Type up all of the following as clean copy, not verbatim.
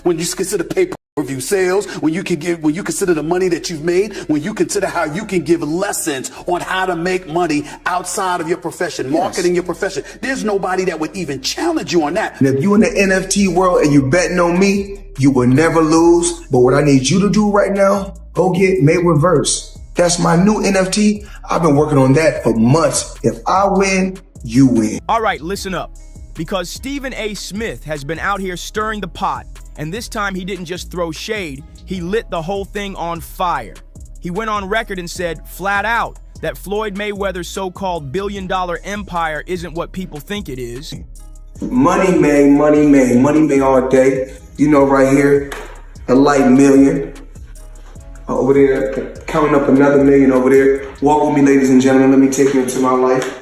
When you consider pay-per-view sales, when you consider the money that you've made, when you consider how you can give lessons on how to make money outside of your profession, marketing your profession, there's nobody that would even challenge you on that. And if you in the NFT world and you betting on me, you will never lose. But what I need you to do right now, go get Mayweather. That's my new NFT. I've been working on that for months. If I win, you win. All right, listen up. Because Stephen A. Smith has been out here stirring the pot, and this time he didn't just throw shade, he lit the whole thing on fire. He went on record and said, flat out, that Floyd Mayweather's so-called billion-dollar empire isn't what people think it is. Money made all day. You know, right here, a light million. Over there, counting up another million over there. Walk with me, ladies and gentlemen. Let me take you into my life.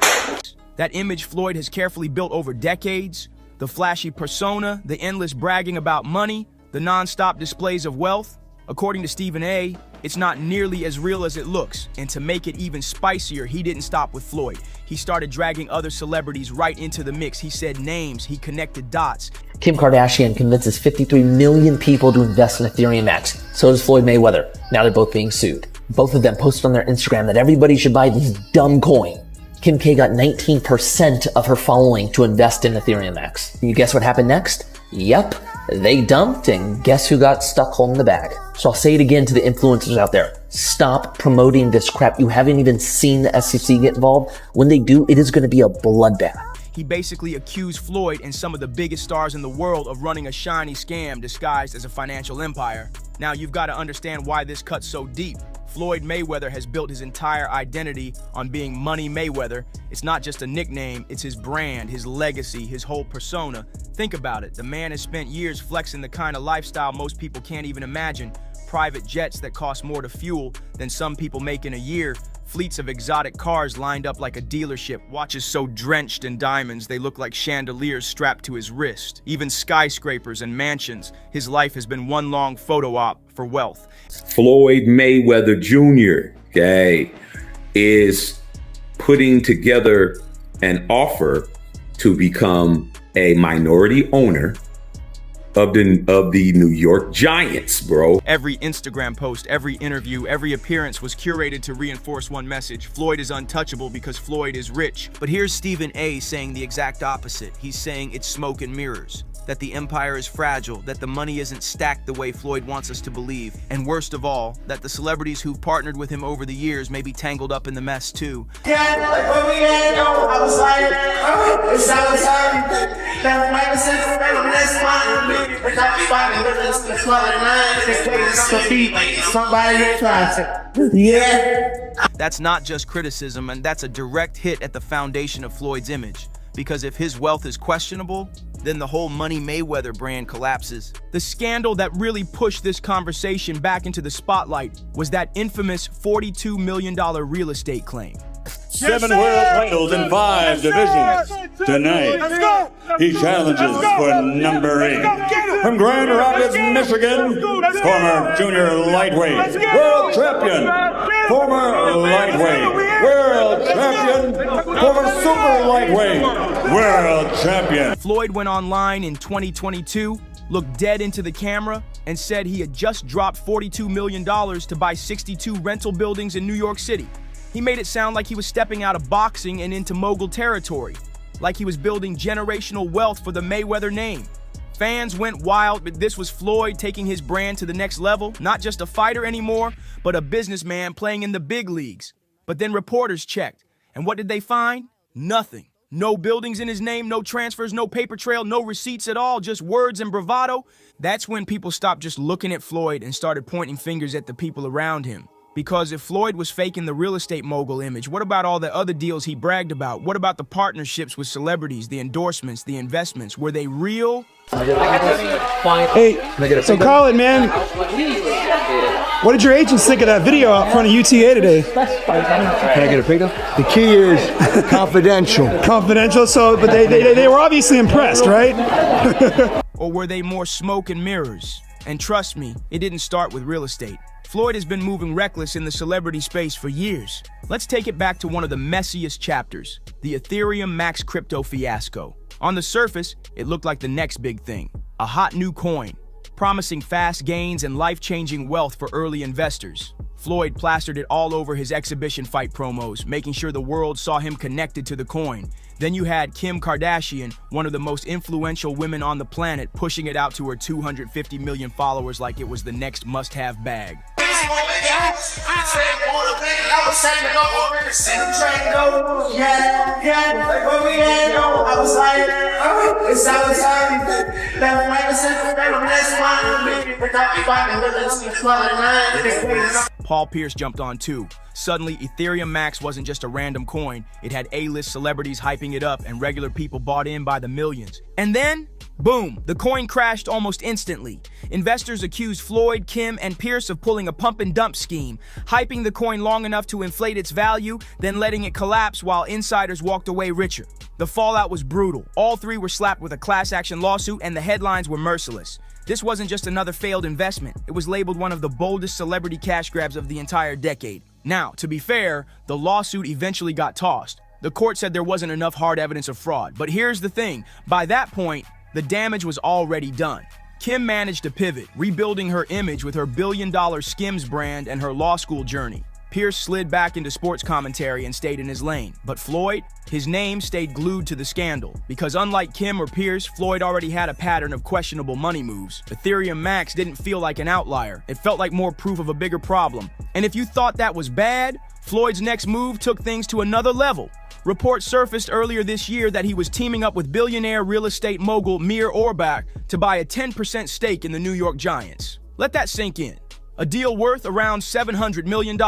That image Floyd has carefully built over decades, the flashy persona, the endless bragging about money, the non-stop displays of wealth. According to Stephen A., it's not nearly as real as it looks. And to make it even spicier, he didn't stop with Floyd. He started dragging other celebrities right into the mix. He said names, he connected dots. Kim Kardashian convinces 53 million people to invest in Ethereum X. So does Floyd Mayweather. Now they're both being sued. Both of them posted on their Instagram that everybody should buy this dumb coin. Kim K got 19% of her following to invest in Ethereum X. You guess what happened next? Yep, they dumped, and guess who got stuck holding the bag? So I'll say it again to the influencers out there. Stop promoting this crap. You haven't even seen the SEC get involved. When they do, it is going to be a bloodbath. He basically accused Floyd and some of the biggest stars in the world of running a shiny scam disguised as a financial empire. Now you've got to understand why this cuts so deep. Floyd Mayweather has built his entire identity on being Money Mayweather. It's not just a nickname, it's his brand, his legacy, his whole persona. Think about it, the man has spent years flexing the kind of lifestyle most people can't even imagine. Private jets that cost more to fuel than some people make in a year. Fleets of exotic cars lined up like a dealership. Watches so drenched in diamonds they look like chandeliers strapped to his wrist. Even skyscrapers and mansions. His life has been one long photo op for wealth. Floyd Mayweather Jr., is putting together an offer to become a minority owner of the New York Giants, bro. Every Instagram post, every interview, every appearance was curated to reinforce one message. Floyd is untouchable because Floyd is rich. But here's Stephen A. saying the exact opposite. He's saying it's smoke and mirrors, that the empire is fragile, that the money isn't stacked the way Floyd wants us to believe, and worst of all, that the celebrities who've partnered with him over the years may be tangled up in the mess too. That's not just criticism, and that's a direct hit at the foundation of Floyd's image. Because if his wealth is questionable, then the whole Money Mayweather brand collapses. The scandal that really pushed this conversation back into the spotlight was that infamous $42 million real estate claim. 7 world titles in 5 divisions. Tonight, he challenges for number 8. From Grand Rapids, Michigan, former junior lightweight, world champion, former lightweight, world champion, former super lightweight, world champion. Floyd went online in 2022, looked dead into the camera, and said he had just dropped $42 million to buy 62 rental buildings in New York City. He made it sound like he was stepping out of boxing and into mogul territory, like he was building generational wealth for the Mayweather name. Fans went wild, but this was Floyd taking his brand to the next level, not just a fighter anymore, but a businessman playing in the big leagues. But then reporters checked, and what did they find? Nothing. No buildings in his name, no transfers, no paper trail, no receipts at all, just words and bravado. That's when people stopped just looking at Floyd and started pointing fingers at the people around him. Because if Floyd was faking the real estate mogul image, what about all the other deals he bragged about? What about the partnerships with celebrities, the endorsements, the investments? Were they real? Hey, so Colin, man, what did your agents think of that video out front of UTA today? Can I get a picture? The key is confidential. Confidential, so, but they were obviously impressed, right? Or were they more smoke and mirrors? And trust me, it didn't start with real estate. Floyd has been moving reckless in the celebrity space for years. Let's take it back to one of the messiest chapters, the Ethereum Max crypto fiasco. On the surface, it looked like the next big thing, a hot new coin. promising fast gains and life-changing wealth for early investors. Floyd plastered it all over his exhibition fight promos, making sure the world saw him connected to the coin. Then you had Kim Kardashian, one of the most influential women on the planet, pushing it out to her 250 million followers like it was the next must-have bag. Paul Pierce jumped on too. Suddenly, Ethereum Max wasn't just a random coin. It had A-list celebrities hyping it up, and regular people bought in by the millions. And then, boom, the coin crashed almost instantly. Investors accused Floyd, Kim, and Pierce of pulling a pump and dump scheme, hyping the coin long enough to inflate its value, then letting it collapse while insiders walked away richer. The fallout was brutal. All three were slapped with a class action lawsuit, and the headlines were merciless. This wasn't just another failed investment. It was labeled one of the boldest celebrity cash grabs of the entire decade. Now, to be fair, the lawsuit eventually got tossed. The court said there wasn't enough hard evidence of fraud. But here's the thing. By that point, the damage was already done. Kim managed to pivot, rebuilding her image with her billion-dollar Skims brand and her law school journey. Pierce slid back into sports commentary and stayed in his lane. But Floyd, his name stayed glued to the scandal. Because unlike Kim or Pierce, Floyd already had a pattern of questionable money moves. Ethereum Max didn't feel like an outlier. It felt like more proof of a bigger problem. And if you thought that was bad, Floyd's next move took things to another level. Reports surfaced earlier this year that he was teaming up with billionaire real estate mogul Mir Orbach to buy a 10% stake in the New York Giants. Let that sink in. A deal worth around $700 million.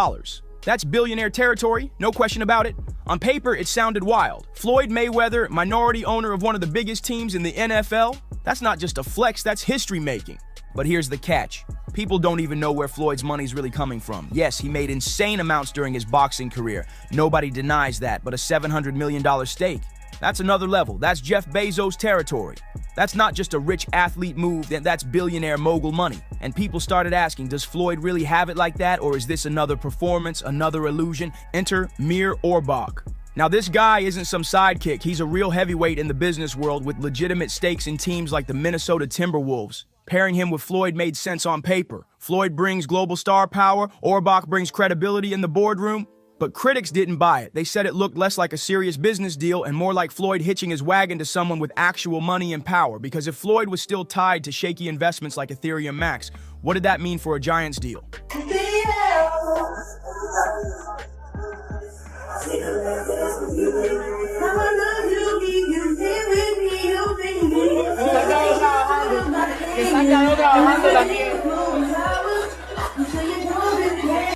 That's billionaire territory, no question about it. On paper, it sounded wild. Floyd Mayweather, minority owner of one of the biggest teams in the NFL? That's not just a flex, that's history making. But here's the catch. People don't even know where Floyd's money's really coming from. Yes, he made insane amounts during his boxing career. Nobody denies that, but a $700 million stake. That's another level. That's Jeff Bezos territory. That's not just a rich athlete move, that's billionaire mogul money. And people started asking, does Floyd really have it like that, or is this another performance, another illusion? Enter Mir Orbach. Now this guy isn't some sidekick. He's a real heavyweight in the business world with legitimate stakes in teams like the Minnesota Timberwolves. Pairing him with Floyd made sense on paper. Floyd brings global star power, Orbach brings credibility in the boardroom. But critics didn't buy it. They said it looked less like a serious business deal and more like Floyd hitching his wagon to someone with actual money and power. Because if Floyd was still tied to shaky investments like Ethereum Max, what did that mean for a Giants deal?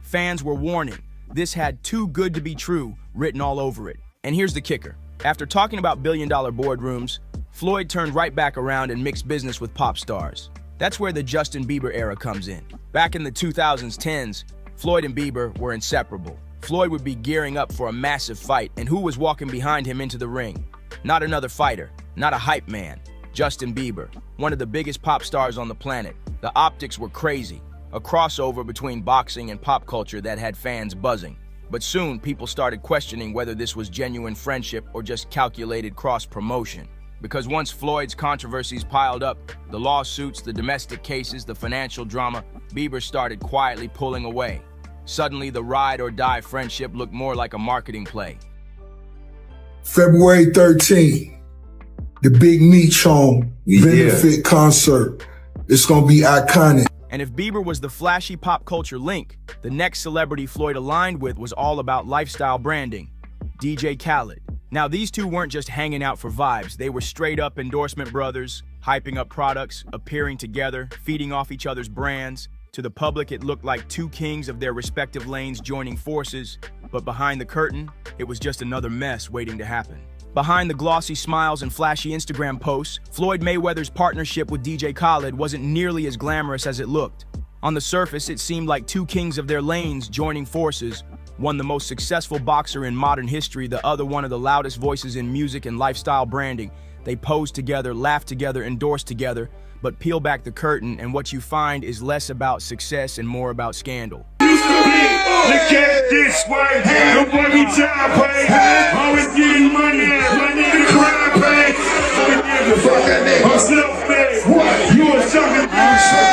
Fans were warning. This had too good to be true written all over it. And here's the kicker. After talking about billion-dollar boardrooms, Floyd turned right back around and mixed business with pop stars. That's where the Justin Bieber era comes in. Back in the 2010s, Floyd and Bieber were inseparable. Floyd would be gearing up for a massive fight, and who was walking behind him into the ring? Not another fighter, not a hype man. Justin Bieber, one of the biggest pop stars on the planet. The optics were crazy. A crossover between boxing and pop culture that had fans buzzing. But soon, people started questioning whether this was genuine friendship or just calculated cross-promotion. Because once Floyd's controversies piled up, the lawsuits, the domestic cases, the financial drama, Bieber started quietly pulling away. Suddenly, the ride-or-die friendship looked more like a marketing play. February 13th, the Big Meech Home benefit concert. It's gonna be iconic. And if Bieber was the flashy pop culture link, the next celebrity Floyd aligned with was all about lifestyle branding, DJ Khaled. Now, these two weren't just hanging out for vibes. They were straight-up endorsement brothers, hyping up products, appearing together, feeding off each other's brands. To the public, it looked like two kings of their respective lanes joining forces. But behind the curtain, it was just another mess waiting to happen. Behind the glossy smiles and flashy Instagram posts, Floyd Mayweather's partnership with DJ Khaled wasn't nearly as glamorous as it looked. On the surface, it seemed like two kings of their lanes joining forces, one the most successful boxer in modern history, the other one of the loudest voices in music and lifestyle branding. They posed together, laughed together, endorsed together, but peel back the curtain and what you find is less about success and more about scandal. Look at this way, the money time pay, always getting money to crime pay. I'm self-made, you a sucker.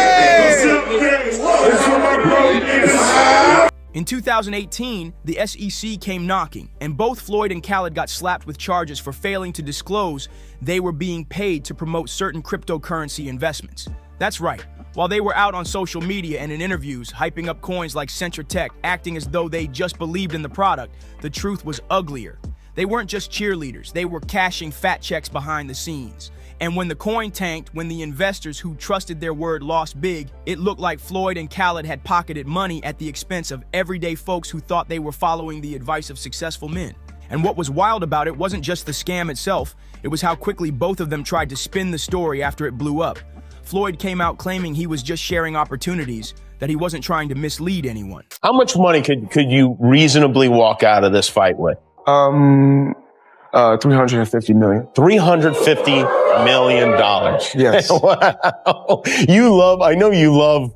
In 2018, the SEC came knocking, and both Floyd and Khaled got slapped with charges for failing to disclose they were being paid to promote certain cryptocurrency investments. That's right. While they were out on social media and in interviews, hyping up coins like Tech, acting as though they just believed in the product, the truth was uglier. They weren't just cheerleaders, they were cashing fat checks behind the scenes. And when the coin tanked, when the investors who trusted their word lost big, it looked like Floyd and Khaled had pocketed money at the expense of everyday folks who thought they were following the advice of successful men. And what was wild about it wasn't just the scam itself, it was how quickly both of them tried to spin the story after it blew up. Floyd came out claiming he was just sharing opportunities, that he wasn't trying to mislead anyone. How much money could you reasonably walk out of this fight with? 350 million. $350 million. Yes. Wow. I know you love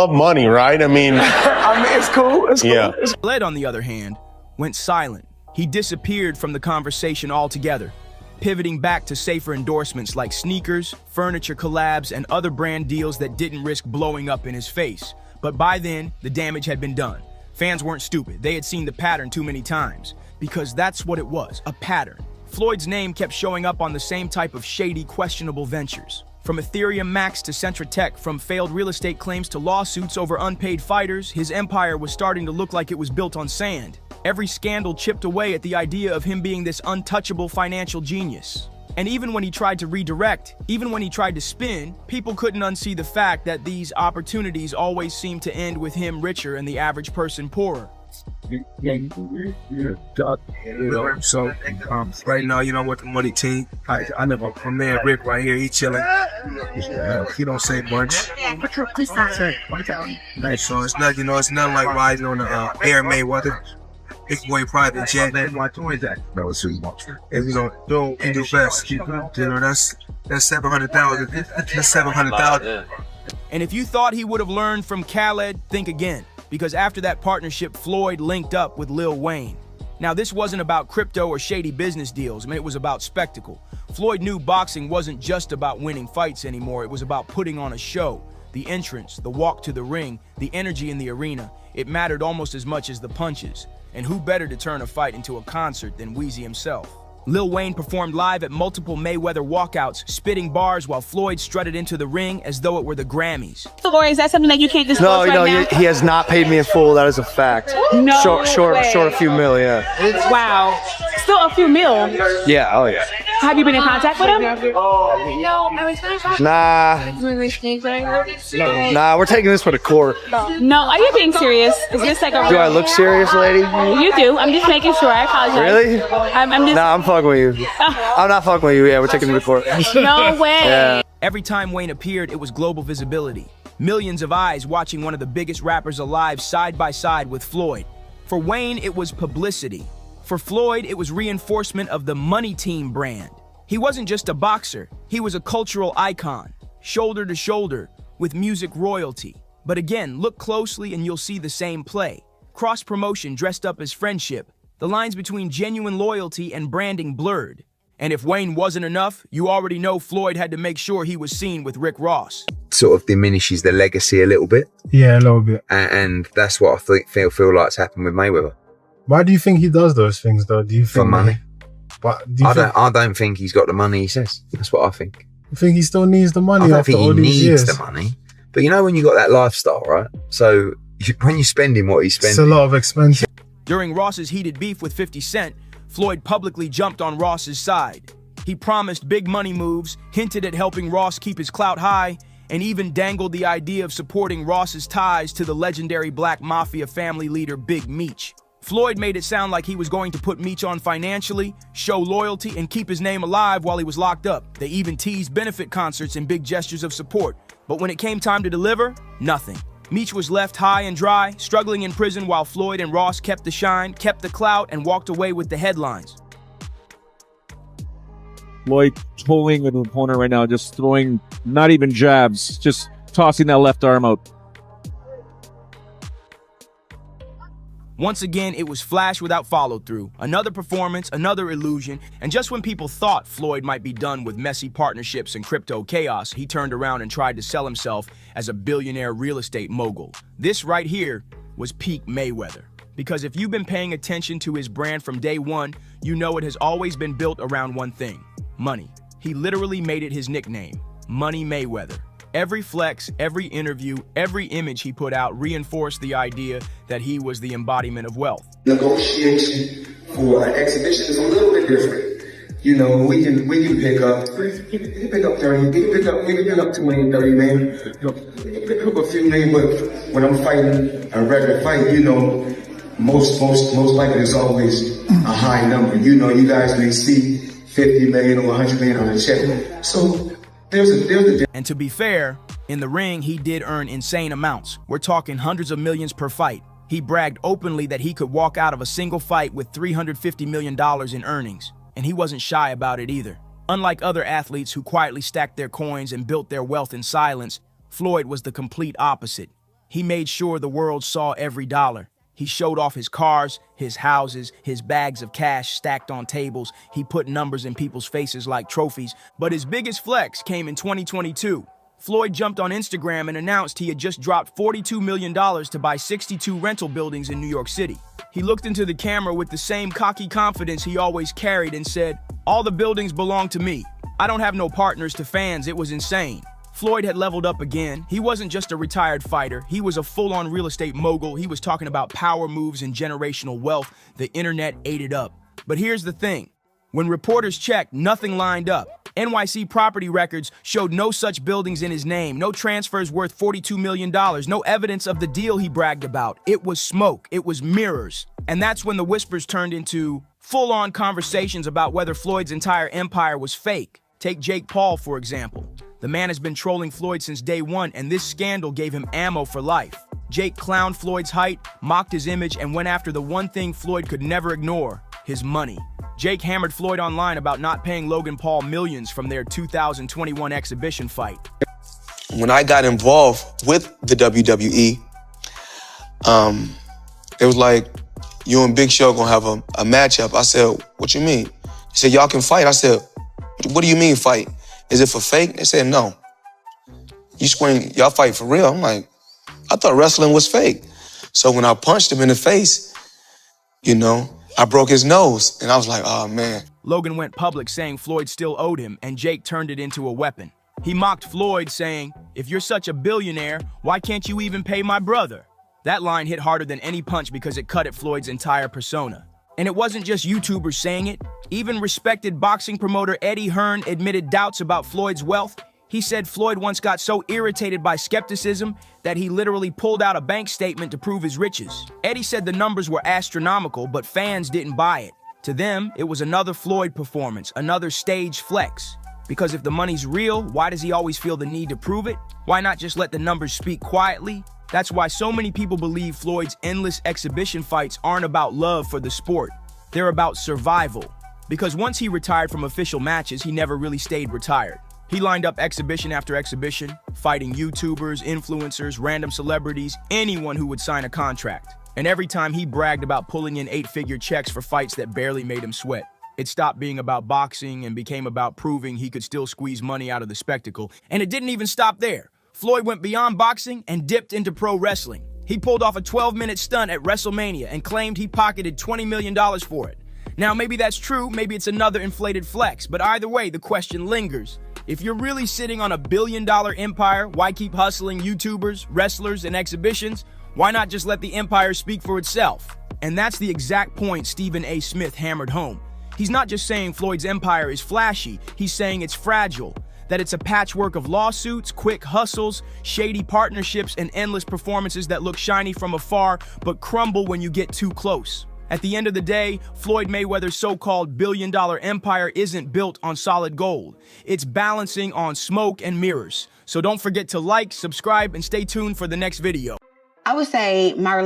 money, right? I mean, it's cool. It's cool. Yeah. Floyd, on the other hand, went silent. He disappeared from the conversation altogether, pivoting back to safer endorsements like sneakers, furniture collabs, and other brand deals that didn't risk blowing up in his face. But by then, the damage had been done. Fans weren't stupid. They had seen the pattern too many times. Because that's what it was, a pattern. Floyd's name kept showing up on the same type of shady, questionable ventures. From Ethereum Max to Tech, from failed real estate claims to lawsuits over unpaid fighters, his empire was starting to look like it was built on sand. Every scandal chipped away at the idea of him being this untouchable financial genius. And even when he tried to redirect, even when he tried to spin, people couldn't unsee the fact that these opportunities always seemed to end with him richer and the average person poorer. So right now, with the money team, I know my man Rick right here. He chilling. He don't say much. So it's not, it's nothing like riding on the Air Mayweather. Big boy private jet. If you don't do best, that's 700,000. That's 700,000. And if you thought he would have learned from Khaled, think again. Because after that partnership, Floyd linked up with Lil Wayne. Now, this wasn't about crypto or shady business deals. It was about spectacle. Floyd knew boxing wasn't just about winning fights anymore. It was about putting on a show. The entrance, the walk to the ring, the energy in the arena. It mattered almost as much as the punches. And who better to turn a fight into a concert than Weezy himself? Lil Wayne performed live at multiple Mayweather walkouts, spitting bars while Floyd strutted into the ring as though it were the Grammys. So, Lori, is that something that you can't disclose right now? He has not paid me in full. That is a fact. No Short a few mil, yeah. Wow. Still a few mil? Yeah, oh yeah. Have you been in contact with him? Nah, we're taking this for the court. No, are you being serious? Is this like a... Do I look serious, lady? You do. I'm just making sure. I apologize. Really? I'm just... Nah, I'm fucking with you. I'm not fucking with you. Yeah, we're taking it to court. No way. Yeah. Every time Wayne appeared, it was global visibility. Millions of eyes watching one of the biggest rappers alive side by side with Floyd. For Wayne, it was publicity. For Floyd, it was reinforcement of the Money Team brand. He wasn't just a boxer, he was a cultural icon, shoulder to shoulder, with music royalty. But again, look closely and you'll see the same play. Cross-promotion dressed up as friendship, the lines between genuine loyalty and branding blurred. And if Wayne wasn't enough, you already know Floyd had to make sure he was seen with Rick Ross. Sort of diminishes the legacy a little bit. Yeah, a little bit. And that's what I feel like's happened with Mayweather. Why do you think he does those things, though? Do you think for money? I don't think he's got the money he says. That's what I think. You think he still needs the money? I don't after think all he these needs years? the money. But when you got that lifestyle, right? So when you're spending what he's spending, it's a lot of expense. During Ross's heated beef with 50 Cent, Floyd publicly jumped on Ross's side. He promised big money moves, hinted at helping Ross keep his clout high, and even dangled the idea of supporting Ross's ties to the legendary Black Mafia family leader Big Meech. Floyd made it sound like he was going to put Meech on financially, show loyalty, and keep his name alive while he was locked up. They even teased benefit concerts and big gestures of support. But when it came time to deliver, nothing. Meech was left high and dry, struggling in prison while Floyd and Ross kept the shine, kept the clout, and walked away with the headlines. Floyd pulling an opponent right now, just throwing not even jabs, just tossing that left arm out. Once again, it was flash without follow-through. Another performance, another illusion, and just when people thought Floyd might be done with messy partnerships and crypto chaos, he turned around and tried to sell himself as a billionaire real estate mogul. This right here, was peak Mayweather. Because if you've been paying attention to his brand from day one, you know it has always been built around one thing: money. He literally made it his nickname, Money Mayweather. Every flex, every interview, every image he put out reinforced the idea that he was the embodiment of wealth. Negotiation for an exhibition is a little bit different. You know, we can pick up 30, we can pick up 20, 30 million, we can pick up a few million, but when I'm fighting a regular fight, you know, most likely it's always a high number. You know, you guys may see 50 million or 100 million on a check. So there's a And to be fair, in the ring, he did earn insane amounts. We're talking hundreds of millions per fight. He bragged openly that he could walk out of a single fight with $350 million in earnings. And he wasn't shy about it either. Unlike other athletes who quietly stacked their coins and built their wealth in silence, Floyd was the complete opposite. He made sure the world saw every dollar. He showed off his cars, his houses, his bags of cash stacked on tables. He put numbers in people's faces like trophies. But his biggest flex came in 2022. Floyd jumped on Instagram and announced he had just dropped $42 million to buy 62 rental buildings in New York City. He looked into the camera with the same cocky confidence he always carried and said, "All the buildings belong to me. I don't have no partners." To fans, it was insane. Floyd had leveled up again. He wasn't just a retired fighter. He was a full-on real estate mogul. He was talking about power moves and generational wealth. The internet ate it up. But here's the thing. When reporters checked, nothing lined up. NYC property records showed no such buildings in his name, no transfers worth $42 million, no evidence of the deal he bragged about. It was smoke. It was mirrors. And that's when the whispers turned into full-on conversations about whether Floyd's entire empire was fake. Take Jake Paul, for example. The man has been trolling Floyd since day one, and this scandal gave him ammo for life. Jake clowned Floyd's height, mocked his image, and went after the one thing Floyd could never ignore: his money. Jake hammered Floyd online about not paying Logan Paul millions from their 2021 exhibition fight. When I got involved with the WWE, it was like, you and Big Show gonna have a matchup. I said, "What you mean?" He said, "Y'all can fight." I said, "What do you mean fight? Is it for fake?" They said, "No." You scream, "Y'all fight for real?" I'm like, I thought wrestling was fake. So when I punched him in the face, you know, I broke his nose, and I was like, oh, man. Logan went public saying Floyd still owed him, and Jake turned it into a weapon. He mocked Floyd, saying, "If you're such a billionaire, why can't you even pay my brother?" That line hit harder than any punch because it cut at Floyd's entire persona. And it wasn't just YouTubers saying it. Even respected boxing promoter Eddie Hearn admitted doubts about Floyd's wealth. He said Floyd once got so irritated by skepticism that he literally pulled out a bank statement to prove his riches. Eddie said the numbers were astronomical, but fans didn't buy it. To them, it was another Floyd performance, another stage flex. Because if the money's real, why does he always feel the need to prove it? Why not just let the numbers speak quietly? That's why so many people believe Floyd's endless exhibition fights aren't about love for the sport. They're about survival. Because once he retired from official matches, he never really stayed retired. He lined up exhibition after exhibition, fighting YouTubers, influencers, random celebrities, anyone who would sign a contract. And every time he bragged about pulling in 8-figure checks for fights that barely made him sweat. It stopped being about boxing and became about proving he could still squeeze money out of the spectacle. And it didn't even stop there. Floyd went beyond boxing and dipped into pro wrestling. He pulled off a 12-minute stunt at WrestleMania and claimed he pocketed $20 million for it. Now, maybe that's true, maybe it's another inflated flex, but either way, the question lingers. If you're really sitting on $1 billion empire, why keep hustling YouTubers, wrestlers, and exhibitions? Why not just let the empire speak for itself? And that's the exact point Stephen A. Smith hammered home. He's not just saying Floyd's empire is flashy, he's saying it's fragile. That it's a patchwork of lawsuits, quick hustles, shady partnerships, and endless performances that look shiny from afar but crumble when you get too close. At the end of the day, Floyd Mayweather's so-called billion-dollar empire isn't built on solid gold. It's balancing on smoke and mirrors. So don't forget to like, subscribe, and stay tuned for the next video. I would say my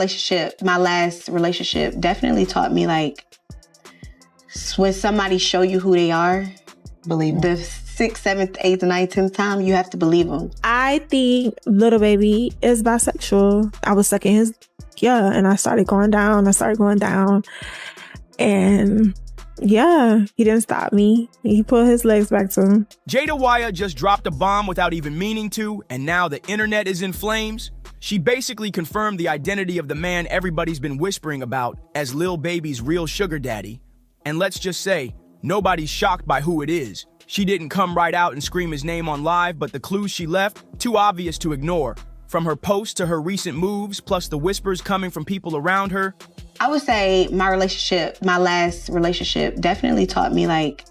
last relationship definitely taught me, like, when somebody show you who they are, believe them. The 6th, 7th, 8th, 9th, 10th time, you have to believe them. I think Little Baby is bisexual. I was sucking his, and I started going down. And yeah, he didn't stop me. He put his legs back to him. Jada Wyatt just dropped a bomb without even meaning to, and now the internet is in flames. She basically confirmed the identity of the man everybody's been whispering about as Lil Baby's real sugar daddy. And let's just say, nobody's shocked by who it is. She didn't come right out and scream his name on live, but the clues she left, too obvious to ignore. From her posts to her recent moves, plus the whispers coming from people around her. I would say my last relationship definitely taught me, like,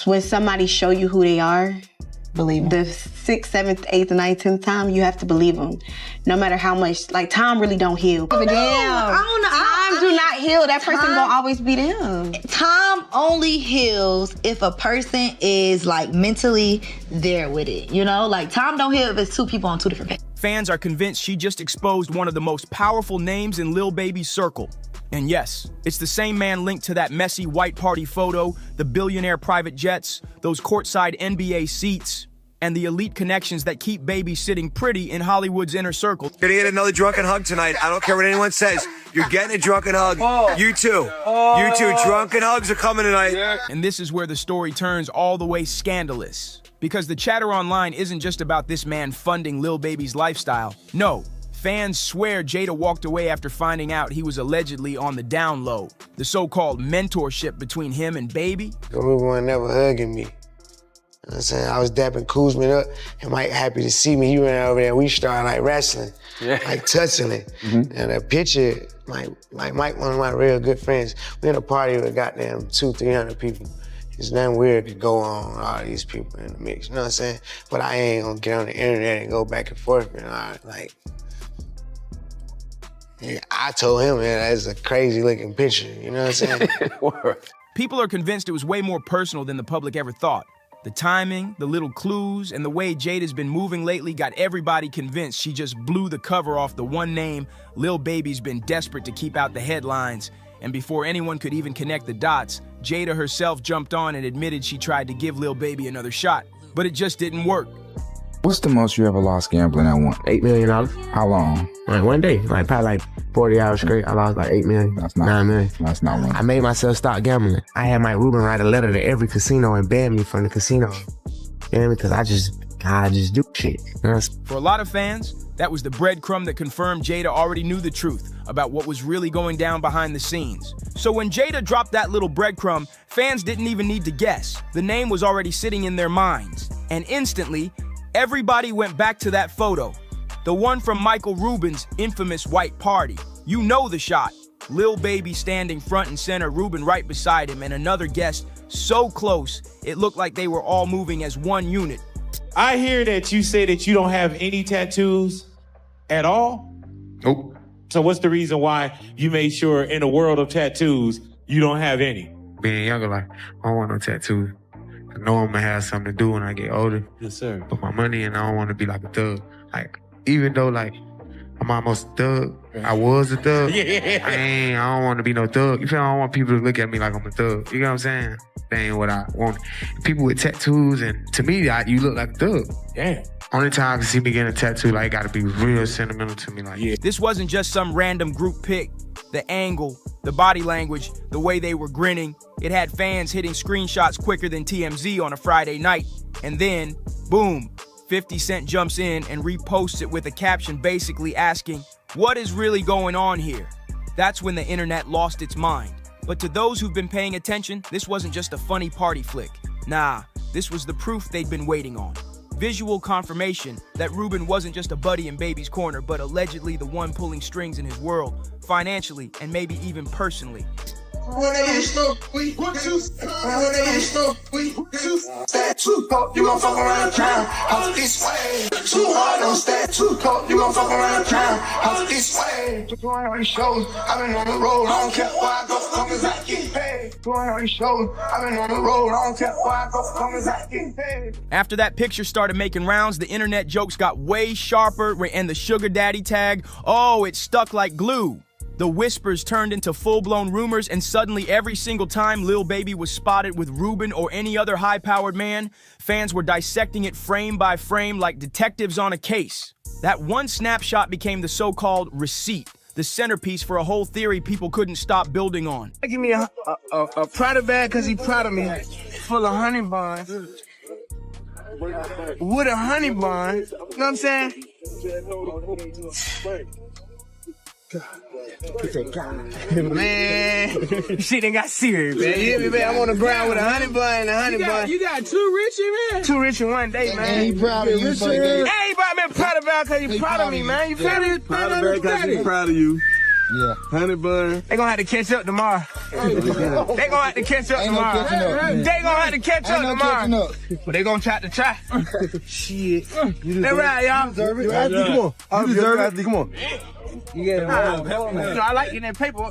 when somebody show you who they are, believe them. The 6th, 7th, 8th, 9th, 10th time, you have to believe them. No matter how much, like, time really don't heal. I don't know. Time do not heal. That person gonna always be them. Time only heals if a person is, like, mentally there with it. You know, like, time don't heal if it's two people on two different pages. Fans are convinced she just exposed one of the most powerful names in Lil Baby's circle. And yes, it's the same man linked to that messy white party photo, the billionaire private jets, those courtside NBA seats, and the elite connections that keep Baby sitting pretty in Hollywood's inner circle. Gonna get another drunken hug tonight. I don't care what anyone says. You're getting a drunken hug. You too. You too. Drunken hugs are coming tonight. And this is where the story turns all the way scandalous. Because the chatter online isn't just about this man funding Lil Baby's lifestyle. No. Fans swear Jada walked away after finding out he was allegedly on the down low. The so-called mentorship between him and Baby. Ruben was never hugging me. You know what I'm saying? I was dapping Kuzman up, and Mike happy to see me. He ran over there, we started like wrestling, like touching it. And a picture, like Mike, one of my real good friends, we had a party with goddamn 200-300 people. There's nothing weird to go on with all these people in the mix, you know what I'm saying? But I ain't gonna get on the internet and go back and forth and like, yeah, I told him, man, that's a crazy looking picture, you know what I'm saying? People are convinced it was way more personal than the public ever thought. The timing, the little clues, and the way Jada's been moving lately got everybody convinced she just blew the cover off the one name Lil Baby's been desperate to keep out the headlines. And before anyone could even connect the dots, Jada herself jumped on and admitted she tried to give Lil Baby another shot, but it just didn't work. What's the most you ever lost gambling at one? $8 million. How long? Like one day, like probably like 40 hours straight. I lost like $8 million. That's not 9 million. That's not one. I made myself stop gambling. I had Mike Rubin write a letter to every casino and ban me from the casino. You know, because I just do shit. You know? For a lot of fans, that was the breadcrumb that confirmed Jada already knew the truth about what was really going down behind the scenes. So when Jada dropped that little breadcrumb, fans didn't even need to guess. The name was already sitting in their minds. And instantly, everybody went back to that photo. The one from Michael Rubin's infamous white party. You know the shot. Lil Baby standing front and center, Rubin right beside him, and another guest so close, it looked like they were all moving as one unit. I hear that you say that you don't have any tattoos at all? Nope. So what's the reason why you made sure in a world of tattoos, you don't have any? Being younger, like, I don't want no tattoos. I know I'm gonna have something to do when I get older. Yes, sir. Put my money in, I don't want to be like a thug. Like, even though, like, I'm almost a thug, I was a thug. I don't want to be no thug. You feel? I don't want people to look at me like I'm a thug. You know what I'm saying? That ain't what I want. People with tattoos, and to me, you look like a thug. Yeah. Only time I can see me getting a tattoo, like, it gotta be real sentimental to me. Like, This wasn't just some random group pic. The angle, the body language, the way they were grinning, it had fans hitting screenshots quicker than TMZ on a Friday night. And then, boom, 50 Cent jumps in and reposts it with a caption basically asking, what is really going on here? That's when the internet lost its mind. But to those who've been paying attention, this wasn't just a funny party flick. Nah, this was the proof they'd been waiting on. Visual confirmation that Rubin wasn't just a buddy in Baby's corner, but allegedly the one pulling strings in his world, financially and maybe even personally. You gon' fuck around town, out this way. Too hard on stat, too cold, you gon' fuck around town, out this way. Going on these shows, I've been on the road, I don't care where I go, come as I get paid. Going on these shows, I've been on the road, I don't care where I go, come as I get paid. After that picture started making rounds, the internet jokes got way sharper, and the sugar daddy tag, oh, it stuck like glue. The whispers turned into full-blown rumors, and suddenly every single time Lil Baby was spotted with Rubin or any other high-powered man, fans were dissecting it frame by frame like detectives on a case. That one snapshot became the so-called receipt, the centerpiece for a whole theory people couldn't stop building on. Give me a Prada bag because he proud of me, full of honey buns. With a honey bun, you know what I'm saying? Man, shit ain't got serious, man. You hear me, man? I'm on the ground with a honey bun and a honey bun. You got two Richie, man? Two Richie one day, man. And he proud of you. Hey, but man, proud about because he proud of me, man. You feel me? Proud of because he's proud of you. Yeah. Honey bun. They gonna have to catch up tomorrow. They gonna have to catch up tomorrow. They gonna have to catch up tomorrow. But they gonna try to try. Shit. They right, y'all. You deserve it. Come on. You deserve it. Come on. You get it. I like getting that paper.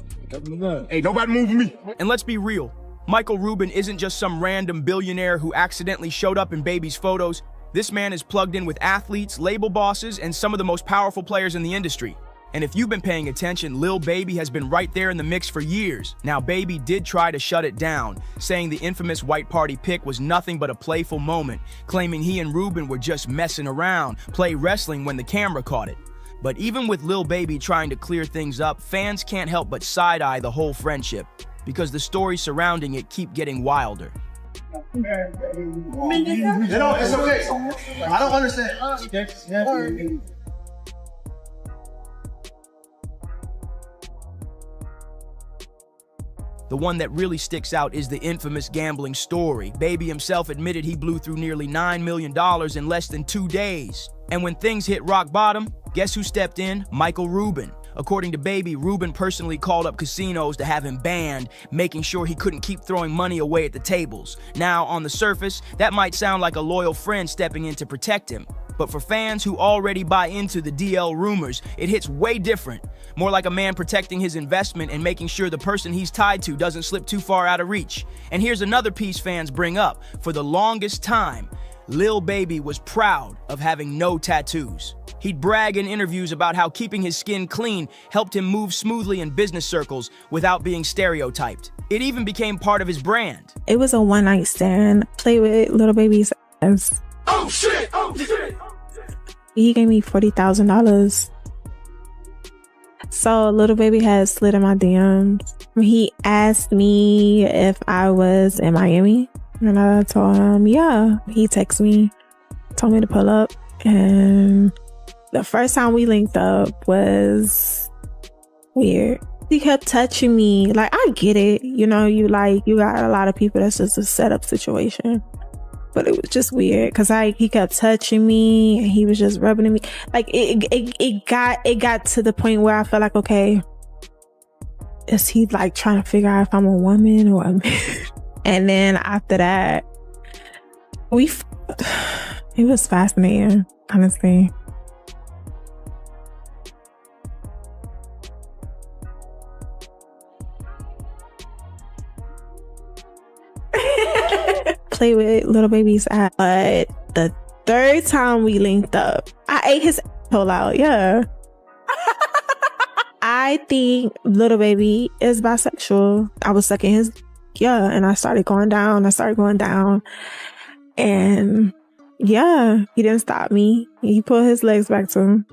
Hey, nobody moving me. And let's be real. Michael Rubin isn't just some random billionaire who accidentally showed up in Baby's photos. This man is plugged in with athletes, label bosses, and some of the most powerful players in the industry. And if you've been paying attention, Lil Baby has been right there in the mix for years. Now, Baby did try to shut it down, saying the infamous White Party pic was nothing but a playful moment, claiming he and Rubin were just messing around, play wrestling when the camera caught it. But even with Lil Baby trying to clear things up, fans can't help but side-eye the whole friendship, because the stories surrounding it keep getting wilder. You know, it's okay. I don't understand. The one that really sticks out is the infamous gambling story. Baby himself admitted he blew through nearly $9 million in less than 2 days. And when things hit rock bottom, guess who stepped in? Michael Rubin. According to Baby, Rubin personally called up casinos to have him banned, making sure he couldn't keep throwing money away at the tables. Now, on the surface, that might sound like a loyal friend stepping in to protect him. But for fans who already buy into the DL rumors, it hits way different. More like a man protecting his investment and making sure the person he's tied to doesn't slip too far out of reach. And here's another piece fans bring up. For the longest time, Lil Baby was proud of having no tattoos. He'd brag in interviews about how keeping his skin clean helped him move smoothly in business circles without being stereotyped. It even became part of his brand. It was a one-night stand. Play with Lil Baby's ass. Oh shit! Oh shit! He gave me $40,000. So Lil Baby had slid in my DMs. He asked me if I was in Miami, and I told him, yeah. He texted me, told me to pull up, and the first time we linked up was weird. He kept touching me. Like, I get it. You know, you got a lot of people that's just a setup situation. But it was just weird because he kept touching me and he was just rubbing at me. Like it got to the point where I felt like, okay, is he like trying to figure out if I'm a woman or a man? And then after that, it was fascinating, honestly. Play with Lil Baby's ass. But the third time we linked up, I ate his asshole out. Yeah. I think Lil Baby is bisexual. I was sucking his, and I started going down. And yeah, he didn't stop me. He put his legs back to him.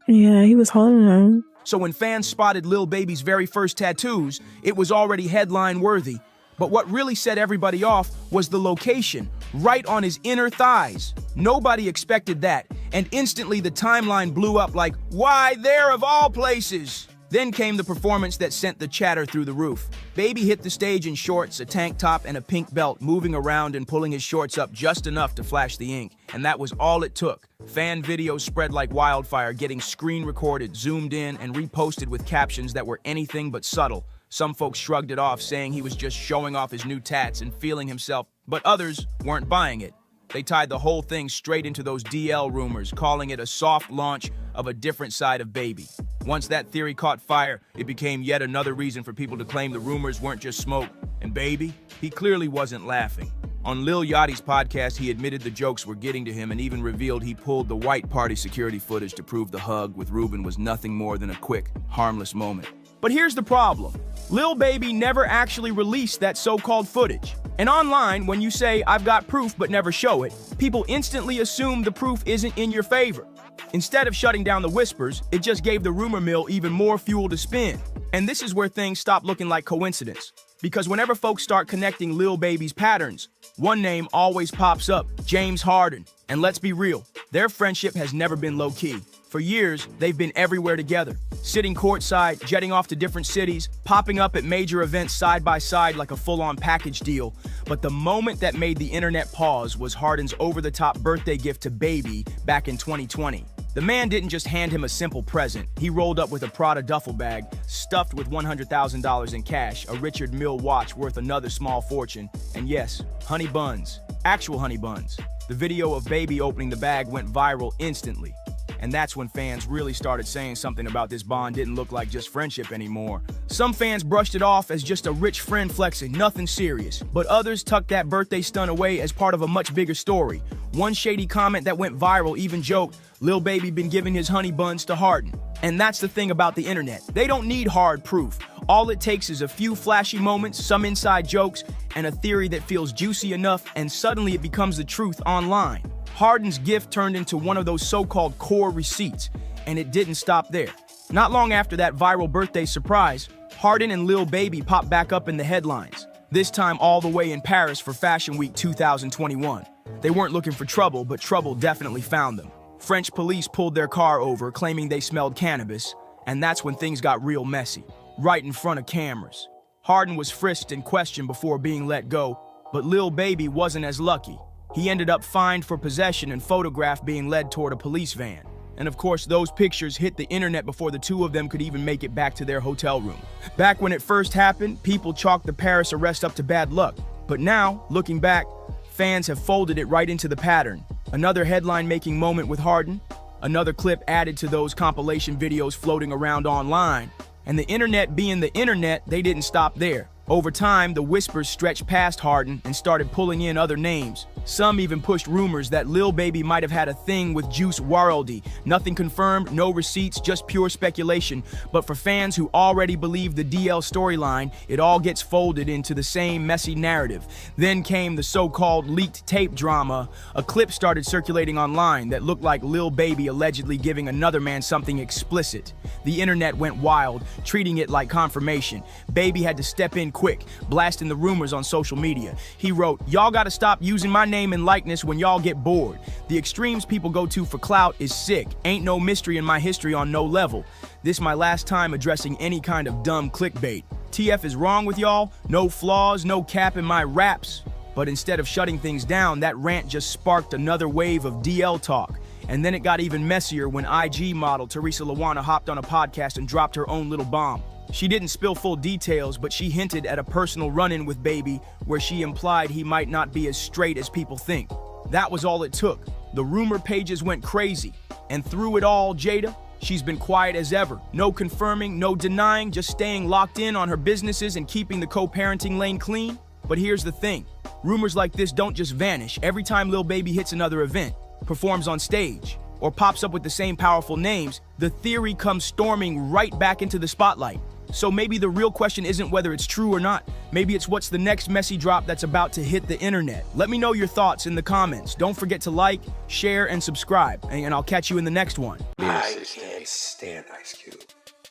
Yeah, he was holding them. So when fans spotted Lil Baby's very first tattoos, it was already headline worthy. But what really set everybody off was the location, right on his inner thighs. Nobody expected that, and instantly the timeline blew up like, why there of all places? Then came the performance that sent the chatter through the roof. Baby hit the stage in shorts, a tank top, and a pink belt, moving around and pulling his shorts up just enough to flash the ink. And that was all it took. Fan videos spread like wildfire, getting screen recorded, zoomed in, and reposted with captions that were anything but subtle. Some folks shrugged it off, saying he was just showing off his new tats and feeling himself, but others weren't buying it. They tied the whole thing straight into those DL rumors, calling it a soft launch of a different side of Baby. Once that theory caught fire, it became yet another reason for people to claim the rumors weren't just smoke. And Baby, he clearly wasn't laughing. On Lil Yachty's podcast, he admitted the jokes were getting to him and even revealed he pulled the White Party security footage to prove the hug with Rubin was nothing more than a quick, harmless moment. But here's the problem. Lil Baby never actually released that so-called footage. And online, when you say, I've got proof but never show it, people instantly assume the proof isn't in your favor. Instead of shutting down the whispers, it just gave the rumor mill even more fuel to spin. And this is where things stop looking like coincidence. Because whenever folks start connecting Lil Baby's patterns, one name always pops up, James Harden. And let's be real, their friendship has never been low-key. For years, they've been everywhere together, sitting courtside, jetting off to different cities, popping up at major events side by side like a full-on package deal. But the moment that made the internet pause was Harden's over-the-top birthday gift to Baby back in 2020. The man didn't just hand him a simple present. He rolled up with a Prada duffel bag, stuffed with $100,000 in cash, a Richard Mille watch worth another small fortune, and yes, honey buns. Actual honey buns. The video of Baby opening the bag went viral instantly. And that's when fans really started saying something about this bond didn't look like just friendship anymore. Some fans brushed it off as just a rich friend flexing, nothing serious. But others tucked that birthday stunt away as part of a much bigger story. One shady comment that went viral even joked, Lil Baby been giving his honey buns to Harden. And that's the thing about the internet. They don't need hard proof. All it takes is a few flashy moments, some inside jokes, and a theory that feels juicy enough, and suddenly it becomes the truth online. Harden's gift turned into one of those so-called core receipts, and it didn't stop there. Not long after that viral birthday surprise, Harden and Lil Baby popped back up in the headlines, this time all the way in Paris for Fashion Week 2021. They weren't looking for trouble, but trouble definitely found them. French police pulled their car over, claiming they smelled cannabis, and that's when things got real messy, right in front of cameras. Harden was frisked and questioned before being let go, but Lil Baby wasn't as lucky. He ended up fined for possession and photographed being led toward a police van. And of course, those pictures hit the internet before the two of them could even make it back to their hotel room. Back when it first happened, people chalked the Paris arrest up to bad luck. But now, looking back, fans have folded it right into the pattern. Another headline-making moment with Harden, another clip added to those compilation videos floating around online. And the internet being the internet, they didn't stop there. Over time, the whispers stretched past Harden and started pulling in other names. Some even pushed rumors that Lil Baby might have had a thing with Juice WRLD. Nothing confirmed, no receipts, just pure speculation. But for fans who already believe the DL storyline, it all gets folded into the same messy narrative. Then came the so-called leaked tape drama. A clip started circulating online that looked like Lil Baby allegedly giving another man something explicit. The internet went wild, treating it like confirmation. Baby had to step in quick, blasting the rumors on social media. He wrote, "Y'all gotta stop using my name and likeness when y'all get bored. The extremes people go to for clout is sick. Ain't no mystery in my history on no level. This my last time addressing any kind of dumb clickbait. TF is wrong with y'all, no flaws, no cap in my raps." But instead of shutting things down, that rant just sparked another wave of DL talk. And then it got even messier when IG model Teresa Lawana hopped on a podcast and dropped her own little bomb. She didn't spill full details, but she hinted at a personal run-in with Baby where she implied he might not be as straight as people think. That was all it took. The rumor pages went crazy. And through it all, Jada, she's been quiet as ever. No confirming, no denying, just staying locked in on her businesses and keeping the co-parenting lane clean. But here's the thing. Rumors like this don't just vanish. Every time Lil Baby hits another event, performs on stage, or pops up with the same powerful names, the theory comes storming right back into the spotlight. So maybe the real question isn't whether it's true or not. Maybe it's what's the next messy drop that's about to hit the internet. Let me know your thoughts in the comments. Don't forget to like, share, and subscribe. And I'll catch you in the next one. I can't stand Ice Cube.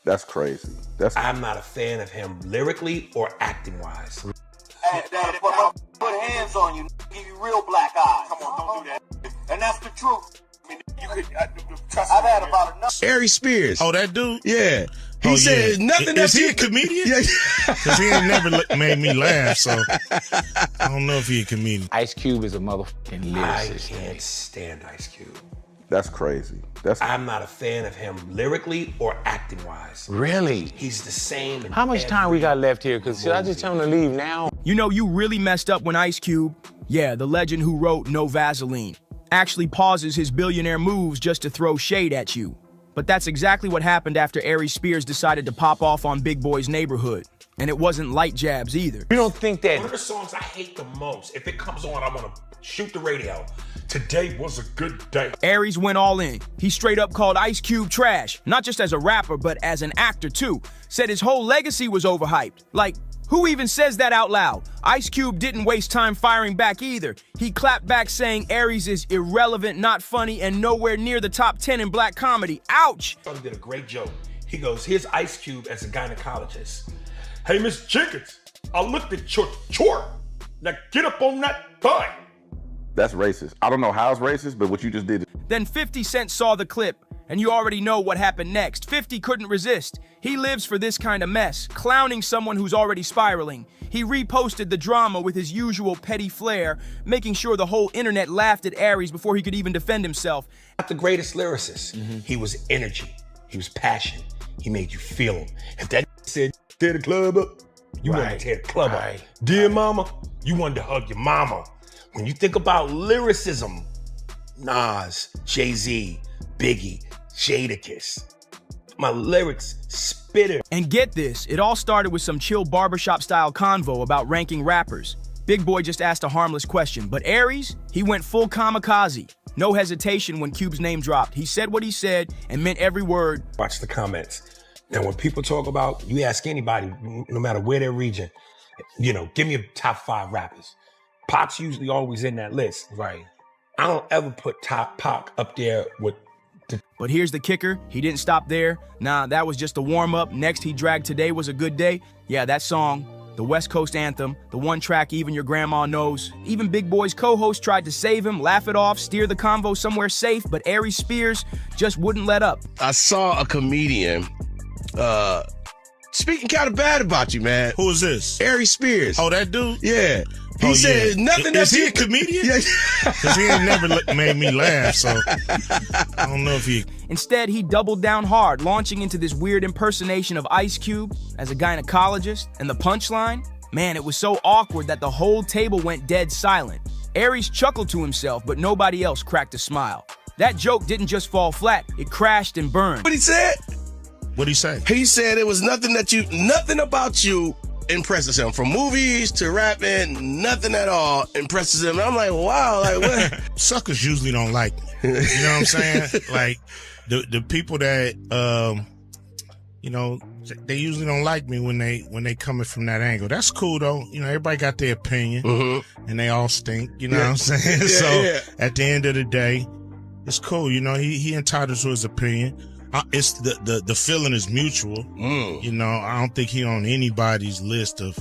That's crazy. I'm not a fan of him lyrically or acting-wise. Daddy, put hands on you, give you real black eyes. Come on, don't do that. And that's the truth. I mean, you could trust me. I've had about enough. Ari Spears. Oh, that dude? Yeah. He said nothing else. Is he a comedian? Yeah. Because he ain't never made me laugh, so I don't know if he a comedian. Ice Cube is a motherfucking lyricist. I can't stand Ice Cube. That's crazy. I'm not a fan of him lyrically or acting-wise. Really? He's the same. How much time we got left here? Because should I just tell him to leave now? You know, you really messed up when Ice Cube, yeah, the legend who wrote No Vaseline, actually pauses his billionaire moves just to throw shade at you. But that's exactly what happened after Ari Spears decided to pop off on Big Boy's Neighborhood. And it wasn't light jabs either. You don't think that? One of the songs I hate the most, if it comes on, I want to shoot the radio. Today was a good day. Aries went all in. He straight up called Ice Cube trash, not just as a rapper, but as an actor too. Said his whole legacy was overhyped. Like, who even says that out loud? Ice Cube didn't waste time firing back either. He clapped back saying Aries is irrelevant, not funny, and nowhere near the top 10 in black comedy. Ouch! He did a great joke. He goes, here's Ice Cube as a gynecologist. Hey, Miss Jenkins, I looked at your chort. Now get up on that thigh. That's racist. I don't know how it's racist, but what you just did. Then 50 Cent saw the clip, and you already know what happened next. 50 couldn't resist. He lives for this kind of mess, clowning someone who's already spiraling. He reposted the drama with his usual petty flair, making sure the whole internet laughed at Aries before he could even defend himself. Not the greatest lyricist. He was energy. He was passion. He made you feel him. If that said tear the club up, you wanted to tear the club up. Dear mama, you wanted to hug your mama. When you think about lyricism, Nas, Jay-Z, Biggie, Jadakiss, my lyrics spitter. And get this, it all started with some chill barbershop style convo about ranking rappers. Big Boy just asked a harmless question, but Aries, he went full kamikaze. No hesitation when Cube's name dropped. He said what he said and meant every word. Watch the comments. Now, when people talk about, you ask anybody, no matter where their region, you know, give me a top 5 rappers. Pac's usually always in that list. Right. I don't ever put Pac up there with But here's the kicker, he didn't stop there. Nah, that was just a warm-up. Next, he dragged Today Was a Good Day. Yeah, that song, the West Coast anthem, the one track even your grandma knows. Even Big Boy's co-host tried to save him, laugh it off, steer the convo somewhere safe, but Aries Spears just wouldn't let up. I saw a comedian speaking kind of bad about you, man. Who is this? Aries Spears. Oh, that dude? Yeah. He said nothing. Is he a comedian? Because he ain't never made me laugh, so I don't know if he... Instead, he doubled down hard, launching into this weird impersonation of Ice Cube as a gynecologist, and the punchline? Man, it was so awkward that the whole table went dead silent. Aries chuckled to himself, but nobody else cracked a smile. That joke didn't just fall flat, it crashed and burned. What he said? What'd he say? He said it was nothing about you impresses him. From movies to rapping, nothing at all impresses him. And I'm like, wow, like what? Suckers usually don't like me. You know what I'm saying? Like the people that you know, they usually don't like me when they coming from that angle. That's cool though. You know, everybody got their opinion and they all stink. You know what I'm saying? At the end of the day, it's cool. You know, he entitled to his opinion. It's the feeling is mutual. You know, I don't think he on anybody's list of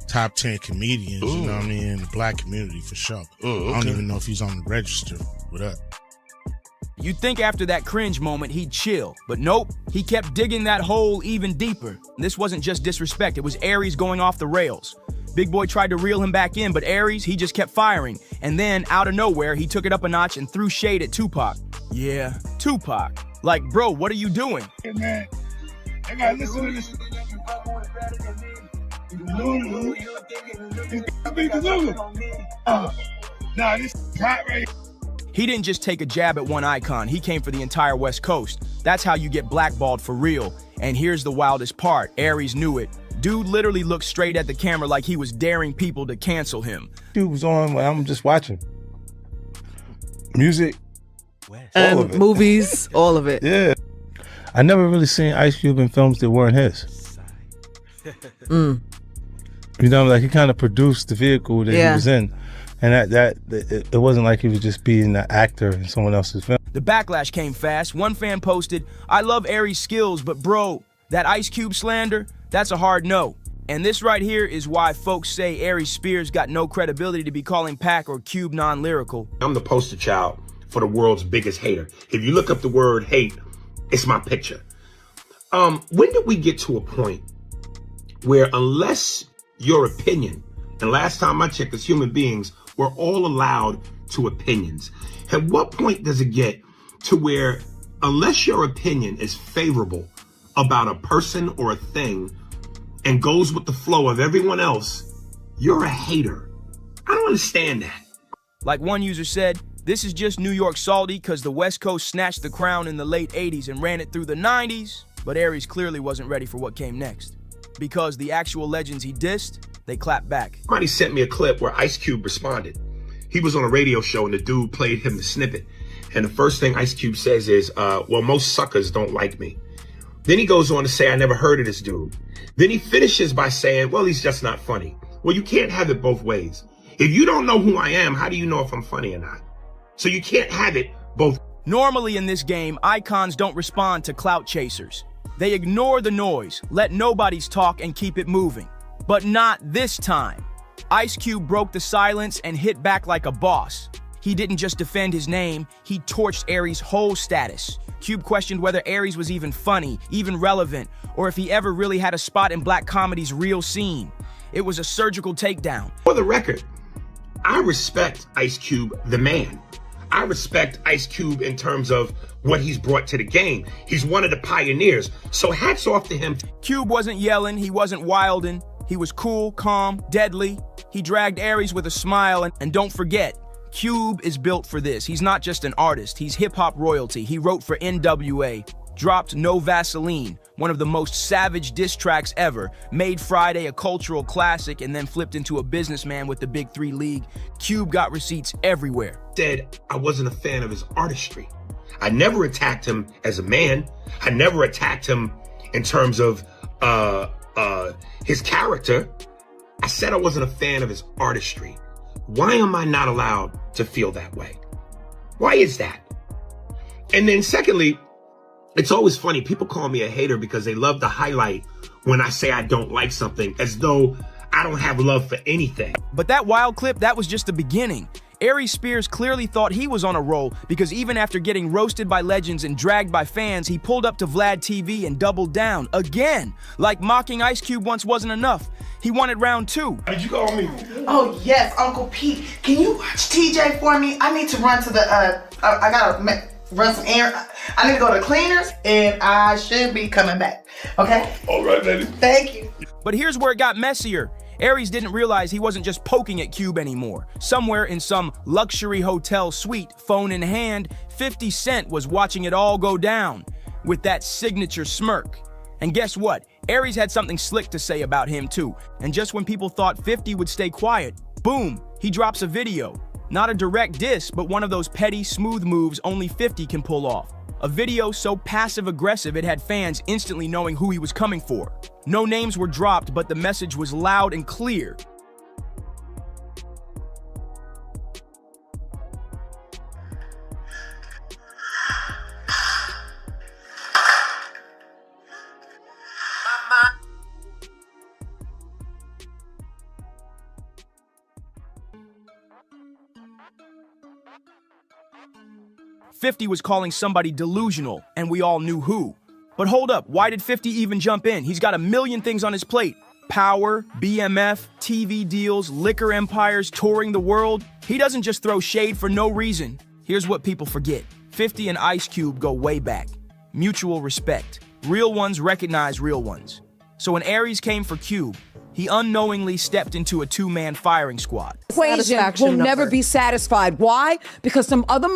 top 10 comedians, you know what I mean, in the black community for sure. I don't even know if he's on the register with us. You'd think after that cringe moment he'd chill, but nope, he kept digging that hole even deeper. This wasn't just disrespect, it was Aries going off the rails. Big Boy tried to reel him back in, but Aries, he just kept firing. And then, out of nowhere, he took it up a notch and threw shade at Tupac. Yeah, Tupac. Like, bro, what are you doing? Hey, man, I gotta listen to this. Nah, this is hot right here. He didn't just take a jab at one icon, he came for the entire West Coast. That's how you get blackballed for real. And here's the wildest part, Aries knew it. Dude literally looked straight at the camera like he was daring people to cancel him. Dude was on, I'm just watching. Music. All of it. Movies, all of it. Yeah. I never really seen Ice Cube in films that weren't his. You know, like he kind of produced the vehicle that he was in. And it wasn't like he was just being an actor in someone else's film. The backlash came fast. One fan posted, I love Aries' skills, but bro, that Ice Cube slander, that's a hard no. And this right here is why folks say Aries Spears got no credibility to be calling Pac or Cube non-lyrical. I'm the poster child for the world's biggest hater. If you look up the word hate, it's my picture. When did we get to a point where unless your opinion, and last time I checked as human beings, we're all allowed to opinions. At what point does it get to where unless your opinion is favorable about a person or a thing and goes with the flow of everyone else, you're a hater? I don't understand that. Like one user said, this is just New York salty because the West Coast snatched the crown in the late 80s and ran it through the 90s, but Aries clearly wasn't ready for what came next. Because the actual legends he dissed, they clapped back. Somebody sent me a clip where Ice Cube responded. He was on a radio show and the dude played him the snippet. And the first thing Ice Cube says is, well, most suckers don't like me. Then he goes on to say, I never heard of this dude. Then he finishes by saying, well, he's just not funny. Well, you can't have it both ways. If you don't know who I am, how do you know if I'm funny or not? So you can't have it both. Normally in this game, icons don't respond to clout chasers. They ignore the noise, let nobodies talk, and keep it moving. But not this time. Ice Cube broke the silence and hit back like a boss. He didn't just defend his name, he torched Aries' whole status. Cube questioned whether Aries was even funny, even relevant, or if he ever really had a spot in black comedy's real scene. It was a surgical takedown. For the record, I respect Ice Cube, the man. I respect Ice Cube in terms of what he's brought to the game. He's one of the pioneers, so hats off to him. Cube wasn't yelling, he wasn't wilding. He was cool, calm, deadly. He dragged Aries with a smile, and don't forget, Cube is built for this. He's not just an artist, he's hip-hop royalty. He wrote for NWA, dropped No Vaseline, one of the most savage diss tracks ever, made Friday a cultural classic, and then flipped into a businessman with the Big 3 League. Cube got receipts everywhere. Said I wasn't a fan of his artistry. I never attacked him as a man. I never attacked him in terms of his character. I said I wasn't a fan of his artistry. Why am I not allowed to feel that way? Why is that? And then secondly, it's always funny. People call me a hater because they love to highlight when I say I don't like something, as though I don't have love for anything. But that wild clip, that was just the beginning. Aries Spears clearly thought he was on a roll because even after getting roasted by legends and dragged by fans, he pulled up to Vlad TV and doubled down again. Like mocking Ice Cube once wasn't enough. He wanted round 2. Did you call me? Oh yes, Uncle Pete. Can you watch TJ for me? I need to run to the, I gotta run some errands. I need to go to cleaners and I should be coming back. Okay? All right, baby. Thank you. But here's where it got messier. Aries didn't realize he wasn't just poking at Cube anymore. Somewhere in some luxury hotel suite, phone in hand, 50 Cent was watching it all go down with that signature smirk. And guess what? Aries had something slick to say about him too. And just when people thought 50 would stay quiet, boom, he drops a video. Not a direct diss, but one of those petty, smooth moves only 50 can pull off. A video so passive-aggressive it had fans instantly knowing who he was coming for. No names were dropped, but the message was loud and clear. "50 was calling somebody delusional, and we all knew who. But hold up, why did 50 even jump in? He's got a million things on his plate. Power, BMF, TV deals, liquor empires, touring the world. He doesn't just throw shade for no reason. Here's what people forget. 50 and Ice Cube go way back. Mutual respect. Real ones recognize real ones. So when Aries came for Cube, he unknowingly stepped into a two-man firing squad. Equation will never be satisfied. Why? Because some other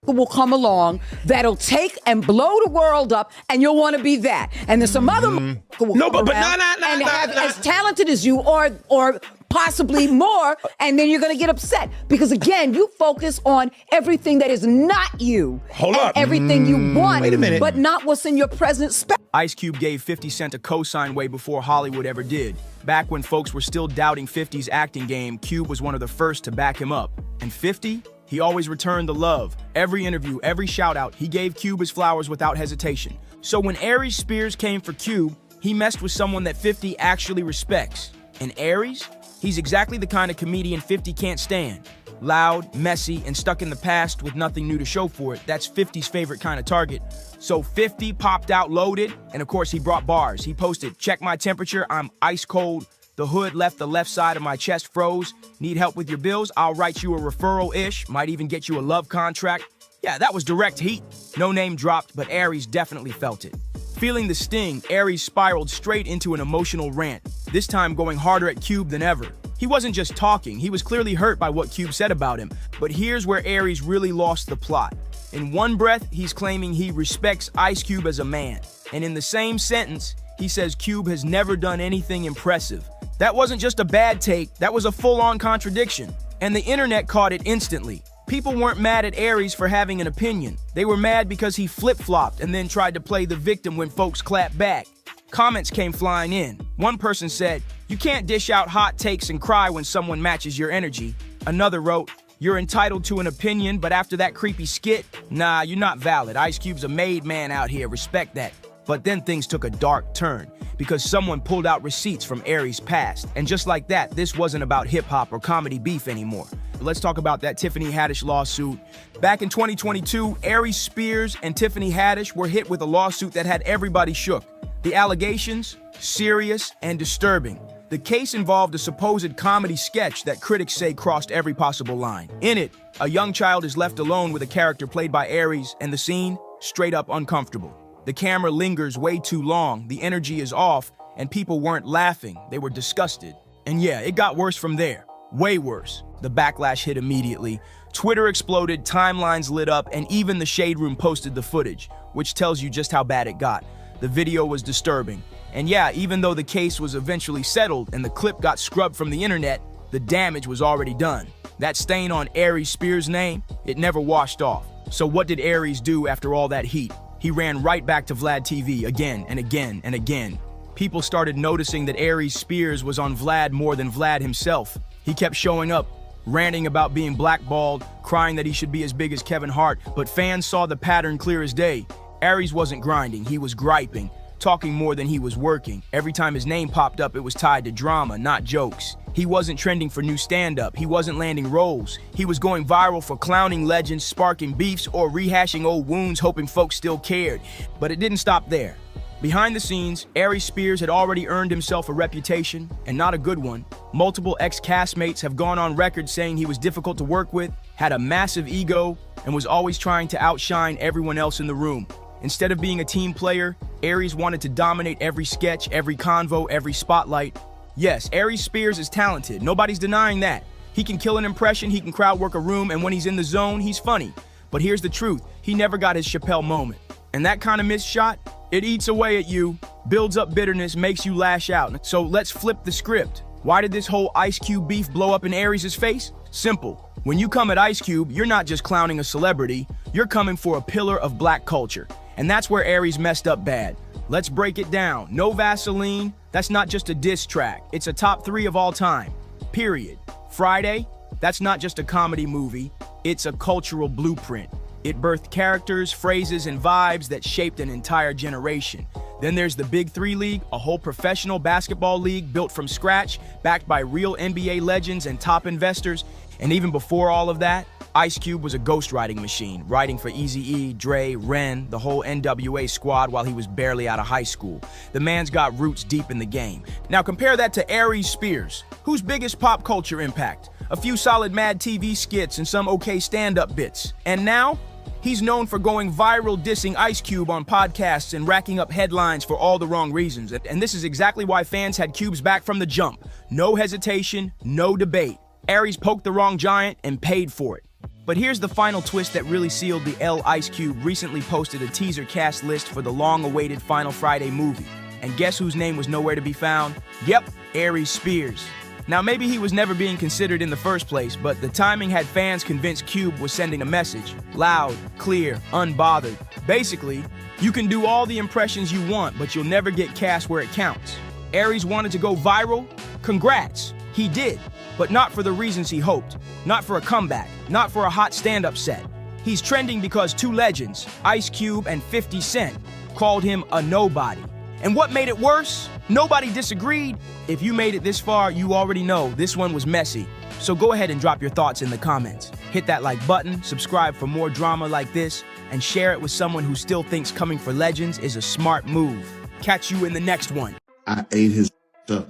will come along that'll take and blow the world up, and you'll want to be that. And then some other will come around and have as talented as you, or possibly more, and then you're going to get upset because again, you focus on everything that is not you. Hold up. Everything you want, wait a minute, but not what's in your present space. Ice Cube gave 50 Cent a cosign way before Hollywood ever did. Back when folks were still doubting 50's acting game, Cube was one of the first to back him up. And 50? He always returned the love. Every interview, every shout out, he gave Cube his flowers without hesitation. So when Aries Spears came for Cube, he messed with someone that 50 actually respects. And Aries? He's exactly the kind of comedian 50 can't stand. Loud, messy, and stuck in the past with nothing new to show for it. That's 50's favorite kind of target. So 50 popped out loaded, and of course he brought bars. He posted, "Check my temperature, I'm ice cold. The hood left the left side of my chest froze. Need help with your bills? I'll write you a referral-ish. Might even get you a love contract." Yeah, that was direct heat. No name dropped, but Aries definitely felt it. Feeling the sting, Aries spiraled straight into an emotional rant, this time going harder at Cube than ever. He wasn't just talking, he was clearly hurt by what Cube said about him. But here's where Aries really lost the plot. In one breath, he's claiming he respects Ice Cube as a man. And in the same sentence, he says Cube has never done anything impressive. That wasn't just a bad take, that was a full-on contradiction. And the internet caught it instantly. People weren't mad at Aries for having an opinion. They were mad because he flip-flopped and then tried to play the victim when folks clapped back. Comments came flying in. One person said, "You can't dish out hot takes and cry when someone matches your energy." Another wrote, "You're entitled to an opinion, but after that creepy skit, nah, you're not valid. Ice Cube's a made man out here, respect that." But then things took a dark turn because someone pulled out receipts from Aries' past. And just like that, this wasn't about hip-hop or comedy beef anymore. Let's talk about that Tiffany Haddish lawsuit. Back in 2022, Aries Spears and Tiffany Haddish were hit with a lawsuit that had everybody shook. The allegations? Serious and disturbing. The case involved a supposed comedy sketch that critics say crossed every possible line. In it, a young child is left alone with a character played by Aries, and the scene? Straight up uncomfortable. The camera lingers way too long, the energy is off, and people weren't laughing, they were disgusted. And yeah, it got worse from there. Way worse. The backlash hit immediately. Twitter exploded, timelines lit up, and even the Shade Room posted the footage, which tells you just how bad it got. The video was disturbing. And yeah, even though the case was eventually settled and the clip got scrubbed from the internet, the damage was already done. That stain on Aries Spears' name, it never washed off. So what did Aries do after all that heat? He ran right back to Vlad TV again and again and again. People started noticing that Aries Spears was on Vlad more than Vlad himself. He kept showing up, ranting about being blackballed, crying that he should be as big as Kevin Hart, but fans saw the pattern clear as day. Aries wasn't grinding, he was griping, talking more than he was working. Every time his name popped up, it was tied to drama, not jokes. He wasn't trending for new stand-up, he wasn't landing roles. He was going viral for clowning legends, sparking beefs, or rehashing old wounds, hoping folks still cared. But it didn't stop there. Behind the scenes, Aries Spears had already earned himself a reputation, and not a good one. Multiple ex-castmates have gone on record saying he was difficult to work with, had a massive ego, and was always trying to outshine everyone else in the room. Instead of being a team player, Aries wanted to dominate every sketch, every convo, every spotlight. Yes, Aries Spears is talented, nobody's denying that. He can kill an impression, he can crowd work a room, and when he's in the zone, he's funny. But here's the truth, he never got his Chappelle moment. And that kind of missed shot, it eats away at you, builds up bitterness, makes you lash out. So let's flip the script. Why did this whole Ice Cube beef blow up in Aries' face? Simple. When you come at Ice Cube, you're not just clowning a celebrity, you're coming for a pillar of black culture. And that's where Aries messed up bad. Let's break it down. No Vaseline, that's not just a diss track. It's a top 3 of all time. Period. Friday, that's not just a comedy movie. It's a cultural blueprint. It birthed characters, phrases, and vibes that shaped an entire generation. Then there's the Big 3 League, a whole professional basketball league built from scratch, backed by real NBA legends and top investors. And even before all of that, Ice Cube was a ghostwriting machine, writing for Eazy-E, Dre, Ren, the whole NWA squad while he was barely out of high school. The man's got roots deep in the game. Now compare that to Aries Spears, whose biggest pop culture impact? A few solid Mad TV skits and some okay stand-up bits. And now, he's known for going viral dissing Ice Cube on podcasts and racking up headlines for all the wrong reasons. And this is exactly why fans had Cube's back from the jump. No hesitation, no debate. Aries poked the wrong giant and paid for it. But here's the final twist that really sealed the L. Ice Cube recently posted a teaser cast list for the long-awaited Final Friday movie. And guess whose name was nowhere to be found? Yep, Aries Spears. Now maybe he was never being considered in the first place, but the timing had fans convinced Cube was sending a message. Loud, clear, unbothered. Basically, you can do all the impressions you want, but you'll never get cast where it counts. Aries wanted to go viral? Congrats, he did. But not for the reasons he hoped. Not for a comeback. Not for a hot stand-up set. He's trending because 2 legends, Ice Cube and 50 Cent, called him a nobody. And what made it worse? Nobody disagreed. If you made it this far, you already know this one was messy. So go ahead and drop your thoughts in the comments. Hit that like button, subscribe for more drama like this, and share it with someone who still thinks coming for legends is a smart move. Catch you in the next one. I ate his up.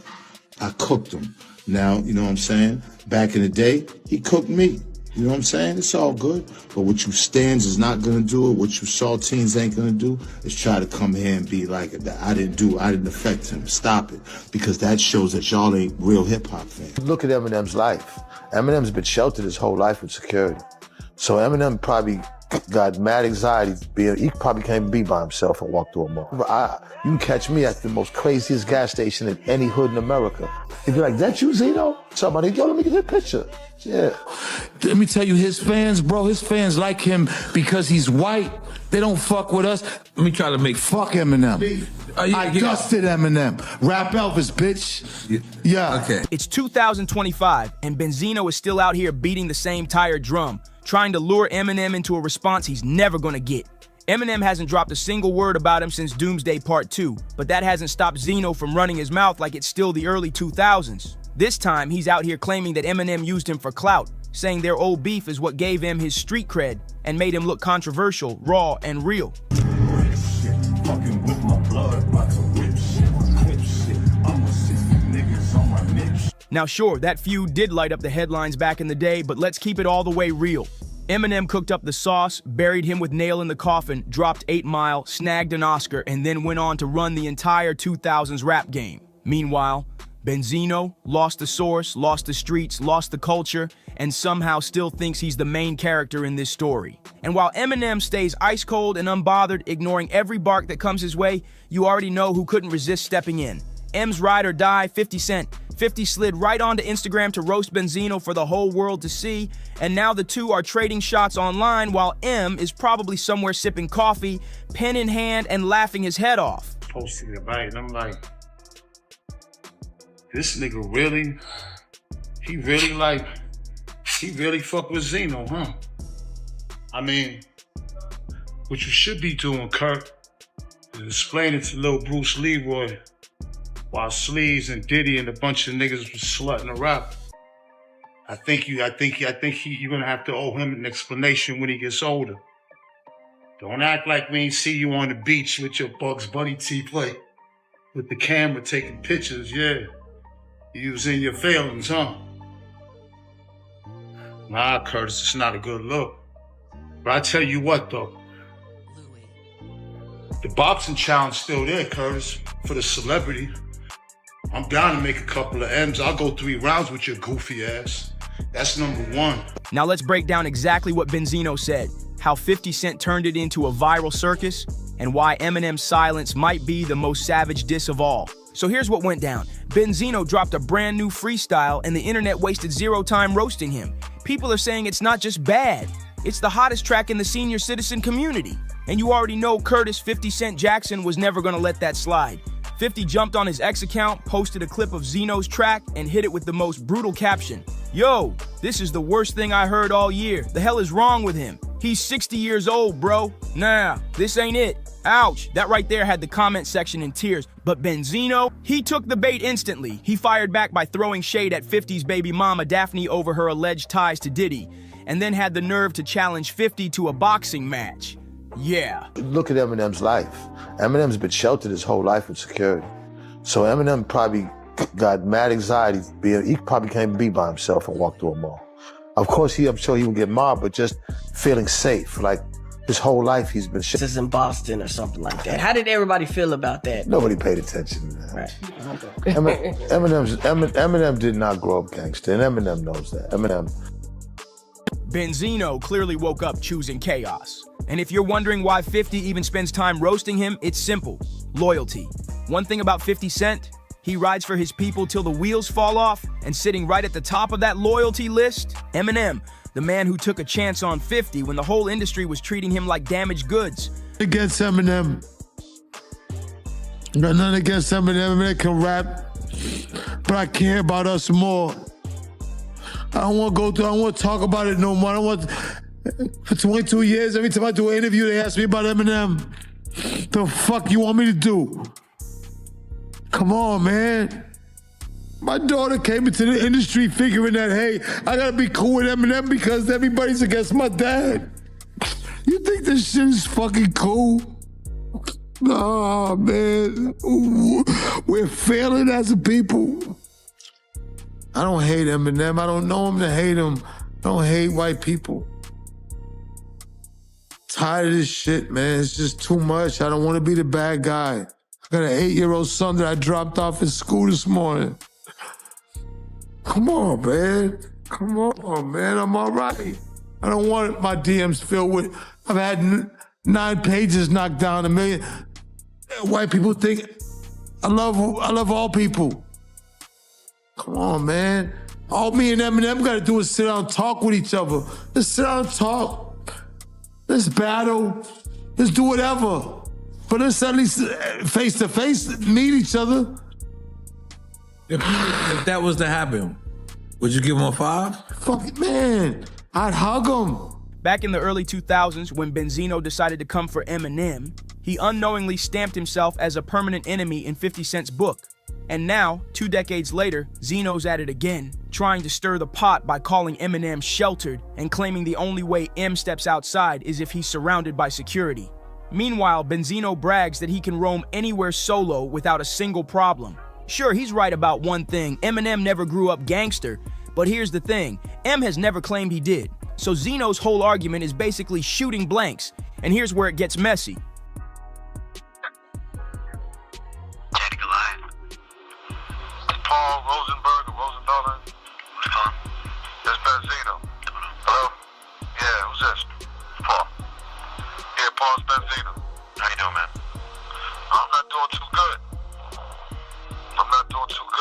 I cooked him. Now, you know what I'm saying? Back in the day, he cooked me. You know what I'm saying? It's all good. But what you stands is not going to do it. What you saltines ain't going to do is try to come here and be like, I didn't affect him. Stop it. Because that shows that y'all ain't real hip-hop fans. Look at Eminem's life. Eminem's been sheltered his whole life with security. So Eminem probably got mad anxiety. He probably can't even be by himself and walk through a mall. You can catch me at the most craziest gas station in any hood in America. He'd be like, that you, Zeno? Somebody, yo, let me get that picture. Yeah. Let me tell you, his fans, bro, his fans like him because he's white. They don't fuck with us. Let me try to make fuck Eminem. I dusted Eminem. Rap Elvis, bitch. Yeah. Okay. It's 2025, and Benzino is still out here beating the same tired drum, trying to lure Eminem into a response he's never gonna get. Eminem hasn't dropped a single word about him since Doomsday Part 2, but that hasn't stopped Zeno from running his mouth like it's still the early 2000s. This time, he's out here claiming that Eminem used him for clout, saying their old beef is what gave him his street cred and made him look controversial, raw, and real. Now sure, that feud did light up the headlines back in the day, but let's keep it all the way real. Eminem cooked up the sauce, buried him with nail in the coffin, dropped 8 Mile, snagged an Oscar, and then went on to run the entire 2000s rap game. Meanwhile, Benzino lost the source, lost the streets, lost the culture, and somehow still thinks he's the main character in this story. And while Eminem stays ice cold and unbothered, ignoring every bark that comes his way, you already know who couldn't resist stepping in. M's ride or die, 50 Cent. 50 slid right onto Instagram to roast Benzino for the whole world to see, and now the two are trading shots online while M is probably somewhere sipping coffee, pen in hand, and laughing his head off. Posting about it, and I'm like, this nigga really fuck with Zeno, huh? I mean, what you should be doing, Kurt, is explaining to little Bruce Leroy while Sleeves and Diddy and a bunch of niggas was slutting the rap. I think you're gonna have to owe him an explanation when he gets older. Don't act like we ain't see you on the beach with your Bugs Bunny T-plate with the camera taking pictures, yeah. You was in your feelings, huh? Nah, Curtis, it's not a good look. But I tell you what, though. The boxing challenge still there, Curtis, for the celebrity. I'm down to make a couple of M's. I'll go 3 rounds with your goofy ass. That's number 1. Now let's break down exactly what Benzino said, how 50 Cent turned it into a viral circus, and why Eminem's silence might be the most savage diss of all. So here's what went down. Benzino dropped a brand new freestyle and the internet wasted 0 time roasting him. People are saying it's not just bad, it's the hottest track in the senior citizen community. And you already know Curtis 50 Cent Jackson was never gonna let that slide. 50 jumped on his X account, posted a clip of Zeno's track, and hit it with the most brutal caption. Yo, this is the worst thing I heard all year. The hell is wrong with him? He's 60 years old, bro. Nah, this ain't it. Ouch, that right there had the comment section in tears. But Benzino, he took the bait instantly. He fired back by throwing shade at 50's baby mama Daphne over her alleged ties to Diddy, and then had the nerve to challenge 50 to a boxing match. Yeah. Look at Eminem's life. Eminem's been sheltered his whole life with security. So Eminem probably got mad anxiety. He probably can't be by himself and walk through a mall. Of course, I'm sure he would get mobbed, but just feeling safe. Like his whole life he's been sheltered. This is in Boston or something like that. How did everybody feel about that? Nobody paid attention to that. Right. Eminem did not grow up gangster, and Eminem knows that. Benzino clearly woke up choosing chaos. And if you're wondering why 50 even spends time roasting him, it's simple. Loyalty. One thing about 50 Cent, he rides for his people till the wheels fall off, and sitting right at the top of that loyalty list, Eminem, the man who took a chance on 50 when the whole industry was treating him like damaged goods. Against Eminem. Got nothing against Eminem. Eminem can rap, but I care about us more. I don't want to talk about it no more. I don't want. For 22 years, every time I do an interview, they ask me about Eminem. The fuck you want me to do? Come on, man. My daughter came into the industry figuring that, hey, I gotta be cool with Eminem because everybody's against my dad. You think this shit is fucking cool? Nah, man. We're failing as a people. I don't hate Eminem. I don't know him to hate him. I don't hate white people. Tired of this shit, man. It's just too much. I don't want to be the bad guy. I got an 8-year-old son that I dropped off at school this morning. Come on, man. Come on, man. I'm all right. I don't want my DMs filled with, I've had 9 pages knocked down, 1 million. White people think I love all people. Come on, man. All me and Eminem got to do is sit down and talk with each other. Let's sit down and talk. Let's battle. Let's do whatever. But let's at least face to face meet each other. If that was to happen, would you give him a 5? Fuck it, man. I'd hug him. Back in the early 2000s, when Benzino decided to come for Eminem, he unknowingly stamped himself as a permanent enemy in 50 Cent's book. And now, 2 decades later, Zeno's at it again, trying to stir the pot by calling Eminem sheltered and claiming the only way M steps outside is if he's surrounded by security. Meanwhile, Benzino brags that he can roam anywhere solo without a single problem. Sure, he's right about one thing, Eminem never grew up gangster, but here's the thing, M has never claimed he did. So Zeno's whole argument is basically shooting blanks, and here's where it gets messy. Paul Rosenberg or Rosenthaler. That's Benzino. Hello? Yeah, who's this? Paul. Yeah, Paul's Benzino. How you doing, man? I'm not doing too good.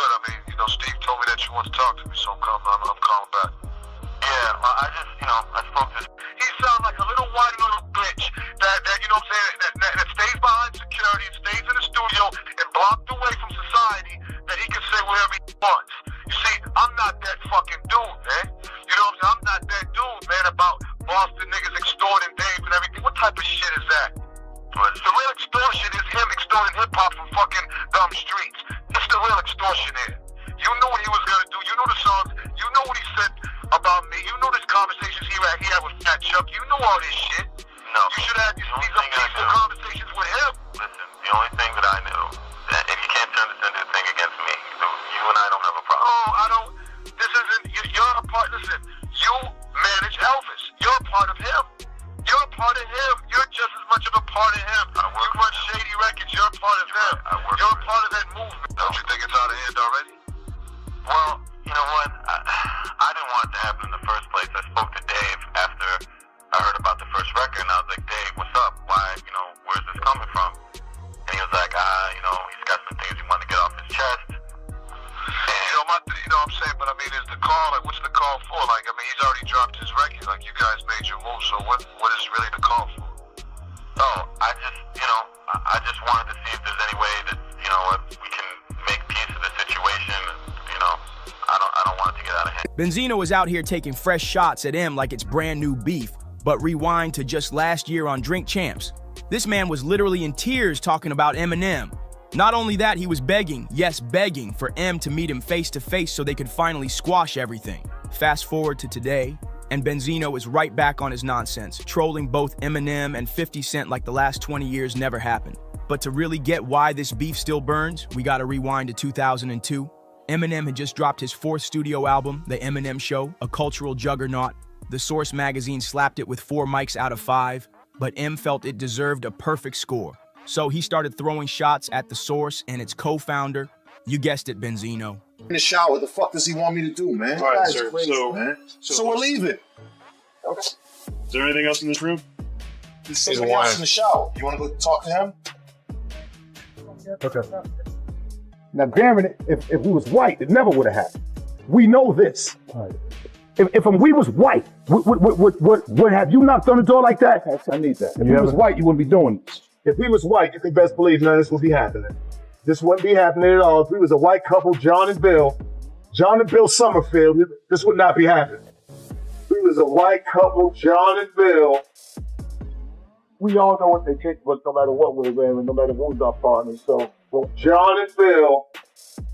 I mean, you know, Steve told me that you want to talk to me, so I'm calling back. Yeah, I spoke to... He sounds like a little whiny little bitch that you know what I'm saying, that stays behind security, stays in the studio and blocked away from society, that he can say whatever he wants. You see, I'm not that fucking dude, man. You know what I'm saying? I'm not that dude, man, about Boston niggas extorting Dave and everything. What type of shit is that? The real extortion is him extorting hip-hop from fucking dumb streets. That's the real extortion here. You knew what he was gonna do. You knew the songs. You know what he said about me. You know the conversations he had with Fat Chuck. You knew all this shit. No. You should have these peaceful conversations with him. Listen, the only thing that I knew, that if you can't turn this into a thing against me, you and I don't have a problem. Oh, I don't. This isn't. You're a part. Listen, you manage Elvis. You're a part of him. You're a part of him. You're just as much of a part of him. You run Shady Records. You're a part of him. You're a part of that movement. Don't you think it's out of hand already? Well, you know what? I didn't want it to happen in the first place. I spoke to Dave after I heard about the first record, and I was like, Dave, what's up? Why, where's this coming from? And he was like, he's got some things he wanted to get off his chest. And, you know what I'm saying? But I mean, is the call, like, what's the call for? Like, I mean, he's already dropped his record. Like, you guys made your move, so what is really the call for? Oh, I just wanted to see if there's any way that, we can make peace of the situation. I don't want it to get out of hand. Benzino is out here taking fresh shots at M like it's brand new beef, but rewind to just last year on Drink Champs. This man was literally in tears talking about Eminem. Not only that, he was begging, yes, begging for M to meet him face to face so they could finally squash everything. Fast forward to today, and Benzino is right back on his nonsense, trolling both Eminem and 50 Cent like the last 20 years never happened. But to really get why this beef still burns, we gotta rewind to 2002. Eminem had just dropped his 4th studio album, The Eminem Show, a cultural juggernaut. The Source magazine slapped it with 4 mics out of 5, but M felt it deserved a perfect score. So he started throwing shots at The Source and its co-founder, you guessed it, Benzino. In the shower, what the fuck does he want me to do, man? All right, sir. Crazy, man. So we're leaving. Okay. Is there anything else in this room? There's somebody else in the shower. You want to go talk to him? Okay. Now, granted, if we was white, it never would have happened. We know this. Right. If we was white, would have you knocked on the door like that? I need that. If we was white, you wouldn't be doing this. If we was white, you can best believe none of this would be happening. This wouldn't be happening at all. If we was a white couple, John and Bill Summerfield, this would not be happening. If we was a white couple, John and Bill, we all know what they take, but no matter what we're wearing, no matter who's our partners. So, John and Bill.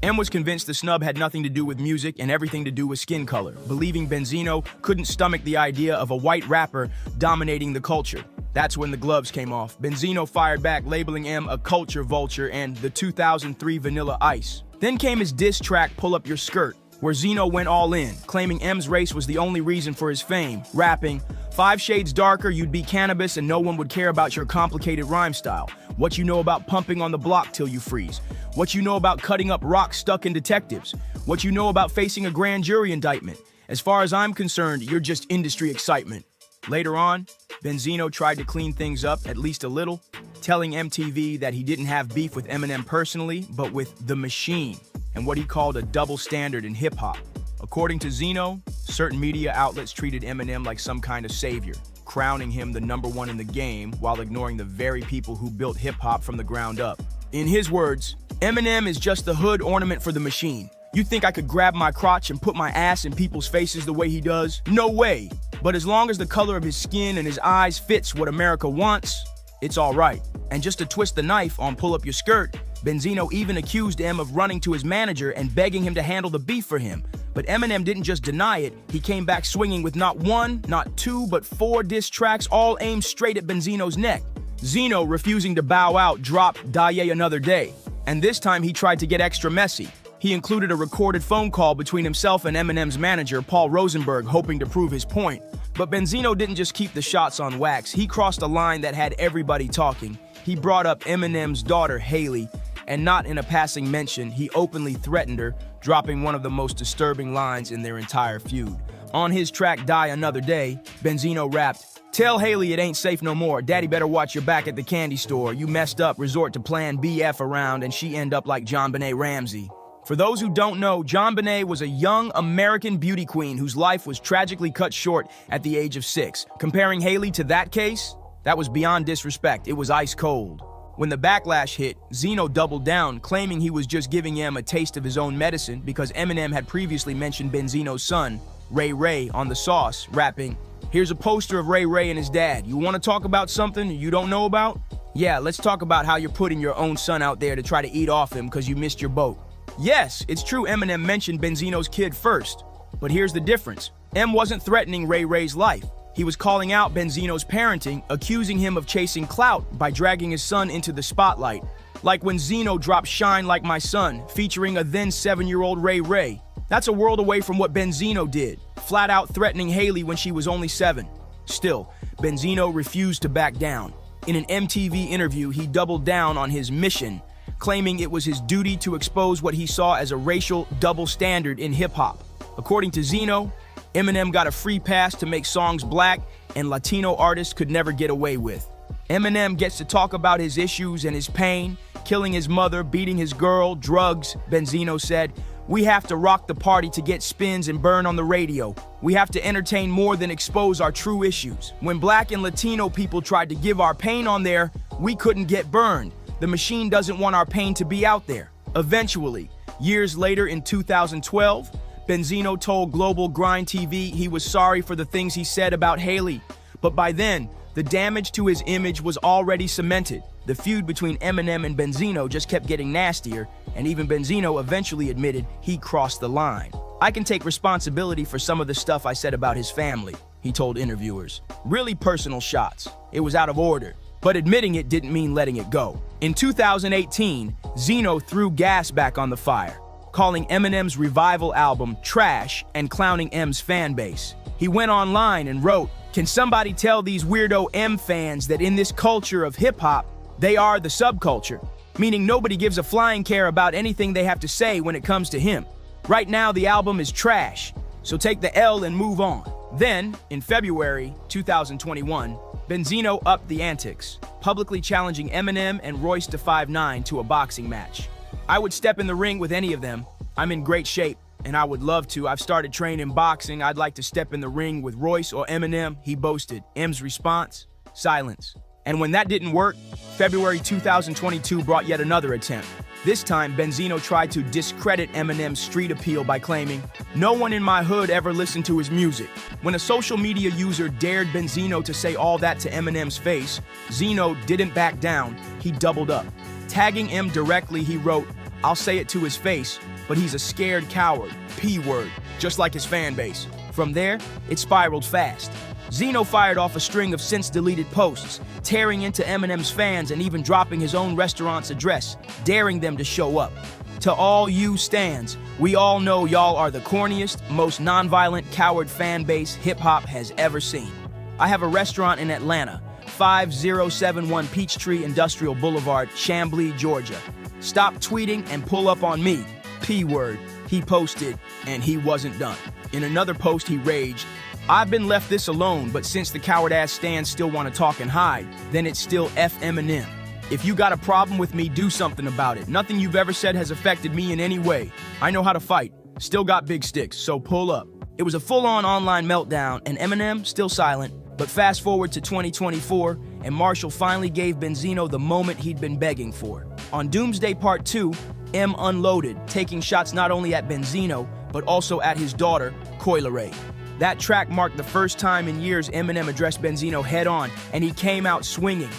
M was convinced the snub had nothing to do with music and everything to do with skin color, believing Benzino couldn't stomach the idea of a white rapper dominating the culture. That's when the gloves came off. Benzino fired back, labeling M a culture vulture and the 2003 Vanilla Ice. Then came his diss track, Pull Up Your Skirt, where Zeno went all in, claiming M's race was the only reason for his fame, rapping, 5 shades darker, you'd be cannabis and no one would care about your complicated rhyme style. What you know about pumping on the block till you freeze. What you know about cutting up rocks stuck in detectives. What you know about facing a grand jury indictment. As far as I'm concerned, you're just industry excitement. Later on, Benzino tried to clean things up at least a little, telling MTV that he didn't have beef with Eminem personally, but with The Machine, and what he called a double standard in hip-hop. According to Zeno, certain media outlets treated Eminem like some kind of savior, crowning him the #1 in the game while ignoring the very people who built hip-hop from the ground up. In his words, Eminem is just the hood ornament for The Machine. You think I could grab my crotch and put my ass in people's faces the way he does? No way. But as long as the color of his skin and his eyes fits what America wants, it's all right. And just to twist the knife on Pull Up Your Skirt, Benzino even accused M of running to his manager and begging him to handle the beef for him. But Eminem didn't just deny it, he came back swinging with not one, not two, but 4 diss tracks all aimed straight at Benzino's neck. Zeno, refusing to bow out, dropped Die Another Day. And this time he tried to get extra messy. He included a recorded phone call between himself and Eminem's manager, Paul Rosenberg, hoping to prove his point. But Benzino didn't just keep the shots on wax, he crossed a line that had everybody talking. He brought up Eminem's daughter, Haley, and not in a passing mention, he openly threatened her, dropping one of the most disturbing lines in their entire feud. On his track Die Another Day, Benzino rapped, "Tell Haley it ain't safe no more. Daddy better watch your back at the candy store. You messed up, resort to plan BF around, and she end up like JonBenet Ramsey." For those who don't know, JonBenet was a young American beauty queen whose life was tragically cut short at the age of 6. Comparing Haley to that case, that was beyond disrespect. It was ice cold. When the backlash hit, Zeno doubled down, claiming he was just giving M a taste of his own medicine because Eminem had previously mentioned Benzino's son, Ray Ray, on the sauce, rapping, "Here's a poster of Ray Ray and his dad. You want to talk about something you don't know about? Yeah, let's talk about how you're putting your own son out there to try to eat off him because you missed your boat." Yes, it's true Eminem mentioned Benzino's kid first, but here's the difference. M wasn't threatening Ray Ray's life. He was calling out Benzino's parenting, accusing him of chasing clout by dragging his son into the spotlight. Like when Zeno dropped Shine Like My Son, featuring a then 7-year-old Ray Ray. That's a world away from what Benzino did, flat out threatening Haley when she was only 7. Still, Benzino refused to back down. In an MTV interview, he doubled down on his mission, claiming it was his duty to expose what he saw as a racial double standard in hip-hop. According to Zeno, Eminem got a free pass to make songs black and Latino artists could never get away with. Eminem gets to talk about his issues and his pain, killing his mother, beating his girl, drugs, Benzino said. "We have to rock the party to get spins and burn on the radio. We have to entertain more than expose our true issues. When black and Latino people tried to give our pain on there, we couldn't get burned. The machine doesn't want our pain to be out there." Eventually, years later in 2012, Benzino told Global Grind TV he was sorry for the things he said about Haley. But by then, the damage to his image was already cemented. The feud between Eminem and Benzino just kept getting nastier, and even Benzino eventually admitted he crossed the line. "I can take responsibility for some of the stuff I said about his family," he told interviewers. Really personal shots. It was out of order. But admitting it didn't mean letting it go. In 2018, Zeno threw gas back on the fire, calling Eminem's revival album trash and clowning M's fan base. He went online and wrote, "Can somebody tell these weirdo M fans that in this culture of hip-hop, they are the subculture, meaning nobody gives a flying care about anything they have to say when it comes to him. Right now, the album is trash, so take the L and move on." Then, in February 2021, Benzino upped the antics, publicly challenging Eminem and Royce da 5'9" to a boxing match. "I would step in the ring with any of them. I'm in great shape, and I would love to. I've started training boxing. I'd like to step in the ring with Royce or Eminem," he boasted. M's response? Silence. And when that didn't work, February 2022 brought yet another attempt. This time, Benzino tried to discredit Eminem's street appeal by claiming, "No one in my hood ever listened to his music." When a social media user dared Benzino to say all that to Eminem's face, Zeno didn't back down, he doubled up. Tagging M directly, he wrote, "I'll say it to his face, but he's a scared coward, P-word, just like his fan base." From there, it spiraled fast. Zeno fired off a string of since-deleted posts, tearing into Eminem's fans and even dropping his own restaurant's address, daring them to show up. "To all you stans, we all know y'all are the corniest, most nonviolent, coward fan base hip-hop has ever seen. I have a restaurant in Atlanta, 5071 Peachtree Industrial Boulevard, Chamblee, Georgia. Stop tweeting and pull up on me, P-word," he posted, and he wasn't done. In another post, he raged, "I've been left this alone, but since the coward-ass stans still want to talk and hide, then it's still F Eminem. If you got a problem with me, do something about it. Nothing you've ever said has affected me in any way. I know how to fight. Still got big sticks, so pull up." It was a full-on online meltdown, and Eminem still silent. But fast forward to 2024, and Marshall finally gave Benzino the moment he'd been begging for. On Doomsday Part 2, M unloaded, taking shots not only at Benzino, but also at his daughter, Coi Leray. That track marked the first time in years Eminem addressed Benzino head-on, and he came out swinging.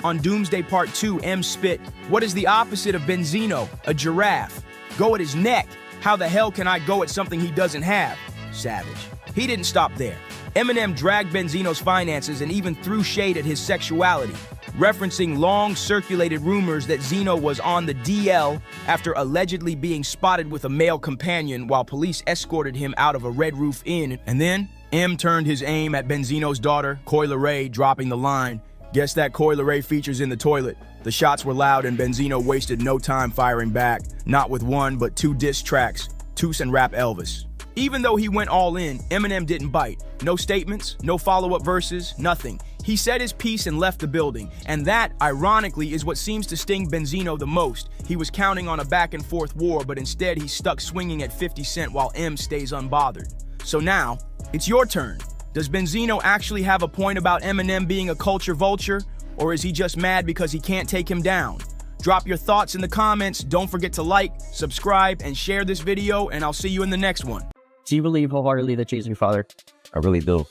On Doomsday Part 2, M spit, "What is the opposite of Benzino? A giraffe. Go at his neck. How the hell can I go at something he doesn't have?" Savage. He didn't stop there. Eminem dragged Benzino's finances and even threw shade at his sexuality, referencing long-circulated rumors that Zeno was on the DL after allegedly being spotted with a male companion while police escorted him out of a Red Roof Inn. And then, M turned his aim at Benzino's daughter, Coi Leray, dropping the line, "Guess that Coi Leray features in the toilet." The shots were loud and Benzino wasted no time firing back, not with one but 2 diss tracks, Toos and Rap Elvis. Even though he went all in, Eminem didn't bite. No statements, no follow-up verses, nothing. He said his piece and left the building, and that, ironically, is what seems to sting Benzino the most. He was counting on a back-and-forth war, but instead he's stuck swinging at 50 Cent while M stays unbothered. So now, it's your turn. Does Benzino actually have a point about Eminem being a culture vulture, or is he just mad because he can't take him down? Drop your thoughts in the comments. Don't forget to like, subscribe, and share this video, and I'll see you in the next one. Do you believe wholeheartedly that Jay's your father? I really do.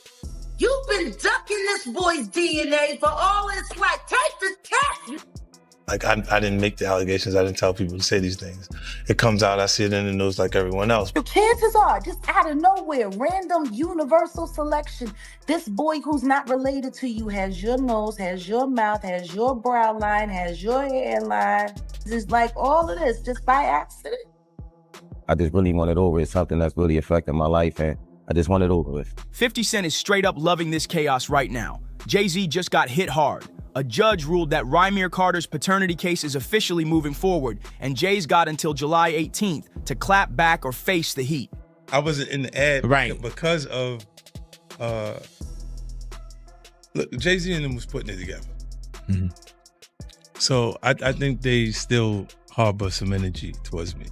You've been ducking this boy's DNA for all its life. Take the test. Like, I didn't make the allegations. I didn't tell people to say these things. It comes out, I see it in the news like everyone else. The chances are, just out of nowhere, random universal selection, this boy who's not related to you has your nose, has your mouth, has your brow line, has your hairline. It's like all of this just by accident. I just really want it over. It's something that's really affecting my life, and I just want it over with. 50 Cent is straight up loving this chaos right now. Jay-Z just got hit hard. A judge ruled that Rymir Carter's paternity case is officially moving forward, and Jay's got until July 18th to clap back or face the heat. I wasn't in the ad because of, look, Jay-Z and them was putting it together. Mm-hmm. So I think they still harbor some energy towards me.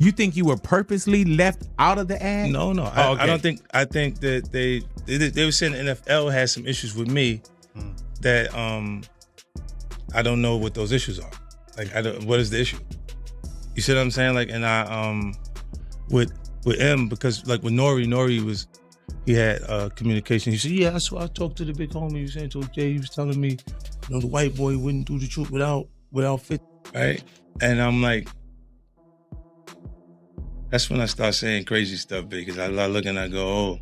You think you were purposely left out of the ad? No. Oh, okay. I don't think. I think that they were saying the NFL had some issues with me that I don't know what those issues are. Like, what is the issue? You see what I'm saying? Like, and I with M, because like with Nori he had communication. He said, "Yeah, I talked to the big homie. He was saying to Jay, he was telling me, you know, the white boy wouldn't do the truth without fit, right?" And I'm like. That's when I start saying crazy stuff, because I look and I go, "Oh,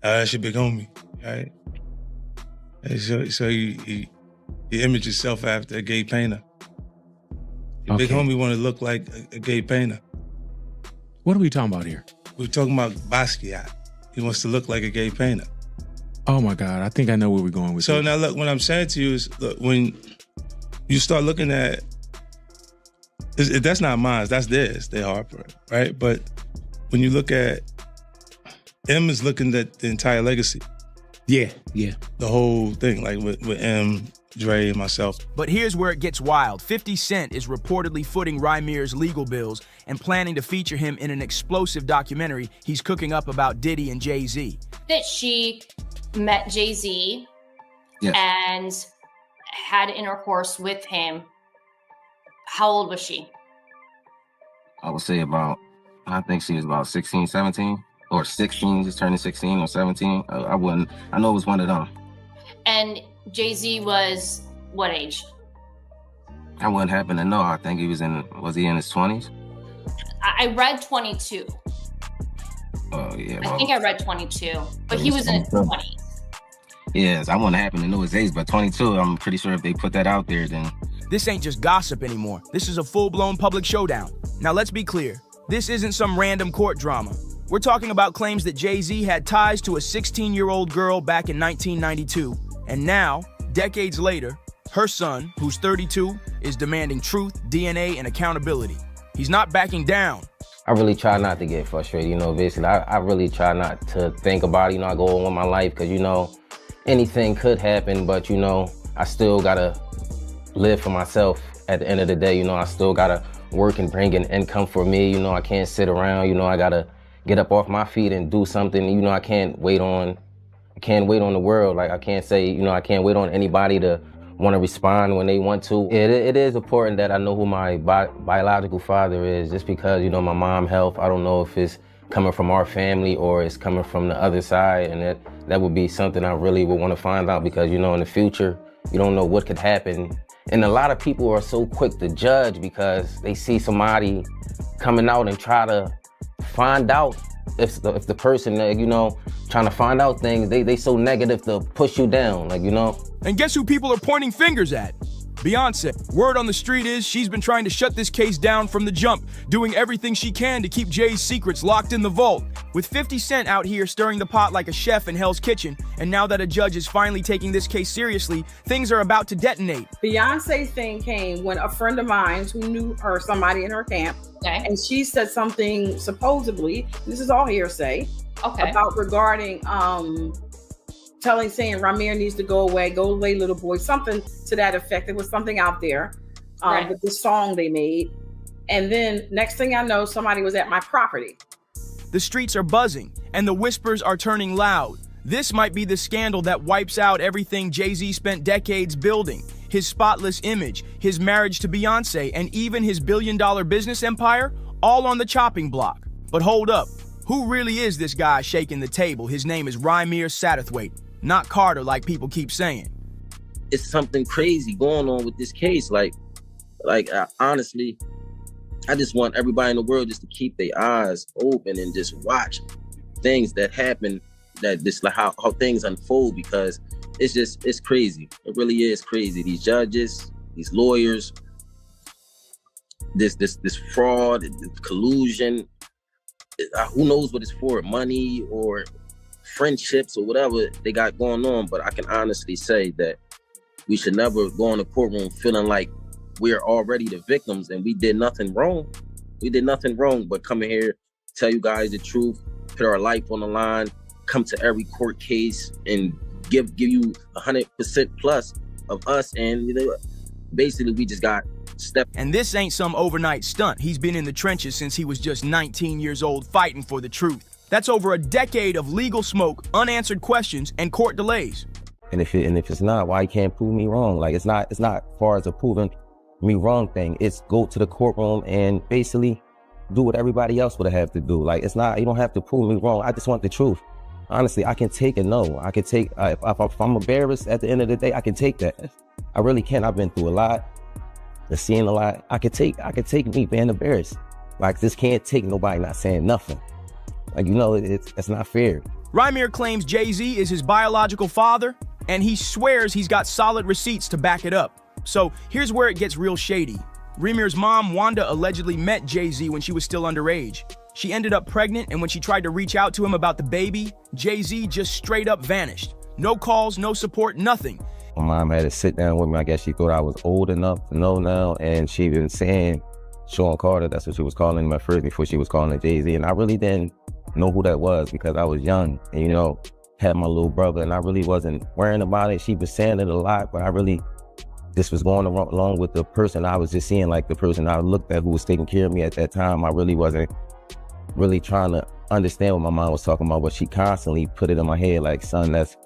that's your big homie," right? And so he imaged himself after a gay painter. Your big homie want to look like a gay painter. What are we talking about here? We're talking about Basquiat. He wants to look like a gay painter. Oh my God, I think I know where we're going with So this. now look, what I'm saying to you is, look, when you start looking at, that's not mine, that's theirs, they Harper, right? But when you look at, M is looking at the entire legacy. Yeah. The whole thing, like with M, Dre, and myself. But here's where it gets wild. 50 Cent is reportedly footing Rymir's legal bills and planning to feature him in an explosive documentary he's cooking up about Diddy and Jay-Z. That she met Jay-Z and had intercourse with him. How old was she? I would say I think she was about 16, 17, or 16, just turning 16 or 17. I know it was one of them. And Jay-Z was what age? I wouldn't happen to know. I think he was in his 20s? I read 22. Oh, yeah. I think I read 22, but he was in his 20s. Yes, I wouldn't happen to know his age, but 22, I'm pretty sure if they put that out there, then... This ain't just gossip anymore. This is a full-blown public showdown. Now let's be clear. This isn't some random court drama. We're talking about claims that Jay-Z had ties to a 16-year-old girl back in 1992. And now, decades later, her son, who's 32, is demanding truth, DNA, and accountability. He's not backing down. I really try not to get frustrated, basically. I really try not to think about it. I go on with my life because, anything could happen, but, I still gotta live for myself at the end of the day. I still gotta work and bring in income for me. I can't sit around. I gotta get up off my feet and do something. I can't wait on the world. Like, I can't say, I can't wait on anybody to want to respond when they want to. It is important that I know who my biological father is, just because, my mom's health, I don't know if it's coming from our family or it's coming from the other side. And that would be something I really would want to find out, because, you know, in the future, you don't know what could happen. And a lot of people are so quick to judge because they see somebody coming out and try to find out if the person, you know, trying to find out things, they so negative to push you down, like, you know. And guess who people are pointing fingers at? Beyonce. Word on the street is she's been trying to shut this case down from the jump, doing everything she can to keep Jay's secrets locked in the vault. With 50 Cent out here stirring the pot like a chef in Hell's Kitchen, and now that a judge is finally taking this case seriously, things are about to detonate. Beyonce's thing came when a friend of mine who knew her, somebody in her camp, and she said something supposedly, this is all hearsay, about regarding saying Ramir needs to go away little boy, something to that effect. There was something out there with the song they made. And then next thing I know, somebody was at my property. The streets are buzzing and the whispers are turning loud. This might be the scandal that wipes out everything Jay-Z spent decades building. His spotless image, his marriage to Beyonce, and even his billion-dollar business empire, all on the chopping block. But hold up, who really is this guy shaking the table? His name is Ramir Satterthwaite, not Carter like people keep saying. It's something crazy going on with this case. Honestly, I just want everybody in the world just to keep their eyes open and just watch things that happen, that just like how things unfold, because it's crazy. It really is crazy. These judges, these lawyers, this fraud, this collusion, who knows what it's for, money or friendships or whatever they got going on. But I can honestly say that we should never go in the courtroom feeling like we're already the victims and we did nothing wrong. We did nothing wrong but come in here, tell you guys the truth, put our life on the line, come to every court case and give you 100% plus of us. And you know, basically we just got stepped. And this ain't some overnight stunt. He's been in the trenches since he was just 19 years old fighting for the truth. That's over a decade of legal smoke, unanswered questions, and court delays. And if it's not, why you can't prove me wrong? Like, it's not far as a proving me wrong thing. It's go to the courtroom and basically do what everybody else would have to do. Like, it's not, you don't have to prove me wrong. I just want the truth. Honestly, I can take a no. I can take, if I'm embarrassed at the end of the day, I can take that. I really can. I've been through a lot, I've seen a lot. I could take me being embarrassed. Like, this can't take nobody not saying nothing. Like, you know, it's not fair. Ramir claims Jay-Z is his biological father, and he swears he's got solid receipts to back it up. So here's where it gets real shady. Ramir's mom, Wanda, allegedly met Jay-Z when she was still underage. She ended up pregnant, and when she tried to reach out to him about the baby, Jay-Z just straight up vanished. No calls, no support, nothing. My mom had to sit down with me. I guess she thought I was old enough to know now, and she been saying Sean Carter, that's what she was calling him at first before she was calling it Jay-Z, and I really didn't know who that was because I was young and, you know, had my little brother, and I really wasn't worrying about it. She was saying it a lot, but this was going along with the person I was just seeing, like the person I looked at who was taking care of me at that time. I really wasn't really trying to understand what my mom was talking about, but she constantly put it in my head like, son, it's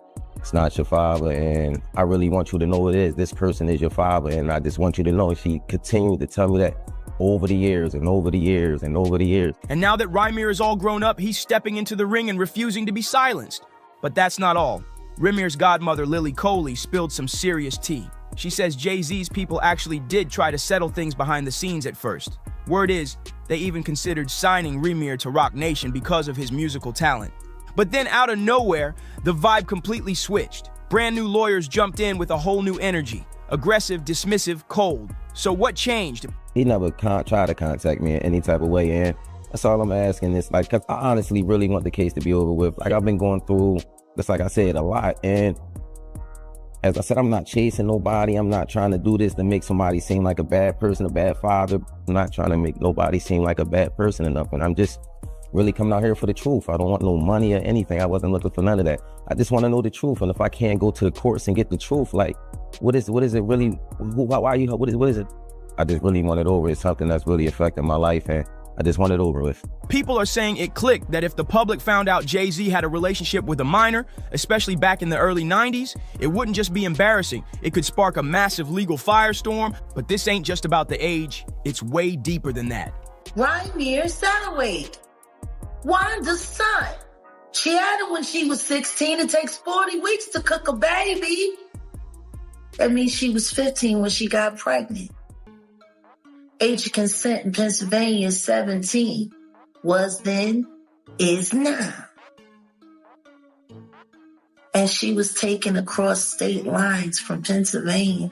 not your father, and I really want you to know it is. This person is your father, and I just want you to know. She continued to tell me that over the years and over the years and over the years. And now that Ramir is all grown up, he's stepping into the ring and refusing to be silenced. But that's not all. Ramir's godmother, Lily Coley, spilled some serious tea. She says Jay-Z's people actually did try to settle things behind the scenes at first. Word is, they even considered signing Ramir to Roc Nation because of his musical talent. But then out of nowhere, the vibe completely switched. Brand new lawyers jumped in with a whole new energy. Aggressive, dismissive, cold. So what changed? He never tried to contact me in any type of way, and that's all I'm asking is, like, because I honestly really want the case to be over with. Like, I've been going through, just like I said, a lot, and as I said, I'm not chasing nobody. I'm not trying to do this to make somebody seem like a bad person, a bad father. I'm not trying to make nobody seem like a bad person or nothing. I'm just really coming out here for the truth. I don't want no money or anything. I wasn't looking for none of that. I just want to know the truth. And if I can't go to the courts and get the truth, like, what is it really? What is it? I just really want it over. It's something that's really affecting my life, and I just want it over with. People are saying it clicked that if the public found out Jay-Z had a relationship with a minor, especially back in the early 90s, it wouldn't just be embarrassing. It could spark a massive legal firestorm. But this ain't just about the age. It's way deeper than that. Ramir Satterthwaite. Wanda's son. She had it when she was 16. It takes 40 weeks to cook a baby. That means she was 15 when she got pregnant. Age of consent in Pennsylvania is 17. Was then, is now. And she was taken across state lines from Pennsylvania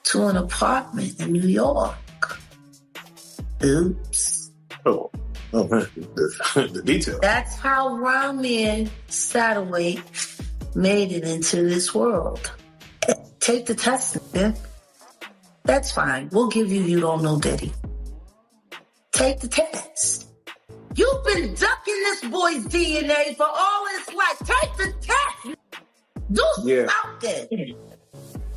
to an apartment in New York. Oops. Oh, the detail. That's how Ramin Satterwhite made it into this world. Take the test, man. That's fine. We'll give you don't know Diddy. Take the test. You've been ducking this boy's DNA for all his life. Take the test. Do something.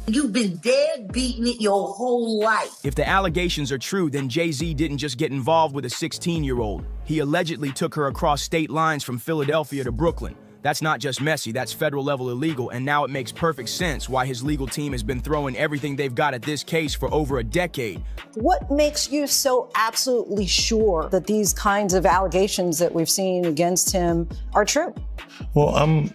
You've been dead beating it your whole life. If the allegations are true, then Jay-Z didn't just get involved with a 16-year-old. He allegedly took her across state lines from Philadelphia to Brooklyn. That's not just messy, that's federal level illegal, and now it makes perfect sense why his legal team has been throwing everything they've got at this case for over a decade. What makes you so absolutely sure that these kinds of allegations that we've seen against him are true? Well, I'm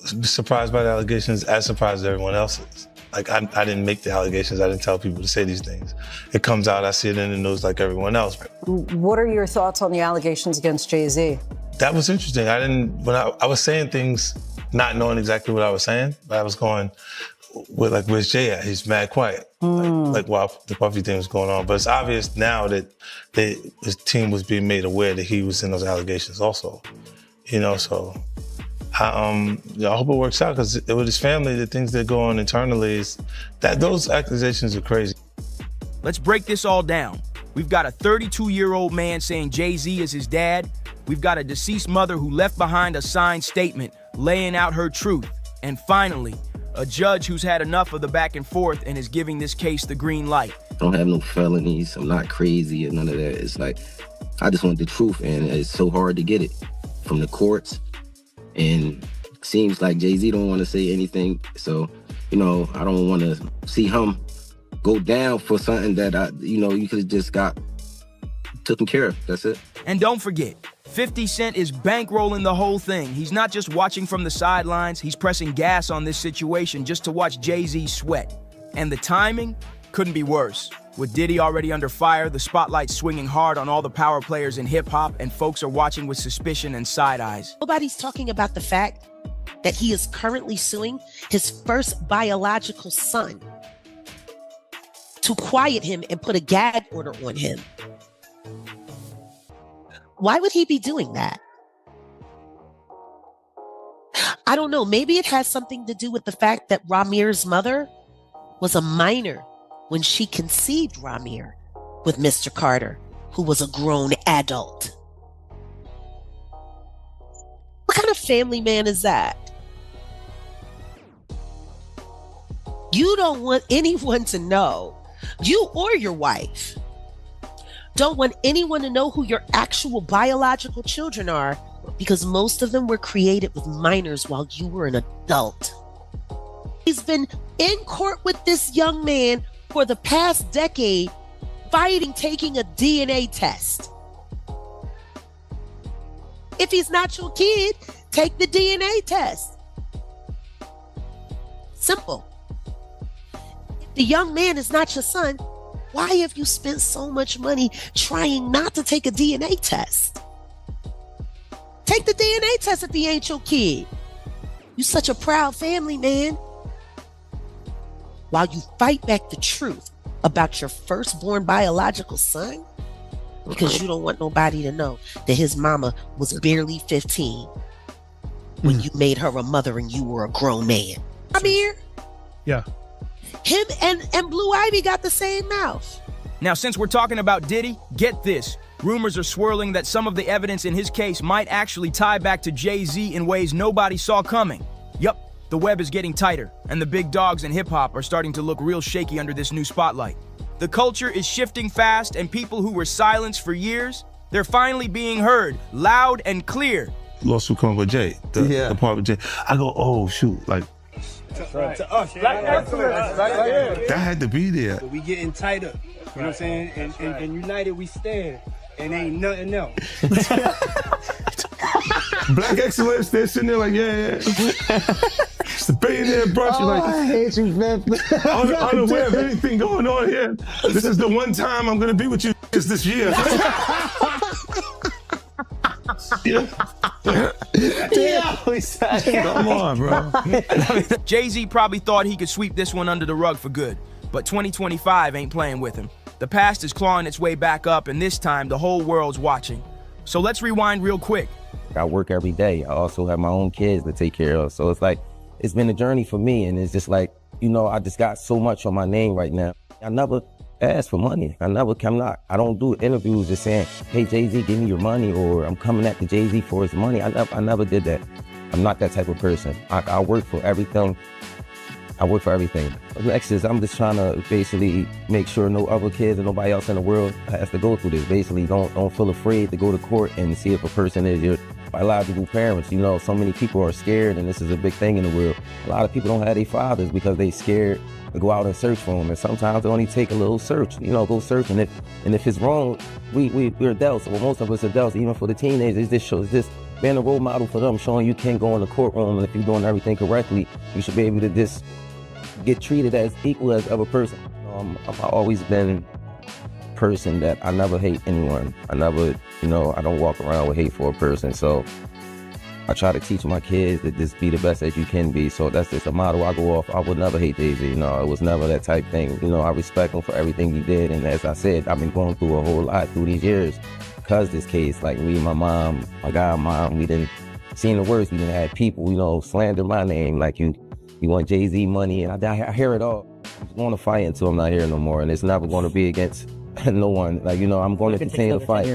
surprised by the allegations, as surprised as everyone else is. Like, I didn't make the allegations. I didn't tell people to say these things. It comes out, I see it in the news like everyone else. What are your thoughts on the allegations against Jay-Z? That was interesting. When I was saying things, not knowing exactly what I was saying, but I was going, where's Jay at? He's mad quiet. Like while the Puffy thing was going on. But it's obvious now that his team was being made aware that he was in those allegations also. So I hope it works out, because with his family, the things that go on internally is that those accusations are crazy. Let's break this all down. We've got a 32-year-old man saying Jay-Z is his dad. We've got a deceased mother who left behind a signed statement laying out her truth. And finally, a judge who's had enough of the back and forth and is giving this case the green light. I don't have no felonies. I'm not crazy or none of that. It's like, I just want the truth, and it's so hard to get it from the courts. And it seems like Jay-Z don't want to say anything. So, I don't want to see him go down for something that, you could have just got taken care of. That's it. And don't forget, 50 Cent is bankrolling the whole thing. He's not just watching from the sidelines, he's pressing gas on this situation just to watch Jay-Z sweat. And the timing couldn't be worse. With Diddy already under fire, the spotlight's swinging hard on all the power players in hip-hop, and folks are watching with suspicion and side eyes. Nobody's talking about the fact that he is currently suing his first biological son to quiet him and put a gag order on him. Why would he be doing that? I don't know. Maybe it has something to do with the fact that Ramir's mother was a minor when she conceived Ramir with Mr. Carter, who was a grown adult. What kind of family man is that? You don't want anyone to know, you or your wife, don't want anyone to know who your actual biological children are, because most of them were created with minors while you were an adult. He's been in court with this young man for the past decade, fighting taking a DNA test. If he's not your kid, take the DNA test. Simple. If the young man is not your son, why have you spent so much money trying not to take a DNA test? Take the DNA test if he ain't your kid. You such a proud family, man. While you fight back the truth about your firstborn biological son, because you don't want nobody to know that his mama was barely 15 when you made her a mother and you were a grown man. I'm here. Yeah. Him and Blue Ivy got the same mouth. Now, since we're talking about Diddy, get this. Rumors are swirling that some of the evidence in his case might actually tie back to Jay-Z in ways nobody saw coming. Yup, the web is getting tighter, and the big dogs in hip-hop are starting to look real shaky under this new spotlight. The culture is shifting fast, and people who were silenced for years, they're finally being heard, loud and clear. Lawsuit coming with Jay, the part with Jay. I go, oh shoot, like, To us, black excellence. that had to be there. We getting tighter, you know what I'm saying? And united we stand, and ain't nothing else. Black excellence, they're sitting there like, yeah. It's the billionaire brunch. Oh, Like, I hate you, man. unaware of anything going on here. This is the one time I'm gonna be with you is this year. Come on, bro. Jay-Z probably thought he could sweep this one under the rug for good, but 2025 ain't playing with him. The past is clawing its way back up, and this time the whole world's watching. So let's rewind real quick. I work every day. I also have my own kids to take care of. So it's like, it's been a journey for me. And it's just like, you know, I just got so much on my name right now. I never ask for money. I don't do interviews just saying, hey, Jay-Z, give me your money, or I'm coming at the Jay-Z for his money. I never did that. I'm not that type of person. I work for everything. Next is I'm just trying to basically make sure no other kids or nobody else in the world has to go through this. Basically, don't feel afraid to go to court and see if a person is your biological parents. You know, so many people are scared, and this is a big thing in the world. A lot of people don't have their fathers because they scared to go out and search for them. And sometimes it only take a little search, you know, go search. And if it's wrong, we're adults. Well, most of us adults, even for the teenagers, this being a role model for them, showing you can't go in the courtroom, and if you're doing everything correctly, you should be able to just get treated as equal as other person. I've always been a person that I never hate anyone. I never, you know, I don't walk around with hate for a person. So I try to teach my kids that just be the best as you can be. So that's just a motto I go off. I would never hate Jay-Z. You know, it was never that type thing. You know, I respect him for everything he did. And as I said, I've been going through a whole lot through these years because this case, like me and my mom, my godmom, we didn't seen the worst. We didn't have people, you know, slander my name like you want Jay-Z money, and I hear it all. I'm going to fight until I'm not here no more, and it's never going to be against no one. Like, you know, I'm going to continue to fight.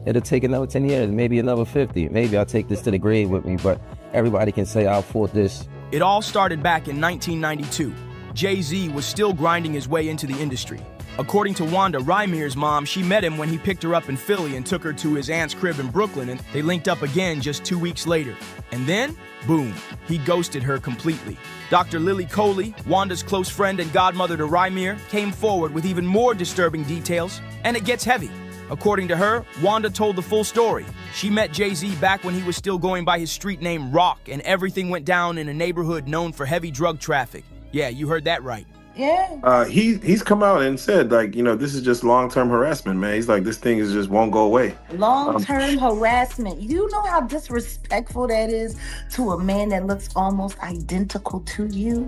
It'll take another 10 years, maybe another 50. Maybe I'll take this to the grave with me, but everybody can say I fought this. It all started back in 1992. Jay-Z was still grinding his way into the industry. According to Wanda Rymir's mom, she met him when he picked her up in Philly and took her to his aunt's crib in Brooklyn, and they linked up again just 2 weeks later. And then, boom, he ghosted her completely. Dr. Lily Coley, Wanda's close friend and godmother to Rymir, came forward with even more disturbing details, and it gets heavy. According to her, Wanda told the full story. She met Jay-Z back when he was still going by his street name Rock, and everything went down in a neighborhood known for heavy drug traffic. Yeah, you heard that right. Yeah. He's come out and said, like, you know, this is just long-term harassment, man. He's like, this thing is just won't go away. Long-term harassment. You know how disrespectful that is to a man that looks almost identical to you?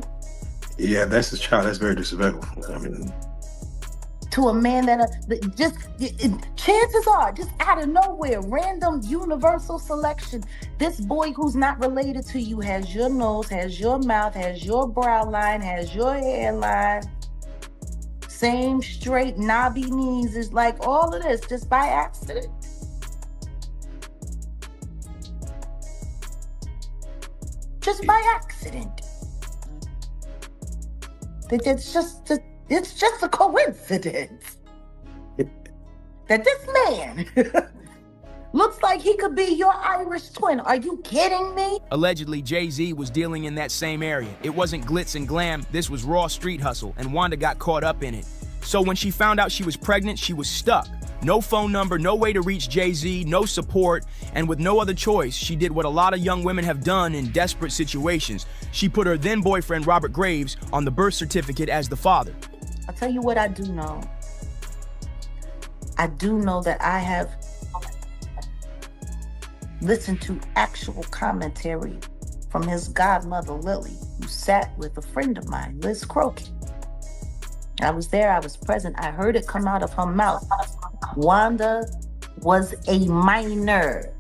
Yeah, that's his child. That's very disrespectful. I mean, to a man that chances are, just out of nowhere, random universal selection, this boy who's not related to you has your nose, has your mouth, has your brow line, has your hairline, same straight knobby knees, is like all of this just by accident. Just by accident. It's just a coincidence that this man looks like he could be your Irish twin. Are you kidding me? Allegedly, Jay-Z was dealing in that same area. It wasn't glitz and glam, this was raw street hustle, and Wanda got caught up in it. So when she found out she was pregnant, she was stuck. No phone number, no way to reach Jay-Z, no support, and with no other choice, she did what a lot of young women have done in desperate situations. She put her then boyfriend, Robert Graves, on the birth certificate as the father. I'll tell you what I do know. I do know that I have listened to actual commentary from his godmother, Lily, who sat with a friend of mine, Liz Crokin. I was there, I was present, I heard it come out of her mouth. Wanda was a minor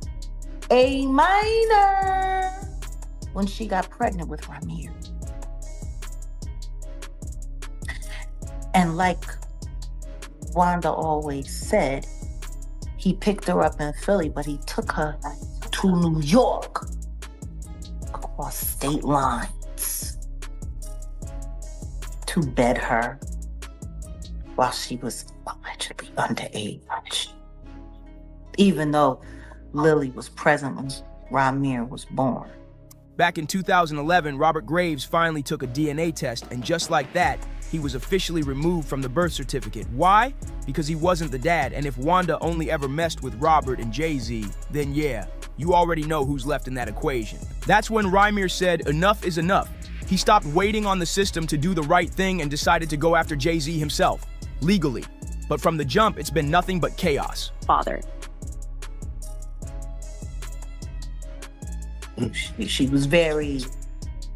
when she got pregnant with Rymir. And like Wanda always said, he picked her up in Philly, but he took her to New York across state lines to bed her while she was allegedly underage. Even though Lily was present when Rymir was born. Back in 2011, Robert Graves finally took a DNA test, and just like that, he was officially removed from the birth certificate. Why? Because he wasn't the dad, and if Wanda only ever messed with Robert and Jay-Z, then yeah, you already know who's left in that equation. That's when Rymir said enough is enough. He stopped waiting on the system to do the right thing and decided to go after Jay-Z himself, legally. But from the jump, it's been nothing but chaos. Father. She was very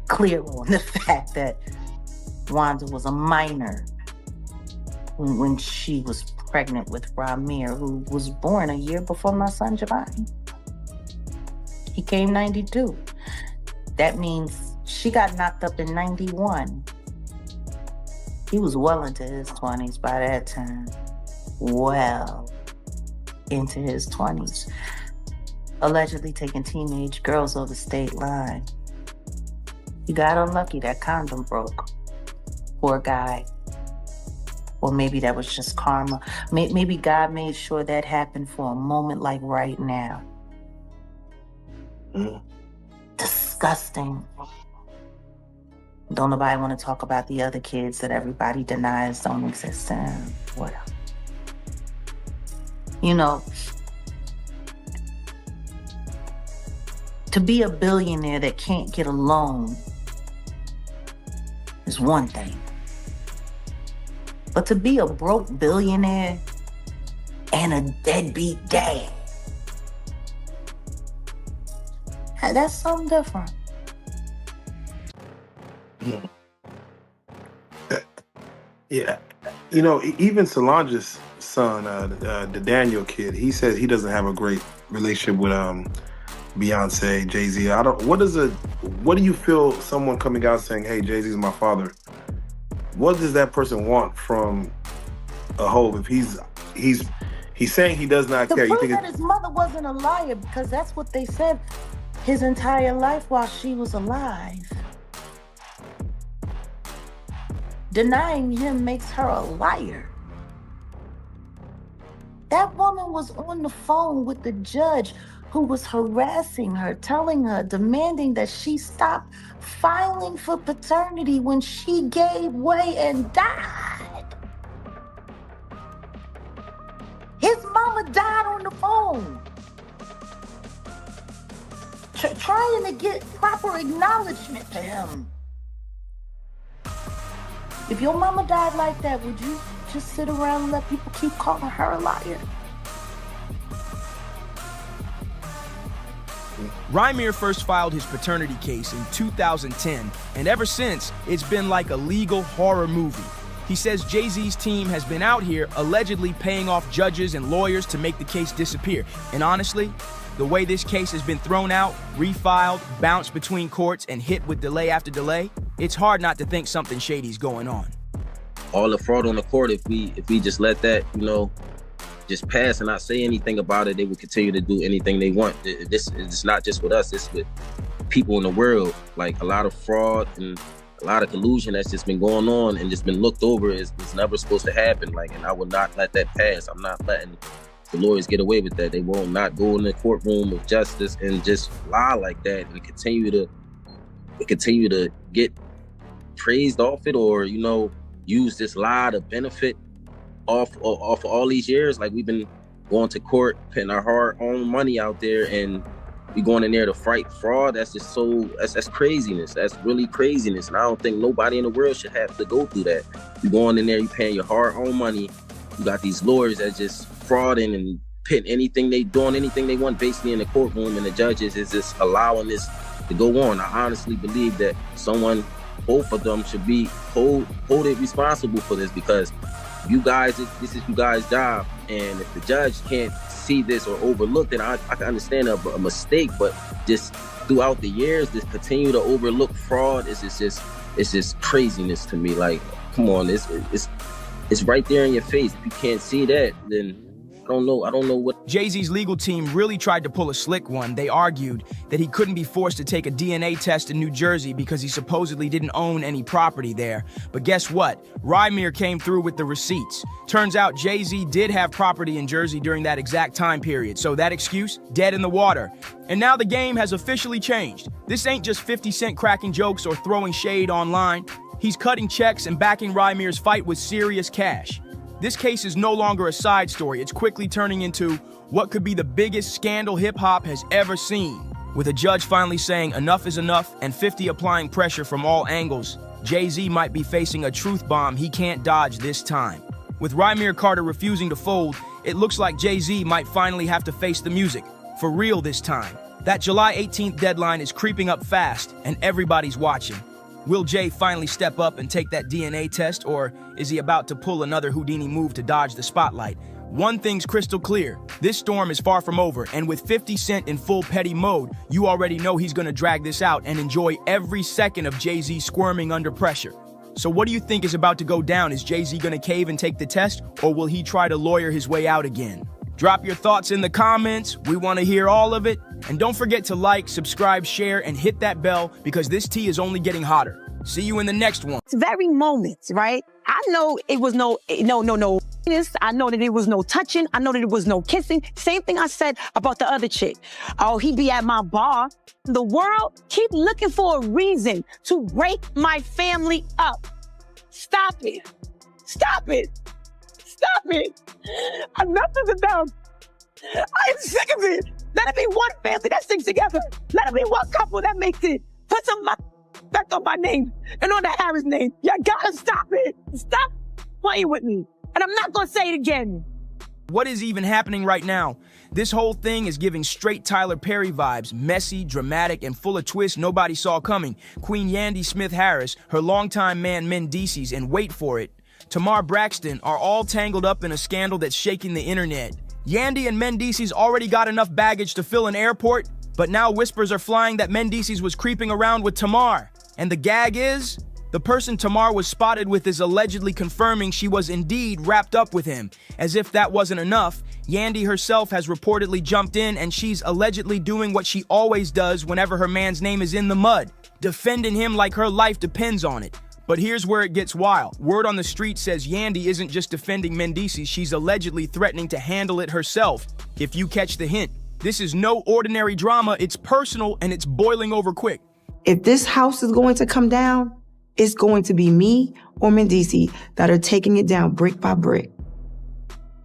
clear on the fact that Wanda was a minor when she was pregnant with Rymir, who was born a year before my son Giovanni. He came 92. That means she got knocked up in 91. He was well into his 20s by that time. Well into his 20s. Allegedly taking teenage girls over state line. He got unlucky, that condom broke. Poor guy. Or maybe that was just karma. Maybe God made sure that happened for a moment like right now. Disgusting. Don't nobody want to talk about the other kids that everybody denies don't exist. What else? You know, to be a billionaire that can't get a loan is one thing. But to be a broke billionaire and a deadbeat dad, that's something different. Yeah. You know, even Solange's son, the Daniel kid, he says he doesn't have a great relationship with Beyonce, Jay-Z. What do you feel someone coming out saying, hey, Jay-Z's my father? What does that person want from a Hov if he's saying he does not care? To prove that his mother wasn't a liar, because that's what they said his entire life while she was alive. Denying him makes her a liar. That woman was on the phone with the judge who was harassing her, telling her, demanding that she stop filing for paternity when she gave way and died. His mama died on the phone. Trying to get proper acknowledgement to him. If your mama died like that, would you just sit around and let people keep calling her a liar? Rymir first filed his paternity case in 2010, and ever since, it's been like a legal horror movie. He says Jay-Z's team has been out here allegedly paying off judges and lawyers to make the case disappear. And honestly, the way this case has been thrown out, refiled, bounced between courts, and hit with delay after delay, it's hard not to think something shady's going on. All the fraud on the court, if we just let that, just pass and not say anything about it, they will continue to do anything they want. It's not just with us, it's with people in the world. Like, a lot of fraud and a lot of collusion that's just been going on and just been looked over is never supposed to happen. Like, and I would not let that pass. I'm not letting the lawyers get away with that. They will not go in the courtroom of justice and just lie like that and continue to get praised off it, or use this lie to benefit off all these years. Like, we've been going to court, putting our hard-earned money out there, and we going in there to fight fraud. That's just that's craziness. That's really craziness. And I don't think nobody in the world should have to go through that. You going in there, you paying your hard-earned money. You got these lawyers that just frauding and pitting anything they want basically in the courtroom, and the judges is just allowing this to go on. I honestly believe that both of them should be hold it responsible for this, because you guys, this is you guys' job, and if the judge can't see this or overlook it, I can understand a mistake, but just throughout the years, this continue to overlook fraud is just craziness to me. Like, come on, it's right there in your face. If you can't see that, then I don't know what. Jay-Z's legal team really tried to pull a slick one. They argued that he couldn't be forced to take a DNA test in New Jersey because he supposedly didn't own any property there. But guess what? Rymir came through with the receipts. Turns out Jay-Z did have property in Jersey during that exact time period, so that excuse, dead in the water. And now the game has officially changed. This ain't just 50 Cent cracking jokes or throwing shade online. He's cutting checks and backing Rymir's fight with serious cash. This case is no longer a side story. It's quickly turning into what could be the biggest scandal hip-hop has ever seen. With a judge finally saying enough is enough and 50 applying pressure from all angles, Jay-Z might be facing a truth bomb he can't dodge this time. With Rymir Carter refusing to fold, it looks like Jay-Z might finally have to face the music, for real this time. That July 18th deadline is creeping up fast, and everybody's watching. Will Jay finally step up and take that DNA test, or is he about to pull another Houdini move to dodge the spotlight? One thing's crystal clear, this storm is far from over, and with 50 Cent in full petty mode, you already know he's gonna drag this out and enjoy every second of Jay-Z squirming under pressure. So what do you think is about to go down? Is Jay-Z gonna cave and take the test, or will he try to lawyer his way out again? Drop your thoughts in the comments, we wanna hear all of it. And don't forget to like, subscribe, share, and hit that bell because this tea is only getting hotter. See you in the next one. It's very moments, right? I know it was no. I know that it was no touching. I know that it was no kissing. Same thing I said about the other chick. Oh, he be at my bar. The world keep looking for a reason to break my family up. Stop it. Stop it. Stop it. Enough is enough. I am sick of it. Let it be one family that sticks together. Let it be one couple that makes it. Put some respect on my name and on the Harris name. You gotta stop it. Stop playing with me. And I'm not gonna say it again. What is even happening right now? This whole thing is giving straight Tyler Perry vibes, messy, dramatic, and full of twists nobody saw coming. Queen Yandy Smith Harris, her longtime man Mendeecees, and wait for it, Tamar Braxton are all tangled up in a scandal that's shaking the internet. Yandy and Mendeecees already got enough baggage to fill an airport, but now whispers are flying that Mendeecees was creeping around with Tamar. And the gag is, the person Tamar was spotted with is allegedly confirming she was indeed wrapped up with him. As if that wasn't enough, Yandy herself has reportedly jumped in and she's allegedly doing what she always does whenever her man's name is in the mud, defending him like her life depends on it. But here's where it gets wild. Word on the street says Yandy isn't just defending Mendeecees, she's allegedly threatening to handle it herself, if you catch the hint. This is no ordinary drama, it's personal and it's boiling over quick. If this house is going to come down, it's going to be me or Mendeecees that are taking it down brick by brick.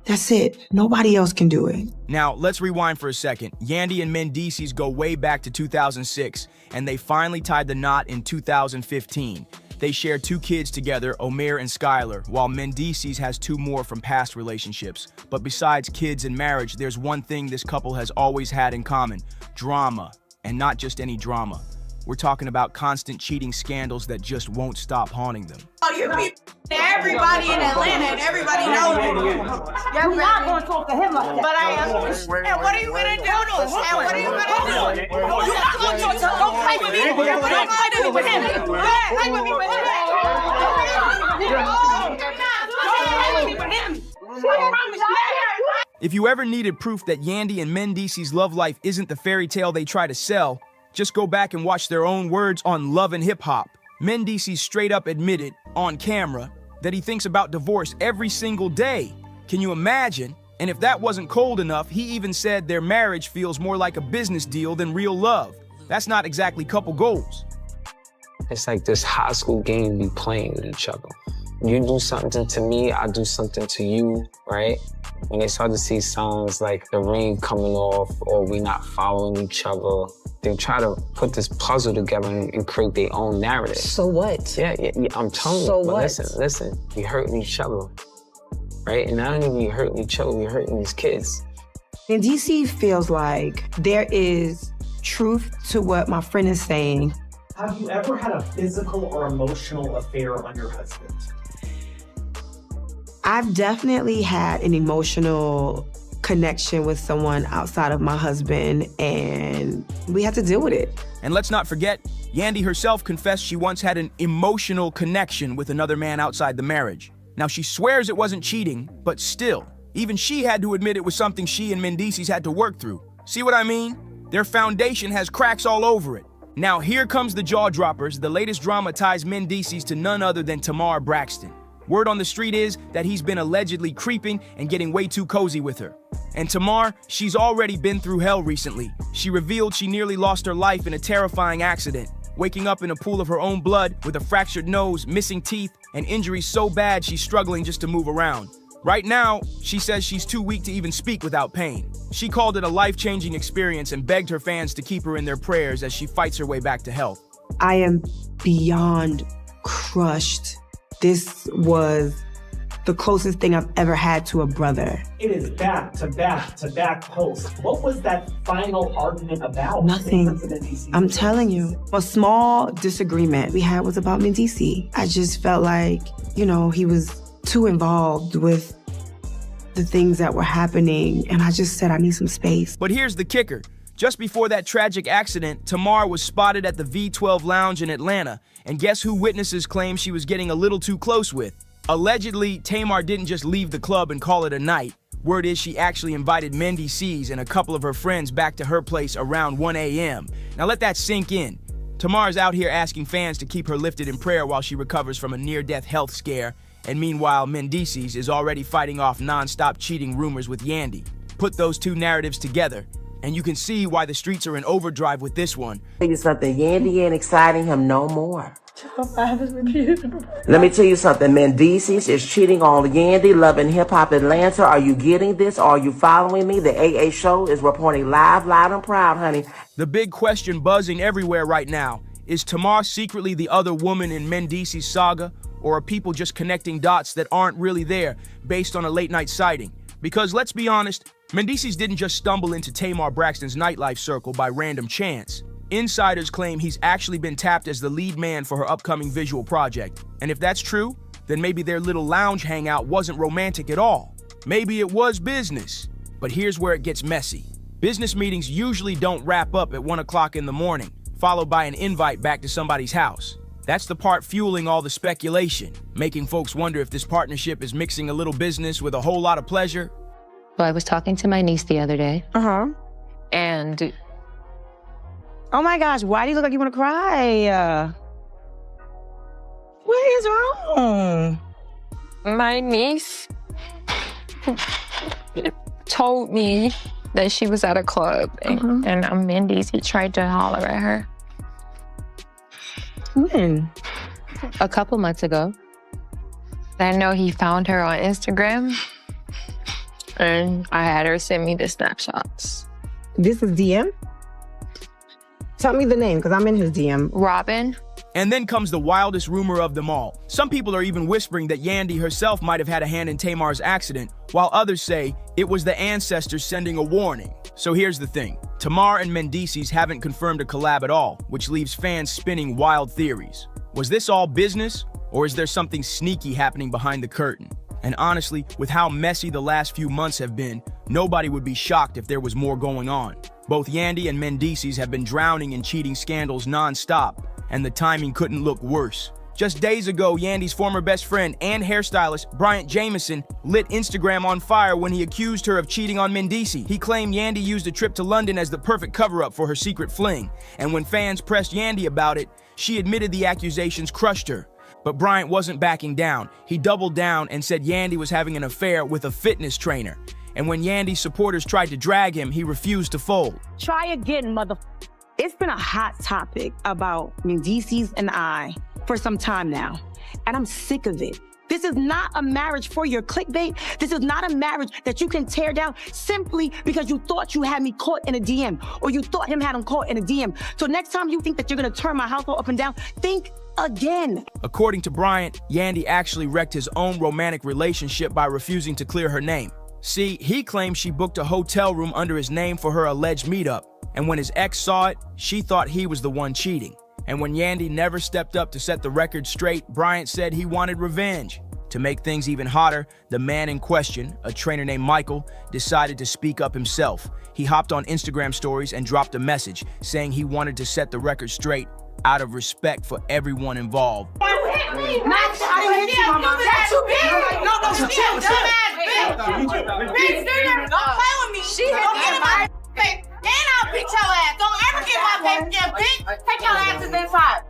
That's it. Nobody else can do it. Now, let's rewind for a second. Yandy and Mendeecees go way back to 2006, and they finally tied the knot in 2015. They share 2 kids together, Omer and Skylar, while Mendeecees has 2 more from past relationships. But besides kids and marriage, there's one thing this couple has always had in common: drama. And not just any drama. We're talking about constant cheating scandals that just won't stop haunting them. Oh, you mean everybody in Atlanta and everybody knows it. You're not going to talk to him like that. But I am. And what are you going to do to us? And what are you going to do? You're not going to talk to him. Don't play with me. Don't play with him. Play with me with him. If you ever needed proof that Yandy and Mendeecees' love life isn't the fairy tale they try to sell, just go back and watch their own words on Love and Hip Hop. Mendeecees straight up admitted, on camera, that he thinks about divorce every single day. Can you imagine? And if that wasn't cold enough, he even said their marriage feels more like a business deal than real love. That's not exactly couple goals. It's like this high school game we playing with each other. You do something to me, I do something to you, right? When they start to see songs like the ring coming off or we not following each other, they try to put this puzzle together and create their own narrative. So what? Yeah, I'm telling you. So but what? Listen, we hurting each other, right? And not only we hurting each other, we hurting these kids. And DC feels like there is truth to what my friend is saying. Have you ever had a physical or emotional affair on your husband? I've definitely had an emotional connection with someone outside of my husband, and we had to deal with it. And let's not forget, Yandy herself confessed she once had an emotional connection with another man outside the marriage. Now, she swears it wasn't cheating, but still, even she had to admit it was something she and Mendeecees had to work through. See what I mean? Their foundation has cracks all over it. Now, here comes the jaw droppers. The latest drama ties Mendeecees to none other than Tamar Braxton. Word on the street is that he's been allegedly creeping and getting way too cozy with her. And Tamar, she's already been through hell recently. She revealed she nearly lost her life in a terrifying accident. waking up in a pool of her own blood with a fractured nose, missing teeth, and injuries so bad she's struggling just to move around. Right now, she says she's too weak to even speak without pain. She called it a life-changing experience and begged her fans to keep her in their prayers as she fights her way back to health. I am beyond crushed. This was the closest thing I've ever had to a brother. It is back to back to back posts. What was that final argument about? Nothing. I'm telling you. A small disagreement we had was about Mendici. I just felt like, he was too involved with the things that were happening. And I just said, I need some space. But here's the kicker. Just before that tragic accident, Tamar was spotted at the V12 Lounge in Atlanta. And guess who witnesses claim she was getting a little too close with? Allegedly, Tamar didn't just leave the club and call it a night. Word is she actually invited Mendici and a couple of her friends back to her place around 1 a.m. Now let that sink in. Tamar's out here asking fans to keep her lifted in prayer while she recovers from a near-death health scare. And meanwhile, Mendici is already fighting off non-stop cheating rumors with Yandy. Put those two narratives together, and you can see why the streets are in overdrive with this one. Tell you something, Yandy ain't exciting him no more. Let me tell you something, Mendici is cheating on Yandy, loving hip-hop Atlanta. Are you getting this? Are you following me? The AA show is reporting live, loud, and proud, honey. The big question buzzing everywhere right now, is Tamar secretly the other woman in Mendici's saga, or are people just connecting dots that aren't really there based on a late-night sighting? Because let's be honest, Mendici didn't just stumble into Tamar Braxton's nightlife circle by random chance. Insiders claim he's actually been tapped as the lead man for her upcoming visual project. And if that's true, then maybe their little lounge hangout wasn't romantic at all. Maybe it was business. But here's where it gets messy. Business meetings usually don't wrap up at 1 o'clock in the morning, followed by an invite back to somebody's house. That's the part fueling all the speculation, making folks wonder if this partnership is mixing a little business with a whole lot of pleasure. Well, I was talking to my niece the other day. And oh my gosh, why do you look like you want to cry? What is wrong? my niece told me that she was at a club and Mendici tried to holler at her. When? A couple months ago. I know he found her on Instagram and I had her send me the snapshots. This is DM? Tell me the name, because I'm in his DM. Robin. And then comes the wildest rumor of them all. Some people are even whispering that Yandy herself might have had a hand in Tamar's accident, while others say it was the ancestors sending a warning. So here's the thing. Tamar and Mendici haven't confirmed a collab at all, which leaves fans spinning wild theories. Was this all business, or is there something sneaky happening behind the curtain? And honestly, with how messy the last few months have been, nobody would be shocked if there was more going on. Both Yandy and Mendici have been drowning in cheating scandals non-stop, and the timing couldn't look worse. Just days ago, Yandy's former best friend and hairstylist, Bryant Jameson, lit Instagram on fire when he accused her of cheating on Mendici. He claimed Yandy used a trip to London as the perfect cover-up for her secret fling, and when fans pressed Yandy about it, she admitted the accusations crushed her. But Bryant wasn't backing down. He doubled down and said Yandy was having an affair with a fitness trainer. And when Yandy's supporters tried to drag him, he refused to fold. Try again, mother. It's been a hot topic about Mendici and I for some time now, and I'm sick of it. This is not a marriage for your clickbait. This is not a marriage that you can tear down simply because you thought you had me caught in a DM, or you thought him had him caught in a DM. So next time you think that you're gonna turn my household up and down, think again. According to Bryant, Yandy actually wrecked his own romantic relationship by refusing to clear her name. See, he claimed she booked a hotel room under his name for her alleged meetup, and when his ex saw it, she thought he was the one cheating. And when Yandy never stepped up to set the record straight, Bryant said he wanted revenge. To make things even hotter, the man in question, a trainer named Michael, decided to speak up himself. He hopped on Instagram stories and dropped a message saying he wanted to set the record straight out of respect for everyone involved. She hit my face, and I'll beat your ass. Don't ever get my face again, bitch. Take your asses inside.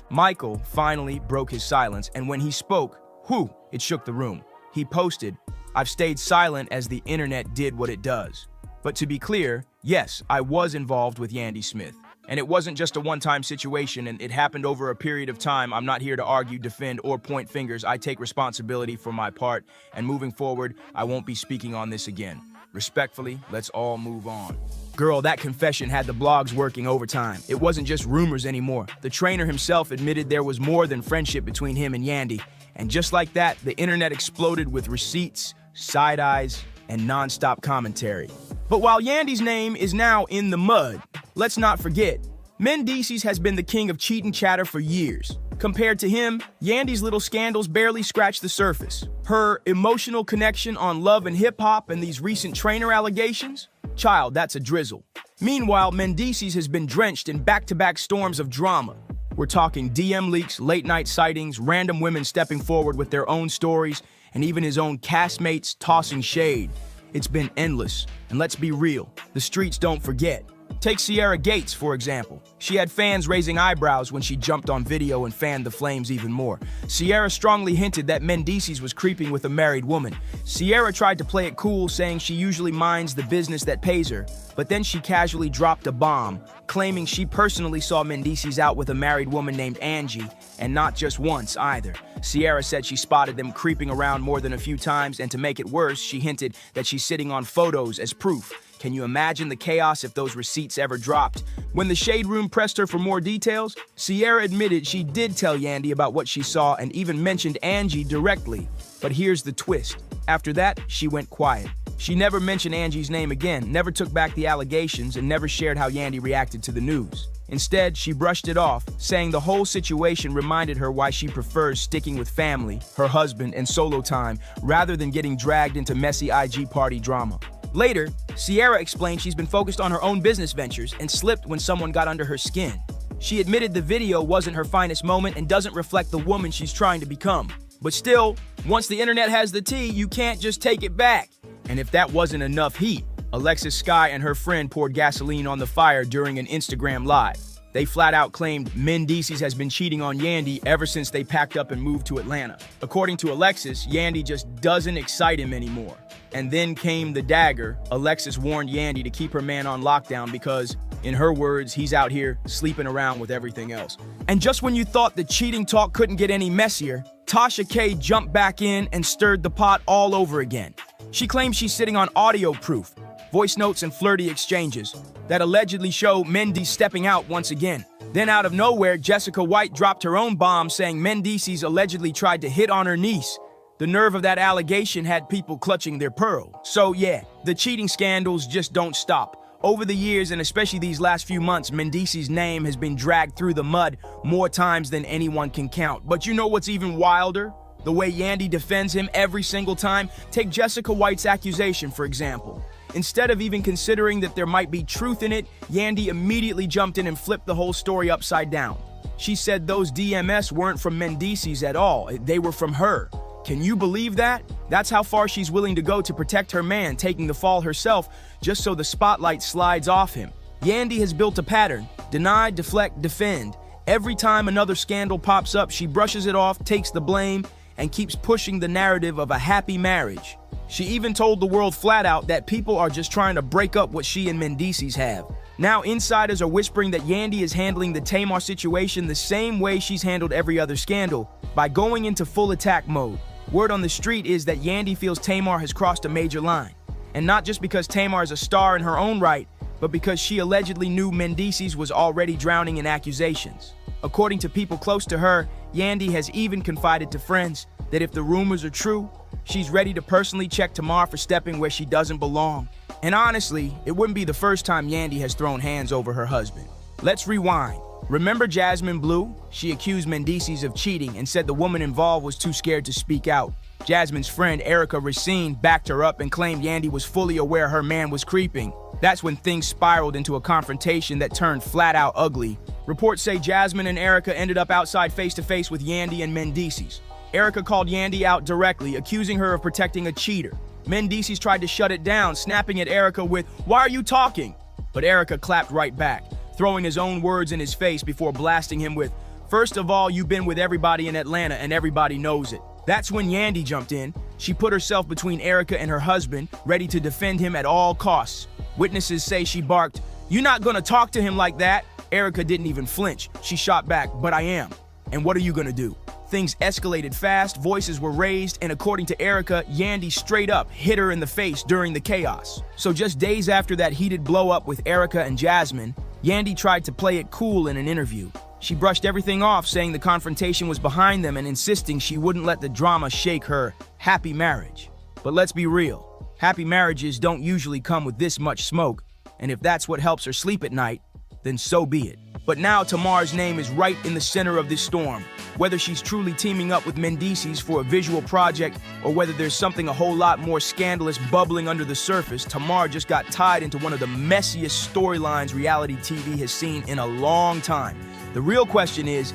Michael finally broke his silence, and when he spoke, whew, it shook the room. He posted, "I've stayed silent as the internet did what it does." But to be clear, yes, I was involved with Yandy Smith. And it wasn't just a one-time situation, and it happened over a period of time. I'm not here to argue, defend, or point fingers. I take responsibility for my part, and moving forward, I won't be speaking on this again. Respectfully, let's all move on. Girl, that confession had the blogs working overtime. It wasn't just rumors anymore. The trainer himself admitted there was more than friendship between him and Yandy. And just like that, the internet exploded with receipts, side eyes, and non-stop commentary. But while Yandy's name is now in the mud, let's not forget, Mendeecees has been the king of cheating chatter for years. Compared to him, Yandy's little scandals barely scratch the surface. Her emotional connection on Love and Hip Hop and these recent trainer allegations? Child, that's a drizzle. Meanwhile, Mendeecees has been drenched in back-to-back storms of drama. We're talking DM leaks, late-night sightings, random women stepping forward with their own stories, and even his own castmates tossing shade. It's been endless, and let's be real, the streets don't forget. Take Sierra Gates, for example. She had fans raising eyebrows when she jumped on video and fanned the flames even more. Sierra strongly hinted that Mendeecees was creeping with a married woman. Sierra tried to play it cool, saying she usually minds the business that pays her, but then she casually dropped a bomb, claiming she personally saw Mendeecees out with a married woman named Angie, and not just once either. Sierra said she spotted them creeping around more than a few times, and to make it worse, she hinted that she's sitting on photos as proof. Can you imagine the chaos if those receipts ever dropped? When the Shade Room pressed her for more details, Sierra admitted she did tell Yandy about what she saw and even mentioned Angie directly. But here's the twist. After that, she went quiet. She never mentioned Angie's name again, never took back the allegations, and never shared how Yandy reacted to the news. Instead, she brushed it off, saying the whole situation reminded her why she prefers sticking with family, her husband, and solo time, rather than getting dragged into messy IG party drama. Later, Sierra explained she's been focused on her own business ventures and slipped when someone got under her skin. She admitted the video wasn't her finest moment and doesn't reflect the woman she's trying to become. But still, once the internet has the tea, you can't just take it back. And if that wasn't enough heat, Alexis Sky and her friend poured gasoline on the fire during an Instagram live. They flat out claimed Mendeecees has been cheating on Yandy ever since they packed up and moved to Atlanta. According to Alexis, Yandy just doesn't excite him anymore. And then came the dagger. Alexis warned Yandy to keep her man on lockdown because, in her words, he's out here sleeping around with everything else. And just when you thought the cheating talk couldn't get any messier, Tasha K jumped back in and stirred the pot all over again. She claims she's sitting on audio proof, voice notes and flirty exchanges that allegedly show Mendy stepping out once again. Then out of nowhere, Jessica White dropped her own bomb saying Mendeecees allegedly tried to hit on her niece. The nerve of that allegation had people clutching their pearl. So yeah, the cheating scandals just don't stop. Over the years, and especially these last few months, Mendeecees' name has been dragged through the mud more times than anyone can count. But you know what's even wilder? The way Yandy defends him every single time. Take Jessica White's accusation, for example. Instead of even considering that there might be truth in it, Yandy immediately jumped in and flipped the whole story upside down. She said those DMS weren't from Mendeecees at all. They were from her. Can you believe that? That's how far she's willing to go to protect her man, taking the fall herself just so the spotlight slides off him. Yandy has built a pattern. Deny, deflect, defend. Every time another scandal pops up, she brushes it off, takes the blame, and keeps pushing the narrative of a happy marriage. She even told the world flat out that people are just trying to break up what she and Mendeecees have. Now insiders are whispering that Yandy is handling the Tamar situation the same way she's handled every other scandal, by going into full attack mode. Word on the street is that Yandy feels Tamar has crossed a major line. And not just because Tamar is a star in her own right, but because she allegedly knew Mendeecees was already drowning in accusations. According to people close to her, Yandy has even confided to friends that if the rumors are true, she's ready to personally check Tamar for stepping where she doesn't belong. And honestly, it wouldn't be the first time Yandy has thrown hands over her husband. Let's rewind. Remember Jasmine Blue? She accused Mendeecees of cheating and said the woman involved was too scared to speak out. Jasmine's friend Erica Racine backed her up and claimed Yandy was fully aware her man was creeping. That's when things spiraled into a confrontation that turned flat out ugly. Reports say Jasmine and Erica ended up outside face-to-face with Yandy and Mendeecees. Erica called Yandy out directly, accusing her of protecting a cheater. Mendeecees tried to shut it down, snapping at Erica with, "Why are you talking?" But Erica clapped right back, throwing his own words in his face before blasting him with, "First of all, you've been with everybody in Atlanta and everybody knows it." That's when Yandy jumped in. She put herself between Erica and her husband, ready to defend him at all costs. Witnesses say she barked, "You're not gonna talk to him like that." Erica didn't even flinch. She shot back, "But I am. And what are you gonna do?" Things escalated fast, voices were raised, and according to Erica, Yandy straight up hit her in the face during the chaos. So just days after that heated blow-up with Erica and Jasmine, Yandy tried to play it cool in an interview. She brushed everything off, saying the confrontation was behind them and insisting she wouldn't let the drama shake her happy marriage. But let's be real, happy marriages don't usually come with this much smoke, and if that's what helps her sleep at night, then so be it. But now Tamar's name is right in the center of this storm. Whether she's truly teaming up with Mendices for a visual project or whether there's something a whole lot more scandalous bubbling under the surface, Tamar just got tied into one of the messiest storylines reality TV has seen in a long time. The real question is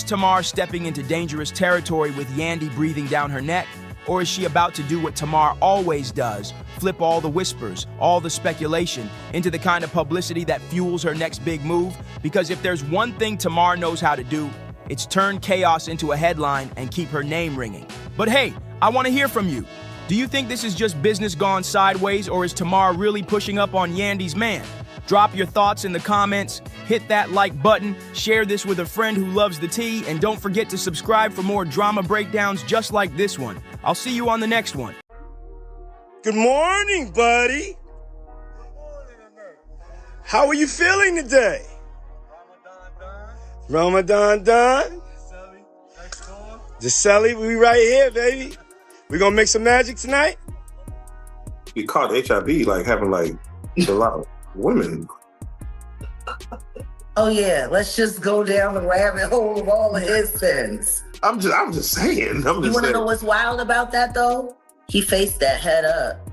Tamar stepping into dangerous territory with Yandy breathing down her neck? Or is she about to do what Tamar always does, flip all the whispers, all the speculation, into the kind of publicity that fuels her next big move? Because if there's one thing Tamar knows how to do, it's turn chaos into a headline and keep her name ringing. But hey, I want to hear from you. Do you think this is just business gone sideways, or is Tamar really pushing up on Yandy's man? Drop your thoughts in the comments, hit that like button, share this with a friend who loves the tea, and don't forget to subscribe for more drama breakdowns just like this one. I'll see you on the next one. Good morning, buddy. How are you feeling today? Ramadan done. Giselle, we right here, baby. We gonna make some magic tonight? He caught HIV like having like a lot of women. Oh yeah, let's just go down the rabbit hole of all of his sins. I'm just saying. You want to know what's wild about that though? He faced that head up.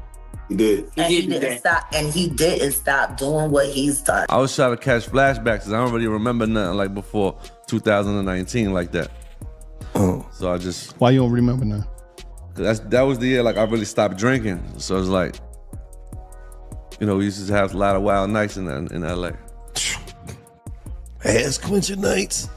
He did. And he didn't stop. And he didn't stop doing what he's done. I was trying to catch flashbacks because I don't really remember nothing like before 2019 like that. Oh. So I just. Why you don't remember now? Cause that was the year like I really stopped drinking. So it's like, you know, we used to have a lot of wild nights in LA. Ass quenching nights.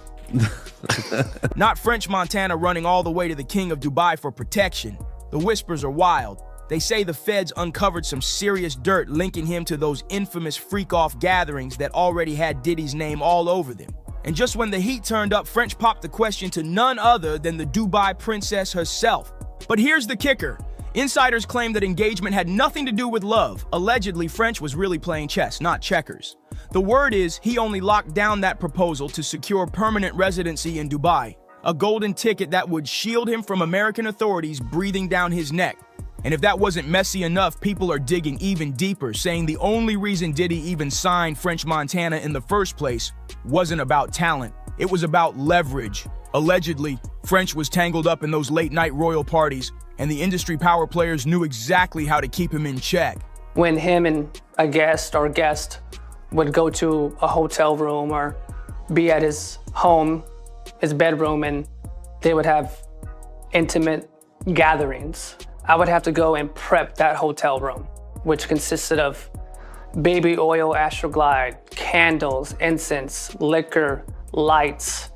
Not French Montana running all the way to the king of Dubai for protection. The whispers are wild. They say the feds uncovered some serious dirt linking him to those infamous freak-off gatherings that already had Diddy's name all over them. And just when the heat turned up, French popped the question to none other than the Dubai princess herself. But here's the kicker. Insiders claim that engagement had nothing to do with love. Allegedly, French was really playing chess, not checkers. The word is he only locked down that proposal to secure permanent residency in Dubai, a golden ticket that would shield him from American authorities breathing down his neck. And if that wasn't messy enough, people are digging even deeper, saying the only reason Diddy even signed French Montana in the first place wasn't about talent. It was about leverage. Allegedly, French was tangled up in those late-night royal parties, and the industry power players knew exactly how to keep him in check. When him and a guest would go to a hotel room or be at his home, his bedroom, and they would have intimate gatherings, I would have to go and prep that hotel room, which consisted of baby oil, Astroglide, candles, incense, liquor, lights,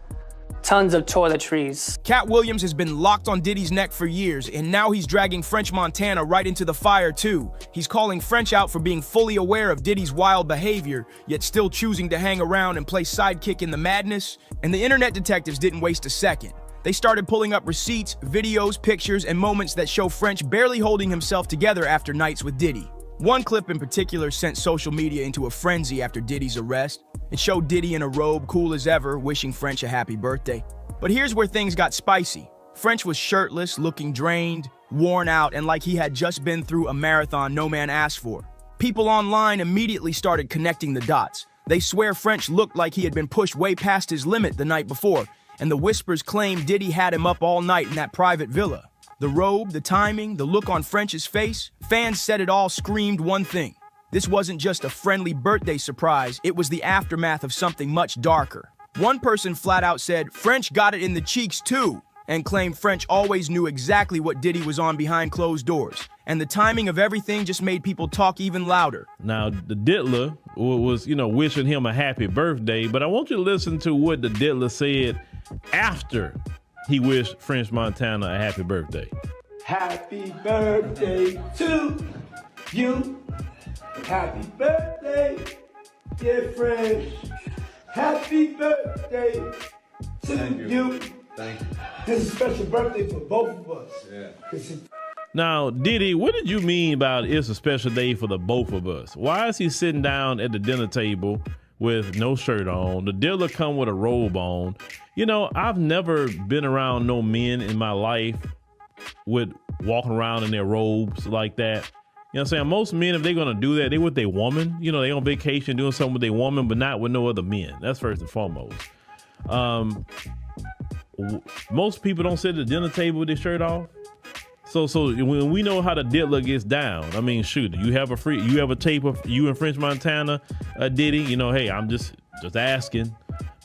tons of toiletries. Cat Williams has been locked on Diddy's neck for years, and now he's dragging French Montana right into the fire too. He's calling French out for being fully aware of Diddy's wild behavior, yet still choosing to hang around and play sidekick in the madness. And the internet detectives didn't waste a second. They started pulling up receipts, videos, pictures, and moments that show French barely holding himself together after nights with Diddy. One clip in particular sent social media into a frenzy after Diddy's arrest. It showed Diddy in a robe, cool as ever, wishing French a happy birthday. But here's where things got spicy. French was shirtless, looking drained, worn out, and like he had just been through a marathon no man asked for. People online immediately started connecting the dots. They swear French looked like he had been pushed way past his limit the night before, and the whispers claim Diddy had him up all night in that private villa. The robe, the timing, the look on French's face, fans said it all screamed one thing. This wasn't just a friendly birthday surprise, it was the aftermath of something much darker. One person flat out said, French got it in the cheeks too, and claimed French always knew exactly what Diddy was on behind closed doors. And the timing of everything just made people talk even louder. Now, the diddler was, wishing him a happy birthday, but I want you to listen to what the diddler said after he wished French Montana a happy birthday. Happy birthday to you. Happy birthday, dear French. Happy birthday to you. Thank you. This is a special birthday for both of us. Yeah. Now, Diddy, what did you mean about it's a special day for the both of us? Why is he sitting down at the dinner table with no shirt on? The dealer come with a robe on. You know, I've never been around no men in my life with walking around in their robes like that. You know what I'm saying? Most men, if they're going to do that, they with their woman. You know, they on vacation doing something with their woman, but not with no other men. That's first and foremost. Most people don't sit at the dinner table with their shirt off. So when we know how the diddler gets down, I mean, shoot, you have a tape of you and French Montana, Diddy, you know, hey, I'm just asking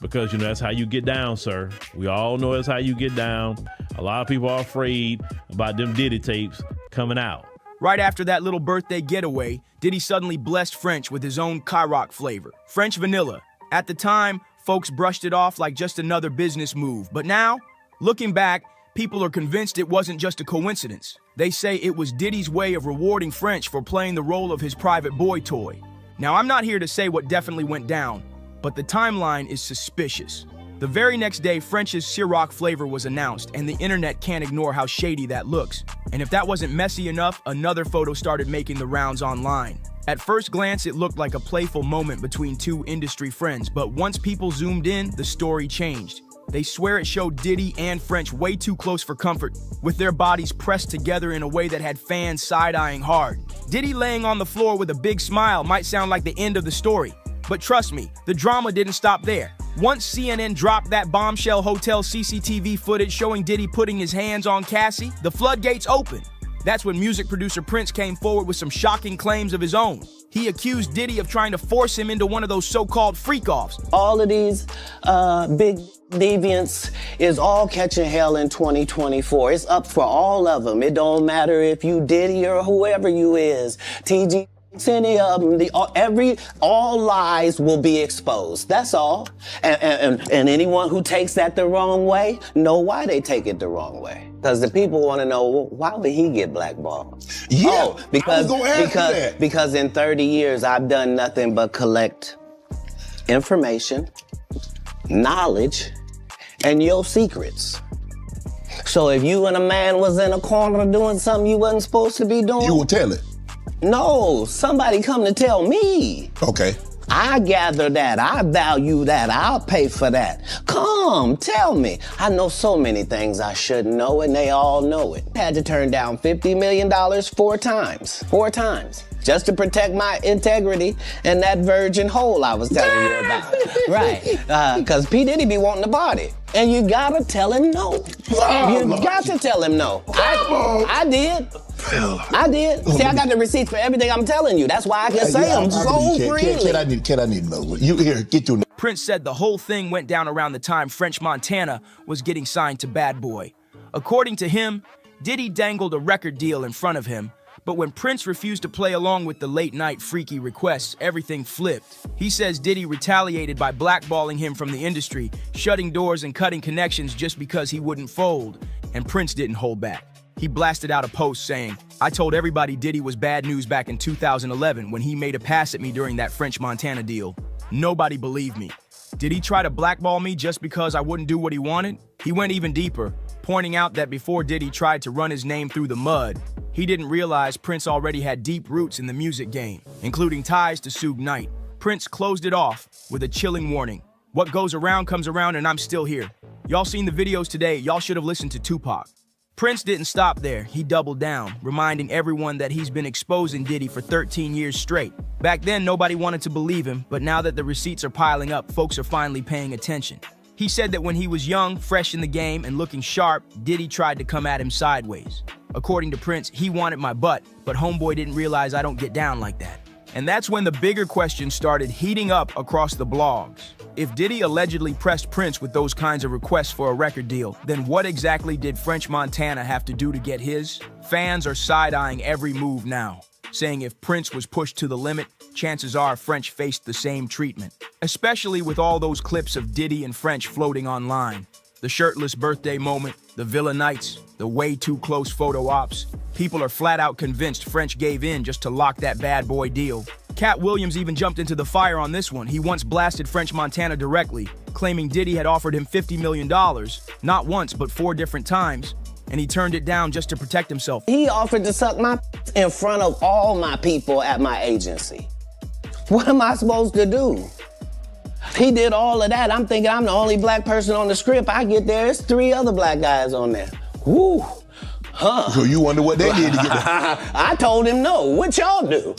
because, you know, that's how you get down, sir. We all know that's how you get down. A lot of people are afraid about them Diddy tapes coming out. Right after that little birthday getaway, Diddy suddenly blessed French with his own Kyrock flavor, French vanilla. At the time, folks brushed it off like just another business move. But now, looking back, people are convinced it wasn't just a coincidence. They say it was Diddy's way of rewarding French for playing the role of his private boy toy. Now, I'm not here to say what definitely went down, but the timeline is suspicious. The very next day, French's Ciroc flavor was announced, and the internet can't ignore how shady that looks. And if that wasn't messy enough, another photo started making the rounds online. At first glance, it looked like a playful moment between two industry friends, but once people zoomed in, the story changed. They swear it showed Diddy and French way too close for comfort, with their bodies pressed together in a way that had fans side-eyeing hard. Diddy laying on the floor with a big smile might sound like the end of the story, but trust me, the drama didn't stop there. Once CNN dropped that bombshell hotel CCTV footage showing Diddy putting his hands on Cassie, the floodgates opened. That's when music producer Prince came forward with some shocking claims of his own. He accused Diddy of trying to force him into one of those so-called freak-offs. All of these big deviants is all catching hell in 2024. It's up for all of them. It don't matter if you Diddy or whoever you is. TG, any of them, all lies will be exposed. That's all. And anyone who takes that the wrong way, know why they take it the wrong way. Because the people want to know, well, why would he get blackballed? Yeah, because in 30 years, I've done nothing but collect information, knowledge, and your secrets. So if you and a man was in a corner doing something you wasn't supposed to be doing, you will tell it. No, somebody come to tell me. Okay. I gather that, I value that, I'll pay for that. Come, tell me. I know so many things I shouldn't know, and they all know it. Had to turn down $50 million 4 times. 4 times. Just to protect my integrity and that virgin hole I was telling you about. Right, because P. Diddy be wanting to party. And you gotta tell him no. You got to tell him no. I did. I did. See, I got the receipts for everything I'm telling you. That's why I can say them so freely. I need to know. You here, get your... Prince said the whole thing went down around the time French Montana was getting signed to Bad Boy. According to him, Diddy dangled a record deal in front of him, but when Prince refused to play along with the late-night freaky requests, everything flipped. He says Diddy retaliated by blackballing him from the industry, shutting doors and cutting connections just because he wouldn't fold, and Prince didn't hold back. He blasted out a post saying, "I told everybody Diddy was bad news back in 2011 when he made a pass at me during that French Montana deal. Nobody believed me. Did he try to blackball me just because I wouldn't do what he wanted?" He went even deeper, pointing out that before Diddy tried to run his name through the mud, he didn't realize Prince already had deep roots in the music game, including ties to Suge Knight. Prince closed it off with a chilling warning. "What goes around comes around, and I'm still here. Y'all seen the videos today, y'all should have listened to Tupac." Prince didn't stop there. He doubled down, reminding everyone that he's been exposing Diddy for 13 years straight. Back then, nobody wanted to believe him, but now that the receipts are piling up, folks are finally paying attention. He said that when he was young, fresh in the game, and looking sharp, Diddy tried to come at him sideways. According to Prince, he wanted my butt, but homeboy didn't realize I don't get down like that. And that's when the bigger questions started heating up across the blogs. If Diddy allegedly pressed Prince with those kinds of requests for a record deal, then what exactly did French Montana have to do to get his? Fans are side-eyeing every move now, saying if Prince was pushed to the limit, chances are French faced the same treatment. Especially with all those clips of Diddy and French floating online. The shirtless birthday moment, the Villa Nights, the way too close photo ops. People are flat out convinced French gave in just to lock that Bad Boy deal. Cat Williams even jumped into the fire on this one. He once blasted French Montana directly, claiming Diddy had offered him $50 million, not once, but 4 different times, and he turned it down just to protect himself. He offered to suck my in front of all my people at my agency. What am I supposed to do? He did all of that. I'm thinking I'm the only black person on the script. I get there, it's 3 other black guys on there. Woo. Huh. So you wonder what they did to get there? I told him no. What y'all do?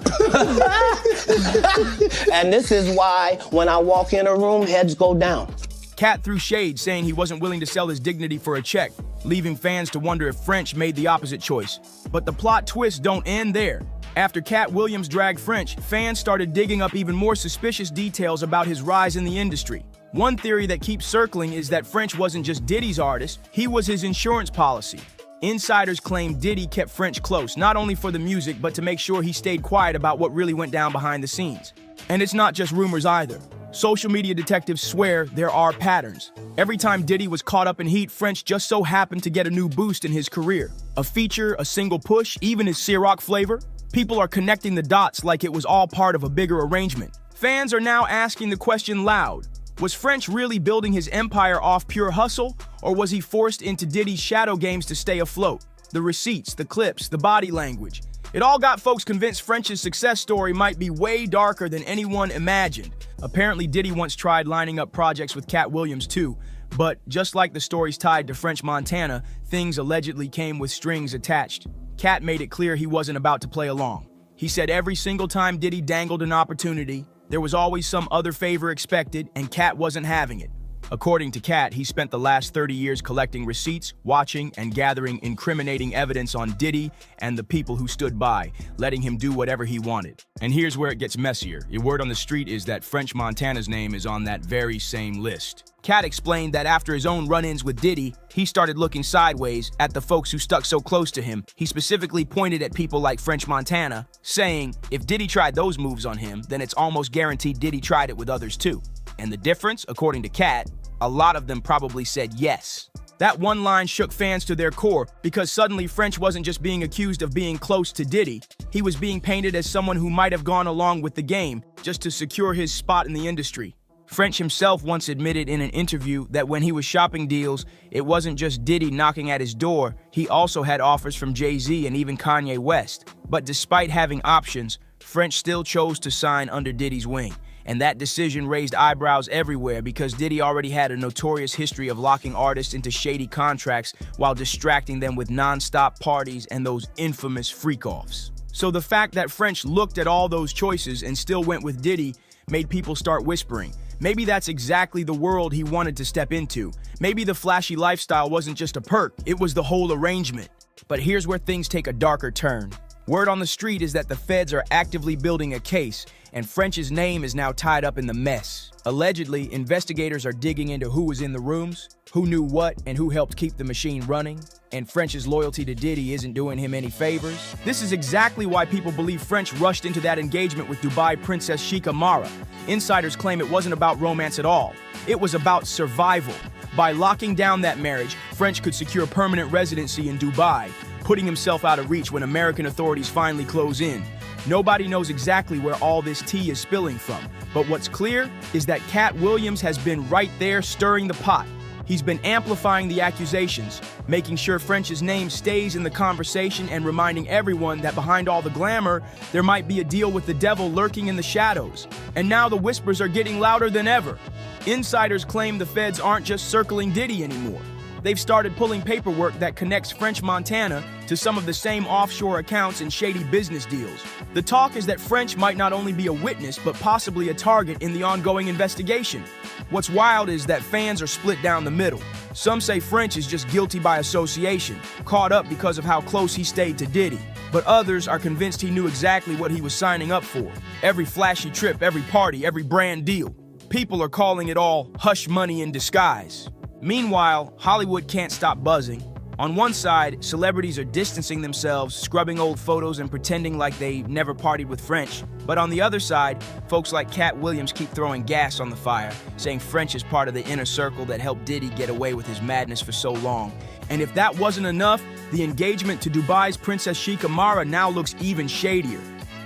And this is why when I walk in a room, heads go down. Cat threw shade, saying he wasn't willing to sell his dignity for a check, leaving fans to wonder if French made the opposite choice. But the plot twists don't end there. After Cat Williams dragged French, fans started digging up even more suspicious details about his rise in the industry. One theory that keeps circling is that French wasn't just Diddy's artist, he was his insurance policy. Insiders claim Diddy kept French close, not only for the music, but to make sure he stayed quiet about what really went down behind the scenes. And it's not just rumors either. Social media detectives swear there are patterns. Every time Diddy was caught up in heat, French just so happened to get a new boost in his career. A feature, a single push, even his Ciroc flavor. People are connecting the dots like it was all part of a bigger arrangement. Fans are now asking the question loud. Was French really building his empire off pure hustle, or was he forced into Diddy's shadow games to stay afloat? The receipts, the clips, the body language. It all got folks convinced French's success story might be way darker than anyone imagined. Apparently, Diddy once tried lining up projects with Cat Williams too, but just like the stories tied to French Montana, things allegedly came with strings attached. Cat made it clear he wasn't about to play along. He said every single time Diddy dangled an opportunity, there was always some other favor expected, and Cat wasn't having it. According to Cat, he spent the last 30 years collecting receipts, watching, and gathering incriminating evidence on Diddy and the people who stood by, letting him do whatever he wanted. And here's where it gets messier. The word on the street is that French Montana's name is on that very same list. Cat explained that after his own run-ins with Diddy, he started looking sideways at the folks who stuck so close to him. He specifically pointed at people like French Montana, saying, if Diddy tried those moves on him, then it's almost guaranteed Diddy tried it with others too. And the difference, according to Cat, a lot of them probably said yes. That one line shook fans to their core because suddenly French wasn't just being accused of being close to Diddy, he was being painted as someone who might have gone along with the game just to secure his spot in the industry. French himself once admitted in an interview that when he was shopping deals, it wasn't just Diddy knocking at his door, he also had offers from Jay-Z and even Kanye West. But despite having options, French still chose to sign under Diddy's wing. And that decision raised eyebrows everywhere because Diddy already had a notorious history of locking artists into shady contracts while distracting them with non-stop parties and those infamous freak-offs. So the fact that French looked at all those choices and still went with Diddy made people start whispering. Maybe that's exactly the world he wanted to step into. Maybe the flashy lifestyle wasn't just a perk, it was the whole arrangement. But here's where things take a darker turn. Word on the street is that the feds are actively building a case, and French's name is now tied up in the mess. Allegedly, investigators are digging into who was in the rooms, who knew what, and who helped keep the machine running. And French's loyalty to Diddy isn't doing him any favors. This is exactly why people believe French rushed into that engagement with Dubai Princess Sheikh Amara. Insiders claim it wasn't about romance at all. It was about survival. By locking down that marriage, French could secure permanent residency in Dubai, putting himself out of reach when American authorities finally close in. Nobody knows exactly where all this tea is spilling from, but what's clear is that Cat Williams has been right there stirring the pot. He's been amplifying the accusations, making sure French's name stays in the conversation and reminding everyone that behind all the glamour, there might be a deal with the devil lurking in the shadows. And now the whispers are getting louder than ever. Insiders claim the feds aren't just circling Diddy anymore. They've started pulling paperwork that connects French Montana to some of the same offshore accounts and shady business deals. The talk is that French might not only be a witness, but possibly a target in the ongoing investigation. What's wild is that fans are split down the middle. Some say French is just guilty by association, caught up because of how close he stayed to Diddy. But others are convinced he knew exactly what he was signing up for. Every flashy trip, every party, every brand deal. People are calling it all hush money in disguise. Meanwhile, Hollywood can't stop buzzing. On one side, celebrities are distancing themselves, scrubbing old photos and pretending like they never partied with French. But on the other side, folks like Cat Williams keep throwing gas on the fire, saying French is part of the inner circle that helped Diddy get away with his madness for so long. And if that wasn't enough, the engagement to Dubai's Princess Sheikh Amara now looks even shadier.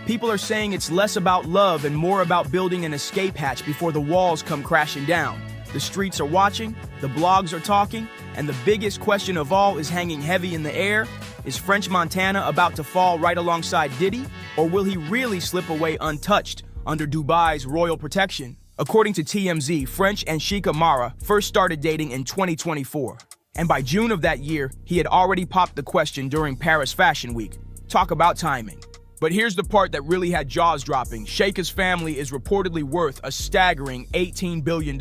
People are saying it's less about love and more about building an escape hatch before the walls come crashing down. The streets are watching, the blogs are talking, and the biggest question of all is hanging heavy in the air. Is French Montana about to fall right alongside Diddy, or will he really slip away untouched under Dubai's royal protection? According to TMZ, French and Sheikha Mara first started dating in 2024. And by June of that year, he had already popped the question during Paris Fashion Week. Talk about timing. But here's the part that really had jaws dropping. Sheikha's family is reportedly worth a staggering $18 billion.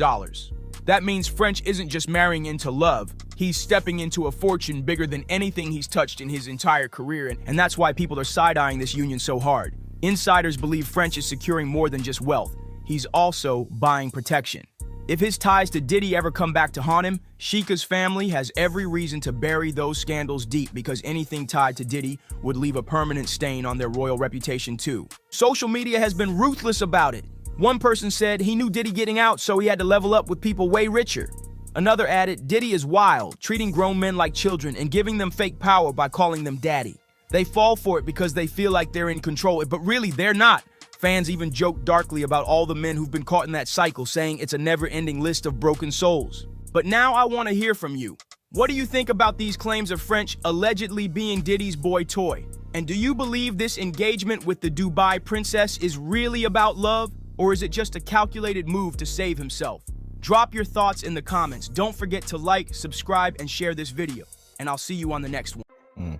That means French isn't just marrying into love. He's stepping into a fortune bigger than anything he's touched in his entire career, and that's why people are side-eyeing this union so hard. Insiders believe French is securing more than just wealth. He's also buying protection. If his ties to Diddy ever come back to haunt him, Sheikha's family has every reason to bury those scandals deep, because anything tied to Diddy would leave a permanent stain on their royal reputation too. Social media has been ruthless about it. One person said he knew Diddy getting out, so he had to level up with people way richer. Another added, Diddy is wild, treating grown men like children and giving them fake power by calling them daddy. They fall for it because they feel like they're in control, but really they're not. Fans even joke darkly about all the men who've been caught in that cycle, saying it's a never-ending list of broken souls. But now I want to hear from you. What do you think about these claims of French allegedly being Diddy's boy toy? And do you believe this engagement with the Dubai princess is really about love, or is it just a calculated move to save himself? Drop your thoughts in the comments. Don't forget to like, subscribe, and share this video. And I'll see you on the next one.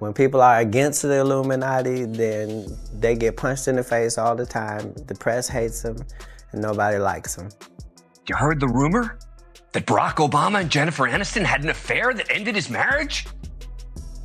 When people are against the Illuminati, then they get punched in the face all the time. The press hates them, and nobody likes them. You heard the rumor that Barack Obama and Jennifer Aniston had an affair that ended his marriage?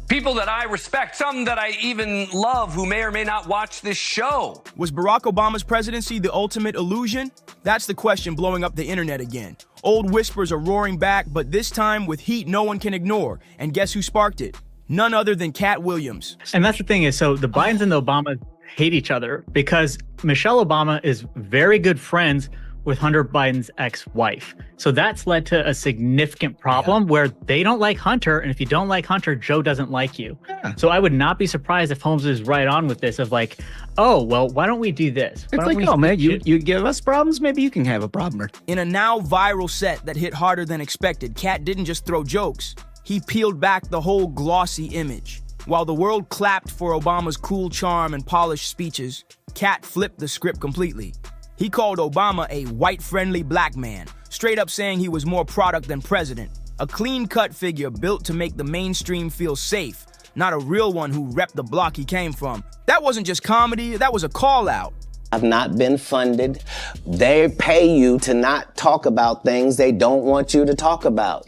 People that I respect, some that I even love, who may or may not watch this show. Was Barack Obama's presidency the ultimate illusion? That's the question blowing up the internet again. Old whispers are roaring back, but this time with heat no one can ignore. And guess who sparked it? None other than Cat Williams. And that's the thing is, so the Bidens and the Obamas hate each other because Michelle Obama is very good friends with Hunter Biden's ex-wife. So that's led to a significant problem where they don't like Hunter, and if you don't like Hunter, Joe doesn't like you. So I would not be surprised if Holmes is right on with this of like, oh, well, why don't we do this? It's like, oh man, you give us problems, maybe you can have a problem. In a now viral set that hit harder than expected, Cat didn't just throw jokes. He peeled back the whole glossy image. While the world clapped for Obama's cool charm and polished speeches, Cat flipped the script completely. He called Obama a white-friendly black man, straight up saying he was more product than president. A clean-cut figure built to make the mainstream feel safe, not a real one who repped the block he came from. That wasn't just comedy, that was a call-out. I've not been funded. They pay you to not talk about things they don't want you to talk about.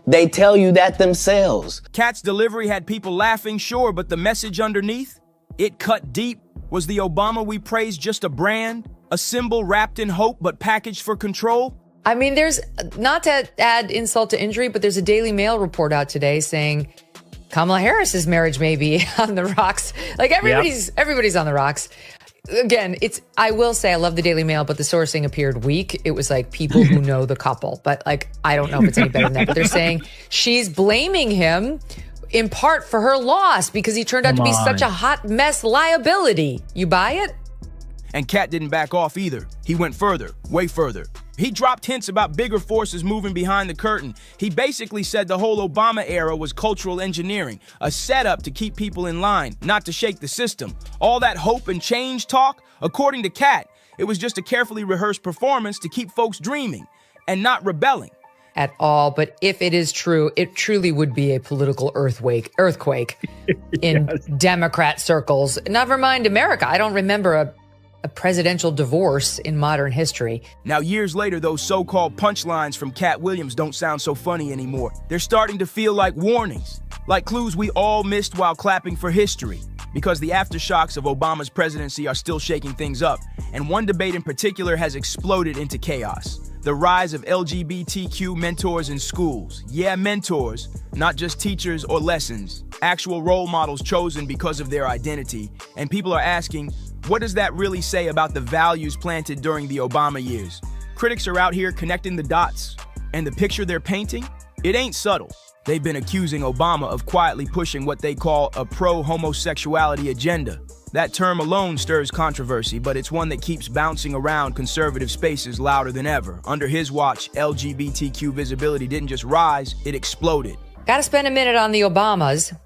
They tell you that themselves. Cat's delivery had people laughing, sure, but the message underneath? It cut deep. Was the Obama we praised just a brand? A symbol wrapped in hope but packaged for control? I mean, there's, not to add insult to injury, but there's a Daily Mail report out today saying Kamala Harris's marriage may be on the rocks. Like everybody's on the rocks. Again, I will say I love the Daily Mail, but the sourcing appeared weak. It was like people who know the couple, but like, I don't know if it's any better than that, but they're saying she's blaming him in part for her loss because he turned out to be such a hot mess liability. You buy it? And Cat didn't back off either. He went further, way further. He dropped hints about bigger forces moving behind the curtain. He basically said the whole Obama era was cultural engineering, a setup to keep people in line, not to shake the system. All that hope and change talk, according to Cat, it was just a carefully rehearsed performance to keep folks dreaming and not rebelling. At all, but if it is true, it truly would be a political earthquake in Democrat circles. Never mind America. I don't remember a presidential divorce in modern history. Now, years later, those so-called punchlines from Cat Williams don't sound so funny anymore. They're starting to feel like warnings, like clues we all missed while clapping for history, because the aftershocks of Obama's presidency are still shaking things up, and one debate in particular has exploded into chaos. The rise of LGBTQ mentors in schools. Yeah, mentors, not just teachers or lessons. Actual role models chosen because of their identity. And people are asking, what does that really say about the values planted during the Obama years? Critics are out here connecting the dots. And the picture they're painting? It ain't subtle. They've been accusing Obama of quietly pushing what they call a pro-homosexuality agenda. That term alone stirs controversy, but it's one that keeps bouncing around conservative spaces louder than ever. Under his watch, LGBTQ visibility didn't just rise, it exploded. Gotta spend a minute on the Obamas,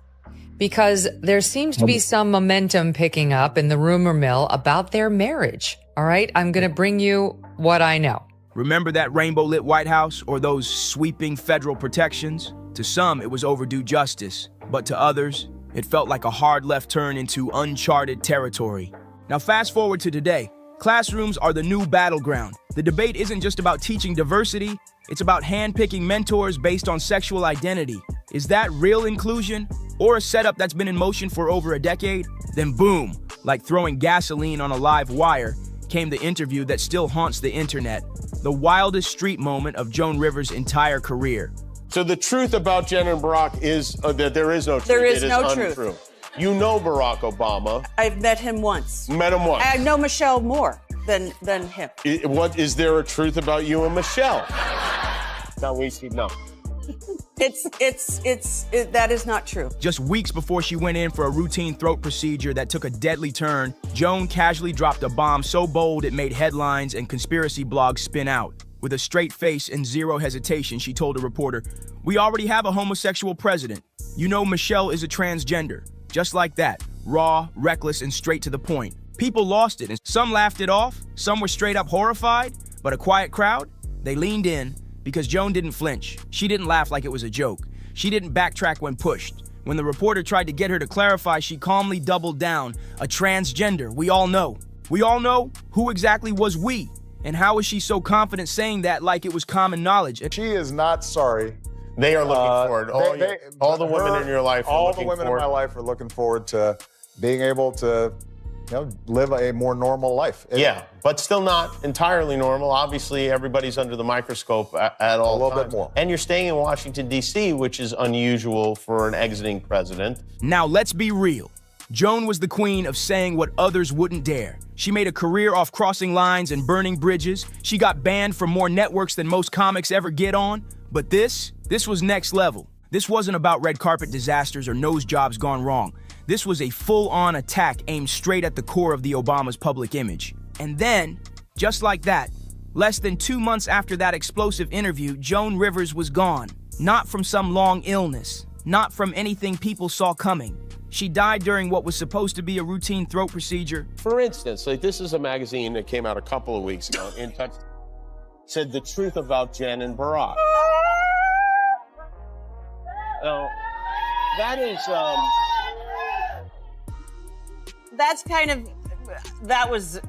because there seems to be some momentum picking up in the rumor mill about their marriage. All right, I'm gonna bring you what I know. Remember that rainbow-lit White House or those sweeping federal protections? To some, it was overdue justice, but to others, it felt like a hard left turn into uncharted territory. Now fast forward to today. Classrooms are the new battleground. The debate isn't just about teaching diversity, it's about handpicking mentors based on sexual identity. Is that real inclusion? Or a setup that's been in motion for over a decade? Then boom, like throwing gasoline on a live wire, came the interview that still haunts the internet. The wildest street moment of Joan Rivers' entire career. So the truth about Jen and Barack is that there is no truth. There is it no is truth. Untrue. You know Barack Obama. I've met him once. Met him once. I know Michelle more than him. What is there a truth about you and Michelle? No, we see no. That is not true. Just weeks before she went in for a routine throat procedure that took a deadly turn, Joan casually dropped a bomb so bold it made headlines and conspiracy blogs spin out. With a straight face and zero hesitation, she told a reporter, "We already have a homosexual president. You know Michelle is a transgender." Just like that, raw, reckless, and straight to the point. People lost it, and some laughed it off, some were straight up horrified, but a quiet crowd, they leaned in because Joan didn't flinch. She didn't laugh like it was a joke. She didn't backtrack when pushed. When the reporter tried to get her to clarify, she calmly doubled down. A transgender, we all know. We all know who exactly was we. And how is she so confident saying that like it was common knowledge? She is not sorry. They are looking forward. All the women in your life are looking forward. All the women in my life are looking forward to being able to, live a more normal life. Yeah, but still not entirely normal. Obviously, everybody's under the microscope at all times. A little bit more. And you're staying in Washington, D.C., which is unusual for an exiting president. Now, let's be real. Joan was the queen of saying what others wouldn't dare. She made a career off crossing lines and burning bridges. She got banned from more networks than most comics ever get on. But this was next level. This wasn't about red carpet disasters or nose jobs gone wrong. This was a full-on attack aimed straight at the core of the Obama's public image. And then, just like that, less than 2 months after that explosive interview, Joan Rivers was gone. Not from some long illness, not from anything people saw coming. She died during what was supposed to be a routine throat procedure. For instance, this is a magazine that came out a couple of weeks ago, In Touch, said the truth about Jen and Barack. Now, that is, That's that was,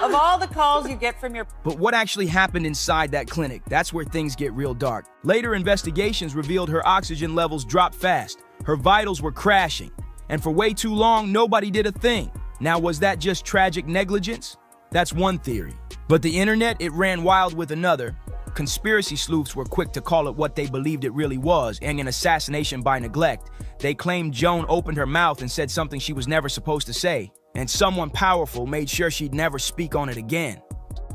of all the calls you get from your... But what actually happened inside that clinic? That's where things get real dark. Later investigations revealed her oxygen levels dropped fast. Her vitals were crashing. And for way too long, nobody did a thing. Now, was that just tragic negligence? That's one theory. But the internet, it ran wild with another. Conspiracy sleuths were quick to call it what they believed it really was, and an assassination by neglect. They claimed Joan opened her mouth and said something she was never supposed to say, and someone powerful made sure she'd never speak on it again.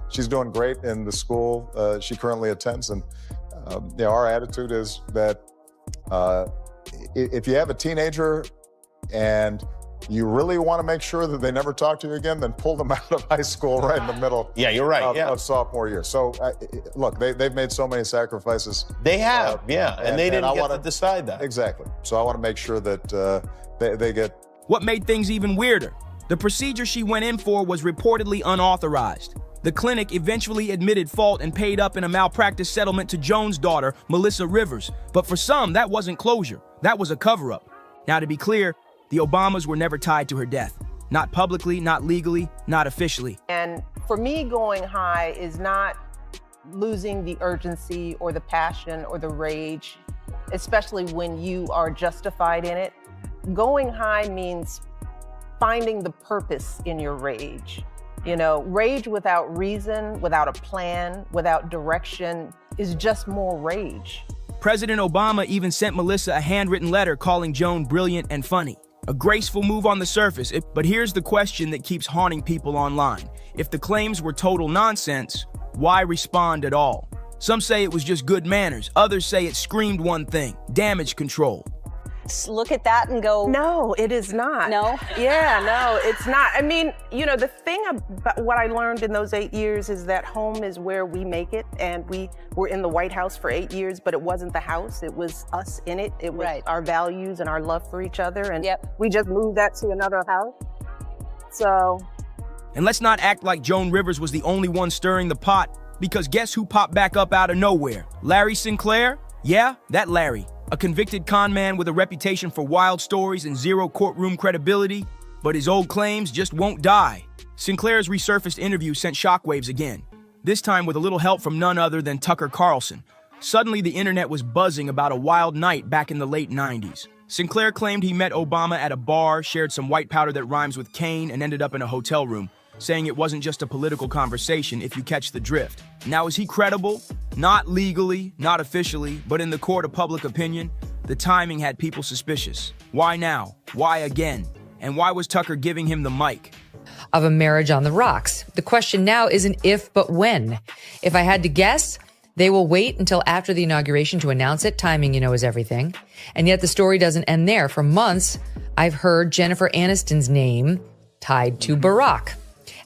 She's doing great in the school she currently attends, and our attitude is that if you have a teenager and you really want to make sure that they never talk to you again, then pull them out of high school right in the middle. Yeah, you're right. Of sophomore year. So, look, they've made so many sacrifices. They have, and they didn't get to decide that. Exactly. So I want to make sure that they get... What made things even weirder? The procedure she went in for was reportedly unauthorized. The clinic eventually admitted fault and paid up in a malpractice settlement to Joan's daughter, Melissa Rivers. But for some, that wasn't closure. That was a cover-up. Now, to be clear, the Obamas were never tied to her death. Not publicly, not legally, not officially. And for me, going high is not losing the urgency or the passion or the rage, especially when you are justified in it. Going high means finding the purpose in your rage. Rage without reason, without a plan, without direction is just more rage. President Obama even sent Melissa a handwritten letter calling Joan brilliant and funny. A graceful move on the surface, but here's the question that keeps haunting people online. If the claims were total nonsense, why respond at all? Some say it was just good manners. Others say it screamed one thing: damage control. look at that and go, no, it is not. No? Yeah, no, it's not. I mean, you know, the thing about what I learned in those 8 years is that home is where we make it, and we were in the White House for 8 years, but it wasn't the house, it was us in it. It was our values and our love for each other, and we just moved that to another house. So. And let's not act like Joan Rivers was the only one stirring the pot, because guess who popped back up out of nowhere? Larry Sinclair? Yeah, that Larry. A convicted con man with a reputation for wild stories and zero courtroom credibility, but his old claims just won't die. Sinclair's resurfaced interview sent shockwaves again, this time with a little help from none other than Tucker Carlson. Suddenly, the internet was buzzing about a wild night back in the late 90s. Sinclair claimed he met Obama at a bar, shared some white powder that rhymes with cane, and ended up in a hotel room, saying it wasn't just a political conversation, if you catch the drift. Now, is he credible? Not legally, not officially, but in the court of public opinion, the timing had people suspicious. Why now? Why again? And why was Tucker giving him the mic? Of a marriage on the rocks. The question now isn't if, but when. If I had to guess, they will wait until after the inauguration to announce it. Timing, you know, is everything. And yet the story doesn't end there. For months, I've heard Jennifer Aniston's name tied to Barack.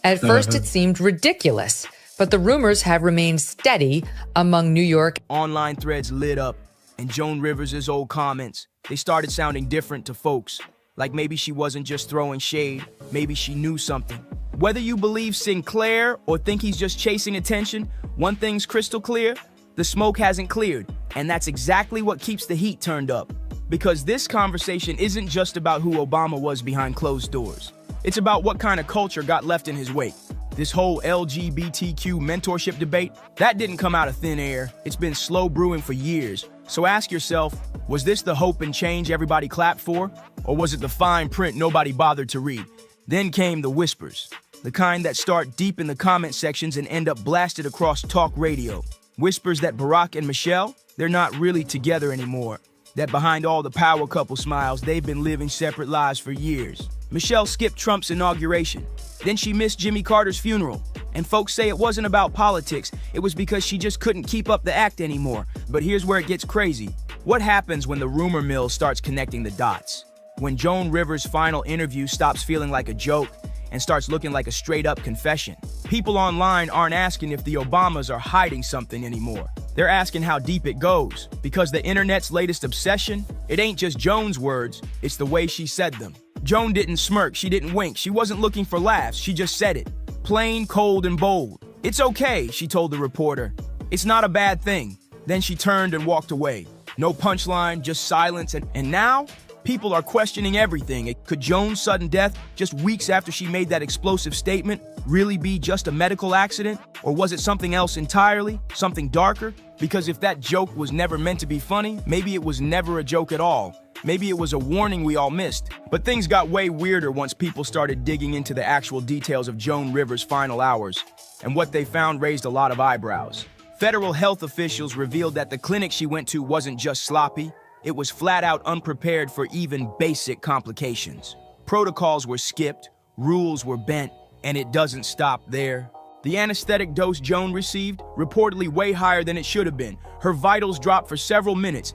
At first, it seemed ridiculous, but the rumors have remained steady among New York. Online threads lit up, and Joan Rivers' old comments, they started sounding different to folks. Like maybe she wasn't just throwing shade, maybe she knew something. Whether you believe Sinclair or think he's just chasing attention, one thing's crystal clear, the smoke hasn't cleared, and that's exactly what keeps the heat turned up. Because this conversation isn't just about who Obama was behind closed doors. It's about what kind of culture got left in his wake. This whole LGBTQ mentorship debate, that didn't come out of thin air. It's been slow brewing for years. So ask yourself, was this the hope and change everybody clapped for? Or was it the fine print nobody bothered to read? Then came the whispers, the kind that start deep in the comment sections and end up blasted across talk radio. Whispers that Barack and Michelle, they're not really together anymore. That behind all the power couple smiles, they've been living separate lives for years. Michelle skipped Trump's inauguration. Then she missed Jimmy Carter's funeral. And folks say it wasn't about politics. It was because she just couldn't keep up the act anymore. But here's where it gets crazy. What happens when the rumor mill starts connecting the dots? When Joan Rivers' final interview stops feeling like a joke and starts looking like a straight-up confession. People online aren't asking if the Obamas are hiding something anymore. They're asking how deep it goes, because the internet's latest obsession, it ain't just Joan's words, it's the way she said them. Joan didn't smirk, she didn't wink, she wasn't looking for laughs, she just said it. Plain, cold, and bold. It's okay, she told the reporter. It's not a bad thing. Then she turned and walked away. No punchline, just silence, and now, people are questioning everything. Could Joan's sudden death, just weeks after she made that explosive statement, really be just a medical accident? Or was it something else entirely? Something darker? Because if that joke was never meant to be funny, maybe it was never a joke at all. Maybe it was a warning we all missed. But things got way weirder once people started digging into the actual details of Joan Rivers' final hours. And what they found raised a lot of eyebrows. Federal health officials revealed that the clinic she went to wasn't just sloppy. It was flat out unprepared for even basic complications. Protocols were skipped, rules were bent, and it doesn't stop there. The anesthetic dose Joan received, reportedly way higher than it should have been. Her vitals dropped for several minutes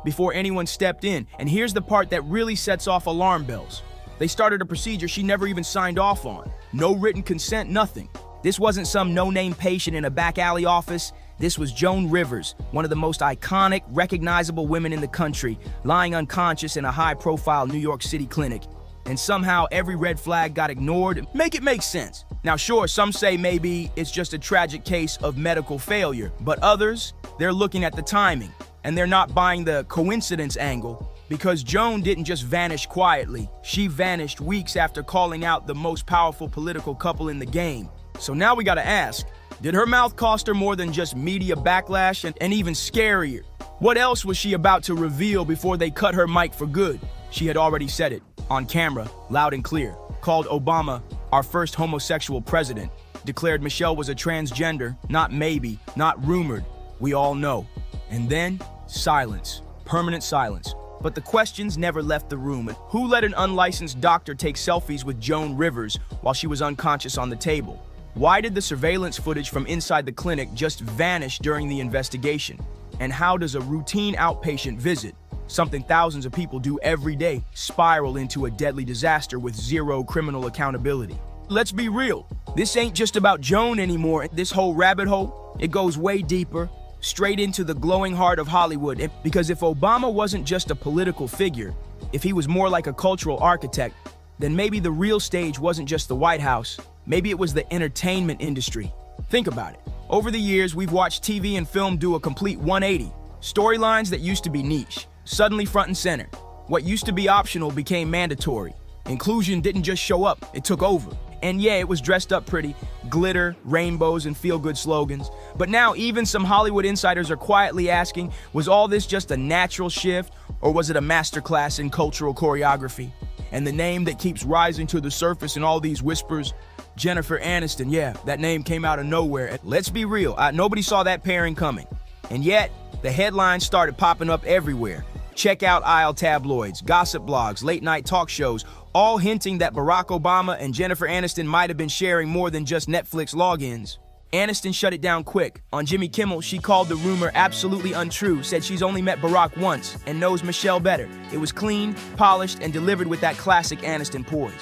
before anyone stepped in. And here's the part that really sets off alarm bells. They started a procedure she never even signed off on. No written consent, nothing. This wasn't some no-name patient in a back alley office. This was Joan Rivers, one of the most iconic, recognizable women in the country, lying unconscious in a high-profile New York City clinic. And somehow every red flag got ignored. Make it make sense. Now sure, some say maybe it's just a tragic case of medical failure, but others, they're looking at the timing, and they're not buying the coincidence angle, because Joan didn't just vanish quietly. She vanished weeks after calling out the most powerful political couple in the game. So now we gotta ask, did her mouth cost her more than just media backlash and even scarier? What else was she about to reveal before they cut her mic for good? She had already said it, on camera, loud and clear, called Obama our first homosexual president, declared Michelle was a transgender, not maybe, not rumored, we all know. And then, silence, permanent silence. But the questions never left the room. Who let an unlicensed doctor take selfies with Joan Rivers while she was unconscious on the table? Why did the surveillance footage from inside the clinic just vanish during the investigation? And how does a routine outpatient visit, something thousands of people do every day, spiral into a deadly disaster with zero criminal accountability? Let's be real. This ain't just about Joan anymore. This whole rabbit hole, it goes way deeper, straight into the glowing heart of Hollywood. Because if Obama wasn't just a political figure, if he was more like a cultural architect, then maybe the real stage wasn't just the White House. Maybe it was the entertainment industry. Think about it. Over the years, we've watched TV and film do a complete 180. Storylines that used to be niche, suddenly front and center. What used to be optional became mandatory. Inclusion didn't just show up, it took over. And yeah, it was dressed up pretty, glitter, rainbows, and feel-good slogans. But now even some Hollywood insiders are quietly asking, was all this just a natural shift, or was it a masterclass in cultural choreography? And the name that keeps rising to the surface in all these whispers, Jennifer Aniston, yeah, that name came out of nowhere. Let's be real, nobody saw that pairing coming. And yet, the headlines started popping up everywhere. Check out aisle tabloids, gossip blogs, late-night talk shows, all hinting that Barack Obama and Jennifer Aniston might have been sharing more than just Netflix logins. Aniston shut it down quick. On Jimmy Kimmel, she called the rumor absolutely untrue, said she's only met Barack once and knows Michelle better. It was clean, polished, and delivered with that classic Aniston poise.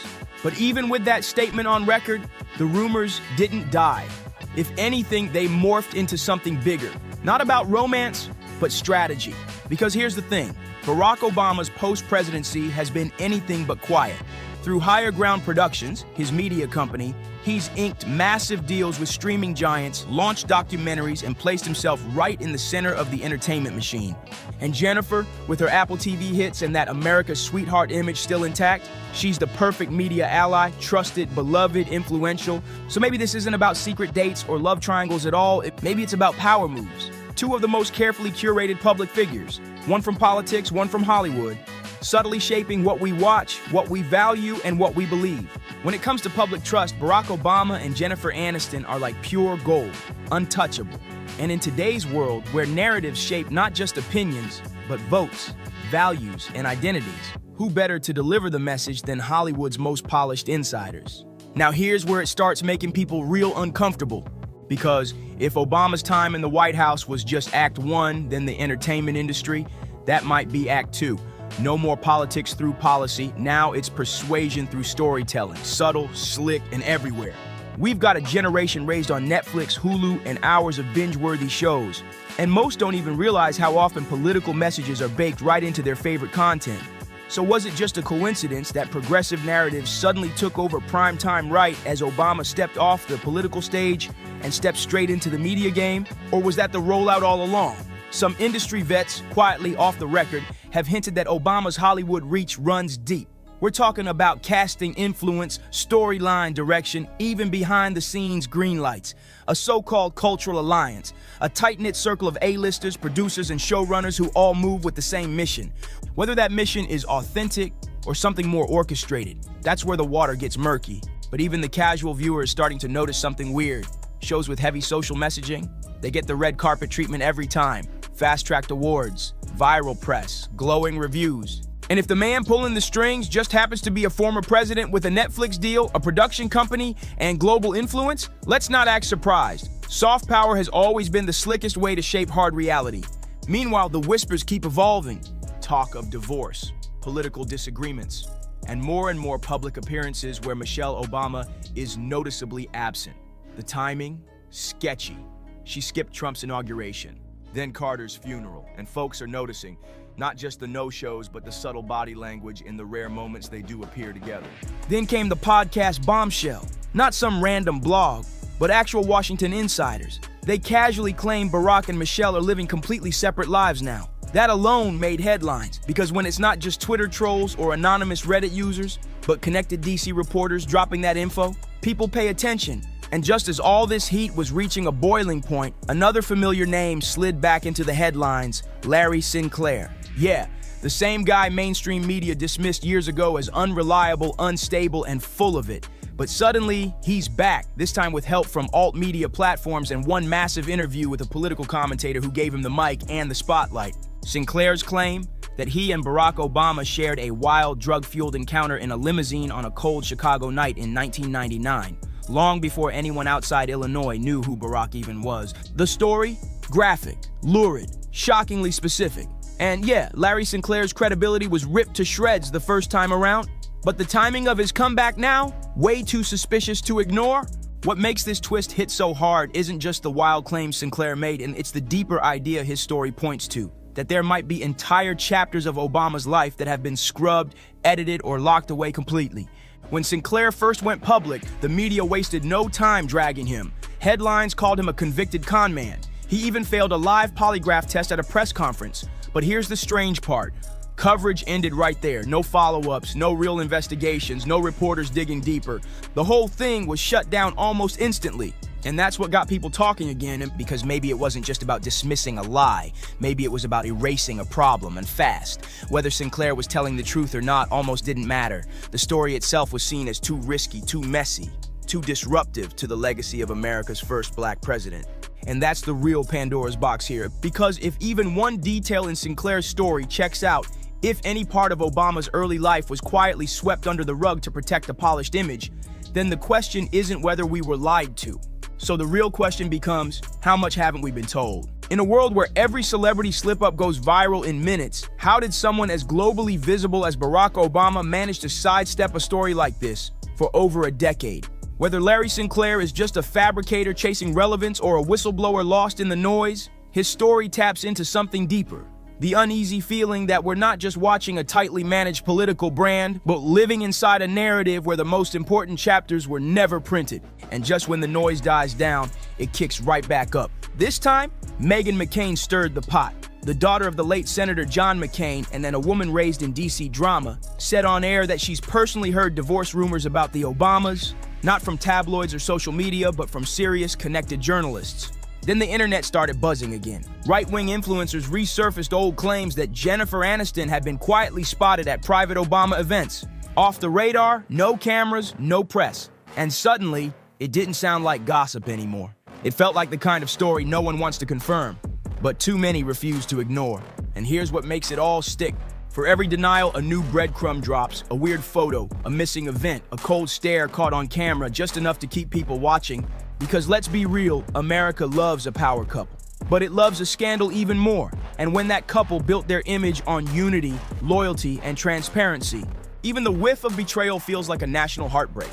But even with that statement on record, the rumors didn't die. If anything, they morphed into something bigger. Not about romance, but strategy. Because here's the thing, Barack Obama's post-presidency has been anything but quiet. Through Higher Ground Productions, his media company, he's inked massive deals with streaming giants, launched documentaries, and placed himself right in the center of the entertainment machine. And Jennifer, with her Apple TV hits and that America's sweetheart image still intact, she's the perfect media ally, trusted, beloved, influential. So maybe this isn't about secret dates or love triangles at all. Maybe it's about power moves. Two of the most carefully curated public figures, one from politics, one from Hollywood, subtly shaping what we watch, what we value, and what we believe. When it comes to public trust, Barack Obama and Jennifer Aniston are like pure gold, untouchable. And in today's world, where narratives shape not just opinions, but votes, values, and identities, who better to deliver the message than Hollywood's most polished insiders? Now here's where it starts making people real uncomfortable. Because if Obama's time in the White House was just Act 1, then the entertainment industry, that might be Act 2. No more politics through policy, now it's persuasion through storytelling, subtle, slick, and everywhere. We've got a generation raised on Netflix, Hulu, and hours of binge-worthy shows. And most don't even realize how often political messages are baked right into their favorite content. So was it just a coincidence that progressive narratives suddenly took over primetime right as Obama stepped off the political stage and stepped straight into the media game? Or was that the rollout all along? Some industry vets, quietly off the record, have hinted that Obama's Hollywood reach runs deep. We're talking about casting influence, storyline direction, even behind-the-scenes greenlights, a so-called cultural alliance, a tight-knit circle of A-listers, producers, and showrunners who all move with the same mission. Whether that mission is authentic or something more orchestrated, that's where the water gets murky. But even the casual viewer is starting to notice something weird. Shows with heavy social messaging, they get the red carpet treatment every time. Fast-tracked awards, viral press, glowing reviews. And if the man pulling the strings just happens to be a former president with a Netflix deal, a production company, and global influence, let's not act surprised. Soft power has always been the slickest way to shape hard reality. Meanwhile, the whispers keep evolving. Talk of divorce, political disagreements, and more public appearances where Michelle Obama is noticeably absent. The timing, sketchy. She skipped Trump's inauguration, then Carter's funeral, and folks are noticing not just the no-shows, but the subtle body language in the rare moments they do appear together. Then came the podcast bombshell. Not some random blog, but actual Washington insiders. They casually claim Barack and Michelle are living completely separate lives now. That alone made headlines, because when it's not just Twitter trolls or anonymous Reddit users, but connected DC reporters dropping that info, people pay attention. And just as all this heat was reaching a boiling point, another familiar name slid back into the headlines, Larry Sinclair. Yeah, the same guy mainstream media dismissed years ago as unreliable, unstable, and full of it. But suddenly, he's back, this time with help from alt media platforms and one massive interview with a political commentator who gave him the mic and the spotlight. Sinclair's claim that he and Barack Obama shared a wild, drug-fueled encounter in a limousine on a cold Chicago night in 1999, long before anyone outside Illinois knew who Barack even was. The story? Graphic, lurid, shockingly specific. And yeah, Larry Sinclair's credibility was ripped to shreds the first time around, but the timing of his comeback now, way too suspicious to ignore. What makes this twist hit so hard isn't just the wild claims Sinclair made, and it's the deeper idea his story points to, that there might be entire chapters of Obama's life that have been scrubbed, edited, or locked away completely. When Sinclair first went public, the media wasted no time dragging him. Headlines called him a convicted con man. He even failed a live polygraph test at a press conference. But here's the strange part. Coverage ended right there. No follow-ups, no real investigations, no reporters digging deeper. The whole thing was shut down almost instantly. And that's what got people talking again, because maybe it wasn't just about dismissing a lie. Maybe it was about erasing a problem, and fast. Whether Sinclair was telling the truth or not almost didn't matter. The story itself was seen as too risky, too messy, too disruptive to the legacy of America's first black president. And that's the real Pandora's box here, because if even one detail in Sinclair's story checks out, if any part of Obama's early life was quietly swept under the rug to protect a polished image, then the question isn't whether we were lied to. So the real question becomes, how much haven't we been told? In a world where every celebrity slip-up goes viral in minutes, how did someone as globally visible as Barack Obama manage to sidestep a story like this for over a decade? Whether Larry Sinclair is just a fabricator chasing relevance or a whistleblower lost in the noise, his story taps into something deeper. The uneasy feeling that we're not just watching a tightly managed political brand, but living inside a narrative where the most important chapters were never printed. And just when the noise dies down, it kicks right back up. This time, Meghan McCain stirred the pot. The daughter of the late Senator John McCain, and then a woman raised in DC drama, said on air that she's personally heard divorce rumors about the Obamas, not from tabloids or social media, but from serious, connected journalists. Then the internet started buzzing again. Right-wing influencers resurfaced old claims that Jennifer Aniston had been quietly spotted at private Obama events. Off the radar, no cameras, no press. And suddenly, it didn't sound like gossip anymore. It felt like the kind of story no one wants to confirm, but too many refuse to ignore. And here's what makes it all stick. For every denial, a new breadcrumb drops, a weird photo, a missing event, a cold stare caught on camera, just enough to keep people watching. Because let's be real, America loves a power couple. But it loves a scandal even more. And when that couple built their image on unity, loyalty, and transparency, even the whiff of betrayal feels like a national heartbreak.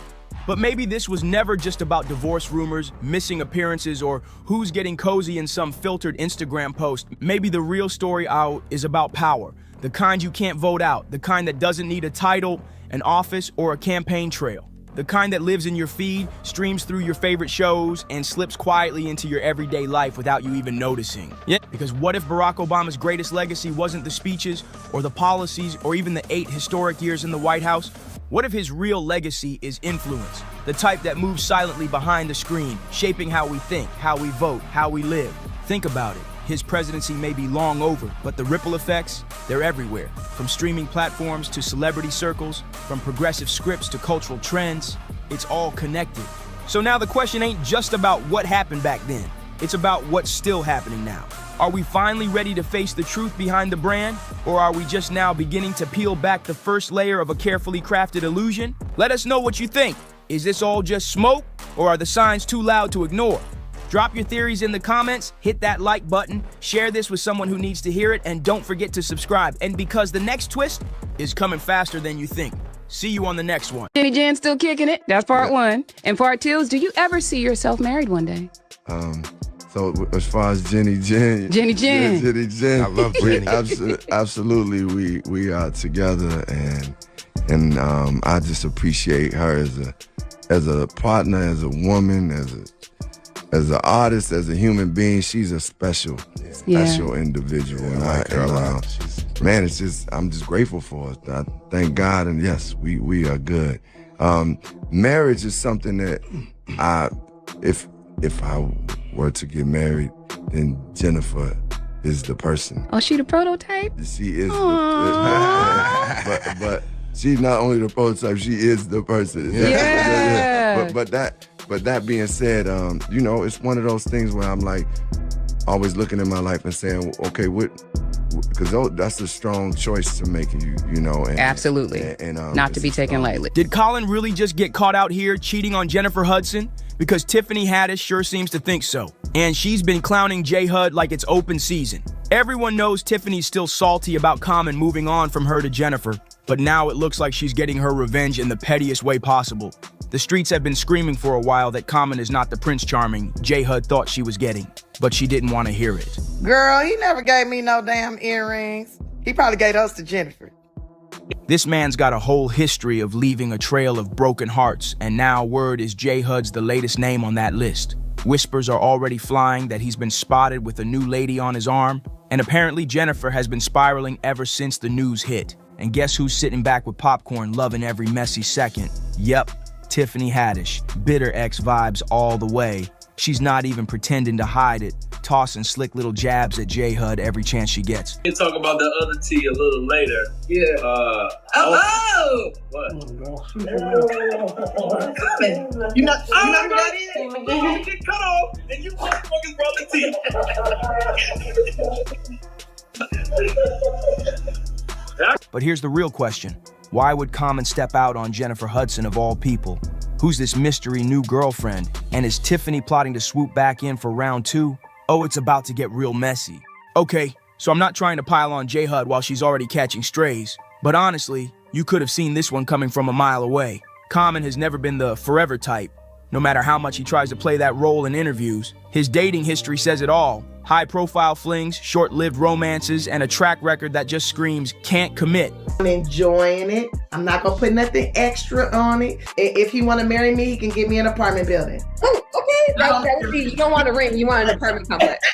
But maybe this was never just about divorce rumors, missing appearances, or who's getting cozy in some filtered Instagram post. Maybe the real story out is about power. The kind you can't vote out, the kind that doesn't need a title, an office, or a campaign trail. The kind that lives in your feed, streams through your favorite shows, and slips quietly into your everyday life without you even noticing. Yeah. Because what if Barack Obama's greatest legacy wasn't the speeches, or the policies, or even the 8 historic years in the White House? What if his real legacy is influence? The type that moves silently behind the screen, shaping how we think, how we vote, how we live. Think about it. His presidency may be long over, but the ripple effects, they're everywhere. From streaming platforms to celebrity circles, from progressive scripts to cultural trends, it's all connected. So now the question ain't just about what happened back then. It's about what's still happening now. Are we finally ready to face the truth behind the brand? Or are we just now beginning to peel back the first layer of a carefully crafted illusion? Let us know what you think. Is this all just smoke, or are the signs too loud to ignore? Drop your theories in the comments, hit that like button, share this with someone who needs to hear it, and don't forget to subscribe. And because the next twist is coming faster than you think. See you on the next one. Jenny Jen still kicking it. That's part 1. And part 2 is, do you ever see yourself married one day? So as far as Jenny Jen. Jenny Jen. Jenny Jen. I love Jenny. Absolutely, we are together, and I just appreciate her as a partner, as a woman, as an artist, as a human being. She's a special individual. Man, it's just, I'm just grateful for it. I thank God, and yes, we are good. Marriage is something that if I were to get married, then Jennifer is the person. Oh, she the prototype? She is but she's not only the prototype, she is the person. Yeah. But that being said, it's one of those things where I'm like always looking at my life and saying, okay, because that's a strong choice to make, And, absolutely. Not to be taken lightly. Did Colin really just get caught out here cheating on Jennifer Hudson? Because Tiffany Haddish sure seems to think so. And she's been clowning J. Hud like it's open season. Everyone knows Tiffany's still salty about Common moving on from her to Jennifer, but now it looks like she's getting her revenge in the pettiest way possible. The streets have been screaming for a while that Common is not the Prince Charming J-Hud thought she was getting, but she didn't want to hear it. Girl, he never gave me no damn earrings. He probably gave us to Jennifer. This man's got a whole history of leaving a trail of broken hearts, and now word is J-Hud's the latest name on that list. Whispers are already flying that he's been spotted with a new lady on his arm, and apparently Jennifer has been spiraling ever since the news hit. And guess who's sitting back with popcorn loving every messy second? Yep, Tiffany Haddish. Bitter ex vibes all the way. She's not even pretending to hide it, tossing slick little jabs at J-Hud every chance she gets. We'll talk about the other T a little later. Yeah. What? Common. You not ready? You get cut off and you motherfuckers brought the T. But here's the real question. Why would Common step out on Jennifer Hudson of all people? Who's this mystery new girlfriend? And is Tiffany plotting to swoop back in for round 2? Oh, it's about to get real messy. Okay, so I'm not trying to pile on J-Hud while she's already catching strays. But honestly, you could have seen this one coming from a mile away. Common has never been the forever type. No matter how much he tries to play that role in interviews, his dating history says it all. High-profile flings, short-lived romances, and a track record that just screams, can't commit. I'm enjoying it. I'm not gonna put nothing extra on it. If he wanna marry me, he can give me an apartment building. Oh, okay. That would be, you don't want a ring, you want an apartment complex.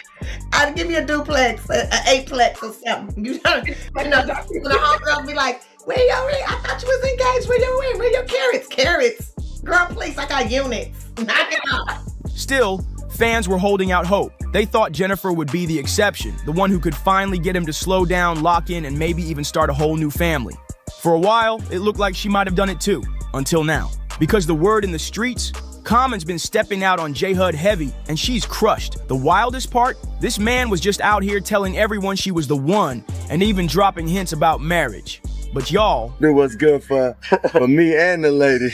I'd give me a duplex, an eightplex or something. You know, the homegirl be like, where your ring? I thought you was engaged. Where your ring? Where your carrots? Carrots. Girl, please, I got units. Knock it off. Still, fans were holding out hope. They thought Jennifer would be the exception, the one who could finally get him to slow down, lock in, and maybe even start a whole new family. For a while, it looked like she might have done it too, until now. Because the word in the streets, Common's been stepping out on J-Hud heavy, and she's crushed. The wildest part? This man was just out here telling everyone she was the one, and even dropping hints about marriage. But y'all... Do what's good for me and the lady.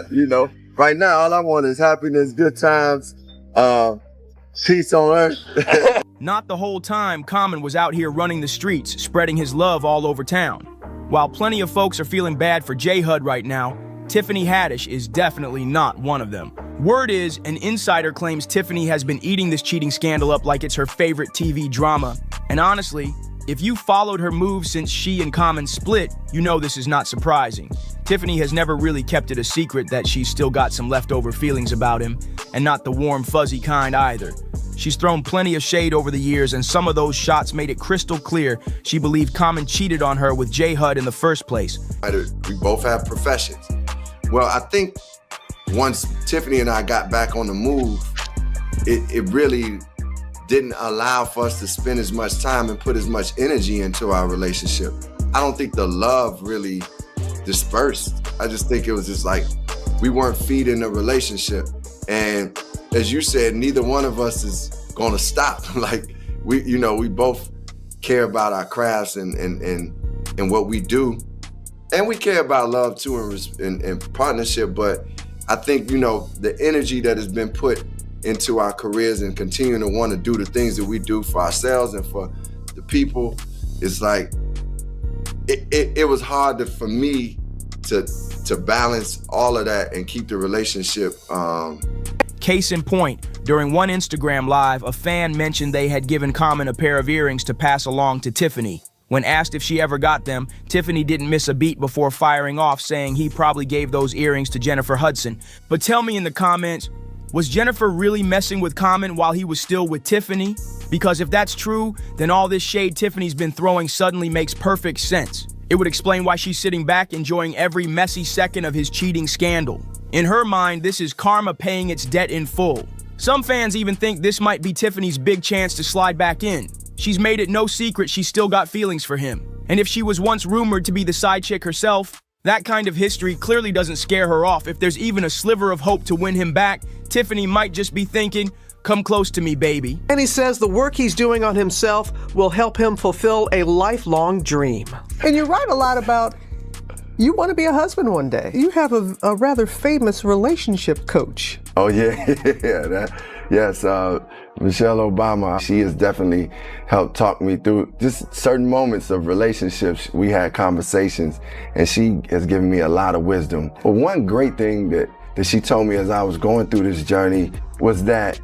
You know, right now, all I want is happiness, good times, peace on earth. Not the whole time Common was out here running the streets, spreading his love all over town. While plenty of folks are feeling bad for J-Hud right now, Tiffany Haddish is definitely not one of them. Word is, an insider claims Tiffany has been eating this cheating scandal up like it's her favorite TV drama. And honestly, if you followed her moves since she and Common split, you know this is not surprising. Tiffany has never really kept it a secret that she's still got some leftover feelings about him, and not the warm, fuzzy kind either. She's thrown plenty of shade over the years, and some of those shots made it crystal clear she believed Common cheated on her with J-Hud in the first place. We both have professions. Well, I think once Tiffany and I got back on the move, it really didn't allow for us to spend as much time and put as much energy into our relationship. I don't think the love really dispersed. I just think it was just like we weren't feeding the relationship. And as you said, neither one of us is gonna stop. Like we both care about our crafts and what we do. And we care about love too and partnership, but I think, the energy that has been put into our careers and continuing to want to do the things that we do for ourselves and for the people, it's like, it was hard for me to balance all of that and keep the relationship. Case in point, during one Instagram live, a fan mentioned they had given Common a pair of earrings to pass along to Tiffany. When asked if she ever got them, Tiffany didn't miss a beat before firing off, saying he probably gave those earrings to Jennifer Hudson. But tell me in the comments, was Jennifer really messing with Common while he was still with Tiffany? Because if that's true, then all this shade Tiffany's been throwing suddenly makes perfect sense. It would explain why she's sitting back enjoying every messy second of his cheating scandal. In her mind, this is karma paying its debt in full. Some fans even think this might be Tiffany's big chance to slide back in. She's made it no secret she's still got feelings for him. And if she was once rumored to be the side chick herself, that kind of history clearly doesn't scare her off. If there's even a sliver of hope to win him back, Tiffany might just be thinking, come close to me, baby. And he says the work he's doing on himself will help him fulfill a lifelong dream. And you write a lot about You want to be a husband one day. You have a rather famous relationship coach. Oh, yeah. Yes, Michelle Obama, she has definitely helped talk me through just certain moments of relationships. We had conversations, and she has given me a lot of wisdom. But one great thing that she told me as I was going through this journey was that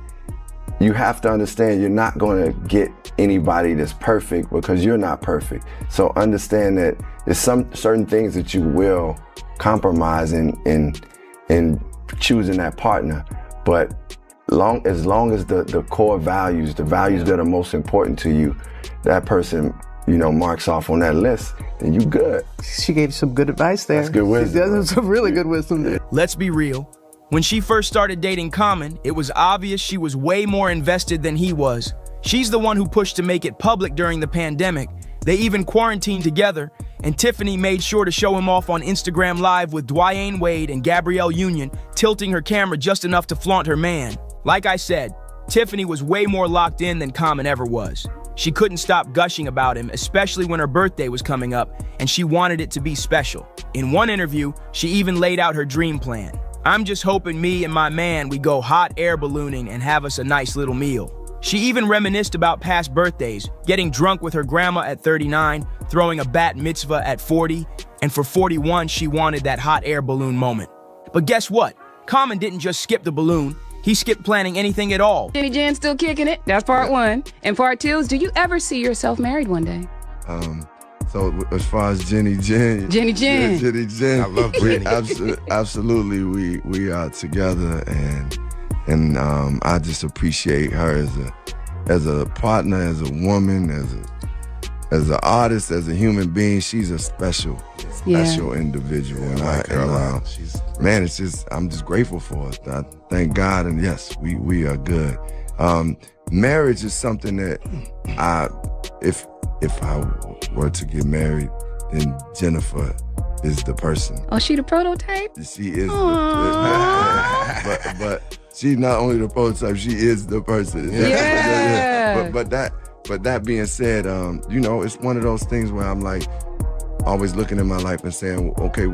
you have to understand you're not going to get anybody that's perfect because you're not perfect. So understand that there's some certain things that you will compromise in choosing that partner. But as long as the core values, the values that are most important to you, that person, marks off on that list, then you good. She gave you some good advice there. That's good wisdom. That's some really good wisdom there. Let's be real. When she first started dating Common, it was obvious she was way more invested than he was. She's the one who pushed to make it public during the pandemic. They even quarantined together, and Tiffany made sure to show him off on Instagram Live with Dwyane Wade and Gabrielle Union, tilting her camera just enough to flaunt her man. Like I said, Tiffany was way more locked in than Common ever was. She couldn't stop gushing about him, especially when her birthday was coming up, and she wanted it to be special. In one interview, she even laid out her dream plan. I'm just hoping me and my man, we go hot air ballooning and have us a nice little meal. She even reminisced about past birthdays, getting drunk with her grandma at 39, throwing a bat mitzvah at 40, and for 41, she wanted that hot air balloon moment. But guess what? Common didn't just skip the balloon. He skipped planning anything at all. Jenny Jen still kicking it. That's part one. And part two is, do you ever see yourself married one day? So as far as Jenny Jen, I love Jenny. Absolutely, we are together, and I just appreciate her as a partner, as a woman, as an artist, as a human being. She's a special individual, and it's just I'm just grateful for it. I thank God, and yes, we are good. Marriage is something that if I were to get married, then Jennifer is the person. Oh, she the prototype? She is but she's not only the prototype, she is the person. Yeah. But that being said, it's one of those things where I'm like always looking at my life and saying, okay,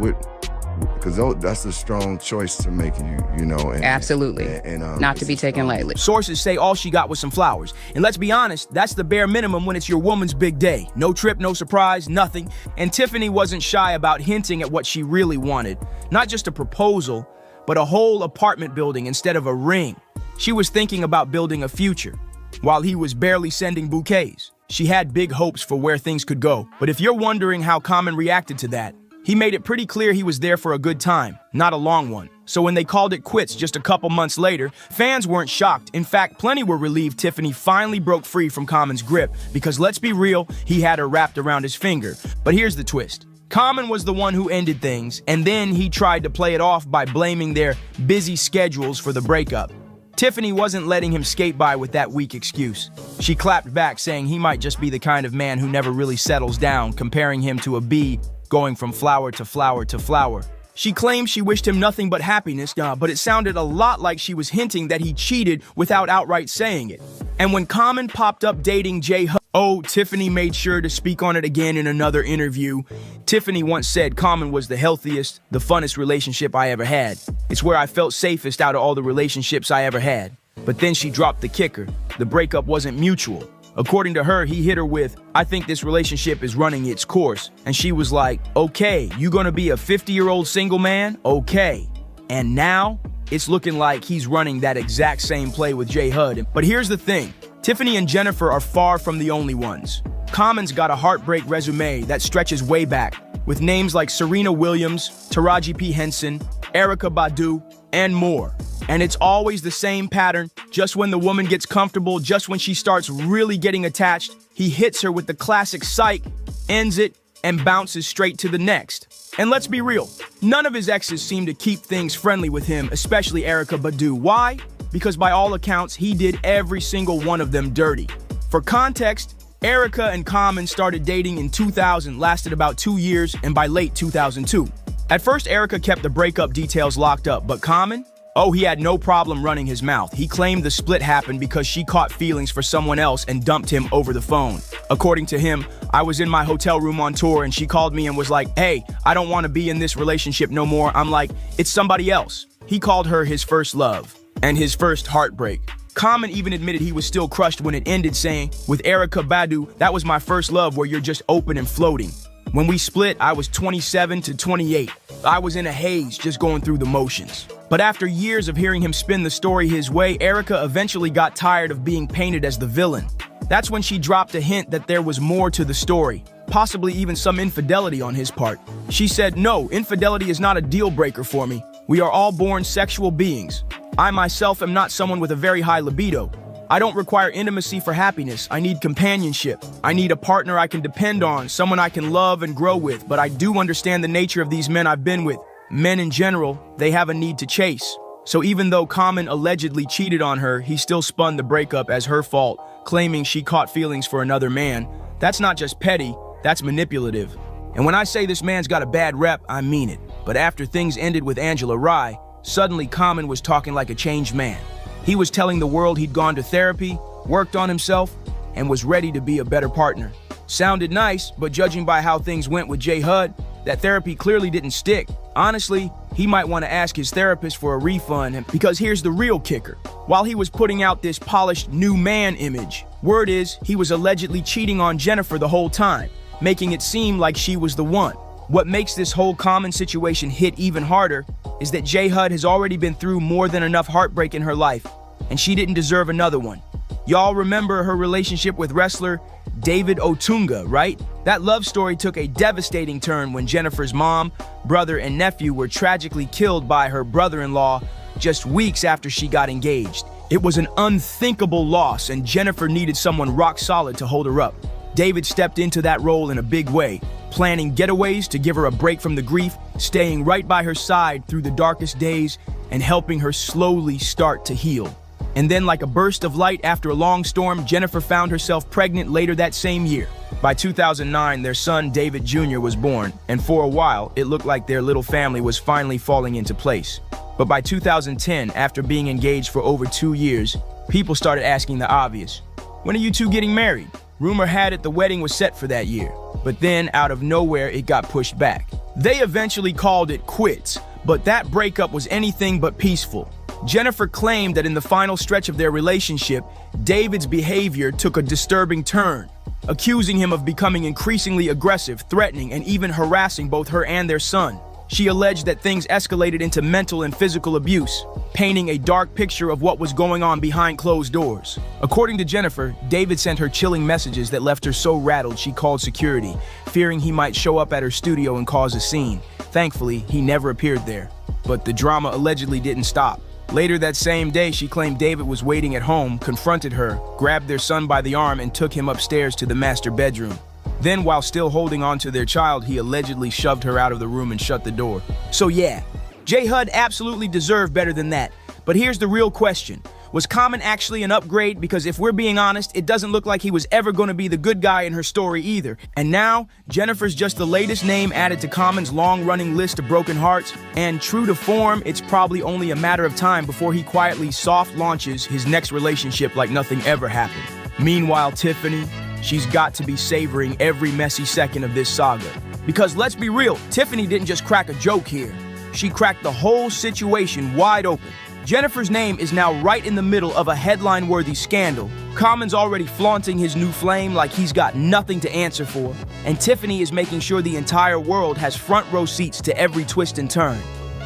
because that's a strong choice to make, And, absolutely. And not to be taken lightly. Sources say all she got was some flowers. And let's be honest, that's the bare minimum when it's your woman's big day. No trip, no surprise, nothing. And Tiffany wasn't shy about hinting at what she really wanted. Not just a proposal, but a whole apartment building instead of a ring. She was thinking about building a future, while he was barely sending bouquets. She had big hopes for where things could go. But if you're wondering how Common reacted to that, he made it pretty clear he was there for a good time, not a long one. So when they called it quits just a couple months later, fans weren't shocked. In fact, plenty were relieved Tiffany finally broke free from Common's grip, because let's be real, he had her wrapped around his finger. But here's the twist. Common was the one who ended things, and then he tried to play it off by blaming their busy schedules for the breakup. Tiffany wasn't letting him skate by with that weak excuse. She clapped back, saying he might just be the kind of man who never really settles down, comparing him to a bee going from flower to flower to flower. She claimed she wished him nothing but happiness, but it sounded a lot like she was hinting that he cheated without outright saying it. And when Common popped up dating Tiffany made sure to speak on it again in another interview. Tiffany once said Common was the healthiest, the funnest relationship I ever had. It's where I felt safest out of all the relationships I ever had. But then she dropped the kicker. The breakup wasn't mutual. According to her, he hit her with, I think this relationship is running its course. And she was like, okay, you gonna be a 50-year-old single man? Okay. And now, it's looking like he's running that exact same play with J. Hud. But here's the thing. Tiffany and Jennifer are far from the only ones. Common's got a heartbreak resume that stretches way back, with names like Serena Williams, Taraji P. Henson, Erykah Badu, and more. And it's always the same pattern. Just when the woman gets comfortable, just when she starts really getting attached, he hits her with the classic psych, ends it, and bounces straight to the next. And let's be real, none of his exes seem to keep things friendly with him, especially Erykah Badu. Why? Because by all accounts, he did every single one of them dirty. For context, Erykah and Common started dating in 2000, lasted about 2 years, and by late 2002. At first, Erykah kept the breakup details locked up, but Common, Oh, he had no problem running his mouth. He claimed the split happened because she caught feelings for someone else and dumped him over the phone. According to him, I was in my hotel room on tour and she called me and was like, hey, I don't want to be in this relationship no more. I'm like, it's somebody else. He called her his first love and his first heartbreak. Common even admitted he was still crushed when it ended, saying, with Erykah Badu, that was my first love where you're just open and floating. When we split, I was 27 to 28. I was in a haze, just going through the motions. But after years of hearing him spin the story his way, Erykah eventually got tired of being painted as the villain. That's when she dropped a hint that there was more to the story, possibly even some infidelity on his part. She said, no, infidelity is not a deal breaker for me. We are all born sexual beings. I myself am not someone with a very high libido. I don't require intimacy for happiness. I need companionship. I need a partner I can depend on, someone I can love and grow with. But I do understand the nature of these men I've been with. Men in general, they have a need to chase. So even though Common allegedly cheated on her, he still spun the breakup as her fault, claiming she caught feelings for another man. That's not just petty, that's manipulative. And when I say this man's got a bad rep, I mean it. But after things ended with Angela Rye, suddenly Common was talking like a changed man. He was telling the world he'd gone to therapy, worked on himself, and was ready to be a better partner. Sounded nice, but judging by how things went with J. Hud, that therapy clearly didn't stick. Honestly, he might want to ask his therapist for a refund, because here's the real kicker. While he was putting out this polished new man image, word is he was allegedly cheating on Jennifer the whole time, making it seem like she was the one. What makes this whole Common situation hit even harder is that J. Hud has already been through more than enough heartbreak in her life, and she didn't deserve another one. Y'all remember her relationship with wrestler David Otunga, right? That love story took a devastating turn when Jennifer's mom, brother, and nephew were tragically killed by her brother-in-law just weeks after she got engaged. It was an unthinkable loss, and Jennifer needed someone rock solid to hold her up. David stepped into that role in a big way, planning getaways to give her a break from the grief, staying right by her side through the darkest days, and helping her slowly start to heal. And then, like a burst of light after a long storm, Jennifer found herself pregnant later that same year. By 2009, their son, David Jr., was born, and for a while, it looked like their little family was finally falling into place. But by 2010, after being engaged for over 2 years, people started asking the obvious. When are you two getting married? Rumor had it the wedding was set for that year, but then out of nowhere it got pushed back. They eventually called it quits, but that breakup was anything but peaceful. Jennifer claimed that in the final stretch of their relationship, David's behavior took a disturbing turn, accusing him of becoming increasingly aggressive, threatening, and even harassing both her and their son. She alleged that things escalated into mental and physical abuse, painting a dark picture of what was going on behind closed doors. According to Jennifer, David sent her chilling messages that left her so rattled she called security, fearing he might show up at her studio and cause a scene. Thankfully, he never appeared there. But the drama allegedly didn't stop. Later that same day, she claimed David was waiting at home, confronted her, grabbed their son by the arm, and took him upstairs to the master bedroom. Then, while still holding on to their child, he allegedly shoved her out of the room and shut the door. So yeah, J. Hud absolutely deserved better than that. But here's the real question. Was Common actually an upgrade? Because if we're being honest, it doesn't look like he was ever going to be the good guy in her story either. And now, Jennifer's just the latest name added to Common's long-running list of broken hearts. And true to form, it's probably only a matter of time before he quietly soft launches his next relationship like nothing ever happened. Meanwhile, Tiffany, she's got to be savoring every messy second of this saga. Because let's be real, Tiffany didn't just crack a joke here. She cracked the whole situation wide open. Jennifer's name is now right in the middle of a headline-worthy scandal. Common's already flaunting his new flame like he's got nothing to answer for. And Tiffany is making sure the entire world has front row seats to every twist and turn.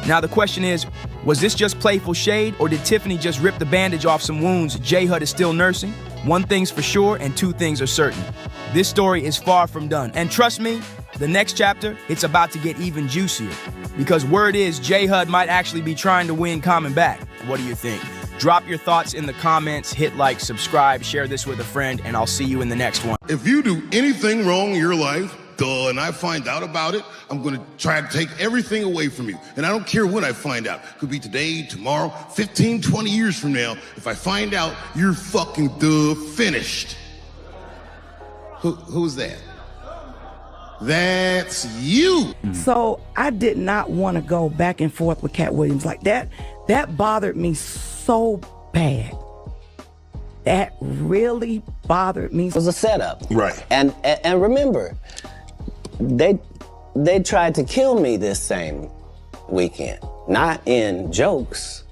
Now the question is, was this just playful shade, or did Tiffany just rip the bandage off some wounds J. Hud is still nursing? One thing's for sure, and two things are certain. This story is far from done. And trust me, the next chapter, it's about to get even juicier. Because word is J. Hud might actually be trying to win Common back. What do you think? Drop your thoughts in the comments, hit like, subscribe, share this with a friend, and I'll see you in the next one. If you do anything wrong in your life, and I find out about it, I'm gonna try to take everything away from you. And I don't care when I find out. Could be today, tomorrow, 15, 20 years from now. If I find out, you're fucking finished. Who's that? That's you. So I did not want to go back and forth with Cat Williams like that. That bothered me so bad. That really bothered me. It was a setup. Right. And remember, they tried to kill me this same weekend. Not in jokes.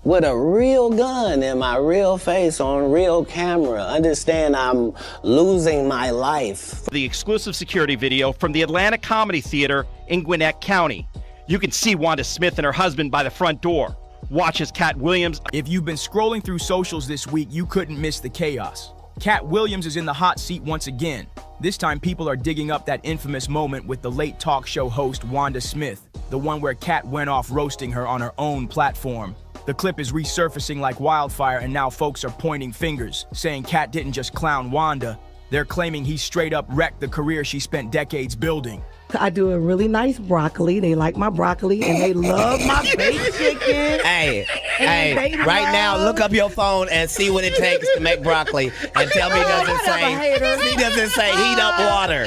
With a real gun in my real face on real camera. Understand I'm losing my life. The exclusive security video from the Atlanta Comedy Theater in Gwinnett County. You can see Wanda Smith and her husband by the front door. Watch as Cat Williams. If you've been scrolling through socials this week, you couldn't miss the chaos. Cat Williams is in the hot seat once again. This time people are digging up that infamous moment with the late talk show host Wanda Smith, the one where Cat went off roasting her on her own platform. The clip is resurfacing like wildfire, and now folks are pointing fingers, saying Cat didn't just clown Wanda. They're claiming he straight up wrecked the career she spent decades building. I do a really nice broccoli. They like my broccoli, and they love my baked chicken. Hey, And hey, they right now, love- look up your phone and see what it takes to make broccoli, and tell me does it say heat up water?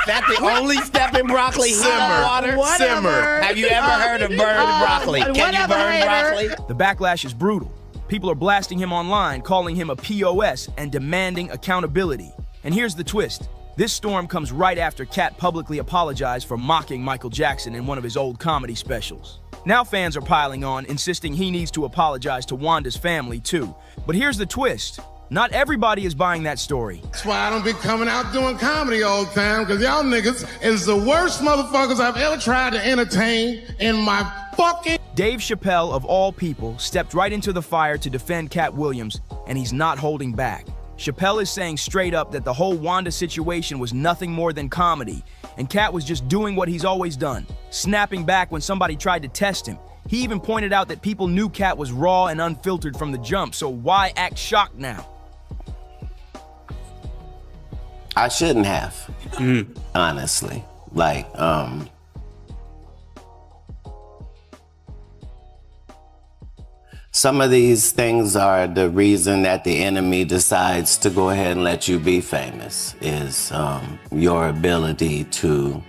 That's the only step in broccoli, heat up water? Simmer. Have you ever heard of burned broccoli? Can you burn broccoli? The backlash is brutal. People are blasting him online, calling him a POS and demanding accountability. And here's the twist. This storm comes right after Cat publicly apologized for mocking Michael Jackson in one of his old comedy specials. Now fans are piling on, insisting he needs to apologize to Wanda's family too. But here's the twist. Not everybody is buying that story. That's why I don't be coming out doing comedy all the time, because y'all niggas is the worst motherfuckers I've ever tried to entertain in my fucking... Dave Chappelle, of all people, stepped right into the fire to defend Cat Williams, and he's not holding back. Chappelle is saying straight up that the whole Wanda situation was nothing more than comedy, and Cat was just doing what he's always done, snapping back when somebody tried to test him. He even pointed out that people knew Cat was raw and unfiltered from the jump, so why act shocked now? I shouldn't have, honestly. Like, some of these things are the reason that the enemy decides to go ahead and let you be famous, is your ability to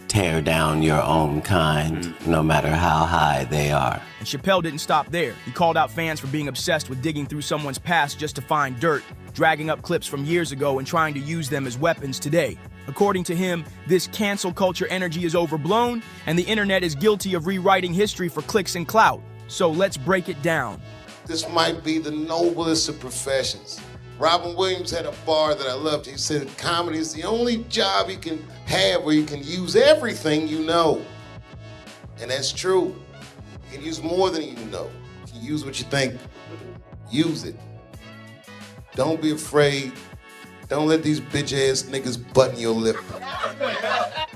tear down your own kind, no matter how high they are. And Chappelle didn't stop there. He called out fans for being obsessed with digging through someone's past just to find dirt, dragging up clips from years ago and trying to use them as weapons today. According to him, this cancel culture energy is overblown, and the internet is guilty of rewriting history for clicks and clout. So let's break it down. This might be the noblest of professions. Robin Williams had a bar that I loved. He said comedy is the only job you can have where you can use everything you know. And that's true. You can use more than you know. If you use what you think, use it. Don't be afraid. Don't let these bitch-ass niggas button your lip.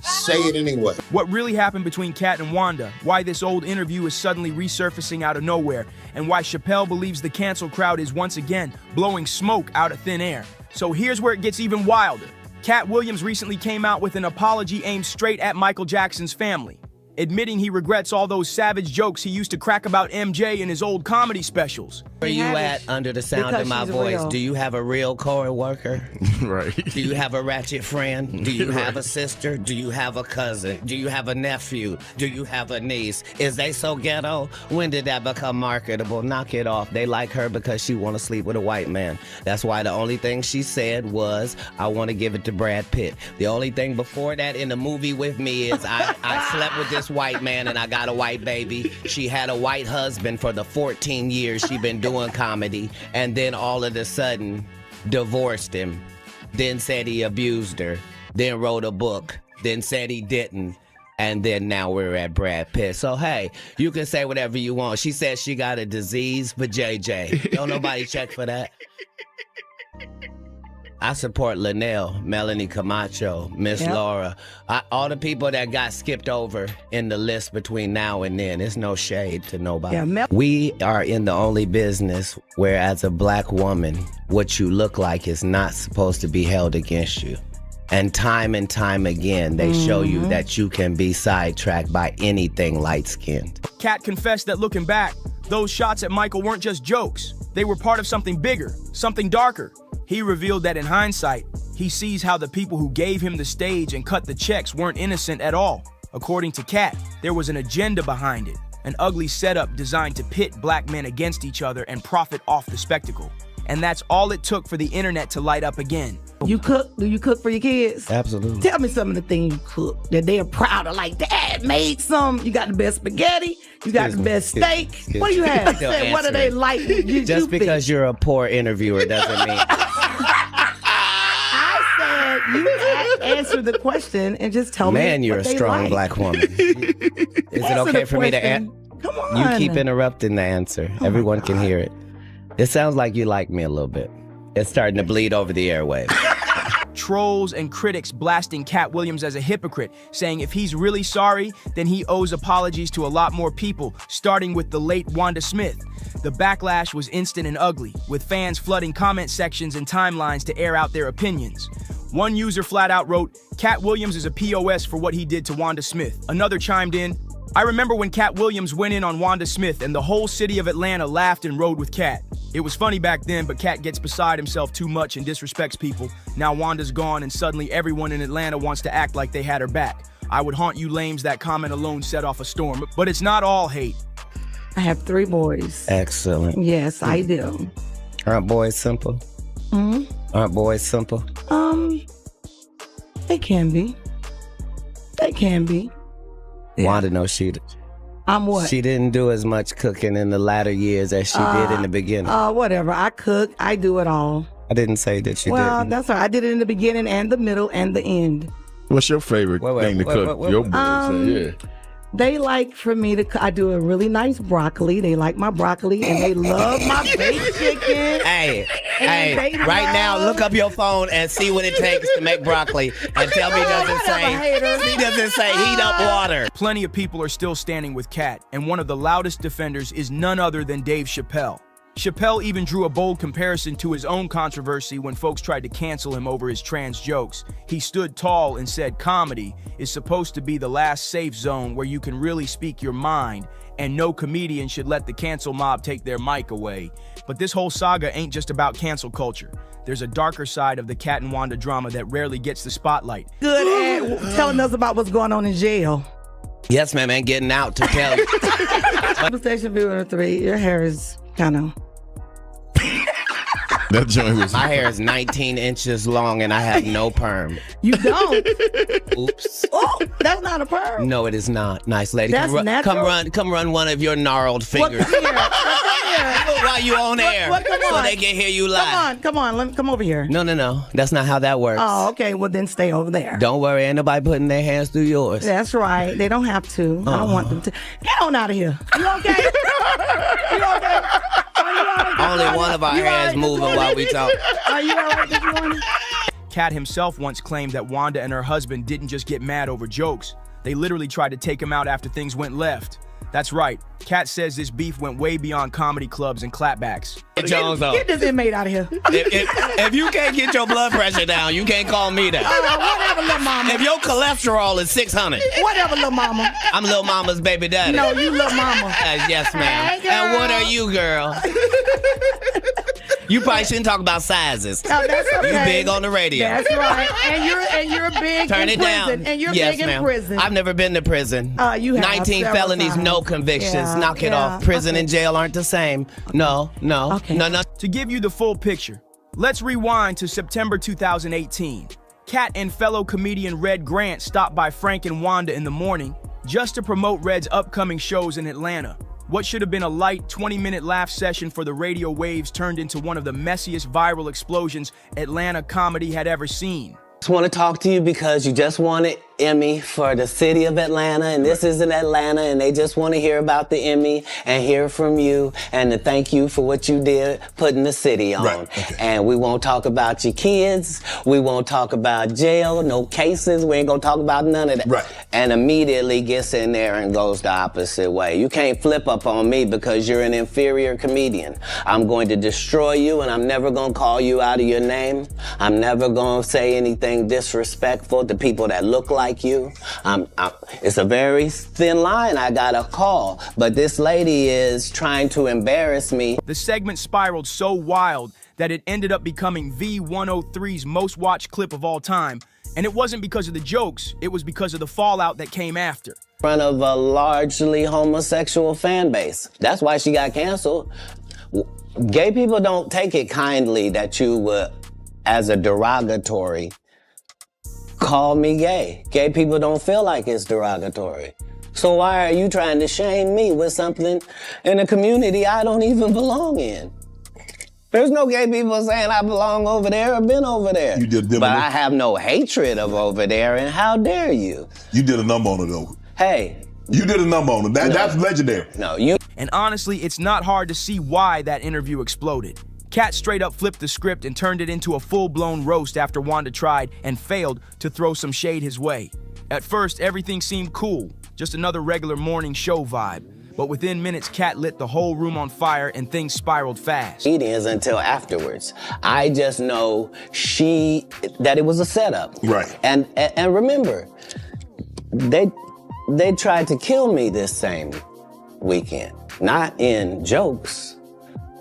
Say it anyway. What really happened between Cat and Wanda, why this old interview is suddenly resurfacing out of nowhere, and why Chappelle believes the cancel crowd is once again blowing smoke out of thin air. So here's where it gets even wilder. Cat Williams recently came out with an apology aimed straight at Michael Jackson's family, admitting he regrets all those savage jokes he used to crack about MJ in his old comedy specials. Where you at under the sound of my voice? real. Do you have a real co-worker? Right. Do you have a ratchet friend? Do you have a sister? Do you have a cousin? Do you have a nephew? Do you have a niece? Is they so ghetto? When did that become marketable? Knock it off. They like her because she want to sleep with a white man. That's why the only thing she said was, I want to give it to Brad Pitt. The only thing before that in the movie with me is I slept with this white man and I got a white baby. She had a white husband for the 14 years she been doing comedy, and then all of a sudden divorced him, then said he abused her, then wrote a book, then said he didn't, and then now we're at Brad Pitt. So hey, you can say whatever you want. She said she got a disease for JJ. Don't nobody check for that. I support Linnell, Melanie Camacho, Miss Laura, all the people that got skipped over in the list between now and then. There's no shade to nobody. We are in the only business where, as a black woman, what you look like is not supposed to be held against you. And time again, they show you that you can be sidetracked by anything light-skinned. Cat confessed that looking back, those shots at Michael weren't just jokes. They were part of something bigger, something darker. He revealed that in hindsight, he sees how the people who gave him the stage and cut the checks weren't innocent at all. According to Cat, there was an agenda behind it. an ugly setup designed to pit black men against each other and profit off the spectacle. And that's all it took for the internet to light up again. You cook? Do you cook for your kids? Absolutely. Tell me some of the things you cook that they are proud of. Like, Dad made some. You got the best spaghetti. You got the best steak. What do you have? Say, what do they like? Just because you're a poor interviewer doesn't mean. I said you answer the question and just tell me. Man, you're a strong black woman. Is it okay for me to answer? Come on. You keep interrupting the answer. Everyone can hear it. It sounds like you like me a little bit. It's starting to bleed over the airwaves. Trolls and critics blasting Cat Williams as a hypocrite, saying if he's really sorry, then he owes apologies to a lot more people, starting with the late Wanda Smith. The backlash was instant and ugly, with fans flooding comment sections and timelines to air out their opinions. One user flat out wrote, "Cat Williams is a POS for what he did to Wanda Smith." Another chimed in, "I remember when Cat Williams went in on Wanda Smith and the whole city of Atlanta laughed and rode with Cat. It was funny back then, but Cat gets beside himself too much and disrespects people. Now Wanda's gone and suddenly everyone in Atlanta wants to act like they had her back. I would haunt you lames, that comment alone set off a storm. But it's not all hate." I have 3 boys. Excellent. Yes, I do. Aren't boys simple? Hmm? Aren't boys simple? They can be. They can be. Wanda knows she I'm what? She didn't do as much cooking in the latter years as she did in the beginning. Whatever. I cook. I do it all. I didn't say that you Well, didn't. that's right. I did it in the beginning and the middle and the end. What's your favorite thing to cook? Your boys, yeah. They like for me to. I do a really nice broccoli. They like my broccoli and they love my baked chicken. Hey, And hey! they Right now, love- look up your phone and see what it takes to make broccoli, and tell me doesn't say heat up water. Plenty of people are still standing with Cat, and one of the loudest defenders is none other than Dave Chappelle. Chappelle even drew a bold comparison to his own controversy when folks tried to cancel him over his trans jokes. He stood tall and said comedy is supposed to be the last safe zone where you can really speak your mind, and no comedian should let the cancel mob take their mic away. But this whole saga ain't just about cancel culture. There's a darker side of the Cat and Wanda drama that rarely gets the spotlight. Good at telling us about what's going on in jail. Yes, ma'am, and getting out to tell you. Station viewer 3, your hair is kind of. That joint was. My hair is 19 inches long and I have no perm. You don't? Oops. Oh, that's not a perm. No, it is not. Nice lady. That's natural? Come run one of your gnarled fingers. While you on air, so they can hear you live. Come on. Let me come over here. No. That's not how that works. Oh, okay. Well, then stay over there. Don't worry, ain't nobody putting their hands through yours. That's right. They don't have to. I don't want them to. Get on out of here. You okay? You okay? Only one of our hands moving while we talk. Are you all right this morning? Cat himself once claimed that Wanda and her husband didn't just get mad over jokes. They literally tried to take him out after things went left. That's right. Cat says this beef went way beyond comedy clubs and clapbacks. Get this inmate out of here. If you can't get your blood pressure down, you can't call me that. Whatever, little mama. If your cholesterol is 600. Whatever, little mama. I'm little mama's baby daddy. No, you little mama. Yes, ma'am. Hey, and what girl. are you, girl? You probably shouldn't talk about sizes. No, that's okay. You big on the radio. That's right. And you're big Turn in it prison. down. And you're Yes, big ma'am. in prison. I've never been to prison. You have 19 several felonies, times. no convictions. Yeah, Knock it yeah. off. Prison and jail aren't the same. No. No. To give you the full picture, let's rewind to September 2018. Cat and fellow comedian Red Grant stopped by Frank and Wanda in the morning just to promote Red's upcoming shows in Atlanta. What should have been a light 20-minute laugh session for the radio waves turned into one of the messiest viral explosions Atlanta comedy had ever seen. Just want to talk to you because you just won an Emmy for the city of Atlanta, and this is in Atlanta, and they just want to hear about the Emmy and hear from you and to thank you for what you did putting the city on. Right. Okay. And we won't talk about your kids. We won't talk about jail, no cases. We ain't going to talk about none of that. Right. And immediately gets in there and goes the opposite way. You can't flip up on me because you're an inferior comedian. I'm going to destroy you, and I'm never going to call you out of your name. I'm never going to say anything disrespectful to people that look like you. It's a very thin line. I got a call, but this lady is trying to embarrass me. The segment spiraled so wild that it ended up becoming V103's most watched clip of all time, And it wasn't because of the jokes, it was because of the fallout that came after. In front of a largely homosexual fan base. That's why she got canceled. Gay people don't take it kindly that you would, as a derogatory, call me gay. Gay people don't feel like it's derogatory. So why are you trying to shame me with something in a community I don't even belong in? There's no gay people saying I belong over there or been over there. You did, but I have no hatred of over there, and how dare you? You did a number on it, though. Hey. You did a number on it. That's legendary. No, you. And honestly, it's not hard to see why that interview exploded. Kat straight up flipped the script and turned it into a full-blown roast after Wanda tried and failed to throw some shade his way. At first, everything seemed cool, just another regular morning show vibe. But within minutes, Kat lit the whole room on fire and things spiraled fast. Meetings until afterwards. I just know that it was a setup. Right. And remember, they tried to kill me this same weekend. Not in jokes.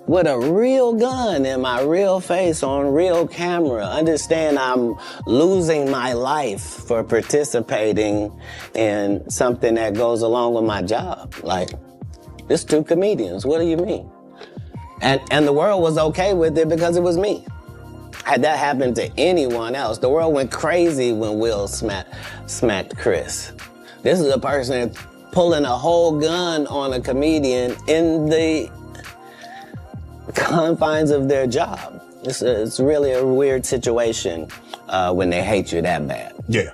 With a real gun in my real face on real camera. Understand I'm losing my life for participating in something that goes along with my job. Like, it's two comedians, what do you mean? And the world was okay with it because it was me. Had that happened to anyone else, the world went crazy when Will smacked Chris. This is a person pulling a whole gun on a comedian in the confines of their job. It's really a weird situation when they hate you that bad. Yeah.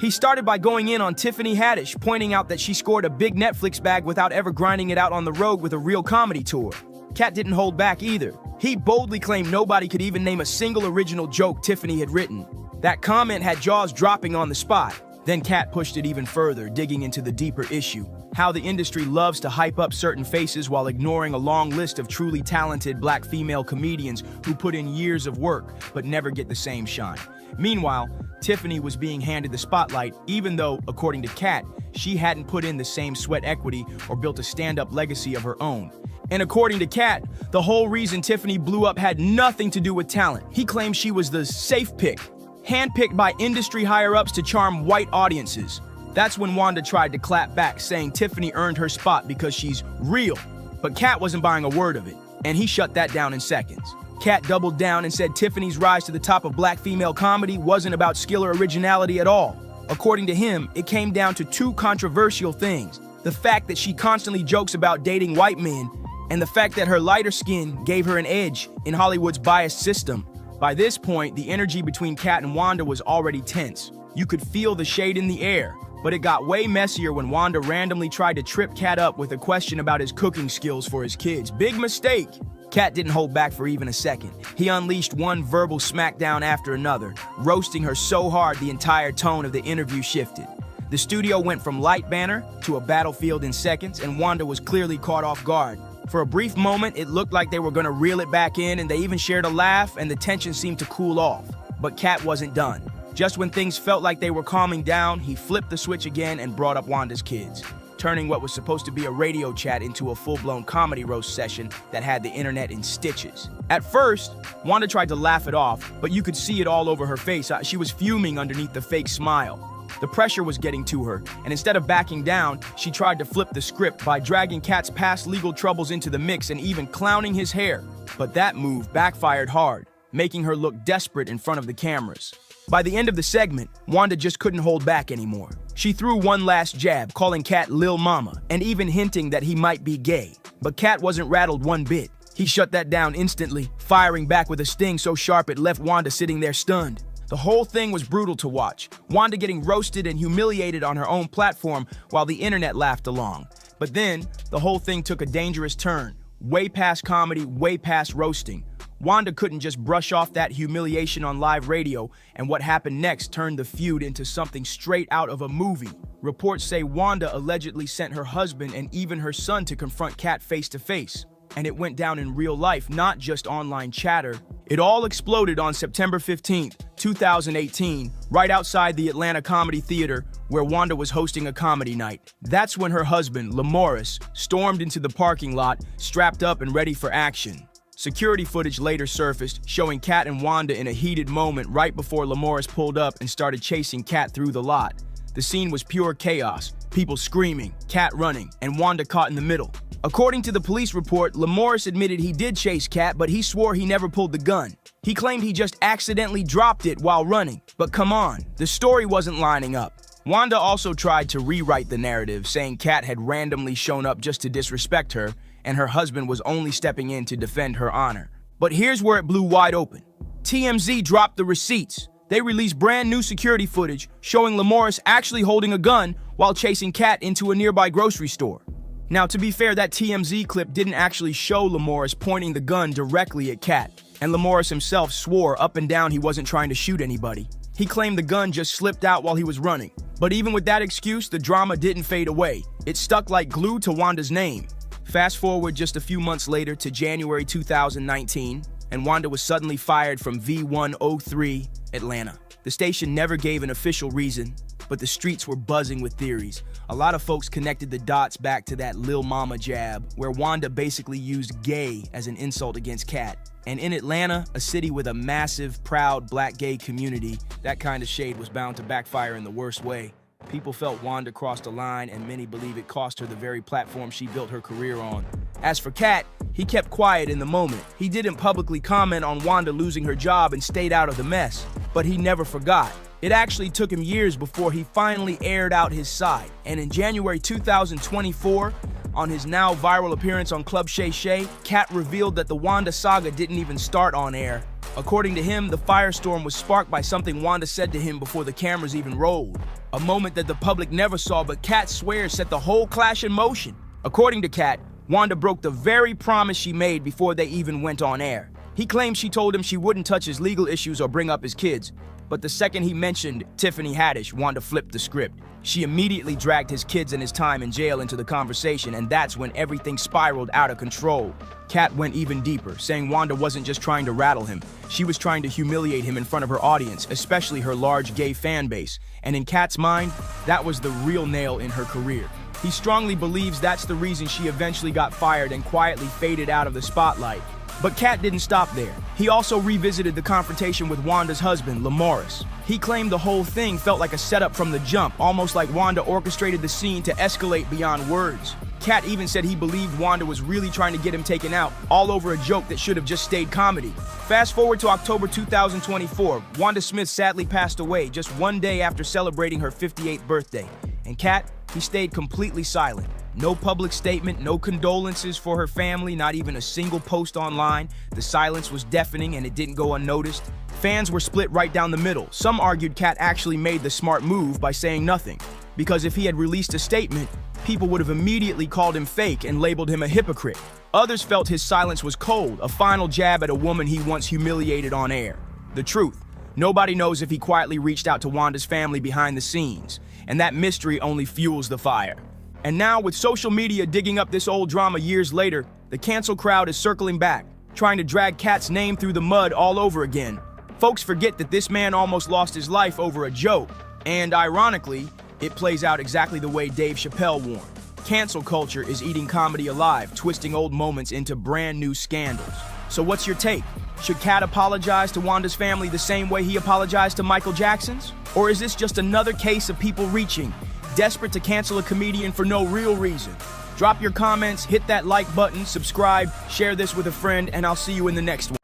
He started by going in on Tiffany Haddish, pointing out that she scored a big Netflix bag without ever grinding it out on the road with a real comedy tour. Kat didn't hold back either. He boldly claimed nobody could even name a single original joke Tiffany had written. That comment had jaws dropping on the spot. Then Kat pushed it even further, digging into the deeper issue. How the industry loves to hype up certain faces while ignoring a long list of truly talented black female comedians who put in years of work but never get the same shine. Meanwhile, Tiffany was being handed the spotlight even though, according to Kat, she hadn't put in the same sweat equity or built a stand-up legacy of her own. And according to Kat, the whole reason Tiffany blew up had nothing to do with talent. He claimed she was the safe pick, handpicked by industry higher-ups to charm white audiences. That's when Wanda tried to clap back, saying Tiffany earned her spot because she's real. But Kat wasn't buying a word of it, and he shut that down in seconds. Kat doubled down and said Tiffany's rise to the top of black female comedy wasn't about skill or originality at all. According to him, it came down to two controversial things: the fact that she constantly jokes about dating white men, and the fact that her lighter skin gave her an edge in Hollywood's biased system. By this point, the energy between Kat and Wanda was already tense. You could feel the shade in the air. But it got way messier when Wanda randomly tried to trip Kat up with a question about his cooking skills for his kids. Big mistake! Kat didn't hold back for even a second. He unleashed one verbal smackdown after another, roasting her so hard the entire tone of the interview shifted. The studio went from light banner to a battlefield in seconds, and Wanda was clearly caught off guard. For a brief moment, it looked like they were gonna reel it back in, and they even shared a laugh, and the tension seemed to cool off. But Kat wasn't done. Just when things felt like they were calming down, he flipped the switch again and brought up Wanda's kids, turning what was supposed to be a radio chat into a full-blown comedy roast session that had the internet in stitches. At first, Wanda tried to laugh it off, but you could see it all over her face. She was fuming underneath the fake smile. The pressure was getting to her, and instead of backing down, she tried to flip the script by dragging Kat's past legal troubles into the mix and even clowning his hair. But that move backfired hard, making her look desperate in front of the cameras. By the end of the segment, Wanda just couldn't hold back anymore. She threw one last jab, calling Kat Lil Mama, and even hinting that he might be gay. But Kat wasn't rattled one bit. He shut that down instantly, firing back with a sting so sharp it left Wanda sitting there stunned. The whole thing was brutal to watch, Wanda getting roasted and humiliated on her own platform while the internet laughed along. But then, the whole thing took a dangerous turn, way past comedy, way past roasting. Wanda couldn't just brush off that humiliation on live radio, and what happened next turned the feud into something straight out of a movie. Reports say Wanda allegedly sent her husband and even her son to confront Kat face to face. And it went down in real life, not just online chatter. It all exploded on September 15th, 2018, right outside the Atlanta Comedy Theater, where Wanda was hosting a comedy night. That's when her husband, Lamorris, stormed into the parking lot, strapped up and ready for action. Security footage later surfaced, showing Kat and Wanda in a heated moment right before Lamorris pulled up and started chasing Kat through the lot. The scene was pure chaos, people screaming, Kat running, and Wanda caught in the middle. According to the police report, Lamorris admitted he did chase Kat, but he swore he never pulled the gun. He claimed he just accidentally dropped it while running. But come on, the story wasn't lining up. Wanda also tried to rewrite the narrative, saying Kat had randomly shown up just to disrespect her, and her husband was only stepping in to defend her honor. But here's where it blew wide open. TMZ dropped the receipts. They released brand new security footage showing Lamorris actually holding a gun while chasing Kat into a nearby grocery store. Now, to be fair, that TMZ clip didn't actually show Lamorris pointing the gun directly at Kat, and Lamorris himself swore up and down he wasn't trying to shoot anybody. He claimed the gun just slipped out while he was running. But even with that excuse, the drama didn't fade away. It stuck like glue to Wanda's name. Fast forward just a few months later to January 2019, and Wanda was suddenly fired from V103 Atlanta. The station never gave an official reason, but the streets were buzzing with theories. A lot of folks connected the dots back to that Lil Mama jab, where Wanda basically used gay as an insult against Kat. And in Atlanta, a city with a massive, proud black gay community, that kind of shade was bound to backfire in the worst way. People felt Wanda crossed a line, and many believe it cost her the very platform she built her career on. As for Kat, he kept quiet in the moment. He didn't publicly comment on Wanda losing her job and stayed out of the mess, but he never forgot. It actually took him years before he finally aired out his side. And in January 2024, on his now viral appearance on Club Shay Shay, Kat revealed that the Wanda saga didn't even start on air. According to him, the firestorm was sparked by something Wanda said to him before the cameras even rolled. A moment that the public never saw, but Kat swears set the whole clash in motion. According to Kat, Wanda broke the very promise she made before they even went on air. He claims she told him she wouldn't touch his legal issues or bring up his kids. But the second he mentioned Tiffany Haddish, Wanda flipped the script. She immediately dragged his kids and his time in jail into the conversation, and that's when everything spiraled out of control. Kat went even deeper, saying Wanda wasn't just trying to rattle him. She was trying to humiliate him in front of her audience, especially her large gay fan base. And in Kat's mind, that was the real nail in her career. He strongly believes that's the reason she eventually got fired and quietly faded out of the spotlight. But Kat didn't stop there. He also revisited the confrontation with Wanda's husband, Lamorris. He claimed the whole thing felt like a setup from the jump, almost like Wanda orchestrated the scene to escalate beyond words. Kat even said he believed Wanda was really trying to get him taken out, all over a joke that should have just stayed comedy. Fast forward to October 2024, Wanda Smith sadly passed away just one day after celebrating her 58th birthday. And Kat, he stayed completely silent. No public statement, no condolences for her family, not even a single post online. The silence was deafening and it didn't go unnoticed. Fans were split right down the middle. Some argued Kat actually made the smart move by saying nothing, because if he had released a statement, people would have immediately called him fake and labeled him a hypocrite. Others felt his silence was cold, a final jab at a woman he once humiliated on air. The truth, nobody knows if he quietly reached out to Wanda's family behind the scenes, and that mystery only fuels the fire. And now, with social media digging up this old drama years later, the cancel crowd is circling back, trying to drag Kat's name through the mud all over again. Folks forget that this man almost lost his life over a joke, and ironically, it plays out exactly the way Dave Chappelle warned. Cancel culture is eating comedy alive, twisting old moments into brand new scandals. So what's your take? Should Kat apologize to Wanda's family the same way he apologized to Michael Jackson's? Or is this just another case of people reaching, desperate to cancel a comedian for no real reason? Drop your comments, hit that like button, subscribe, share this with a friend, and I'll see you in the next one.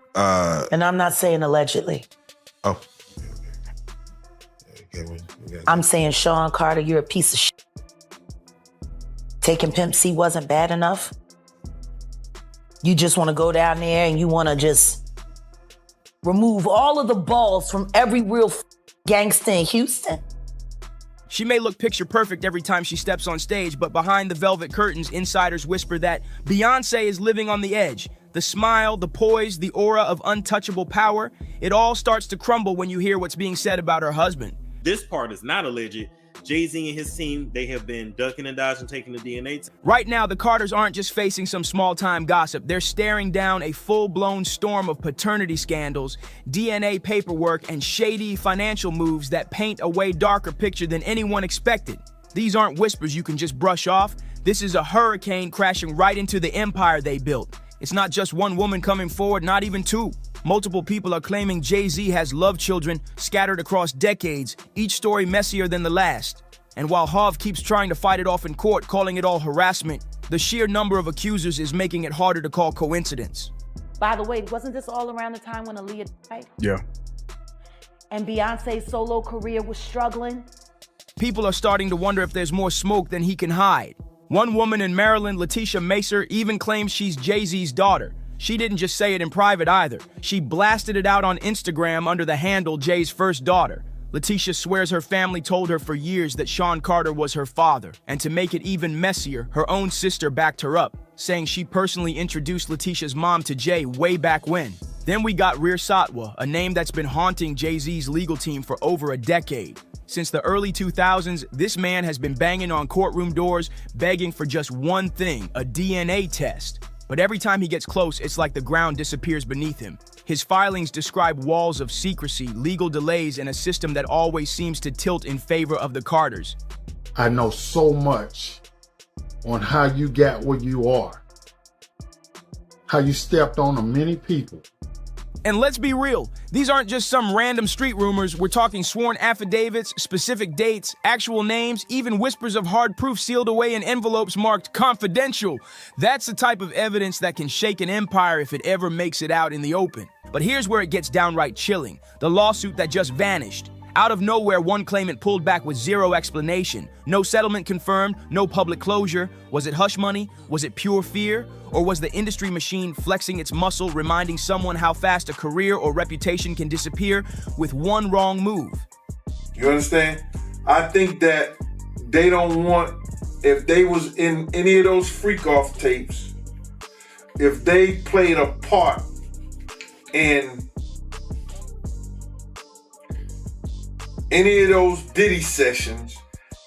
And I'm not saying allegedly. Oh. I'm saying, Sean Carter, you're a piece of shit. Taking Pimp C wasn't bad enough. You just want to go down there and you want to just remove all of the balls from every real gangster in Houston. She may look picture perfect every time she steps on stage, but behind the velvet curtains, insiders whisper that Beyonce is living on the edge. The smile, the poise, the aura of untouchable power, it all starts to crumble when you hear what's being said about her husband. This part is not alleged. Jay-Z and his team, they have been ducking and dodging, taking the DNA test. Right now, the Carters aren't just facing some small-time gossip. They're staring down a full-blown storm of paternity scandals, DNA paperwork, and shady financial moves that paint a way darker picture than anyone expected. These aren't whispers you can just brush off. This is a hurricane crashing right into the empire they built. It's not just one woman coming forward, not even two. Multiple people are claiming Jay-Z has love children scattered across decades, each story messier than the last. And while Hov keeps trying to fight it off in court, calling it all harassment, the sheer number of accusers is making it harder to call coincidence. By the way, wasn't this all around the time when Aaliyah died? Yeah. And Beyonce's solo career was struggling? People are starting to wonder if there's more smoke than he can hide. One woman in Maryland, Letitia Macer, even claims she's Jay-Z's daughter. She didn't just say it in private either. She blasted it out on Instagram under the handle Jay's first daughter. Letitia swears her family told her for years that Sean Carter was her father. And to make it even messier, her own sister backed her up, saying she personally introduced Letitia's mom to Jay way back when. Then we got Reer Satwa, a name that's been haunting Jay-Z's legal team for over a decade. Since the early 2000s, this man has been banging on courtroom doors, begging for just one thing, a DNA test. But every time he gets close, it's like the ground disappears beneath him. His filings describe walls of secrecy, legal delays, and a system that always seems to tilt in favor of the Carters. I know so much on how you got where you are, how you stepped on many people. And let's be real, these aren't just some random street rumors. We're talking sworn affidavits, specific dates, actual names, even whispers of hard proof sealed away in envelopes marked confidential. That's the type of evidence that can shake an empire if it ever makes it out in the open. But here's where it gets downright chilling. The lawsuit that just vanished. Out of nowhere, one claimant pulled back with zero explanation. No settlement confirmed, no public closure. Was it hush money? Was it pure fear? Or was the industry machine flexing its muscle, reminding someone how fast a career or reputation can disappear with one wrong move? You understand? I think that they don't want, if they was in any of those freak-off tapes, if they played a part in any of those Diddy sessions,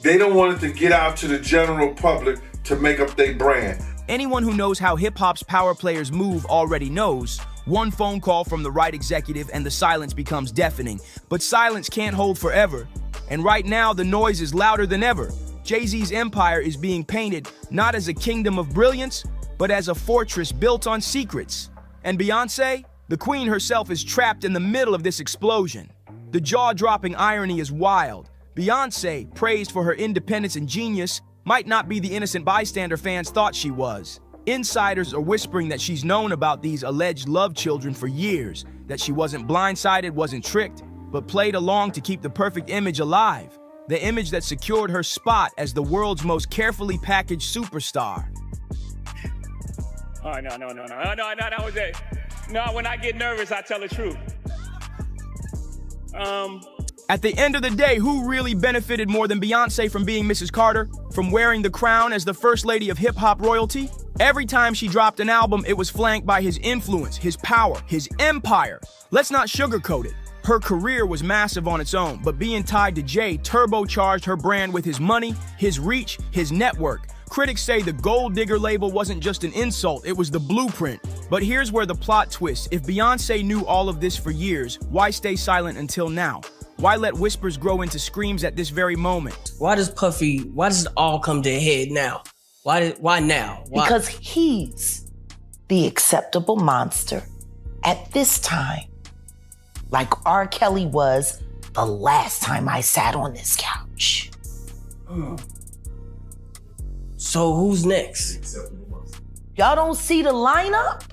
they don't want it to get out to the general public to make up their brand. Anyone who knows how hip-hop's power players move already knows. One phone call from the right executive and the silence becomes deafening. But silence can't hold forever. And right now, the noise is louder than ever. Jay-Z's empire is being painted not as a kingdom of brilliance, but as a fortress built on secrets. And Beyonce, the queen herself, is trapped in the middle of this explosion. The jaw-dropping irony is wild. Beyonce, praised for her independence and genius, might not be the innocent bystander fans thought she was. Insiders are whispering that she's known about these alleged love children for years, that she wasn't blindsided, wasn't tricked, but played along to keep the perfect image alive. The image that secured her spot as the world's most carefully packaged superstar. Oh, no, that was it. No, when I get nervous, I tell the truth. At the end of the day, who really benefited more than Beyonce from being Mrs. Carter? From wearing the crown as the first lady of hip-hop royalty? Every time she dropped an album, it was flanked by his influence, his power, his empire. Let's not sugarcoat it. Her career was massive on its own, but being tied to Jay turbocharged her brand with his money, his reach, his network. Critics say the Gold Digger label wasn't just an insult, it was the blueprint. But here's where the plot twists. If Beyonce knew all of this for years, why stay silent until now? Why let whispers grow into screams at this very moment? Why does it all come to a head now? Why now? Why? Because he's the acceptable monster at this time, like R. Kelly was the last time I sat on this couch. So who's next? Y'all don't see the lineup?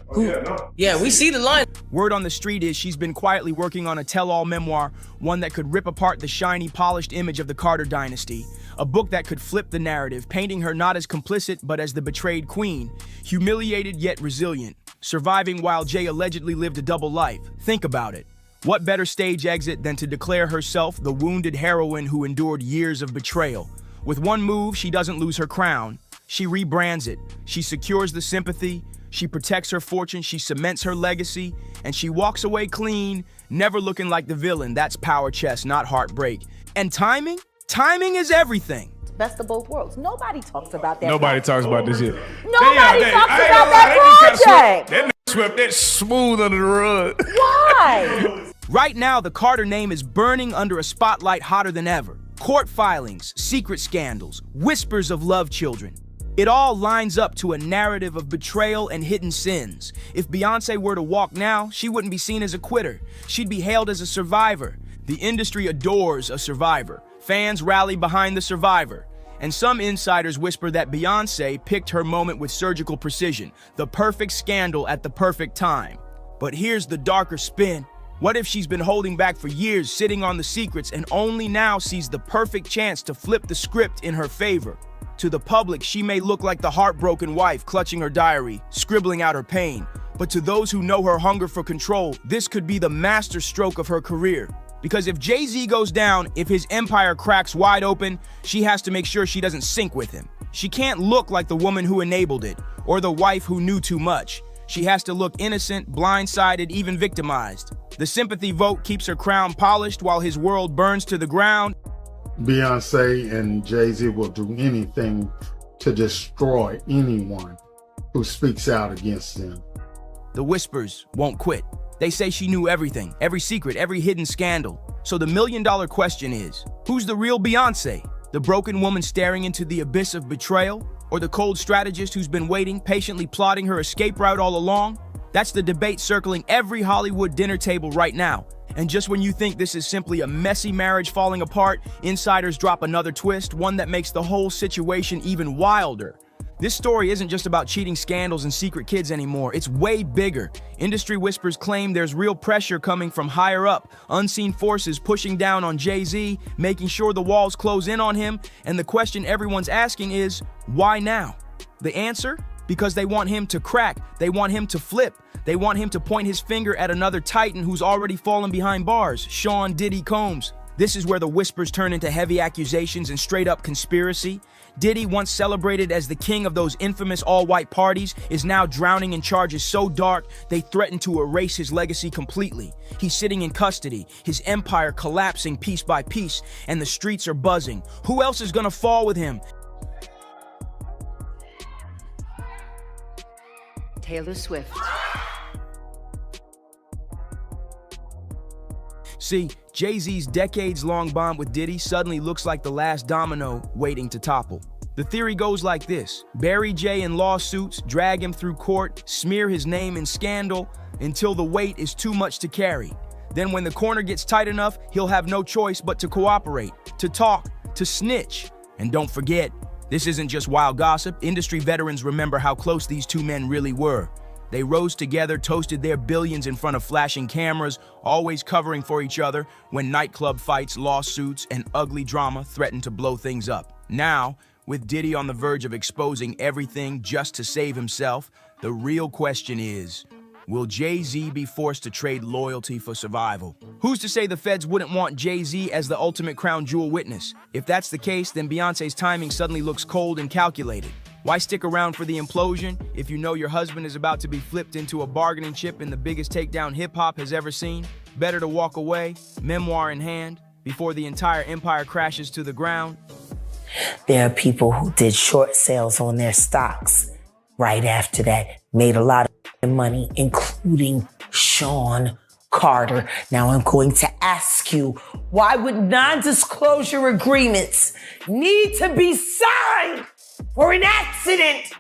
Yeah, we see the line. Word on the street is she's been quietly working on a tell-all memoir, one that could rip apart the shiny, polished image of the Carter dynasty. A book that could flip the narrative, painting her not as complicit, but as the betrayed queen, humiliated yet resilient, surviving while Jay allegedly lived a double life. Think about it. What better stage exit than to declare herself the wounded heroine who endured years of betrayal? With one move, she doesn't lose her crown. She rebrands it. She secures the sympathy. She protects her fortune. She cements her legacy. And she walks away clean, never looking like the villain. That's power chess, not heartbreak. And timing? Timing is everything. Best of both worlds. Nobody talks about that. Nobody talks about this yet. Nobody talks about that project. That swept that smooth under the rug. Why? Right now, the Carter name is burning under a spotlight hotter than ever. Court filings, secret scandals, whispers of love children. It all lines up to a narrative of betrayal and hidden sins. If Beyonce were to walk now, she wouldn't be seen as a quitter. She'd be hailed as a survivor. The industry adores a survivor. Fans rally behind the survivor. And some insiders whisper that Beyonce picked her moment with surgical precision, the perfect scandal at the perfect time. But here's the darker spin. What if she's been holding back for years, sitting on the secrets, and only now sees the perfect chance to flip the script in her favor? To the public, she may look like the heartbroken wife clutching her diary, scribbling out her pain. But to those who know her hunger for control, this could be the master stroke of her career. Because if Jay-Z goes down, if his empire cracks wide open, she has to make sure she doesn't sink with him. She can't look like the woman who enabled it, or the wife who knew too much. She has to look innocent, blindsided, even victimized. The sympathy vote keeps her crown polished while his world burns to the ground. Beyonce and Jay-Z will do anything to destroy anyone who speaks out against them. The whispers won't quit. They say she knew everything, every secret, every hidden scandal. So the million-dollar question is, who's the real Beyonce? The broken woman staring into the abyss of betrayal? Or the cold strategist who's been waiting, patiently plotting her escape route all along? That's the debate circling every Hollywood dinner table right now. And just when you think this is simply a messy marriage falling apart, insiders drop another twist, one that makes the whole situation even wilder. This story isn't just about cheating scandals and secret kids anymore. It's way bigger. Industry whispers claim there's real pressure coming from higher up, unseen forces pushing down on Jay-Z, making sure the walls close in on him, and the question everyone's asking is, why now? The answer? Because they want him to crack, they want him to flip, they want him to point his finger at another titan who's already fallen behind bars, Sean Diddy Combs. This is where the whispers turn into heavy accusations and straight-up conspiracy. Diddy, once celebrated as the king of those infamous all-white parties, is now drowning in charges so dark they threaten to erase his legacy completely. He's sitting in custody, his empire collapsing piece by piece, and the streets are buzzing. Who else is gonna fall with him? Taylor Swift. See, Jay-Z's decades-long bond with Diddy suddenly looks like the last domino waiting to topple. The theory goes like this: bury Jay in lawsuits, drag him through court, smear his name in scandal until the weight is too much to carry. Then when the corner gets tight enough, he'll have no choice but to cooperate, to talk, to snitch. And don't forget, this isn't just wild gossip. Industry veterans remember how close these two men really were. They rose together, toasted their billions in front of flashing cameras, always covering for each other when nightclub fights, lawsuits, and ugly drama threatened to blow things up. Now, with Diddy on the verge of exposing everything just to save himself, the real question is, will Jay-Z be forced to trade loyalty for survival? Who's to say the feds wouldn't want Jay-Z as the ultimate crown jewel witness? If that's the case, then Beyonce's timing suddenly looks cold and calculated. Why stick around for the implosion if you know your husband is about to be flipped into a bargaining chip in the biggest takedown hip-hop has ever seen? Better to walk away, memoir in hand, before the entire empire crashes to the ground. There are people who did short sales on their stocks right after that, made a lot of money, including Sean Carter. Now I'm going to ask you, why would non-disclosure agreements need to be signed for an accident?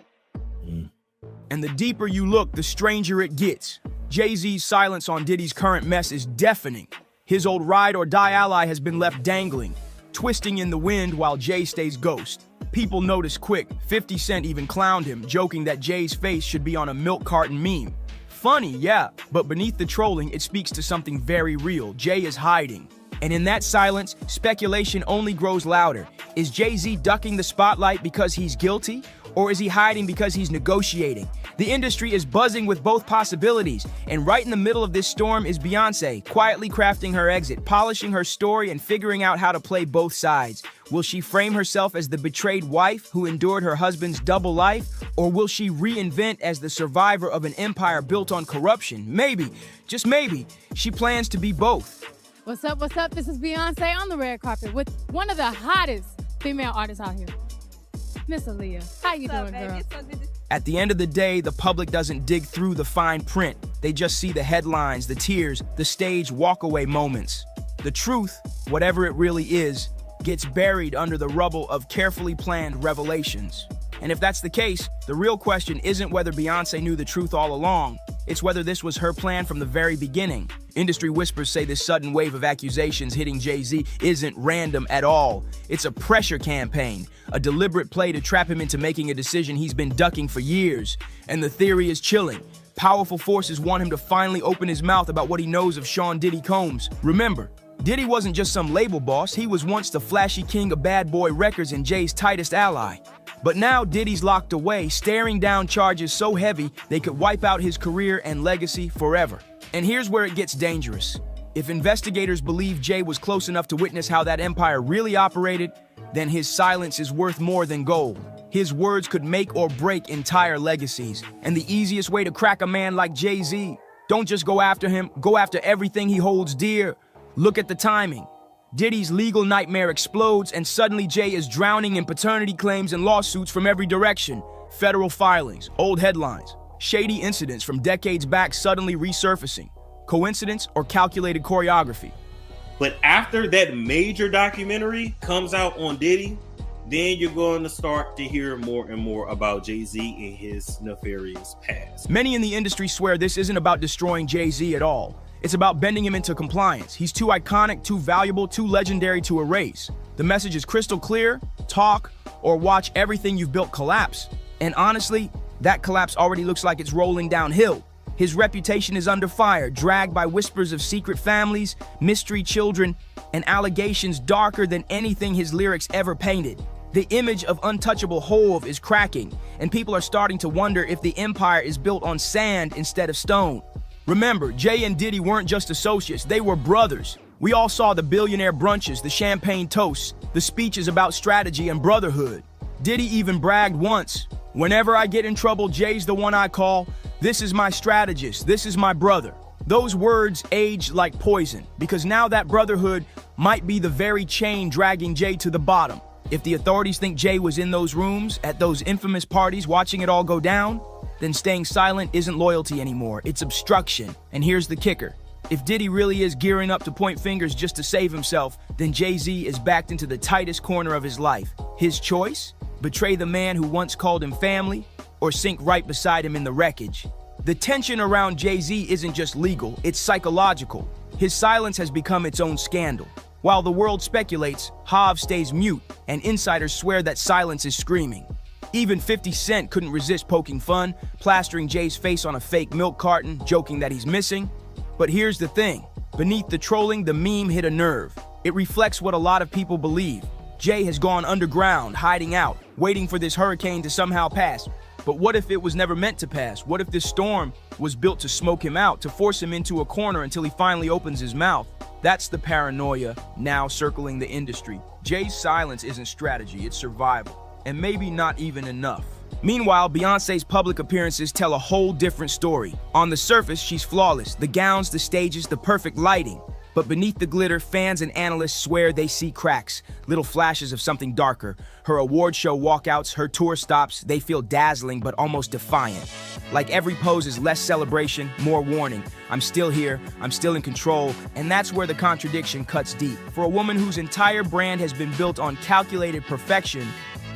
And the deeper you look, the stranger it gets. Jay-Z's silence on Diddy's current mess is deafening. His old ride-or-die ally has been left dangling, twisting in the wind while Jay stays ghost. People notice quick. 50 Cent even clowned him, joking that Jay's face should be on a milk carton meme. Funny, yeah, but beneath the trolling, it speaks to something very real. Jay is hiding. And in that silence, speculation only grows louder. Is Jay-Z ducking the spotlight because he's guilty? Or is he hiding because he's negotiating? The industry is buzzing with both possibilities. And right in the middle of this storm is Beyonce, quietly crafting her exit, polishing her story, and figuring out how to play both sides. Will she frame herself as the betrayed wife who endured her husband's double life? Or will she reinvent as the survivor of an empire built on corruption? Maybe, just maybe, she plans to be both. What's up, what's up? This is Beyonce on the red carpet with one of the hottest female artists out here, Miss Aaliyah. How you doing, girl? At the end of the day, the public doesn't dig through the fine print. They just see the headlines, the tears, the stage walkaway moments. The truth, whatever it really is, gets buried under the rubble of carefully planned revelations. And if that's the case, the real question isn't whether Beyonce knew the truth all along. It's whether this was her plan from the very beginning. Industry whispers say this sudden wave of accusations hitting Jay-Z isn't random at all. It's a pressure campaign, a deliberate play to trap him into making a decision he's been ducking for years. And the theory is chilling. Powerful forces want him to finally open his mouth about what he knows of Sean Diddy Combs. Remember, Diddy wasn't just some label boss, he was once the flashy king of bad boy records and Jay's tightest ally. But now Diddy's locked away, staring down charges so heavy they could wipe out his career and legacy forever. And here's where it gets dangerous. If investigators believe Jay was close enough to witness how that empire really operated, then his silence is worth more than gold. His words could make or break entire legacies. And the easiest way to crack a man like Jay-Z, don't just go after him, go after everything he holds dear. Look at the timing. Diddy's legal nightmare explodes, and suddenly Jay is drowning in paternity claims and lawsuits from every direction. Federal filings, old headlines, shady incidents from decades back suddenly resurfacing. Coincidence or calculated choreography? But after that major documentary comes out on Diddy, then you're going to start to hear more and more about Jay-Z and his nefarious past. Many in the industry swear this isn't about destroying Jay-Z at all. It's about bending him into compliance. He's too iconic, too valuable, too legendary to erase. The message is crystal clear: talk or watch everything you've built collapse. And honestly, that collapse already looks like it's rolling downhill. His reputation is under fire, dragged by whispers of secret families, mystery children, and allegations darker than anything his lyrics ever painted. The image of untouchable Hov is cracking, and people are starting to wonder if the empire is built on sand instead of stone. Remember, Jay and Diddy weren't just associates, they were brothers. We all saw the billionaire brunches, the champagne toasts, the speeches about strategy and brotherhood. Diddy even bragged once, "Whenever I get in trouble, Jay's the one I call. This is my strategist, this is my brother." Those words aged like poison, because now that brotherhood might be the very chain dragging Jay to the bottom. If the authorities think Jay was in those rooms, at those infamous parties, watching it all go down, then staying silent isn't loyalty anymore, it's obstruction. And here's the kicker. If Diddy really is gearing up to point fingers just to save himself, then Jay-Z is backed into the tightest corner of his life. His choice? Betray the man who once called him family, or sink right beside him in the wreckage? The tension around Jay-Z isn't just legal, it's psychological. His silence has become its own scandal. While the world speculates, Hov stays mute, and insiders swear that silence is screaming. Even 50 Cent couldn't resist poking fun, plastering Jay's face on a fake milk carton, joking that he's missing. But here's the thing. Beneath the trolling, the meme hit a nerve. It reflects what a lot of people believe. Jay has gone underground, hiding out, waiting for this hurricane to somehow pass. But what if it was never meant to pass? What if this storm was built to smoke him out, to force him into a corner until he finally opens his mouth? That's the paranoia now circling the industry. Jay's silence isn't strategy, it's survival. And maybe not even enough. Meanwhile, Beyonce's public appearances tell a whole different story. On the surface, she's flawless. The gowns, the stages, the perfect lighting. But beneath the glitter, fans and analysts swear they see cracks, little flashes of something darker. Her award show walkouts, her tour stops, they feel dazzling but almost defiant. Like every pose is less celebration, more warning. I'm still here, I'm still in control, and that's where the contradiction cuts deep. For a woman whose entire brand has been built on calculated perfection,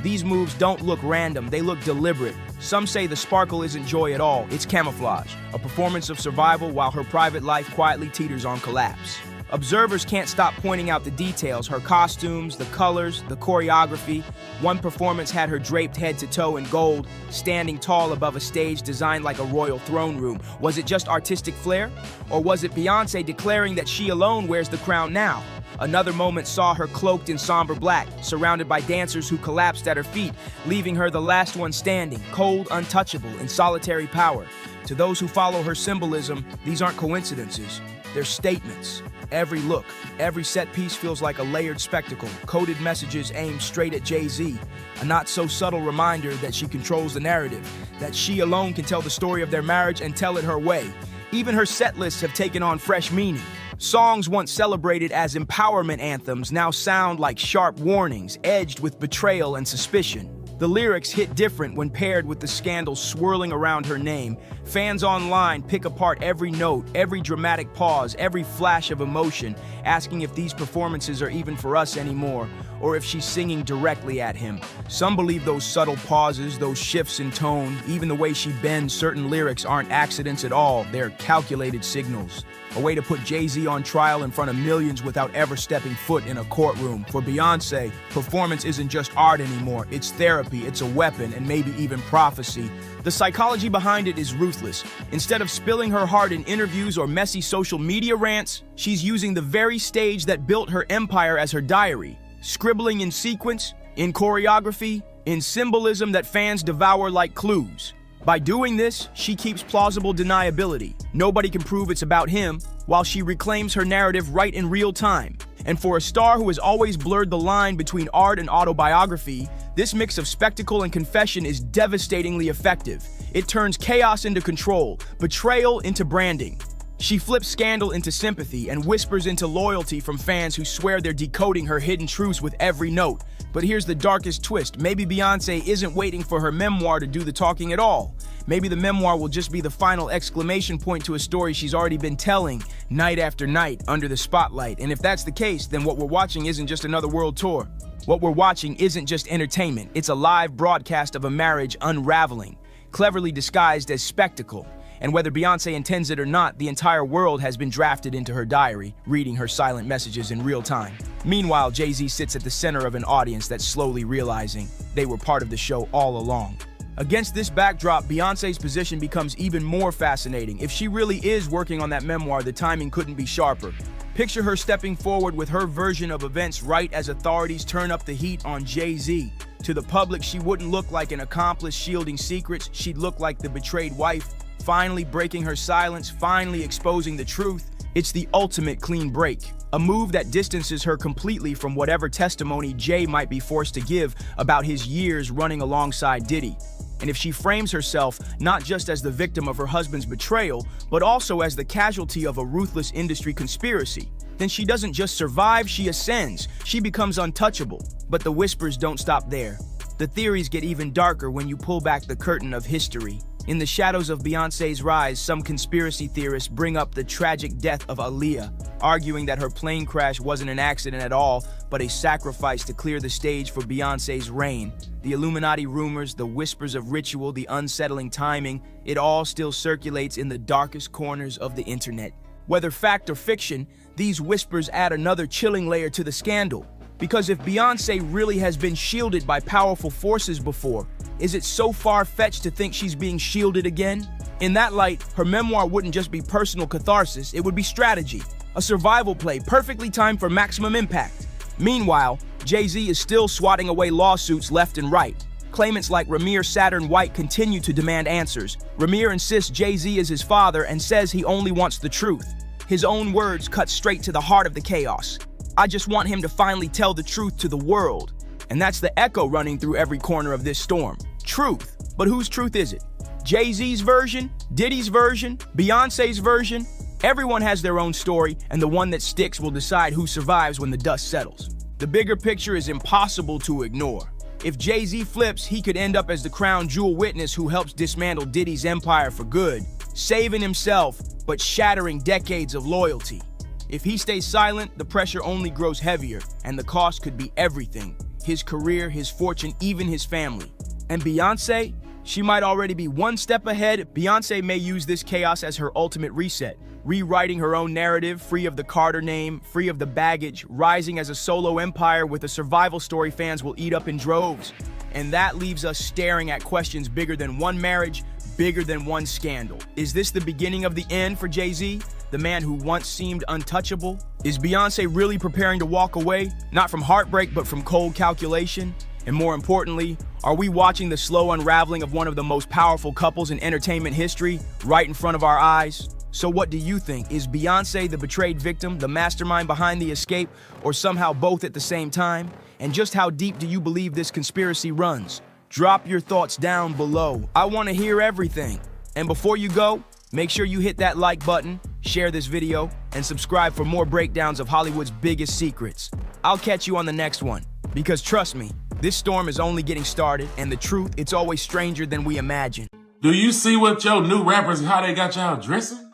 these moves don't look random, they look deliberate. Some say the sparkle isn't joy at all, it's camouflage, a performance of survival while her private life quietly teeters on collapse. Observers can't stop pointing out the details, her costumes, the colors, the choreography. One performance had her draped head to toe in gold, standing tall above a stage designed like a royal throne room. Was it just artistic flair? Or was it Beyonce declaring that she alone wears the crown now? Another moment saw her cloaked in somber black, surrounded by dancers who collapsed at her feet, leaving her the last one standing, cold, untouchable, in solitary power. To those who follow her symbolism, these aren't coincidences, they're statements. Every look, every set piece feels like a layered spectacle, coded messages aimed straight at Jay-Z. A not-so-subtle reminder that she controls the narrative, that she alone can tell the story of their marriage and tell it her way. Even her set lists have taken on fresh meaning. Songs once celebrated as empowerment anthems now sound like sharp warnings, edged with betrayal and suspicion. The lyrics hit different when paired with the scandal swirling around her name. Fans online pick apart every note, every dramatic pause, every flash of emotion, asking if these performances are even for us anymore, or if she's singing directly at him. Some believe those subtle pauses, those shifts in tone, even the way she bends certain lyrics aren't accidents at all, they're calculated signals. A way to put Jay-Z on trial in front of millions without ever stepping foot in a courtroom. For Beyoncé, performance isn't just art anymore, it's therapy, it's a weapon, and maybe even prophecy. The psychology behind it is ruthless. Instead of spilling her heart in interviews or messy social media rants, she's using the very stage that built her empire as her diary. Scribbling in sequence, in choreography, in symbolism that fans devour like clues. By doing this, she keeps plausible deniability. Nobody can prove it's about him, while she reclaims her narrative right in real time. And for a star who has always blurred the line between art and autobiography, this mix of spectacle and confession is devastatingly effective. It turns chaos into control, betrayal into branding. She flips scandal into sympathy and whispers into loyalty from fans who swear they're decoding her hidden truths with every note. But here's the darkest twist. Maybe Beyoncé isn't waiting for her memoir to do the talking at all. Maybe the memoir will just be the final exclamation point to a story she's already been telling night after night under the spotlight. And if that's the case, then what we're watching isn't just another world tour. What we're watching isn't just entertainment. It's a live broadcast of a marriage unraveling, cleverly disguised as spectacle. And whether Beyoncé intends it or not, the entire world has been drafted into her diary, reading her silent messages in real time. Meanwhile, Jay-Z sits at the center of an audience that's slowly realizing they were part of the show all along. Against this backdrop, Beyoncé's position becomes even more fascinating. If she really is working on that memoir, the timing couldn't be sharper. Picture her stepping forward with her version of events right as authorities turn up the heat on Jay-Z. To the public, she wouldn't look like an accomplice shielding secrets. She'd look like the betrayed wife, finally breaking her silence, finally exposing the truth. It's the ultimate clean break, a move that distances her completely from whatever testimony Jay might be forced to give about his years running alongside Diddy. And if she frames herself not just as the victim of her husband's betrayal, but also as the casualty of a ruthless industry conspiracy, then she doesn't just survive, she ascends. She becomes untouchable. But the whispers don't stop there. The theories get even darker when you pull back the curtain of history. In the shadows of Beyoncé's rise, some conspiracy theorists bring up the tragic death of Aaliyah, arguing that her plane crash wasn't an accident at all, but a sacrifice to clear the stage for Beyoncé's reign. The Illuminati rumors, the whispers of ritual, the unsettling timing, it all still circulates in the darkest corners of the internet. Whether fact or fiction, these whispers add another chilling layer to the scandal. Because if Beyoncé really has been shielded by powerful forces before, is it so far-fetched to think she's being shielded again? In that light, her memoir wouldn't just be personal catharsis, it would be strategy, a survival play perfectly timed for maximum impact. Meanwhile, Jay-Z is still swatting away lawsuits left and right. Claimants like Ramir Saturn White continue to demand answers. Ramir insists Jay-Z is his father and says he only wants the truth. His own words cut straight to the heart of the chaos. I just want him to finally tell the truth to the world. And that's the echo running through every corner of this storm. Truth. But whose truth is it? Jay-Z's version? Diddy's version? Beyoncé's version? Everyone has their own story, and the one that sticks will decide who survives when the dust settles. The bigger picture is impossible to ignore. If Jay-Z flips, he could end up as the crown jewel witness who helps dismantle Diddy's empire for good, saving himself, but shattering decades of loyalty. If he stays silent, the pressure only grows heavier, and the cost could be everything. His career, his fortune, even his family. And Beyoncé? She might already be one step ahead. Beyoncé may use this chaos as her ultimate reset, rewriting her own narrative, free of the Carter name, free of the baggage, rising as a solo empire with a survival story fans will eat up in droves. And that leaves us staring at questions bigger than one marriage, bigger than one scandal. Is this the beginning of the end for Jay-Z, the man who once seemed untouchable? Is Beyoncé really preparing to walk away, not from heartbreak, but from cold calculation? And more importantly, are we watching the slow unraveling of one of the most powerful couples in entertainment history right in front of our eyes? So what do you think? Is Beyoncé the betrayed victim, the mastermind behind the escape, or somehow both at the same time? And just how deep do you believe this conspiracy runs? Drop your thoughts down below. I want to hear everything. And before you go, make sure you hit that like button, share this video, and subscribe for more breakdowns of Hollywood's biggest secrets. I'll catch you on the next one, because trust me, This storm is only getting started, and the truth, it's always stranger than we imagine. Do you see what your new rappers, how they got y'all dressing?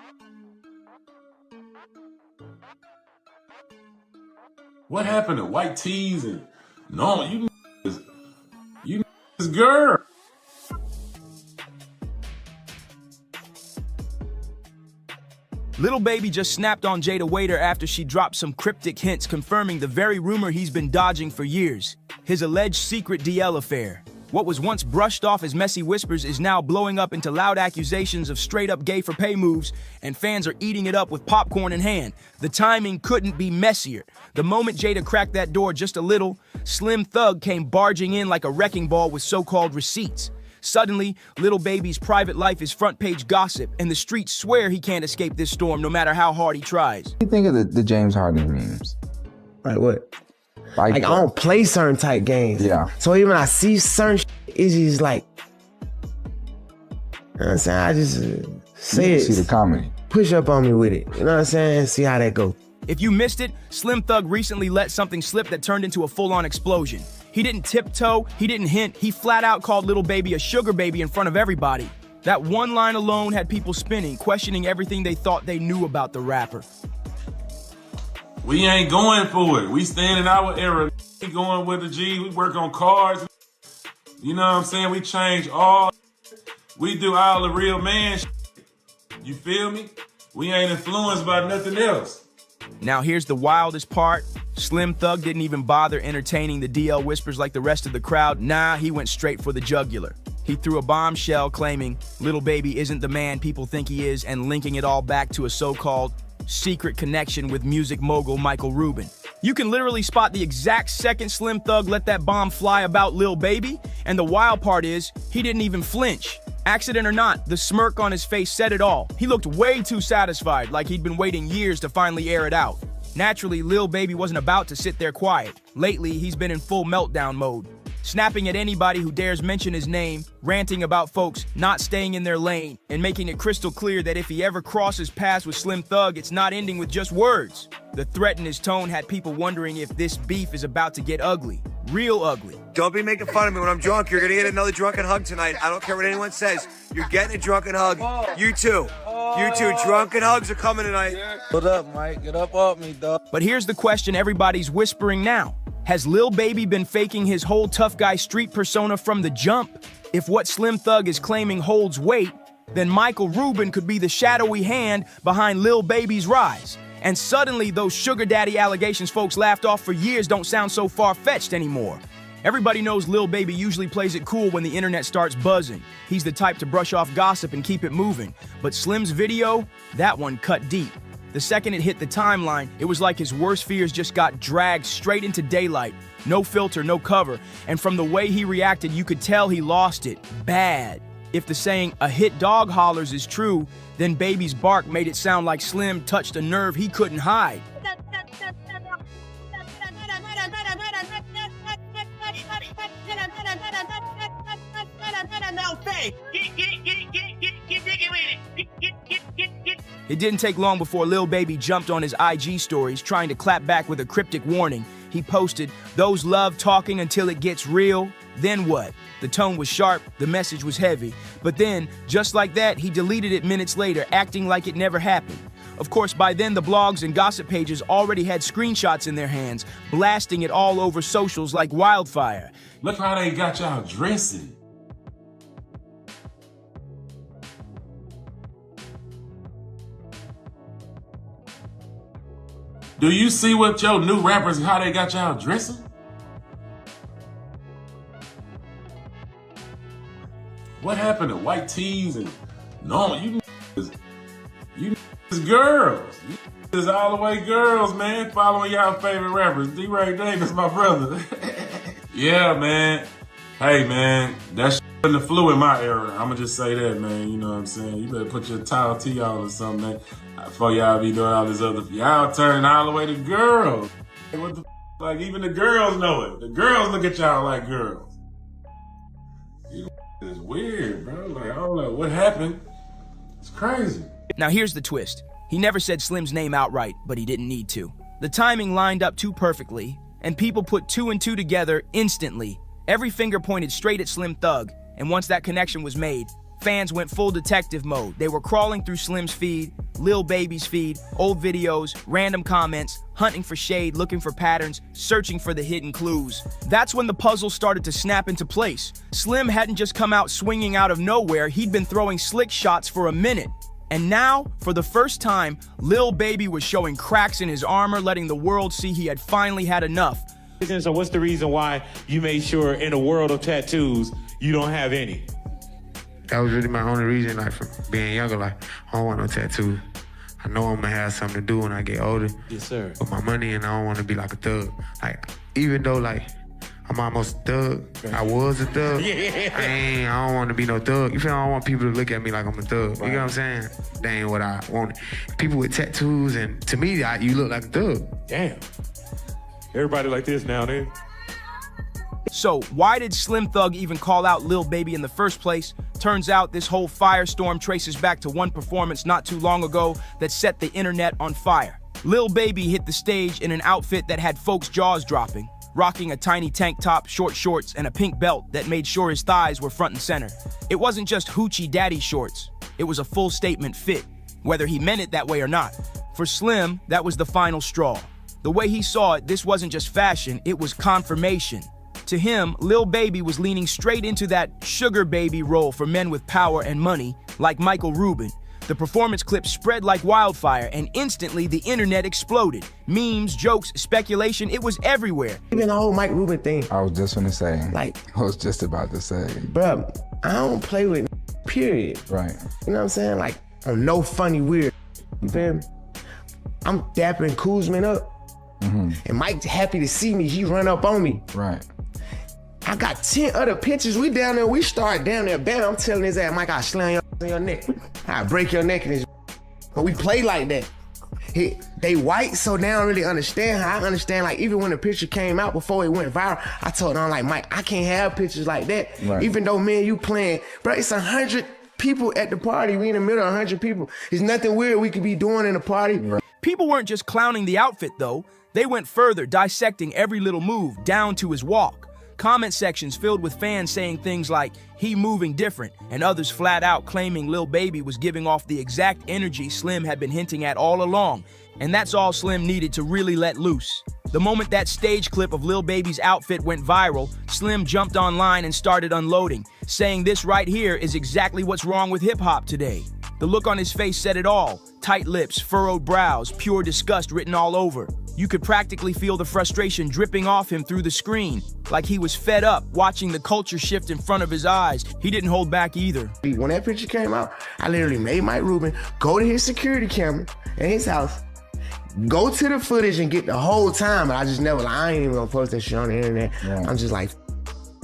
What happened to white tees and no, you girl. Lil Baby just snapped on Jada Waiter after she dropped some cryptic hints confirming the very rumor he's been dodging for years, his alleged secret DL affair. What was once brushed off as messy whispers is now blowing up into loud accusations of straight-up gay-for-pay moves, and fans are eating it up with popcorn in hand. The timing couldn't be messier. The moment Jada cracked that door just a little, Slim Thug came barging in like a wrecking ball with so-called receipts. Suddenly, Lil Baby's private life is front-page gossip, and the streets swear he can't escape this storm no matter how hard he tries. What do you think of the James Harden memes? Like what? Like I don't play certain type games. Yeah. So even when I see certain it's just like, you know what I'm saying? I just say it. See the comedy. Push up on me with it. You know what I'm saying? See how that goes. If you missed it, Slim Thug recently let something slip that turned into a full-on explosion. He didn't tiptoe, he didn't hint, he flat out called Lil Baby a sugar baby in front of everybody. That one line alone had people spinning, questioning everything they thought they knew about the rapper. We ain't going for it. We stand in our era. We going with the G. We work on cars. You know what I'm saying? We change all. We do all the real man shit. You feel me? We ain't influenced by nothing else. Now here's the wildest part. Slim Thug didn't even bother entertaining the DL whispers like the rest of the crowd. Nah, he went straight for the jugular. He threw a bombshell claiming Lil Baby isn't the man people think he is and linking it all back to a so-called secret connection with music mogul Michael Rubin. You can literally spot the exact second Slim Thug let that bomb fly about Lil Baby, and the wild part is, he didn't even flinch. Accident or not, the smirk on his face said it all. He looked way too satisfied, like he'd been waiting years to finally air it out. Naturally, Lil Baby wasn't about to sit there quiet. Lately, he's been in full meltdown mode, snapping at anybody who dares mention his name, ranting about folks not staying in their lane, and making it crystal clear that if he ever crosses paths with Slim Thug, it's not ending with just words. The threat in his tone had people wondering if this beef is about to get ugly. Real ugly. Don't be making fun of me when I'm drunk. You're gonna get another drunken hug tonight. I don't care what anyone says. You're getting a drunken hug. You too. You too. Drunken hugs are coming tonight. What up, Mike? Get up off me, dog. But here's the question everybody's whispering now. Has Lil Baby been faking his whole tough guy street persona from the jump? If what Slim Thug is claiming holds weight, then Michael Rubin could be the shadowy hand behind Lil Baby's rise. And suddenly, those sugar daddy allegations folks laughed off for years don't sound so far-fetched anymore. Everybody knows Lil Baby usually plays it cool when the internet starts buzzing. He's the type to brush off gossip and keep it moving. But Slim's video, that one cut deep. The second it hit the timeline, it was like his worst fears just got dragged straight into daylight. No filter, no cover. And from the way he reacted, you could tell he lost it. Bad. If the saying, "a hit dog hollers" is true, then Baby's bark made it sound like Slim touched a nerve he couldn't hide. It didn't take long before Lil Baby jumped on his IG stories trying to clap back with a cryptic warning. He posted, "Those love talking until it gets real." Then what? The tone was sharp, the message was heavy. But then, just like that, he deleted it minutes later, acting like it never happened. Of course, by then the blogs and gossip pages already had screenshots in their hands, blasting it all over socials like wildfire. Look how they got y'all dressing. Do you see what your new rappers, how they got y'all dressing? What happened to white tees and no, you girls. You is all the way girls, man. Following y'all favorite rappers. D-Ray Davis, my brother. Yeah, man. Hey, man, that shit wasn't the flu in my era. I'ma just say that, man. You know what I'm saying? You better put your towel tee on or something, man. Before y'all be doing all this other, y'all turning all the way to girls. What the like, even the girls know it. The girls look at y'all like girls. It's weird, bro. Like, I don't know what happened. It's crazy. Now here's the twist. He never said Slim's name outright, but he didn't need to. The timing lined up too perfectly, and people put two and two together instantly. Every finger pointed straight at Slim Thug, and once that connection was made, fans went full detective mode. They were crawling through Slim's feed, Lil Baby's feed, old videos, random comments, hunting for shade, looking for patterns, searching for the hidden clues. That's when the puzzle started to snap into place. Slim hadn't just come out swinging out of nowhere, he'd been throwing slick shots for a minute. And now, for the first time, Lil Baby was showing cracks in his armor, letting the world see he had finally had enough. So what's the reason why you made sure in a world of tattoos, you don't have any? That was really my only reason, like, from being younger, like, I don't want no tattoo. I know I'm gonna have something to do when I get older. Yes, sir. With my money, and I don't want to be like a thug. Like, even though, like, I'm almost a thug, I was a thug, I don't want to be no thug. You feel me? I don't want people to look at me like I'm a thug. You know what I'm saying? That ain't what I want. People with tattoos, and to me, you look like a thug. Damn. Everybody like this nowadays. So, why did Slim Thug even call out Lil Baby in the first place? Turns out this whole firestorm traces back to one performance not too long ago that set the internet on fire. Lil Baby hit the stage in an outfit that had folks' jaws dropping, rocking a tiny tank top, short shorts, and a pink belt that made sure his thighs were front and center. It wasn't just hoochie daddy shorts, it was a full statement fit, whether he meant it that way or not. For Slim, that was the final straw. The way he saw it, this wasn't just fashion, it was confirmation. To him, Lil Baby was leaning straight into that sugar baby role for men with power and money, like Michael Rubin. The performance clip spread like wildfire, and instantly the internet exploded. Memes, jokes, speculation, it was everywhere. Even the whole Mike Rubin thing. I was just gonna say. Like, I was just about to say. Bruh, I don't play with period. Right. You know what I'm saying? Like, I'm no funny weird. You feel me? I'm dapping Kuzman up. And Mike happy to see me, he run up on me. Right. I got 10 other pictures. We down there, we start down there, bam, I'm telling his ass, Mike, I'll slam your on your neck. I'll break your neck in his. But we play like that. They white, so they don't really understand how I understand. Like, even when the picture came out before it went viral, I told them, like, Mike, I can't have pictures like that. Right. Even though me and you playing, bro, it's 100 people at the party. We in the middle of 100 people. There's nothing weird we could be doing in a party. Right. People weren't just clowning the outfit, though. They went further, dissecting every little move, down to his walk. Comment sections filled with fans saying things like, he moving different, and others flat out claiming Lil Baby was giving off the exact energy Slim had been hinting at all along. And that's all Slim needed to really let loose. The moment that stage clip of Lil Baby's outfit went viral, Slim jumped online and started unloading, saying this right here is exactly what's wrong with hip-hop today. The look on his face said it all. Tight lips, furrowed brows, pure disgust written all over. You could practically feel the frustration dripping off him through the screen, like he was fed up watching the culture shift in front of his eyes. He didn't hold back either. When that picture came out, I literally made Mike Rubin go to his security camera in his house, go to the footage and get the whole time, but I just never, like, I ain't even gonna post that shit on the internet. Yeah. I'm just like,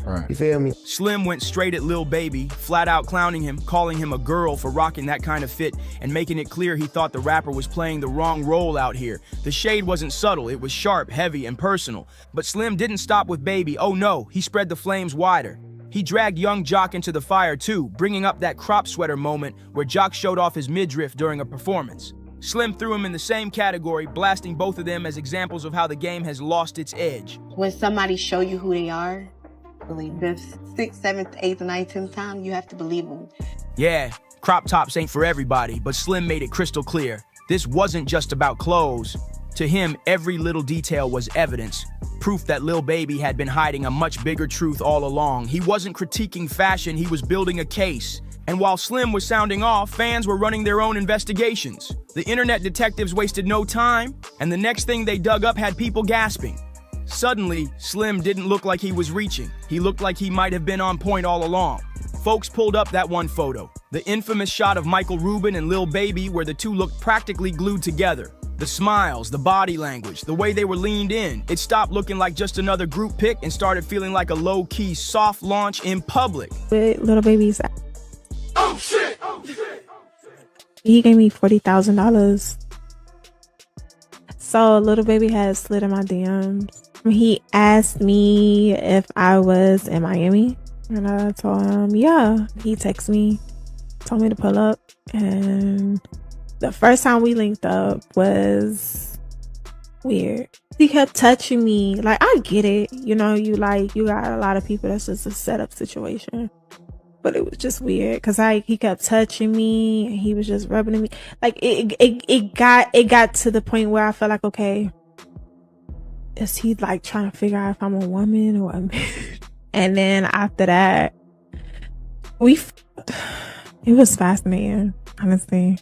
right. You feel me? Slim went straight at Lil Baby, flat out clowning him, calling him a girl for rocking that kind of fit, and making it clear he thought the rapper was playing the wrong role out here. The shade wasn't subtle, it was sharp, heavy, and personal. But Slim didn't stop with Baby. Oh no, he spread the flames wider. He dragged young Jock into the fire too, bringing up that crop sweater moment where Jock showed off his midriff during a performance. Slim threw him in the same category, blasting both of them as examples of how the game has lost its edge. When somebody show you who they are, believe the 6th, 7th, 8th, 9th, 10th time, you have to believe them. Yeah, crop tops ain't for everybody, but Slim made it crystal clear. This wasn't just about clothes. To him, every little detail was evidence, proof that Lil Baby had been hiding a much bigger truth all along. He wasn't critiquing fashion, he was building a case. And while Slim was sounding off, fans were running their own investigations. The internet detectives wasted no time, and the next thing they dug up had people gasping. Suddenly, Slim didn't look like he was reaching. He looked like he might have been on point all along. Folks pulled up that one photo, the infamous shot of Michael Rubin and Lil Baby where the two looked practically glued together. The smiles, the body language, the way they were leaned in, it stopped looking like just another group pic and started feeling like a low-key soft launch in public. With Lil Baby's, Oh shit! Oh shit! he gave me $40,000. So Lil Baby had slid in my DMs. He asked me if I was in Miami, and I told him, yeah. He texted me, told me to pull up, and the first time we linked up was weird. He kept touching me. Like, I get it. You know, you got a lot of people that's just a setup situation. But it was just weird because he kept touching me and he was just rubbing me. Like it got to the point where I felt like, okay, is he like trying to figure out if I'm a woman or a man? And then after that, it was fascinating, honestly.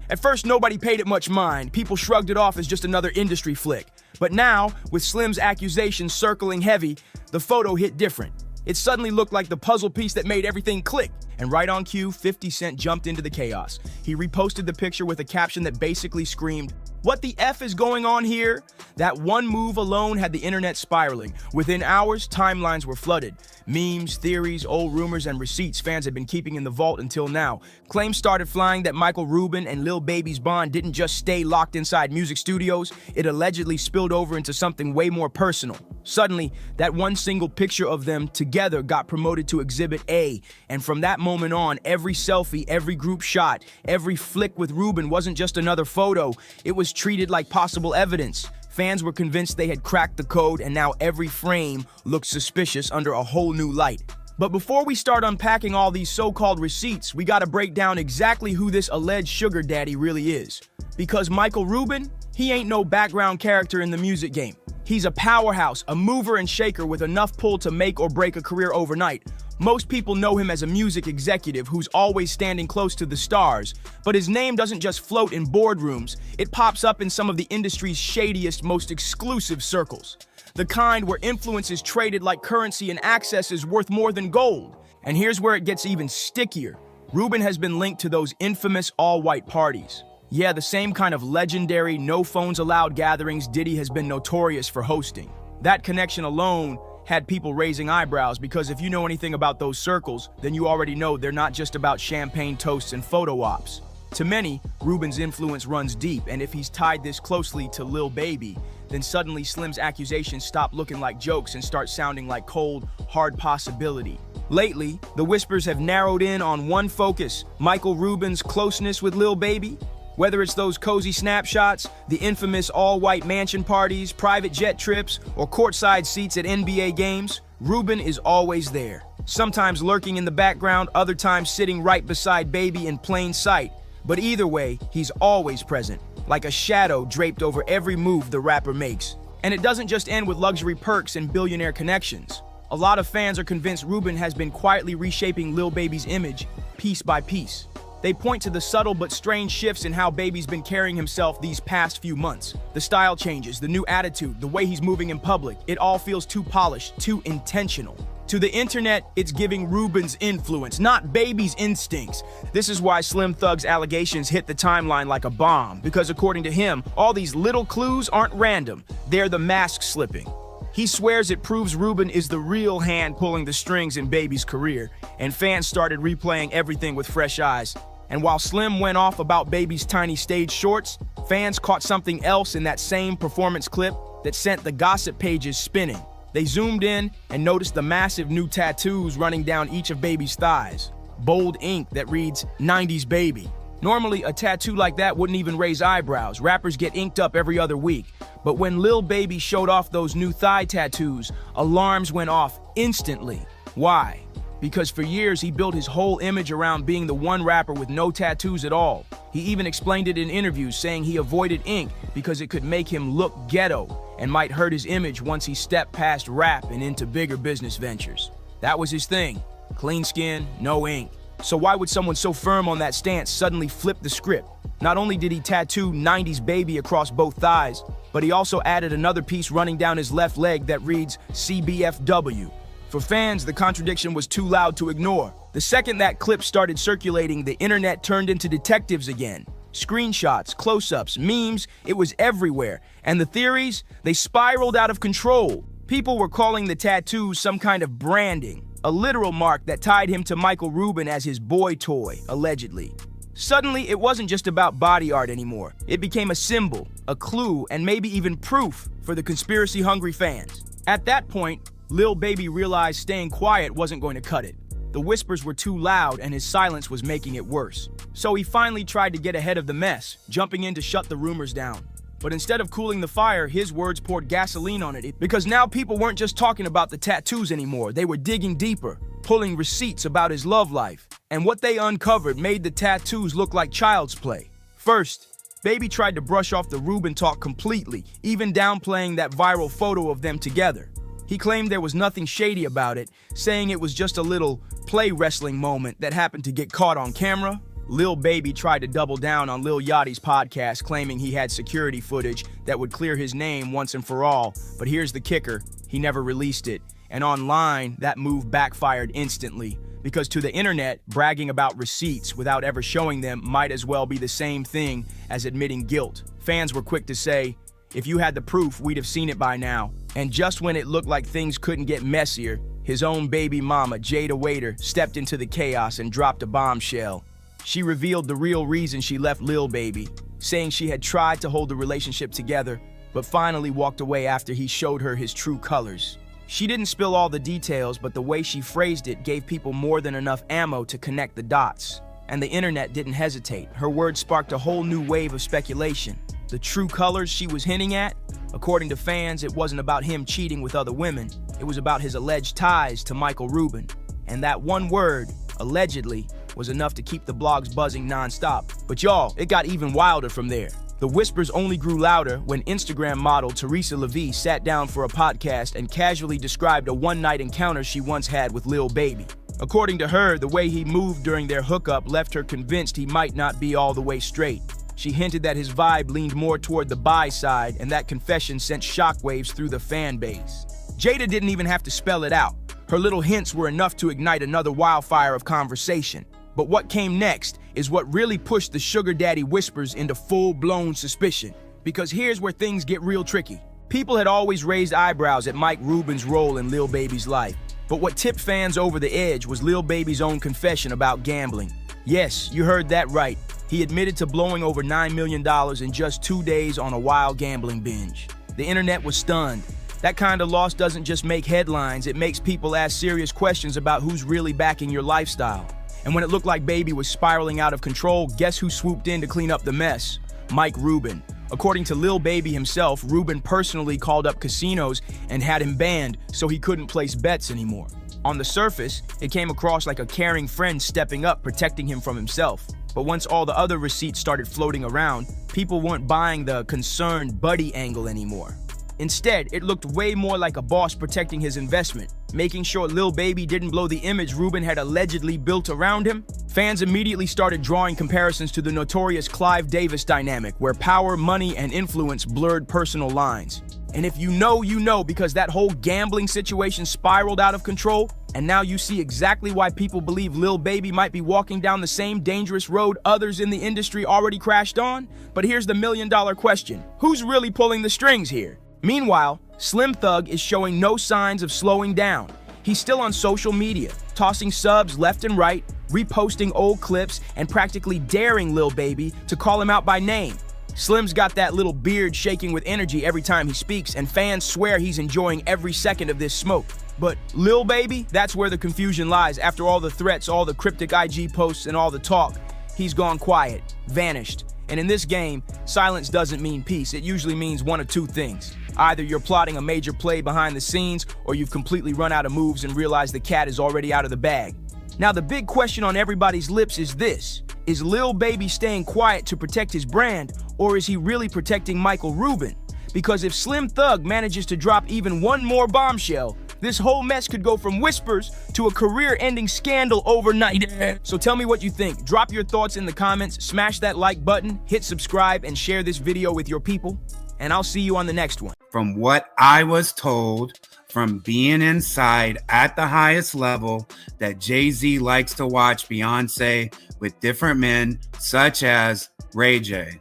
At first, nobody paid it much mind. People shrugged it off as just another industry flick. But now, with Slim's accusations circling heavy, the photo hit different. It suddenly looked like the puzzle piece that made everything click. And right on cue, 50 Cent jumped into the chaos. He reposted the picture with a caption that basically screamed, "What the F is going on here?" That one move alone had the internet spiraling. Within hours, timelines were flooded. Memes, theories, old rumors, and receipts fans had been keeping in the vault until now. Claims started flying that Michael Rubin and Lil Baby's bond didn't just stay locked inside music studios, it allegedly spilled over into something way more personal. Suddenly, that one single picture of them together got promoted to Exhibit A, and from that moment on, every selfie, every group shot, every flick with Rubin wasn't just another photo, it was treated like possible evidence. Fans were convinced they had cracked the code, and now every frame looked suspicious under a whole new light. But before we start unpacking all these so-called receipts, we gotta break down exactly who this alleged sugar daddy really is. Because Michael Rubin, he ain't no background character in the music game. He's a powerhouse, a mover and shaker with enough pull to make or break a career overnight. Most people know him as a music executive who's always standing close to the stars, but his name doesn't just float in boardrooms, it pops up in some of the industry's shadiest, most exclusive circles. The kind where influence is traded like currency and access is worth more than gold. And here's where it gets even stickier. Rubin has been linked to those infamous all-white parties. Yeah, the same kind of legendary, no phones allowed gatherings Diddy has been notorious for hosting. That connection alone had people raising eyebrows because if you know anything about those circles, then you already know they're not just about champagne toasts and photo ops. To many, Rubin's influence runs deep, and if he's tied this closely to Lil Baby, then suddenly Slim's accusations stop looking like jokes and start sounding like cold, hard possibility. Lately, the whispers have narrowed in on one focus, Michael Rubin's closeness with Lil Baby. Whether it's those cozy snapshots, the infamous all-white mansion parties, private jet trips, or courtside seats at NBA games, Rubin is always there. Sometimes lurking in the background, other times sitting right beside Baby in plain sight. But either way, he's always present, like a shadow draped over every move the rapper makes. And it doesn't just end with luxury perks and billionaire connections. A lot of fans are convinced Rubin has been quietly reshaping Lil Baby's image, piece by piece. They point to the subtle but strange shifts in how Baby's been carrying himself these past few months. The style changes, the new attitude, the way he's moving in public. It all feels too polished, too intentional. To the internet, it's giving Rubin's influence, not Baby's instincts. This is why Slim Thug's allegations hit the timeline like a bomb, because according to him, all these little clues aren't random. They're the mask slipping. He swears it proves Rubin is the real hand pulling the strings in Baby's career, and fans started replaying everything with fresh eyes. And while Slim went off about Baby's tiny stage shorts, fans caught something else in that same performance clip that sent the gossip pages spinning. They zoomed in and noticed the massive new tattoos running down each of Baby's thighs. Bold ink that reads, "90s Baby." Normally, a tattoo like that wouldn't even raise eyebrows. Rappers get inked up every other week. But when Lil Baby showed off those new thigh tattoos, alarms went off instantly. Why? Because for years he built his whole image around being the one rapper with no tattoos at all. He even explained it in interviews, saying he avoided ink because it could make him look ghetto and might hurt his image once he stepped past rap and into bigger business ventures. That was his thing. Clean skin, no ink. So why would someone so firm on that stance suddenly flip the script? Not only did he tattoo 90s Baby across both thighs, but he also added another piece running down his left leg that reads CBFW. For fans, the contradiction was too loud to ignore. The second that clip started circulating, the internet turned into detectives again. Screenshots, close-ups, memes, it was everywhere. And the theories, they spiraled out of control. People were calling the tattoos some kind of branding, a literal mark that tied him to Michael Rubin as his boy toy, allegedly. Suddenly, it wasn't just about body art anymore. It became a symbol, a clue, and maybe even proof for the conspiracy-hungry fans. At that point, Lil Baby realized staying quiet wasn't going to cut it. The whispers were too loud and his silence was making it worse. So he finally tried to get ahead of the mess, jumping in to shut the rumors down. But instead of cooling the fire, his words poured gasoline on it, because now people weren't just talking about the tattoos anymore. They were digging deeper, pulling receipts about his love life. And what they uncovered made the tattoos look like child's play. First, Baby tried to brush off the Ruben talk completely, even downplaying that viral photo of them together. He claimed there was nothing shady about it, saying it was just a little play wrestling moment that happened to get caught on camera. Lil Baby tried to double down on Lil Yachty's podcast, claiming he had security footage that would clear his name once and for all. But here's the kicker, he never released it. And online, that move backfired instantly. Because to the internet, bragging about receipts without ever showing them might as well be the same thing as admitting guilt. Fans were quick to say, if you had the proof, we'd have seen it by now. And just when it looked like things couldn't get messier, his own baby mama, Jada Waiter, stepped into the chaos and dropped a bombshell. She revealed the real reason she left Lil Baby, saying she had tried to hold the relationship together, but finally walked away after he showed her his true colors. She didn't spill all the details, but the way she phrased it gave people more than enough ammo to connect the dots. And the internet didn't hesitate. Her words sparked a whole new wave of speculation. The true colors she was hinting at? According to fans, it wasn't about him cheating with other women. It was about his alleged ties to Michael Rubin. And that one word, allegedly, was enough to keep the blogs buzzing nonstop. But y'all, it got even wilder from there. The whispers only grew louder when Instagram model Teresa Levy sat down for a podcast and casually described a one-night encounter she once had with Lil Baby. According to her, the way he moved during their hookup left her convinced he might not be all the way straight. She hinted that his vibe leaned more toward the bi side, and that confession sent shockwaves through the fan base. Jada didn't even have to spell it out. Her little hints were enough to ignite another wildfire of conversation. But what came next is what really pushed the sugar daddy whispers into full-blown suspicion. Because here's where things get real tricky. People had always raised eyebrows at Mike Rubin's role in Lil Baby's life. But what tipped fans over the edge was Lil Baby's own confession about gambling. Yes, you heard that right. He admitted to blowing over $9 million in just 2 days on a wild gambling binge. The internet was stunned. That kind of loss doesn't just make headlines, it makes people ask serious questions about who's really backing your lifestyle. And when it looked like Baby was spiraling out of control, guess who swooped in to clean up the mess? Mike Rubin. According to Lil Baby himself, Rubin personally called up casinos and had him banned so he couldn't place bets anymore. On the surface, it came across like a caring friend stepping up, protecting him from himself. But once all the other receipts started floating around, people weren't buying the concerned buddy angle anymore. Instead, it looked way more like a boss protecting his investment, making sure Lil Baby didn't blow the image Rubin had allegedly built around him. Fans immediately started drawing comparisons to the notorious Clive Davis dynamic, where power, money, and influence blurred personal lines. And if you know, you know, because that whole gambling situation spiraled out of control, and now you see exactly why people believe Lil Baby might be walking down the same dangerous road others in the industry already crashed on. But here's the million-dollar question. Who's really pulling the strings here? Meanwhile, Slim Thug is showing no signs of slowing down. He's still on social media, tossing subs left and right, reposting old clips, and practically daring Lil Baby to call him out by name. Slim's got that little beard shaking with energy every time he speaks, and fans swear he's enjoying every second of this smoke. But Lil Baby, that's where the confusion lies. After all the threats, all the cryptic IG posts, and all the talk, he's gone quiet, vanished. And in this game, silence doesn't mean peace. It usually means one of two things. Either you're plotting a major play behind the scenes, or you've completely run out of moves and realized the cat is already out of the bag. Now, the big question on everybody's lips is this. Is Lil Baby staying quiet to protect his brand, or is he really protecting Michael Rubin? Because if Slim Thug manages to drop even one more bombshell, this whole mess could go from whispers to a career-ending scandal overnight. So tell me what you think. Drop your thoughts in the comments, smash that like button, hit subscribe, and share this video with your people. And I'll see you on the next one. From what I was told, from being inside at the highest level, that Jay-Z likes to watch Beyonce with different men, such as Ray J.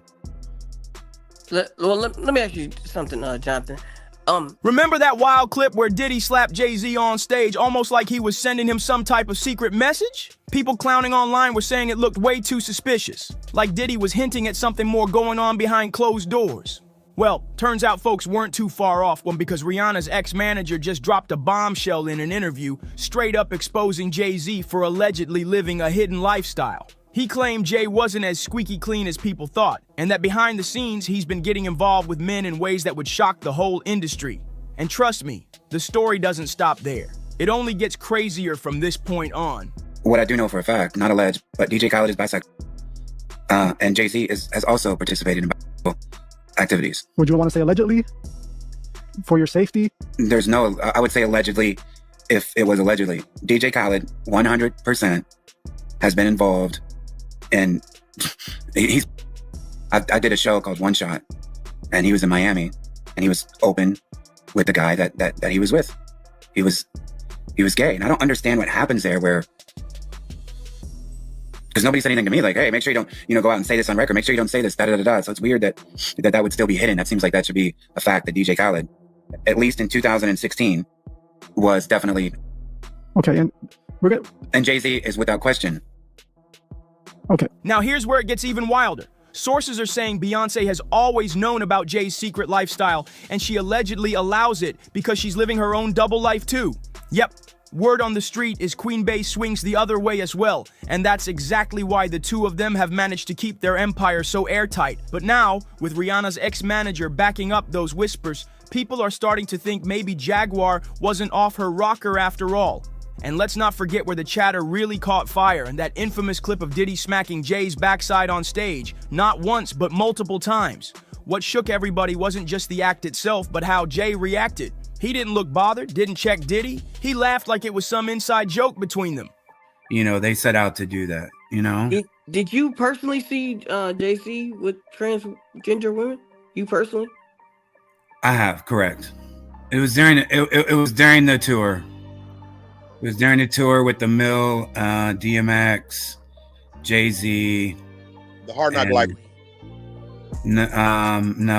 Let me ask you something, Jonathan. Remember that wild clip where Diddy slapped Jay-Z on stage almost like he was sending him some type of secret message? People clowning online were saying it looked way too suspicious, like Diddy was hinting at something more going on behind closed doors. Well, turns out folks weren't too far off because Rihanna's ex-manager just dropped a bombshell in an interview, straight up exposing Jay-Z for allegedly living a hidden lifestyle. He claimed Jay wasn't as squeaky clean as people thought, and that behind the scenes, he's been getting involved with men in ways that would shock the whole industry. And trust me, the story doesn't stop there. It only gets crazier from this point on. What I do know for a fact, not alleged, but DJ Khaled is bisexual. And Jay-Z has also participated in bisexual activities. Would you want to say allegedly? For your safety? There's no, I would say allegedly, if it was allegedly. DJ Khaled, 100%, has been involved in, I did a show called One Shot, and he was in Miami, and he was open with the guy that he was with. He was gay, and I don't understand what happens there where, because nobody said anything to me like, hey, make sure you don't, go out and say this on record. Make sure you don't say this, da-da-da-da. So it's weird that would still be hidden. That seems like that should be a fact that DJ Khaled, at least in 2016, was definitely. Okay, and we're good. And Jay-Z is without question. Okay. Now here's where it gets even wilder. Sources are saying Beyonce has always known about Jay's secret lifestyle, and she allegedly allows it because she's living her own double life too. Yep. Word on the street is Queen Bey swings the other way as well, and that's exactly why the two of them have managed to keep their empire so airtight. But now, with Rihanna's ex-manager backing up those whispers, people are starting to think maybe Jaguar wasn't off her rocker after all. And let's not forget where the chatter really caught fire, and that infamous clip of Diddy smacking Jay's backside on stage, not once but multiple times. What shook everybody wasn't just the act itself, but how Jay reacted. He didn't look bothered, didn't check Diddy. He laughed like it was some inside joke between them. They set out to do that, Did you personally see Jay-Z with transgender women? You personally? I have, correct. It was during it was during the tour. It was during the tour with the Mill, DMX, Jay-Z. The Hard Knock Life. No.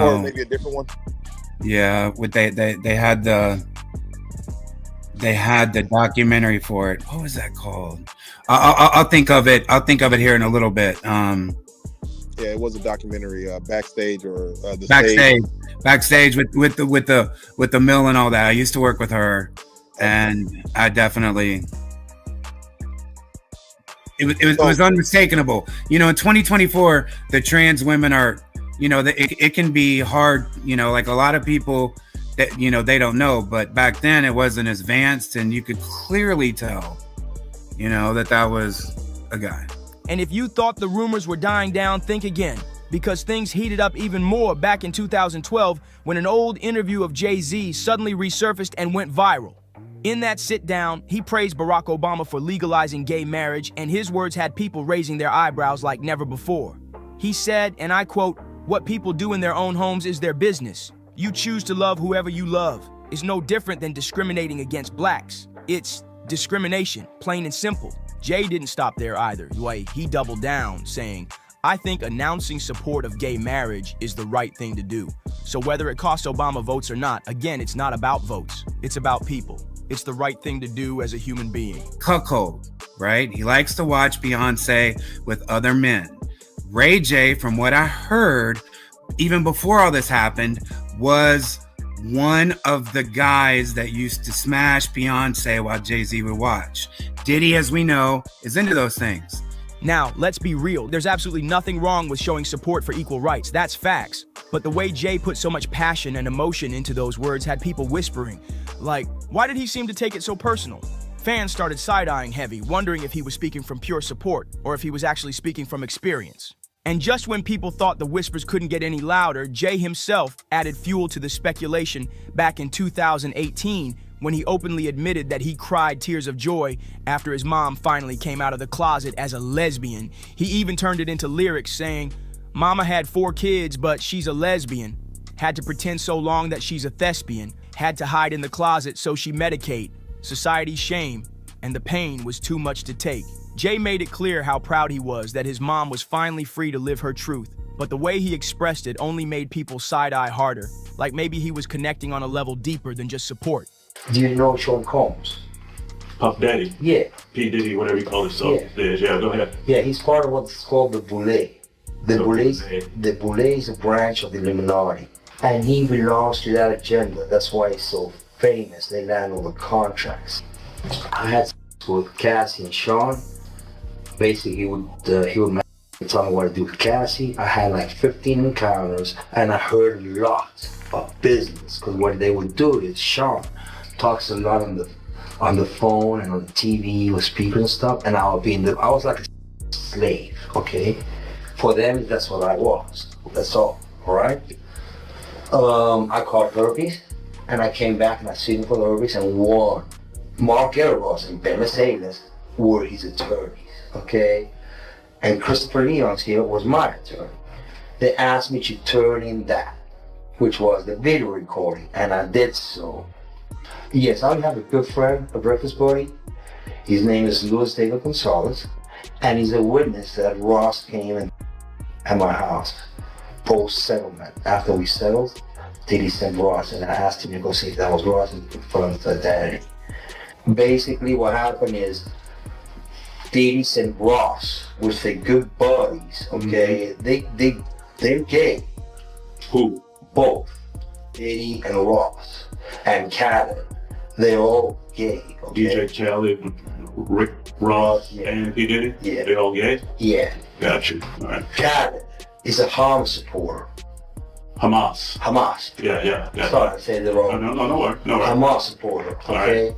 Or maybe a different one. Yeah, they had the documentary for it. What was that called? I'll think of it. I'll think of it here in a little bit. Yeah, it was a documentary, backstage or the backstage with the Mill and all that. I used to work with her, and I definitely. It was unmistakable. In 2024, the trans women are. It can be hard, like a lot of people that, they don't know, but back then it wasn't as advanced, and you could clearly tell, that was a guy. And if you thought the rumors were dying down, think again, because things heated up even more back in 2012 when an old interview of Jay-Z suddenly resurfaced and went viral. In that sit down, he praised Barack Obama for legalizing gay marriage, and his words had people raising their eyebrows like never before. He said, and I quote, "What people do in their own homes is their business. You choose to love whoever you love. It's no different than discriminating against blacks. It's discrimination, plain and simple." Jay didn't stop there either. He doubled down, saying, "I think announcing support of gay marriage is the right thing to do. So whether it costs Obama votes or not, again, it's not about votes. It's about people. It's the right thing to do as a human being." Cuckold, right? He likes to watch Beyonce with other men. Ray J, from what I heard, even before all this happened, was one of the guys that used to smash Beyonce while Jay-Z would watch. Diddy, as we know, is into those things. Now, let's be real. There's absolutely nothing wrong with showing support for equal rights. That's facts. But the way Jay put so much passion and emotion into those words had people whispering, like, why did he seem to take it so personal? Fans started side-eyeing Heavy, wondering if he was speaking from pure support or if he was actually speaking from experience. And just when people thought the whispers couldn't get any louder, Jay himself added fuel to the speculation back in 2018 when he openly admitted that he cried tears of joy after his mom finally came out of the closet as a lesbian. He even turned it into lyrics saying, "Mama had 4 kids, but she's a lesbian. Had to pretend so long that she's a thespian. Had to hide in the closet so she medicate. Society's shame, and the pain was too much to take." Jay made it clear how proud he was that his mom was finally free to live her truth, but the way he expressed it only made people side-eye harder, like maybe he was connecting on a level deeper than just support. Do you know Sean Combs? Puff Daddy? Yeah. P. Diddy, whatever you call himself. Yeah, go ahead. Yeah, he's part of what's called the Boule. The Boule is a branch of the Illuminati. And he belongs to that agenda. That's why he's so famous. They land over contracts. I had sex with Cassie and Sean. Basically, he would tell me what to do with Cassie. I had like 15 encounters, and I heard a lot of business. Because what they would do is Sean talks a lot on the phone and on the TV with people and stuff, and I was like a slave, okay? For them, that's what I was. That's all right? I caught herpes, and I came back and I sued him for the herpes and won. Mark Eros and Ben Mercedes were his attorneys, okay? And Christopher Leon's here was my attorney. They asked me to turn in that, which was the video recording, and I did so. Yes, I have a good friend, a breakfast buddy. His name is Luis David Gonzalez, and he's a witness that Ross came in at my house post-settlement. After we settled, Diddy sent Ross, and I asked him to go see if that was Ross in front of the daddy. Basically, what happened is Diddy sent Ross, which they good buddies, okay? They're gay. Who? Both. Diddy and Ross and Khaled. They're all gay, okay? DJ Khaled, Rick Ross, and P. Diddy? Yeah. They all gay? Yeah. Got you. All right. Khaled is a Hamas supporter. Hamas. Yeah. Sorry, I said it wrong. No worry. Hamas supporter, okay?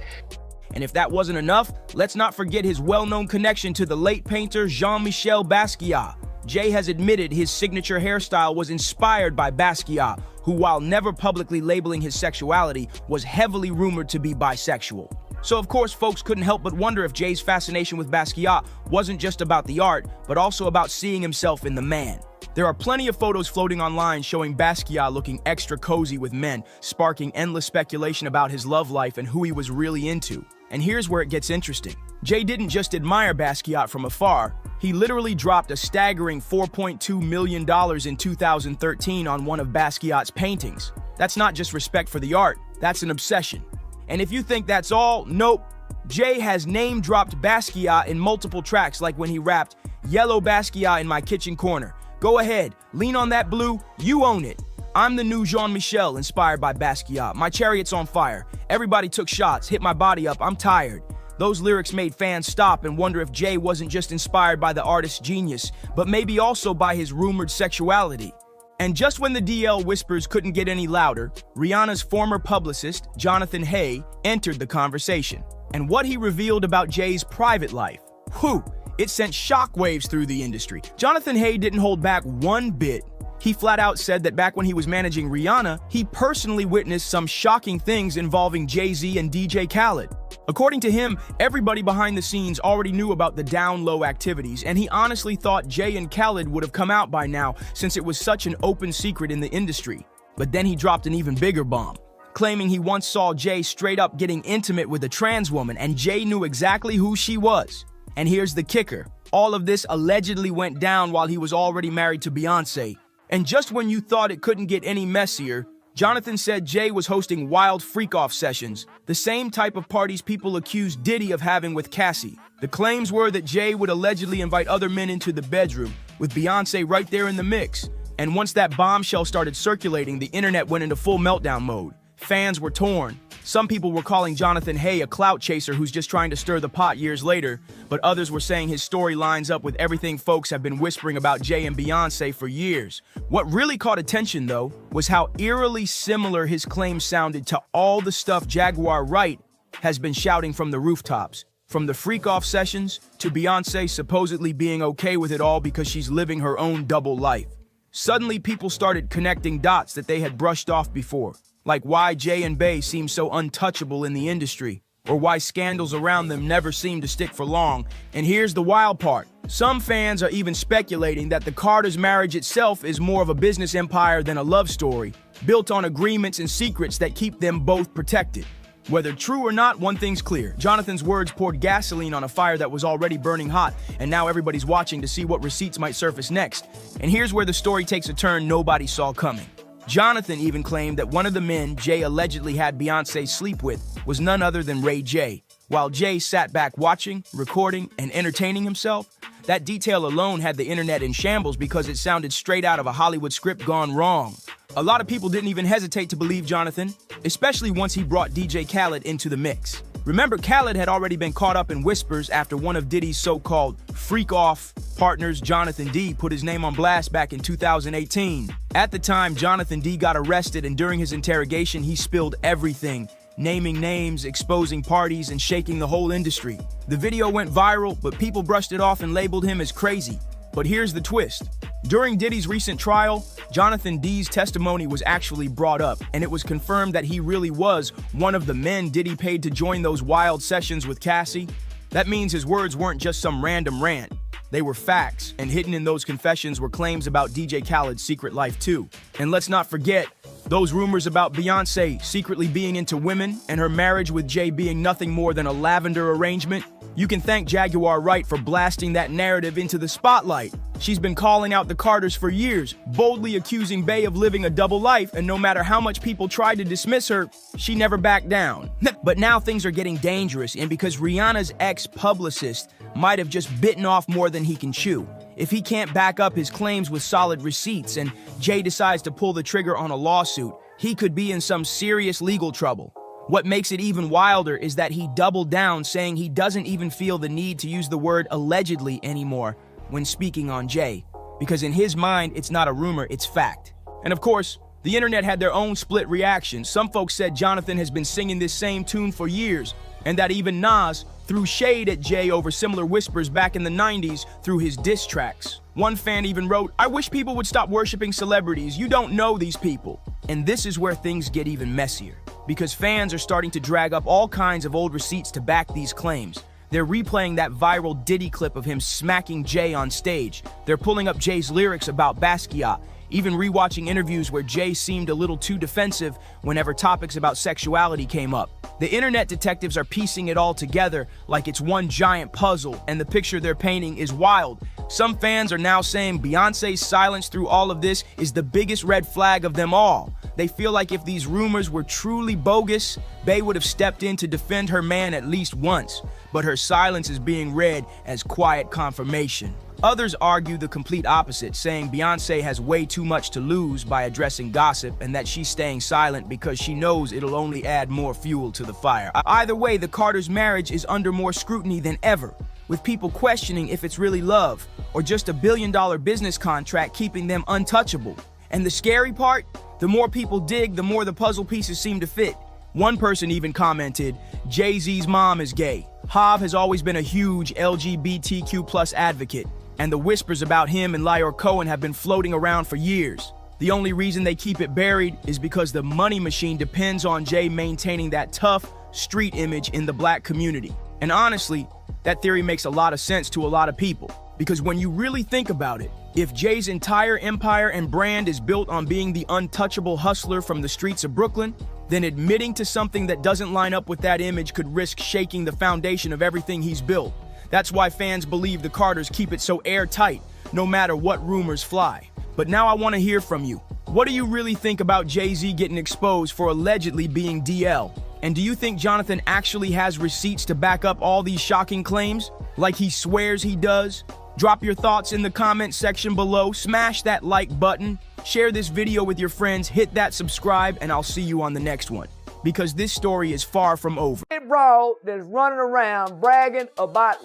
And if that wasn't enough, let's not forget his well-known connection to the late painter Jean-Michel Basquiat. Jay has admitted his signature hairstyle was inspired by Basquiat, who, while never publicly labeling his sexuality, was heavily rumored to be bisexual. So of course, folks couldn't help but wonder if Jay's fascination with Basquiat wasn't just about the art, but also about seeing himself in the man. There are plenty of photos floating online showing Basquiat looking extra cozy with men, sparking endless speculation about his love life and who he was really into. And here's where it gets interesting. Jay didn't just admire Basquiat from afar, he literally dropped a staggering $4.2 million in 2013 on one of Basquiat's paintings. That's not just respect for the art, that's an obsession. And if you think that's all, nope. Jay has name-dropped Basquiat in multiple tracks, like when he rapped, "Yellow Basquiat in my kitchen corner. Go ahead, lean on that blue, you own it. I'm the new Jean-Michel, inspired by Basquiat. My chariot's on fire. Everybody took shots, hit my body up, I'm tired." Those lyrics made fans stop and wonder if Jay wasn't just inspired by the artist's genius, but maybe also by his rumored sexuality. And just when the DL whispers couldn't get any louder, Rihanna's former publicist, Jonathan Hay, entered the conversation. And what he revealed about Jay's private life, whew, it sent shockwaves through the industry. Jonathan Hay didn't hold back one bit. He flat out said that back when he was managing Rihanna, he personally witnessed some shocking things involving Jay-Z and DJ Khaled. According to him, everybody behind the scenes already knew about the down-low activities, and he honestly thought Jay and Khaled would have come out by now since it was such an open secret in the industry. But then he dropped an even bigger bomb, claiming he once saw Jay straight up getting intimate with a trans woman, and Jay knew exactly who she was. And here's the kicker. All of this allegedly went down while he was already married to Beyonce. And just when you thought it couldn't get any messier, Jonathan said Jay was hosting wild freak-off sessions, the same type of parties people accused Diddy of having with Cassie. The claims were that Jay would allegedly invite other men into the bedroom, with Beyonce right there in the mix. And once that bombshell started circulating, the internet went into full meltdown mode. Fans were torn. Some people were calling Jonathan Hay a clout chaser who's just trying to stir the pot years later, but others were saying his story lines up with everything folks have been whispering about Jay and Beyonce for years. What really caught attention, though, was how eerily similar his claims sounded to all the stuff Jaguar Wright has been shouting from the rooftops. From the freak-off sessions to Beyonce supposedly being okay with it all because she's living her own double life. Suddenly, people started connecting dots that they had brushed off before. Like why Jay and Bey seem so untouchable in the industry, or why scandals around them never seem to stick for long. And here's the wild part. Some fans are even speculating that the Carters' marriage itself is more of a business empire than a love story, built on agreements and secrets that keep them both protected. Whether true or not, one thing's clear. Jonathan's words poured gasoline on a fire that was already burning hot, and now everybody's watching to see what receipts might surface next. And here's where the story takes a turn nobody saw coming. Jonathan even claimed that one of the men Jay allegedly had Beyonce sleep with was none other than Ray J. While Jay sat back watching, recording, and entertaining himself, that detail alone had the internet in shambles because it sounded straight out of a Hollywood script gone wrong. A lot of people didn't even hesitate to believe Jonathan, especially once he brought DJ Khaled into the mix. Remember, Khaled had already been caught up in whispers after one of Diddy's so-called freak-off partners, Jonathan D., put his name on blast back in 2018. At the time, Jonathan D. got arrested, and during his interrogation, he spilled everything, naming names, exposing parties, and shaking the whole industry. The video went viral, but people brushed it off and labeled him as crazy. But here's the twist. During Diddy's recent trial, Jonathan D.'s testimony was actually brought up, and it was confirmed that he really was one of the men Diddy paid to join those wild sessions with Cassie. That means his words weren't just some random rant. They were facts, and hidden in those confessions were claims about DJ Khaled's secret life too. And let's not forget, those rumors about Beyonce secretly being into women and her marriage with Jay being nothing more than a lavender arrangement. You can thank Jaguar Wright for blasting that narrative into the spotlight. She's been calling out the Carters for years, boldly accusing Bey of living a double life, and no matter how much people tried to dismiss her, she never backed down. But now things are getting dangerous, and because Rihanna's ex-publicist might have just bitten off more than he can chew. If he can't back up his claims with solid receipts and Jay decides to pull the trigger on a lawsuit, he could be in some serious legal trouble. What makes it even wilder is that he doubled down, saying he doesn't even feel the need to use the word allegedly anymore when speaking on Jay, because in his mind, it's not a rumor, it's fact. And of course, the internet had their own split reactions. Some folks said Jonathan has been singing this same tune for years, and that even Nas threw shade at Jay over similar whispers back in the 90s through his diss tracks. One fan even wrote, "I wish people would stop worshiping celebrities. You don't know these people." And this is where things get even messier, because fans are starting to drag up all kinds of old receipts to back these claims. They're replaying that viral Diddy clip of him smacking Jay on stage. They're pulling up Jay's lyrics about Basquiat, even rewatching interviews where Jay seemed a little too defensive whenever topics about sexuality came up. The internet detectives are piecing it all together like it's one giant puzzle, and the picture they're painting is wild. Some fans are now saying Beyonce's silence through all of this is the biggest red flag of them all. They feel like if these rumors were truly bogus, Bey would have stepped in to defend her man at least once, but her silence is being read as quiet confirmation. Others argue the complete opposite, saying Beyonce has way too much to lose by addressing gossip and that she's staying silent because she knows it'll only add more fuel to the fire. Either way, the Carters' marriage is under more scrutiny than ever, with people questioning if it's really love or just a billion-dollar business contract keeping them untouchable. And the scary part? The more people dig, the more the puzzle pieces seem to fit. One person even commented, "Jay-Z's mom is gay." Hav has always been a huge LGBTQ+ advocate, and the whispers about him and Lyor Cohen have been floating around for years. The only reason they keep it buried is because the money machine depends on Jay maintaining that tough street image in the black community. And honestly, that theory makes a lot of sense to a lot of people, because when you really think about it, if Jay's entire empire and brand is built on being the untouchable hustler from the streets of Brooklyn, then admitting to something that doesn't line up with that image could risk shaking the foundation of everything he's built. That's why fans believe the Carters keep it so airtight, no matter what rumors fly. But now I want to hear from you. What do you really think about Jay-Z getting exposed for allegedly being DL? And do you think Jonathan actually has receipts to back up all these shocking claims, like he swears he does? Drop your thoughts in the comment section below, smash that like button, share this video with your friends, hit that subscribe, and I'll see you on the next one. Because this story is far from over. Bro that's running around bragging about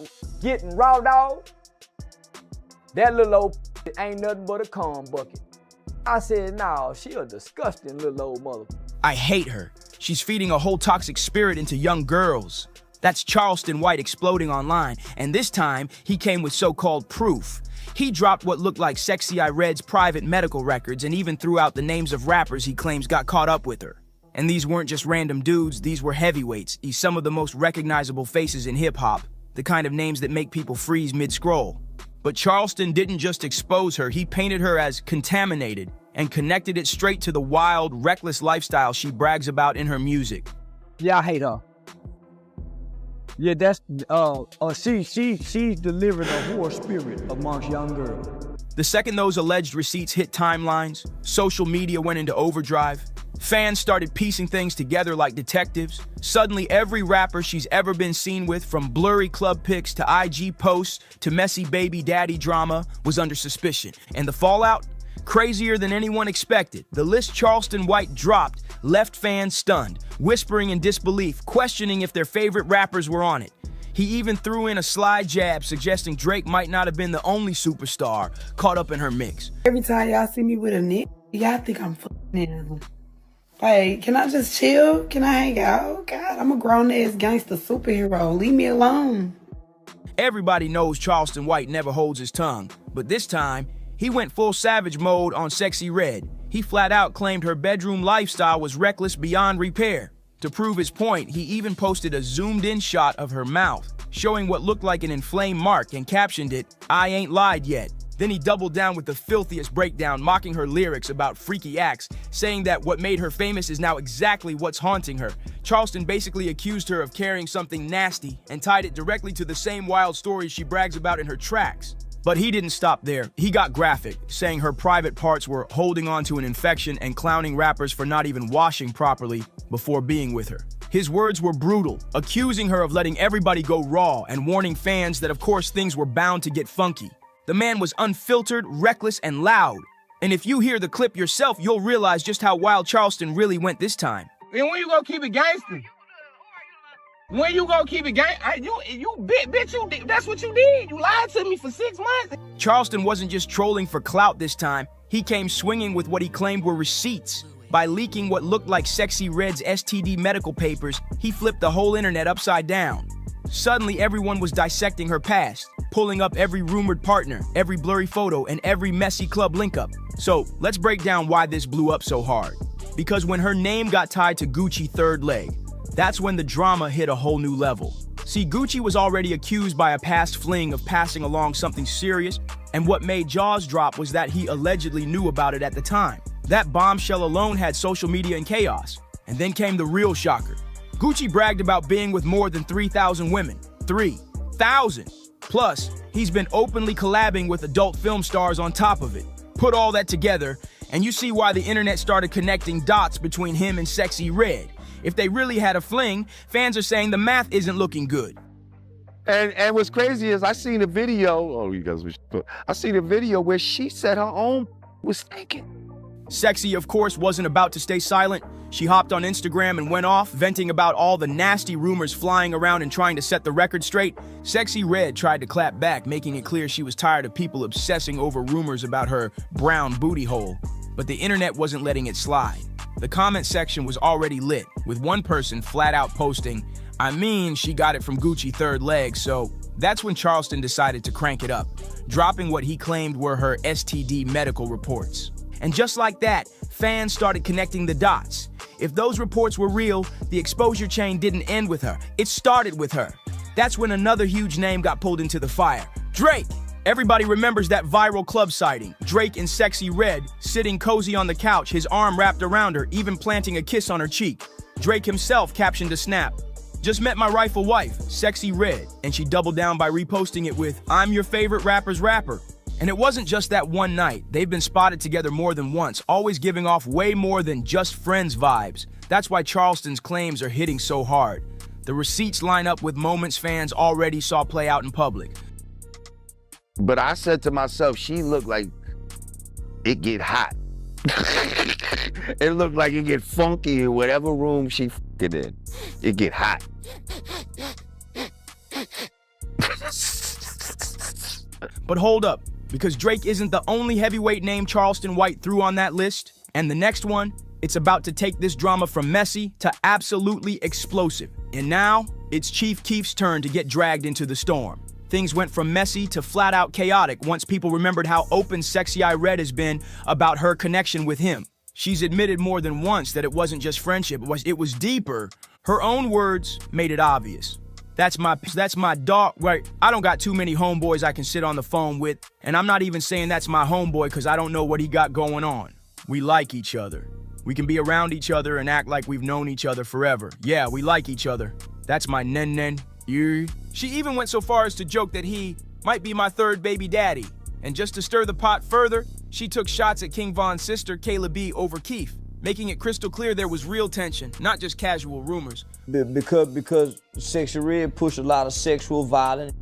getting raw dog, that little old ain't nothing but a cum bucket. I said, nah, she a disgusting little old mother. I hate her. She's feeding a whole toxic spirit into young girls. That's Charleston White exploding online, and this time he came with so-called proof. He dropped what looked like Sexy I Red's private medical records and even threw out the names of rappers he claims got caught up with her. And these weren't just random dudes, these were heavyweights, some of the most recognizable faces in hip-hop, the kind of names that make people freeze mid-scroll. But Charleston didn't just expose her, he painted her as contaminated and connected it straight to the wild, reckless lifestyle she brags about in her music. Yeah, I hate her. Yeah, that's, she's delivering a whore spirit amongst young girls. The second those alleged receipts hit timelines, social media went into overdrive. Fans started piecing things together like detectives. Suddenly, every rapper she's ever been seen with, from blurry club pics to IG posts to messy baby daddy drama, was under suspicion. And the fallout? Crazier than anyone expected, the list Charleston White dropped left fans stunned, whispering in disbelief, questioning if their favorite rappers were on it. He even threw in a sly jab suggesting Drake might not have been the only superstar caught up in her mix. Every time y'all see me with a nigga, y'all think I'm fucking. Like, can I just chill? Can I hang out? God, I'm a grown-ass gangster superhero. Leave me alone. Everybody knows Charleston White never holds his tongue, but this time, he went full savage mode on Sexy Red. He flat out claimed her bedroom lifestyle was reckless beyond repair. To prove his point, he even posted a zoomed-in shot of her mouth, showing what looked like an inflamed mark and captioned it, "I ain't lied yet." Then he doubled down with the filthiest breakdown, mocking her lyrics about freaky acts, saying that what made her famous is now exactly what's haunting her. Charleston basically accused her of carrying something nasty and tied it directly to the same wild stories she brags about in her tracks. But he didn't stop there. He got graphic, saying her private parts were holding on to an infection and clowning rappers for not even washing properly before being with her. His words were brutal, accusing her of letting everybody go raw and warning fans that of course things were bound to get funky. The man was unfiltered, reckless, and loud. And if you hear the clip yourself, you'll realize just how wild Charleston really went this time. And when you gonna keep it gangster? When you gonna keep it bitch, that's what you did. You lied to me for 6 months. Charleston wasn't just trolling for clout this time. He came swinging with what he claimed were receipts. By leaking what looked like Sexy Red's STD medical papers, he flipped the whole internet upside down. Suddenly, everyone was dissecting her past, pulling up every rumored partner, every blurry photo, and every messy club link-up. So, let's break down why this blew up so hard. Because when her name got tied to Gucci third leg, that's when the drama hit a whole new level. See, Gucci was already accused by a past fling of passing along something serious, and what made jaws drop was that he allegedly knew about it at the time. That bombshell alone had social media in chaos. And then came the real shocker. Gucci bragged about being with more than 3,000 women. 3,000! Plus, he's been openly collabing with adult film stars on top of it. Put all that together, and you see why the internet started connecting dots between him and Sexy Red. If they really had a fling, fans are saying the math isn't looking good. And what's crazy is I seen a video, I seen a video where she said her own was thinking. Sexy, of course, wasn't about to stay silent. She hopped on Instagram and went off, venting about all the nasty rumors flying around and trying to set the record straight. Sexy Red tried to clap back, making it clear she was tired of people obsessing over rumors about her brown booty hole. But the internet wasn't letting it slide. The comment section was already lit, with one person flat out posting, "I mean, she got it from Gucci third leg," so that's when Charleston decided to crank it up, dropping what he claimed were her STD medical reports. And just like that, fans started connecting the dots. If those reports were real, the exposure chain didn't end with her. It started with her. That's when another huge name got pulled into the fire. Drake! Everybody remembers that viral club sighting. Drake in Sexy Red, sitting cozy on the couch, his arm wrapped around her, even planting a kiss on her cheek. Drake himself captioned a snap. "Just met my rightful wife, Sexy Red," and she doubled down by reposting it with, "I'm your favorite rapper's rapper." And it wasn't just that one night. They've been spotted together more than once, always giving off way more than just friends vibes. That's why Charleston's claims are hitting so hard. The receipts line up with moments fans already saw play out in public. But I said to myself, she looked like it get hot. It looked like it get funky in whatever room she f***ing in. It get hot. But hold up, because Drake isn't the only heavyweight name Charleston White threw on that list. And the next one, it's about to take this drama from messy to absolutely explosive. And now, it's Chief Keef's turn to get dragged into the storm. Things went from messy to flat out chaotic once people remembered how open Sexy Red has been about her connection with him. She's admitted more than once that it wasn't just friendship, it was deeper. Her own words made it obvious. That's my dog, right? I don't got too many homeboys I can sit on the phone with, and I'm not even saying that's my homeboy because I don't know what he got going on. We like each other. We can be around each other and act like we've known each other forever. Yeah, we like each other. That's my nen. Yeah. She even went so far as to joke that he might be my third baby daddy. And just to stir the pot further, she took shots at King Von's sister, Kayla B, over Keef, making it crystal clear there was real tension, not just casual rumors. Because Sexy Red pushed a lot of sexual violence,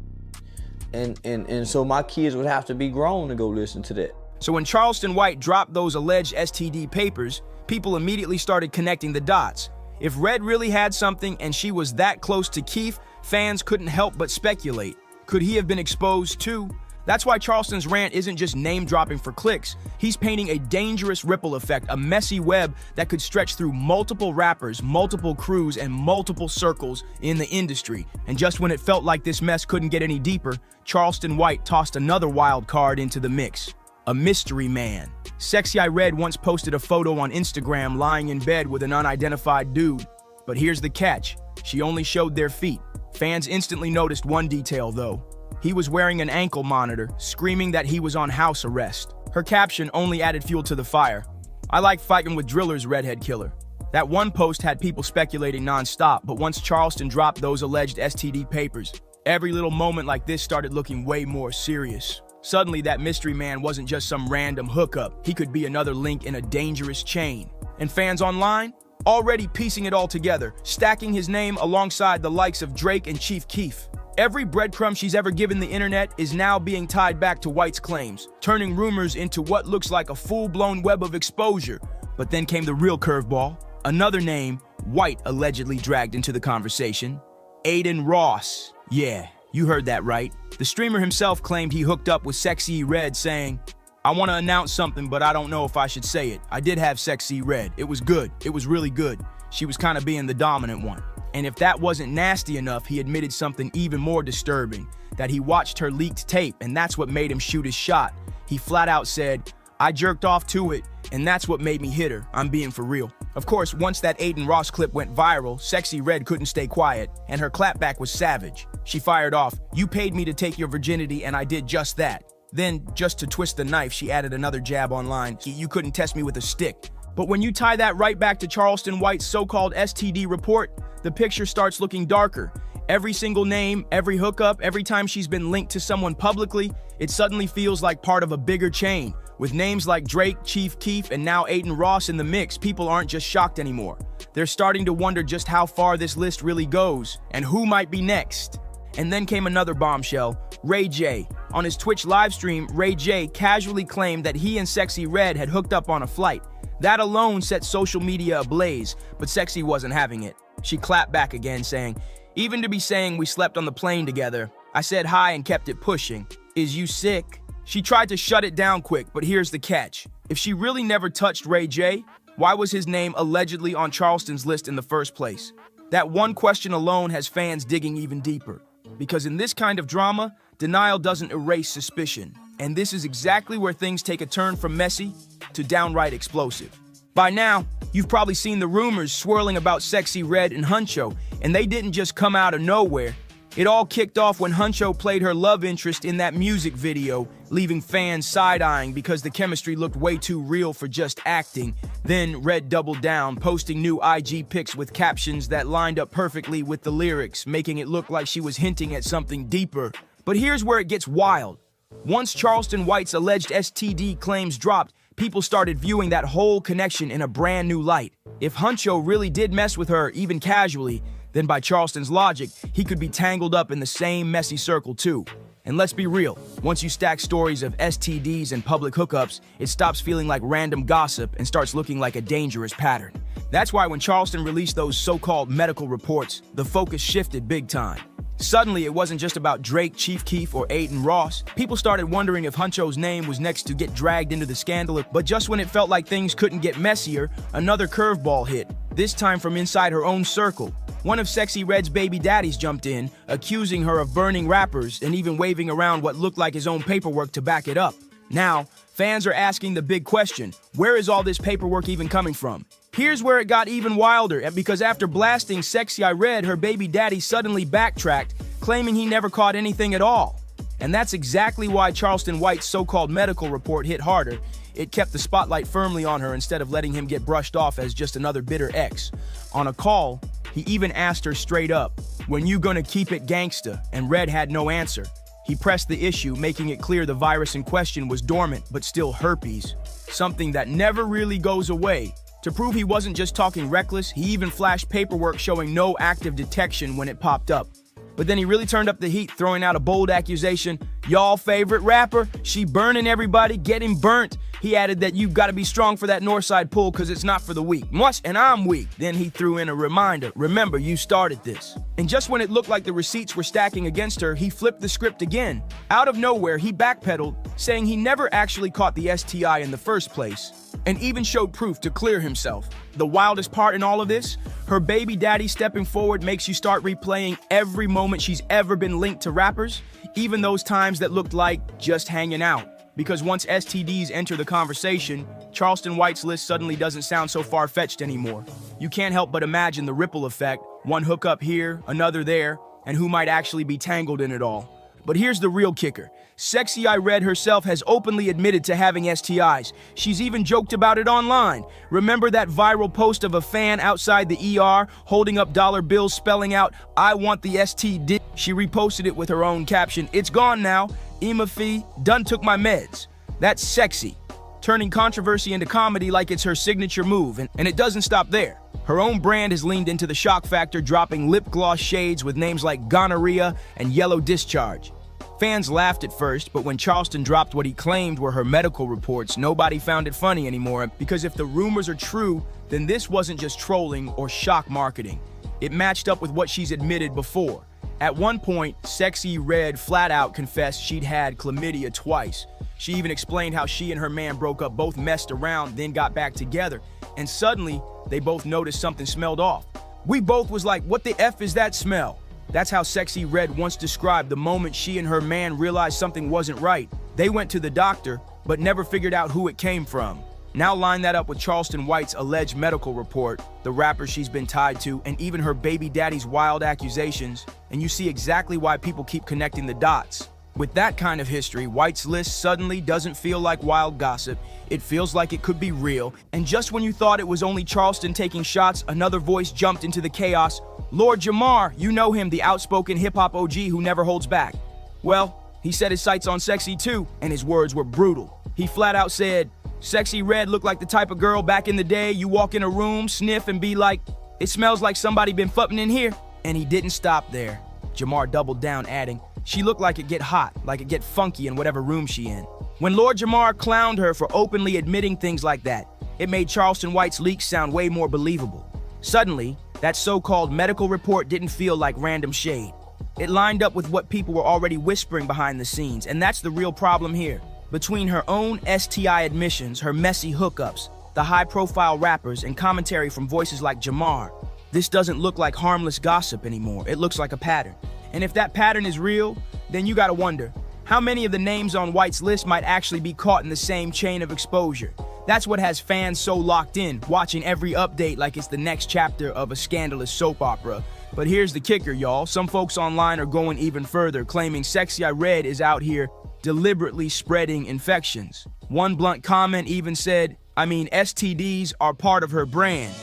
and so my kids would have to be grown to go listen to that. So when Charleston White dropped those alleged STD papers, people immediately started connecting the dots. If Red really had something and she was that close to Keith, fans couldn't help but speculate. Could he have been exposed too? That's why Charleston's rant isn't just name-dropping for clicks. He's painting a dangerous ripple effect, a messy web that could stretch through multiple rappers, multiple crews, and multiple circles in the industry. And just when it felt like this mess couldn't get any deeper, Charleston White tossed another wild card into the mix. A mystery man. Sexy I Red once posted a photo on Instagram lying in bed with an unidentified dude. But here's the catch. She only showed their feet. Fans instantly noticed one detail though. He was wearing an ankle monitor, screaming that he was on house arrest. Her caption only added fuel to the fire. I like fighting with drillers, redhead killer. That one post had people speculating nonstop, but once Charleston dropped those alleged STD papers, every little moment like this started looking way more serious. Suddenly, that mystery man wasn't just some random hookup. He could be another link in a dangerous chain. And fans online? Already piecing it all together, stacking his name alongside the likes of Drake and Chief Keef. Every breadcrumb she's ever given the internet is now being tied back to White's claims, turning rumors into what looks like a full-blown web of exposure. But then came the real curveball. Another name, White allegedly dragged into the conversation. Aiden Ross. Yeah, you heard that right. The streamer himself claimed he hooked up with Sexy Red, saying, I want to announce something, but I don't know if I should say it. I did have Sexy Red. It was good. It was really good. She was kind of being the dominant one. And if that wasn't nasty enough, he admitted something even more disturbing, that he watched her leaked tape, and that's what made him shoot his shot. He flat out said, I jerked off to it, and that's what made me hit her. I'm being for real. Of course, once that Aiden Ross clip went viral, Sexy Red couldn't stay quiet, and her clapback was savage. She fired off, you paid me to take your virginity, and I did just that. Then, just to twist the knife, she added another jab online. You couldn't test me with a stick. But when you tie that right back to Charleston White's so-called STD report, the picture starts looking darker. Every single name, every hookup, every time she's been linked to someone publicly, it suddenly feels like part of a bigger chain. With names like Drake, Chief Keef, and now Aiden Ross in the mix, people aren't just shocked anymore. They're starting to wonder just how far this list really goes, and who might be next. And then came another bombshell, Ray J. On his Twitch livestream, Ray J casually claimed that he and Sexy Red had hooked up on a flight. That alone set social media ablaze, but Sexy wasn't having it. She clapped back again, saying, even to be saying we slept on the plane together, I said hi and kept it pushing. Is you sick? She tried to shut it down quick, but here's the catch. If she really never touched Ray J, why was his name allegedly on Charleston's list in the first place? That one question alone has fans digging even deeper. Because in this kind of drama, denial doesn't erase suspicion. And this is exactly where things take a turn from messy to downright explosive. By now, you've probably seen the rumors swirling about Sexy Red and Huncho, and they didn't just come out of nowhere. It all kicked off when Huncho played her love interest in that music video, leaving fans side-eyeing because the chemistry looked way too real for just acting. Then Red doubled down, posting new IG pics with captions that lined up perfectly with the lyrics, making it look like she was hinting at something deeper. But here's where it gets wild. Once Charleston White's alleged STD claims dropped, people started viewing that whole connection in a brand new light. If Huncho really did mess with her, even casually, then by Charleston's logic, he could be tangled up in the same messy circle too. And let's be real, once you stack stories of STDs and public hookups, it stops feeling like random gossip and starts looking like a dangerous pattern. That's why when Charleston released those so-called medical reports, the focus shifted big time. Suddenly, it wasn't just about Drake, Chief Keef, or Aiden Ross. People started wondering if Huncho's name was next to get dragged into the scandal. But just when it felt like things couldn't get messier, another curveball hit, this time from inside her own circle. One of Sexy Red's baby daddies jumped in, accusing her of burning rappers and even waving around what looked like his own paperwork to back it up. Now, fans are asking the big question, where is all this paperwork even coming from? Here's where it got even wilder, because after blasting Sexy I Red, her baby daddy suddenly backtracked, claiming he never caught anything at all. And that's exactly why Charleston White's so-called medical report hit harder. It kept the spotlight firmly on her instead of letting him get brushed off as just another bitter ex. On a call, he even asked her straight up, when you gonna keep it gangsta? And Red had no answer. He pressed the issue, making it clear the virus in question was dormant, but still herpes. Something that never really goes away. To prove he wasn't just talking reckless, he even flashed paperwork showing no active detection when it popped up. But then he really turned up the heat, throwing out a bold accusation. Y'all favorite rapper, she burning everybody, getting burnt. He added that you've got to be strong for that Northside pull because it's not for the weak. Much, and I'm weak. Then he threw in a reminder. Remember, you started this. And just when it looked like the receipts were stacking against her, he flipped the script again. Out of nowhere, he backpedaled, saying he never actually caught the STI in the first place, and even showed proof to clear himself. The wildest part in all of this, her baby daddy stepping forward makes you start replaying every moment she's ever been linked to rappers, even those times that looked like just hanging out. Because once STDs enter the conversation, Charleston White's list suddenly doesn't sound so far-fetched anymore. You can't help but imagine the ripple effect, one hookup here, another there, and who might actually be tangled in it all. But here's the real kicker. Sexy I Red herself has openly admitted to having STIs. She's even joked about it online. Remember that viral post of a fan outside the ER holding up dollar bills spelling out, "I want the STD"? She reposted it with her own caption, "It's gone now. Ema Fee, done took my meds." That's sexy, turning controversy into comedy like it's her signature move, and it doesn't stop there. Her own brand has leaned into the shock factor, dropping lip gloss shades with names like gonorrhea and yellow discharge. Fans laughed at first, but when Charleston dropped what he claimed were her medical reports, nobody found it funny anymore, because if the rumors are true, then this wasn't just trolling or shock marketing. It matched up with what she's admitted before. At one point, Sexy Red flat out confessed she'd had chlamydia twice. She even explained how she and her man broke up, both messed around, then got back together. And suddenly, they both noticed something smelled off. We both was like, what the F is that smell? That's how Sexy Red once described the moment she and her man realized something wasn't right. They went to the doctor, but never figured out who it came from. Now line that up with Charleston White's alleged medical report, the rapper she's been tied to, and even her baby daddy's wild accusations, and you see exactly why people keep connecting the dots. With that kind of history, White's list suddenly doesn't feel like wild gossip. It feels like it could be real. And just when you thought it was only Charleston taking shots, another voice jumped into the chaos. Lord Jamar, you know him, the outspoken hip-hop OG who never holds back. Well, he set his sights on Sexy too, and his words were brutal. He flat out said, Sexy Red looked like the type of girl back in the day you walk in a room, sniff, and be like, it smells like somebody been fucking in here. And he didn't stop there. Jamar doubled down, adding, she looked like it get hot, like it get funky in whatever room she in. When Lord Jamar clowned her for openly admitting things like that, it made Charleston White's leaks sound way more believable. Suddenly, that so-called medical report didn't feel like random shade. It lined up with what people were already whispering behind the scenes, and that's the real problem here. Between her own STI admissions, her messy hookups, the high-profile rappers, and commentary from voices like Jamar, this doesn't look like harmless gossip anymore. It looks like a pattern. And if that pattern is real, then you gotta wonder, how many of the names on White's list might actually be caught in the same chain of exposure? That's what has fans so locked in, watching every update like it's the next chapter of a scandalous soap opera. But here's the kicker, y'all. Some folks online are going even further, claiming Sexy I Red is out here deliberately spreading infections. One blunt comment even said, STDs are part of her brand.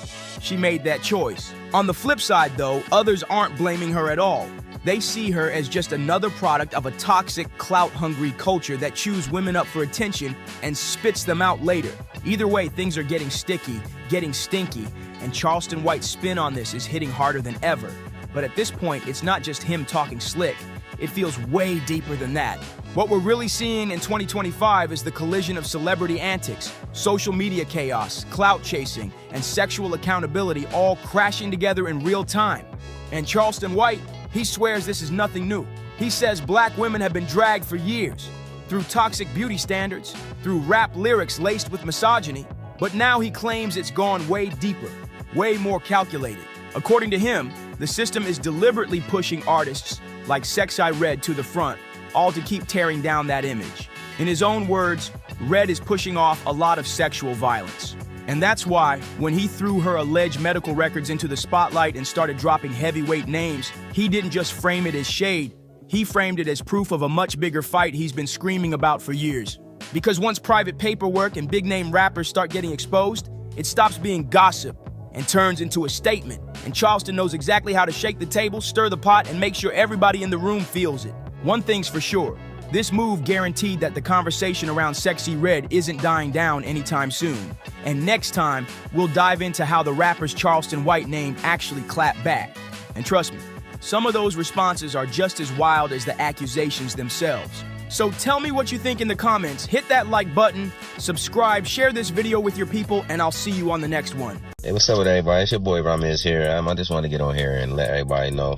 She made that choice. On the flip side, though, others aren't blaming her at all. They see her as just another product of a toxic, clout-hungry culture that chews women up for attention and spits them out later. Either way, things are getting sticky, getting stinky, and Charleston White's spin on this is hitting harder than ever. But at this point, it's not just him talking slick. It feels way deeper than that. What we're really seeing in 2025 is the collision of celebrity antics, social media chaos, clout chasing, and sexual accountability all crashing together in real time. And Charleston White, he swears this is nothing new. He says black women have been dragged for years, through toxic beauty standards, through rap lyrics laced with misogyny, but now he claims it's gone way deeper, way more calculated. According to him, the system is deliberately pushing artists like Sexy I Red to the front, all to keep tearing down that image. In his own words, Red is pushing off a lot of sexual violence. And that's why, when he threw her alleged medical records into the spotlight and started dropping heavyweight names, he didn't just frame it as shade, he framed it as proof of a much bigger fight he's been screaming about for years. Because once private paperwork and big-name rappers start getting exposed, it stops being gossip and turns into a statement. And Charleston knows exactly how to shake the table, stir the pot, and make sure everybody in the room feels it. One thing's for sure, this move guaranteed that the conversation around Sexy Red isn't dying down anytime soon. And next time, we'll dive into how the rapper's Charleston White name actually clapped back. And trust me, Some of those responses are just as wild as the accusations themselves. So tell me what you think in the comments, hit that like button, subscribe, share this video with your people, and I'll see you on the next one. Hey, what's up with everybody? It's your boy Ramirez here. I just want to get on here and let everybody know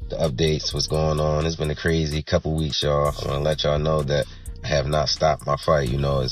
the updates, what's going on. It's been a crazy couple weeks, y'all. I want to let y'all know that I have not stopped my fight. You know,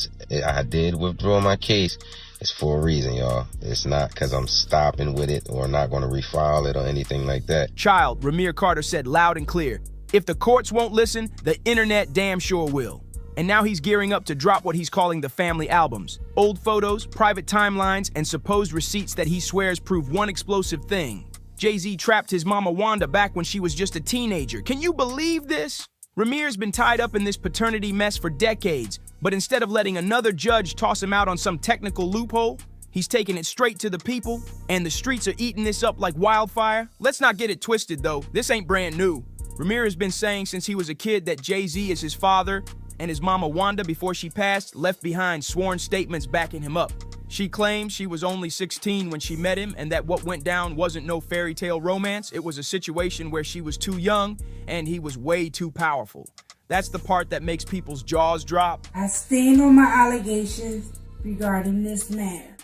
I did withdraw my case. It's for a reason, y'all. It's not because I'm stopping with it or not going to refile it or anything like that. Child, Ramir Carter said loud and clear, if the courts won't listen, the internet damn sure will. And now he's gearing up to drop what he's calling the family albums. Old photos, private timelines, and supposed receipts that he swears prove one explosive thing. Jay-Z trapped his mama Wanda back when she was just a teenager. Can you believe this? Ramir's been tied up in this paternity mess for decades, but instead of letting another judge toss him out on some technical loophole, he's taking it straight to the people, and the streets are eating this up like wildfire. Let's not get it twisted though, this ain't brand new. Ramir has been saying since he was a kid that Jay-Z is his father, and his mama Wanda, before she passed, left behind sworn statements backing him up. She claims she was only 16 when she met him, and that what went down wasn't no fairy tale romance. It was a situation where she was too young, and he was way too powerful. That's the part that makes people's jaws drop. I stand on my allegations regarding this matter.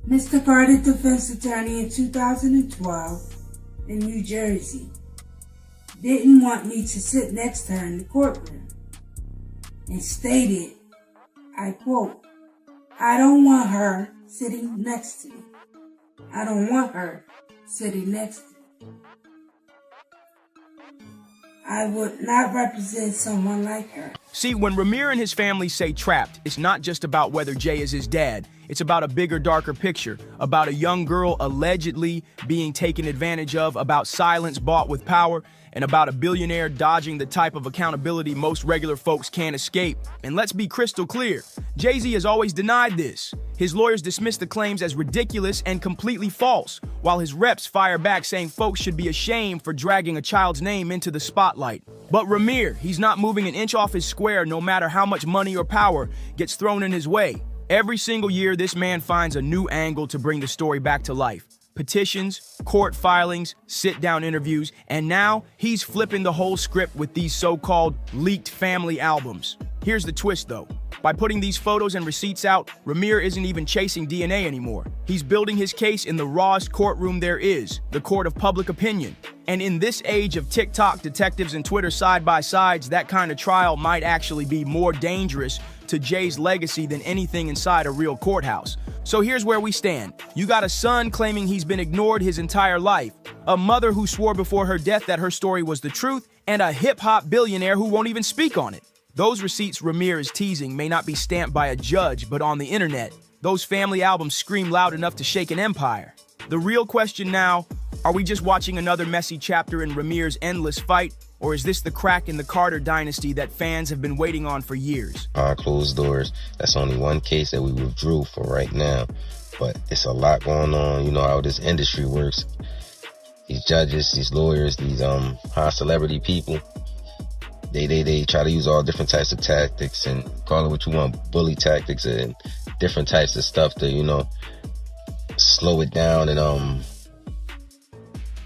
Mr. Carter, defense attorney in 2012 in New Jersey, didn't want me to sit next to her in the courtroom and stated, I quote, I don't want her sitting next to me. I don't want her sitting next to me. I would not represent someone like her. See, when Ramir and his family say trapped, it's not just about whether Jay is his dad. It's about a bigger, darker picture, about a young girl allegedly being taken advantage of, about silence bought with power, and about a billionaire dodging the type of accountability most regular folks can't escape. And let's be crystal clear, Jay-Z has always denied this. His lawyers dismiss the claims as ridiculous and completely false, while his reps fire back saying folks should be ashamed for dragging a child's name into the spotlight. But Ramir, he's not moving an inch off his square no matter how much money or power gets thrown in his way. Every single year, this man finds a new angle to bring the story back to life. Petitions, court filings, sit-down interviews, and now he's flipping the whole script with these so-called leaked family albums. Here's the twist though. By putting these photos and receipts out, Ramir isn't even chasing DNA anymore. He's building his case in the rawest courtroom there is, the court of public opinion. And in this age of TikTok detectives and Twitter side-by-sides, that kind of trial might actually be more dangerous to Jay's legacy than anything inside a real courthouse. So here's where we stand. You got a son claiming he's been ignored his entire life, a mother who swore before her death that her story was the truth, and a hip-hop billionaire who won't even speak on it. Those receipts Ramir is teasing may not be stamped by a judge, but on the internet, those family albums scream loud enough to shake an empire. The real question now, are we just watching another messy chapter in Ramir's endless fight, or is this the crack in the Carter dynasty that fans have been waiting on for years? Behind closed doors, that's only one case that we withdrew for right now, but it's a lot going on. You know how this industry works. These judges, these lawyers, these high celebrity people, they try to use all different types of tactics and call it what you want, bully tactics and different types of stuff to, you know, slow it down and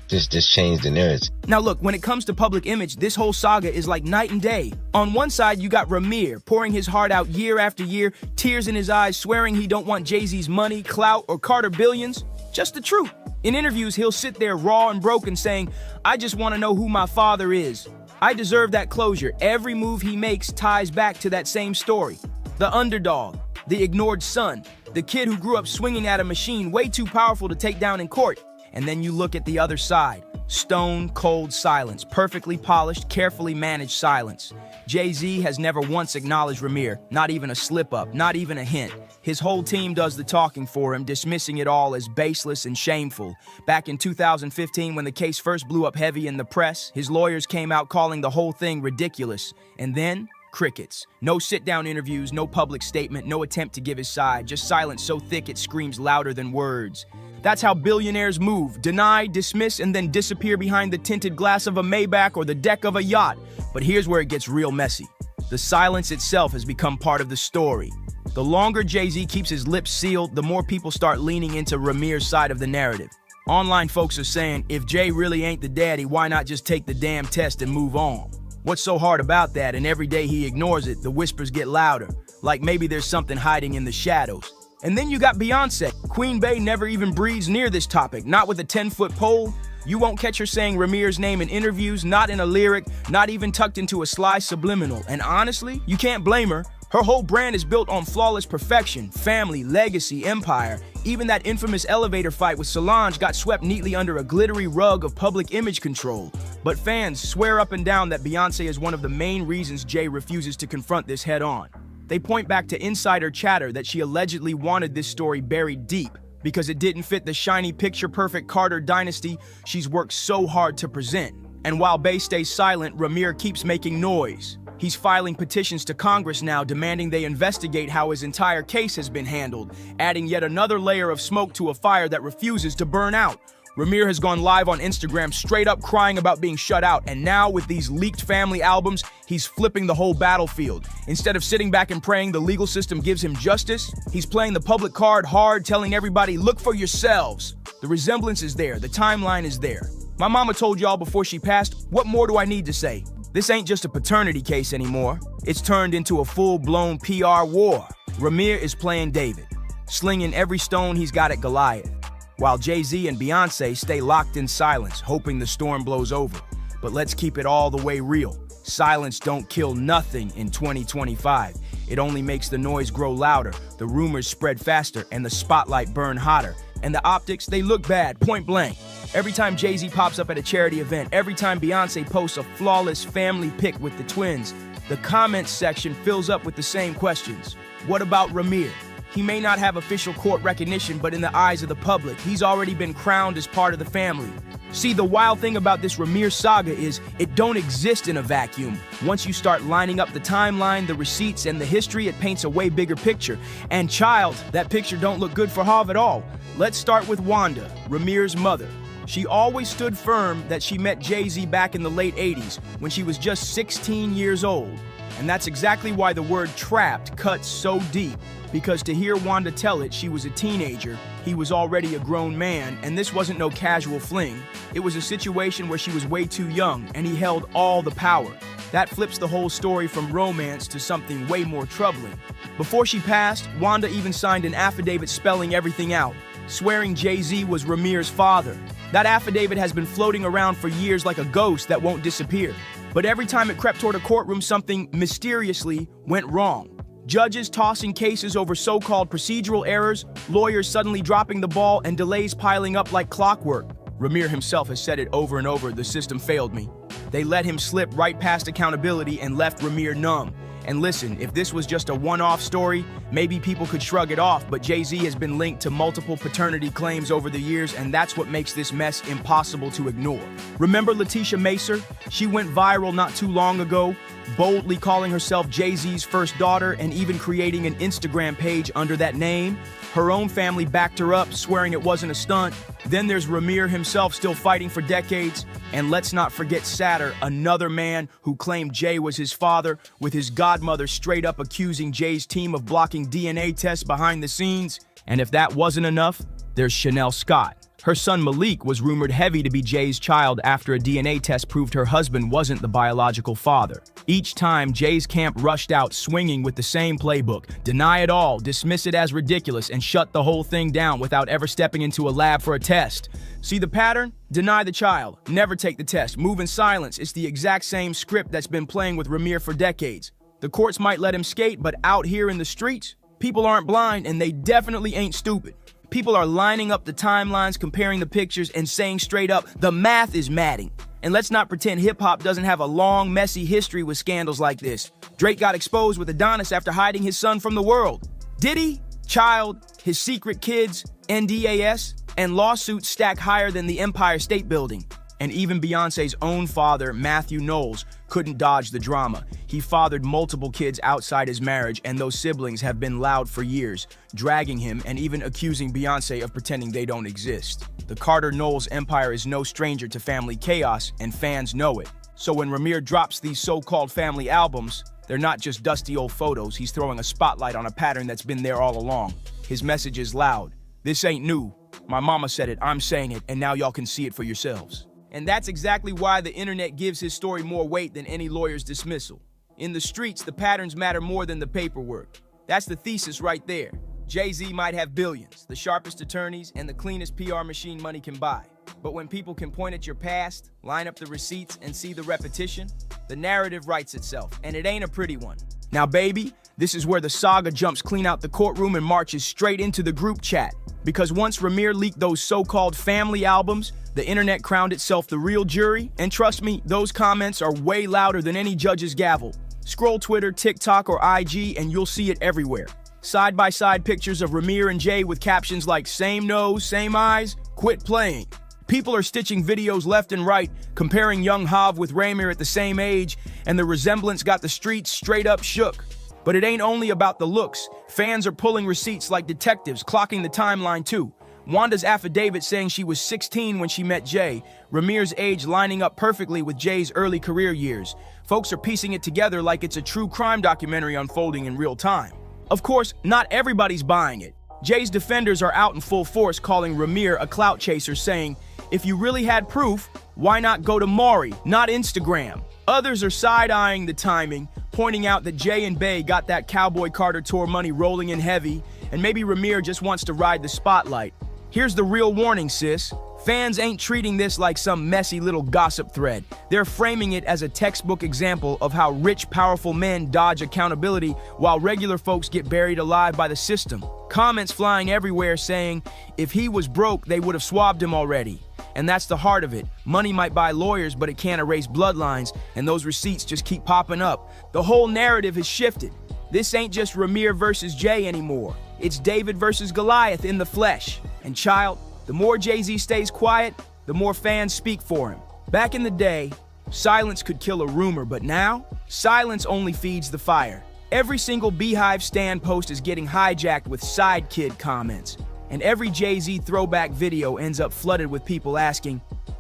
just change the narrative. Now look, when it comes to public image, this whole saga is like night and day. On one side, you got Ramir pouring his heart out year after year, tears in his eyes, swearing he don't want Jay-Z's money, clout, or Carter billions. Just the truth. In interviews, he'll sit there raw and broken saying, I just want to know who my father is. I deserve that closure. Every move he makes ties back to that same story. The underdog, the ignored son, the kid who grew up swinging at a machine way too powerful to take down in court. And then you look at the other side. Stone cold silence, perfectly polished, carefully managed silence. Jay-Z has never once acknowledged Ramir, not even a slip-up, not even a hint. His whole team does the talking for him, dismissing it all as baseless and shameful. Back in 2015, when the case first blew up heavy in the press, his lawyers came out calling the whole thing ridiculous. And then, crickets. No sit-down interviews, no public statement, no attempt to give his side, just silence so thick it screams louder than words. That's how billionaires move, deny, dismiss, and then disappear behind the tinted glass of a Maybach or the deck of a yacht. But here's where it gets real messy. The silence itself has become part of the story. The longer Jay-Z keeps his lips sealed, the more people start leaning into Ramir's side of the narrative. Online folks are saying, if Jay really ain't the daddy, why not just take the damn test and move on? What's so hard about that? And every day he ignores it, the whispers get louder, like maybe there's something hiding in the shadows. And then you got Beyonce. Queen Bey never even breathes near this topic, not with a 10-foot pole. You won't catch her saying Ramir's name in interviews, not in a lyric, not even tucked into a sly subliminal. And honestly, you can't blame her. Her whole brand is built on flawless perfection, family, legacy, empire. Even that infamous elevator fight with Solange got swept neatly under a glittery rug of public image control. But fans swear up and down that Beyonce is one of the main reasons Jay refuses to confront this head on. They point back to insider chatter that she allegedly wanted this story buried deep because it didn't fit the shiny picture-perfect Carter dynasty she's worked so hard to present. And while Bey stays silent, Ramir keeps making noise. He's filing petitions to Congress now demanding they investigate how his entire case has been handled, adding yet another layer of smoke to a fire that refuses to burn out. Ramir has gone live on Instagram straight up crying about being shut out, and now with these leaked family albums, he's flipping the whole battlefield. Instead of sitting back and praying the legal system gives him justice, he's playing the public card hard, telling everybody, look for yourselves. The resemblance is there, the timeline is there. My mama told y'all before she passed, what more do I need to say? This ain't just a paternity case anymore. It's turned into a full-blown PR war. Ramir is playing David, slinging every stone he's got at Goliath, while Jay-Z and Beyonce stay locked in silence, hoping the storm blows over. But let's keep it all the way real. Silence don't kill nothing in 2025. It only makes the noise grow louder, the rumors spread faster, and the spotlight burn hotter. And the optics, they look bad, point blank. Every time Jay-Z pops up at a charity event, every time Beyonce posts a flawless family pic with the twins, the comments section fills up with the same questions. What about Ramir? He may not have official court recognition, but in the eyes of the public, he's already been crowned as part of the family. See, the wild thing about this Ramir saga is it don't exist in a vacuum. Once you start lining up the timeline, the receipts, and the history, it paints a way bigger picture. And child, that picture don't look good for Harv at all. Let's start with Wanda, Ramir's mother. She always stood firm that she met Jay-Z back in the late 80s when she was just 16 years old. And that's exactly why the word trapped cuts so deep. Because to hear Wanda tell it, she was a teenager, he was already a grown man, and this wasn't no casual fling. It was a situation where she was way too young, and he held all the power. That flips the whole story from romance to something way more troubling. Before she passed, Wanda even signed an affidavit spelling everything out, swearing Jay-Z was Ramir's father. That affidavit has been floating around for years like a ghost that won't disappear. But every time it crept toward a courtroom, something mysteriously went wrong. Judges tossing cases over so-called procedural errors, lawyers suddenly dropping the ball, and delays piling up like clockwork. Ramir himself has said it over and over, the system failed me. They let him slip right past accountability and left Ramir numb. And listen, if this was just a one-off story, maybe people could shrug it off, but Jay-Z has been linked to multiple paternity claims over the years, and that's what makes this mess impossible to ignore. Remember Letitia Macer? She went viral not too long ago, boldly calling herself Jay-Z's first daughter and even creating an Instagram page under that name. Her own family backed her up, swearing it wasn't a stunt. Then there's Ramir himself still fighting for decades. And let's not forget Satter, another man who claimed Jay was his father, with his godmother straight up accusing Jay's team of blocking DNA tests behind the scenes. And if that wasn't enough, there's Chanel Scott. Her son Malik was rumored heavy to be Jay's child after a DNA test proved her husband wasn't the biological father. Each time, Jay's camp rushed out swinging with the same playbook. Deny it all, dismiss it as ridiculous, and shut the whole thing down without ever stepping into a lab for a test. See the pattern? Deny the child, never take the test, move in silence. It's the exact same script that's been playing with Ramir for decades. The courts might let him skate, but out here in the streets, people aren't blind and they definitely ain't stupid. People are lining up the timelines, comparing the pictures, and saying straight up, the math is matting. And let's not pretend hip-hop doesn't have a long, messy history with scandals like this. Drake got exposed with Adonis after hiding his son from the world. Diddy, child, his secret kids, NDAS, and lawsuits stack higher than the Empire State Building. And even Beyonce's own father, Matthew Knowles, couldn't dodge the drama. He fathered multiple kids outside his marriage, and those siblings have been loud for years, dragging him and even accusing Beyonce of pretending they don't exist. The Carter-Knowles empire is no stranger to family chaos, and fans know it. So when Ramir drops these so-called family albums, they're not just dusty old photos. He's throwing a spotlight on a pattern that's been there all along. His message is loud. This ain't new. My mama said it, I'm saying it, and now y'all can see it for yourselves. And that's exactly why the internet gives his story more weight than any lawyer's dismissal. In the streets, the patterns matter more than the paperwork. That's the thesis right there. Jay-Z might have billions, the sharpest attorneys, and the cleanest PR machine money can buy. But when people can point at your past, line up the receipts, and see the repetition, the narrative writes itself, and it ain't a pretty one. Now, baby, this is where the saga jumps clean out the courtroom and marches straight into the group chat. Because once Ramir leaked those so-called family albums, the internet crowned itself the real jury, and trust me, those comments are way louder than any judge's gavel. Scroll Twitter, TikTok, or IG, and you'll see it everywhere. Side-by-side pictures of Ramir and Jay with captions like "same nose, same eyes, quit playing." People are stitching videos left and right, comparing young Hav with Ramir at the same age, and the resemblance got the streets straight up shook. But it ain't only about the looks. Fans are pulling receipts like detectives, clocking the timeline too. Wanda's affidavit saying she was 16 when she met Jay, Ramir's age lining up perfectly with Jay's early career years. Folks are piecing it together like it's a true crime documentary unfolding in real time. Of course, not everybody's buying it. Jay's defenders are out in full force calling Ramir a clout chaser, saying, if you really had proof, why not go to Maury, not Instagram? Others are side-eyeing the timing, pointing out that Jay and Bey got that Cowboy Carter tour money rolling in heavy, and maybe Ramir just wants to ride the spotlight. Here's the real warning, sis. Fans ain't treating this like some messy little gossip thread. They're framing it as a textbook example of how rich, powerful men dodge accountability while regular folks get buried alive by the system. Comments flying everywhere saying, if he was broke, they would have swabbed him already. And that's the heart of it. Money might buy lawyers, but it can't erase bloodlines, and those receipts just keep popping up. The whole narrative has shifted. This ain't just Ramir versus Jay anymore. It's David versus Goliath in the flesh. And child, the more Jay-Z stays quiet, the more fans speak for him. Back in the day, silence could kill a rumor, but now, silence only feeds the fire. Every single Beehive Stan post is getting hijacked with side kid comments. And every Jay-Z throwback video ends up flooded with people asking,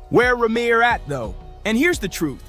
where Ramir at though? And here's the truth.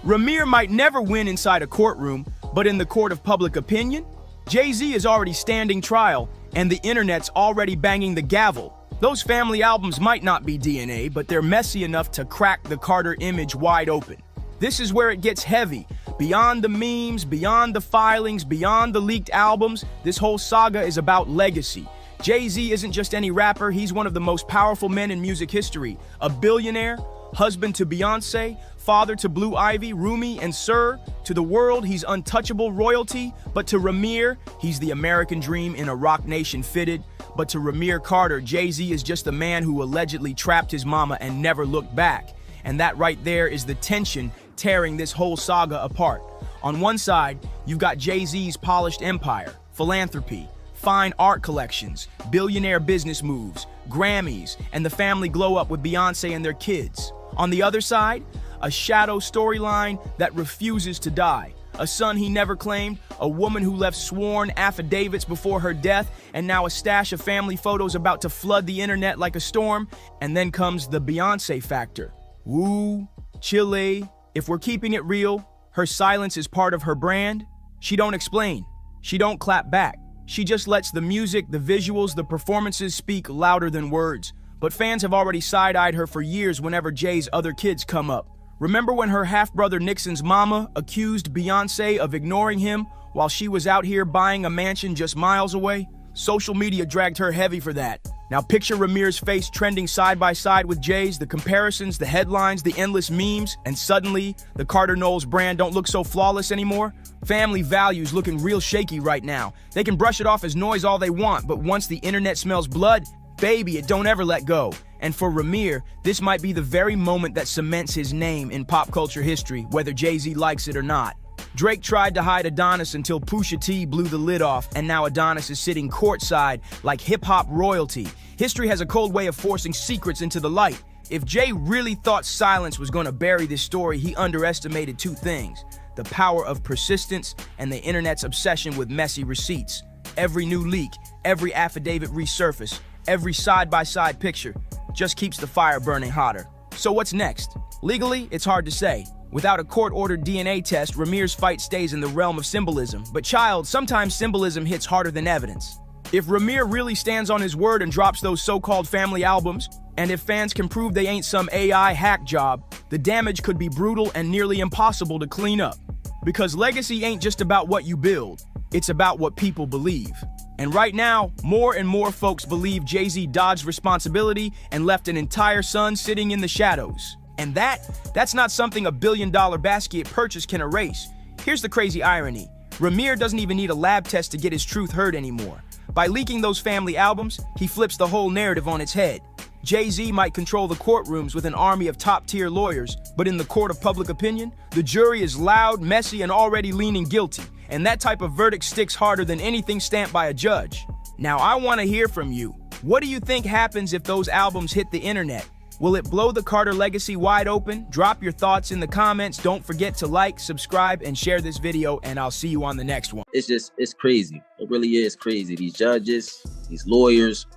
Ramir might never win inside a courtroom, but in the court of public opinion, Jay-Z is already standing trial, and the internet's already banging the gavel. Those family albums might not be DNA, but they're messy enough to crack the Carter image wide open. This is where it gets heavy. Beyond the memes, beyond the filings, beyond the leaked albums, this whole saga is about legacy. Jay-Z isn't just any rapper, he's one of the most powerful men in music history. A billionaire, husband to Beyonce, father to Blue Ivy, Rumi, and Sir. To the world, he's untouchable royalty, but to Ramir, he's the American dream in a rock nation fitted. But to Ramir Carter, Jay-Z is just the man who allegedly trapped his mama and never looked back. And that right there is the tension tearing this whole saga apart. On one side, you've got Jay-Z's polished empire, philanthropy, fine art collections, billionaire business moves, Grammys, and the family glow up with Beyonce and their kids. On the other side, a shadow storyline that refuses to die. A son he never claimed, a woman who left sworn affidavits before her death, and now a stash of family photos about to flood the internet like a storm. And then comes the Beyonce factor. Woo, Chile. If we're keeping it real, her silence is part of her brand. She don't explain. She don't clap back. She just lets the music, the visuals, the performances speak louder than words. But fans have already side-eyed her for years whenever Jay's other kids come up. Remember when her half-brother Nixon's mama accused Beyonce of ignoring him while she was out here buying a mansion just miles away? Social media dragged her heavy for that. Now picture Ramir's face trending side by side with Jay's, the comparisons, the headlines, the endless memes, and suddenly the Carter Knowles brand don't look so flawless anymore. Family values looking real shaky right now. They can brush it off as noise all they want, but once the internet smells blood, baby, it don't ever let go. And for Ramir, this might be the very moment that cements his name in pop culture history, whether Jay-Z likes it or not. Drake tried to hide Adonis until Pusha T blew the lid off, and now Adonis is sitting courtside like hip-hop royalty. History has a cold way of forcing secrets into the light. If Jay really thought silence was going to bury this story, he underestimated two things: the power of persistence and the internet's obsession with messy receipts. Every new leak, every affidavit resurface, every side-by-side picture just keeps the fire burning hotter. So what's next? Legally, it's hard to say. Without a court-ordered DNA test, Ramir's fight stays in the realm of symbolism. But child, sometimes symbolism hits harder than evidence. If Ramir really stands on his word and drops those so-called family albums, and if fans can prove they ain't some AI hack job, the damage could be brutal and nearly impossible to clean up. Because legacy ain't just about what you build, it's about what people believe. And right now, more and more folks believe Jay-Z dodged responsibility and left an entire son sitting in the shadows. And that's not something a billion-dollar Basquiat purchase can erase. Here's the crazy irony. Ramir doesn't even need a lab test to get his truth heard anymore. By leaking those family albums, he flips the whole narrative on its head. Jay-Z might control the courtrooms with an army of top-tier lawyers, but in the court of public opinion, the jury is loud, messy, and already leaning guilty. And that type of verdict sticks harder than anything stamped by a judge. Now, I want to hear from you. What do you think happens if those albums hit the internet? Will it blow the Carter legacy wide open? Drop your thoughts in the comments. Don't forget to like, subscribe, and share this video, and I'll see you on the next one. It's crazy. It really is crazy. These judges, these lawyers,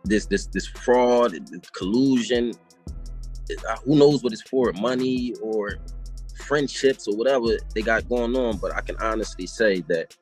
this fraud, collusion, who knows what it's for, money or friendships or whatever they got going on. But I can honestly say that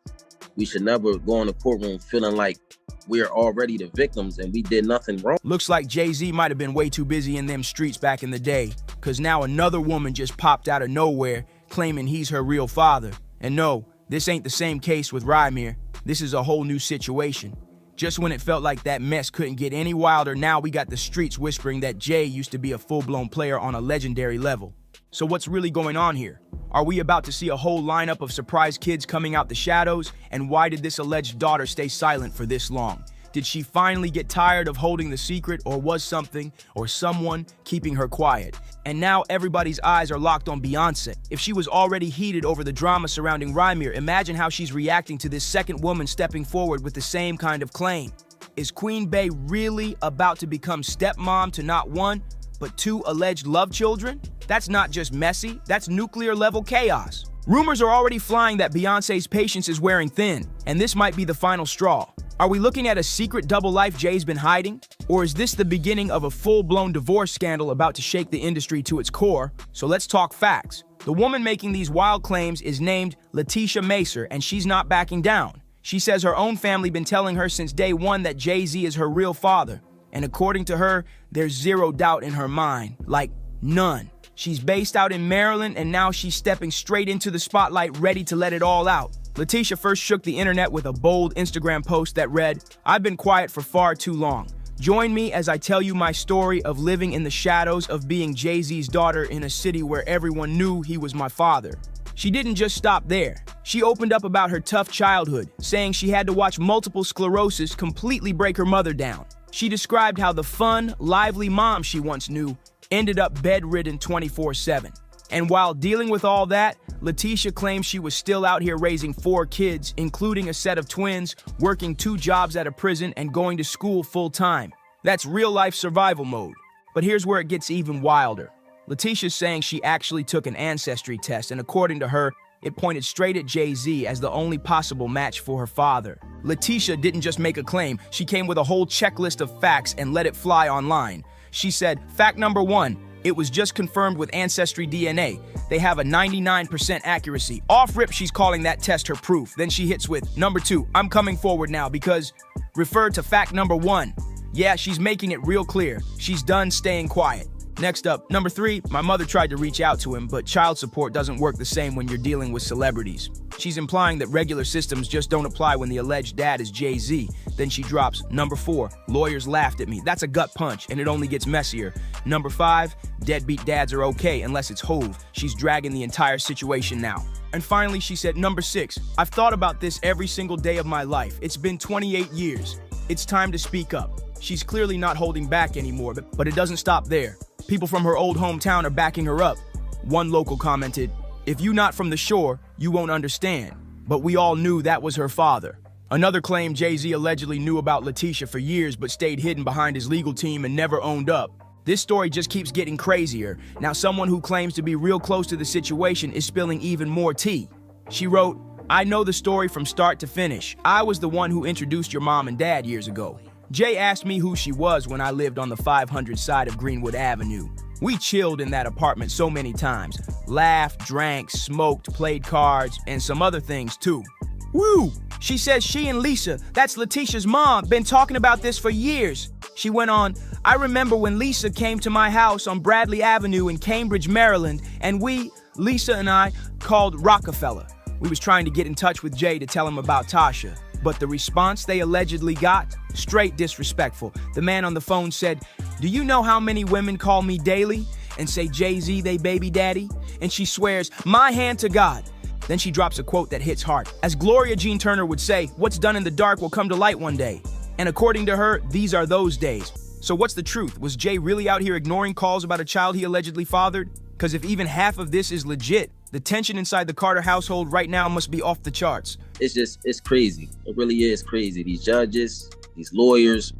we should never go in the courtroom feeling like we're already the victims and we did nothing wrong. Looks like Jay-Z might have been way too busy in them streets back in the day, because now another woman just popped out of nowhere claiming he's her real father. And no, this ain't the same case with Ramir. This is a whole new situation. Just when it felt like that mess couldn't get any wilder, now we got the streets whispering that Jay used to be a full-blown player on a legendary level. So what's really going on here? Are we about to see a whole lineup of surprise kids coming out the shadows? And why did this alleged daughter stay silent for this long? Did she finally get tired of holding the secret, or was something or someone keeping her quiet? And now everybody's eyes are locked on Beyonce. If she was already heated over the drama surrounding Ramir, imagine how she's reacting to this second woman stepping forward with the same kind of claim. Is Queen Bey really about to become stepmom to not one, but two alleged love children? That's not just messy, that's nuclear-level chaos. Rumors are already flying that Beyonce's patience is wearing thin, and this might be the final straw. Are we looking at a secret double life Jay's been hiding? Or is this the beginning of a full-blown divorce scandal about to shake the industry to its core? So let's talk facts. The woman making these wild claims is named Letitia Macer, and she's not backing down. She says her own family been telling her since day one that Jay-Z is her real father. And according to her, there's zero doubt in her mind. Like, none. She's based out in Maryland, and now she's stepping straight into the spotlight, ready to let it all out. Letitia first shook the internet with a bold Instagram post that read, "I've been quiet for far too long. Join me as I tell you my story of living in the shadows of being Jay-Z's daughter in a city where everyone knew he was my father." She didn't just stop there. She opened up about her tough childhood, saying she had to watch multiple sclerosis completely break her mother down. She described how the fun, lively mom she once knew ended up bedridden 24/7. And while dealing with all that, Letitia claims she was still out here raising 4 kids, including a set of twins, working 2 jobs at a prison, and going to school full-time. That's real-life survival mode. But here's where it gets even wilder. Letitia's saying she actually took an ancestry test, and according to her, it pointed straight at Jay-Z as the only possible match for her father. Letitia didn't just make a claim, she came with a whole checklist of facts and let it fly online. She said, fact number 1, it was just confirmed with Ancestry DNA. They have a 99% accuracy. Off rip, she's calling that test her proof. Then she hits with, number 2, I'm coming forward now because, referred to fact number 1. Yeah, she's making it real clear. She's done staying quiet. Next up, number 3, my mother tried to reach out to him, but child support doesn't work the same when you're dealing with celebrities. She's implying that regular systems just don't apply when the alleged dad is Jay-Z. Then she drops, number 4, lawyers laughed at me. That's a gut punch, and it only gets messier. Number 5, deadbeat dads are okay unless it's Hove. She's dragging the entire situation now. And finally, she said, number 6, I've thought about this every single day of my life. It's been 28 years. It's time to speak up. She's clearly not holding back anymore, but it doesn't stop there. People from her old hometown are backing her up. One local commented, if you not from the shore, you won't understand. But we all knew that was her father. Another claimed Jay-Z allegedly knew about Letitia for years but stayed hidden behind his legal team and never owned up. This story just keeps getting crazier. Now someone who claims to be real close to the situation is spilling even more tea. She wrote, I know the story from start to finish. I was the one who introduced your mom and dad years ago. Jay asked me who she was when I lived on the 500 side of Greenwood Avenue. We chilled in that apartment so many times. Laughed, drank, smoked, played cards, and some other things too. Woo! She says she and Lisa, that's Letitia's mom, been talking about this for years. She went on, I remember when Lisa came to my house on Bradley Avenue in Cambridge, Maryland, and we, Lisa and I, called Rockefeller. We was trying to get in touch with Jay to tell him about Tasha. But the response they allegedly got, straight disrespectful. The man on the phone said, do you know how many women call me daily and say Jay-Z, they baby daddy? And she swears, my hand to God. Then she drops a quote that hits hard. As Gloria Jean Turner would say, what's done in the dark will come to light one day. And according to her, these are those days. So what's the truth? Was Jay really out here ignoring calls about a child he allegedly fathered? Because if even half of this is legit, the tension inside the Carter household right now must be off the charts. It's crazy. It really is crazy. These judges, these lawyers,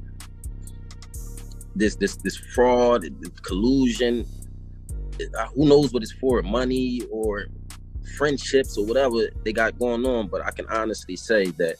this fraud, collusion. Who knows what it's for? Money or friendships or whatever they got going on. But I can honestly say that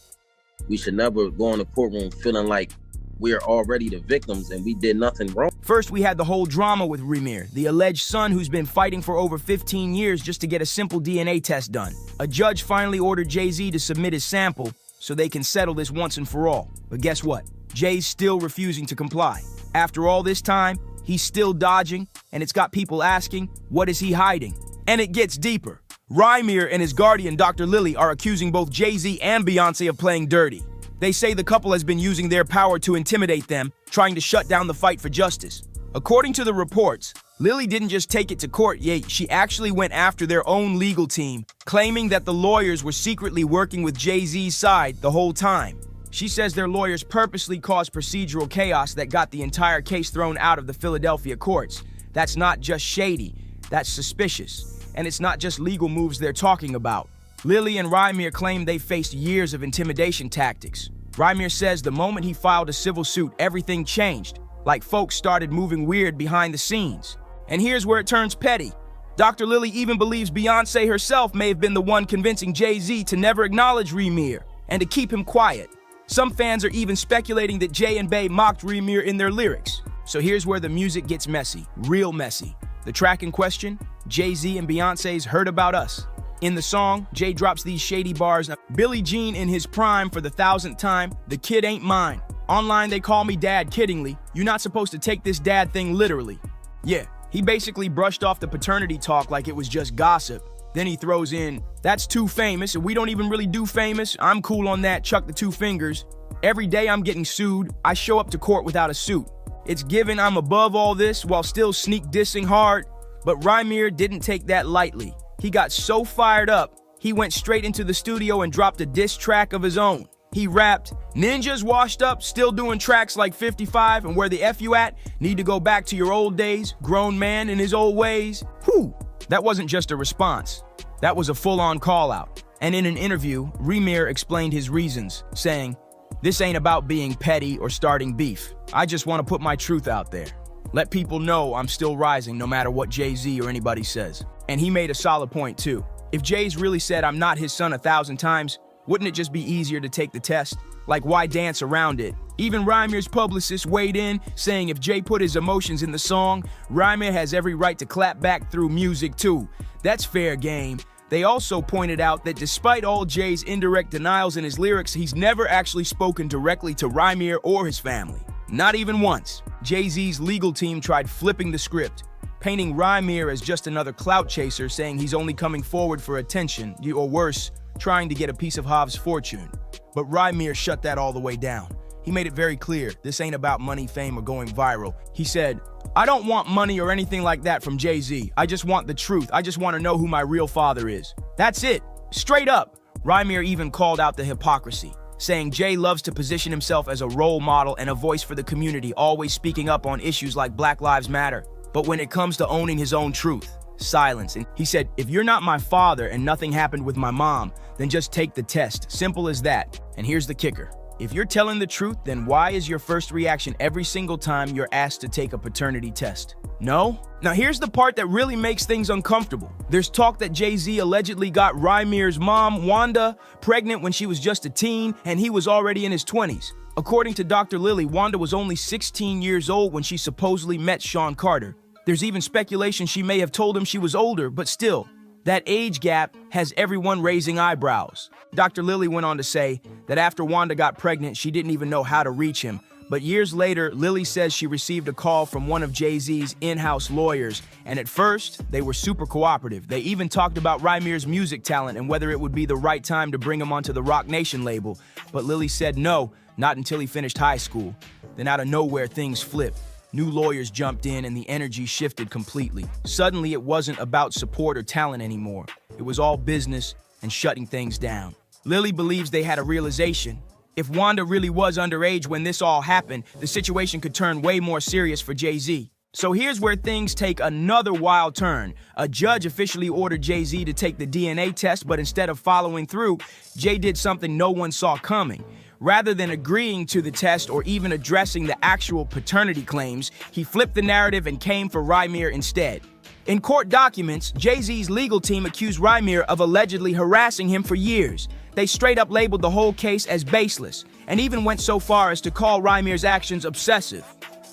we should never go in the courtroom feeling like we're already the victims and we did nothing wrong. First, we had the whole drama with Remir, the alleged son who's been fighting for over 15 years just to get a simple DNA test done. A judge finally ordered Jay-Z to submit his sample so they can settle this once and for all. But guess what? Jay's still refusing to comply. After all this time, he's still dodging, and it's got people asking, what is he hiding? And it gets deeper. Remir and his guardian, Dr. Lily, are accusing both Jay-Z and Beyonce of playing dirty. They say the couple has been using their power to intimidate them, trying to shut down the fight for justice. According to the reports, Lily didn't just take it to court, yet she actually went after their own legal team, claiming that the lawyers were secretly working with Jay-Z's side the whole time. She says their lawyers purposely caused procedural chaos that got the entire case thrown out of the Philadelphia courts. That's not just shady, that's suspicious. And it's not just legal moves they're talking about. Lily and Remir claim they faced years of intimidation tactics. Remir says the moment he filed a civil suit, everything changed, like folks started moving weird behind the scenes. And here's where it turns petty. Dr. Lily even believes Beyonce herself may have been the one convincing Jay-Z to never acknowledge Remir and to keep him quiet. Some fans are even speculating that Jay and Bey mocked Remir in their lyrics. So here's where the music gets messy, real messy. The track in question, Jay-Z and Beyonce's Heard About Us. In the song, Jay drops these shady bars. Billie Jean in his prime for the 1000th time, the kid ain't mine. Online they call me dad kiddingly. You're not supposed to take this dad thing literally. Yeah, he basically brushed off the paternity talk like it was just gossip. Then he throws in, that's too famous, and we don't even really do famous. I'm cool on that, chuck the 2 fingers. Every day I'm getting sued, I show up to court without a suit. It's given I'm above all this while still sneak dissing hard. But Remir didn't take that lightly. He got so fired up, he went straight into the studio and dropped a diss track of his own. He rapped, ninjas washed up, still doing tracks like 55, and where the F you at? Need to go back to your old days, grown man in his old ways. Whew, that wasn't just a response. That was a full-on call-out. And in an interview, Remir explained his reasons, saying, this ain't about being petty or starting beef. I just want to put my truth out there. Let people know I'm still rising no matter what Jay-Z or anybody says. And he made a solid point too. If Jay's really said I'm not his son 1,000 times, wouldn't it just be easier to take the test? Like, why dance around it? Even Remir's publicist weighed in, saying if Jay put his emotions in the song, Remir has every right to clap back through music too. That's fair game. They also pointed out that despite all Jay's indirect denials in his lyrics, he's never actually spoken directly to Remir or his family. Not even once. Jay-Z's legal team tried flipping the script, painting Remir as just another clout chaser, saying he's only coming forward for attention, or worse, trying to get a piece of Hov's fortune. But Remir shut that all the way down. He made it very clear, this ain't about money, fame, or going viral. He said, I don't want money or anything like that from Jay-Z. I just want the truth. I just want to know who my real father is. That's it. Straight up. Remir even called out the hypocrisy, saying Jay loves to position himself as a role model and a voice for the community, always speaking up on issues like Black Lives Matter. But when it comes to owning his own truth, silence. And he said, if you're not my father and nothing happened with my mom, then just take the test. Simple as that. And here's the kicker. If you're telling the truth, then why is your first reaction every single time you're asked to take a paternity test? No? Now here's the part that really makes things uncomfortable. There's talk that Jay-Z allegedly got Remir's mom, Wanda, pregnant when she was just a teen, and he was already in his 20s. According to Dr. Lily, Wanda was only 16 years old when she supposedly met Sean Carter. There's even speculation she may have told him she was older, but still, That age gap has everyone raising eyebrows. Dr. Lily went on to say that after Wanda got pregnant, she didn't even know how to reach him. But years later, Lily says she received a call from one of Jay-Z's in-house lawyers, and at first, they were super cooperative. They even talked about Rymir's music talent and whether it would be the right time to bring him onto the Roc Nation label. But Lily said no, not until he finished high school. Then out of nowhere, things flipped. New lawyers jumped in and the energy shifted completely. Suddenly, it wasn't about support or talent anymore. It was all business and shutting things down. Lily believes they had a realization. If Wanda really was underage when this all happened, the situation could turn way more serious for Jay-Z. So here's where things take another wild turn. A judge officially ordered Jay-Z to take the DNA test, but instead of following through, Jay did something no one saw coming. Rather than agreeing to the test or even addressing the actual paternity claims, he flipped the narrative and came for Rymir instead. In court documents, Jay-Z's legal team accused Rymir of allegedly harassing him for years. They straight up labeled the whole case as baseless, and even went so far as to call Rymir's actions obsessive.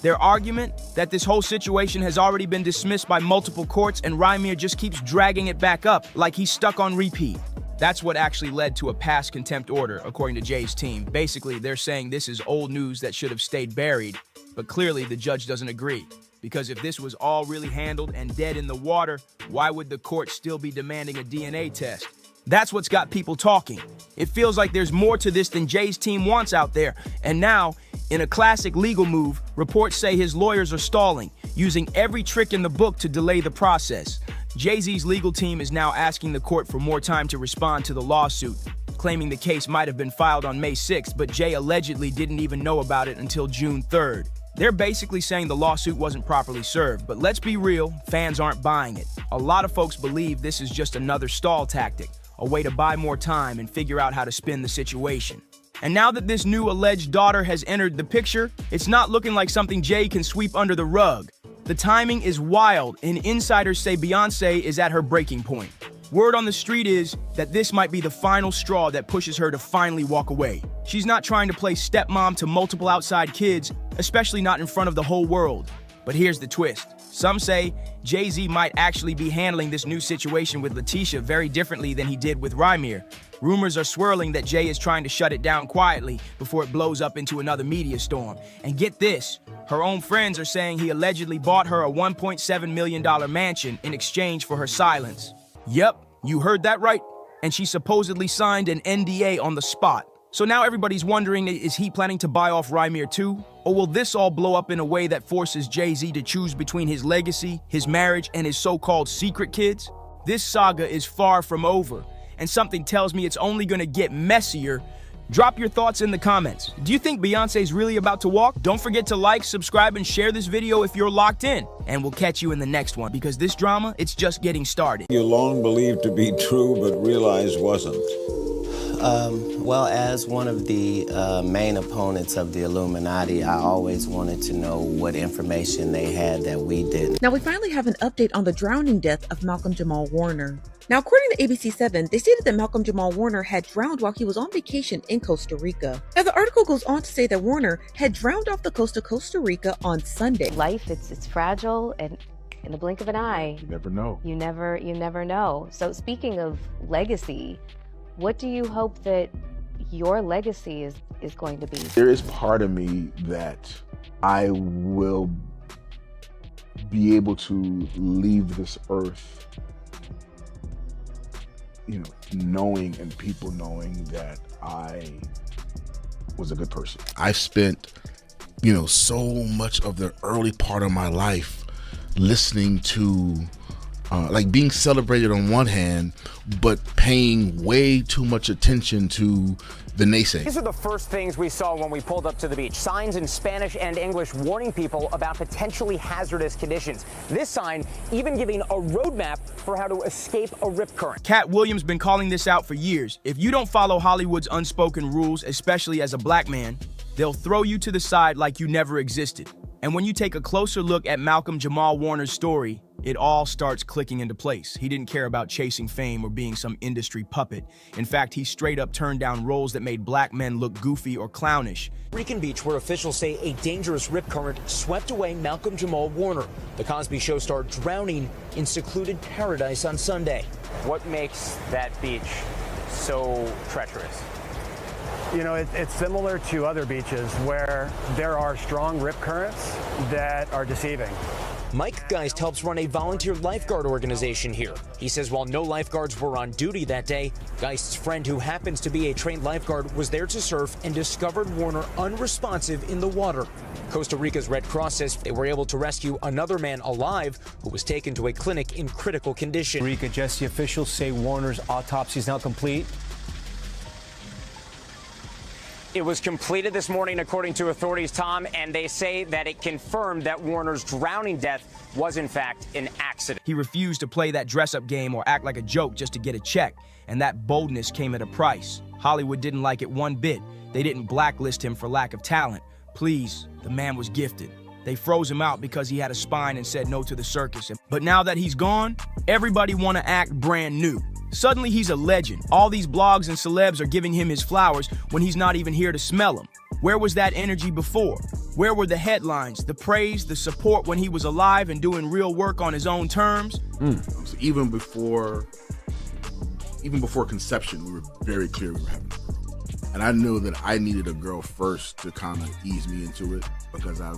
Their argument that this whole situation has already been dismissed by multiple courts and Rymir just keeps dragging it back up like he's stuck on repeat. That's what actually led to a past contempt order, according to Jay's team. Basically, they're saying this is old news that should have stayed buried, but clearly the judge doesn't agree. Because if this was all really handled and dead in the water, why would the court still be demanding a DNA test? That's what's got people talking. It feels like there's more to this than Jay's team wants out there. And now, in a classic legal move, reports say his lawyers are stalling, using every trick in the book to delay the process. Jay-Z's legal team is now asking the court for more time to respond to the lawsuit, claiming the case might have been filed on May 6th, but Jay allegedly didn't even know about it until June 3rd. They're basically saying the lawsuit wasn't properly served, but let's be real, fans aren't buying it. A lot of folks believe this is just another stall tactic, a way to buy more time and figure out how to spin the situation. And now that this new alleged daughter has entered the picture, it's not looking like something Jay can sweep under the rug. The timing is wild, and insiders say Beyonce is at her breaking point. Word on the street is that this might be the final straw that pushes her to finally walk away. She's not trying to play stepmom to multiple outside kids, especially not in front of the whole world. But here's the twist. Some say Jay-Z might actually be handling this new situation with Letitia very differently than he did with Rymir. Rumors are swirling that Jay is trying to shut it down quietly before it blows up into another media storm. And get this, her own friends are saying he allegedly bought her a $1.7 million mansion in exchange for her silence. Yep, you heard that right. And she supposedly signed an NDA on the spot. So now everybody's wondering, is he planning to buy off Rymir too? Or will this all blow up in a way that forces Jay-Z to choose between his legacy, his marriage, and his so-called secret kids? This saga is far from over, and something tells me it's only gonna get messier. Drop your thoughts in the comments. Do you think Beyonce's really about to walk? Don't forget to like, subscribe, and share this video if you're locked in. And we'll catch you in the next one, because this drama, it's just getting started. You long believed to be true, but realized wasn't. Well, as one of the main opponents of the Illuminati, I always wanted to know what information they had that we didn't. Now we finally have an update on the drowning death of Malcolm Jamal Warner. Now, according to ABC7, they stated that Malcolm Jamal Warner had drowned while he was on vacation in Costa Rica. Now, the article goes on to say that Warner had drowned off the coast of Costa Rica on Sunday. Life, it's fragile, and in the blink of an eye, You never know. you never know. So speaking of legacy, what do you hope that your legacy is going to be? There is part of me that I will be able to leave this earth, knowing and people knowing that I was a good person. I spent, so much of the early part of my life listening to being celebrated on one hand, but paying way too much attention to the naysayers. These are the first things we saw when we pulled up to the beach. Signs in Spanish and English warning people about potentially hazardous conditions. This sign even giving a roadmap for how to escape a rip current. Cat Williams been calling this out for years. If you don't follow Hollywood's unspoken rules, especially as a black man, they'll throw you to the side like you never existed. And when you take a closer look at Malcolm Jamal Warner's story, It all starts clicking into place. He didn't care about chasing fame or being some industry puppet. In fact, he straight up turned down roles that made black men look goofy or clownish. Rican Beach, where officials say a dangerous rip current swept away Malcolm Jamal Warner. The Cosby Show star drowning in secluded paradise on Sunday. What makes that beach so treacherous? You know, it's similar to other beaches where there are strong rip currents that are deceiving. Mike Geist helps run a volunteer lifeguard organization here. He says while no lifeguards were on duty that day, Geist's friend, who happens to be a trained lifeguard, was there to surf and discovered Warner unresponsive in the water. Costa Rica's Red Cross says they were able to rescue another man alive who was taken to a clinic in critical condition. Rica, Jesse, officials say Warner's autopsy is now complete. It was completed this morning, according to authorities, Tom, and they say that it confirmed that Warner's drowning death was, in fact, an accident. He refused to play that dress-up game or act like a joke just to get a check, and that boldness came at a price. Hollywood didn't like it one bit. They didn't blacklist him for lack of talent. Please, the man was gifted. They froze him out because he had a spine and said no to the circus. But now that he's gone, everybody want to act brand new. Suddenly he's a legend. All these blogs and celebs are giving him his flowers when he's not even here to smell them. Where was that energy before? Where were the headlines, the praise, the support when he was alive and doing real work on his own terms? So even before conception, we were very clear we were having a girl. And I knew that I needed a girl first to kind of ease me into it, because I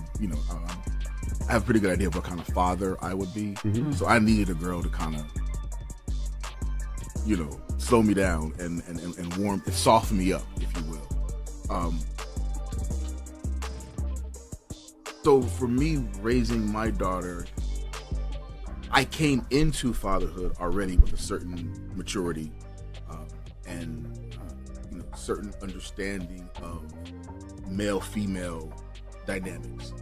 have a pretty good idea of what kind of father I would be. So I needed a girl to kind of, slow me down and warm, and soften me up, if you will. So for me, raising my daughter, I came into fatherhood already with a certain maturity and certain understanding of male-female dynamics.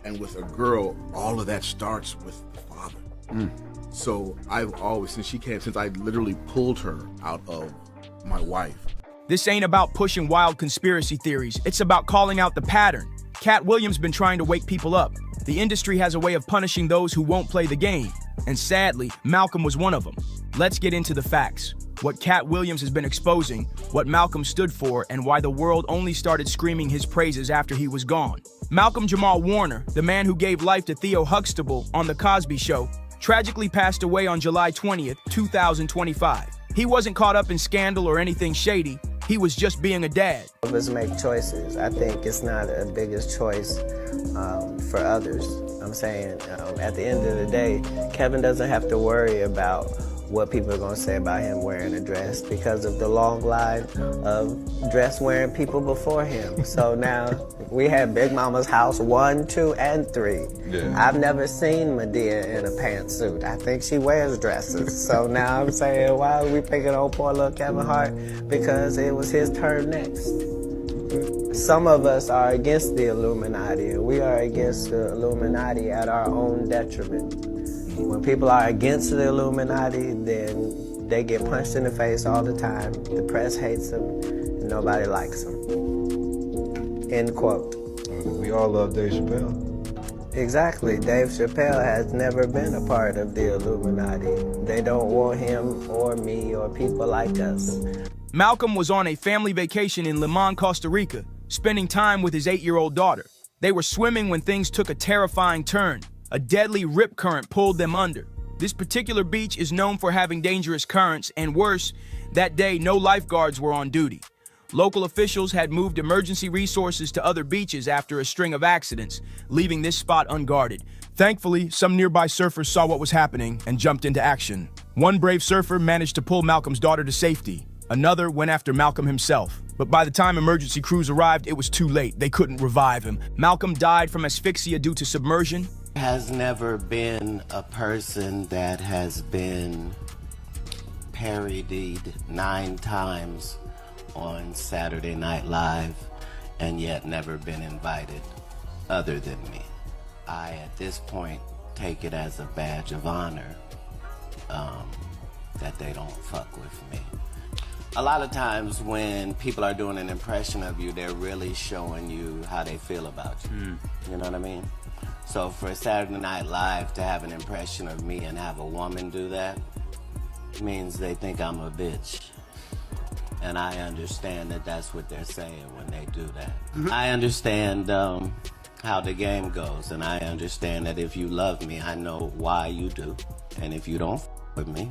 And with a girl, all of that starts with the father. So I've always, since I literally pulled her out of my wife. This ain't about pushing wild conspiracy theories. It's about calling out the pattern. Cat Williams been trying to wake people up. The industry has a way of punishing those who won't play the game. And sadly, Malcolm was one of them. Let's get into the facts. What Cat Williams has been exposing, what Malcolm stood for, and why the world only started screaming his praises after he was gone. Malcolm Jamal Warner, the man who gave life to Theo Huxtable on The Cosby Show, tragically passed away on July 20th, 2025. He wasn't caught up in scandal or anything shady. He was just being a dad. All of us make choices. I think it's not a biggest choice for others. I'm saying at the end of the day, Kevin doesn't have to worry about what people are going to say about him wearing a dress because of the long line of dress-wearing people before him. So now we have Big Mama's house 1, 2, and 3. Yeah. I've never seen Medea in a pantsuit. I think she wears dresses. So now I'm saying, why are we picking on poor little Kevin Hart? Because it was his turn next. Some of us are against the Illuminati, and we are against the Illuminati at our own detriment. When people are against the Illuminati, then they get punched in the face all the time. The press hates them, and nobody likes them. End quote. We all love Dave Chappelle. Exactly. Dave Chappelle has never been a part of the Illuminati. They don't want him or me or people like us. Malcolm was on a family vacation in Limon, Costa Rica, spending time with his 8-year-old daughter. They were swimming when things took a terrifying turn. A deadly rip current pulled them under. This particular beach is known for having dangerous currents, and worse, that day no lifeguards were on duty. Local officials had moved emergency resources to other beaches after a string of accidents, leaving this spot unguarded. Thankfully, some nearby surfers saw what was happening and jumped into action. One brave surfer managed to pull Malcolm's daughter to safety. Another went after Malcolm himself. But by the time emergency crews arrived, it was too late. They couldn't revive him. Malcolm died from asphyxia due to submersion. Has never been a person that has been parodied 9 times on Saturday Night Live and yet never been invited other than me. I, at this point, take it as a badge of honor that they don't fuck with me. A lot of times when people are doing an impression of you, they're really showing you how they feel about you. You know what I mean? So for Saturday Night Live to have an impression of me and have a woman do that means they think I'm a bitch. And I understand that that's what they're saying when they do that. I understand how the game goes, and I understand that if you love me, I know why you do. And if you don't with me,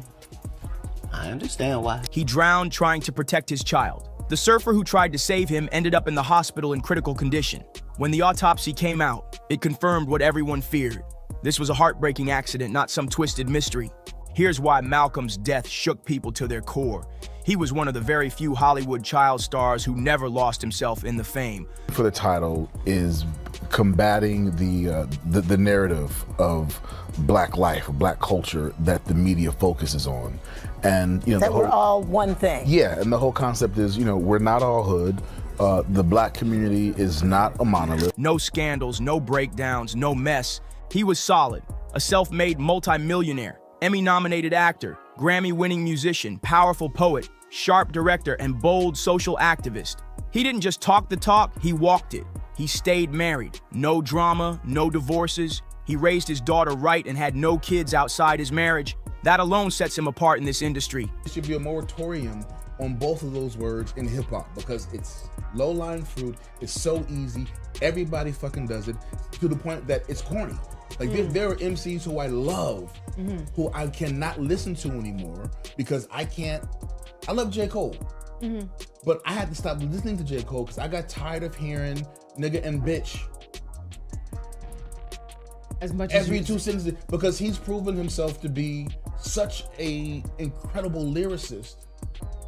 I understand why. He drowned trying to protect his child. The surfer who tried to save him ended up in the hospital in critical condition. When the autopsy came out, it confirmed what everyone feared. This was a heartbreaking accident, not some twisted mystery. Here's why Malcolm's death shook people to their core. He was one of the very few Hollywood child stars who never lost himself in the fame. For the title is combating the narrative of Black life, Black culture that the media focuses on. And you know, that we're all one thing. Yeah, and the whole concept is, you know, we're not all hood. The Black community is not a monolith. No scandals, no breakdowns, no mess. He was solid, a self-made multi-millionaire, Emmy-nominated actor, Grammy-winning musician, powerful poet, sharp director, and bold social activist. He didn't just talk the talk, he walked it. He stayed married, no drama, no divorces. He raised his daughter right and had no kids outside his marriage. That alone sets him apart in this industry. There should be a moratorium on both of those words in hip hop because it's low-lying fruit, it's so easy, everybody fucking does it to the point that it's corny. Like there are MCs who I love, who I cannot listen to anymore because I love J. Cole, but I had to stop listening to J. Cole because I got tired of hearing nigga and bitch as much every 2 sentences because he's proven himself to be such a incredible lyricist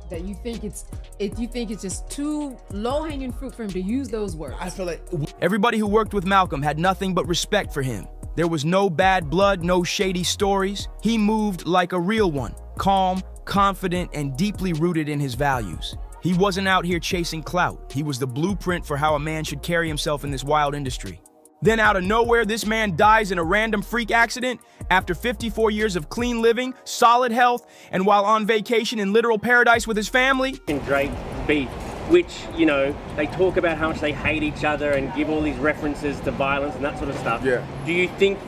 that you think it's just too low-hanging fruit for him to use those words. I feel like everybody who worked with Malcolm had nothing but respect for him. There was no bad blood, no shady stories. He moved like a real one, calm, confident, and deeply rooted in his values. He wasn't out here chasing clout. He was the blueprint for how a man should carry himself in this wild industry. Then out of nowhere, this man dies in a random freak accident after 54 years of clean living, solid health, and while on vacation in literal paradise with his family. And Drake beat, which, you know, they talk about how much they hate each other and give all these references to violence and that sort of stuff. Yeah. Do you think,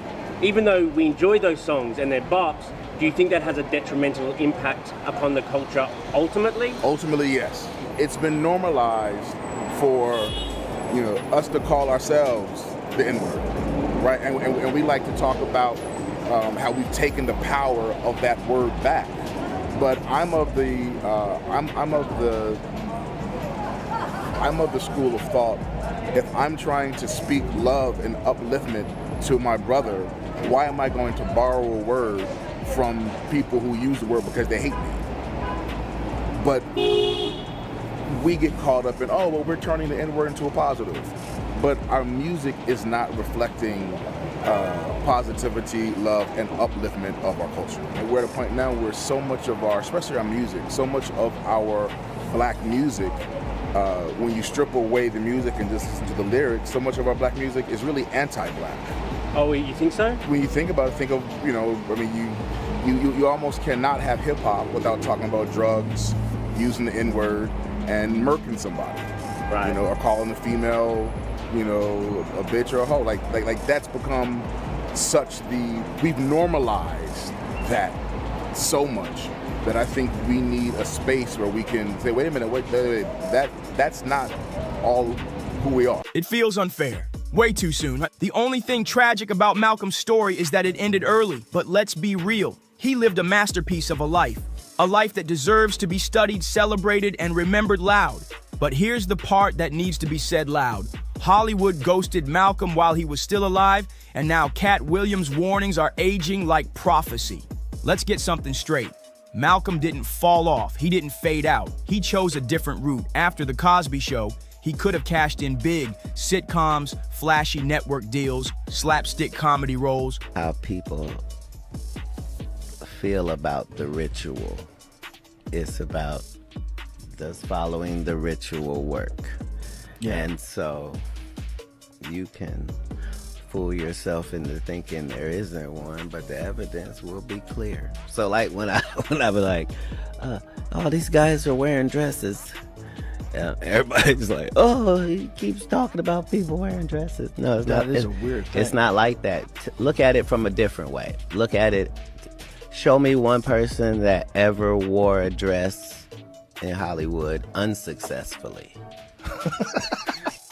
even though we enjoy those songs and they're bops, do you think that has a detrimental impact upon the culture ultimately? Ultimately, yes. It's been normalized for, you know, us to call ourselves the N-word, right? And we like to talk about how we've taken the power of that word back. But I'm of the school of thought. If I'm trying to speak love and upliftment to my brother, why am I going to borrow a word from people who use the word because they hate me? But we get caught up in, oh, well, we're turning the N-word into a positive. But our music is not reflecting positivity, love, and upliftment of our culture. And we're at a point now where so much of our, especially our music, so much of our Black music, when you strip away the music and just listen to the lyrics, so much of our Black music is really anti-Black. Oh, you think so? When you think about it, think of, you know, I mean, you almost cannot have hip-hop without talking about drugs, using the N-word, and murking somebody. Right. You know, or calling a female, you know, a bitch or a hoe. Like that's become such we've normalized that so much that I think we need a space where we can say, wait a minute, wait, that's not all who we are. It feels unfair. Way too soon. The only thing tragic about Malcolm's story is that it ended early. But let's be real. He lived a masterpiece of a life that deserves to be studied, celebrated, and remembered loud. But here's the part that needs to be said loud. Hollywood ghosted Malcolm while he was still alive, and now Cat Williams' warnings are aging like prophecy. Let's get something straight. Malcolm didn't fall off. He didn't fade out. He chose a different route. After The Cosby Show, he could have cashed in big sitcoms, flashy network deals, slapstick comedy roles. How people feel about the ritual. It's about does following the ritual work. Yeah. And so you can fool yourself into thinking there isn't one, but the evidence will be clear. So like when I was like, oh, these guys are wearing dresses, Everybody's like, oh, he keeps talking about people wearing dresses. No, it's not. That is a weird thing. It's not like that. Look at it from a different way. Look at it. Show me one person that ever wore a dress in Hollywood unsuccessfully.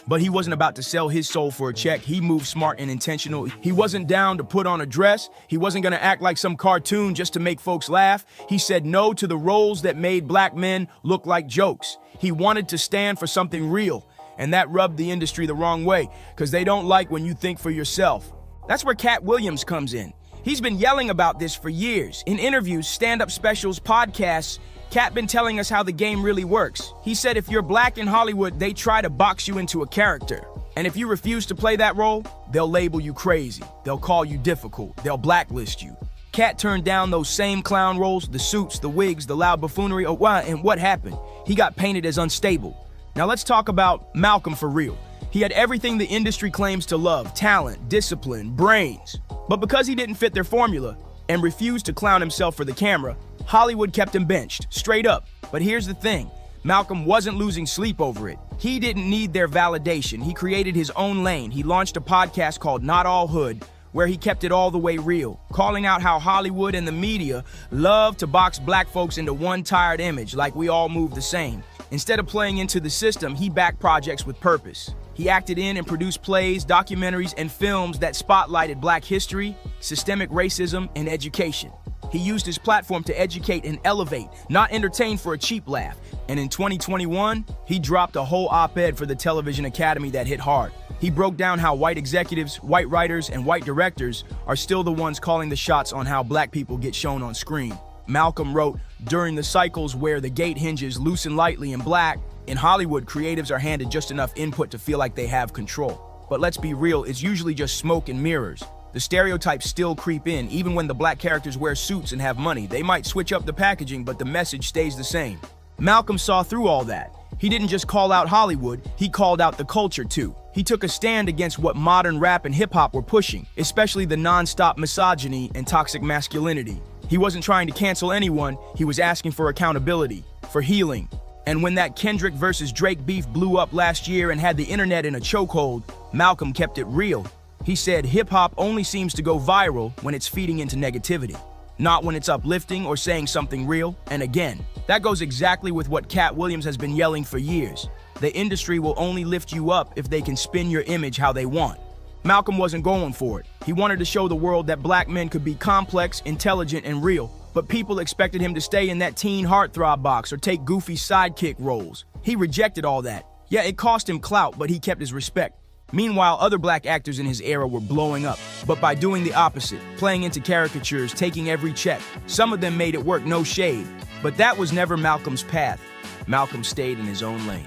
But he wasn't about to sell his soul for a check. He moved smart and intentional. He wasn't down to put on a dress. He wasn't gonna act like some cartoon just to make folks laugh. He said no to the roles that made black men look like jokes. He wanted to stand for something real, and that rubbed the industry the wrong way, because they don't like when you think for yourself. That's where Cat Williams comes in. He's been yelling about this for years. In interviews, stand-up specials, podcasts, Cat been telling us how the game really works. He said if you're black in Hollywood, they try to box you into a character. And if you refuse to play that role, they'll label you crazy. They'll call you difficult. They'll blacklist you. Cat turned down those same clown roles, the suits, the wigs, the loud buffoonery. Oh, wow, and what happened? He got painted as unstable. Now let's talk about Malcolm for real. He had everything the industry claims to love: talent, discipline, brains. But because he didn't fit their formula and refused to clown himself for the camera, Hollywood kept him benched, straight up. But here's the thing, Malcolm wasn't losing sleep over it. He didn't need their validation. He created his own lane. He launched a podcast called Not All Hood, where he kept it all the way real, calling out how Hollywood and the media love to box black folks into one tired image, like we all move the same. Instead of playing into the system, he backed projects with purpose. He acted in and produced plays, documentaries, and films that spotlighted black history, systemic racism, and education. He used his platform to educate and elevate, not entertain for a cheap laugh. And in 2021, he dropped a whole op-ed for the Television Academy that hit hard. He broke down how white executives, white writers, and white directors are still the ones calling the shots on how black people get shown on screen. Malcolm wrote, during the cycles where the gate hinges loosen lightly in black, in Hollywood, creatives are handed just enough input to feel like they have control. But let's be real, it's usually just smoke and mirrors. The stereotypes still creep in, even when the black characters wear suits and have money. They might switch up the packaging, but the message stays the same. Malcolm saw through all that. He didn't just call out Hollywood, he called out the culture too. He took a stand against what modern rap and hip-hop were pushing, especially the non-stop misogyny and toxic masculinity. He wasn't trying to cancel anyone, he was asking for accountability, for healing. And when that Kendrick versus Drake beef blew up last year and had the internet in a chokehold, Malcolm kept it real. He said hip-hop only seems to go viral when it's feeding into negativity, not when it's uplifting or saying something real. And again, that goes exactly with what Cat Williams has been yelling for years. The industry will only lift you up if they can spin your image how they want. Malcolm wasn't going for it. He wanted to show the world that black men could be complex, intelligent, and real, but people expected him to stay in that teen heartthrob box or take goofy sidekick roles. He rejected all that. Yeah, it cost him clout, but he kept his respect. Meanwhile, other black actors in his era were blowing up, but by doing the opposite, playing into caricatures, taking every check. Some of them made it work, no shade, but that was never Malcolm's path. Malcolm stayed in his own lane,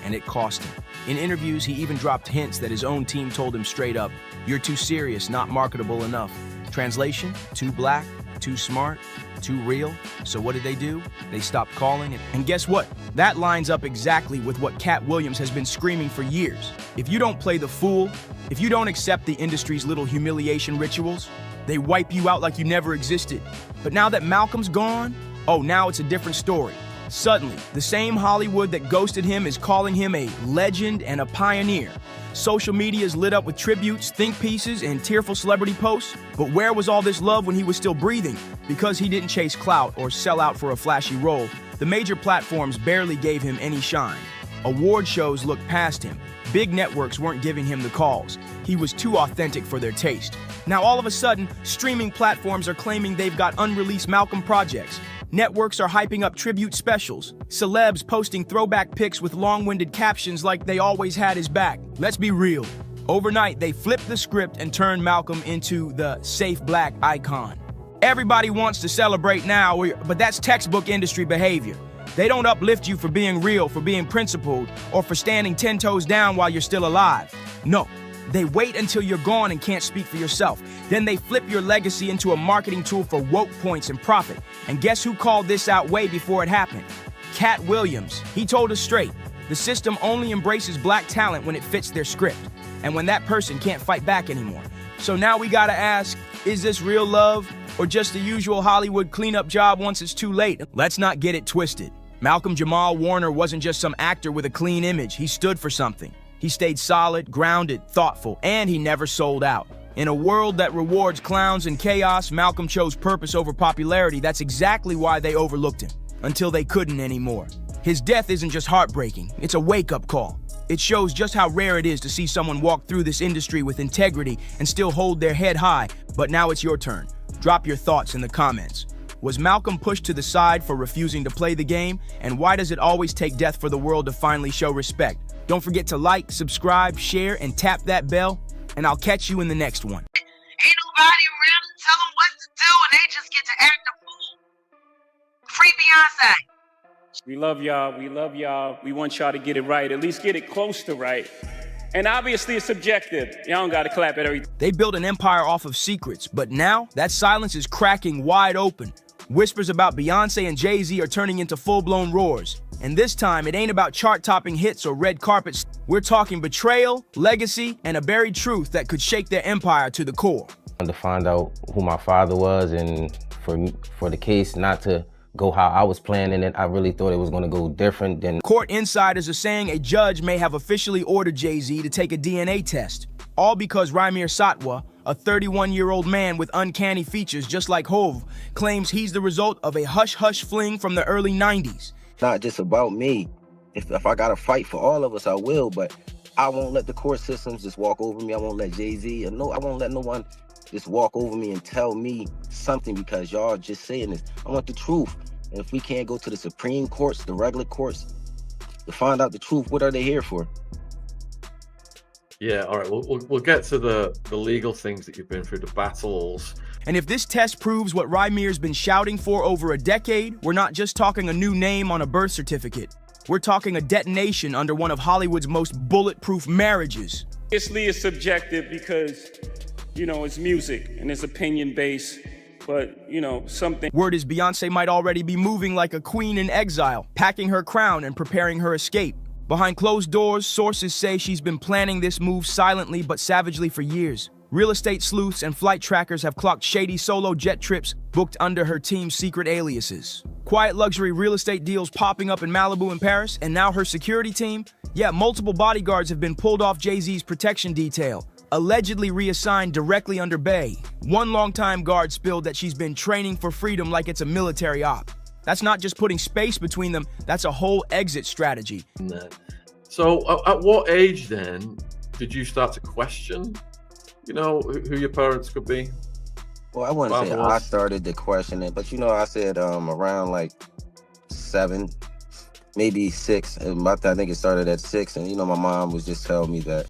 and it cost him. In interviews, he even dropped hints that his own team told him straight up, "You're too serious, not marketable enough." Translation, too black, too smart, too real. So what did they do? They stopped calling it. And guess what? That lines up exactly with what Cat Williams has been screaming for years. If you don't play the fool, if you don't accept the industry's little humiliation rituals, they wipe you out like you never existed. But now that Malcolm's gone, oh, now it's a different story. Suddenly, the same Hollywood that ghosted him is calling him a legend and a pioneer. Social media is lit up with tributes, think pieces, and tearful celebrity posts. But where was all this love when he was still breathing? Because he didn't chase clout or sell out for a flashy role, the major platforms barely gave him any shine. Award shows looked past him. Big networks weren't giving him the calls. He was too authentic for their taste. Now all of a sudden, streaming platforms are claiming they've got unreleased Malcolm projects. Networks are hyping up tribute specials. Celebs posting throwback pics with long-winded captions like they always had his back. Let's be real. Overnight, they flipped the script and turned Malcolm into the safe black icon. Everybody wants to celebrate now, but that's textbook industry behavior. They don't uplift you for being real, for being principled, or for standing 10 toes down while you're still alive. No. They wait until you're gone and can't speak for yourself. Then they flip your legacy into a marketing tool for woke points and profit. And guess who called this out way before it happened? Cat Williams. He told us straight, the system only embraces black talent when it fits their script, and when that person can't fight back anymore. So now we gotta ask, is this real love, or just the usual Hollywood cleanup job once it's too late? Let's not get it twisted. Malcolm Jamal Warner wasn't just some actor with a clean image. He stood for something. He stayed solid, grounded, thoughtful, and he never sold out. In a world that rewards clowns and chaos, Malcolm chose purpose over popularity. That's exactly why they overlooked him, until they couldn't anymore. His death isn't just heartbreaking, it's a wake-up call. It shows just how rare it is to see someone walk through this industry with integrity and still hold their head high. But now it's your turn. Drop your thoughts in the comments. Was Malcolm pushed to the side for refusing to play the game? And why does it always take death for the world to finally show respect? Don't forget to like, subscribe, share, and tap that bell. And I'll catch you in the next one. Ain't nobody around to tell them what to do, and they just get to act a fool. Free Beyonce. We love y'all. We love y'all. We want y'all to get it right, at least get it close to right. And obviously it's subjective. Y'all don't gotta clap at everything. They built an empire off of secrets, but now that silence is cracking wide open. Whispers about Beyonce and Jay-Z are turning into full-blown roars. And this time, it ain't about chart-topping hits or red carpets. We're talking betrayal, legacy, and a buried truth that could shake their empire to the core. To find out who my father was, and for the case not to go how I was planning it, I really thought it was going to go different than... Court insiders are saying a judge may have officially ordered Jay-Z to take a DNA test, all because Raimir Satwa, a 31-year-old man with uncanny features just like Hov, claims he's the result of a hush-hush fling from the early 90s. Not just about me. If I gotta fight for all of us, I will, but I won't let the court systems just walk over me. I won't let Jay-Z, I won't let no one just walk over me and tell me something because y'all just saying this. I want the truth. And if we can't go to the Supreme Courts, the regular courts, to find out the truth, what are they here for? Yeah, all right, we'll get to the legal things that you've been through, the battles. And if this test proves what Raimir's been shouting for over a decade, we're not just talking a new name on a birth certificate. We're talking a detonation under one of Hollywood's most bulletproof marriages. Obviously it's subjective because, it's music and it's opinion-based, but, something... Word is Beyonce might already be moving like a queen in exile, packing her crown and preparing her escape. Behind closed doors, sources say she's been planning this move silently but savagely for years. Real estate sleuths and flight trackers have clocked shady solo jet trips booked under her team's secret aliases. Quiet luxury real estate deals popping up in Malibu and Paris, and now her security team? Yeah, multiple bodyguards have been pulled off Jay-Z's protection detail, allegedly reassigned directly under Bey. One longtime guard spilled that she's been training for freedom like it's a military op. That's not just putting space between them, that's a whole exit strategy. So at what age then did you start to question, who your parents could be? Well, I wouldn't say I started to question it, but I said around like 7, maybe 6. And I think it started at 6. And my mom was just telling me that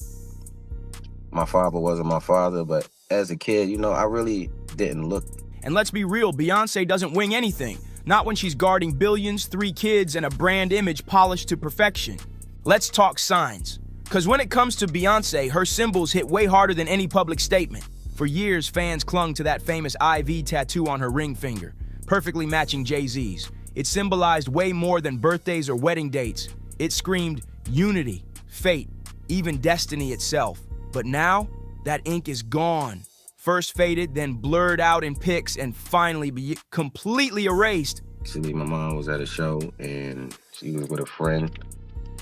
my father wasn't my father. But as a kid, I really didn't look. And let's be real, Beyonce doesn't wing anything. Not when she's guarding billions, 3 kids, and a brand image polished to perfection. Let's talk signs. Because when it comes to Beyonce, her symbols hit way harder than any public statement. For years, fans clung to that famous IV tattoo on her ring finger, perfectly matching Jay-Z's. It symbolized way more than birthdays or wedding dates. It screamed unity, fate, even destiny itself. But now, that ink is gone. First faded, then blurred out in pics, and finally completely erased. Actually, my mom was at a show, and she was with a friend.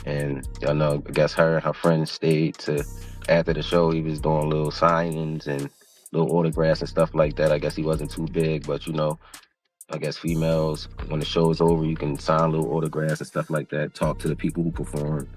And I guess her and her friend stayed to, after the show, he was doing little signings and little autographs and stuff like that. I guess he wasn't too big, but I guess females, when the show is over, you can sign little autographs and stuff like that, talk to the people who perform.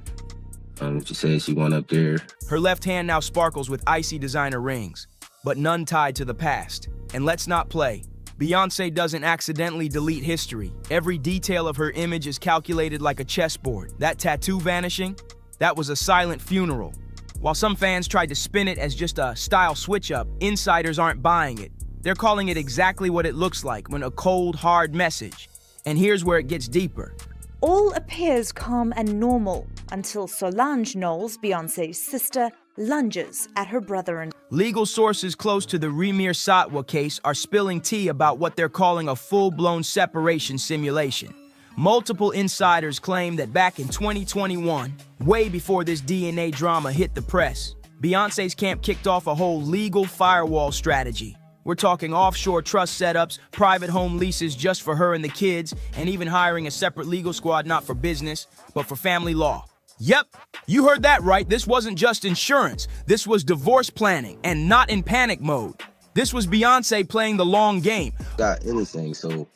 She said she went up there. Her left hand now sparkles with icy designer rings, but none tied to the past. And let's not play. Beyonce doesn't accidentally delete history. Every detail of her image is calculated like a chessboard. That tattoo vanishing, that was a silent funeral. While some fans tried to spin it as just a style switch-up, insiders aren't buying it. They're calling it exactly what it looks like when a cold, hard message. And here's where it gets deeper. All appears calm and normal until Solange Knowles, Beyonce's sister, lunges at her brother. And legal sources close to the Raimir Satwa case are spilling tea about what they're calling a full-blown separation simulation. Multiple insiders claim that back in 2021, way before this DNA drama hit the press, Beyonce's camp kicked off a whole legal firewall strategy, We're talking offshore trust setups, private home leases just for her and the kids, and even hiring a separate legal squad not for business, but for family law. Yep, you heard that right. This wasn't just insurance. This was divorce planning, and not in panic mode. This was Beyonce playing the long game. Got anything, so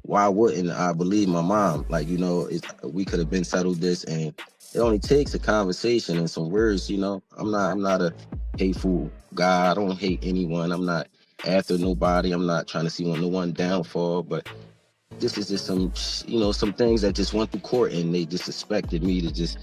why wouldn't I believe my mom? Like, you know, we could have been settled this, and it only takes a conversation and some words, you know. I'm not a hateful guy. I don't hate anyone. I'm not after nobody. I'm not trying to see no one downfall, but this is just some, you know, some things that just went through court, and they just expected me to just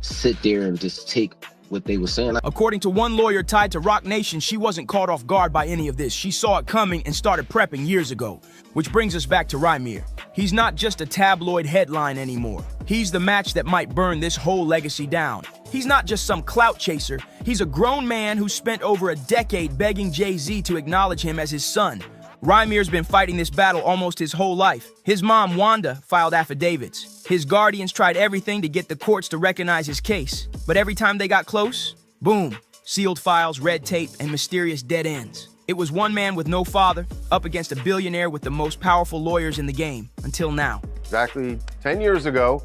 sit there and just take what they were saying. According to one lawyer tied to Rock Nation, she wasn't caught off guard by any of this. She saw it coming and started prepping years ago. Which brings us back to Rymir. He's not just a tabloid headline anymore. He's the match that might burn this whole legacy down. He's not just some clout chaser. He's a grown man who spent over a decade begging Jay-Z to acknowledge him as his son. Rymir's been fighting this battle almost his whole life. His mom, Wanda, filed affidavits. His guardians tried everything to get the courts to recognize his case. But every time they got close, boom, sealed files, red tape, and mysterious dead ends. It was one man with no father up against a billionaire with the most powerful lawyers in the game, until now. Exactly 10 years ago,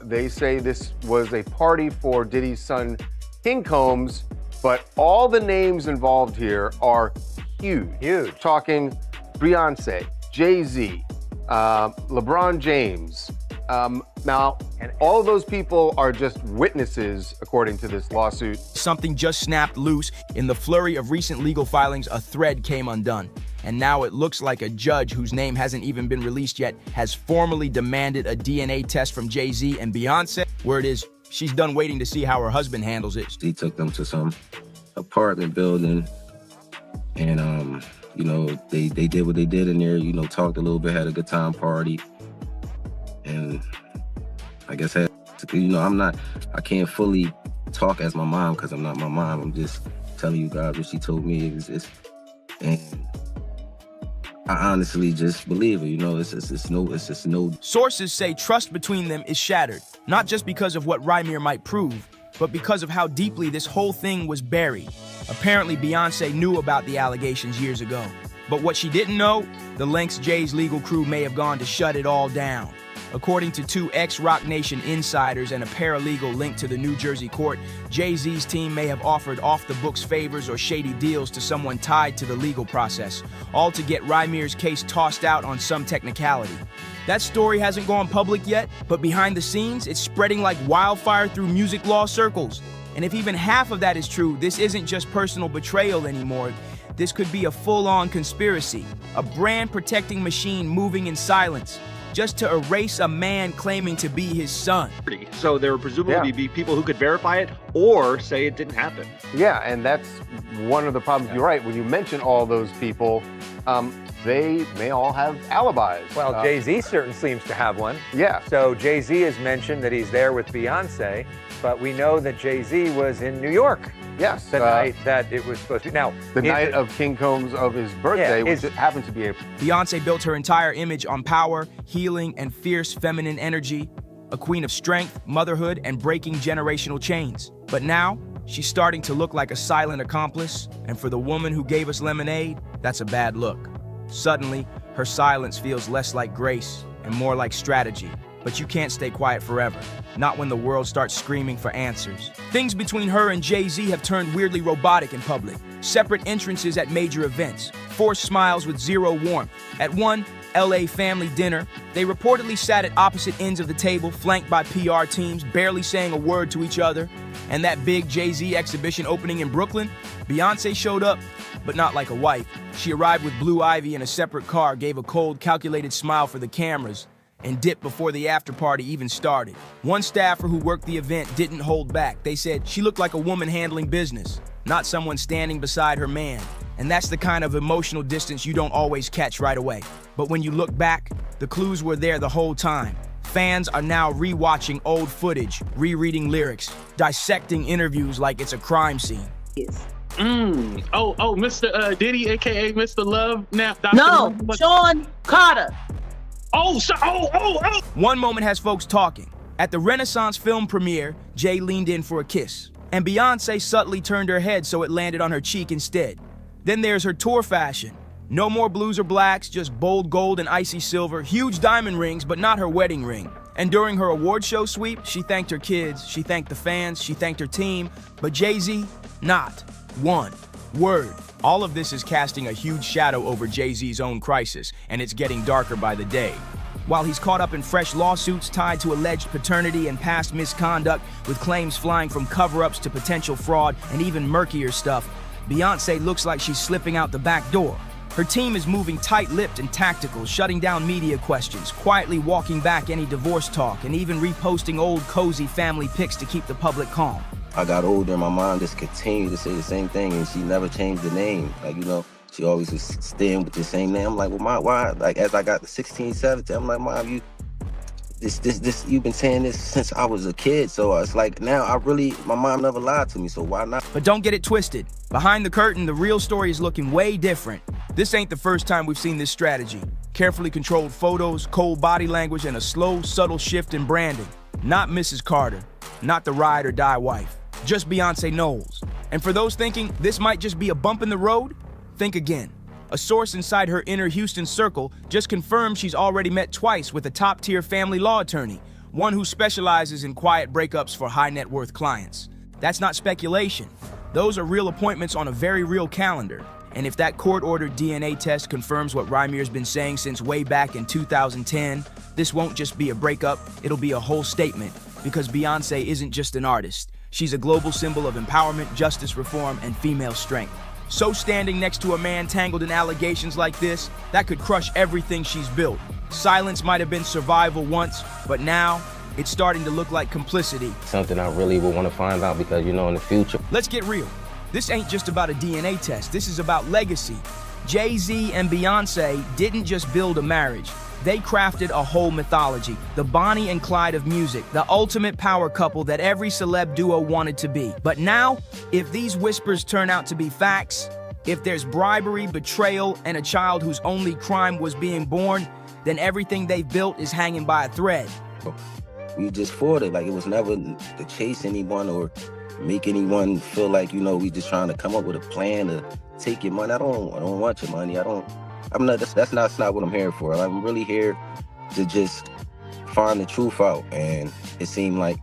they say this was a party for Diddy's son, King Combs, but all the names involved here are huge. Talking Beyonce, Jay-Z, LeBron James. Now, and all of those people are just witnesses, according to this lawsuit. Something just snapped loose. In the flurry of recent legal filings, a thread came undone. And now it looks like a judge whose name hasn't even been released yet has formally demanded a DNA test from Jay-Z and Beyonce. Word is, she's done waiting to see how her husband handles it. He took them to some apartment building, and you know, they did what they did in there, you know, talked a little bit, had a good time party. And I guess, you know, I can't fully talk as my mom because I'm not my mom. I'm just telling you guys what she told me. And I honestly just believe it. You know, it's just no. Sources say trust between them is shattered, not just because of what Rymir might prove, but because of how deeply this whole thing was buried. Apparently, Beyonce knew about the allegations years ago. But what she didn't know, the lengths Jay's legal crew may have gone to shut it all down. According to two ex-Rock Nation insiders and a paralegal linked to the New Jersey court, Jay-Z's team may have offered off-the-books favors or shady deals to someone tied to the legal process, all to get Rymir's case tossed out on some technicality. That story hasn't gone public yet, but behind the scenes, it's spreading like wildfire through music law circles. And if even half of that is true, this isn't just personal betrayal anymore. This could be a full-on conspiracy, a brand-protecting machine moving in silence, just to erase a man claiming to be his son. So there would presumably be people who could verify it or say it didn't happen. Yeah, and that's one of the problems. You're right. When you mention all those people, they may all have alibis. Well, Jay-Z certainly seems to have one. Yeah. So Jay-Z has mentioned that he's there with Beyonce, but we know that Jay-Z was in New York. Yes. The night that it was supposed to be. Now, the night of King Combs of his birthday, which happens to be April. Beyonce built her entire image on power, healing, and fierce feminine energy, a queen of strength, motherhood, and breaking generational chains. But now, she's starting to look like a silent accomplice, and for the woman who gave us Lemonade, that's a bad look. Suddenly, her silence feels less like grace and more like strategy. But you can't stay quiet forever, not when the world starts screaming for answers. Things between her and Jay-Z have turned weirdly robotic in public. Separate entrances at major events, forced smiles with zero warmth. At one LA family dinner, they reportedly sat at opposite ends of the table, flanked by PR teams, barely saying a word to each other. And that big Jay-Z exhibition opening in Brooklyn, Beyonce showed up, but not like a wife. She arrived with Blue Ivy in a separate car, gave a cold, calculated smile for the cameras, and dipped before the after party even started. One staffer who worked the event didn't hold back. They said she looked like a woman handling business, not someone standing beside her man. And that's the kind of emotional distance you don't always catch right away. But when you look back, the clues were there the whole time. Fans are now re-watching old footage, rereading lyrics, dissecting interviews like it's a crime scene. Oh, Mr. Diddy, aka Mr. Love. Now, No, Sean Carter. One moment has folks talking. At the Renaissance film premiere, Jay leaned in for a kiss, and Beyonce subtly turned her head so it landed on her cheek instead. Then there's her tour fashion. No more blues or blacks, just bold gold and icy silver, huge diamond rings, but not her wedding ring. And during her award show sweep, she thanked her kids, she thanked the fans, she thanked her team, but Jay-Z, not one word. All of this is casting a huge shadow over Jay-Z's own crisis, and it's getting darker by the day. While he's caught up in fresh lawsuits tied to alleged paternity and past misconduct, with claims flying from cover-ups to potential fraud and even murkier stuff, Beyoncé looks like she's slipping out the back door. Her team is moving tight-lipped and tactical, shutting down media questions, quietly walking back any divorce talk, and even reposting old cozy family pics to keep the public calm. I got older and my mom just continued to say the same thing, and she never changed the name. Like, you know, she always was staying with the same name. I'm like, well, Mom, why? Like, as I got to 16, 17, I'm like, Mom, you've been saying this since I was a kid. So it's like, now my mom never lied to me, so why not? But don't get it twisted. Behind the curtain, the real story is looking way different. This ain't the first time we've seen this strategy. Carefully controlled photos, cold body language, and a slow, subtle shift in branding. Not Mrs. Carter, not the ride or die wife, just Beyoncé Knowles. And for those thinking this might just be a bump in the road, think again. A source inside her inner Houston circle just confirmed she's already met twice with a top-tier family law attorney, one who specializes in quiet breakups for high-net-worth clients. That's not speculation. Those are real appointments on a very real calendar. And if that court-ordered DNA test confirms what Rymir's been saying since way back in 2010, this won't just be a breakup, it'll be a whole statement. Because Beyoncé isn't just an artist. She's a global symbol of empowerment, justice reform, and female strength. So standing next to a man tangled in allegations like this, that could crush everything she's built. Silence might have been survival once, but now, it's starting to look like complicity. Something I really would want to find out because, you know, in the future. Let's get real. This ain't just about a DNA test. This is about legacy. Jay-Z and Beyoncé didn't just build a marriage. They crafted a whole mythology, the Bonnie and Clyde of music, the ultimate power couple that every celeb duo wanted to be. But now, if these whispers turn out to be facts, if there's bribery, betrayal, and a child whose only crime was being born, then everything they've built is hanging by a thread. We just fought it. Like, it was never to chase anyone or make anyone feel like, you know, we just trying to come up with a plan to take your money. I don't want your money. That's not what I'm here for. I'm really here to just find the truth out. And it seemed like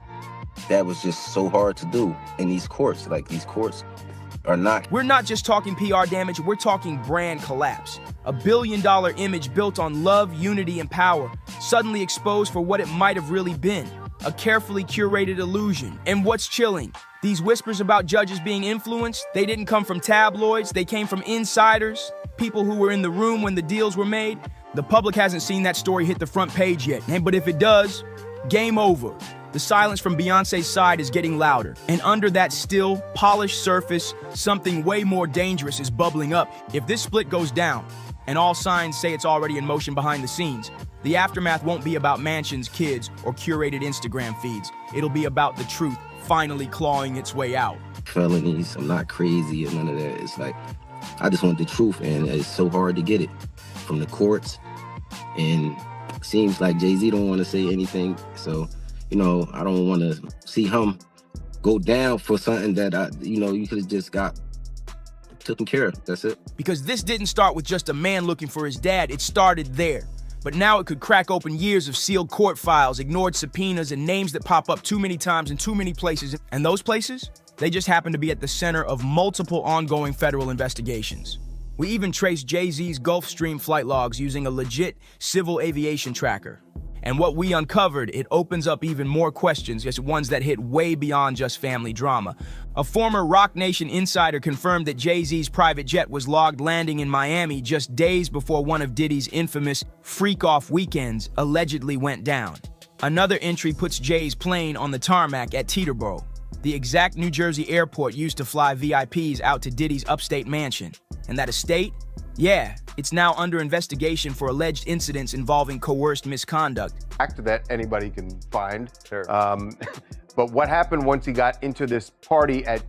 that was just so hard to do in these courts. Like, these courts are not. We're not just talking PR damage, we're talking brand collapse. A billion-dollar image built on love, unity, and power, suddenly exposed for what it might have really been. A carefully curated illusion. And what's chilling? These whispers about judges being influenced, they didn't come from tabloids, they came from insiders, people who were in the room when the deals were made. The public hasn't seen that story hit the front page yet, but if it does, game over. The silence from Beyoncé's side is getting louder, and under that still, polished surface, something way more dangerous is bubbling up. If this split goes down, and all signs say it's already in motion behind the scenes, the aftermath won't be about mansions, kids, or curated Instagram feeds. It'll be about the truth finally clawing its way out. Felonies, I'm not crazy or none of that. It's like, I just want the truth, and it's so hard to get it from the courts. And it seems like Jay-Z don't want to say anything. So, you know, I don't want to see him go down for something that, you could have just got taken care of. That's it. Because this didn't start with just a man looking for his dad. It started there. But now it could crack open years of sealed court files, ignored subpoenas, and names that pop up too many times in too many places. And those places? They just happen to be at the center of multiple ongoing federal investigations. We even traced Jay-Z's Gulfstream flight logs using a legit civil aviation tracker. And what we uncovered, it opens up even more questions, just ones that hit way beyond just family drama. A former Rock Nation insider confirmed that Jay-Z's private jet was logged landing in Miami just days before one of Diddy's infamous freak-off weekends allegedly went down. Another entry puts Jay's plane on the tarmac at Teterboro, the exact New Jersey airport used to fly VIPs out to Diddy's upstate mansion. And that estate? Yeah, it's now under investigation for alleged incidents involving coerced misconduct. Fact that anybody can find. Sure. But what happened once he got into this party at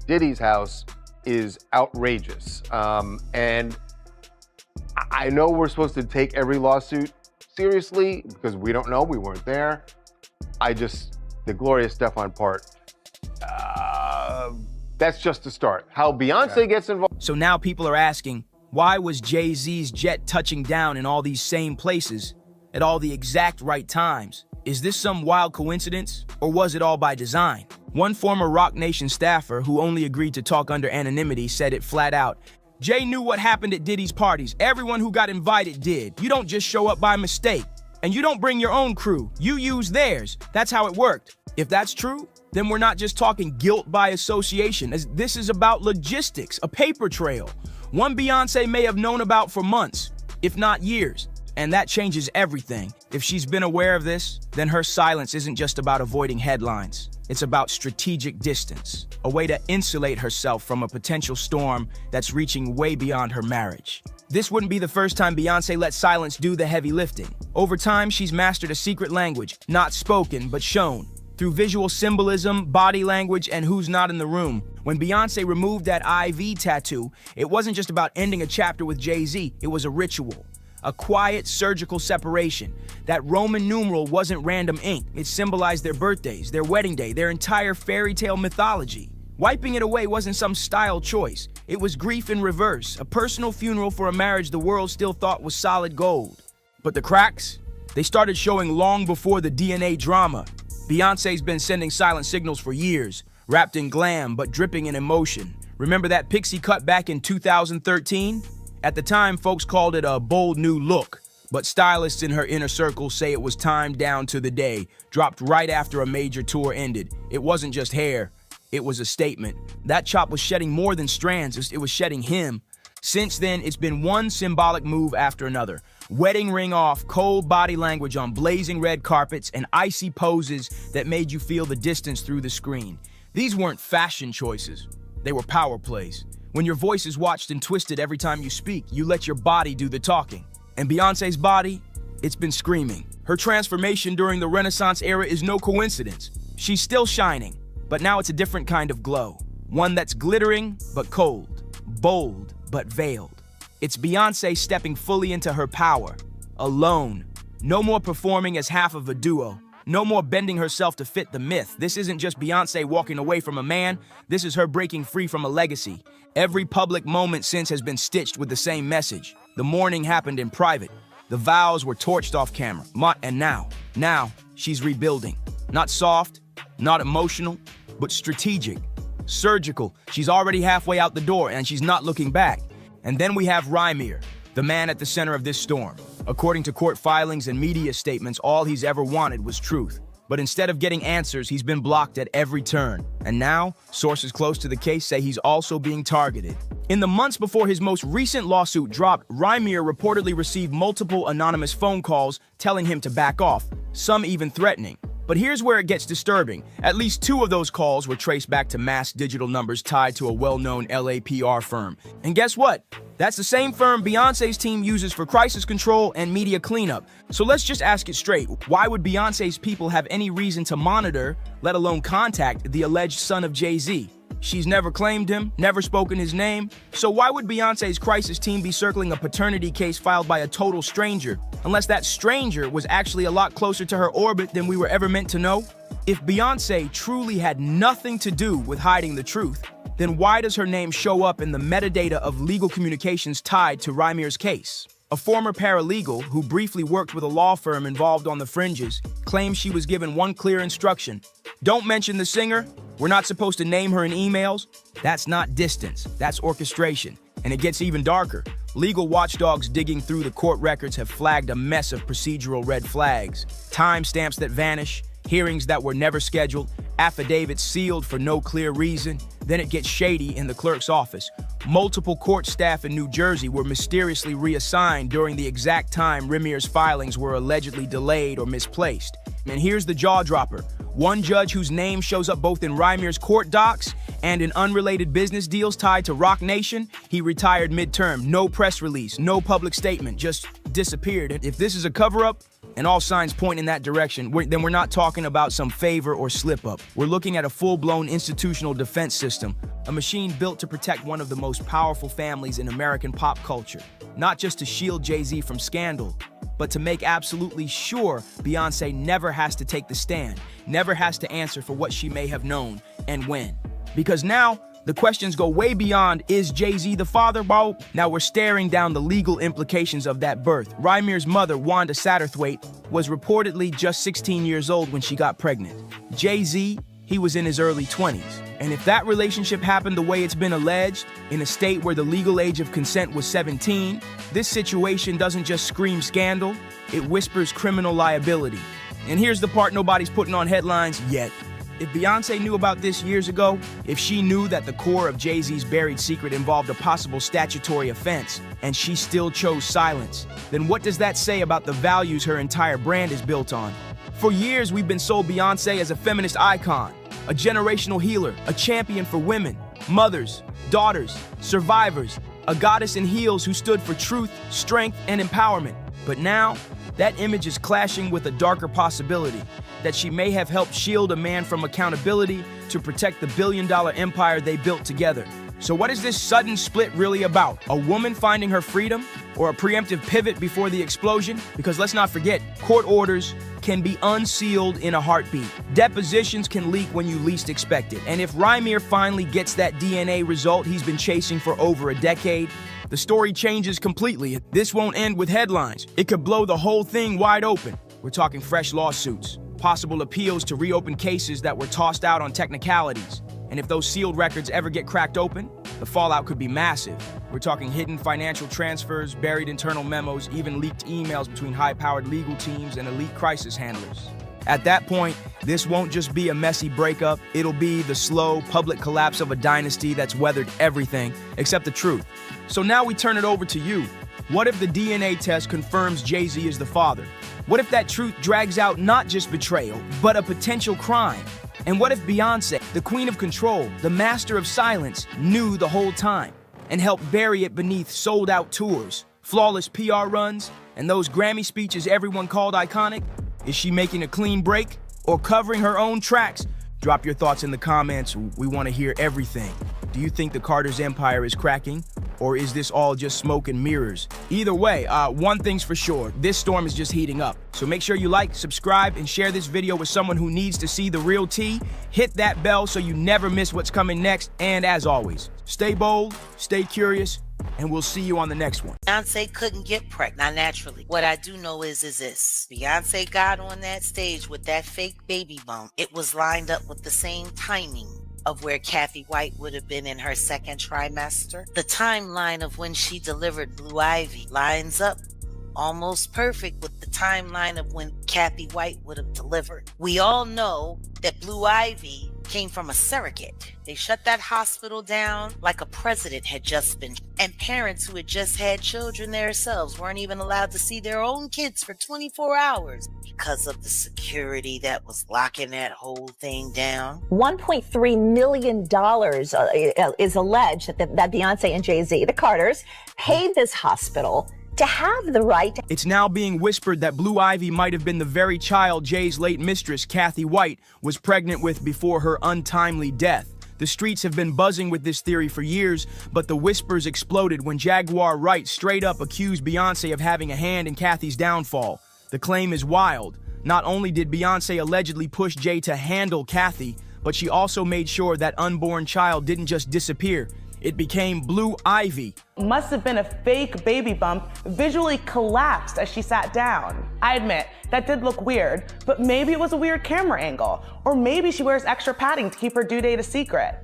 Diddy's house is outrageous. And I know we're supposed to take every lawsuit seriously because we don't know, we weren't there. The Gloria Estefan part, That's just the start. How Beyonce gets involved. So now people are asking, why was Jay-Z's jet touching down in all these same places at all the exact right times? Is this some wild coincidence, or was it all by design? One former Roc Nation staffer who only agreed to talk under anonymity said it flat out. Jay knew what happened at Diddy's parties. Everyone who got invited did. You don't just show up by mistake. And you don't bring your own crew. You use theirs. That's how it worked. If that's true, then we're not just talking guilt by association, as this is about logistics, a paper trail. One Beyonce may have known about for months, if not years. And that changes everything. If she's been aware of this, then her silence isn't just about avoiding headlines. It's about strategic distance, a way to insulate herself from a potential storm that's reaching way beyond her marriage. This wouldn't be the first time Beyonce let silence do the heavy lifting. Over time, she's mastered a secret language, not spoken, but shown, through visual symbolism, body language, and who's not in the room. When Beyonce removed that IV tattoo, it wasn't just about ending a chapter with Jay-Z, it was a ritual. A quiet, surgical separation. That Roman numeral wasn't random ink. It symbolized their birthdays, their wedding day, their entire fairy tale mythology. Wiping it away wasn't some style choice. It was grief in reverse, a personal funeral for a marriage the world still thought was solid gold. But the cracks? They started showing long before the DNA drama. Beyonce's been sending silent signals for years, wrapped in glam but dripping in emotion. Remember that pixie cut back in 2013? At the time, folks called it a bold new look, but stylists in her inner circle say it was timed down to the day, dropped right after a major tour ended. It wasn't just hair, it was a statement. That chop was shedding more than strands, it was shedding him. Since then, it's been one symbolic move after another. Wedding ring off, cold body language on blazing red carpets, and icy poses that made you feel the distance through the screen. These weren't fashion choices, they were power plays. When your voice is watched and twisted every time you speak, you let your body do the talking. And Beyonce's body, it's been screaming. Her transformation during the Renaissance era is no coincidence. She's still shining, but now it's a different kind of glow. One that's glittering, but cold. Bold, but veiled. It's Beyonce stepping fully into her power. Alone. No more performing as half of a duo. No more bending herself to fit the myth. This isn't just Beyonce walking away from a man. This is her breaking free from a legacy. Every public moment since has been stitched with the same message. The mourning happened in private. The vows were torched off camera. And now, she's rebuilding. Not soft, not emotional, but strategic. Surgical. She's already halfway out the door and she's not looking back. And then we have Rymir, the man at the center of this storm. According to court filings and media statements, all he's ever wanted was truth. But instead of getting answers, he's been blocked at every turn. And now, sources close to the case say he's also being targeted. In the months before his most recent lawsuit dropped, Rymir reportedly received multiple anonymous phone calls telling him to back off, some even threatening. But here's where it gets disturbing. At least 2 of those calls were traced back to masked digital numbers tied to a well-known LA PR firm. And guess what? That's the same firm Beyonce's team uses for crisis control and media cleanup. So let's just ask it straight. Why would Beyonce's people have any reason to monitor, let alone contact, the alleged son of Jay-Z? She's never claimed him, never spoken his name. So why would Beyonce's crisis team be circling a paternity case filed by a total stranger, unless that stranger was actually a lot closer to her orbit than we were ever meant to know? If Beyonce truly had nothing to do with hiding the truth, then why does her name show up in the metadata of legal communications tied to Rymir's case? A former paralegal who briefly worked with a law firm involved on the fringes claims she was given one clear instruction. Don't mention the singer. We're not supposed to name her in emails. That's not distance, that's orchestration. And it gets even darker. Legal watchdogs digging through the court records have flagged a mess of procedural red flags. Timestamps that vanish, hearings that were never scheduled, affidavits sealed for no clear reason. Then it gets shady in the clerk's office. Multiple court staff in New Jersey were mysteriously reassigned during the exact time Rymir's filings were allegedly delayed or misplaced. And here's the jaw dropper. One judge whose name shows up both in Rymir's court docs and in unrelated business deals tied to Roc Nation, he retired midterm. No press release, no public statement, just disappeared. If this is a cover-up, and all signs point in that direction, then we're not talking about some favor or slip-up. We're looking at a full-blown institutional defense system, a machine built to protect one of the most powerful families in American pop culture. Not just to shield Jay-Z from scandal, but to make absolutely sure Beyonce never has to take the stand, never has to answer for what she may have known and when. Because now, The questions go way beyond, is Jay-Z the father? Well, now we're staring down the legal implications of that birth. Rymir's mother, Wanda Satterthwaite, was reportedly just 16 years old when she got pregnant. Jay-Z, he was in his early 20s. And if that relationship happened the way it's been alleged, in a state where the legal age of consent was 17, this situation doesn't just scream scandal, it whispers criminal liability. And here's the part nobody's putting on headlines yet. If Beyonce knew about this years ago, if she knew that the core of Jay-Z's buried secret involved a possible statutory offense, and she still chose silence, then what does that say about the values her entire brand is built on? For years, we've been sold Beyonce as a feminist icon, a generational healer, a champion for women, mothers, daughters, survivors, a goddess in heels who stood for truth, strength, and empowerment. But now, that image is clashing with a darker possibility, that she may have helped shield a man from accountability to protect the billion-dollar empire they built together. So what is this sudden split really about? A woman finding her freedom, or a preemptive pivot before the explosion? Because let's not forget, court orders can be unsealed in a heartbeat. Depositions can leak when you least expect it. And if Rymir finally gets that DNA result he's been chasing for over a decade, the story changes completely. This won't end with headlines. It could blow the whole thing wide open. We're talking fresh lawsuits, possible appeals to reopen cases that were tossed out on technicalities. And if those sealed records ever get cracked open, the fallout could be massive. We're talking hidden financial transfers, buried internal memos, even leaked emails between high-powered legal teams and elite crisis handlers. At that point, this won't just be a messy breakup, it'll be the slow, public collapse of a dynasty that's weathered everything except the truth. So now we turn it over to you. What if the DNA test confirms Jay-Z is the father? What if that truth drags out not just betrayal, but a potential crime? And what if Beyonce, the queen of control, the master of silence, knew the whole time and helped bury it beneath sold-out tours, flawless PR runs, and those Grammy speeches everyone called iconic? Is she making a clean break or covering her own tracks? Drop your thoughts in the comments. We want to hear everything. Do you think the Carter's empire is cracking? Or is this all just smoke and mirrors? Either way, one thing's for sure, this storm is just heating up. So make sure you like, subscribe, and share this video with someone who needs to see the real tea. Hit that bell so you never miss what's coming next. And as always, stay bold, stay curious, and we'll see you on the next one. Beyonce couldn't get pregnant, not naturally. What I do know is this. Beyonce got on that stage with that fake baby bump. It was lined up with the same timing of where Kathy White would have been in her second trimester. The timeline of when she delivered Blue Ivy lines up almost perfect with the timeline of when Kathy White would have delivered. We all know that Blue Ivy came from a surrogate. They shut that hospital down like a president had just been. And parents who had just had children themselves weren't even allowed to see their own kids for 24 hours because of the security that was locking that whole thing down. $1.3 million is alleged that Beyonce and Jay-Z, the Carters, paid this hospital to have the right. It's now being whispered that Blue Ivy might have been the very child Jay's late mistress, Kathy White, was pregnant with before her untimely death. The streets have been buzzing with this theory for years, but the whispers exploded when Jaguar Wright straight up accused Beyonce of having a hand in Kathy's downfall. The claim is wild. Not only did Beyonce allegedly push Jay to handle Kathy, but she also made sure that unborn child didn't just disappear. It became Blue Ivy. Must have been a fake baby bump, visually collapsed as she sat down. I admit, that did look weird, but maybe it was a weird camera angle, or maybe she wears extra padding to keep her due date a secret.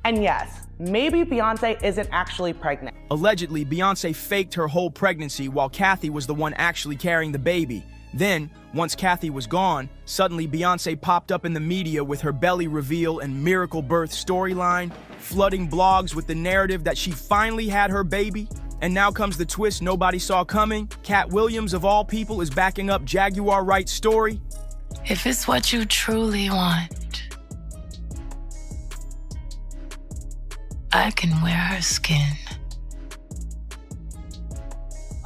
And yes, maybe Beyonce isn't actually pregnant. Allegedly, Beyonce faked her whole pregnancy while Kathy was the one actually carrying the baby. Then, once Kathy was gone, suddenly Beyonce popped up in the media with her belly reveal and miracle birth storyline, flooding blogs with the narrative that she finally had her baby. And now comes the twist nobody saw coming. Cat Williams, of all people, is backing up Jaguar Wright's story. If it's what you truly want, I can wear her skin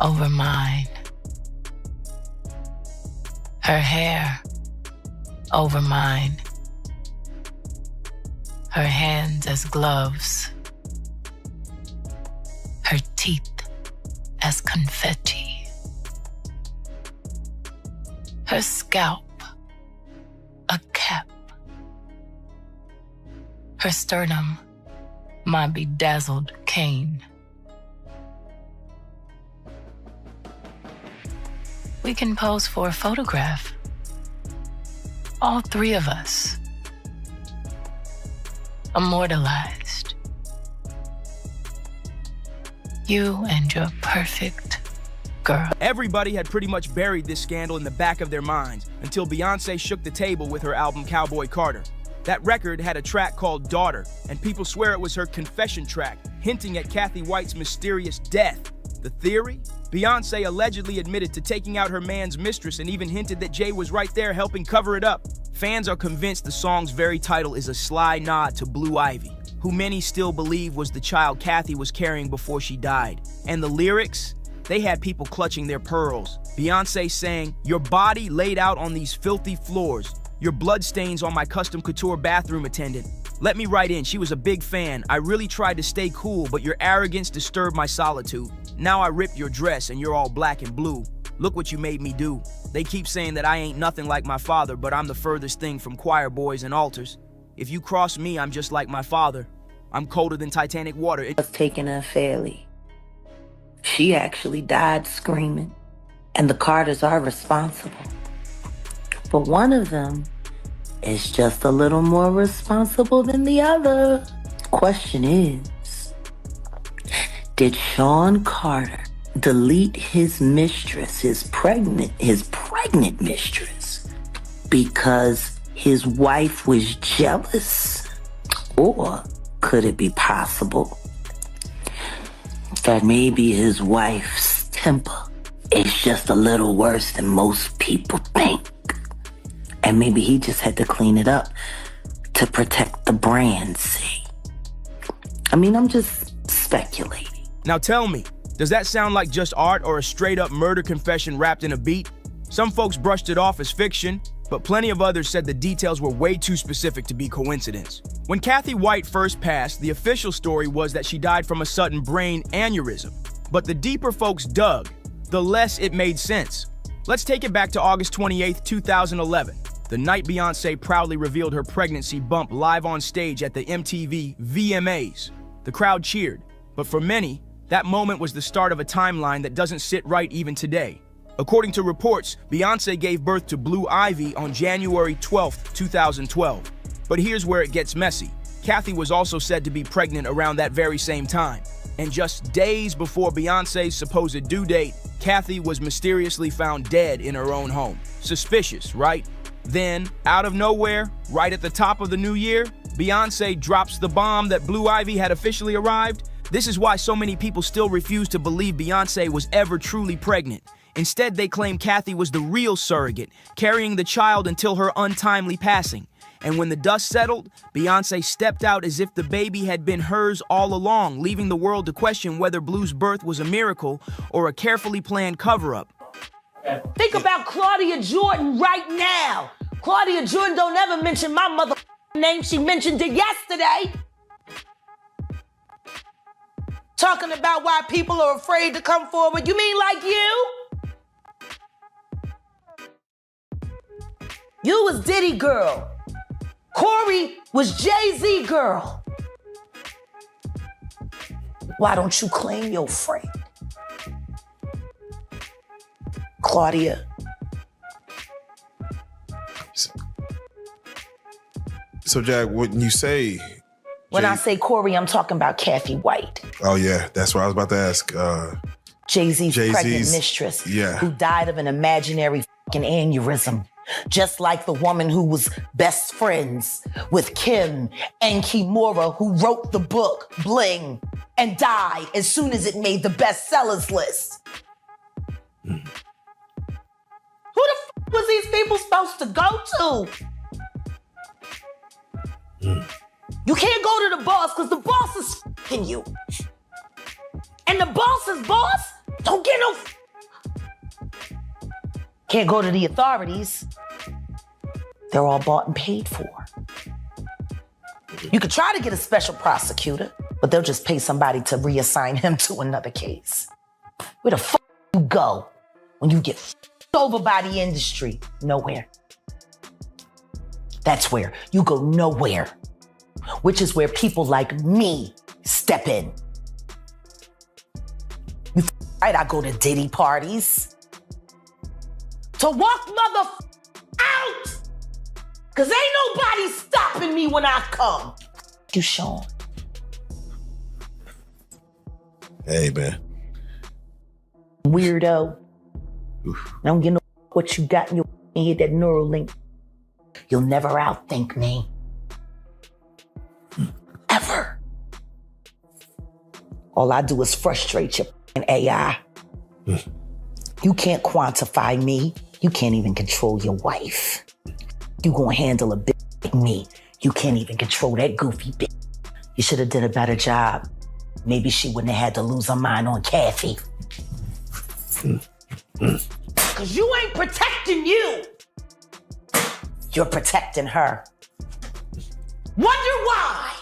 over mine. Her hair over mine. Her hands as gloves. Her teeth as confetti. Her scalp a cap. Her sternum my bedazzled cane. We can pose for a photograph. All three of us. Immortalized. You and your perfect girl. Everybody had pretty much buried this scandal in the back of their minds until Beyonce shook the table with her album Cowboy Carter. That record had a track called Daughter, and people swear it was her confession track, hinting at Kathy White's mysterious death. The theory? Beyonce allegedly admitted to taking out her man's mistress and even hinted that Jay was right there helping cover it up. Fans are convinced the song's very title is a sly nod to Blue Ivy, who many still believe was the child Kathy was carrying before she died. And the lyrics? They had people clutching their pearls. Beyonce saying, "Your body laid out on these filthy floors. Your bloodstains on my custom couture bathroom attendant. Let me write in, she was a big fan. I really tried to stay cool, but your arrogance disturbed my solitude. Now I rip your dress and you're all black and blue. Look what you made me do." They keep saying that I ain't nothing like my father, but I'm the furthest thing from choir boys and altars. If you cross me, I'm just like my father. I'm colder than Titanic water. It was taken unfairly. She actually died screaming, and the Carters are responsible. But one of them is just a little more responsible than the other. Question is, did Sean Carter delete his mistress, his pregnant mistress, because his wife was jealous? Or could it be possible that maybe his wife's temper is just a little worse than most people think? And maybe he just had to clean it up to protect the brand, see? I mean, I'm just speculating. Now tell me, does that sound like just art or a straight-up murder confession wrapped in a beat? Some folks brushed it off as fiction, but plenty of others said the details were way too specific to be coincidence. When Kathy White first passed, the official story was that she died from a sudden brain aneurysm. But the deeper folks dug, the less it made sense. Let's take it back to August 28th, 2011, the night Beyonce proudly revealed her pregnancy bump live on stage at the MTV VMAs. The crowd cheered, but for many, that moment was the start of a timeline that doesn't sit right even today. According to reports, Beyonce gave birth to Blue Ivy on January 12th, 2012. But here's where it gets messy. Kathy was also said to be pregnant around that very same time. And just days before Beyonce's supposed due date, Kathy was mysteriously found dead in her own home. Suspicious, right? Then, out of nowhere, right at the top of the new year, Beyonce drops the bomb that Blue Ivy had officially arrived. This is why so many people still refuse to believe Beyonce was ever truly pregnant. Instead, they claim Kathy was the real surrogate, carrying the child until her untimely passing. And when the dust settled, Beyonce stepped out as if the baby had been hers all along, leaving the world to question whether Blue's birth was a miracle or a carefully planned cover-up. Think about Claudia Jordan right now. Claudia Jordan don't ever mention my mother name. She mentioned it yesterday. Talking about why people are afraid to come forward. You mean like you? You was Diddy girl. Corey was Jay-Z girl. Why don't you claim your friend? Claudia. So Jack, when you say... When I say Corey, I'm talking about Kathy White. Oh yeah, that's what I was about to ask. Jay-Z's pregnant mistress, who died of an imaginary fucking aneurysm. Just like the woman who was best friends with Kim and Kimura, who wrote the book Bling and died as soon as it made the bestsellers list. Who the f was these people supposed to go to? You can't go to the boss because the boss is f***ing you. And the boss's boss don't get no f***. Can't go to the authorities. They're all bought and paid for. You could try to get a special prosecutor, but they'll just pay somebody to reassign him to another case. Where the fuck you go when you get f***ed over by the industry? Nowhere. That's where you go nowhere. Which is where people like me step in. You right, I go to Diddy parties. To walk mother out! Cause ain't nobody stopping me when I come. You, Sean. Hey, man. Weirdo. I don't get no what you got in your head, that neural link. You'll never outthink me. Ever. All I do is frustrate your AI. You can't quantify me. You can't even control your wife. You gonna handle a bitch like me. You can't even control that goofy bitch. You should have did a better job. Maybe she wouldn't have had to lose her mind on Kathy. Cause you ain't protecting you. You're protecting her. Wonder why?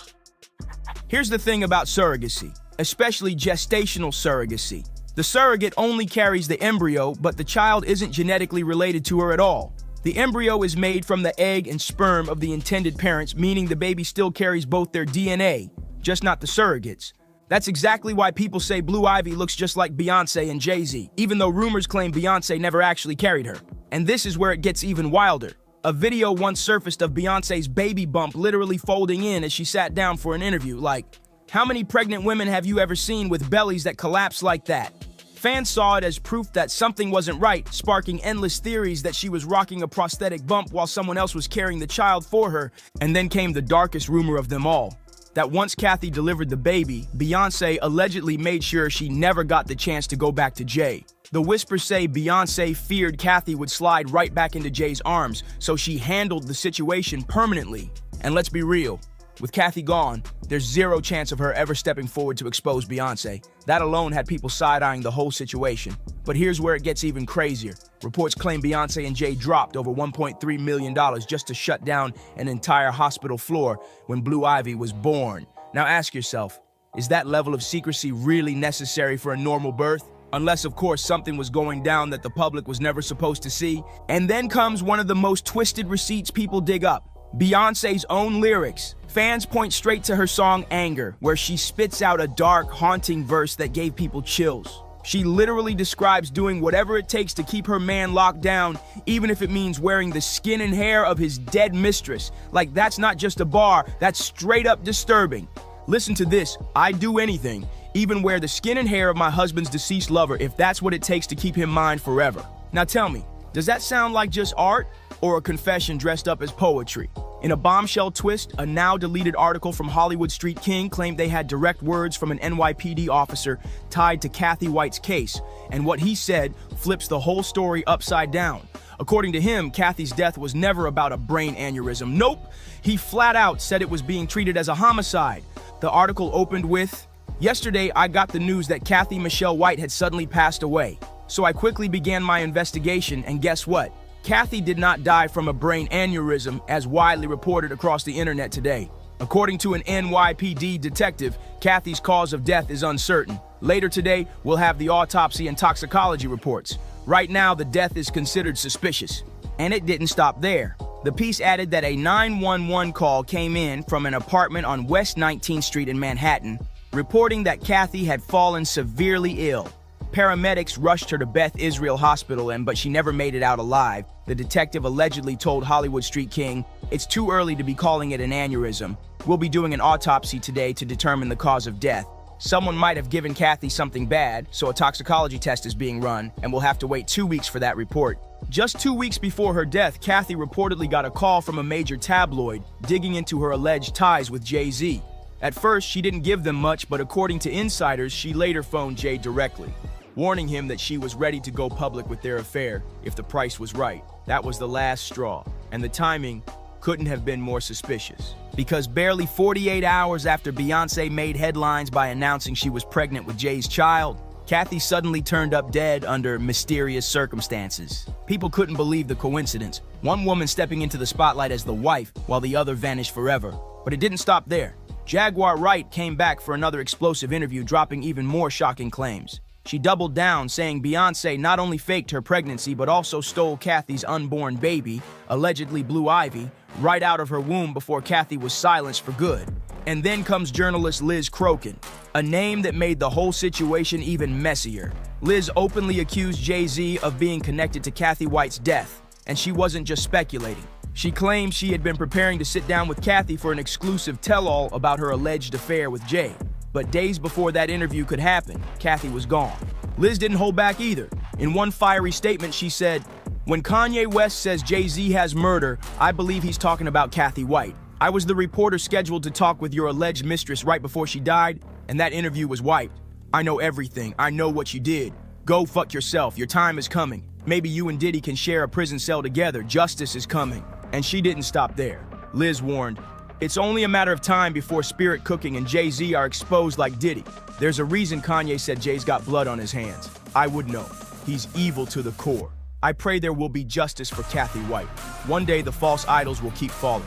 Here's the thing about surrogacy, especially gestational surrogacy. The surrogate only carries the embryo, but the child isn't genetically related to her at all. The embryo is made from the egg and sperm of the intended parents, meaning the baby still carries both their DNA, just not the surrogates. That's exactly why people say Blue Ivy looks just like Beyonce and Jay-Z, even though rumors claim Beyonce never actually carried her. And this is where it gets even wilder. A video once surfaced of Beyonce's baby bump literally folding in as she sat down for an interview. Like, how many pregnant women have you ever seen with bellies that collapse like that? Fans saw it as proof that something wasn't right, sparking endless theories that she was rocking a prosthetic bump while someone else was carrying the child for her. And then came the darkest rumor of them all, that once Kathy delivered the baby, Beyonce allegedly made sure she never got the chance to go back to Jay. The whispers say Beyonce feared Kathy would slide right back into Jay's arms, so she handled the situation permanently. And let's be real, with Kathy gone, there's zero chance of her ever stepping forward to expose Beyonce. That alone had people side-eyeing the whole situation. But here's where it gets even crazier. Reports claim Beyonce and Jay dropped over $1.3 million just to shut down an entire hospital floor when Blue Ivy was born. Now ask yourself, is that level of secrecy really necessary for a normal birth? Unless, of course, something was going down that the public was never supposed to see. And then comes one of the most twisted receipts people dig up. Beyonce's own lyrics. Fans point straight to her song Anger, where she spits out a dark, haunting verse that gave people chills. She literally describes doing whatever it takes to keep her man locked down, even if it means wearing the skin and hair of his dead mistress. Like, that's not just a bar, that's straight up disturbing. Listen to this, I'd do anything, even wear the skin and hair of my husband's deceased lover if that's what it takes to keep him mine forever. Now tell me, does that sound like just art or a confession dressed up as poetry? In a bombshell twist, a now-deleted article from Hollywood Street King claimed they had direct words from an NYPD officer tied to Kathy White's case, and what he said flips the whole story upside down. According to him, Kathy's death was never about a brain aneurysm. Nope, he flat out said it was being treated as a homicide. The article opened with, "Yesterday, I got the news that Kathy Michelle White had suddenly passed away. So I quickly began my investigation, and guess what? Kathy did not die from a brain aneurysm, as widely reported across the internet today. According to an NYPD detective, Kathy's cause of death is uncertain. Later today, we'll have the autopsy and toxicology reports. Right now, the death is considered suspicious." And it didn't stop there. The piece added that a 911 call came in from an apartment on West 19th Street in Manhattan, reporting that Kathy had fallen severely ill. Paramedics rushed her to Beth Israel Hospital, but she never made it out alive. The detective allegedly told Hollywood Street King, "It's too early to be calling it an aneurysm. We'll be doing an autopsy today to determine the cause of death. Someone might have given Kathy something bad, so a toxicology test is being run, and we'll have to wait 2 weeks for that report." Just 2 weeks before her death, Kathy reportedly got a call from a major tabloid digging into her alleged ties with Jay-Z. At first, she didn't give them much, but according to insiders, she later phoned Jay directly, warning him that she was ready to go public with their affair if the price was right. That was the last straw, and the timing couldn't have been more suspicious. Because barely 48 hours after Beyonce made headlines by announcing she was pregnant with Jay's child, Kathy suddenly turned up dead under mysterious circumstances. People couldn't believe the coincidence. One woman stepping into the spotlight as the wife, while the other vanished forever. But it didn't stop there. Jaguar Wright came back for another explosive interview, dropping even more shocking claims. She doubled down, saying Beyonce not only faked her pregnancy, but also stole Kathy's unborn baby, allegedly Blue Ivy, right out of her womb before Kathy was silenced for good. And then comes journalist Liz Crokin, a name that made the whole situation even messier. Liz openly accused Jay-Z of being connected to Kathy White's death, and she wasn't just speculating. She claimed she had been preparing to sit down with Kathy for an exclusive tell-all about her alleged affair with Jay. But days before that interview could happen, Kathy was gone. Liz didn't hold back either. In one fiery statement, she said, "When Kanye West says Jay-Z has murder, I believe he's talking about Kathy White. I was the reporter scheduled to talk with your alleged mistress right before she died, and that interview was wiped. I know everything. I know what you did. Go fuck yourself. Your time is coming. Maybe you and Diddy can share a prison cell together. Justice is coming." And she didn't stop there. Liz warned, "It's only a matter of time before Spirit Cooking and Jay-Z are exposed like Diddy. There's a reason Kanye said Jay's got blood on his hands. I would know. He's evil to the core. I pray there will be justice for Kathy White. One day the false idols will keep falling.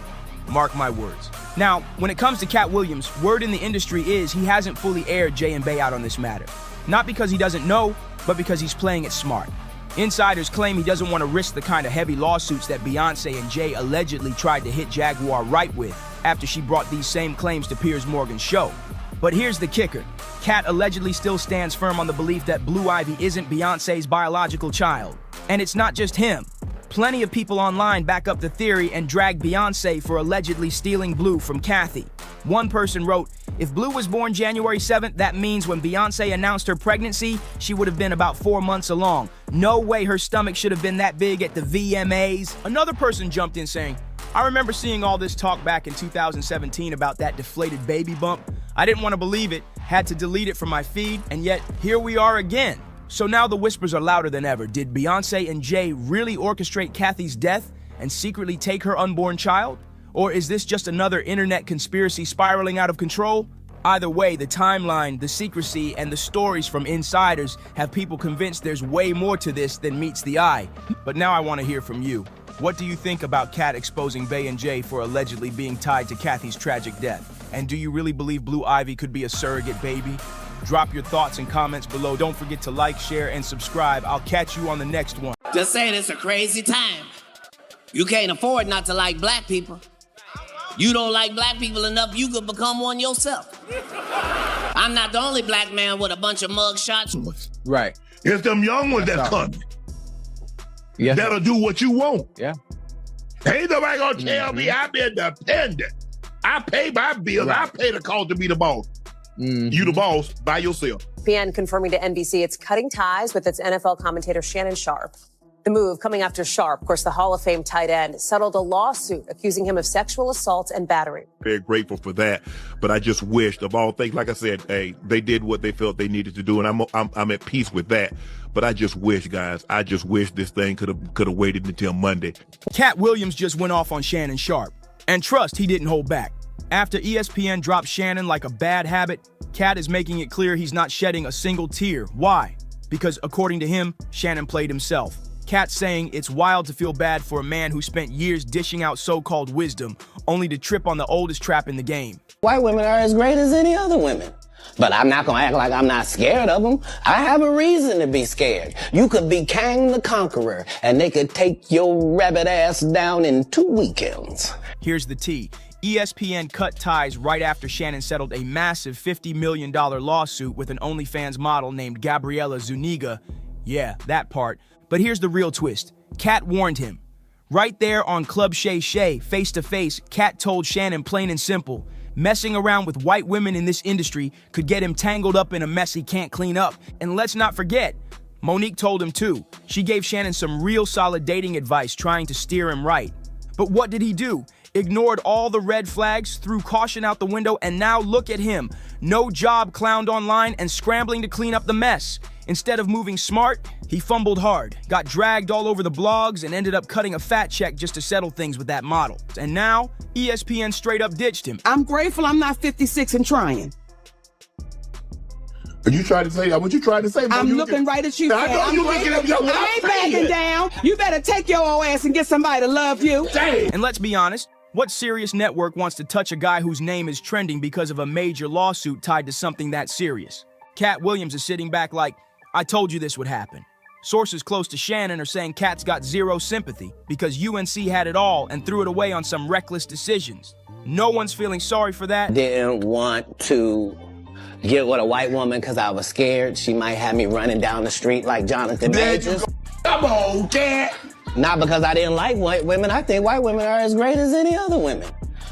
Mark my words." Now, when it comes to Cat Williams, word in the industry is he hasn't fully aired Jay and Bey out on this matter. Not because he doesn't know, but because he's playing it smart. Insiders claim he doesn't want to risk the kind of heavy lawsuits that Beyonce and Jay allegedly tried to hit Jaguar right with after she brought these same claims to Piers Morgan's show. But here's the kicker. Cat allegedly still stands firm on the belief that Blue Ivy isn't Beyonce's biological child. And it's not just him. Plenty of people online back up the theory and drag Beyonce for allegedly stealing Blue from Kathy. One person wrote, "If Blue was born January 7th, that means when Beyonce announced her pregnancy, she would have been about 4 months along. No way her stomach should have been that big at the VMAs." Another person jumped in saying, "I remember seeing all this talk back in 2017 about that deflated baby bump. I didn't want to believe it, had to delete it from my feed, and yet here we are again." So now the whispers are louder than ever. Did Beyonce and Jay really orchestrate Kathy's death and secretly take her unborn child? Or is this just another internet conspiracy spiraling out of control? Either way, the timeline, the secrecy, and the stories from insiders have people convinced there's way more to this than meets the eye. But now I want to hear from you. What do you think about Cat exposing Bey and Jay for allegedly being tied to Kathy's tragic death? And do you really believe Blue Ivy could be a surrogate baby? Drop your thoughts and comments below. Don't forget to like, share, and subscribe. I'll catch you on the next one. Just saying, it's a crazy time. You can't afford not to like black people. You don't like black people enough, you could become one yourself. I'm not the only black man with a bunch of mug shots. Right. It's them young ones that coming. Yes. That'll do what you want. Yeah. Ain't nobody gonna tell me I'm independent. I pay my bills. Right. I pay the cost to be the boss. You the boss by yourself. ESPN confirming to NBC it's cutting ties with its NFL commentator Shannon Sharpe. The move coming after Sharpe, of course, the Hall of Fame tight end, settled a lawsuit accusing him of sexual assault and battery. Very grateful for that, but I just wished, of all things, like I said, hey, they did what they felt they needed to do, and I'm at peace with that. But I just wish, guys, this thing could have waited until Monday. Cat Williams just went off on Shannon Sharpe, and trust he didn't hold back. After ESPN dropped Shannon like a bad habit, Cat is making it clear he's not shedding a single tear. Why? Because according to him, Shannon played himself. Cat saying it's wild to feel bad for a man who spent years dishing out so-called wisdom, only to trip on the oldest trap in the game. White women are as great as any other women. But I'm not gonna act like I'm not scared of them. I have a reason to be scared. You could be Kang the Conqueror, and they could take your rabbit ass down in 2 weekends. Here's the tea. ESPN cut ties right after Shannon settled a massive $50 million lawsuit with an OnlyFans model named Gabriella Zuniga. Yeah, that part. But here's the real twist. Cat warned him. Right there on Club Shay Shay, face to face, Cat told Shannon plain and simple, messing around with white women in this industry could get him tangled up in a mess he can't clean up. And let's not forget, Monique told him too. She gave Shannon some real solid dating advice trying to steer him right. But what did he do? Ignored all the red flags, threw caution out the window, and now look at him. No job, clowned online, and scrambling to clean up the mess. Instead of moving smart, he fumbled hard, got dragged all over the blogs, and ended up cutting a fat check just to settle things with that model. And now, ESPN straight up ditched him. I'm grateful I'm not 56 and trying. Are you trying to say what you trying to say? I'm looking right at you. I know you looking at me. I ain't backing down. You better take your old ass and get somebody to love you. Dang. And let's be honest, what serious network wants to touch a guy whose name is trending because of a major lawsuit tied to something that serious? Cat Williams is sitting back like, I told you this would happen. Sources close to Shannon are saying Kat's got zero sympathy because UNC had it all and threw it away on some reckless decisions. No one's feeling sorry for that. Didn't want to get with a white woman because I was scared she might have me running down the street like Jonathan Majors. Come on, Cat. Not because I didn't like white women. I think white women are as great as any other women.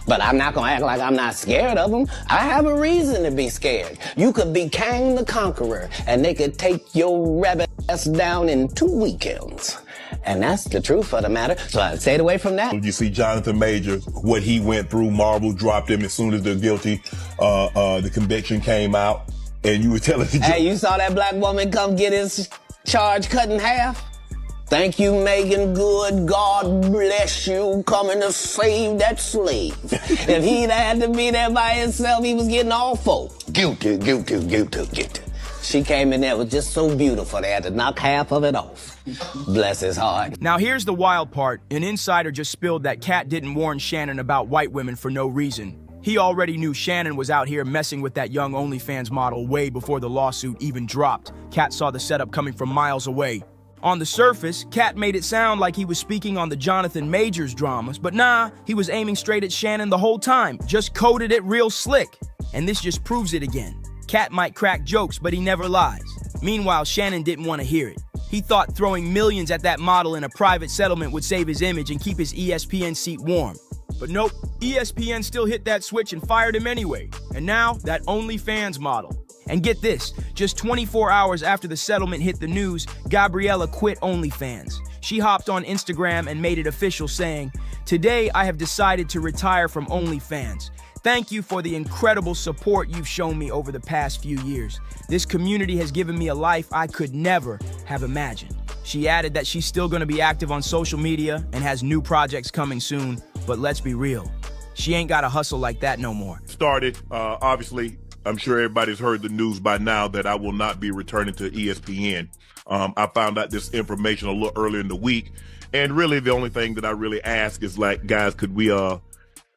But I'm not gonna act like I'm not scared of them. I have a reason to be scared. You could be Kang the Conqueror, and they could take your rabbit ass down in 2 weekends. And that's the truth of the matter. So I stayed away from that. You see Jonathan Majors, what he went through, Marvel dropped him as soon as the conviction came out. And you were telling the Hey, you saw that black woman come get his charge cut in half? Thank you, Megan Good. God bless you coming to save that slave. If he'd had to be there by himself, he was getting all four. Guilty, guilty, guilty, guilty. She came in there, was just so beautiful, they had to knock half of it off. Bless his heart. Now here's the wild part. An insider just spilled that Kat didn't warn Shannon about white women for no reason. He already knew Shannon was out here messing with that young OnlyFans model way before the lawsuit even dropped. Kat saw the setup coming from miles away. On the surface, Kat made it sound like he was speaking on the Jonathan Majors dramas, but nah, he was aiming straight at Shannon the whole time, just coded it real slick. And this just proves it again. Kat might crack jokes, but he never lies. Meanwhile, Shannon didn't want to hear it. He thought throwing millions at that model in a private settlement would save his image and keep his ESPN seat warm. But nope, ESPN still hit that switch and fired him anyway. And now, that OnlyFans model. And get this, just 24 hours after the settlement hit the news, Gabriella quit OnlyFans. She hopped on Instagram and made it official saying, "Today I have decided to retire from OnlyFans. Thank you for the incredible support you've shown me over the past few years. This community has given me a life I could never have imagined." She added that she's still going to be active on social media and has new projects coming soon, but let's be real, she ain't got to hustle like that no more. Started, obviously, I'm sure everybody's heard the news by now that I will not be returning to ESPN. I found out this information a little earlier in the week, and really the only thing that I really ask is like, guys, could we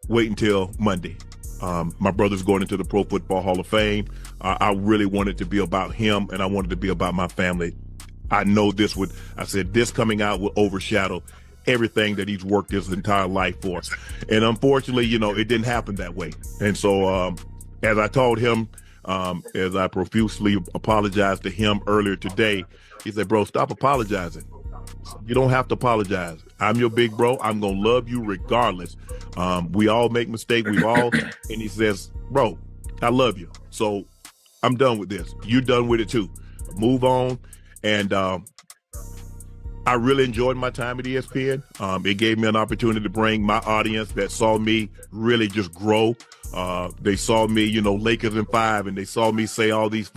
wait until Monday? My brother's going into the Pro Football Hall of Fame. I really wanted to be about him, and I wanted to be about my family. I know this coming out will overshadow everything that he's worked his entire life for. And unfortunately, it didn't happen that way. And so, as I told him, as I profusely apologized to him earlier today, he said, "Bro, stop apologizing. You don't have to apologize. I'm your big bro. I'm going to love you regardless. We all make mistakes. And he says, "Bro, I love you. So I'm done with this. You're done with it too. Move on." And I really enjoyed my time at ESPN. It gave me an opportunity to bring my audience that saw me really just grow. They saw me, Lakers in 5, and they saw me say all these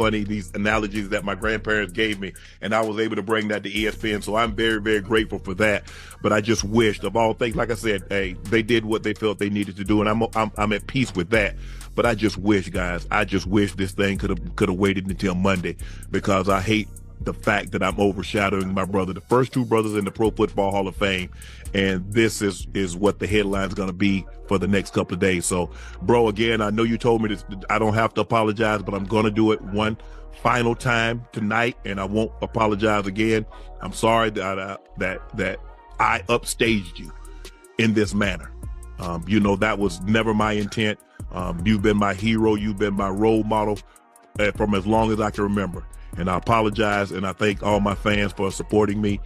analogies that my grandparents gave me, and I was able to bring that to ESPN. So I'm very, very grateful for that. But I just wished, of all things, like I said, hey, they did what they felt they needed to do, and I'm at peace with that. But I just wish, guys, this thing could have waited until Monday, because I hate the fact that I'm overshadowing my brother, the first two brothers in the Pro Football Hall of Fame, and this is what the headline's going to be for the next couple of days. So, bro, again, I know you told me this, I don't have to apologize, but I'm going to do it one final time tonight, and I won't apologize again. I'm sorry that I upstaged you in this manner. That was never my intent. You've been my hero. You've been my role model from as long as I can remember. And I apologize, and I thank all my fans for supporting me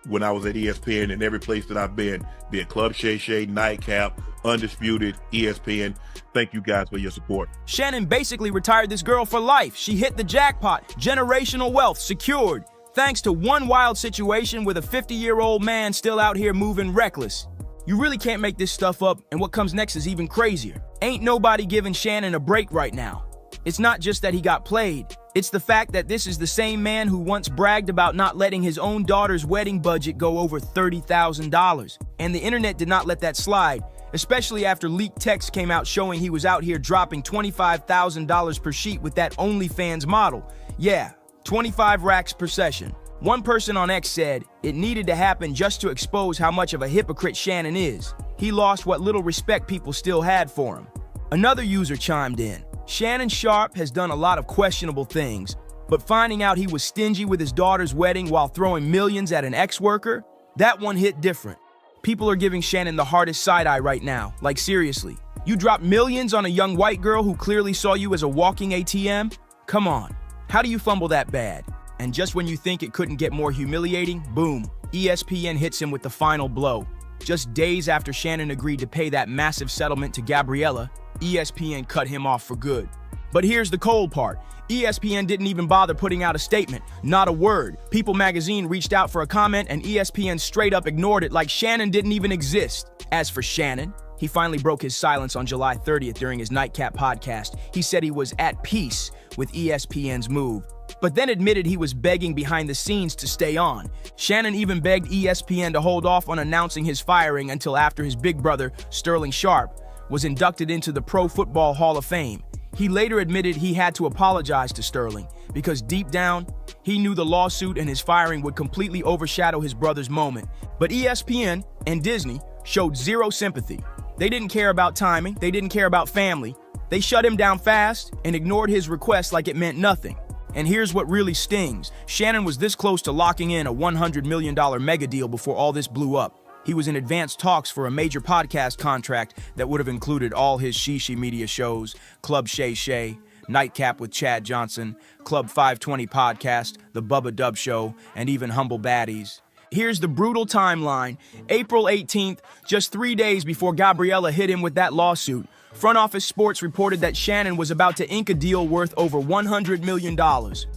when I was at ESPN and every place that I've been, be it Club Shay Shay, Nightcap, Undisputed, ESPN. Thank you guys for your support. Shannon basically retired this girl for life. She hit the jackpot. Generational wealth secured. Thanks to one wild situation with a 50-year-old man still out here moving reckless. You really can't make this stuff up, and what comes next is even crazier. Ain't nobody giving Shannon a break right now. It's not just that he got played. It's the fact that this is the same man who once bragged about not letting his own daughter's wedding budget go over $30,000. And the internet did not let that slide, especially after leaked texts came out showing he was out here dropping $25,000 per sheet with that OnlyFans model. Yeah, 25 racks per session. One person on X said it needed to happen just to expose how much of a hypocrite Shannon is. He lost what little respect people still had for him. Another user chimed in. Shannon Sharp has done a lot of questionable things. But finding out he was stingy with his daughter's wedding while throwing millions at an ex-worker, that one hit different. People are giving Shannon the hardest side-eye right now. Like, seriously. You dropped millions on a young white girl who clearly saw you as a walking ATM? Come on. How do you fumble that bad? And just when you think it couldn't get more humiliating, boom, ESPN hits him with the final blow. Just days after Shannon agreed to pay that massive settlement to Gabriella, ESPN cut him off for good. But here's the cold part. ESPN didn't even bother putting out a statement, not a word. People magazine reached out for a comment and ESPN straight up ignored it like Shannon didn't even exist. As for Shannon, he finally broke his silence on July 30th during his Nightcap podcast. He said he was at peace with ESPN's move, but then admitted he was begging behind the scenes to stay on. Shannon even begged ESPN to hold off on announcing his firing until after his big brother, Sterling Sharp, was inducted into the Pro Football Hall of Fame. He later admitted he had to apologize to Sterling because deep down, he knew the lawsuit and his firing would completely overshadow his brother's moment. But ESPN and Disney showed zero sympathy. They didn't care about timing, they didn't care about family. They shut him down fast and ignored his request like it meant nothing. And here's what really stings. Shannon was this close to locking in a $100 million mega deal before all this blew up. He was in advanced talks for a major podcast contract that would have included all his She Media shows, Club Shay Shay, Nightcap with Chad Johnson, Club 520 Podcast, The Bubba Dub Show, and even Humble Baddies. Here's the brutal timeline. April 18th, just 3 days before Gabriella hit him with that lawsuit, Front Office Sports reported that Shannon was about to ink a deal worth over $100 million.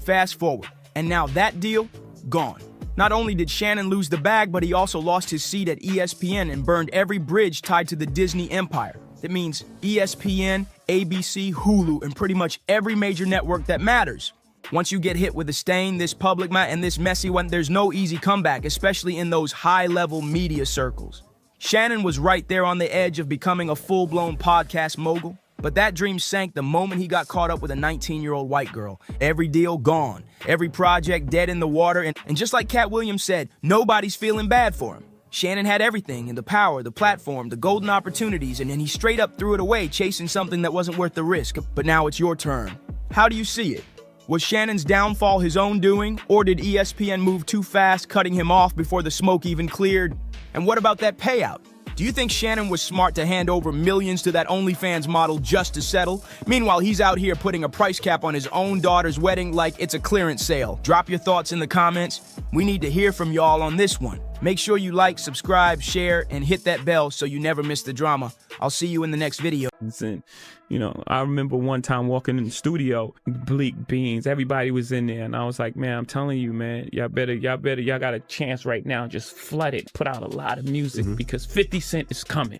Fast forward, and now that deal, gone. Not only did Shannon lose the bag, but he also lost his seat at ESPN and burned every bridge tied to the Disney empire. That means ESPN, ABC, Hulu, and pretty much every major network that matters. Once you get hit with a stain this public and this messy one, there's no easy comeback, especially in those high-level media circles. Shannon was right there on the edge of becoming a full-blown podcast mogul, but that dream sank the moment he got caught up with a 19-year-old white girl. Every deal gone, every project dead in the water, and just like Cat Williams said, nobody's feeling bad for him. Shannon had everything, and the power, the platform, the golden opportunities, and then he straight up threw it away, chasing something that wasn't worth the risk. But now it's your turn. How do you see it? Was Shannon's downfall his own doing, or did ESPN move too fast, cutting him off before the smoke even cleared? And what about that payout? Do you think Shannon was smart to hand over millions to that OnlyFans model just to settle? Meanwhile, he's out here putting a price cap on his own daughter's wedding like it's a clearance sale. Drop your thoughts in the comments. We need to hear from y'all on this one. Make sure you like, subscribe, share, and hit that bell so you never miss the drama. I'll see you in the next video. And, you know, I remember one time walking in the studio, Bleak Beans, everybody was in there, and I was like, man, I'm telling you, man, y'all got a chance right now. Just flood it, put out a lot of music because 50 Cent is coming.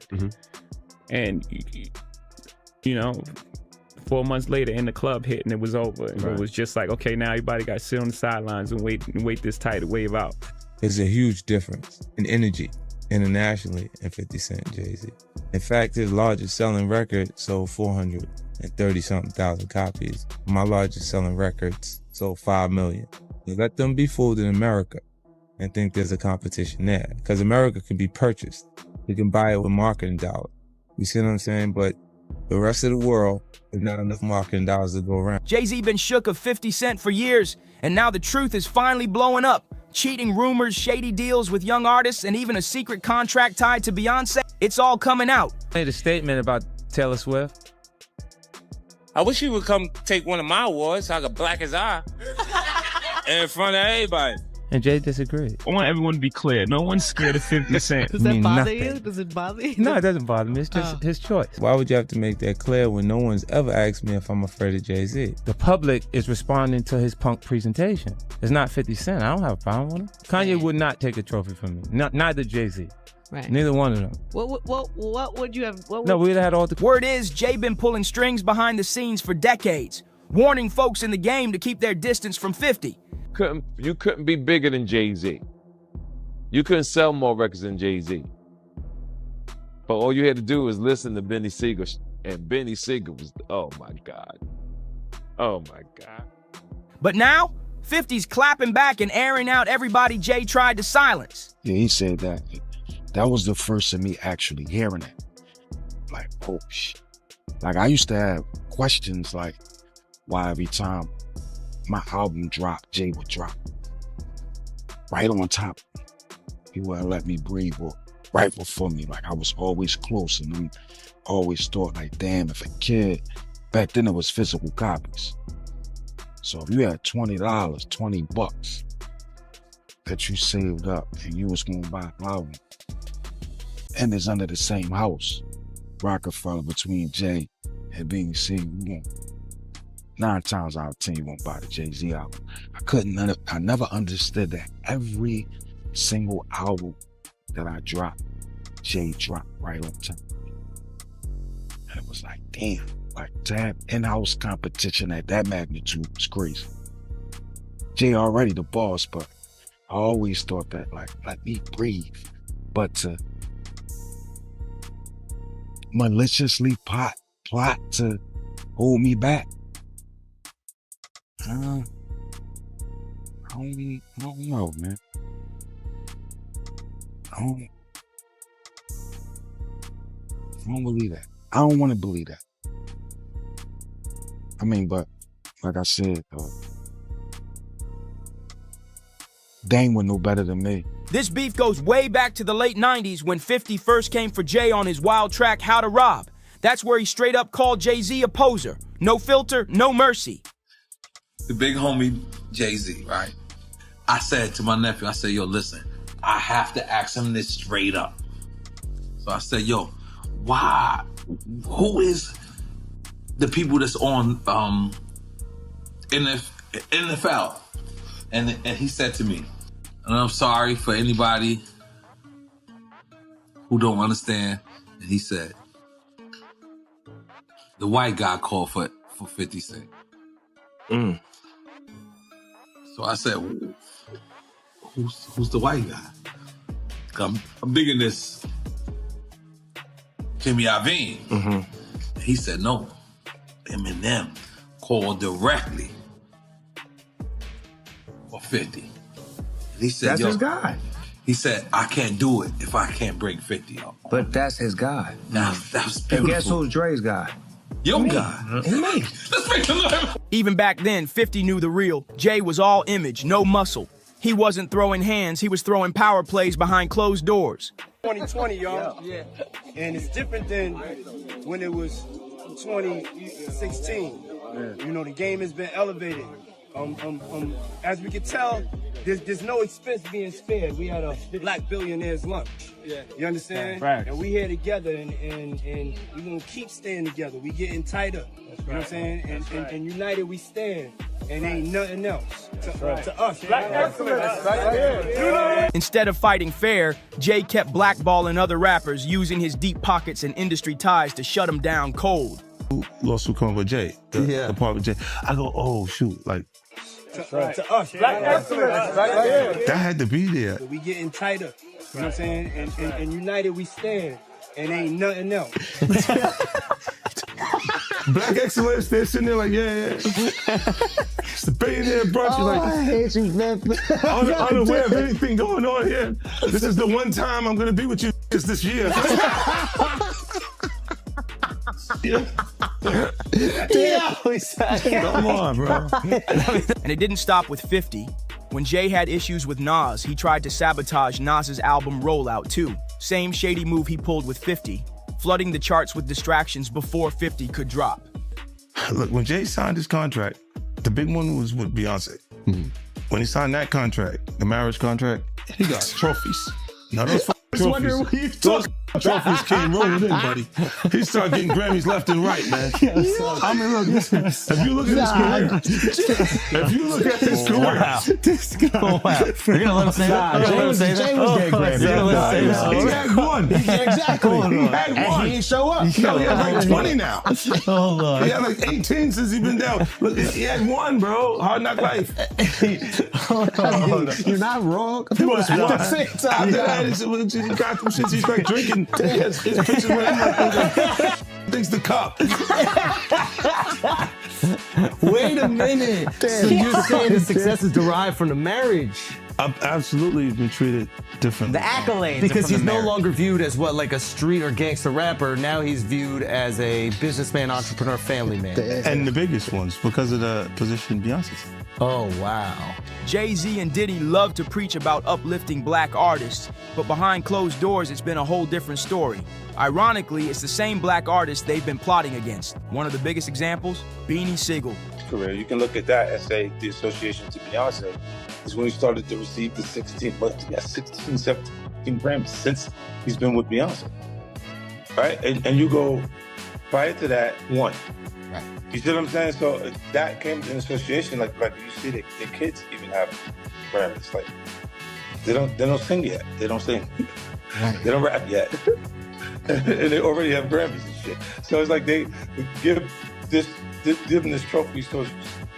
And, you know, 4 months later, in the club hit, and it was over. And it was just like, okay, now everybody got to sit on the sidelines and wait this tidal wave out. There's a huge difference in energy internationally in 50 Cent Jay-Z. In fact, his largest selling record sold 430-something thousand copies. My largest selling records sold 5 million. Let them be fooled in America and think there's a competition there. Because America can be purchased. You can buy it with marketing dollars. You see what I'm saying? But the rest of the world, there's not enough marketing dollars to go around. Jay-Z been shook of 50 Cent for years, and now the truth is finally blowing up. Cheating rumors, shady deals with young artists, and even a secret contract tied to Beyonce. It's all coming out. I made a statement about Taylor Swift. I wish he would come take one of my awards so I could black his eye in front of everybody. And Jay disagreed. I want everyone to be clear. No one's scared of 50 Cent. Does that bother you? Does it bother you? No, it doesn't bother me. It's just his choice. Why would you have to make that clear when no one's ever asked me if I'm afraid of Jay-Z? The public is responding to his punk presentation. It's not 50 Cent. I don't have a problem with him. Kanye would not take a trophy from me. Neither Jay-Z. Right. Neither one of them. What would you have? No, we'd have had all the... Word is, Jay been pulling strings behind the scenes for decades, warning folks in the game to keep their distance from 50. You couldn't be bigger than Jay-Z. You couldn't sell more records than Jay-Z. But all you had to do was listen to Benny Siegel, and Benny Siegel was, oh my God. Oh my God. But now, 50's clapping back and airing out everybody Jay tried to silence. Yeah, he said that. That was the first of me actually hearing it. Like, oh shit. Like, I used to have questions like, why every time my album dropped, Jay would drop right on top. He wouldn't let me breathe or right before me. Like I was always close, and I always thought like, damn, if a kid, back then it was physical copies. So if you had $20, $20 that you saved up and you was gonna buy an album, and it's under the same house, Rockefeller, between Jay and BEC, 9 times out of 10 you won't buy the Jay-Z album. I never understood that every single album that I dropped, Jay dropped right on time. And it was like, damn, like to have in-house competition at that magnitude was crazy. Jay already the boss, but I always thought that, like, let me breathe. But to maliciously plot to hold me back, I don't know, man. I don't believe that. I don't want to believe that. I mean, but like I said, Dame would know better than me. This beef goes way back to the late 90s when 50 first came for Jay on his wild track, How to Rob. That's where he straight up called Jay-Z a poser. No filter, no mercy. The big homie Jay-Z, right? I said to my nephew, I said, yo, listen, I have to ask him this straight up. So I said, yo, why? Who is the people that's on NFL? And he said to me, and I'm sorry for anybody who don't understand. And he said, the white guy called for 50 Cent. So I said, who's the white guy? I'm digging this Jimmy Iovine. He said, no, Eminem called directly for 50. And he said, that's his guy. He said, I can't do it if I can't bring 50 up. But that's his guy. Now, that was beautiful. And guess who's Dre's guy? Your guy. Me. Let's make a look. Even back then, 50 knew the real. Jay was all image, no muscle. He wasn't throwing hands, he was throwing power plays behind closed doors. 2020, y'all. Yeah. And it's different than when it was 2016. You know, the game has been elevated. As we can tell, there's no expense being spared. We had a black billionaires lunch. Yeah. You understand? Right. And we here together, and we're gonna keep staying together. We getting tighter. That's you know what I'm saying? And united we stand. And ain't nothing else to us. Black excellence. Instead of fighting fair, Jay kept blackballing other rappers, using his deep pockets and industry ties to shut him down cold. Lawsuit coming with Jay, the part with Jay. I go, oh shoot, like to us. Black excellence. that had to be there. We getting tighter. You know what I'm saying? And united we stand. And ain't nothing else. Black excellence, they're sitting there like, yeah. It's the billionaire brunch. Oh, Like, I hate you, man. unaware of anything going on here. This is the one time I'm gonna be with you this year. Come on, bro. And it didn't stop with 50. When Jay had issues with Nas, he tried to sabotage Nas's album rollout too. Same shady move he pulled with 50, flooding the charts with distractions before 50 could drop. Look, when Jay signed his contract, the big one was with Beyonce. When he signed that contract, the marriage contract, he got trophies. Now those trophies, those trophies came rolling in, buddy. He started getting Grammys left and right, man. I mean, look, if you look at his career, This guy. You're gonna let him say that? Jay was getting Grammys. He had one. Exactly. He had one. And he didn't show up. He has like 20 now. Hold on. He had like 18 since he's been down. Look, he had one, bro. Hard Knock Life. You're not wrong. After that, he got some shit. He's like drinking. His pictures with him like thinks the cup. Wait a minute. So you're saying the success is derived from the marriage? I've absolutely been treated differently. The accolades. Because he's no longer viewed as what, like a street or gangster rapper. Now he's viewed as a businessman, entrepreneur, family man. And the biggest ones because of the position Beyonce's. Oh, wow. Jay-Z and Diddy love to preach about uplifting black artists, but behind closed doors, it's been a whole different story. Ironically, it's the same black artists they've been plotting against. One of the biggest examples, Beanie Sigel. Career. You can look at that and say the association to Beyonce is when he started to receive the 16, 17 Grammys since he's been with Beyonce. Right? And you go prior to that, one. Right. You see what I'm saying? So that came in association, like you see the kids even have Grammys. Like they don't sing yet. They don't sing. Right. They don't rap yet. And they already have Grammys and shit. So it's like they give them this trophy so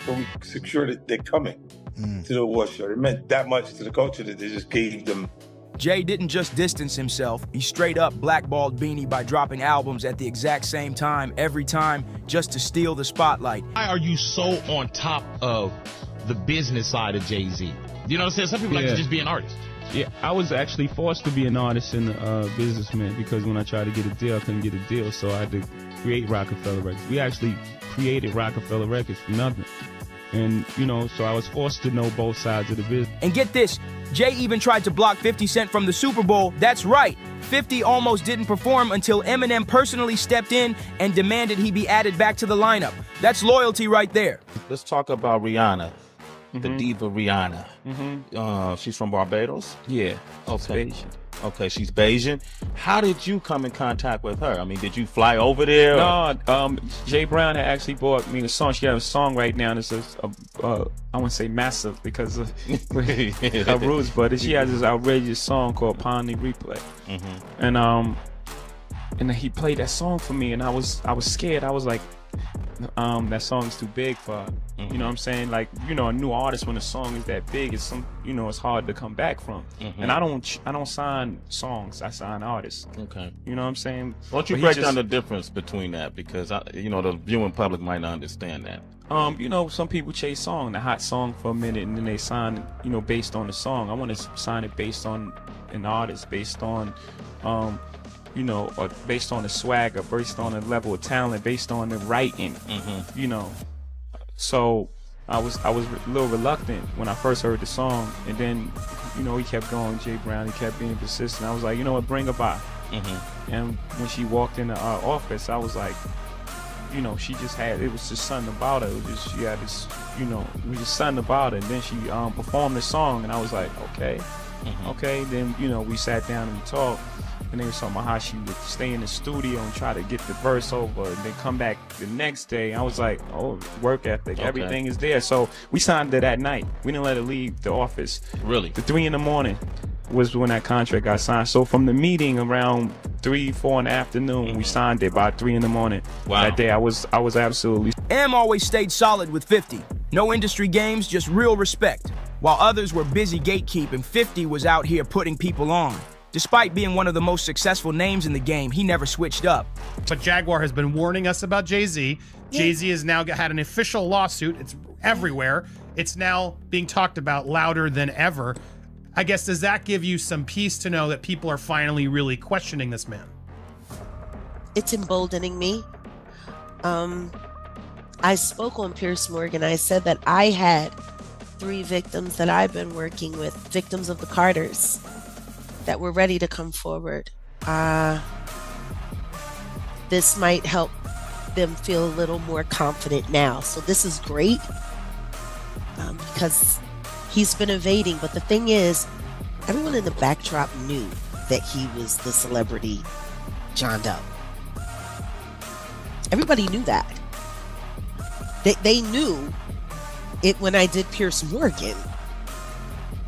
we secure that they're coming to the award show. It meant that much to the culture that they just gave them. Jay didn't just distance himself, he straight up blackballed Beanie by dropping albums at the exact same time, every time, just to steal the spotlight. Why are you so on top of the business side of Jay-Z? You know what I'm saying? Some people like to just be an artist. Yeah, I was actually forced to be an artist and a businessman because when I tried to get a deal, I couldn't get a deal, so I had to create Rockefeller Records. We actually created Rockefeller Records from nothing. And, you know, so I was forced to know both sides of the business. And get this, Jay even tried to block 50 Cent from the Super Bowl. That's right, 50 almost didn't perform until Eminem personally stepped in and demanded he be added back to the lineup. That's loyalty right there. Let's talk about Rihanna, the diva Rihanna. She's from Barbados? Yeah, okay. Bayesian. Okay, she's Bayesian. How did you come in contact with her? I mean, did you fly over there? No, Jay Brown had actually bought me a song. She has a song right now, and it's I wouldn't say massive because of her roots, but she has this outrageous song called Ponley Replay. And he played that song for me, and I was scared. I was like, that song's too big for her. You know what I'm saying? Like, you know, a new artist, when a song is that big, it's it's hard to come back from. And I don't sign songs, I sign artists. Okay. You know what I'm saying? Why don't you break down the difference between that? Because the viewing public might not understand that. Some people chase the hot song for a minute, and then they sign, based on the song. I want to sign it based on an artist, based on or based on the swagger, based on the level of talent, based on the writing, So I was a little reluctant when I first heard the song, and then, he kept going, Jay Brown, he kept being persistent. I was like, you know what, bring her by. And when she walked into our office, I was like, she just had, it was just something about her. It was just, she had this, it was just something about her. And then she performed the song, and I was like, okay. Then, we sat down and we talked. And they were talking about how she would stay in the studio and try to get the verse over and then come back the next day. I was like, oh, work ethic, everything is there. So we signed it that night. We didn't let her leave the office. Really? The 3 a.m. was when that contract got signed. So from the meeting around 3, 4 in the afternoon, we signed it by 3 a.m. Wow. That day I was absolutely. M always stayed solid with 50. No industry games, just real respect. While others were busy gatekeeping, 50 was out here putting people on. Despite being one of the most successful names in the game, he never switched up. But Jaguar has been warning us about Jay-Z. Jay-Z has now had an official lawsuit. It's everywhere. It's now being talked about louder than ever. I guess, does that give you some peace to know that people are finally really questioning this man? It's emboldening me. I spoke on Piers Morgan. I said that I had 3 victims that I've been working with, victims of the Carters, that were ready to come forward. This might help them feel a little more confident now. So this is great because he's been evading. But the thing is, everyone in the backdrop knew that he was the celebrity John Doe. Everybody knew that. They knew it when I did Piers Morgan.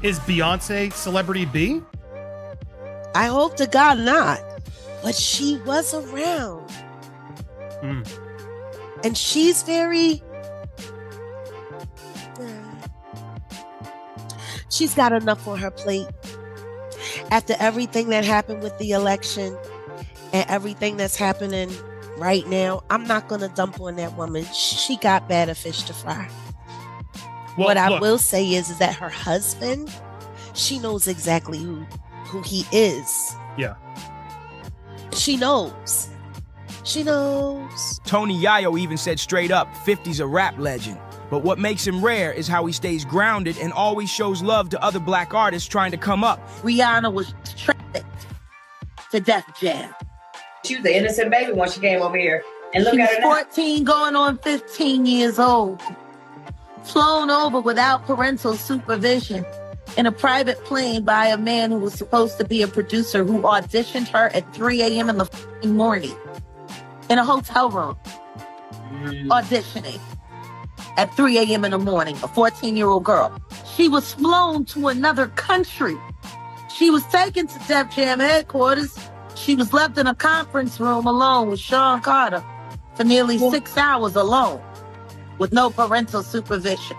Is Beyonce celebrity B? I hope to God not, but she was around. And she's very, she's got enough on her plate. After everything that happened with the election and everything that's happening right now, I'm not going to dump on that woman. She got better fish to fry. Well, what I will say is that her husband, she knows exactly who he is. Yeah. She knows. She knows. Tony Yayo even said straight up, 50's a rap legend. But what makes him rare is how he stays grounded and always shows love to other black artists trying to come up. Rihanna was trafficked to Def Jam. She was an innocent baby when she came over here. And look She at was her now. 14 going on 15 years old. Flown over without parental supervision in a private plane by a man who was supposed to be a producer who auditioned her at 3 a.m. in the morning in a hotel room. Auditioning at 3 a.m. in the morning, a 14-year-old girl. She was flown to another country. She was taken to Def Jam headquarters. She was left in a conference room alone with Sean Carter for nearly 6 hours alone with no parental supervision.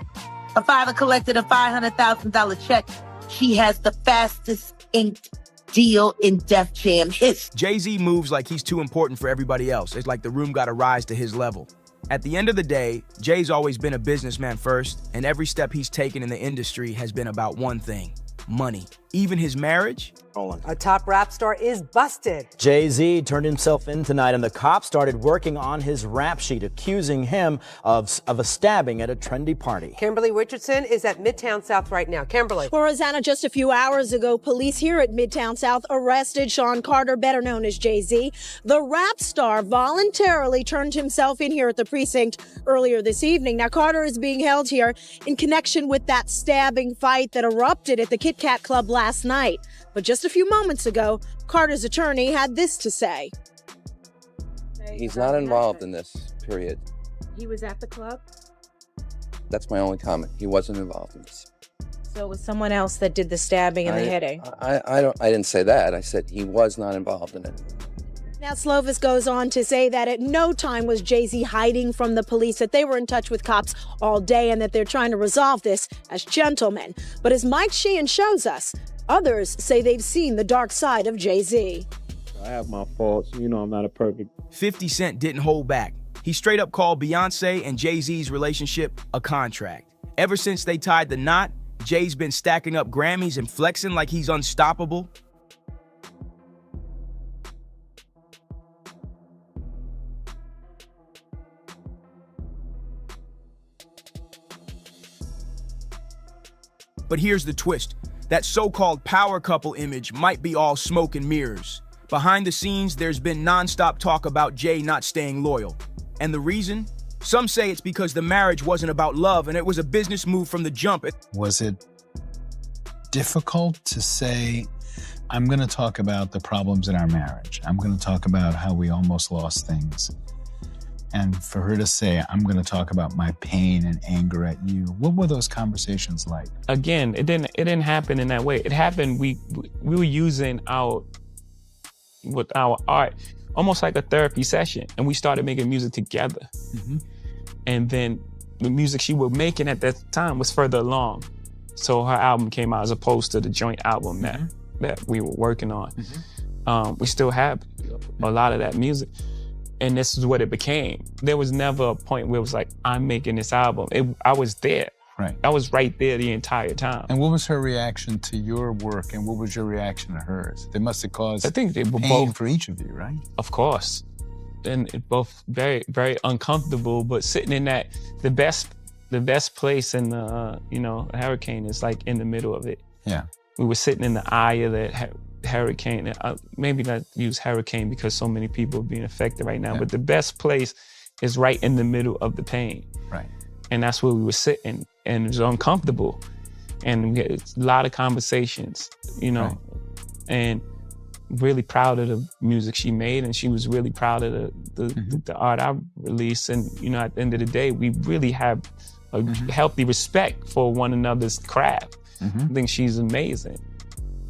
Her father collected a $500,000 check. She has the fastest inked deal in Def Jam history. Jay-Z moves like he's too important for everybody else. It's like the room got to rise to his level. At the end of the day, Jay's always been a businessman first, and every step he's taken in the industry has been about one thing: money. Even his marriage? A top rap star is busted. Jay-Z turned himself in tonight, and the cops started working on his rap sheet, accusing him of a stabbing at a trendy party. Kimberly Richardson is at Midtown South right now. Kimberly. Well, Rosanna, just a few hours ago, police here at Midtown South arrested Sean Carter, better known as Jay-Z. The rap star voluntarily turned himself in here at the precinct earlier this evening. Now, Carter is being held here in connection with that stabbing fight that erupted at the Kit Kat Club last night. But just a few moments ago, Carter's attorney had this to say. He's not involved in this, period. He was at the club? That's my only comment. He wasn't involved in this. So it was someone else that did the stabbing and the hitting? I didn't say that. I said he was not involved in it. Now, Slovis goes on to say that at no time was Jay-Z hiding from the police, that they were in touch with cops all day and that they're trying to resolve this as gentlemen. But as Mike Sheehan shows us, others say they've seen the dark side of Jay-Z. I have my faults. You know I'm not a perfect. 50 Cent didn't hold back. He straight up called Beyonce and Jay-Z's relationship a contract. Ever since they tied the knot, Jay's been stacking up Grammys and flexing like he's unstoppable. But here's the twist. That so-called power couple image might be all smoke and mirrors. Behind the scenes, there's been non-stop talk about Jay not staying loyal. And the reason? Some say it's because the marriage wasn't about love and it was a business move from the jump. Was it difficult to say, I'm going to talk about the problems in our marriage. I'm going to talk about how we almost lost things. And for her to say, I'm going to talk about my pain and anger at you. What were those conversations like? Again, it didn't happen in that way. It happened, we were using our art almost like a therapy session. And we started making music together. Mm-hmm. And then the music she was making at that time was further along. So her album came out as opposed to the joint album that we were working on. Mm-hmm. We still have a lot of that music. And this is what it became. There was never a point where it was like, I'm making this album. I was there. Right. I was right there the entire time. And what was her reaction to your work and what was your reaction to hers? They must have caused I think they were pain both, for each of you, right? Of course. And it both very, very uncomfortable, but sitting in that, the best place in the, a hurricane is like in the middle of it. Yeah. We were sitting in the eye of that hurricane. Maybe not use hurricane because so many people are being affected right now, but the best place is right in the middle of the pain. Right. And that's where we were sitting, and it was uncomfortable. And we had a lot of conversations, and really proud of the music she made, and she was really proud of the art I released. And, at the end of the day, we really have a healthy respect for one another's craft. I think she's amazing.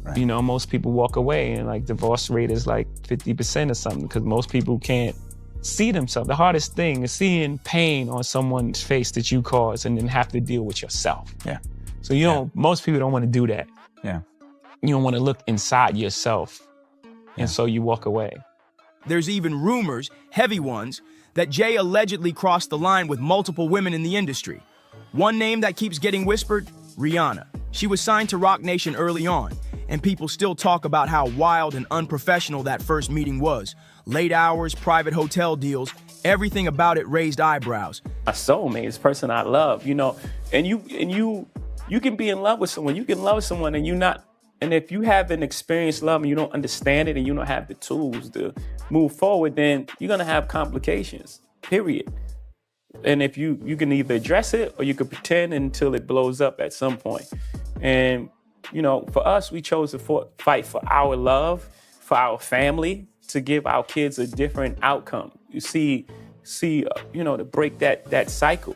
Right. Most people walk away and like divorce rate is like 50% or something because most people can't see themselves. The hardest thing is seeing pain on someone's face that you caused and then have to deal with yourself. Yeah. So most people don't want to do that. Yeah. You don't want to look inside yourself. And so you walk away. There's even rumors, heavy ones, that Jay allegedly crossed the line with multiple women in the industry. One name that keeps getting whispered, Rihanna. She was signed to Roc Nation early on. and people still talk about how wild and unprofessional that first meeting was. Late hours, private hotel deals, everything about it raised eyebrows. My soulmate, this person I love, you know, and you can be in love with someone. You can love someone and and if you haven't experienced love and you don't understand it and you don't have the tools to move forward, then you're gonna have complications, period. And if you can either address it or you can pretend until it blows up at some point. And, you know, for us, we chose to fight for our love, for our family, to give our kids a different outcome. You see, you know, to break that cycle.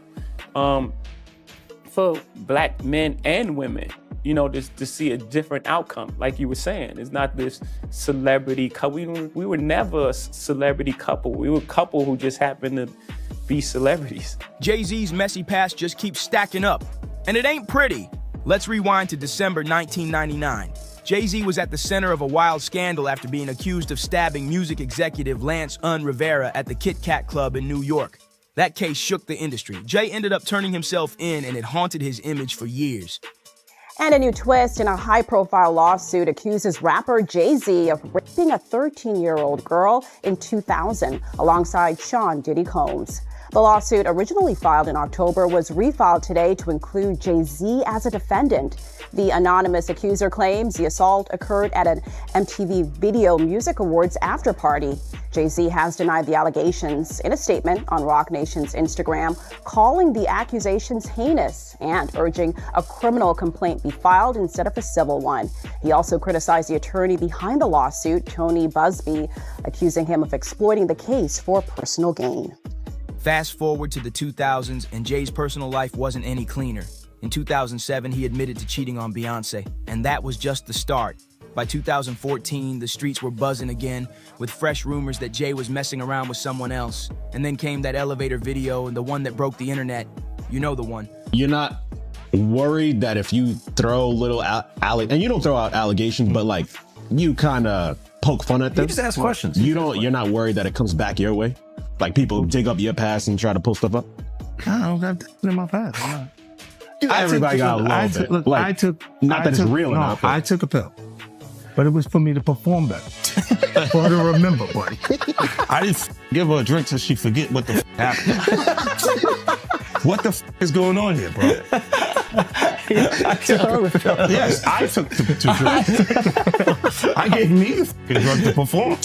For Black men and women, you know, just to see a different outcome. Like you were saying, it's not this celebrity couple. We were never a celebrity couple. We were a couple who just happened to be celebrities. Jay-Z's messy past just keeps stacking up, and it ain't pretty. Let's rewind to December 1999. Jay-Z was at the center of a wild scandal after being accused of stabbing music executive Lance Rivera at the Kit Kat Club in New York. That case shook the industry. Jay ended up turning himself in, and it haunted his image for years. And a new twist in a high-profile lawsuit accuses rapper Jay-Z of raping a 13-year-old girl in 2000 alongside Sean Diddy Combs. The lawsuit, originally filed in October, was refiled today to include Jay-Z as a defendant. The anonymous accuser claims the assault occurred at an MTV Video Music Awards after-party. Jay-Z has denied the allegations in a statement on Roc Nation's Instagram, calling the accusations heinous and urging a criminal complaint be filed instead of a civil one. He also criticized the attorney behind the lawsuit, Tony Busby, accusing him of exploiting the case for personal gain. Fast forward to the 2000s, and Jay's personal life wasn't any cleaner. In 2007, he admitted to cheating on Beyonce, and that was just the start. By 2014, the streets were buzzing again with fresh rumors that Jay was messing around with someone else. And then came that elevator video, and the one that broke the internet. You know the one. You're not worried that if you throw little and you don't throw out allegations, but like you kind of poke fun at them. You just ask questions. You're not worried that it comes back your way? Like people dig up your past and try to pull stuff up? I don't got that in my past. I'm not. Everybody got a little bit. Look, like, not that it's real enough. But I took a pill, but it was for me to perform better, for her to remember, buddy. I didn't give her a drink till she forget what the happened. What the is going on here, bro? Yes, I took the drinks. I gave me the drug to perform,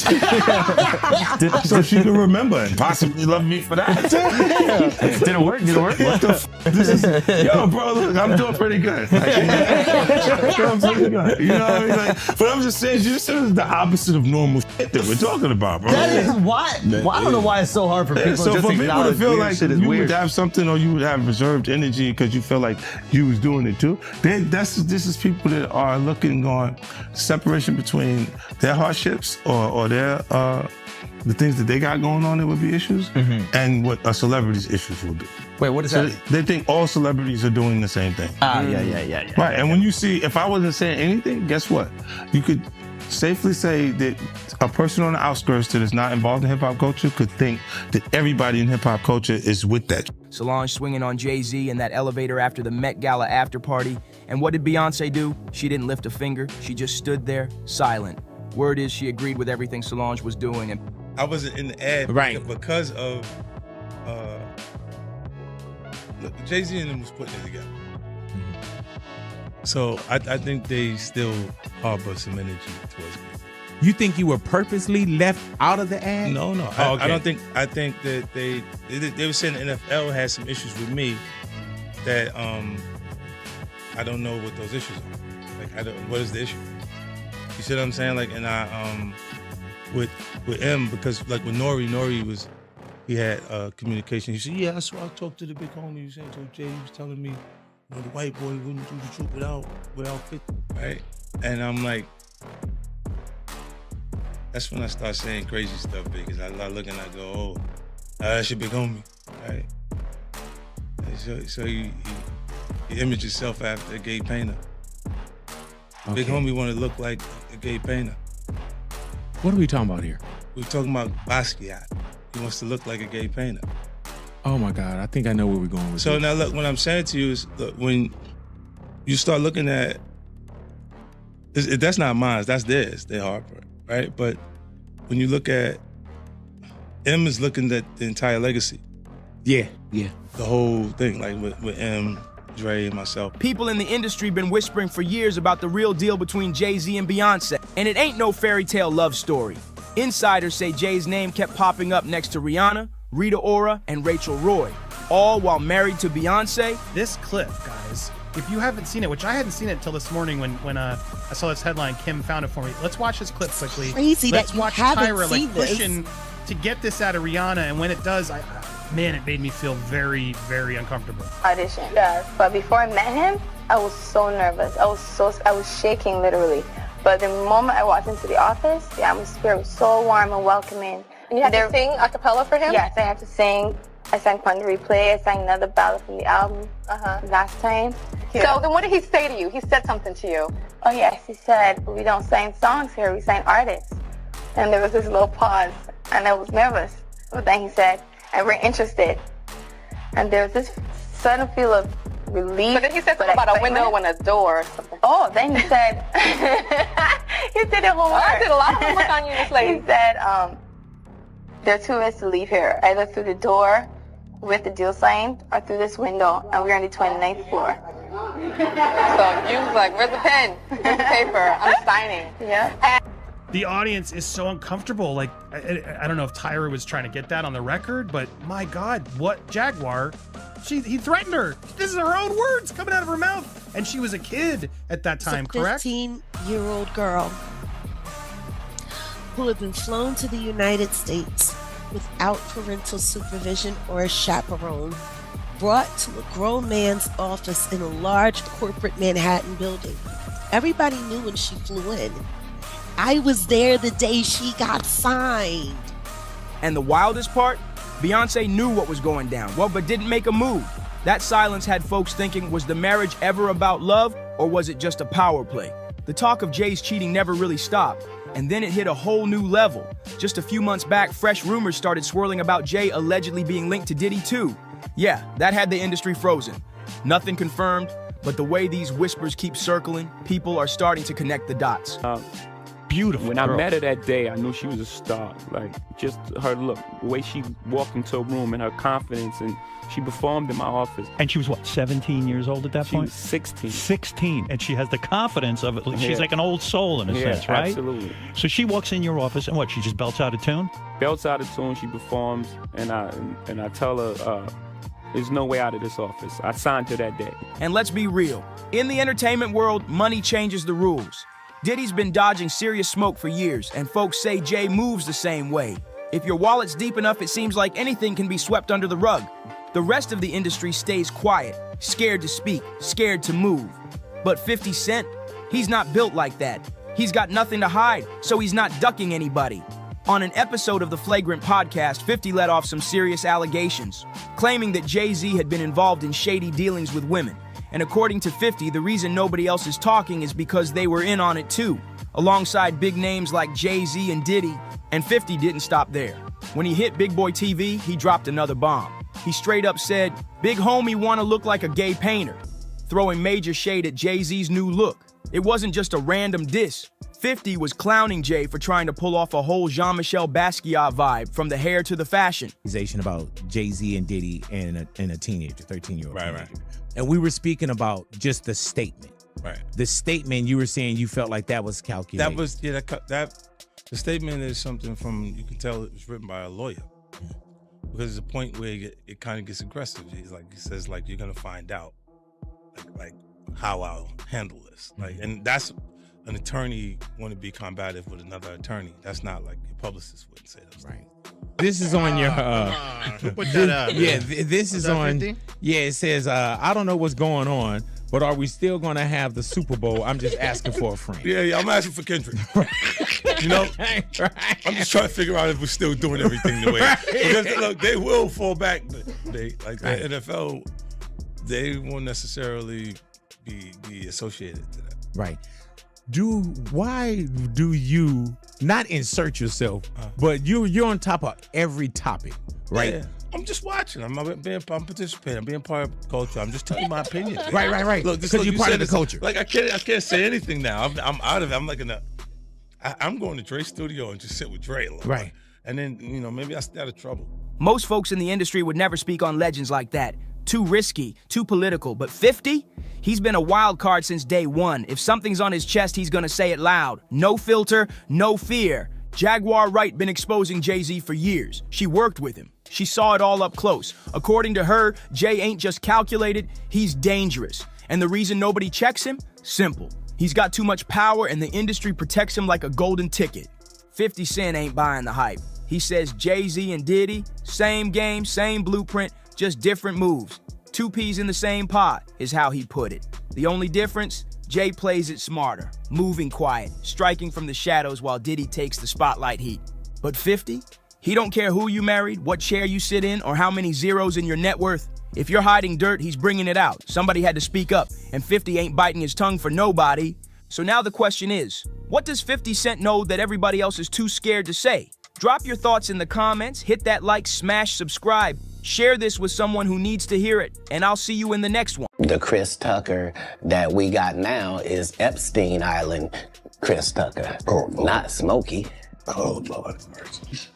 so she could remember and possibly love me for that. Did it work? What the this is, yo, bro, look, I'm doing pretty good. Like, I'm pretty good. You know what I mean? Like, but I'm just saying, this is the opposite of normal shit that we're talking about, bro. That is why. Well, I don't know why it's so hard for people so just for to people to feel like shit is you weird. would have something or you would have reserved energy because you feel like you was doing it too. This is people that are looking on separation between their hardships or their the things that they got going on that would be issues and what a celebrity's issues would be. Wait, what is that? They think all celebrities are doing the same thing. Yeah. Right, and when you see, if I wasn't saying anything, guess what? You could safely say that a person on the outskirts that is not involved in hip-hop culture could think that everybody in hip-hop culture is with that. Solange swinging on Jay-Z in that elevator after the Met Gala after party. And what did Beyonce do? She didn't lift a finger. She just stood there, silent. Word is she agreed with everything Solange was doing. And I wasn't in the ad because of Jay-Z and them was putting it together. So I think they still harbor some energy towards me. You think you were purposely left out of the ad? No. Oh, okay. I don't think. I think that they were saying the NFL had some issues with me that I don't know what those issues are. Like, what is the issue? You see what I'm saying? Like, and I with M, because like with Nori he had communication. He said, yeah, that's why I talked to the big homie. He was saying, Jay, he was telling me, you know, the white boy wouldn't do the truth without 50, right? And I'm like, that's when I start saying crazy stuff because I look and I go, oh, that's your big homie, right? And so he imaged himself after a gay painter. Okay. Big homie want to look like a gay painter. What are we talking about here? We're talking about Basquiat. He wants to look like a gay painter. Oh my God, I think I know where we're going with So this. now look, what I'm saying to you is, look, when you start looking at That's not mine. That's theirs. Their heartbreak, right? But when you look at M, is looking at the entire legacy. Yeah. The whole thing, like with M, Dre, and myself. People in the industry been whispering for years about the real deal between Jay-Z and Beyonce, and it ain't no fairy tale love story. Insiders say Jay's name kept popping up next to Rihanna, Rita Ora, and Rachel Roy, all while married to Beyonce. This clip, guys, if you haven't seen it, which I hadn't seen it until this morning when I saw this headline, Kim found it for me. Let's watch this clip quickly. Crazy Let's that you watch haven't Tyra seen this. pushing to get this out of Rihanna, and when it does, man, it made me feel very, very uncomfortable. Audition. Yes, but before I met him, I was so nervous. I was shaking literally. But the moment I walked into the office, the atmosphere was so warm and welcoming. And you had to sing a cappella for him? Yes, I had to sing. I sang Fun to Replay. I sang another ballad from the album last time. Yeah. So then what did he say to you? He said something to you. Oh yes, he said, we don't sing songs here, we sing artists. And there was this little pause, and I was nervous. But then he said, and we're interested. And there was this sudden feel of relief. But then he said something about a window and a door or something. Oh, then he said, he did it whole I did a lot of homework on you, this lady. He said, there are two ways to leave here, either through the door with the deal signed or through this window, and we're on the 29th floor. So you was like, where's the pen? Where's the paper? I'm signing. Yeah. The audience is so uncomfortable. Like, I don't know if Tyra was trying to get that on the record, but my God, what Jaguar? He threatened her. This is her own words coming out of her mouth. And she was a kid at that time, correct? A 15-year-old girl who had been flown to the United States without parental supervision or a chaperone, brought to a grown man's office in a large corporate Manhattan building. Everybody knew when she flew in. I was there the day she got signed. And the wildest part? Beyonce knew what was going down, but didn't make a move. That silence had folks thinking, was the marriage ever about love, or was it just a power play? The talk of Jay's cheating never really stopped, and then it hit a whole new level. Just a few months back, fresh rumors started swirling about Jay allegedly being linked to Diddy too. Yeah, that had the industry frozen. Nothing confirmed, but the way these whispers keep circling, people are starting to connect the dots. Beautiful. When I met her that day, I knew she was a star. Like, just her look, the way she walked into a room and her confidence, and she performed in my office. And she was, what, 17 years old at that point? She was 16. 16. And she has the confidence of it. She's like an old soul in a sense, right? Absolutely. So she walks in your office, and what, she just belts out a tune? Belts out a tune, she performs, and I tell her, there's no way out of this office. I signed her that day. And let's be real. In the entertainment world, money changes the rules. Diddy's been dodging serious smoke for years, and folks say Jay moves the same way. If your wallet's deep enough, it seems like anything can be swept under the rug. The rest of the industry stays quiet, scared to speak, scared to move. But 50 Cent, he's not built like that. He's got nothing to hide, so he's not ducking anybody. On an episode of the Flagrant podcast, 50 let off some serious allegations, claiming that Jay-Z had been involved in shady dealings with women. And according to 50, the reason nobody else is talking is because they were in on it too, alongside big names like Jay-Z and Diddy. And 50 didn't stop there. When he hit Big Boy TV, he dropped another bomb. He straight up said, "Big homie wanna look like a gay painter," throwing major shade at Jay-Z's new look. It wasn't just a random diss. 50 was clowning Jay for trying to pull off a whole Jean-Michel Basquiat vibe, from the hair to the fashion. About Jay-Z and Diddy and a teenager, 13-year-old teenager. Right. And we were speaking about just the statement. Right. The statement, you were saying you felt like that was calculated. That was, the statement is something from, you can tell it was written by a lawyer. Because there's a point where it kind of gets aggressive. He says, you're going to find out, like how I'll handle this. And that's an attorney want to be combative with another attorney. That's not like your publicist wouldn't say that. Right. This is on your put that up. Yeah, this is on 50? Yeah, it says I don't know what's going on, but are we still gonna have the Super Bowl? I'm just asking for a friend. Yeah, I'm asking for Kendrick. You know? Right. I'm just trying to figure out if we're still doing everything the way. Because look, they will fall back. The NFL, they won't necessarily be associated to that. Right. Why do you not insert yourself, but you're on top of every topic, right? Yeah. I'm just watching. I'm participating. I'm being part of the culture. I'm just telling my opinion. Right. Look, Because you're part of the culture. Like I can't say anything now. I'm out of it. I'm like I'm going to Dre's studio and just sit with Dre a little. Right. And then, maybe I stay out of trouble. Most folks in the industry would never speak on legends like that. Too risky, too political. But 50? He's been a wild card since day one. If something's on his chest, he's gonna say it loud. No filter, no fear. Jaguar Wright been exposing Jay-Z for years. She worked with him. She saw it all up close. According to her, Jay ain't just calculated, he's dangerous. And the reason nobody checks him? Simple. He's got too much power and the industry protects him like a golden ticket. 50 Cent ain't buying the hype. He says Jay-Z and Diddy, same game, same blueprint, just different moves. 2 peas in the same pot is how he put it. The only difference? Jay plays it smarter, moving quiet, striking from the shadows while Diddy takes the spotlight heat. But 50? He don't care who you married, what chair you sit in, or how many zeros in your net worth. If you're hiding dirt, he's bringing it out. Somebody had to speak up, and 50 ain't biting his tongue for nobody. So now the question is, what does 50 Cent know that everybody else is too scared to say? Drop your thoughts in the comments, hit that like, smash, subscribe. Share this with someone who needs to hear it, and I'll see you in the next one. The Chris Tucker that we got now is Epstein Island Chris Tucker, not Smokey. Oh, Lord.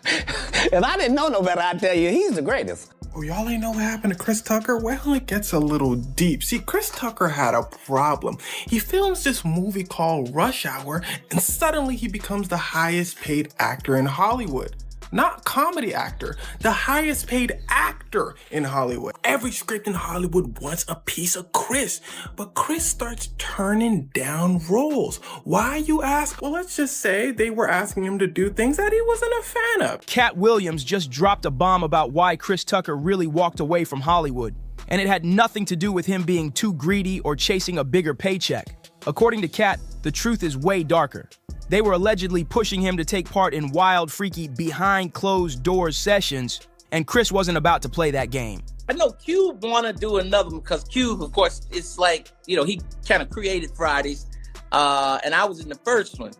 If I didn't know no better, I'd tell you he's the greatest. Oh, y'all ain't know what happened to Chris Tucker? Well, it gets a little deep. See, Chris Tucker had a problem. He films this movie called Rush Hour, and suddenly he becomes the highest paid actor in Hollywood. Not comedy actor, the highest paid actor in Hollywood. Every script in Hollywood wants a piece of Chris, but Chris starts turning down roles. Why, you ask? Well, let's just say they were asking him to do things that he wasn't a fan of. Cat Williams just dropped a bomb about why Chris Tucker really walked away from Hollywood, and it had nothing to do with him being too greedy or chasing a bigger paycheck. According to Cat, the truth is way darker. They were allegedly pushing him to take part in wild, freaky, behind-closed-doors sessions, and Chris wasn't about to play that game. I know Cube want to do another one because Cube, of course, it's like, he kind of created Fridays, and I was in the first one.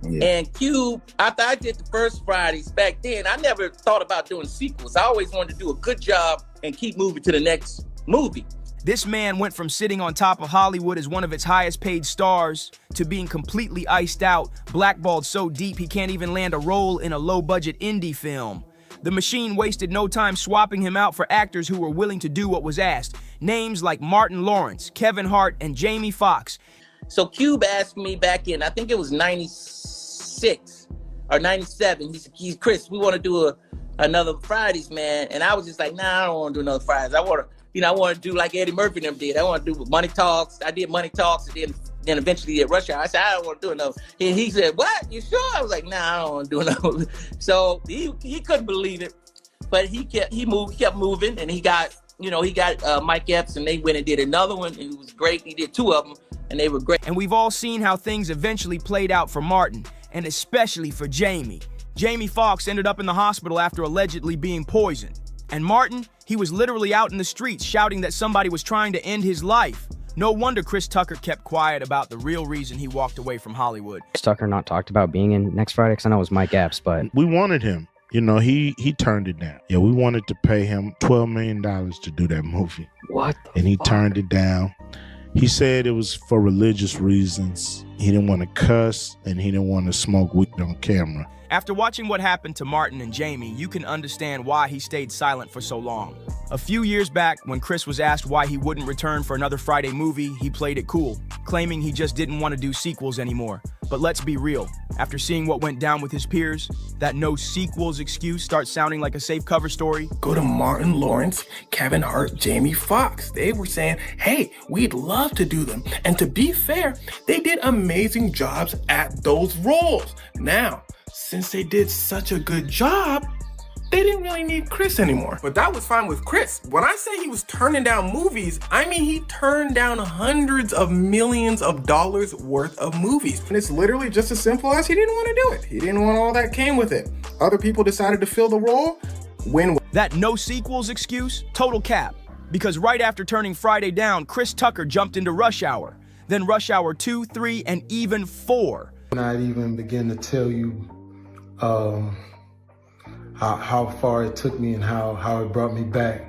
Yeah. And Cube, after I did the first Fridays back then, I never thought about doing sequels. I always wanted to do a good job and keep moving to the next movie. This man went from sitting on top of Hollywood as one of its highest paid stars to being completely iced out, blackballed so deep he can't even land a role in a low-budget indie film. The machine wasted no time swapping him out for actors who were willing to do what was asked. Names like Martin Lawrence, Kevin Hart, and Jamie Foxx. So Cube asked me back in, I think it was 96 or 97. He said, Chris, we want to do another Fridays, man. And I was just like, nah, I don't want to do another Fridays. I want to do like Eddie Murphy and them did. I want to do Money Talks. I did Money Talks and then eventually did Rush Hour. I said, I don't want to do another. And he said, what? You sure? I was like, nah, I don't want to do another. So he couldn't believe it, but he kept moving, and he got Mike Epps, and they went and did another one, and it was great. He did 2 of them, and they were great. And we've all seen how things eventually played out for Martin, and especially for Jamie. Jamie Foxx ended up in the hospital after allegedly being poisoned. And Martin, he was literally out in the streets shouting that somebody was trying to end his life. No wonder Chris Tucker kept quiet about the real reason he walked away from Hollywood. Chris Tucker not talked about being in next Friday, because I know it was Mike Epps, but we wanted him. He turned it down. Yeah, we wanted to pay him $12 million to do that movie. What? And he turned it down. He said it was for religious reasons. He didn't want to cuss, and he didn't want to smoke weed on camera. After watching what happened to Martin and Jamie, you can understand why he stayed silent for so long. A few years back, when Chris was asked why he wouldn't return for another Friday movie, he played it cool, claiming he just didn't want to do sequels anymore. But let's be real, after seeing what went down with his peers, that no sequels excuse starts sounding like a safe cover story. Go to Martin Lawrence, Kevin Hart, Jamie Foxx. They were saying, hey, we'd love to do them. And to be fair, they did amazing jobs at those roles. Now, since they did such a good job, they didn't really need Chris anymore. But that was fine with Chris. When I say he was turning down movies, I mean he turned down hundreds of millions of dollars worth of movies. And it's literally just as simple as he didn't want to do it. He didn't want all that came with it. Other people decided to fill the role. That no sequels excuse, total cap. Because right after turning Friday down, Chris Tucker jumped into Rush Hour. Then Rush Hour 2, 3, and even 4. When I even begin to tell you how far it took me and how it brought me back.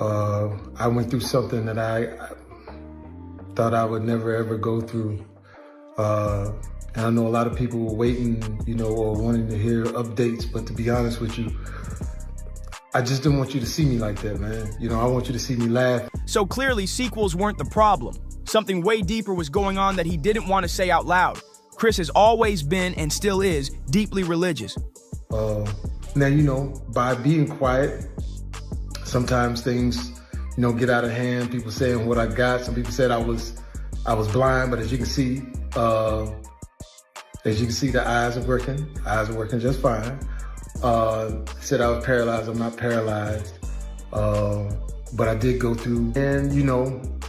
I went through something that I thought I would never ever go through. And I know a lot of people were waiting, or wanting to hear updates, but to be honest with you, I just didn't want you to see me like that, man. I want you to see me laugh. So clearly sequels weren't the problem. Something way deeper was going on that he didn't want to say out loud. Chris has always been, and still is, deeply religious. Now, by being quiet, sometimes things, get out of hand. People saying what I got. Some people said I was blind, but as you can see, the eyes are working. Eyes are working just fine. Said I was paralyzed. I'm not paralyzed. But I did go through, and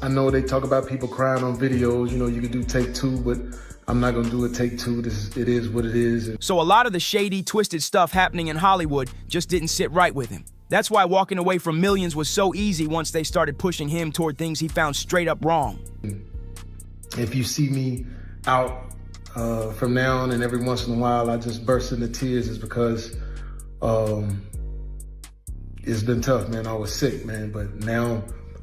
I know they talk about people crying on videos. You can do take two, but I'm not gonna do a take two. It is what it is. So a lot of the shady, twisted stuff happening in Hollywood just didn't sit right with him. That's why walking away from millions was so easy once they started pushing him toward things he found straight up wrong. If you see me out from now on and every once in a while I just burst into tears, is because it's been tough, man. I was sick, man, but now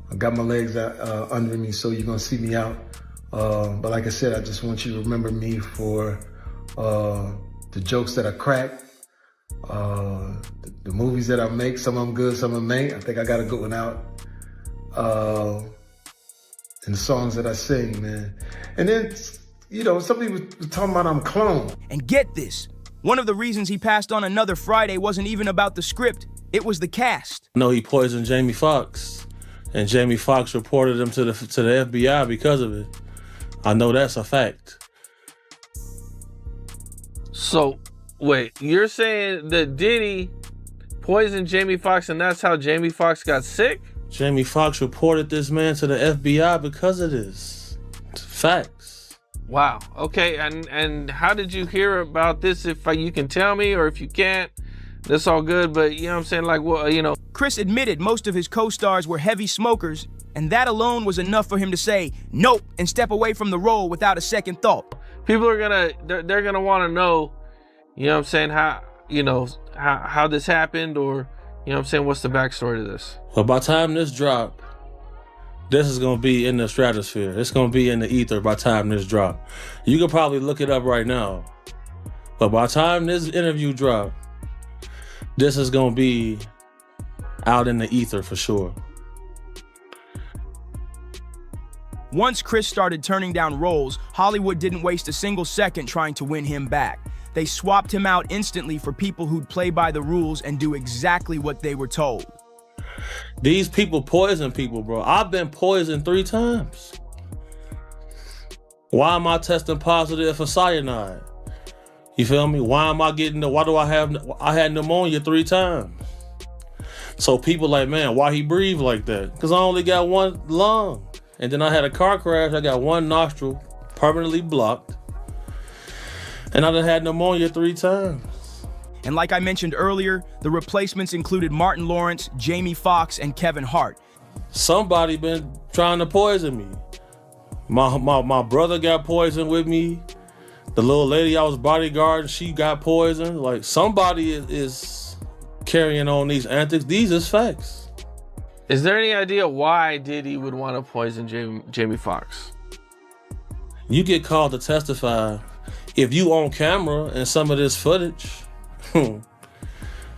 I got my legs under me, so you're gonna see me out. But like I said, I just want you to remember me for the jokes that I crack, the movies that I make. Some of them good, some of them ain't. I think I got a good one out. And the songs that I sing, man. And then, some people were talking about I'm cloned. And get this, one of the reasons he passed on Another Friday wasn't even about the script, it was the cast. No, he poisoned Jamie Foxx, and Jamie Foxx reported him to the FBI because of it. I know that's a fact. So, wait, you're saying that Diddy poisoned Jamie Foxx and that's how Jamie Foxx got sick? Jamie Foxx reported this man to the FBI because of this. It's facts. Wow. Okay, and how did you hear about this? If you can tell me, or if you can't, that's all good, but you know what I'm saying? Like, well, Chris admitted most of his co-stars were heavy smokers, and that alone was enough for him to say nope and step away from the role without a second thought. People are they're gonna want to know, you know what I'm saying, how this happened, or you know what I'm saying, what's the backstory to this? Well, by the time this drop, this is gonna be in the stratosphere. It's gonna be in the ether by the time this drop. You can probably look it up right now, but by the time this interview drop, this is gonna be out in the ether for sure. Once Chris started turning down roles, Hollywood didn't waste a single second trying to win him back. They swapped him out instantly for people who'd play by the rules and do exactly what they were told. These people poison people, bro. I've been poisoned 3 times. Why am I testing positive for cyanide? You feel me? Why do I had pneumonia 3 times? So people like, man, why he breathe like that? Because I only got 1 lung. And then I had a car crash. I got 1 nostril permanently blocked. And I done had pneumonia 3 times. And like I mentioned earlier, the replacements included Martin Lawrence, Jamie Foxx, and Kevin Hart. Somebody been trying to poison me. My brother got poisoned with me. The little lady I was bodyguarding, she got poisoned. Like, somebody is carrying on these antics. These is facts. Is there any idea why Diddy would want to poison Jamie Foxx? You get called to testify if you on camera and some of this footage,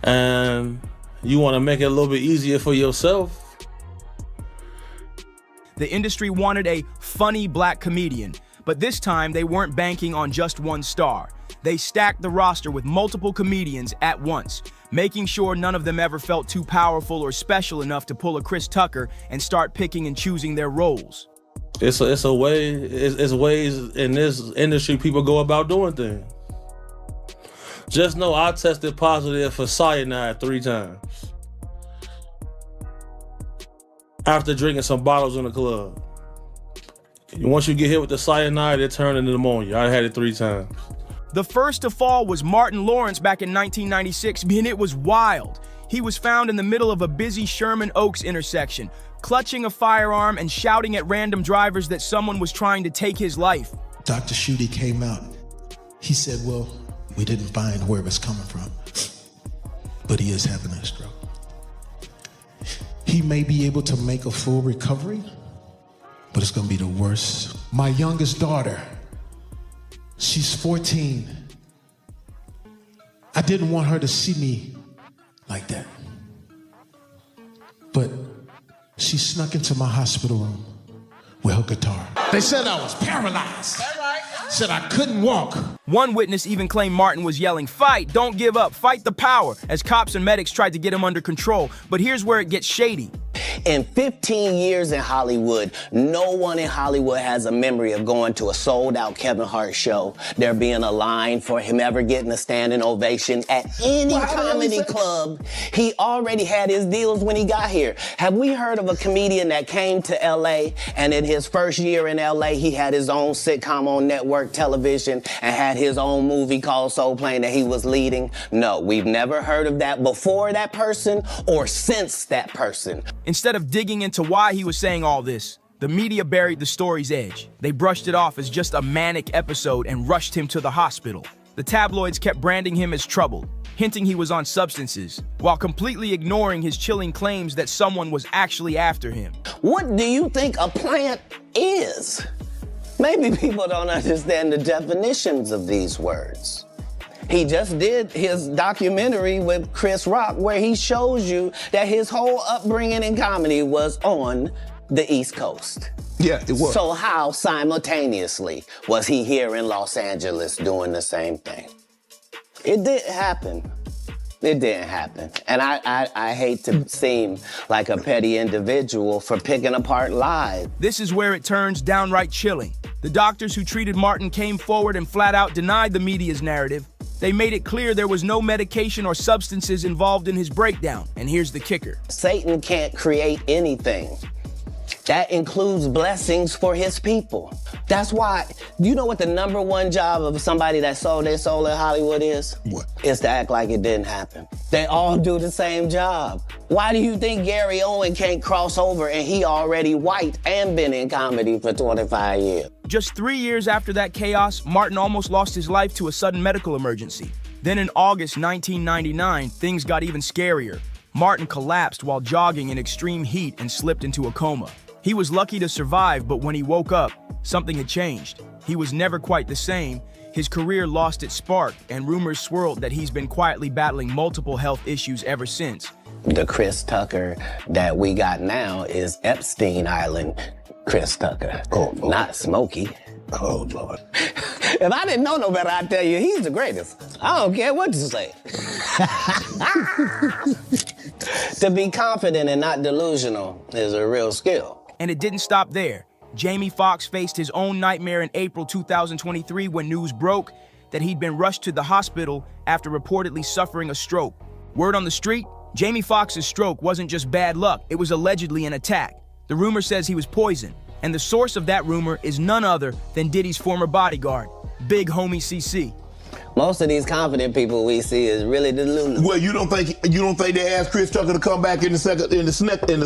and you want to make it a little bit easier for yourself. The industry wanted a funny black comedian, but this time they weren't banking on just one star. They stacked the roster with multiple comedians at once, making sure none of them ever felt too powerful or special enough to pull a Chris Tucker and start picking and choosing their roles. It's ways in this industry people go about doing things. Just know I tested positive for cyanide 3 times. After drinking some bottles in the club. Once you get hit with the cyanide, it turned into pneumonia. I had it 3 times. The first to fall was Martin Lawrence back in 1996, and it was wild. He was found in the middle of a busy Sherman Oaks intersection, clutching a firearm and shouting at random drivers that someone was trying to take his life. Dr. Schutte came out. He said, well, We didn't find where it was coming from, but he is having a stroke. He may be able to make a full recovery, but it's gonna be the worst. My youngest daughter, she's 14. I didn't want her to see me like that. But she snuck into my hospital room with her guitar. They said I was paralyzed. Said I couldn't walk. One witness even claimed Martin was yelling, "Fight, don't give up, fight the power," as cops and medics tried to get him under control. But here's where it gets shady. In 15 years in Hollywood, no one in Hollywood has a memory of going to a sold-out Kevin Hart show, there being a line for him ever getting a standing ovation at any comedy club. He already had his deals when he got here. Have we heard of a comedian that came to LA and in his first year in LA, he had his own sitcom on network television and had his own movie called Soul Plane that he was leading? No, we've never heard of that before that person or since that person. Instead of digging into why he was saying all this, the media buried the story's edge. They brushed it off as just a manic episode and rushed him to the hospital. The tabloids kept branding him as troubled, hinting he was on substances, while completely ignoring his chilling claims that someone was actually after him. What do you think a plant is? Maybe people don't understand the definitions of these words. He just did his documentary with Chris Rock where he shows you that his whole upbringing in comedy was on the East Coast. Yeah, it was. So how simultaneously was he here in Los Angeles doing the same thing? It didn't happen. It didn't happen. And I hate to seem like a petty individual for picking apart lies. This is where it turns downright chilling. The doctors who treated Martin came forward and flat out denied the media's narrative. They made it clear there was no medication or substances involved in his breakdown. And here's the kicker. Satan can't create anything. That includes blessings for his people. That's why, you know what the number one job of somebody that sold their soul in Hollywood is? What? Is to act like it didn't happen. They all do the same job. Why do you think Gary Owen can't cross over and he already white and been in comedy for 25 years? Just 3 years after that chaos, Martin almost lost his life to a sudden medical emergency. Then in August 1999, things got even scarier. Martin collapsed while jogging in extreme heat and slipped into a coma. He was lucky to survive, but when he woke up, something had changed. He was never quite the same. His career lost its spark, and rumors swirled that he's been quietly battling multiple health issues ever since. The Chris Tucker that we got now is Epstein Island Chris Tucker. Oh, not Smokey. Oh, Lord. If I didn't know no better, I'd tell you he's the greatest. I don't care what you say. To be confident and not delusional is a real skill. And it didn't stop there. Jamie Foxx faced his own nightmare in April 2023 when news broke that he'd been rushed to the hospital after reportedly suffering a stroke. Word on the street, Jamie Foxx's stroke wasn't just bad luck, it was allegedly an attack. The rumor says he was poisoned, and the source of that rumor is none other than Diddy's former bodyguard, Big Homie CC. Most of these confident people we see is really delusional. Well, you don't think they asked Chris Tucker to come back in the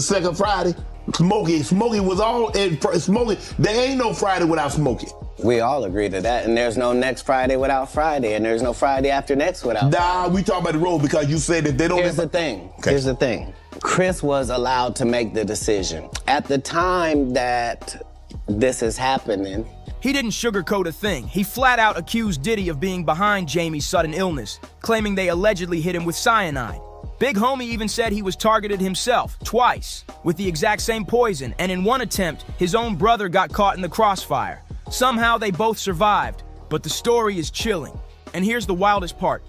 second Friday? Smokey was all in Smokey. There ain't no Friday without Smokey. We all agree to that, and there's no next Friday without Friday, and there's no Friday after next without Friday. We talk about the road because you said that they don't. Here's the thing. Okay. Here's the thing. Chris was allowed to make the decision. At the time that this is happening, he didn't sugarcoat a thing. He flat out accused Diddy of being behind Jamie's sudden illness, claiming they allegedly hit him with cyanide. Big Homie even said he was targeted himself, twice, with the exact same poison, and in one attempt, his own brother got caught in the crossfire. Somehow they both survived, but the story is chilling. And here's the wildest part.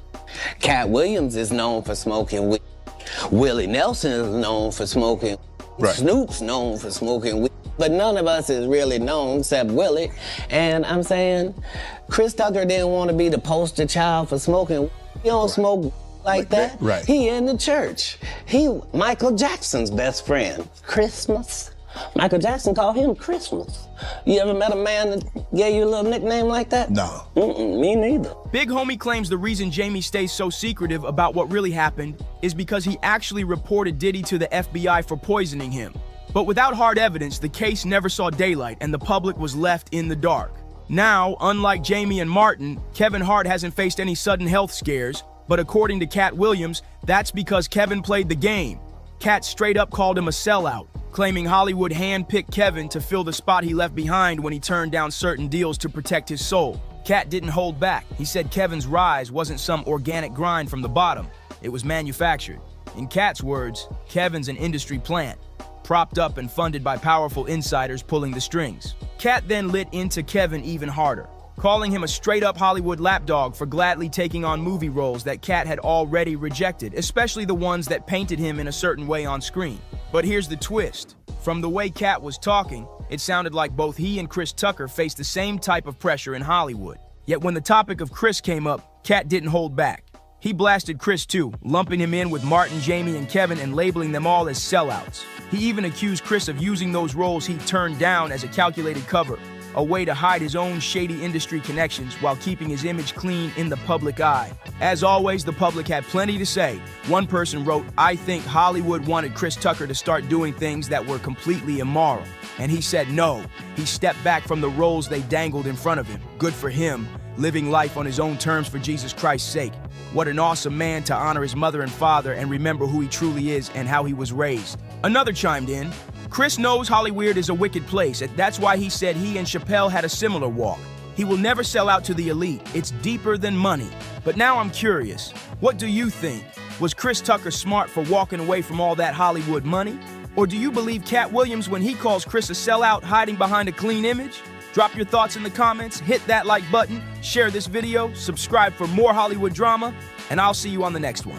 Cat Williams is known for smoking weed. Willie Nelson is known for smoking. Right. Snoop's known for smoking weed. But none of us is really known except Willie. And I'm saying, Chris Tucker didn't want to be the poster child for smoking. He don't smoke like that. Right. He in the church. He Michael Jackson's best friend. Christmas. Michael Jackson called him Christmas. You ever met a man that gave you a little nickname like that? No. Me neither. Big Homie claims the reason Jamie stays so secretive about what really happened is because he actually reported Diddy to the FBI for poisoning him. But without hard evidence, the case never saw daylight and the public was left in the dark. Now, unlike Jamie and Martin, Kevin Hart hasn't faced any sudden health scares, but according to Cat Williams, that's because Kevin played the game. Cat straight up called him a sellout, claiming Hollywood handpicked Kevin to fill the spot he left behind when he turned down certain deals to protect his soul. Cat didn't hold back. He said Kevin's rise wasn't some organic grind from the bottom. It was manufactured. In Cat's words, Kevin's an industry plant, propped up and funded by powerful insiders pulling the strings. Cat then lit into Kevin even harder, calling him a straight-up Hollywood lapdog for gladly taking on movie roles that Cat had already rejected, especially the ones that painted him in a certain way on screen. But here's the twist. From the way Cat was talking, it sounded like both he and Chris Tucker faced the same type of pressure in Hollywood. Yet when the topic of Chris came up, Cat didn't hold back. He blasted Chris too, lumping him in with Martin, Jamie, and Kevin and labeling them all as sellouts. He even accused Chris of using those roles he turned down as a calculated cover, a way to hide his own shady industry connections while keeping his image clean in the public eye. As always, the public had plenty to say. One person wrote, "I think Hollywood wanted Chris Tucker to start doing things that were completely immoral." And he said no. He stepped back from the roles they dangled in front of him. Good for him, living life on his own terms for Jesus Christ's sake. What an awesome man to honor his mother and father and remember who he truly is and how he was raised. Another chimed in, "Chris knows Hollywood is a wicked place, and that's why he said he and Chappelle had a similar walk. He will never sell out to the elite. It's deeper than money." But now I'm curious, what do you think? Was Chris Tucker smart for walking away from all that Hollywood money? Or do you believe Cat Williams when he calls Chris a sellout hiding behind a clean image? Drop your thoughts in the comments, hit that like button, share this video, subscribe for more Hollywood drama, and I'll see you on the next one.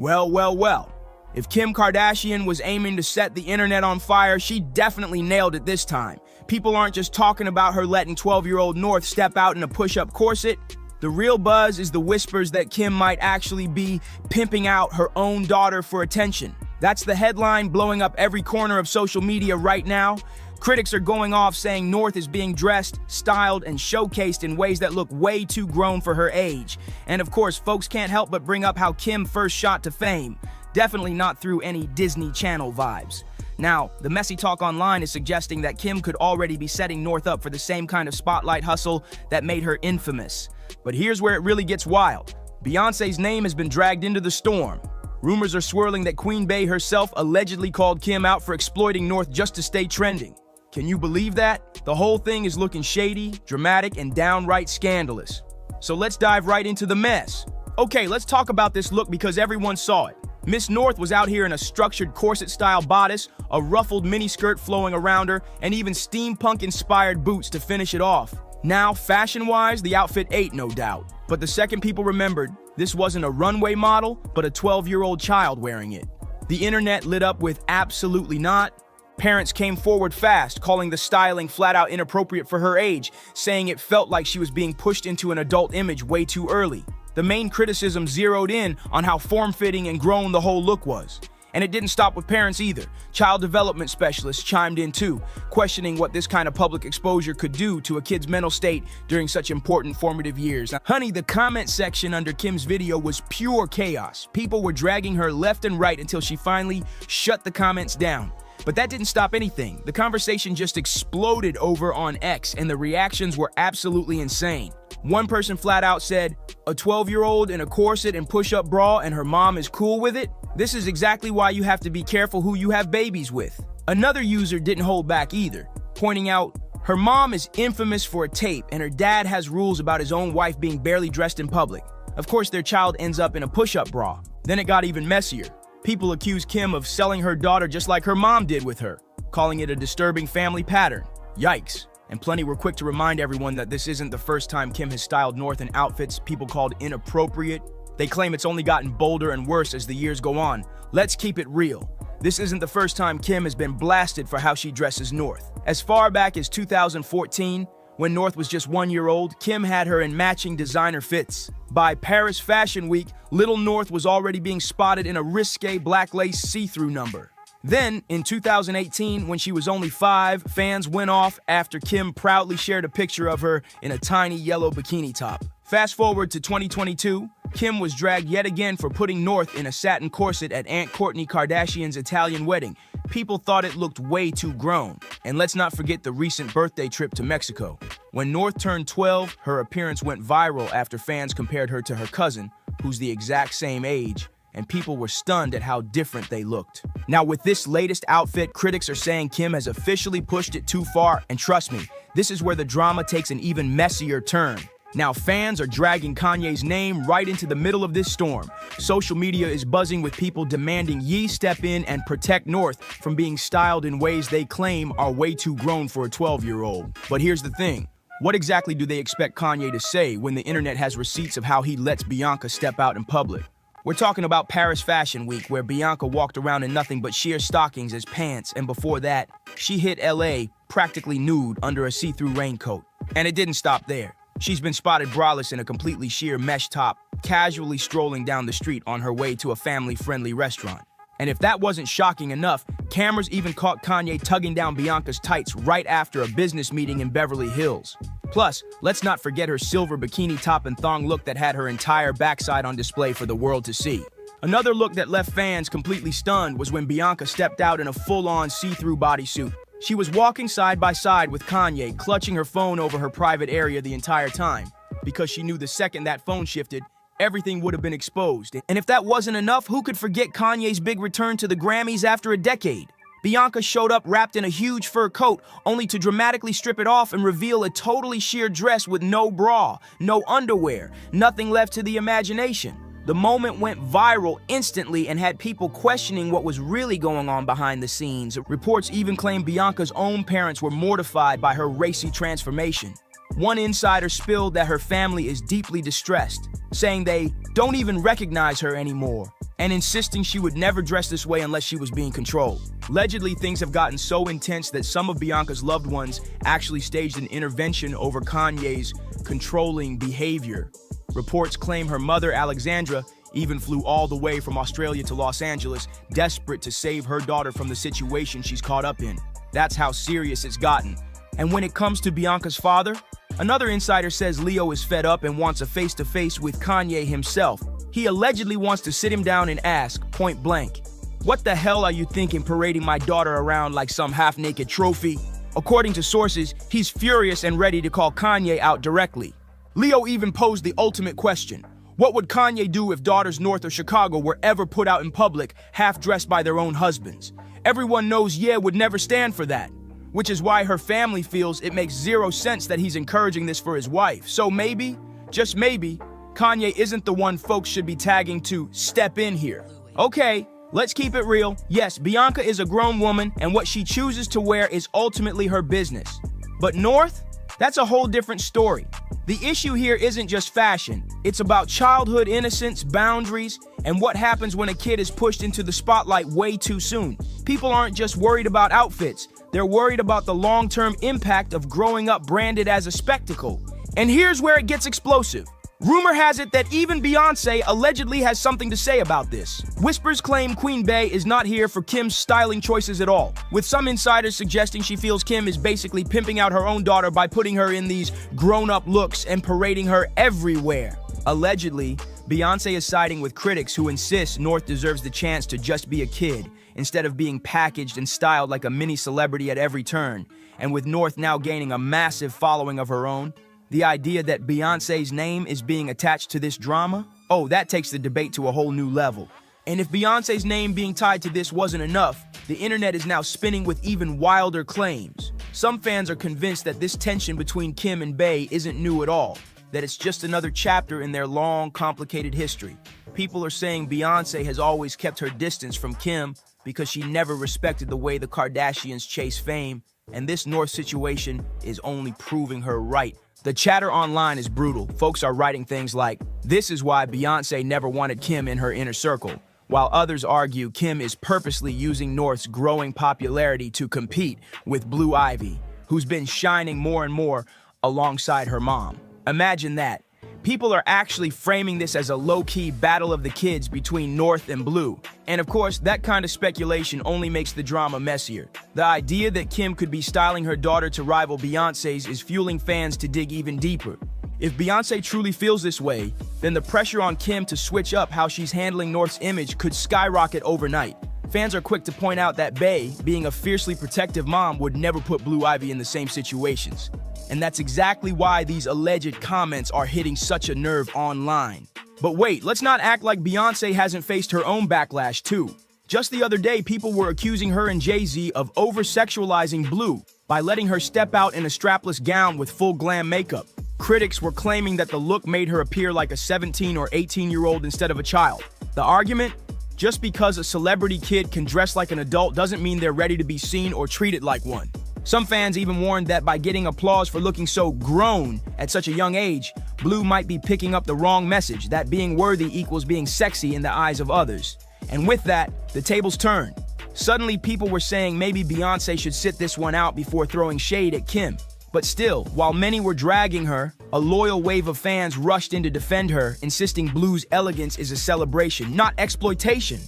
Well. If Kim Kardashian was aiming to set the internet on fire, she definitely nailed it this time. People aren't just talking about her letting 12-year-old North step out in a push-up corset. The real buzz is the whispers that Kim might actually be pimping out her own daughter for attention. That's the headline blowing up every corner of social media right now. Critics are going off saying North is being dressed, styled, and showcased in ways that look way too grown for her age. And of course, folks can't help but bring up how Kim first shot to fame. Definitely not through any Disney Channel vibes. Now, the messy talk online is suggesting that Kim could already be setting North up for the same kind of spotlight hustle that made her infamous. But here's where it really gets wild. Beyoncé's name has been dragged into the storm. Rumors are swirling that Queen Bey herself allegedly called Kim out for exploiting North just to stay trending. Can you believe that? The whole thing is looking shady, dramatic, and downright scandalous. So let's dive right into the mess. Okay, let's talk about this look because everyone saw it. Miss North was out here in a structured corset-style bodice, a ruffled miniskirt flowing around her, and even steampunk-inspired boots to finish it off. Now, fashion-wise, the outfit ate, no doubt. But the second people remembered, this wasn't a runway model, but a 12-year-old child wearing it. The internet lit up with absolutely not. Parents came forward fast, calling the styling flat-out inappropriate for her age, saying it felt like she was being pushed into an adult image way too early. The main criticism zeroed in on how form-fitting and grown the whole look was. And it didn't stop with parents either. Child development specialists chimed in too, questioning what this kind of public exposure could do to a kid's mental state during such important formative years. Now, honey, the comment section under Kim's video was pure chaos. People were dragging her left and right until she finally shut the comments down. But that didn't stop anything. The conversation just exploded over on X, and the reactions were absolutely insane. One person flat out said, "A 12-year-old in a corset and push-up bra and her mom is cool with it? This is exactly why you have to be careful who you have babies with." Another user didn't hold back either, pointing out, "Her mom is infamous for a tape and her dad has rules about his own wife being barely dressed in public. Of course their child ends up in a push-up bra." Then it got even messier. People accused Kim of selling her daughter just like her mom did with her, calling it a disturbing family pattern. Yikes. And plenty were quick to remind everyone that this isn't the first time Kim has styled North in outfits people called inappropriate. They claim it's only gotten bolder and worse as the years go on. Let's keep it real. This isn't the first time Kim has been blasted for how she dresses North. As far back as 2014, when North was just 1 year old, Kim had her in matching designer fits. By Paris Fashion Week, little North was already being spotted in a risque black lace see-through number. Then, in 2018, when she was only 5, fans went off after Kim proudly shared a picture of her in a tiny yellow bikini top. Fast forward to 2022, Kim was dragged yet again for putting North in a satin corset at Aunt Kourtney Kardashian's Italian wedding. People thought it looked way too grown. And let's not forget the recent birthday trip to Mexico. When North turned 12, her appearance went viral after fans compared her to her cousin, who's the exact same age, and people were stunned at how different they looked. Now, with this latest outfit, critics are saying Kim has officially pushed it too far, and trust me, this is where the drama takes an even messier turn. Now, fans are dragging Kanye's name right into the middle of this storm. Social media is buzzing with people demanding Ye step in and protect North from being styled in ways they claim are way too grown for a 12-year-old. But here's the thing. What exactly do they expect Kanye to say when the internet has receipts of how he lets Bianca step out in public? We're talking about Paris Fashion Week, where Bianca walked around in nothing but sheer stockings as pants, and before that, she hit LA practically nude under a see-through raincoat. And it didn't stop there. She's been spotted braless in a completely sheer mesh top, casually strolling down the street on her way to a family-friendly restaurant. And if that wasn't shocking enough, cameras even caught Kanye tugging down Bianca's tights right after a business meeting in Beverly Hills. Plus, let's not forget her silver bikini top and thong look that had her entire backside on display for the world to see. Another look that left fans completely stunned was when Bianca stepped out in a full-on see-through bodysuit. She was walking side by side with Kanye, clutching her phone over her private area the entire time, because she knew the second that phone shifted, everything would have been exposed. And if that wasn't enough, who could forget Kanye's big return to the Grammys after a decade? Bianca showed up wrapped in a huge fur coat, only to dramatically strip it off and reveal a totally sheer dress with no bra, no underwear, nothing left to the imagination. The moment went viral instantly and had people questioning what was really going on behind the scenes. Reports even claim Bianca's own parents were mortified by her racy transformation. One insider spilled that her family is deeply distressed, saying they don't even recognize her anymore, and insisting she would never dress this way unless she was being controlled. Allegedly, things have gotten so intense that some of Bianca's loved ones actually staged an intervention over Kanye's controlling behavior. Reports claim her mother, Alexandra, even flew all the way from Australia to Los Angeles, desperate to save her daughter from the situation she's caught up in. That's how serious it's gotten. And when it comes to Bianca's father, another insider says Leo is fed up and wants a face-to-face with Kanye himself. He allegedly wants to sit him down and ask, point blank, "What the hell are you thinking parading my daughter around like some half-naked trophy?" According to sources, he's furious and ready to call Kanye out directly. Leo even posed the ultimate question. What would Kanye do if daughters north of Chicago were ever put out in public, half-dressed by their own husbands? Everyone knows Ye would never stand for that, which is why her family feels it makes zero sense that he's encouraging this for his wife. So maybe, just maybe, Kanye isn't the one folks should be tagging to step in here. Okay, let's keep it real. Yes, Bianca is a grown woman, and what she chooses to wear is ultimately her business. But North? That's a whole different story. The issue here isn't just fashion. It's about childhood innocence, boundaries, and what happens when a kid is pushed into the spotlight way too soon. People aren't just worried about outfits. They're worried about the long-term impact of growing up branded as a spectacle. And here's where it gets explosive. Rumor has it that even Beyoncé allegedly has something to say about this. Whispers claim Queen Bey is not here for Kim's styling choices at all, with some insiders suggesting she feels Kim is basically pimping out her own daughter by putting her in these grown-up looks and parading her everywhere. Allegedly, Beyoncé is siding with critics who insist North deserves the chance to just be a kid, instead of being packaged and styled like a mini celebrity at every turn. And with North now gaining a massive following of her own, the idea that Beyoncé's name is being attached to this drama, oh, that takes the debate to a whole new level. And if Beyoncé's name being tied to this wasn't enough, the internet is now spinning with even wilder claims. Some fans are convinced that this tension between Kim and Bey isn't new at all, that it's just another chapter in their long, complicated history. People are saying Beyoncé has always kept her distance from Kim because she never respected the way the Kardashians chase fame, and this North situation is only proving her right. The chatter online is brutal. Folks are writing things like, "This is why Beyoncé never wanted Kim in her inner circle," while others argue Kim is purposely using North's growing popularity to compete with Blue Ivy, who's been shining more and more alongside her mom. Imagine that. People are actually framing this as a low-key battle of the kids between North and Blue. And of course, that kind of speculation only makes the drama messier. The idea that Kim could be styling her daughter to rival Beyoncé's is fueling fans to dig even deeper. If Beyonce truly feels this way, then the pressure on Kim to switch up how she's handling North's image could skyrocket overnight. Fans are quick to point out that Bey, being a fiercely protective mom, would never put Blue Ivy in the same situations. And that's exactly why these alleged comments are hitting such a nerve online. But wait, let's not act like Beyonce hasn't faced her own backlash too. Just the other day, people were accusing her and Jay-Z of over-sexualizing Blue by letting her step out in a strapless gown with full glam makeup. Critics were claiming that the look made her appear like a 17 or 18-year-old instead of a child. The argument? Just because a celebrity kid can dress like an adult doesn't mean they're ready to be seen or treated like one. Some fans even warned that by getting applause for looking so grown at such a young age, Blue might be picking up the wrong message, that being worthy equals being sexy in the eyes of others. And with that, the tables turned. Suddenly, people were saying maybe Beyonce should sit this one out before throwing shade at Kim. But still, while many were dragging her, a loyal wave of fans rushed in to defend her, insisting Blue's elegance is a celebration, not exploitation.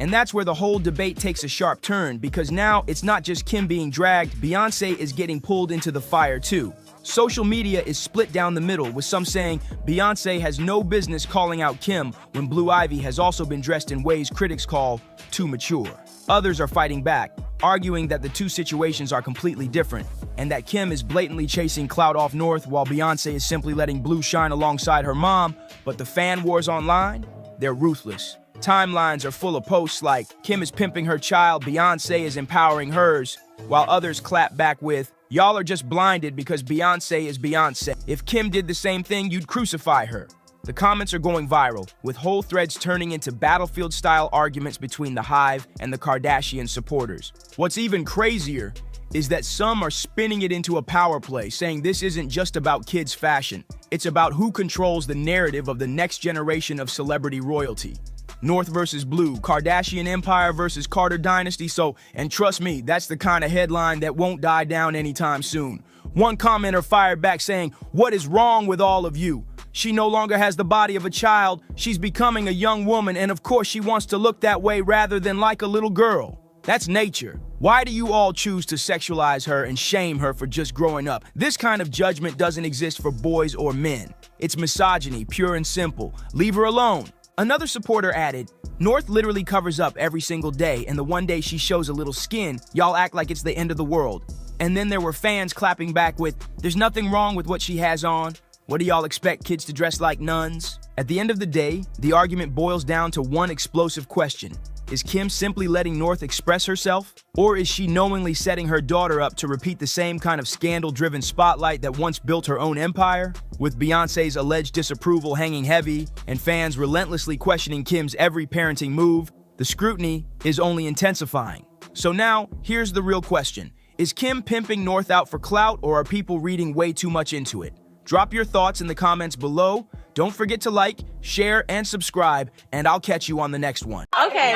And that's where the whole debate takes a sharp turn, because now it's not just Kim being dragged, Beyonce is getting pulled into the fire too. Social media is split down the middle, with some saying Beyonce has no business calling out Kim when Blue Ivy has also been dressed in ways critics call too mature. Others are fighting back, arguing that the two situations are completely different, and that Kim is blatantly chasing clout off North while Beyonce is simply letting Blue shine alongside her mom. But the fan wars online, they're ruthless. Timelines are full of posts like, Kim is pimping her child, Beyonce is empowering hers, while others clap back with, y'all are just blinded because Beyonce is Beyonce. If Kim did the same thing, you'd crucify her. The comments are going viral, with whole threads turning into battlefield-style arguments between the Hive and the Kardashian supporters. What's even crazier is that some are spinning it into a power play, saying this isn't just about kids' fashion. It's about who controls the narrative of the next generation of celebrity royalty. North versus Blue, Kardashian Empire versus Carter Dynasty. And trust me, that's the kind of headline that won't die down anytime soon. One commenter fired back saying, "What is wrong with all of you? She no longer has the body of a child. She's becoming a young woman, and of course she wants to look that way rather than like a little girl. That's nature. Why do you all choose to sexualize her and shame her for just growing up? This kind of judgment doesn't exist for boys or men. It's misogyny, pure and simple. Leave her alone." Another supporter added, "North literally covers up every single day, and the one day she shows a little skin, y'all act like it's the end of the world." And then there were fans clapping back with, "There's nothing wrong with what she has on. What do y'all expect kids to dress like nuns?" At the end of the day, the argument boils down to one explosive question. Is Kim simply letting North express herself? Or is she knowingly setting her daughter up to repeat the same kind of scandal-driven spotlight that once built her own empire? With Beyonce's alleged disapproval hanging heavy and fans relentlessly questioning Kim's every parenting move, the scrutiny is only intensifying. So now, here's the real question. Is Kim pimping North out for clout, or are people reading way too much into it? Drop your thoughts in the comments below. Don't forget to like, share, and subscribe, and I'll catch you on the next one. Okay,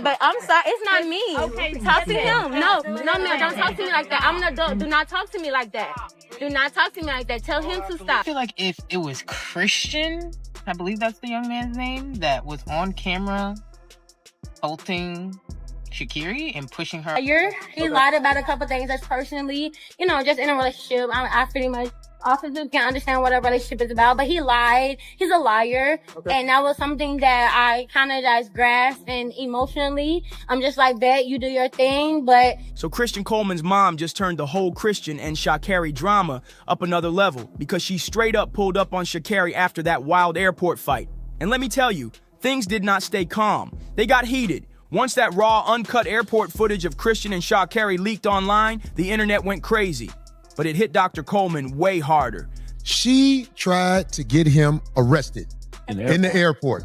but I'm sorry, it's not me. Okay, talk to him. No, don't talk to me like that. I'm an adult. Do not talk to me like that. Do not talk to me like that. Tell him to stop. I feel like if it was Christian, I believe that's the young man's name, that was on camera assaulting Sha'Carri and pushing her. He lied about a couple things that's personally, just in a relationship. I pretty much officers can understand what a relationship is about, but he lied. He's a liar. Okay. And that was something that I kind of just grasped, and emotionally, I'm just like, bet you do your thing, but. So Christian Coleman's mom just turned the whole Christian and Sha'Carri drama up another level, because she straight up pulled up on Sha'Carri after that wild airport fight. And let me tell you, things did not stay calm. They got heated. Once that raw, uncut airport footage of Christian and Sha'Carri leaked online, the internet went crazy. But it hit Dr. Coleman way harder. She tried to get him arrested in the airport.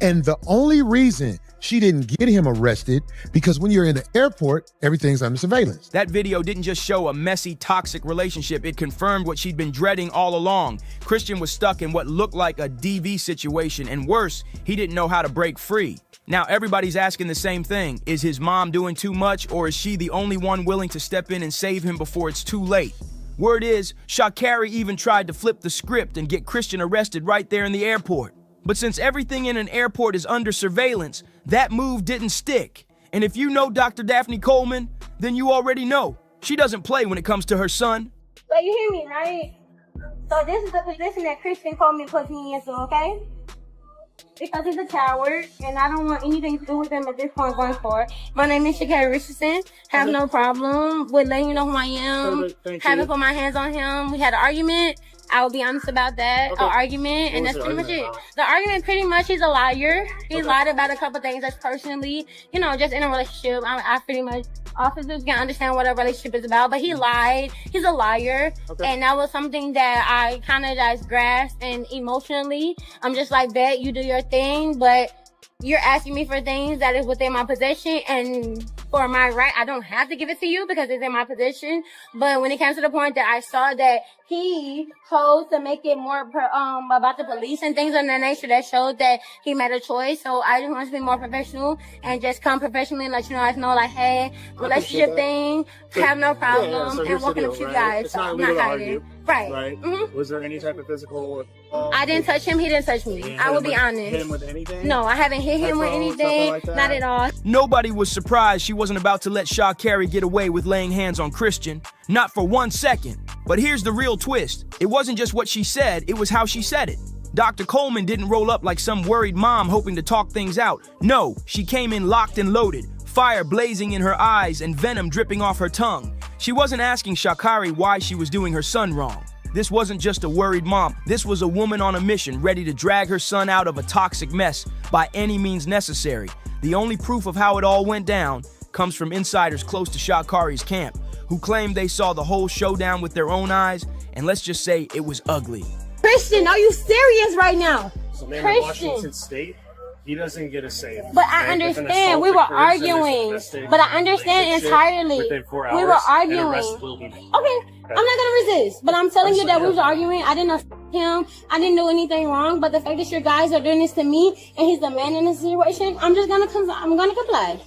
And the only reason she didn't get him arrested, because when you're in the airport, everything's under surveillance. That video didn't just show a messy, toxic relationship. It confirmed what she'd been dreading all along. Christian was stuck in what looked like a DV situation, and worse, he didn't know how to break free. Now everybody's asking the same thing. Is his mom doing too much, or is she the only one willing to step in and save him before it's too late? Word is, Sha'Carri even tried to flip the script and get Christian arrested right there in the airport. But since everything in an airport is under surveillance, that move didn't stick. And if you know Dr. Daphne Coleman, then you already know. She doesn't play when it comes to her son. But you hear me, right? So this is the position that Christian Coleman puts me into, okay? Because he's a coward, and I don't want anything to do with him at this point going forward. My name is Shakari Richardson. Have no problem with letting you know who I am. Haven't put my hands on him. We had an argument. I will be honest about that. An argument, and that's pretty much it. The argument, pretty much, he's a liar. He lied about a couple things that's personally, you know, just in a relationship. I pretty much, officers can understand what a relationship is about, but he lied. He's a liar. And that was something that I kind of just grasped, and emotionally, I'm just like, bet, you do your thing, but you're asking me for things that is within my possession, and for my right, I don't have to give it to you because it's in my possession. But when it comes to the point that I saw that he chose to make it more about the police and things of that nature, that showed that he made a choice. So I just want to be more professional and just come professionally and let you guys know, like, hey, relationship thing, have no problem, and working with you guys. It's not illegal to argue. Right. Was there any type of physical? I didn't touch him. He didn't touch me. I will be honest. Hit him with anything? No, I haven't hit him with anything. Like not at all. Nobody was surprised she wasn't about to let Sha'Carri get away with laying hands on Christian. Not for 1 second. But here's the real twist. It wasn't just what she said, it was how she said it. Dr. Coleman didn't roll up like some worried mom hoping to talk things out. No, she came in locked and loaded, fire blazing in her eyes and venom dripping off her tongue. She wasn't asking Sha'Carri why she was doing her son wrong. This wasn't just a worried mom. This was a woman on a mission, ready to drag her son out of a toxic mess by any means necessary. The only proof of how it all went down comes from insiders close to Sha'Carri's camp, who claimed they saw the whole showdown with their own eyes, and let's just say it was ugly. Christian, are you serious right now? So man, in Washington State, he doesn't get a say. But I understand, we were arguing. But I understand entirely. We were arguing. Okay, I'm not gonna resist. But I'm telling you that we was arguing. I didn't know him. I didn't do anything wrong. But the fact that your guys are doing this to me, and he's the man in this situation, I'm gonna comply.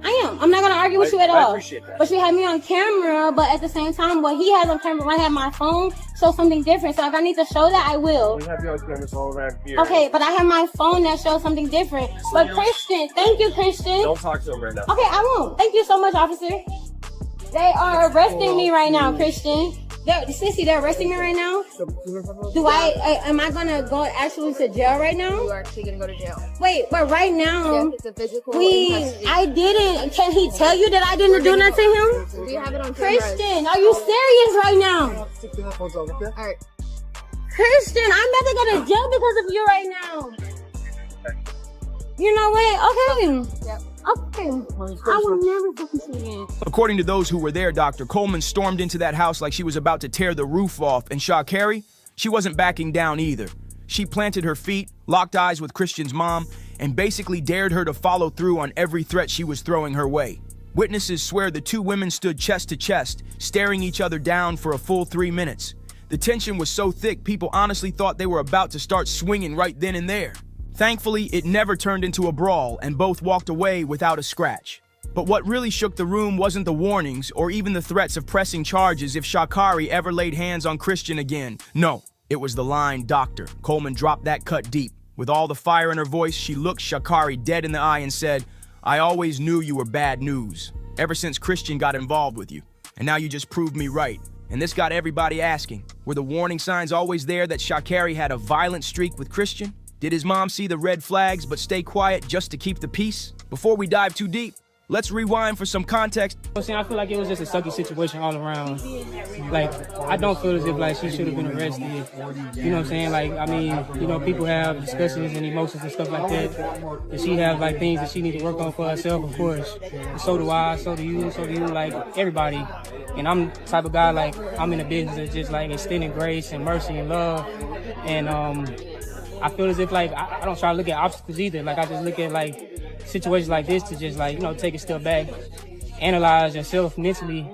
I am. I'm not gonna argue with you at all. But you had me on camera, but at the same time, what he has on camera, when I have my phone, shows something different. So if I need to show that, I will. We have you on camera all around here. Okay, but I have my phone that shows something different. But Christian, thank you, Christian. Don't talk to him right now. Okay, I won't. Thank you so much, officer. They are arresting me right now, Christian. Sissy, they're arresting me right now? Am I gonna go actually to jail right now? You are actually gonna go to jail. Wait, but right now, it's a physical I didn't. Can he tell you that I didn't do nothing to him? We have it on camera. Christian, are you serious right now? Alright. Christian, I'm about to go to jail because of you right now. You know what? Okay. Yep. Okay. I will never fucking see again. According to those who were there, Dr. Coleman stormed into that house like she was about to tear the roof off, and Sha'Carri, she wasn't backing down either. She planted her feet, locked eyes with Christian's mom, and basically dared her to follow through on every threat she was throwing her way. Witnesses swear the two women stood chest to chest, staring each other down for a full 3 minutes. The tension was so thick, people honestly thought they were about to start swinging right then and there. Thankfully, it never turned into a brawl, and both walked away without a scratch. But what really shook the room wasn't the warnings or even the threats of pressing charges if Sha'Carri ever laid hands on Christian again. No, it was the line, "Doctor." Coleman dropped that cut deep. With all the fire in her voice, she looked Sha'Carri dead in the eye and said, "I always knew you were bad news, ever since Christian got involved with you. And now you just proved me right." And this got everybody asking, were the warning signs always there that Sha'Carri had a violent streak with Christian? Did his mom see the red flags but stay quiet just to keep the peace? Before we dive too deep, let's rewind for some context. I feel like it was just a sucky situation all around. Like, I don't feel as if like she should have been arrested. You know what I'm saying? Like, I mean, you know, people have discussions and emotions and stuff like that. Does she have like things that she need to work on for herself? Of course. And so do I, so do you, like everybody. And I'm the type of guy, like, I'm in the business of just like extending grace and mercy and love. And I feel as if like I don't try to look at obstacles either. Like, I just look at like situations like this to just like, you know, take a step back, analyze yourself mentally,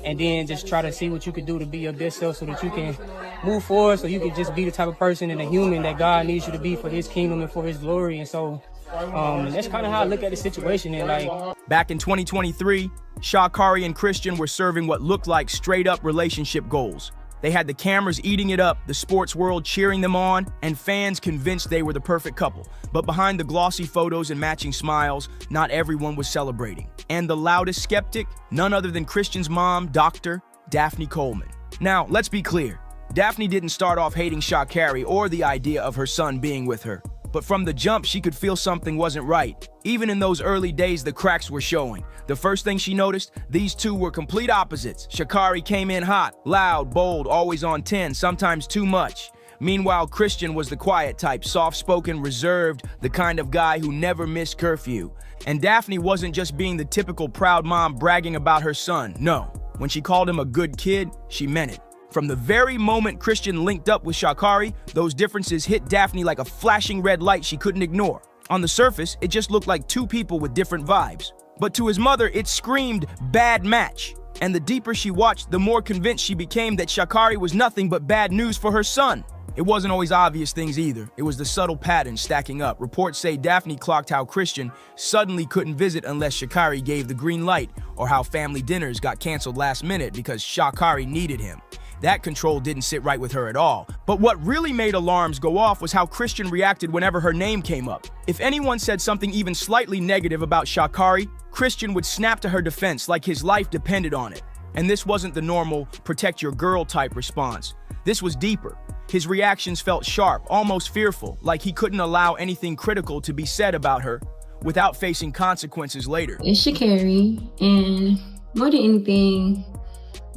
and then just try to see what you could do to be your best self so that you can move forward, so you can just be the type of person and a human that God needs you to be for his kingdom and for his glory. And so that's kind of how I look at the situation. And like, back in 2023, Sha'Carri and Christian were serving what looked like straight up relationship goals. They had the cameras eating it up, the sports world cheering them on, and fans convinced they were the perfect couple. But behind the glossy photos and matching smiles, not everyone was celebrating. And the loudest skeptic, none other than Christian's mom, Dr. Daphne Coleman. Now, let's be clear. Daphne didn't start off hating Sha'Carri or the idea of her son being with her. But from the jump, she could feel something wasn't right. Even in those early days, the cracks were showing. The first thing she noticed, these two were complete opposites. Sha'Carri came in hot, loud, bold, always on 10, sometimes too much. Meanwhile, Christian was the quiet type, soft-spoken, reserved, the kind of guy who never missed curfew. And Daphne wasn't just being the typical proud mom bragging about her son. No, when she called him a good kid, she meant it. From the very moment Christian linked up with Sha'Carri, those differences hit Daphne like a flashing red light she couldn't ignore. On the surface, it just looked like two people with different vibes. But to his mother, it screamed bad match. And the deeper she watched, the more convinced she became that Sha'Carri was nothing but bad news for her son. It wasn't always obvious things either. It was the subtle patterns stacking up. Reports say Daphne clocked how Christian suddenly couldn't visit unless Sha'Carri gave the green light, or how family dinners got canceled last minute because Sha'Carri needed him. That control didn't sit right with her at all. But what really made alarms go off was how Christian reacted whenever her name came up. If anyone said something even slightly negative about Sha'Carri, Christian would snap to her defense like his life depended on it. And this wasn't the normal protect your girl type response. This was deeper. His reactions felt sharp, almost fearful, like he couldn't allow anything critical to be said about her without facing consequences later. It's Sha'Carri, and more than anything,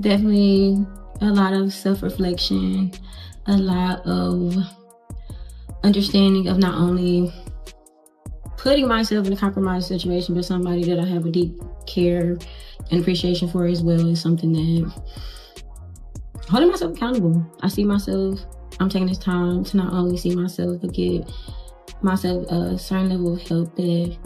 definitely a lot of self-reflection, a lot of understanding of not only putting myself in a compromised situation, but somebody that I have a deep care and appreciation for as well is something that holding myself accountable. I see myself, I'm taking this time to not only see myself, but give myself a certain level of help that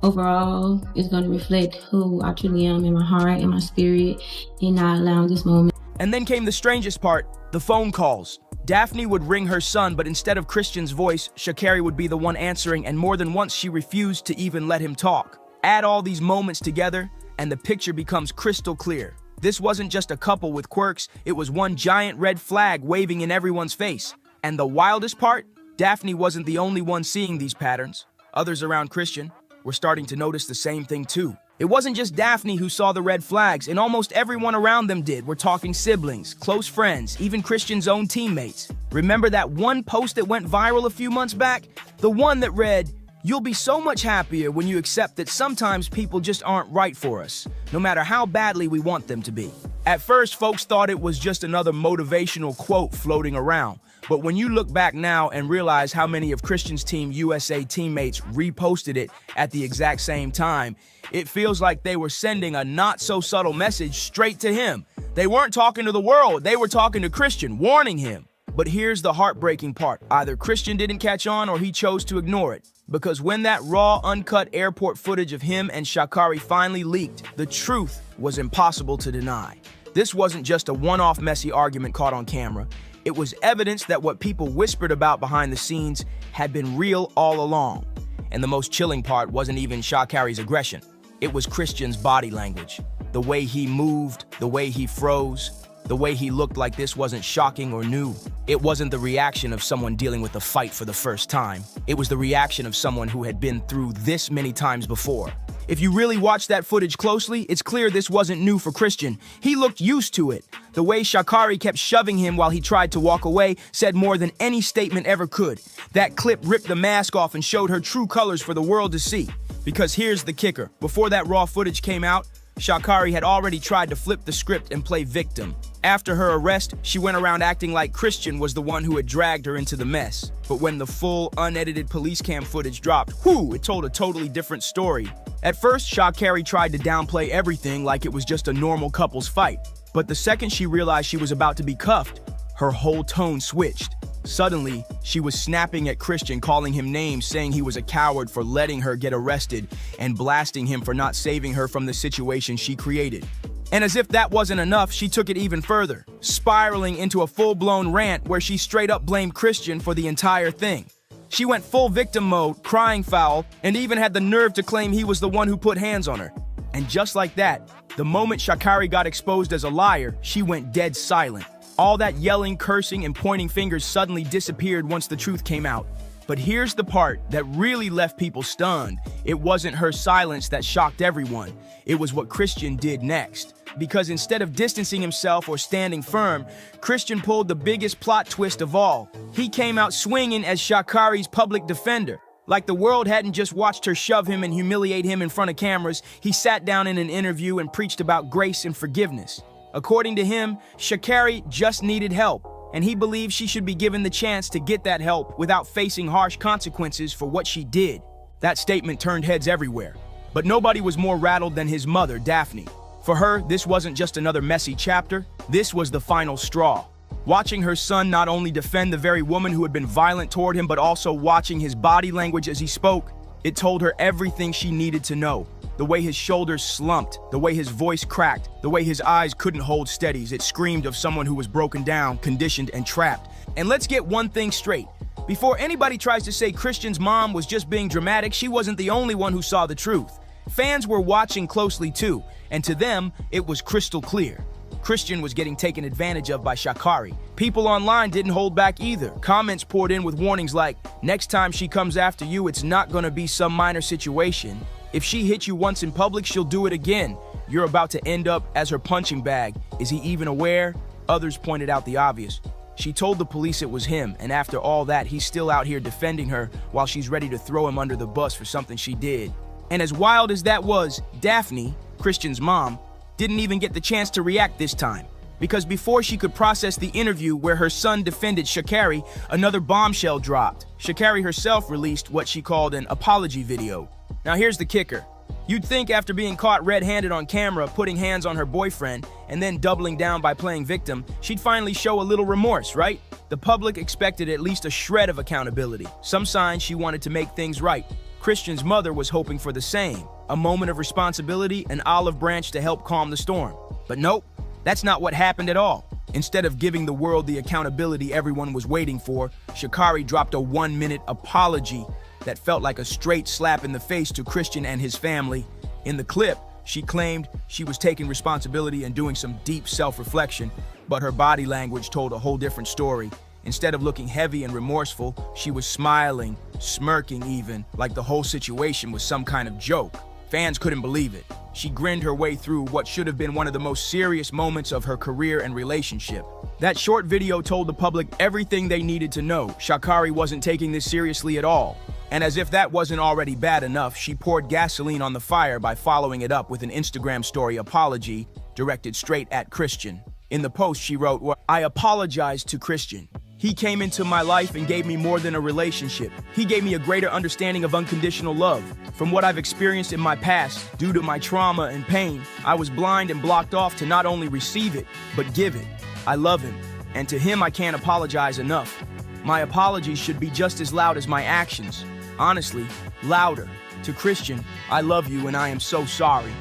overall is going to reflect who I truly am in my heart and my spirit, and not allowing this moment. And then came the strangest part, the phone calls. Daphne would ring her son, but instead of Christian's voice, Sha'Carri would be the one answering, and more than once she refused to even let him talk. Add all these moments together, and the picture becomes crystal clear. This wasn't just a couple with quirks, it was one giant red flag waving in everyone's face. And the wildest part? Daphne wasn't the only one seeing these patterns. Others around Christian were starting to notice the same thing too. It wasn't just Daphne who saw the red flags, and almost everyone around them did. We're talking siblings, close friends, even Christian's own teammates. Remember that one post that went viral a few months back? The one that read, "You'll be so much happier when you accept that sometimes people just aren't right for us, no matter how badly we want them to be." At first, folks thought it was just another motivational quote floating around. But when you look back now and realize how many of Christian's Team USA teammates reposted it at the exact same time, it feels like they were sending a not-so-subtle message straight to him. They weren't talking to the world, they were talking to Christian, warning him. But here's the heartbreaking part. Either Christian didn't catch on or he chose to ignore it. Because when that raw, uncut airport footage of him and Sha'Carri finally leaked, the truth was impossible to deny. This wasn't just a one-off messy argument caught on camera. It was evidence that what people whispered about behind the scenes had been real all along. And the most chilling part wasn't even Sha'Carri's aggression. It was Christian's body language. The way he moved, the way he froze, the way he looked like this wasn't shocking or new. It wasn't the reaction of someone dealing with a fight for the first time. It was the reaction of someone who had been through this many times before. If you really watch that footage closely, it's clear this wasn't new for Christian. He looked used to it. The way Sha'Carri kept shoving him while he tried to walk away said more than any statement ever could. That clip ripped the mask off and showed her true colors for the world to see. Because here's the kicker. Before that raw footage came out, Sha'Carri had already tried to flip the script and play victim. After her arrest, she went around acting like Christian was the one who had dragged her into the mess. But when the full, unedited police cam footage dropped, it told a totally different story. At first, Sha'Carri tried to downplay everything like it was just a normal couple's fight. But the second she realized she was about to be cuffed, her whole tone switched. Suddenly, she was snapping at Christian, calling him names, saying he was a coward for letting her get arrested, and blasting him for not saving her from the situation she created. And as if that wasn't enough, she took it even further, spiraling into a full-blown rant where she straight up blamed Christian for the entire thing. She went full victim mode, crying foul, and even had the nerve to claim he was the one who put hands on her. And just like that, the moment Sha'Carri got exposed as a liar, she went dead silent. All that yelling, cursing, and pointing fingers suddenly disappeared once the truth came out. But here's the part that really left people stunned. It wasn't her silence that shocked everyone. It was what Christian did next. Because instead of distancing himself or standing firm, Christian pulled the biggest plot twist of all. He came out swinging as Sha'Carri's public defender. Like the world hadn't just watched her shove him and humiliate him in front of cameras, he sat down in an interview and preached about grace and forgiveness. According to him, Sha'Carri just needed help, and he believes she should be given the chance to get that help without facing harsh consequences for what she did. That statement turned heads everywhere. But nobody was more rattled than his mother, Daphne. For her, this wasn't just another messy chapter, this was the final straw. Watching her son not only defend the very woman who had been violent toward him, but also watching his body language as he spoke, it told her everything she needed to know. The way his shoulders slumped, the way his voice cracked, the way his eyes couldn't hold steadies, it screamed of someone who was broken down, conditioned, and trapped. And let's get one thing straight. Before anybody tries to say Christian's mom was just being dramatic, she wasn't the only one who saw the truth. Fans were watching closely too, and to them, it was crystal clear. Christian was getting taken advantage of by Sha'Carri. People online didn't hold back either. Comments poured in with warnings like, next time she comes after you, it's not gonna be some minor situation. If she hits you once in public, she'll do it again. You're about to end up as her punching bag. Is he even aware? Others pointed out the obvious. She told the police it was him, and after all that, he's still out here defending her while she's ready to throw him under the bus for something she did. And as wild as that was, Daphne, Christian's mom, didn't even get the chance to react this time. Because before she could process the interview where her son defended Sha'Carri, another bombshell dropped. Sha'Carri herself released what she called an apology video. Now here's the kicker. You'd think after being caught red-handed on camera, putting hands on her boyfriend, and then doubling down by playing victim, she'd finally show a little remorse, right? The public expected at least a shred of accountability, some signs she wanted to make things right. Christian's mother was hoping for the same, a moment of responsibility, an olive branch to help calm the storm. But nope, that's not what happened at all. Instead of giving the world the accountability everyone was waiting for, Sha'Carri dropped a 1-minute apology that felt like a straight slap in the face to Christian and his family. In the clip, she claimed she was taking responsibility and doing some deep self-reflection, but her body language told a whole different story. Instead of looking heavy and remorseful, she was smiling, smirking even, like the whole situation was some kind of joke. Fans couldn't believe it. She grinned her way through what should have been one of the most serious moments of her career and relationship. That short video told the public everything they needed to know. Sha'Carri wasn't taking this seriously at all. And as if that wasn't already bad enough, she poured gasoline on the fire by following it up with an Instagram story apology directed straight at Christian. In the post, she wrote, "I apologize to Christian. He came into my life and gave me more than a relationship. He gave me a greater understanding of unconditional love. From what I've experienced in my past, due to my trauma and pain, I was blind and blocked off to not only receive it, but give it. I love him, and to him I can't apologize enough. My apologies should be just as loud as my actions. Honestly, louder. To Christian, I love you and I am so sorry."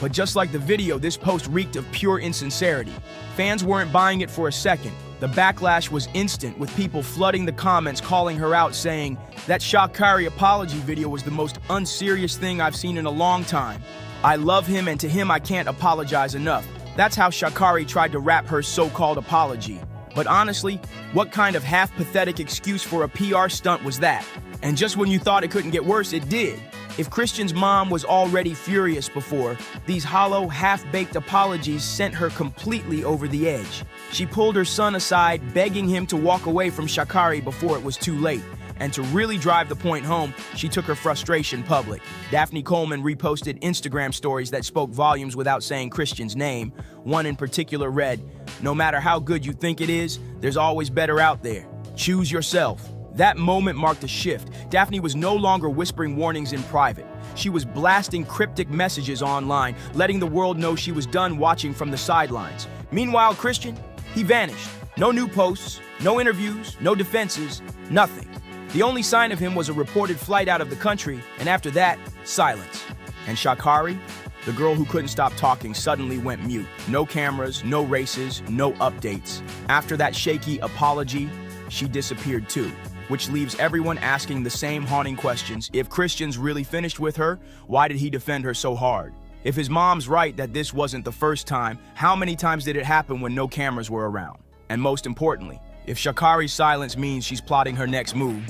But just like the video, this post reeked of pure insincerity. Fans weren't buying it for a second. The backlash was instant, with people flooding the comments calling her out, saying, "That Sha'Carri apology video was the most unserious thing I've seen in a long time. I love him and to him I can't apologize enough." That's how Sha'Carri tried to wrap her so-called apology. But honestly, what kind of half-pathetic excuse for a PR stunt was that? And just when you thought it couldn't get worse, it did. If Christian's mom was already furious before, these hollow, half-baked apologies sent her completely over the edge. She pulled her son aside, begging him to walk away from Sha'Carri before it was too late. And to really drive the point home, she took her frustration public. Daphne Coleman reposted Instagram stories that spoke volumes without saying Christian's name. One in particular read, "No matter how good you think it is, there's always better out there. Choose yourself." That moment marked a shift. Daphne was no longer whispering warnings in private. She was blasting cryptic messages online, letting the world know she was done watching from the sidelines. Meanwhile, Christian, he vanished. No new posts, no interviews, no defenses, nothing. The only sign of him was a reported flight out of the country, and after that, silence. And Sha'Carri, the girl who couldn't stop talking, suddenly went mute. No cameras, no races, no updates. After that shaky apology, she disappeared too. Which leaves everyone asking the same haunting questions. If Christian's really finished with her, why did he defend her so hard? If his mom's right that this wasn't the first time, how many times did it happen when no cameras were around? And most importantly, if Sha'Carri's silence means she's plotting her next move,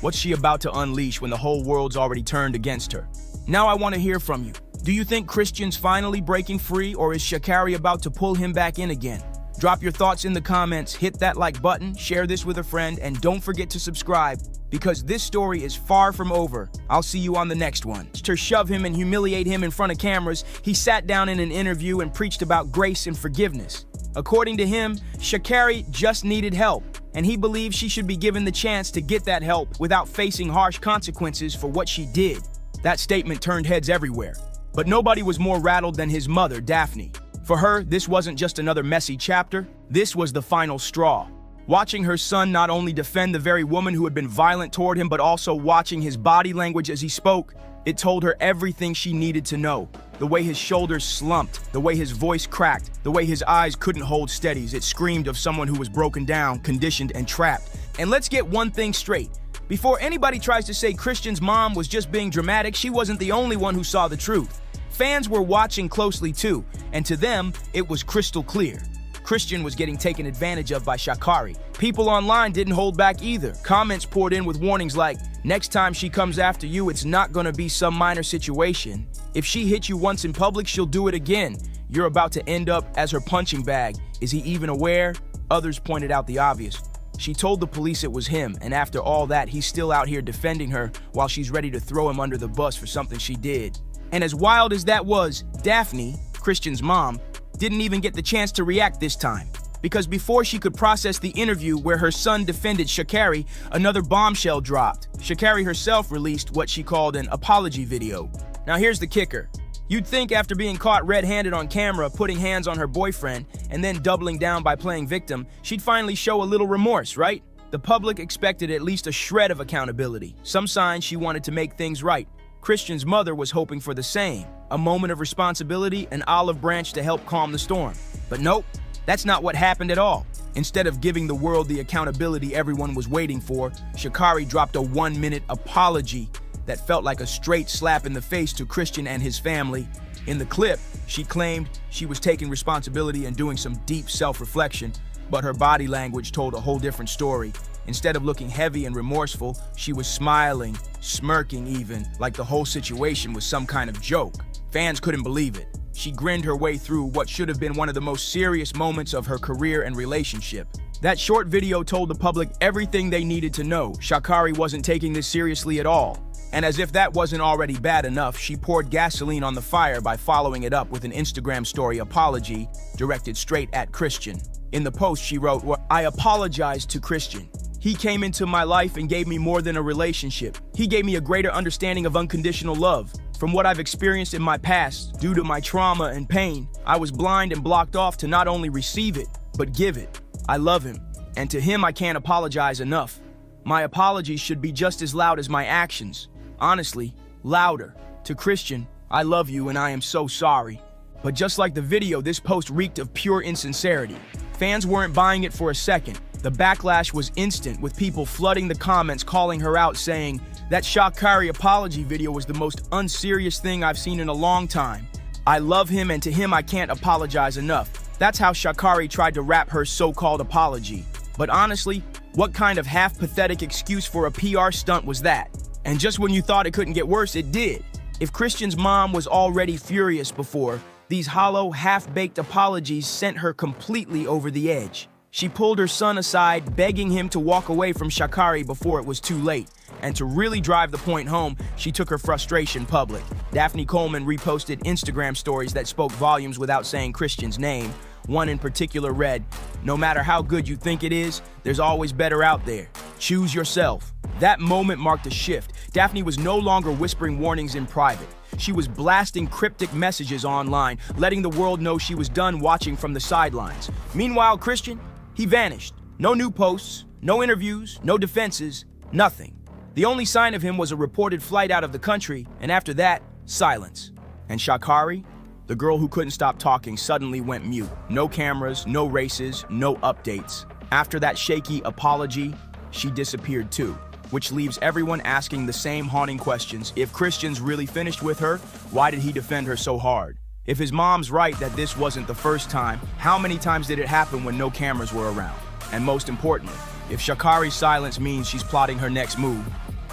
What's she about to unleash when the whole world's already turned against her? Now I want to hear from you. Do you think Christian's finally breaking free, or is Sha'Carri about to pull him back in again? Drop your thoughts in the comments, hit that like button, share this with a friend, and don't forget to subscribe, because this story is far from over. I'll see you on the next one. To shove him and humiliate him in front of cameras, he sat down in an interview and preached about grace and forgiveness. According to him, Sha'Carri just needed help, and he believes she should be given the chance to get that help without facing harsh consequences for what she did. That statement turned heads everywhere, but nobody was more rattled than his mother, Daphne. For her, this wasn't just another messy chapter, this was the final straw. Watching her son not only defend the very woman who had been violent toward him, but also watching his body language as he spoke, it told her everything she needed to know. The way his shoulders slumped, the way his voice cracked, the way his eyes couldn't hold steadies, it screamed of someone who was broken down, conditioned, and trapped. And let's get one thing straight. Before anybody tries to say Christian's mom was just being dramatic, she wasn't the only one who saw the truth. Fans were watching closely too, and to them, it was crystal clear. Christian was getting taken advantage of by Sha'Carri. People online didn't hold back either. Comments poured in with warnings like, next time she comes after you, it's not gonna be some minor situation. If she hit you once in public, she'll do it again. You're about to end up as her punching bag. Is he even aware? Others pointed out the obvious. She told the police it was him, and after all that, he's still out here defending her while she's ready to throw him under the bus for something she did. And as wild as that was, Daphne, Christian's mom, didn't even get the chance to react this time. Because before she could process the interview where her son defended Sha'Carri, another bombshell dropped. Sha'Carri herself released what she called an apology video. Now here's the kicker. You'd think after being caught red-handed on camera, putting hands on her boyfriend, and then doubling down by playing victim, she'd finally show a little remorse, right? The public expected at least a shred of accountability, some signs she wanted to make things right. Christian's mother was hoping for the same, a moment of responsibility, an olive branch to help calm the storm. But nope, that's not what happened at all. Instead of giving the world the accountability everyone was waiting for, Sha'Carri dropped a 1-minute apology that felt like a straight slap in the face to Christian and his family. In the clip, she claimed she was taking responsibility and doing some deep self-reflection, but her body language told a whole different story. Instead of looking heavy and remorseful, she was smiling, smirking even, like the whole situation was some kind of joke. Fans couldn't believe it. She grinned her way through what should have been one of the most serious moments of her career and relationship. That short video told the public everything they needed to know. Sha'Carri wasn't taking this seriously at all. And as if that wasn't already bad enough, she poured gasoline on the fire by following it up with an Instagram story apology directed straight at Christian. In the post, she wrote, "I apologize to Christian. He came into my life and gave me more than a relationship. He gave me a greater understanding of unconditional love. From what I've experienced in my past, due to my trauma and pain, I was blind and blocked off to not only receive it, but give it. I love him, and to him I can't apologize enough. My apologies should be just as loud as my actions. Honestly, louder. To Christian, I love you and I am so sorry." But just like the video, this post reeked of pure insincerity. Fans weren't buying it for a second. The backlash was instant, with people flooding the comments calling her out, saying, "That Sha'Carri apology video was the most unserious thing I've seen in a long time. I love him and to him I can't apologize enough." That's how Sha'Carri tried to wrap her so-called apology. But honestly, what kind of half-pathetic excuse for a PR stunt was that? And just when you thought it couldn't get worse, it did. If Christian's mom was already furious before, these hollow, half-baked apologies sent her completely over the edge. She pulled her son aside, begging him to walk away from Sha'Carri before it was too late. And to really drive the point home, she took her frustration public. Daphne Coleman reposted Instagram stories that spoke volumes without saying Christian's name. One in particular read, "No matter how good you think it is, there's always better out there. Choose yourself." That moment marked a shift. Daphne was no longer whispering warnings in private. She was blasting cryptic messages online, letting the world know she was done watching from the sidelines. Meanwhile, Christian, he vanished. No new posts, no interviews, no defenses, nothing. The only sign of him was a reported flight out of the country, and after that, silence. And Sha'Carri, the girl who couldn't stop talking, suddenly went mute. No cameras, no races, no updates. After that shaky apology, she disappeared too, which leaves everyone asking the same haunting questions. If Christian's really finished with her, why did he defend her so hard? If his mom's right that this wasn't the first time, how many times did it happen when no cameras were around? And most importantly, if Sha'Carri's silence means she's plotting her next move,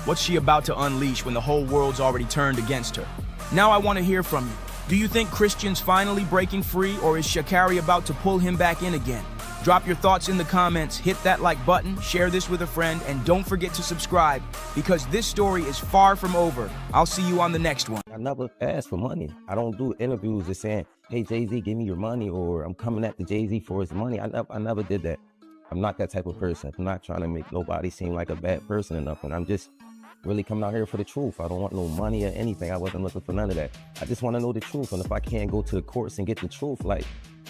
What's she about to unleash when the whole world's already turned against her? Now I want to hear from you. Do you think Christian's finally breaking free, or is Sha'Carri about to pull him back in again? Drop your thoughts in the comments, hit that like button, share this with a friend, and don't forget to subscribe, because this story is far from over. I'll see you on the next one. I never ask for money. I don't do interviews just saying, hey, Jay-Z, give me your money, or I'm coming at the Jay-Z for his money. I never did that. I'm not that type of person. I'm not trying to make nobody seem like a bad person or nothing. I'm just really coming out here for the truth. I don't want no money or anything. I wasn't looking for none of that. I just want to know the truth. And if I can't go to the courts and get the truth, like,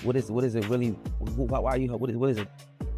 what is it really? Why are you? What is it?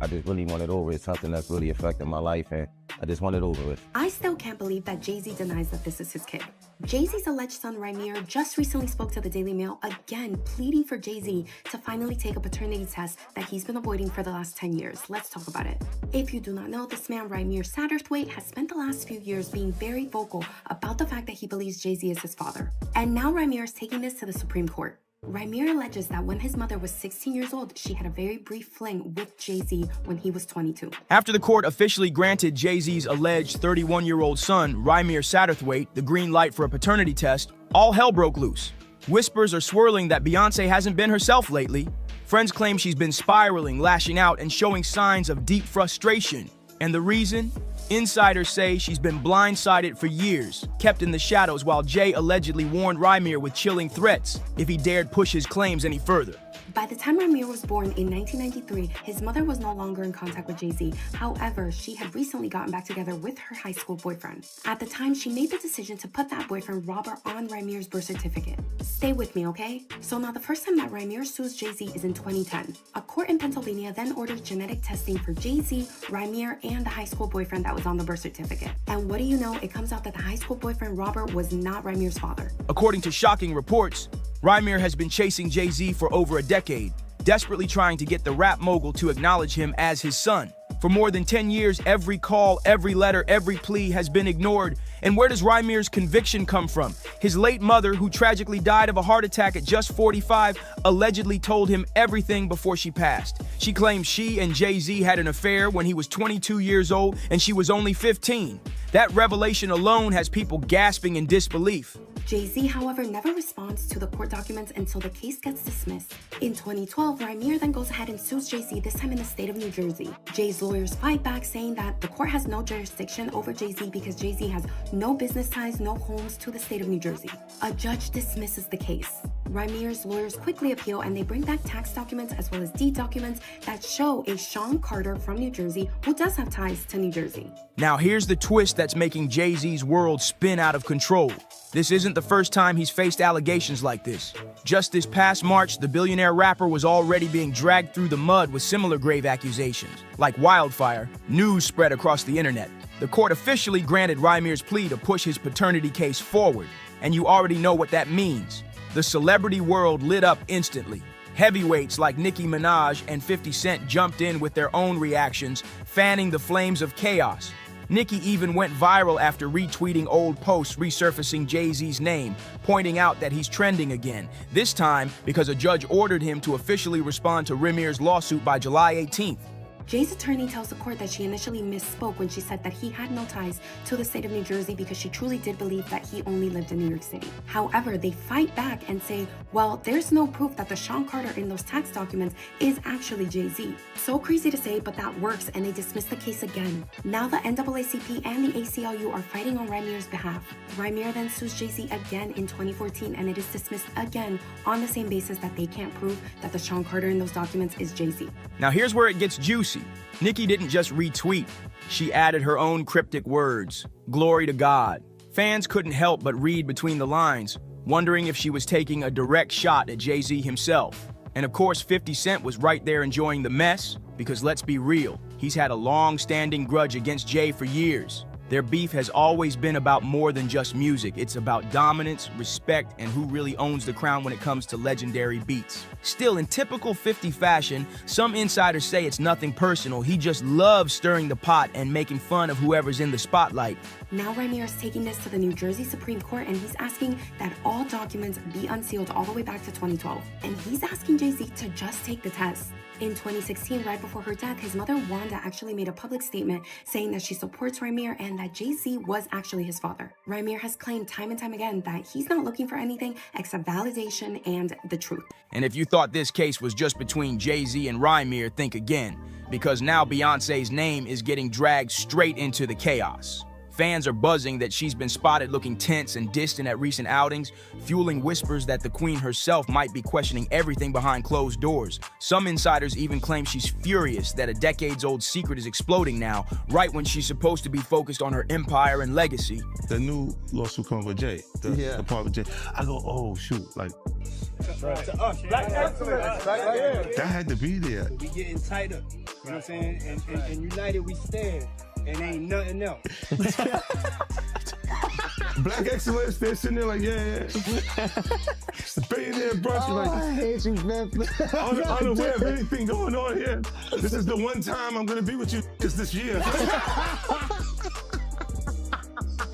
I just really want it over. It's something that's really affecting my life, and I just want it over with. I still can't believe that Jay-Z denies that this is his kid. Jay-Z's alleged son, Rymir, just recently spoke to the Daily Mail again, pleading for Jay-Z to finally take a paternity test that he's been avoiding for the last 10 years. Let's talk about it. If you do not know, this man, Rymir Satterthwaite, has spent the last few years being very vocal about the fact that he believes Jay-Z is his father. And now Rymir is taking this to the Supreme Court. Rymir alleges that when his mother was 16 years old, she had a very brief fling with Jay-Z when he was 22. After the court officially granted Jay-Z's alleged 31-year-old son, Rymir Satterthwaite, the green light for a paternity test, all hell broke loose. Whispers are swirling that Beyonce hasn't been herself lately. Friends claim she's been spiraling, lashing out, and showing signs of deep frustration. And the reason? Insiders say she's been blindsided for years, kept in the shadows while Jay allegedly warned Rymir with chilling threats if he dared push his claims any further. By the time Rymir was born in 1993, his mother was no longer in contact with Jay-Z. However, she had recently gotten back together with her high school boyfriend. At the time, she made the decision to put that boyfriend, Robert, on Rymir's birth certificate. Stay with me, okay? So now the first time that Rymir sues Jay-Z is in 2010. A court in Pennsylvania then ordered genetic testing for Jay-Z, Rymir, and the high school boyfriend that was on the birth certificate. And what do you know? It comes out that the high school boyfriend, Robert, was not Rymir's father. According to shocking reports, Rymir has been chasing Jay-Z for over a decade, desperately trying to get the rap mogul to acknowledge him as his son. For more than 10 years, every call, every letter, every plea has been ignored. And where does Rymir's conviction come from? His late mother, who tragically died of a heart attack at just 45, allegedly told him everything before she passed. She claims she and Jay-Z had an affair when he was 22 years old and she was only 15. That revelation alone has people gasping in disbelief. Jay-Z, however, never responds to the court documents until the case gets dismissed. In 2012, Rymir then goes ahead and sues Jay-Z, this time in the state of New Jersey. Jay's lawyers fight back, saying that the court has no jurisdiction over Jay-Z because Jay-Z has no business ties, no homes to the state of New Jersey. A judge dismisses the case. Rymir's lawyers quickly appeal, and they bring back tax documents as well as deed documents that show a Sean Carter from New Jersey who does have ties to New Jersey. Now here's the twist that's making Jay-Z's world spin out of control. This isn't the first time he's faced allegations like this. Just this past March, the billionaire rapper was already being dragged through the mud with similar grave accusations. Like wildfire, news spread across the internet. The court officially granted Rymir's plea to push his paternity case forward. And you already know what that means. The celebrity world lit up instantly. Heavyweights like Nicki Minaj and 50 Cent jumped in with their own reactions, fanning the flames of chaos. Nicki even went viral after retweeting old posts resurfacing Jay-Z's name, pointing out that he's trending again, this time because a judge ordered him to officially respond to Rymir's lawsuit by July 18th. Jay's attorney tells the court that she initially misspoke when she said that he had no ties to the state of New Jersey because she truly did believe that he only lived in New York City. However, they fight back and say, well, there's no proof that the Sean Carter in those tax documents is actually Jay-Z. So crazy to say, but that works, and they dismiss the case again. Now the NAACP and the ACLU are fighting on Rymir's behalf. Rymir then sues Jay-Z again in 2014, and it is dismissed again on the same basis that they can't prove that the Sean Carter in those documents is Jay-Z. Now here's where it gets juicy. Nicki didn't just retweet, she added her own cryptic words, "Glory to God." Fans couldn't help but read between the lines, wondering if she was taking a direct shot at Jay-Z himself. And of course, 50 Cent was right there enjoying the mess, because let's be real, he's had a long-standing grudge against Jay for years. Their beef has always been about more than just music. It's about dominance, respect, and who really owns the crown when it comes to legendary beats. Still, in typical 50 fashion, some insiders say it's nothing personal. He just loves stirring the pot and making fun of whoever's in the spotlight. Now Rymir is taking this to the New Jersey Supreme Court, and he's asking that all documents be unsealed all the way back to 2012. And he's asking Jay-Z to just take the test. In 2016, right before her death, his mother Wanda actually made a public statement saying that she supports Rymir and that Jay-Z was actually his father. Rymir has claimed time and time again that he's not looking for anything except validation and the truth. And if you thought this case was just between Jay-Z and Rymir, think again, because now Beyonce's name is getting dragged straight into the chaos. Fans are buzzing that she's been spotted looking tense and distant at recent outings, fueling whispers that the queen herself might be questioning everything behind closed doors. Some insiders even claim she's furious that a decades-old secret is exploding now, right when she's supposed to be focused on her empire and legacy. The new lawsuit coming with Jay, the part with Jay. I go, oh shoot, like Black excellence. that had to be there. We getting tighter. You know what I'm saying? And united we stand. And ain't nothing else. Black excellence, they're sitting there like, yeah. It's the billionaire brunch. Oh, Like, I hate you, man. unaware of anything going on here. This is the one time I'm gonna be with you is this year.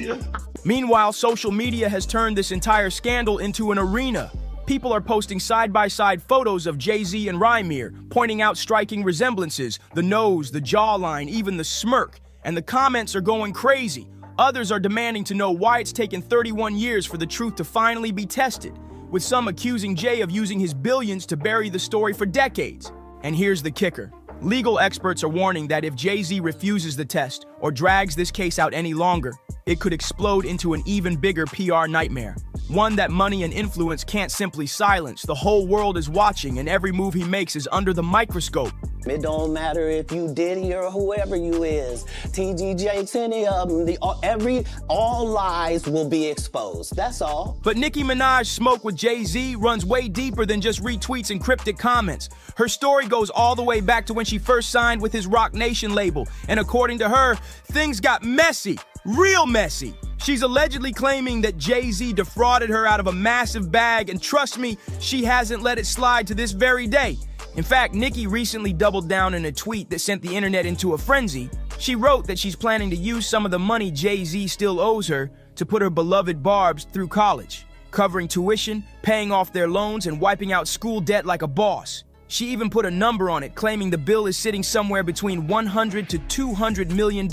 Yeah. Meanwhile, social media has turned this entire scandal into an arena. People are posting side-by-side photos of Jay-Z and Rymir, pointing out striking resemblances, the nose, the jawline, even the smirk. And the comments are going crazy. Others are demanding to know why it's taken 31 years for the truth to finally be tested, with some accusing Jay of using his billions to bury the story for decades. And here's the kicker. Legal experts are warning that if Jay-Z refuses the test or drags this case out any longer, it could explode into an even bigger PR nightmare. One that money and influence can't simply silence. The whole world is watching, and every move he makes is under the microscope. It don't matter if you Diddy or whoever you is, TG Jakes, any of them, all lies will be exposed. That's all. But Nicki Minaj's smoke with Jay-Z runs way deeper than just retweets and cryptic comments. Her story goes all the way back to when she first signed with his Roc Nation label, and according to her, things got messy, real messy. She's allegedly claiming that Jay-Z defrauded her out of a massive bag, and trust me, she hasn't let it slide to this very day. In fact, Nicki recently doubled down in a tweet that sent the internet into a frenzy. She wrote that she's planning to use some of the money Jay-Z still owes her to put her beloved Barbs through college, covering tuition, paying off their loans, and wiping out school debt like a boss. She even put a number on it, claiming the bill is sitting somewhere between $100 to $200 million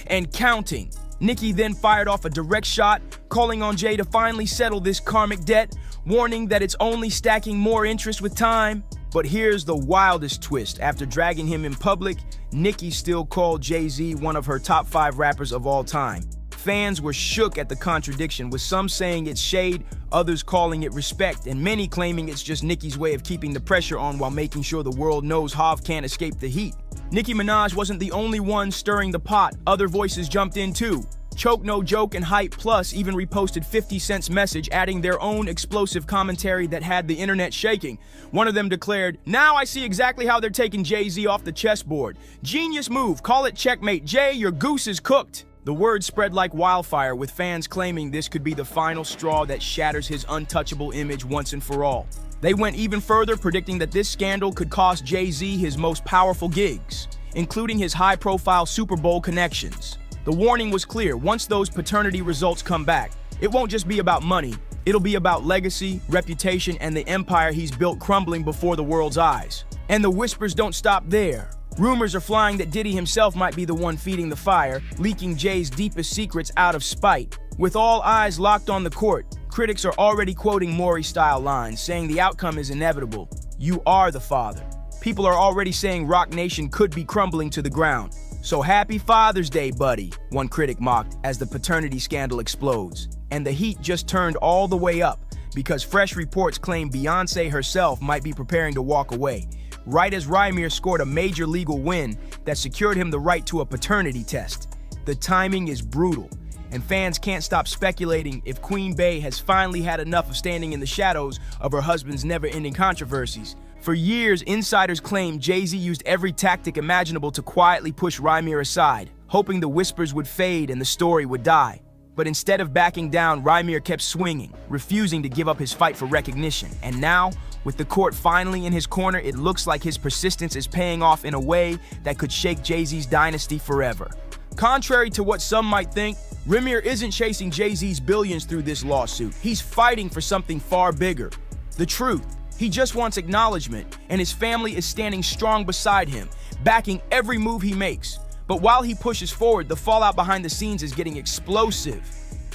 and counting. Nicki then fired off a direct shot, calling on Jay to finally settle this karmic debt, warning that it's only stacking more interest with time. But here's the wildest twist. After dragging him in public, Nicki still called Jay-Z one of her top 5 rappers of all time. Fans were shook at the contradiction, with some saying it's shade, others calling it respect, and many claiming it's just Nicki's way of keeping the pressure on while making sure the world knows Hov can't escape the heat. Nicki Minaj wasn't the only one stirring the pot. Other voices jumped in too. Choke No Joke and Hype Plus even reposted 50 Cent's message, adding their own explosive commentary that had the internet shaking. One of them declared, "Now I see exactly how they're taking Jay-Z off the chessboard. Genius move, call it checkmate. Jay, your goose is cooked." The word spread like wildfire, with fans claiming this could be the final straw that shatters his untouchable image once and for all. They went even further, predicting that this scandal could cost Jay-Z his most powerful gigs, including his high-profile Super Bowl connections. The warning was clear. Once those paternity results come back, it won't just be about money. It'll be about legacy, reputation, and the empire he's built crumbling before the world's eyes. And the whispers don't stop there. Rumors are flying that Diddy himself might be the one feeding the fire, leaking Jay's deepest secrets out of spite. With all eyes locked on the court, critics are already quoting Maury-style lines, saying the outcome is inevitable. You are the father. People are already saying Roc Nation could be crumbling to the ground. So happy Father's Day, buddy, one critic mocked as the paternity scandal explodes. And the heat just turned all the way up, because fresh reports claim Beyonce herself might be preparing to walk away, right as Rymir scored a major legal win that secured him the right to a paternity test. The timing is brutal, and fans can't stop speculating if Queen Bey has finally had enough of standing in the shadows of her husband's never-ending controversies. For years, insiders claimed Jay-Z used every tactic imaginable to quietly push Rymir aside, hoping the whispers would fade and the story would die. But instead of backing down, Rymir kept swinging, refusing to give up his fight for recognition. And now, with the court finally in his corner, it looks like his persistence is paying off in a way that could shake Jay-Z's dynasty forever. Contrary to what some might think, Rymir isn't chasing Jay-Z's billions through this lawsuit. He's fighting for something far bigger: the truth. He just wants acknowledgement, and his family is standing strong beside him, backing every move he makes. But while he pushes forward, the fallout behind the scenes is getting explosive.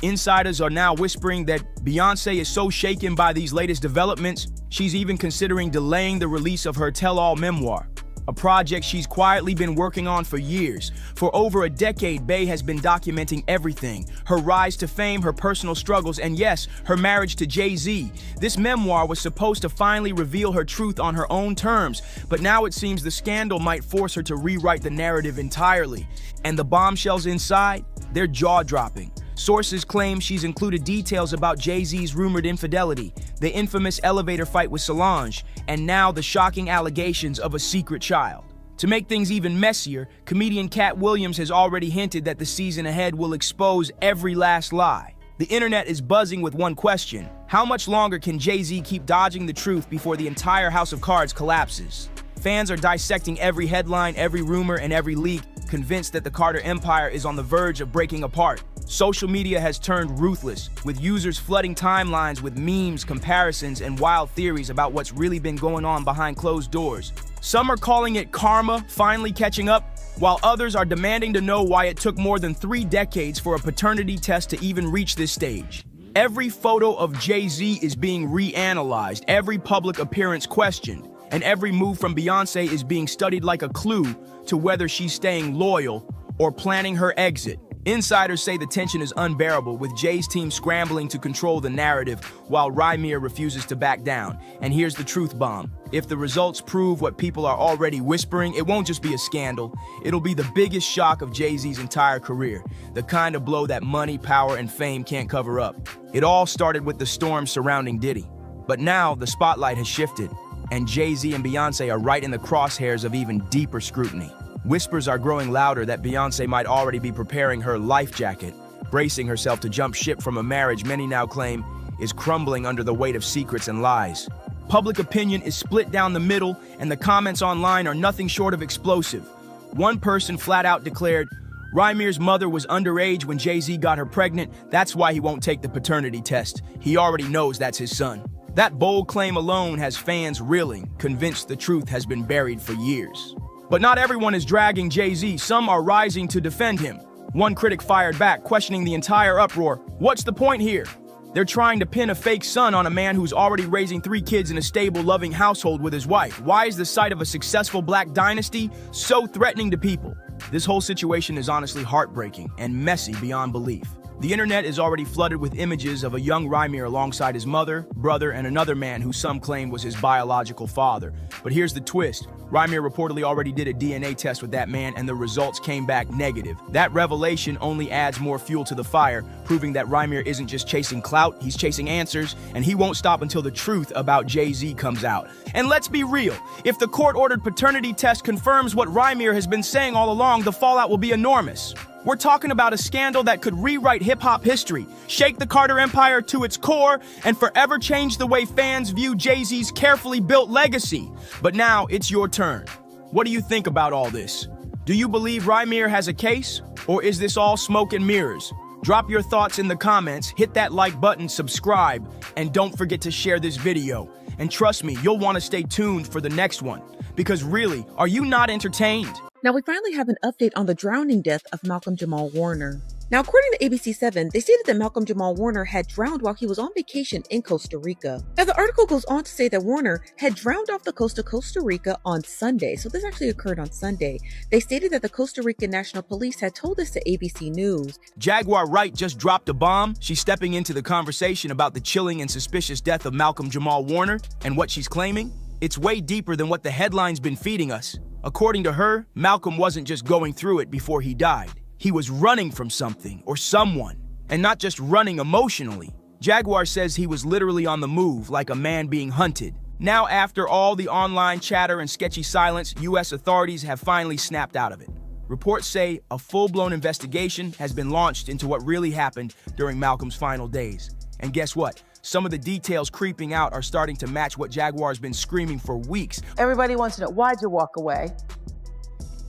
Insiders are now whispering that Beyonce is so shaken by these latest developments, she's even considering delaying the release of her tell-all memoir, a project she's quietly been working on for years. For over a decade, Bey has been documenting everything: her rise to fame, her personal struggles, and yes, her marriage to Jay-Z. This memoir was supposed to finally reveal her truth on her own terms, but now it seems the scandal might force her to rewrite the narrative entirely. And the bombshells inside? They're jaw-dropping. Sources claim she's included details about Jay-Z's rumored infidelity, the infamous elevator fight with Solange, and now the shocking allegations of a secret child. To make things even messier, comedian Cat Williams has already hinted that the season ahead will expose every last lie. The internet is buzzing with one question: how much longer can Jay-Z keep dodging the truth before the entire house of cards collapses? Fans are dissecting every headline, every rumor, and every leak, convinced that the Carter empire is on the verge of breaking apart. Social media has turned ruthless, with users flooding timelines with memes, comparisons, and wild theories about what's really been going on behind closed doors. Some are calling it karma finally catching up, while others are demanding to know why it took more than 3 decades for a paternity test to even reach this stage. Every photo of Jay-Z is being reanalyzed, every public appearance questioned, and every move from Beyonce is being studied like a clue to whether she's staying loyal or planning her exit. Insiders say the tension is unbearable, with Jay's team scrambling to control the narrative while Rymir refuses to back down. And here's the truth bomb: if the results prove what people are already whispering, it won't just be a scandal, it'll be the biggest shock of Jay-Z's entire career, the kind of blow that money, power, and fame can't cover up. It all started with the storm surrounding Diddy, but now the spotlight has shifted, and Jay-Z and Beyonce are right in the crosshairs of even deeper scrutiny. Whispers are growing louder that Beyonce might already be preparing her life jacket, bracing herself to jump ship from a marriage many now claim is crumbling under the weight of secrets and lies. Public opinion is split down the middle, and the comments online are nothing short of explosive. One person flat out declared, "Rymir's mother was underage when Jay-Z got her pregnant, that's why he won't take the paternity test. He already knows that's his son." That bold claim alone has fans reeling, convinced the truth has been buried for years. But not everyone is dragging Jay-Z. Some are rising to defend him. One critic fired back, questioning the entire uproar. What's the point here? They're trying to pin a fake son on a man who's already raising 3 kids in a stable, loving household with his wife. Why is the sight of a successful black dynasty so threatening to people? This whole situation is honestly heartbreaking and messy beyond belief. The internet is already flooded with images of a young Rymir alongside his mother, brother, and another man who some claim was his biological father. But here's the twist. Rymir reportedly already did a DNA test with that man, and the results came back negative. That revelation only adds more fuel to the fire, proving that Rymir isn't just chasing clout, he's chasing answers, and he won't stop until the truth about Jay-Z comes out. And let's be real, if the court-ordered paternity test confirms what Rymir has been saying all along, the fallout will be enormous. We're talking about a scandal that could rewrite hip-hop history, shake the Carter empire to its core, and forever change the way fans view Jay-Z's carefully built legacy. But now it's your turn. What do you think about all this? Do you believe Rymir has a case, or is this all smoke and mirrors? Drop your thoughts in the comments, hit that like button, subscribe, and don't forget to share this video. And trust me, you'll want to stay tuned for the next one. Because really, are you not entertained? Now we finally have an update on the drowning death of Malcolm Jamal Warner. Now, according to ABC7, they stated that Malcolm Jamal Warner had drowned while he was on vacation in Costa Rica. Now, the article goes on to say that Warner had drowned off the coast of Costa Rica on Sunday. So this actually occurred on Sunday. They stated that the Costa Rican National Police had told this to ABC News. Jaguar Wright just dropped a bomb. She's stepping into the conversation about the chilling and suspicious death of Malcolm Jamal Warner, and what she's claiming? It's way deeper than what the headline's been feeding us. According to her, Malcolm wasn't just going through it before he died. He was running from something or someone, and not just running emotionally. Jaguar says he was literally on the move, like a man being hunted. Now, after all the online chatter and sketchy silence, U.S. authorities have finally snapped out of it. Reports say a full-blown investigation has been launched into what really happened during Malcolm's final days. And guess what? Some of the details creeping out are starting to match what Jaguar's been screaming for weeks. Everybody wants to know, why'd you walk away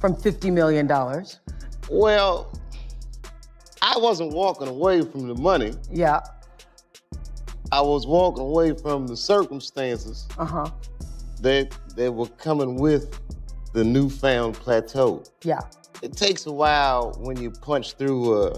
from $50 million? Well, I wasn't walking away from the money. Yeah. I was walking away from the circumstances that were coming with the newfound plateau. Yeah. It takes a while when you punch through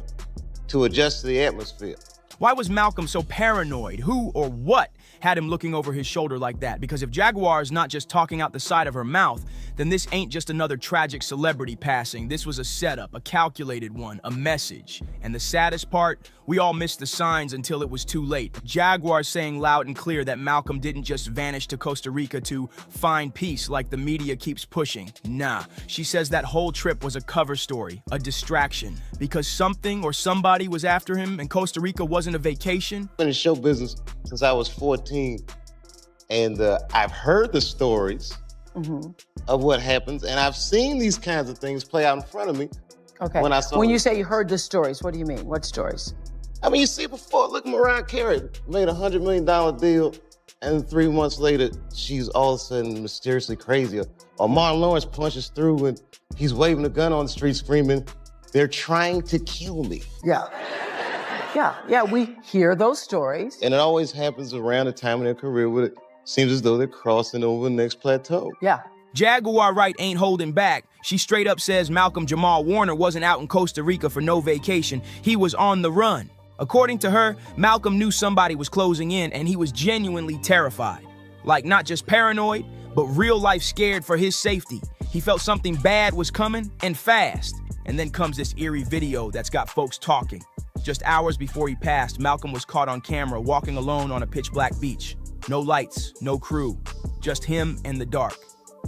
to adjust to the atmosphere. Why was Malcolm so paranoid? Who or what had him looking over his shoulder like that? Because if Jaguar is not just talking out the side of her mouth, then this ain't just another tragic celebrity passing. This was a setup, a calculated one, a message. And the saddest part, we all missed the signs until it was too late. Jaguar saying loud and clear that Malcolm didn't just vanish to Costa Rica to find peace like the media keeps pushing. Nah, she says that whole trip was a cover story, a distraction, because something or somebody was after him and Costa Rica wasn't a vacation. I've been in show business since I was 14, and I've heard the stories of what happens, and I've seen these kinds of things play out in front of me. Okay. When you say you heard the stories, what do you mean? What stories? I mean, you see before, look, Mariah Carey made a $100 million deal, and 3 months later, she's all of a sudden mysteriously crazy. Or Martin Lawrence punches through and he's waving a gun on the street screaming, "They're trying to kill me." Yeah. Yeah, we hear those stories. And it always happens around the time in their career where it seems as though they're crossing over the next plateau. Yeah. Jaguar Wright ain't holding back. She straight up says Malcolm Jamal Warner wasn't out in Costa Rica for no vacation. He was on the run. According to her, Malcolm knew somebody was closing in and he was genuinely terrified. Like not just paranoid, but real life scared for his safety. He felt something bad was coming and fast. And then comes this eerie video that's got folks talking. Just hours before he passed, Malcolm was caught on camera walking alone on a pitch black beach. No lights, no crew, just him and the dark.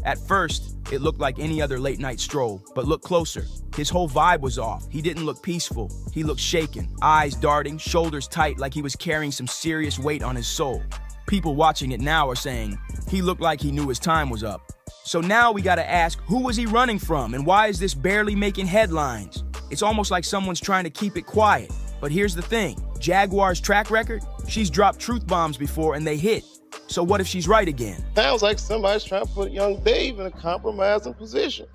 At first, it looked like any other late night stroll, but look closer. His whole vibe was off. He didn't look peaceful. He looked shaken, eyes darting, shoulders tight like he was carrying some serious weight on his soul. People watching it now are saying, he looked like he knew his time was up. So now we gotta ask, who was he running from and why is this barely making headlines? It's almost like someone's trying to keep it quiet. But here's the thing, Jaguar's track record, she's dropped truth bombs before and they hit. So what if she's right again? Sounds like somebody's trying to put young Dave in a compromising position.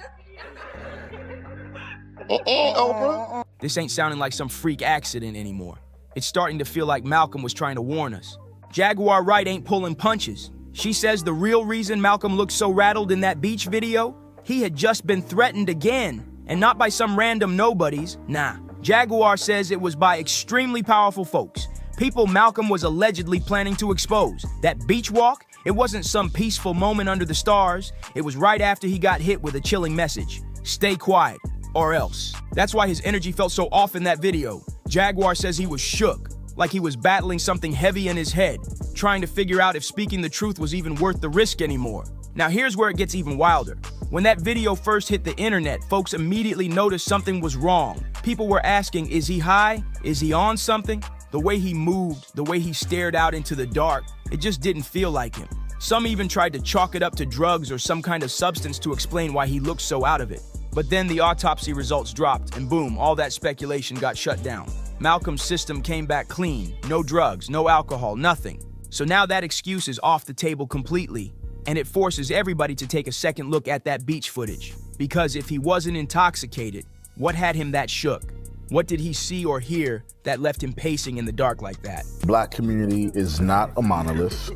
Oprah. This ain't sounding like some freak accident anymore. It's starting to feel like Malcolm was trying to warn us. Jaguar Wright ain't pulling punches. She says the real reason Malcolm looked so rattled in that beach video, he had just been threatened again. And not by some random nobodies, nah. Jaguar says it was by extremely powerful folks. People Malcolm was allegedly planning to expose. That beach walk, it wasn't some peaceful moment under the stars. It was right after he got hit with a chilling message. Stay quiet, or else. That's why his energy felt so off in that video. Jaguar says he was shook, like he was battling something heavy in his head, trying to figure out if speaking the truth was even worth the risk anymore. Now here's where it gets even wilder. When that video first hit the internet, folks immediately noticed something was wrong. People were asking, is he high? Is he on something? The way he moved, the way he stared out into the dark, it just didn't feel like him. Some even tried to chalk it up to drugs or some kind of substance to explain why he looked so out of it. But then the autopsy results dropped and boom, all that speculation got shut down. Malcolm's system came back clean. No drugs, no alcohol, nothing. So now that excuse is off the table completely. And it forces everybody to take a second look at that beach footage. Because if he wasn't intoxicated, what had him that shook? What did he see or hear that left him pacing in the dark like that? Black community is not a monolith.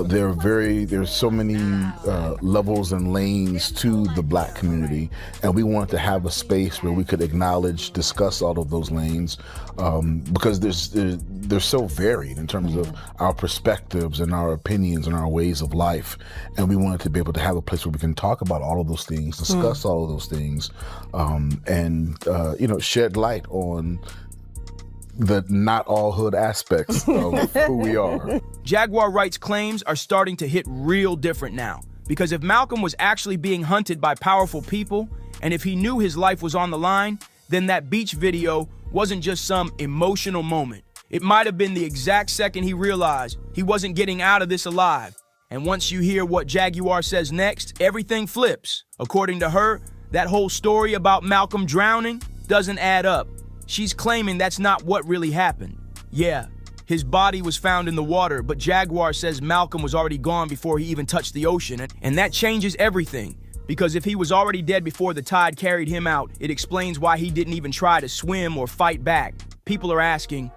There's so many levels and lanes to the black community, and we wanted to have a space where we could acknowledge, discuss all of those lanes, because they're so varied in terms of our perspectives and our opinions and our ways of life, and we wanted to be able to have a place where we can talk about all of those things, discuss all of those things, and shed light on the not all hood aspects of who we are. Jaguar Wright's claims are starting to hit real different now. Because if Malcolm was actually being hunted by powerful people, and if he knew his life was on the line, then that beach video wasn't just some emotional moment. It might have been the exact second he realized he wasn't getting out of this alive. And once you hear what Jaguar says next, everything flips. According to her, that whole story about Malcolm drowning doesn't add up. She's claiming that's not what really happened. Yeah, his body was found in the water, but Jaguar says Malcolm was already gone before he even touched the ocean, and that changes everything. Because if he was already dead before the tide carried him out, it explains why he didn't even try to swim or fight back. People are asking,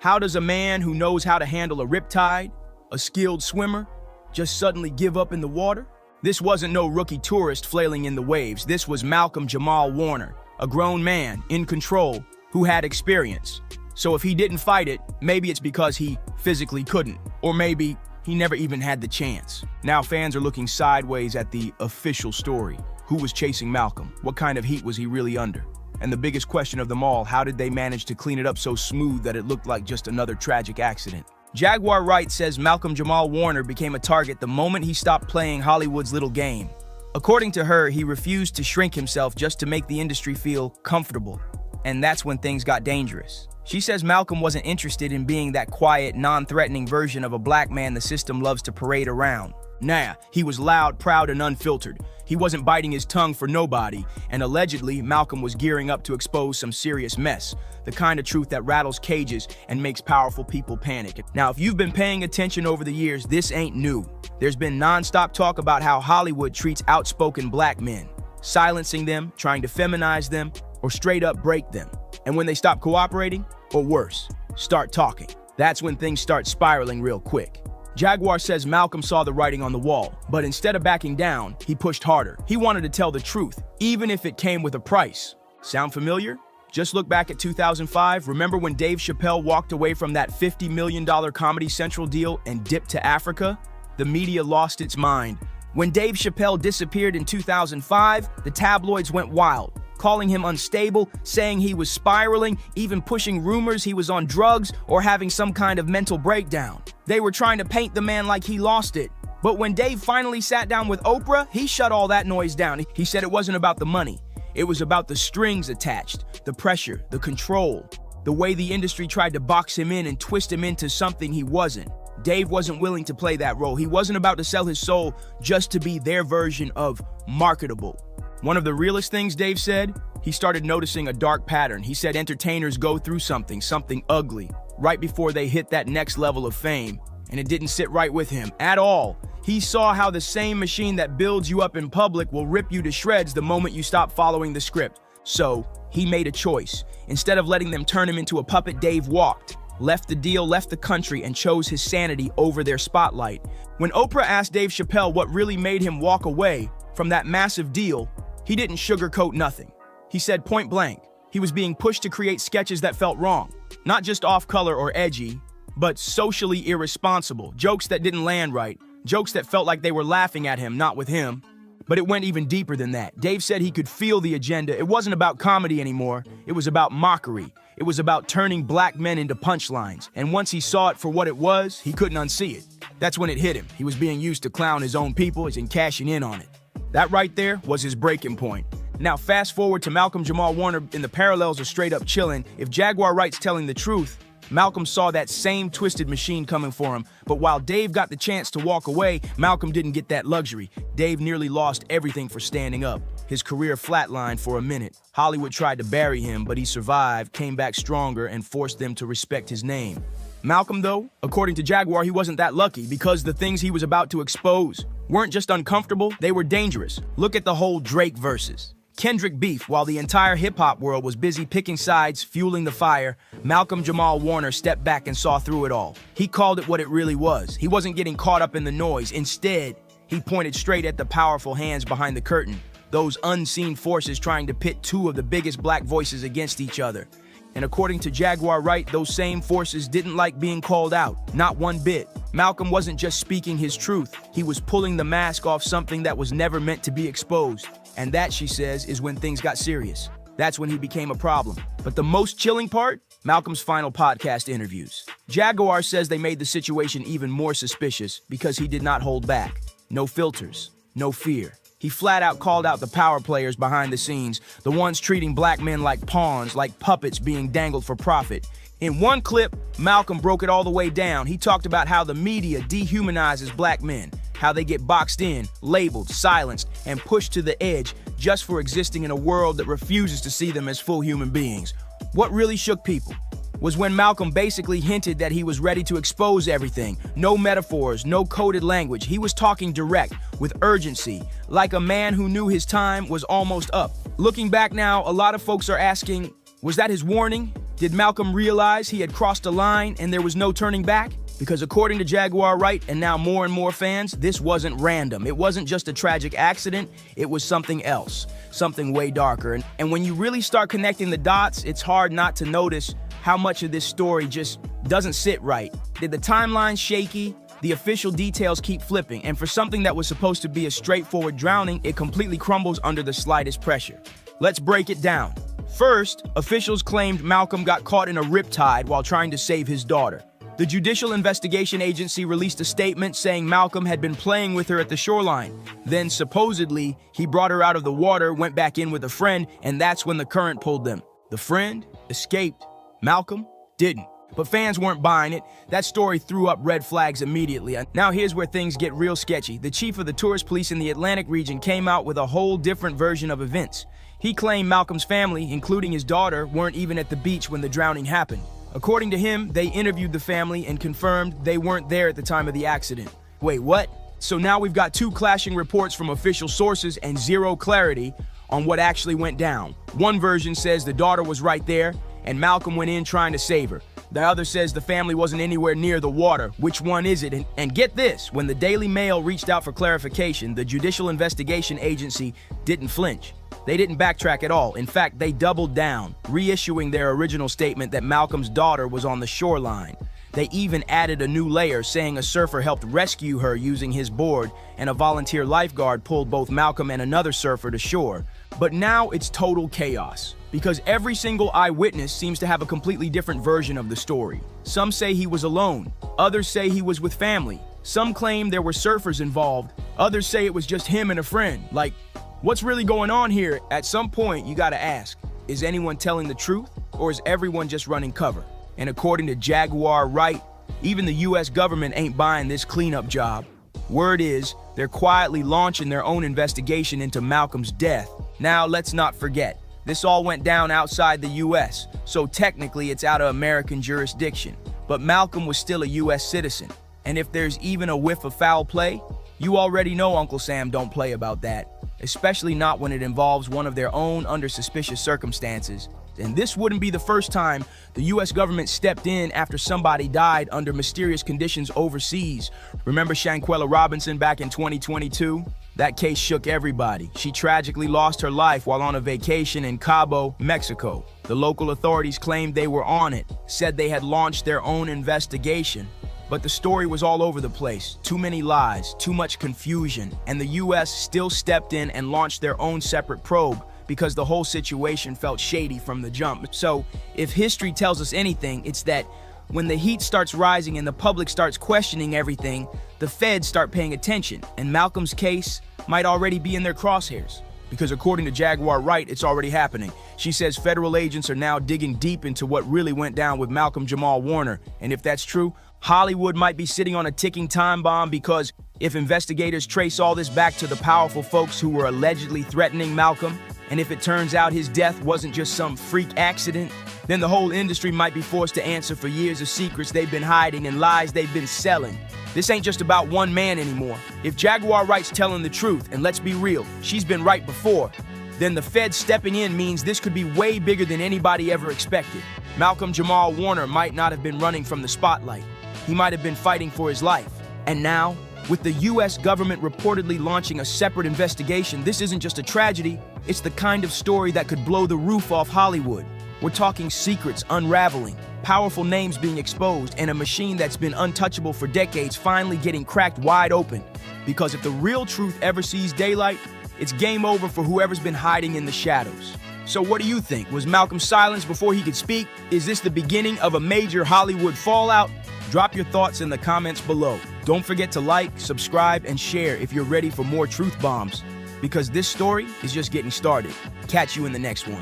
How does a man who knows how to handle a riptide, a skilled swimmer, just suddenly give up in the water? This wasn't no rookie tourist flailing in the waves. This was Malcolm Jamal Warner, a grown man in control who had experience. So if he didn't fight it, maybe it's because he physically couldn't, or maybe he never even had the chance. Now fans are looking sideways at the official story. Who was chasing Malcolm? What kind of heat was he really under? And the biggest question of them all, how did they manage to clean it up so smooth that it looked like just another tragic accident? Jaguar Wright says Malcolm Jamal Warner became a target the moment he stopped playing Hollywood's little game. According to her, he refused to shrink himself just to make the industry feel comfortable. And that's when things got dangerous. She says Malcolm wasn't interested in being that quiet, non-threatening version of a black man the system loves to parade around. Nah, he was loud, proud, and unfiltered. He wasn't biting his tongue for nobody, and allegedly, Malcolm was gearing up to expose some serious mess, the kind of truth that rattles cages and makes powerful people panic. Now, if you've been paying attention over the years, this ain't new. There's been non-stop talk about how Hollywood treats outspoken black men, silencing them, trying to feminize them, or straight up break them. And when they stop cooperating, or worse, start talking, that's when things start spiraling real quick. Jaguar says Malcolm saw the writing on the wall, but instead of backing down, he pushed harder. He wanted to tell the truth, even if it came with a price. Sound familiar? Just look back at 2005. Remember when Dave Chappelle walked away from that $50 million Comedy Central deal and dipped to Africa? The media lost its mind. When Dave Chappelle disappeared in 2005, the tabloids went wild, calling him unstable, saying he was spiraling, even pushing rumors he was on drugs or having some kind of mental breakdown. They were trying to paint the man like he lost it. But when Dave finally sat down with Oprah, he shut all that noise down. He said it wasn't about the money. It was about the strings attached, the pressure, the control, the way the industry tried to box him in and twist him into something he wasn't. Dave wasn't willing to play that role. He wasn't about to sell his soul just to be their version of marketable. One of the realest things Dave said, he started noticing a dark pattern. He said entertainers go through something ugly, right before they hit that next level of fame, and it didn't sit right with him at all. He saw how the same machine that builds you up in public will rip you to shreds the moment you stop following the script. So, he made a choice. Instead of letting them turn him into a puppet, Dave walked, left the deal, left the country, and chose his sanity over their spotlight. When Oprah asked Dave Chappelle what really made him walk away from that massive deal, he didn't sugarcoat nothing. He said point blank, he was being pushed to create sketches that felt wrong, not just off-color or edgy, but socially irresponsible, jokes that didn't land right, jokes that felt like they were laughing at him, not with him. But it went even deeper than that. Dave said he could feel the agenda. It wasn't about comedy anymore. It was about mockery. It was about turning black men into punchlines. And once he saw it for what it was, he couldn't unsee it. That's when it hit him. He was being used to clown his own people and cashing in on it. That right there was his breaking point. Now fast forward to Malcolm Jamal Warner, and the parallels are straight up chilling. If Jaguar Wright's telling the truth, Malcolm saw that same twisted machine coming for him. But while Dave got the chance to walk away, Malcolm didn't get that luxury. Dave nearly lost everything for standing up. His career flatlined for a minute. Hollywood tried to bury him, but he survived, came back stronger, and forced them to respect his name. Malcolm, though, according to Jaguar, he wasn't that lucky because the things he was about to expose weren't just uncomfortable, they were dangerous. Look at the whole Drake verses. Kendrick beef, while the entire hip-hop world was busy picking sides, fueling the fire, Malcolm Jamal Warner stepped back and saw through it all. He called it what it really was. He wasn't getting caught up in the noise. Instead, he pointed straight at the powerful hands behind the curtain, those unseen forces trying to pit two of the biggest black voices against each other. And according to Jaguar Wright, those same forces didn't like being called out, not one bit. Malcolm wasn't just speaking his truth, he was pulling the mask off something that was never meant to be exposed. And that, she says, is when things got serious. That's when he became a problem. But the most chilling part? Malcolm's final podcast interviews. Jaguar says they made the situation even more suspicious because he did not hold back. No filters, no fear. He flat out called out the power players behind the scenes, the ones treating black men like pawns, like puppets being dangled for profit. In one clip, Malcolm broke it all the way down. He talked about how the media dehumanizes black men, how they get boxed in, labeled, silenced, and pushed to the edge just for existing in a world that refuses to see them as full human beings. What really shook people was when Malcolm basically hinted that he was ready to expose everything. No metaphors, no coded language. He was talking direct, with urgency, like a man who knew his time was almost up. Looking back now, a lot of folks are asking, was that his warning? Did Malcolm realize he had crossed a line and there was no turning back? Because according to Jaguar Wright and now more and more fans, this wasn't random. It wasn't just a tragic accident, it was something else, something way darker. And when you really start connecting the dots, it's hard not to notice how much of this story just doesn't sit right. Did the timeline shaky? The official details keep flipping, and for something that was supposed to be a straightforward drowning, it completely crumbles under the slightest pressure. Let's break it down. First, officials claimed Malcolm got caught in a riptide while trying to save his daughter. The Judicial Investigation Agency released a statement saying Malcolm had been playing with her at the shoreline. Then, supposedly, he brought her out of the water, went back in with a friend, and that's when the current pulled them. The friend escaped. Malcolm didn't. But fans weren't buying it. That story threw up red flags immediately. Now here's where things get real sketchy. The chief of the tourist police in the Atlantic region came out with a whole different version of events. He claimed Malcolm's family, including his daughter, weren't even at the beach when the drowning happened. According to him, they interviewed the family and confirmed they weren't there at the time of the accident. Wait, what? So now we've got two clashing reports from official sources and zero clarity on what actually went down. One version says the daughter was right there and Malcolm went in trying to save her. The other says the family wasn't anywhere near the water. Which one is it? And get this, when the Daily Mail reached out for clarification, the Judicial Investigation Agency didn't flinch. They didn't backtrack at all. In fact, they doubled down, reissuing their original statement that Malcolm's daughter was on the shoreline. They even added a new layer, saying a surfer helped rescue her using his board, and a volunteer lifeguard pulled both Malcolm and another surfer to shore. But now it's total chaos, because every single eyewitness seems to have a completely different version of the story. Some say he was alone, others say he was with family. Some claim there were surfers involved, others say it was just him and a friend. Like, what's really going on here? At some point, you gotta ask, is anyone telling the truth, or is everyone just running cover? And according to Jaguar Wright, even the US government ain't buying this cleanup job. Word is, they're quietly launching their own investigation into Malcolm's death. Now, let's not forget, this all went down outside the US, so technically it's out of American jurisdiction. But Malcolm was still a US citizen, and if there's even a whiff of foul play, you already know Uncle Sam don't play about that, especially not when it involves one of their own under suspicious circumstances. And this wouldn't be the first time the US government stepped in after somebody died under mysterious conditions overseas. Remember Shanquella Robinson back in 2022? That case shook everybody. She tragically lost her life while on a vacation in Cabo, Mexico. The local authorities claimed they were on it, said they had launched their own investigation. But the story was all over the place. Too many lies, too much confusion, and the US still stepped in and launched their own separate probe because the whole situation felt shady from the jump. So, if history tells us anything, it's that when the heat starts rising and the public starts questioning everything, the feds start paying attention, and Malcolm's case might already be in their crosshairs. Because according to Jaguar Wright, it's already happening. She says federal agents are now digging deep into what really went down with Malcolm Jamal Warner, and if that's true, Hollywood might be sitting on a ticking time bomb, because if investigators trace all this back to the powerful folks who were allegedly threatening Malcolm, and if it turns out his death wasn't just some freak accident, then the whole industry might be forced to answer for years of secrets they've been hiding and lies they've been selling. This ain't just about one man anymore. If Jaguar Wright's telling the truth, and let's be real, she's been right before, then the feds stepping in means this could be way bigger than anybody ever expected. Malcolm Jamal Warner might not have been running from the spotlight. He might have been fighting for his life. And now, with the US government reportedly launching a separate investigation, this isn't just a tragedy, it's the kind of story that could blow the roof off Hollywood. We're talking secrets unraveling, powerful names being exposed, and a machine that's been untouchable for decades finally getting cracked wide open. Because if the real truth ever sees daylight, it's game over for whoever's been hiding in the shadows. So what do you think? Was Malcolm silenced before he could speak? Is this the beginning of a major Hollywood fallout? Drop your thoughts in the comments below. Don't forget to like, subscribe, and share if you're ready for more truth bombs, because this story is just getting started. Catch you in the next one.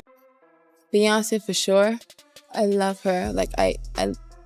Beyonce for sure. I love her. Like, I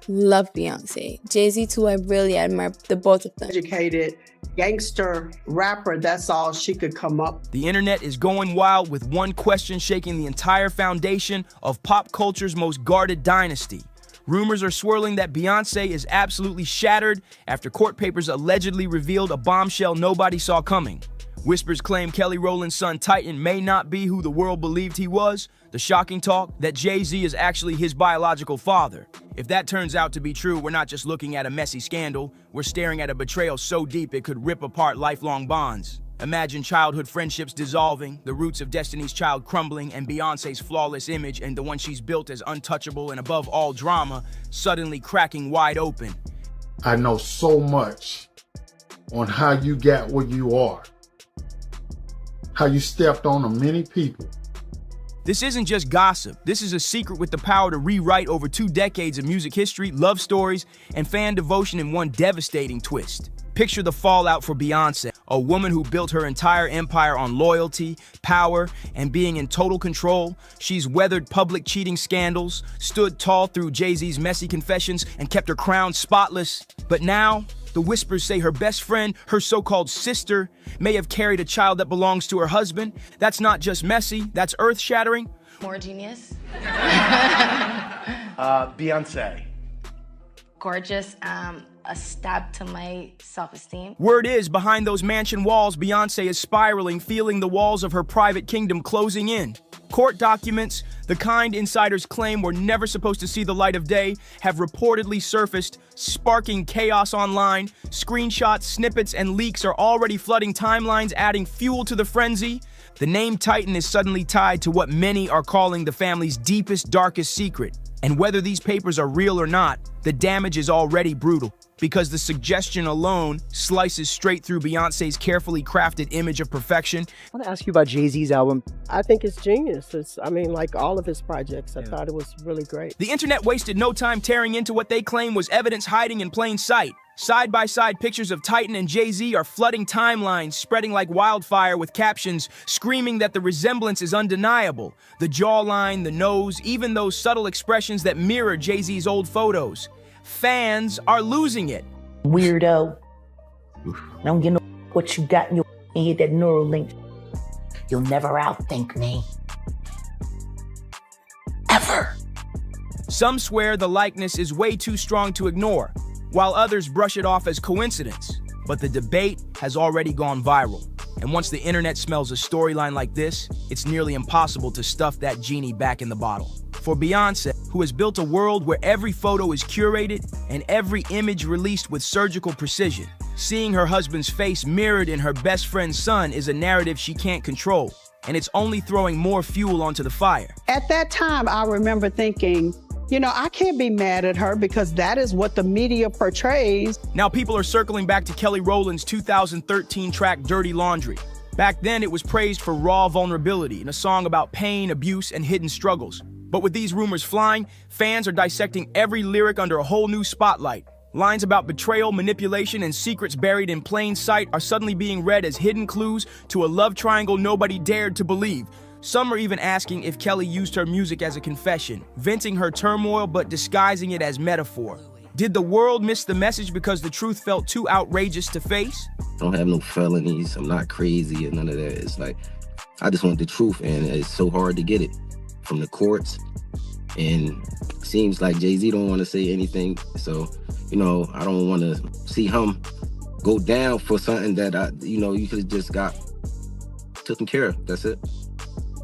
love Beyonce. Jay-Z too, I really admire the both of them. Educated gangster rapper, that's all she could come up. The internet is going wild with one question shaking the entire foundation of pop culture's most guarded dynasty. Rumors are swirling that Beyonce is absolutely shattered after court papers allegedly revealed a bombshell nobody saw coming. Whispers claim Kelly Rowland's son Titan may not be who the world believed he was. The shocking talk that Jay-Z is actually his biological father. If that turns out to be true, we're not just looking at a messy scandal, we're staring at a betrayal so deep it could rip apart lifelong bonds. Imagine childhood friendships dissolving, the roots of Destiny's Child crumbling, and Beyoncé's flawless image and the one she's built as untouchable and above all drama suddenly cracking wide open. I know so much on how you got where you are, how you stepped on many people. This isn't just gossip. This is a secret with the power to rewrite over 2 decades of music history, love stories, and fan devotion in one devastating twist. Picture the fallout for Beyoncé, a woman who built her entire empire on loyalty, power, and being in total control. She's weathered public cheating scandals, stood tall through Jay-Z's messy confessions, and kept her crown spotless. But now, the whispers say her best friend, her so-called sister, may have carried a child that belongs to her husband. That's not just messy, that's earth-shattering. More genius. Beyonce. Gorgeous. A stab to my self-esteem. Word is, behind those mansion walls, Beyoncé is spiraling, feeling the walls of her private kingdom closing in. Court documents, the kind insiders claim were never supposed to see the light of day, have reportedly surfaced, sparking chaos online. Screenshots, snippets, and leaks are already flooding timelines, adding fuel to the frenzy. The name Titan is suddenly tied to what many are calling the family's deepest, darkest secret. And whether these papers are real or not, the damage is already brutal, because the suggestion alone slices straight through Beyoncé's carefully crafted image of perfection. I want to ask you about Jay-Z's album. I think it's genius. Like all of his projects, I thought it was really great. The internet wasted no time tearing into what they claim was evidence hiding in plain sight. Side-by-side pictures of Titan and Jay-Z are flooding timelines, spreading like wildfire with captions screaming that the resemblance is undeniable. The jawline, the nose, even those subtle expressions that mirror Jay-Z's old photos. Fans are losing it. Weirdo. I don't get no what you got in your head, that neural link. You'll never outthink me. Ever. Some swear the likeness is way too strong to ignore, while others brush it off as coincidence. But the debate has already gone viral. And once the internet smells a storyline like this, it's nearly impossible to stuff that genie back in the bottle. For Beyoncé, who has built a world where every photo is curated and every image released with surgical precision, seeing her husband's face mirrored in her best friend's son is a narrative she can't control, and it's only throwing more fuel onto the fire. At that time, I remember thinking, I can't be mad at her because that is what the media portrays. Now people are circling back to Kelly Rowland's 2013 track Dirty Laundry. Back then, it was praised for raw vulnerability in a song about pain, abuse, and hidden struggles. But with these rumors flying, fans are dissecting every lyric under a whole new spotlight. Lines about betrayal, manipulation, and secrets buried in plain sight are suddenly being read as hidden clues to a love triangle nobody dared to believe. Some are even asking if Kelly used her music as a confession, venting her turmoil but disguising it as metaphor. Did the world miss the message because the truth felt too outrageous to face? I don't have no felonies. I'm not crazy or none of that. It's like, I just want the truth, and it's so hard to get it from the courts. And it seems like Jay-Z don't want to say anything. So, I don't want to see him go down for something that, you could have just got taken care of. That's it.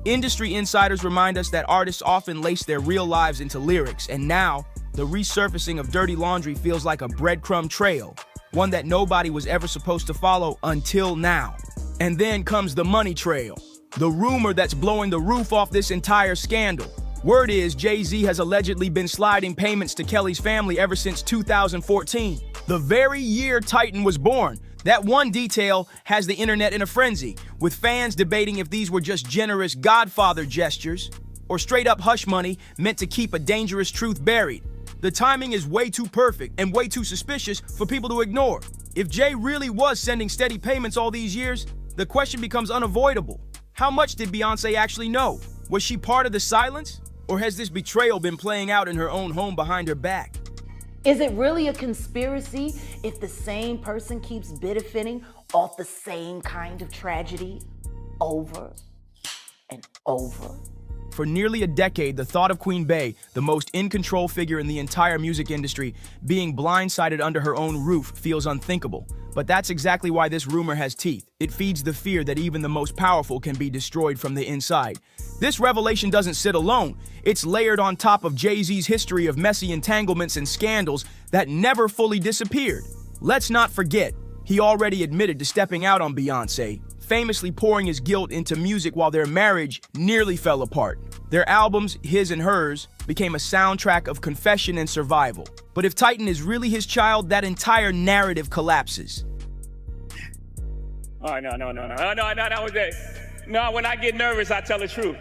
Industry insiders remind us that artists often lace their real lives into lyrics, and now, the resurfacing of Dirty Laundry feels like a breadcrumb trail, one that nobody was ever supposed to follow until now. And then comes the money trail, the rumor that's blowing the roof off this entire scandal. Word is Jay-Z has allegedly been sliding payments to Kelly's family ever since 2014, the very year Titan was born. That one detail has the internet in a frenzy, with fans debating if these were just generous Godfather gestures or straight-up hush money meant to keep a dangerous truth buried. The timing is way too perfect and way too suspicious for people to ignore. If Jay really was sending steady payments all these years, the question becomes unavoidable. How much did Beyoncé actually know? Was she part of the silence? Or has this betrayal been playing out in her own home behind her back? Is it really a conspiracy if the same person keeps benefiting off the same kind of tragedy over and over For nearly a decade, the thought of Queen Bey, the most in-control figure in the entire music industry, being blindsided under her own roof feels unthinkable. But that's exactly why this rumor has teeth. It feeds the fear that even the most powerful can be destroyed from the inside. This revelation doesn't sit alone. It's layered on top of Jay-Z's history of messy entanglements and scandals that never fully disappeared. Let's not forget, he already admitted to stepping out on Beyoncé, famously pouring his guilt into music while their marriage nearly fell apart. Their albums, his and hers, became a soundtrack of confession and survival. But if Titan is really his child, that entire narrative collapses. Oh, no, was it. No, when I get nervous, I tell the truth.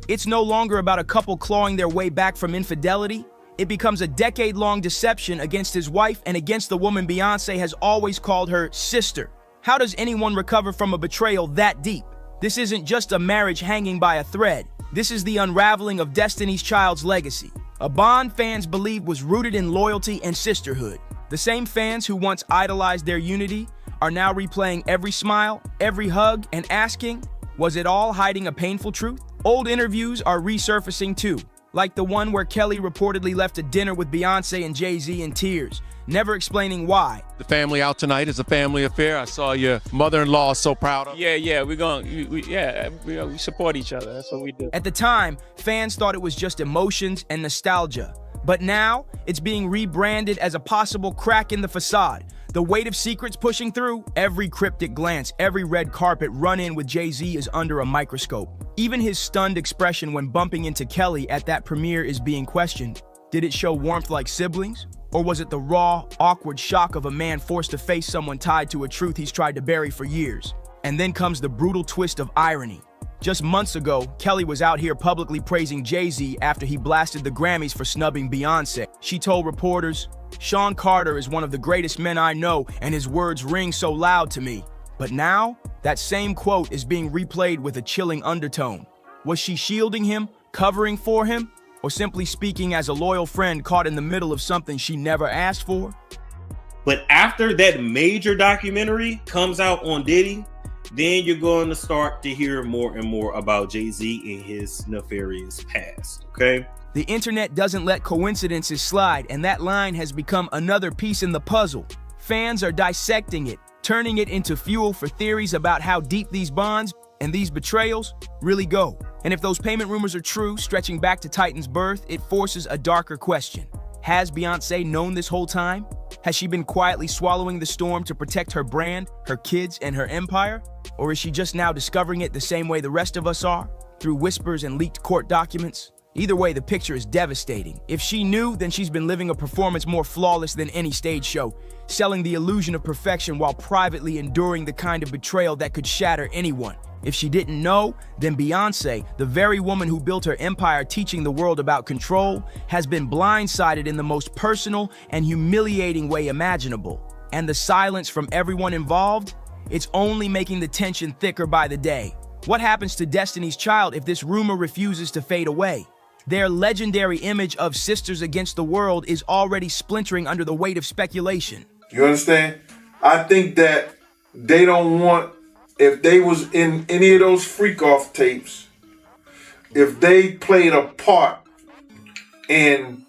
It's no longer about a couple clawing their way back from infidelity. It becomes a decade-long deception against his wife and against the woman Beyoncé has always called her sister. How does anyone recover from a betrayal that deep? This isn't just a marriage hanging by a thread. This is the unraveling of Destiny's Child's legacy. A bond fans believe was rooted in loyalty and sisterhood. The same fans who once idolized their unity are now replaying every smile, every hug, and asking, was it all hiding a painful truth? Old interviews are resurfacing too, like the one where Kelly reportedly left a dinner with Beyoncé and Jay-Z in tears, never explaining why. The family out tonight is a family affair. I saw your mother-in-law so proud of. Yeah, we support each other. That's what we do. At the time, fans thought it was just emotions and nostalgia. But now, it's being rebranded as a possible crack in the facade. The weight of secrets pushing through, every cryptic glance, every red carpet run-in with Jay-Z is under a microscope. Even his stunned expression when bumping into Kelly at that premiere is being questioned. Did it show warmth like siblings? Or was it the raw, awkward shock of a man forced to face someone tied to a truth he's tried to bury for years? And then comes the brutal twist of irony. Just months ago, Kelly was out here publicly praising Jay-Z after he blasted the Grammys for snubbing Beyoncé. She told reporters, "Sean Carter is one of the greatest men I know, and his words ring so loud to me." But now, that same quote is being replayed with a chilling undertone. Was she shielding him, covering for him, or simply speaking as a loyal friend caught in the middle of something she never asked for? But after that major documentary comes out on Diddy, then you're going to start to hear more and more about Jay-Z and his nefarious past, okay? The internet doesn't let coincidences slide, and that line has become another piece in the puzzle. Fans are dissecting it, turning it into fuel for theories about how deep these bonds and these betrayals really go. And if those payment rumors are true, stretching back to Titan's birth, it forces a darker question. Has Beyoncé known this whole time? Has she been quietly swallowing the storm to protect her brand, her kids, and her empire? Or is she just now discovering it the same way the rest of us are, through whispers and leaked court documents? Either way, the picture is devastating. If she knew, then she's been living a performance more flawless than any stage show, selling the illusion of perfection while privately enduring the kind of betrayal that could shatter anyone. If she didn't know, then Beyoncé, the very woman who built her empire teaching the world about control, has been blindsided in the most personal and humiliating way imaginable. And the silence from everyone involved? It's only making the tension thicker by the day. What happens to Destiny's Child if this rumor refuses to fade away? Their legendary image of sisters against the world is already splintering under the weight of speculation. You understand? I think that they don't want, if they was in any of those freak-off tapes, if they played a part in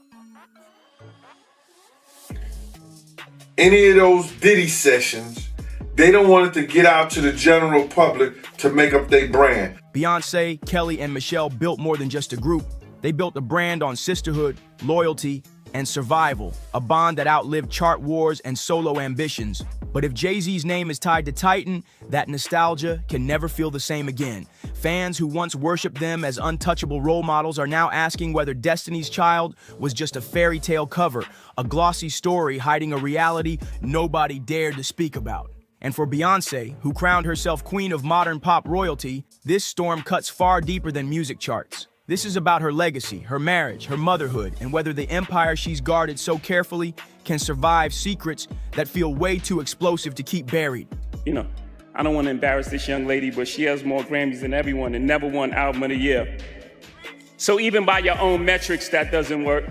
any of those Diddy sessions, they don't want it to get out to the general public to make up their brand. Beyoncé, Kelly, and Michelle built more than just a group. They built a brand on sisterhood, loyalty, and survival, a bond that outlived chart wars and solo ambitions. But if Jay-Z's name is tied to Titan, that nostalgia can never feel the same again. Fans who once worshipped them as untouchable role models are now asking whether Destiny's Child was just a fairy tale cover, a glossy story hiding a reality nobody dared to speak about. And for Beyoncé, who crowned herself queen of modern pop royalty, this storm cuts far deeper than music charts. This is about her legacy, her marriage, her motherhood, and whether the empire she's guarded so carefully can survive secrets that feel way too explosive to keep buried. You know, I don't want to embarrass this young lady, but she has more Grammys than everyone and never won Album of the Year. So even by your own metrics, that doesn't work.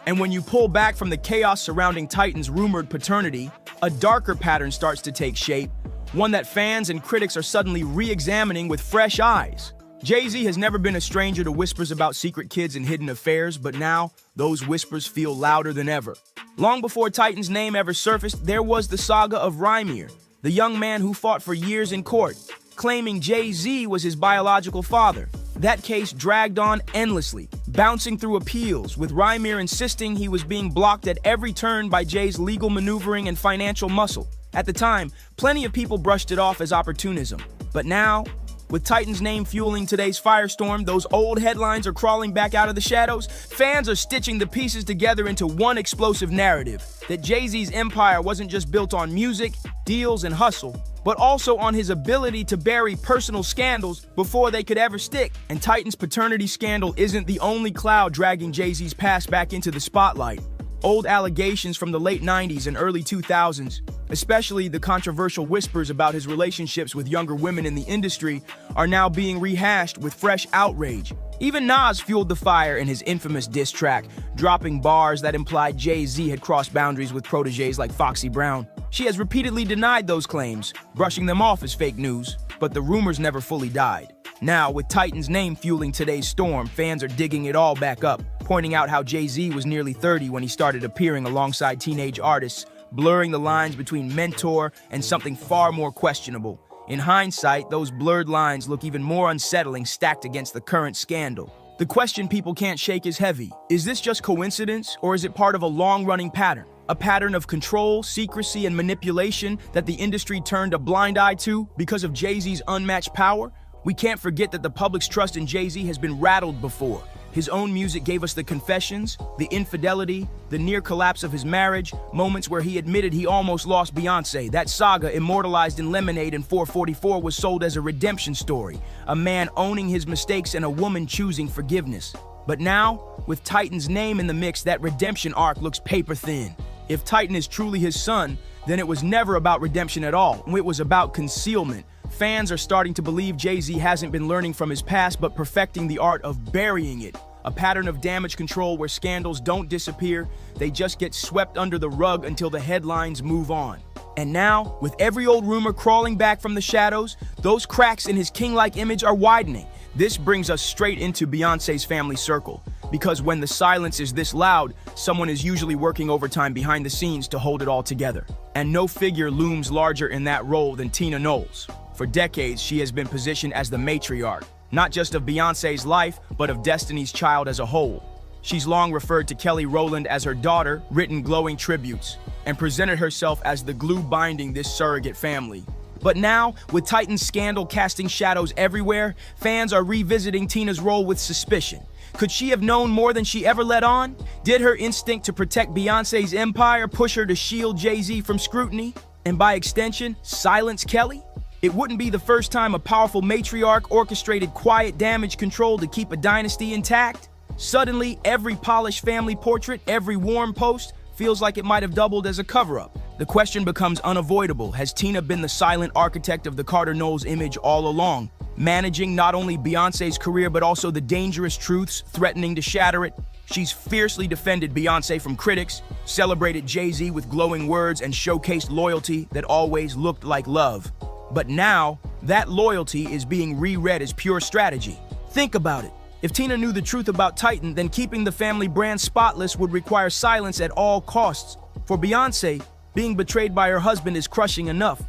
And when you pull back from the chaos surrounding Titan's rumored paternity, a darker pattern starts to take shape. one that fans and critics are suddenly re-examining with fresh eyes. Jay-Z has never been a stranger to whispers about secret kids and hidden affairs, but now those whispers feel louder than ever. Long before Titan's name ever surfaced, there was the saga of Rymir, the young man who fought for years in court, claiming Jay-Z was his biological father. That case dragged on endlessly, bouncing through appeals, with Rymir insisting he was being blocked at every turn by Jay's legal maneuvering and financial muscle. At the time, plenty of people brushed it off as opportunism. But now, with Titan's name fueling today's firestorm, those old headlines are crawling back out of the shadows. Fans are stitching the pieces together into one explosive narrative, that Jay-Z's empire wasn't just built on music, deals, and hustle, but also on his ability to bury personal scandals before they could ever stick. And Titan's paternity scandal isn't the only cloud dragging Jay-Z's past back into the spotlight. Old allegations from the late 90s and early 2000s, especially the controversial whispers about his relationships with younger women in the industry, are now being rehashed with fresh outrage. Even Nas fueled the fire in his infamous diss track, dropping bars that implied Jay-Z had crossed boundaries with protégés like Foxy Brown. She has repeatedly denied those claims, brushing them off as fake news, but the rumors never fully died. Now, with Titan's name fueling today's storm, fans are digging it all back up, pointing out how Jay-Z was nearly 30 when he started appearing alongside teenage artists, blurring the lines between mentor and something far more questionable. In hindsight, those blurred lines look even more unsettling stacked against the current scandal. The question people can't shake is heavy. Is this just coincidence, or is it part of a long-running pattern? A pattern of control, secrecy, and manipulation that the industry turned a blind eye to because of Jay-Z's unmatched power? We can't forget that the public's trust in Jay-Z has been rattled before. His own music gave us the confessions, the infidelity, the near collapse of his marriage, moments where he admitted he almost lost Beyoncé. That saga, immortalized in Lemonade and 444, was sold as a redemption story, a man owning his mistakes and a woman choosing forgiveness. But now, with Titan's name in the mix, that redemption arc looks paper thin. If Titan is truly his son, then it was never about redemption at all. It was about concealment. Fans are starting to believe Jay-Z hasn't been learning from his past, but perfecting the art of burying it. A pattern of damage control where scandals don't disappear, they just get swept under the rug until the headlines move on. And now, with every old rumor crawling back from the shadows, those cracks in his king-like image are widening. This brings us straight into Beyoncé's family circle, because when the silence is this loud, someone is usually working overtime behind the scenes to hold it all together. And no figure looms larger in that role than Tina Knowles. For decades, she has been positioned as the matriarch, not just of Beyoncé's life, but of Destiny's Child as a whole. She's long referred to Kelly Rowland as her daughter, written glowing tributes, and presented herself as the glue binding this surrogate family. But now, with Titan's scandal casting shadows everywhere, fans are revisiting Tina's role with suspicion. Could she have known more than she ever let on? Did her instinct to protect Beyoncé's empire push her to shield Jay-Z from scrutiny? And by extension, silence Kelly? It wouldn't be the first time a powerful matriarch orchestrated quiet damage control to keep a dynasty intact. Suddenly, every polished family portrait, every warm post, feels like it might have doubled as a cover-up. The question becomes unavoidable. Has Tina been the silent architect of the Carter Knowles image all along, managing not only Beyoncé's career but also the dangerous truths threatening to shatter it? She's fiercely defended Beyoncé from critics, celebrated Jay-Z with glowing words, and showcased loyalty that always looked like love. But now, that loyalty is being reread as pure strategy. Think about it. If Tina knew the truth about Titan, then keeping the family brand spotless would require silence at all costs. For Beyoncé, being betrayed by her husband is crushing enough.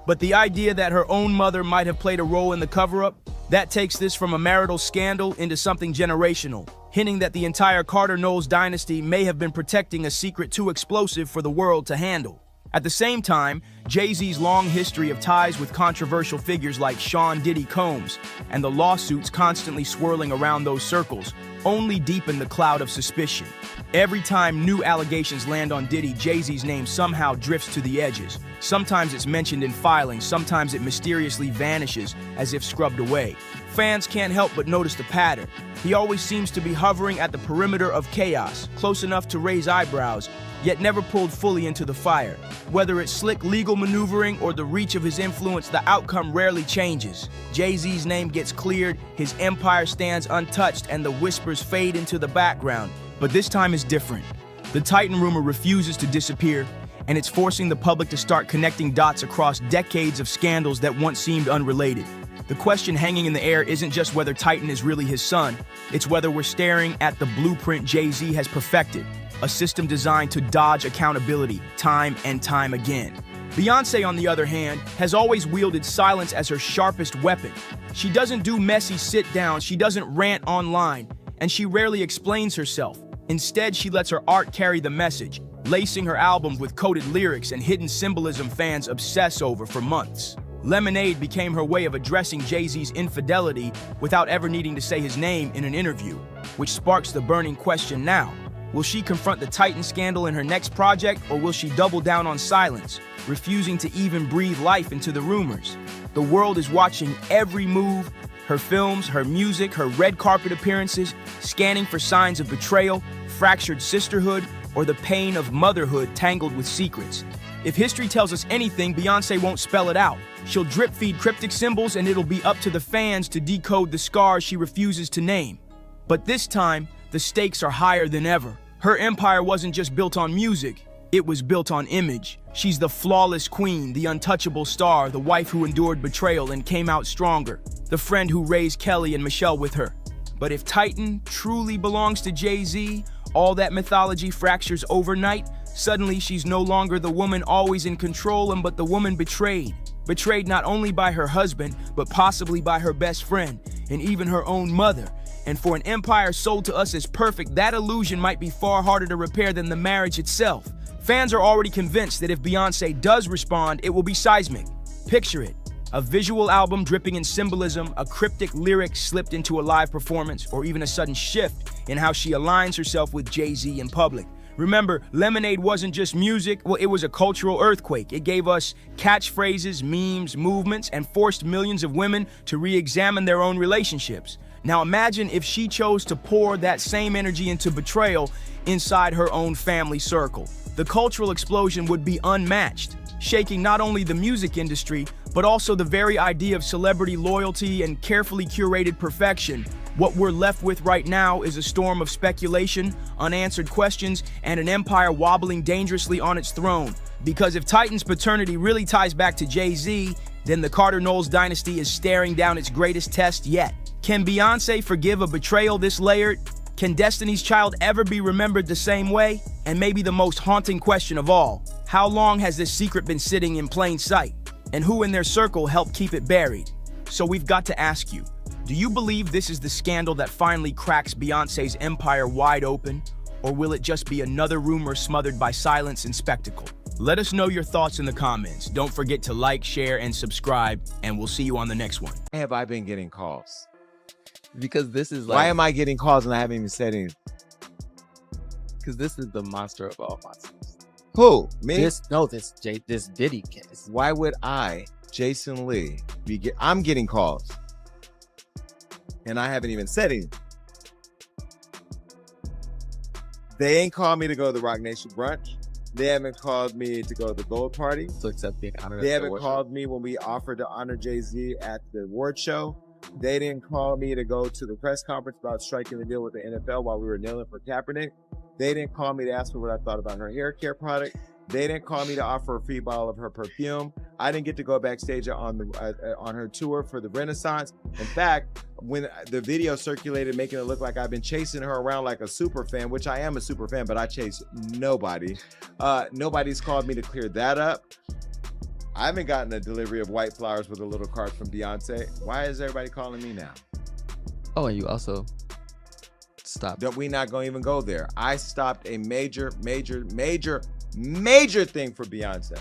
But the idea that her own mother might have played a role in the cover-up, that takes this from a marital scandal into something generational, hinting that the entire Carter Knowles dynasty may have been protecting a secret too explosive for the world to handle. At the same time, Jay-Z's long history of ties with controversial figures like Sean Diddy Combs and the lawsuits constantly swirling around those circles only deepen the cloud of suspicion. Every time new allegations land on Diddy, Jay-Z's name somehow drifts to the edges. Sometimes it's mentioned in filings, sometimes it mysteriously vanishes as if scrubbed away. Fans can't help but notice the pattern. He always seems to be hovering at the perimeter of chaos, close enough to raise eyebrows, yet never pulled fully into the fire. Whether it's slick legal maneuvering or the reach of his influence, the outcome rarely changes. Jay-Z's name gets cleared, his empire stands untouched, and the whispers fade into the background. But this time is different. The Titan rumor refuses to disappear. and it's forcing the public to start connecting dots across decades of scandals that once seemed unrelated. The question hanging in the air isn't just whether Titan is really his son, it's whether we're staring at the blueprint Jay-Z has perfected, a system designed to dodge accountability time and time again. Beyoncé, on the other hand, has always wielded silence as her sharpest weapon. She doesn't do messy sit-downs, she doesn't rant online, and she rarely explains herself. Instead, she lets her art carry the message, lacing her albums with coded lyrics and hidden symbolism fans obsess over for months. Lemonade became her way of addressing Jay-Z's infidelity without ever needing to say his name in an interview, which sparks the burning question now. Will she confront the Titan scandal in her next project, or will she double down on silence, refusing to even breathe life into the rumors? The world is watching every move, her films, her music, her red carpet appearances, scanning for signs of betrayal, fractured sisterhood, or the pain of motherhood tangled with secrets. If history tells us anything, Beyoncé won't spell it out. She'll drip-feed cryptic symbols, and it'll be up to the fans to decode the scars she refuses to name. But this time, the stakes are higher than ever. Her empire wasn't just built on music, it was built on image. She's the flawless queen, the untouchable star, the wife who endured betrayal and came out stronger, the friend who raised Kelly and Michelle with her. But if Titan truly belongs to Jay-Z, all that mythology fractures overnight. Suddenly, she's no longer the woman always in control, but the woman betrayed. Betrayed not only by her husband, but possibly by her best friend, and even her own mother. And for an empire sold to us as perfect, that illusion might be far harder to repair than the marriage itself. Fans are already convinced that if Beyoncé does respond, it will be seismic. Picture it. A visual album dripping in symbolism, a cryptic lyric slipped into a live performance, or even a sudden shift in how she aligns herself with Jay-Z in public. Remember, Lemonade wasn't just music, it was a cultural earthquake. It gave us catchphrases, memes, movements, and forced millions of women to re-examine their own relationships. Now imagine if she chose to pour that same energy into betrayal inside her own family circle. The cultural explosion would be unmatched, shaking not only the music industry, but also the very idea of celebrity loyalty and carefully curated perfection. What we're left with right now is a storm of speculation, unanswered questions, and an empire wobbling dangerously on its throne. Because if Titan's paternity really ties back to Jay-Z, then the Carter-Knowles dynasty is staring down its greatest test yet. Can Beyoncé forgive a betrayal this layered? Can Destiny's Child ever be remembered the same way? And maybe the most haunting question of all, how long has this secret been sitting in plain sight? And who in their circle helped keep it buried? So we've got to ask you, do you believe this is the scandal that finally cracks Beyoncé's empire wide open? Or will it just be another rumor smothered by silence and spectacle? Let us know your thoughts in the comments. Don't forget to like, share, and subscribe, and we'll see you on the next one. Why have I been getting calls? Because this is like... Why am I getting calls and I haven't even said anything? Because this is the monster of all monsters. Who? Me? This Diddy case. Why would I, Jason Lee, I'm getting calls and I haven't even said anything. They ain't called me to go to the Rock Nation brunch. They haven't called me to go to the Gold Party. To accept the honor. They haven't called me when we offered to honor Jay-Z at the award show. They didn't call me to go to the press conference about striking the deal with the NFL while we were kneeling for Kaepernick. They didn't call me to ask me what I thought about her hair care product. They didn't call me to offer a free bottle of her perfume. I didn't get to go backstage on her tour for the Renaissance. In fact, when the video circulated making it look like I've been chasing her around like a super fan, which I am a super fan, but I chase nobody. Nobody's called me to clear that up. I haven't gotten a delivery of white flowers with a little card from Beyonce. Why is everybody calling me now? Oh, and you also stopped. We not gonna even go there. I stopped a major thing for Beyonce.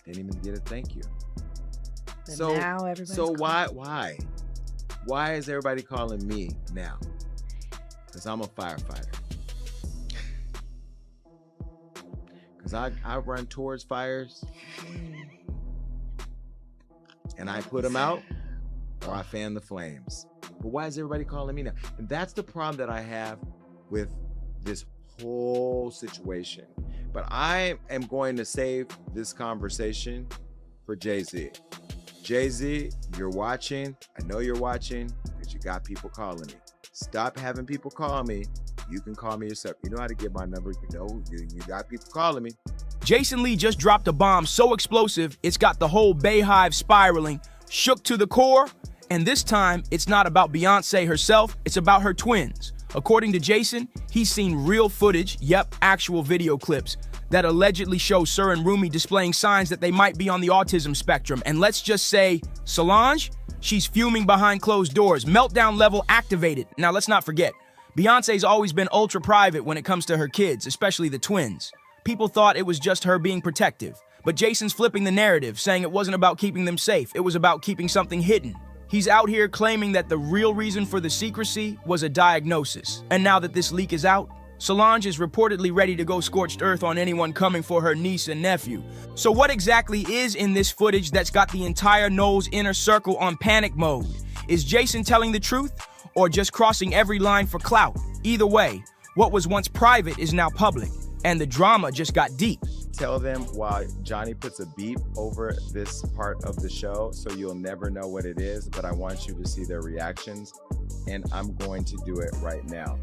Didn't even get a thank you. And now everybody's why is everybody calling me now? Because I'm a firefighter. Because I run towards fires and I put them out or I fan the flames. But why is everybody calling me now? And that's the problem that I have with this whole situation. But I am going to save this conversation for Jay-Z. Jay-Z, you're watching. I know you're watching because you got people calling me. Stop having people call me You can call me yourself. You know how to get my number. You know, you got people calling me. Jason Lee just dropped a bomb so explosive, it's got the whole Bayhive spiraling, shook to the core, and this time, it's not about Beyonce herself, it's about her twins. According to Jason, he's seen real footage, actual video clips, that allegedly show Sir and Rumi displaying signs that they might be on the autism spectrum. And let's just say, Solange, she's fuming behind closed doors, meltdown level activated. Now let's not forget, Beyonce's always been ultra private when it comes to her kids, especially the twins. People thought it was just her being protective, but Jason's flipping the narrative, saying it wasn't about keeping them safe, it was about keeping something hidden. He's out here claiming that the real reason for the secrecy was a diagnosis. And now that this leak is out, Solange is reportedly ready to go scorched earth on anyone coming for her niece and nephew. So what exactly is in this footage that's got the entire Knowles inner circle on panic mode? Is Jason telling the truth or just crossing every line for clout? Either way, what was once private is now public, and the drama just got deep. Tell them why Johnny puts a beep over this part of the show, so you'll never know what it is, but I want you to see their reactions, and I'm going to do it right now.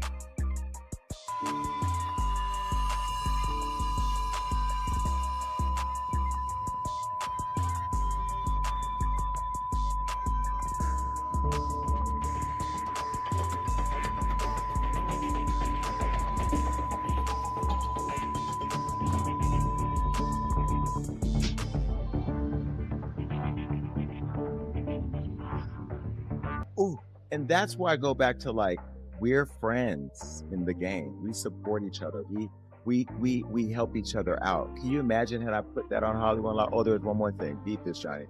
Ooh, and that's why I go back to, like, we're friends in the game. We support each other. We help each other out. Can you imagine had I put that on Hollywood Law? Oh, there's one more thing. Beat this, Johnny.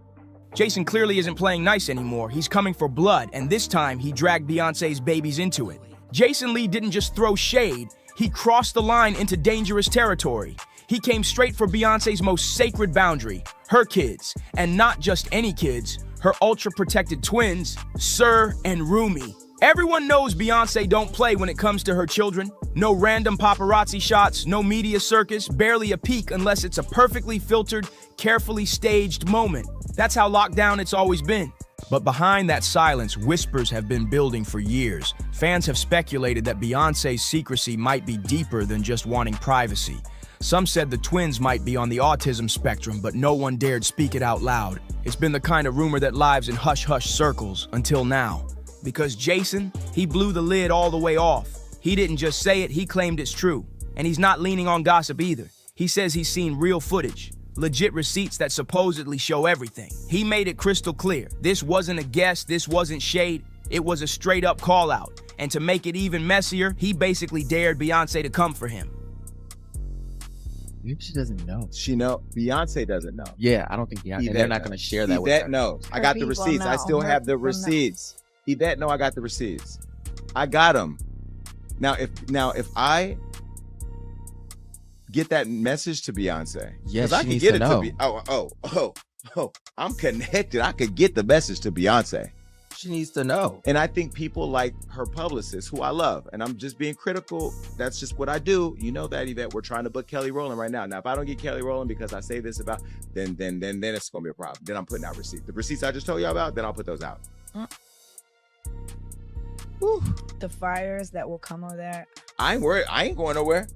Jason clearly isn't playing nice anymore. He's coming for blood, and this time he dragged Beyonce's babies into it. Jason Lee didn't just throw shade, he crossed the line into dangerous territory. He came straight for Beyonce's most sacred boundary, her kids, and not just any kids, her ultra-protected twins, Sir and Rumi. Everyone knows Beyonce don't play when it comes to her children. No random paparazzi shots, no media circus, barely a peek unless it's a perfectly filtered, carefully staged moment. That's how locked down it's always been. But behind that silence, whispers have been building for years. Fans have speculated that Beyonce's secrecy might be deeper than just wanting privacy. Some said the twins might be on the autism spectrum, but no one dared speak it out loud. It's been the kind of rumor that lives in hush-hush circles until now. Because Jason, he blew the lid all the way off. He didn't just say it, he claimed it's true. And he's not leaning on gossip either. He says he's seen real footage, legit receipts that supposedly show everything. He made it crystal clear. This wasn't a guess, this wasn't shade, it was a straight up call out. And to make it even messier, he basically dared Beyonce to come for him. Maybe she doesn't know. Beyonce doesn't know. Yeah, I don't think Beyonce. They're not going to share that with her. Yvette knows. I got the receipts. I still have the receipts. Yvette know I got the receipts. I got them. Now if I get that message to Beyonce, yes, I can get it to I'm connected. I could get the message to Beyonce. She needs to know. And I think people like her publicist, who I love, and I'm just being critical. That's just what I do. You know that, Yvette. We're trying to book Kelly Rowland right now. Now, if I don't get Kelly Rowland because I say this about, then it's gonna be a problem. Then I'm putting out receipts. The receipts I just told you about, then I'll put those out. The fires that will come over there. I ain't worried. I ain't going nowhere.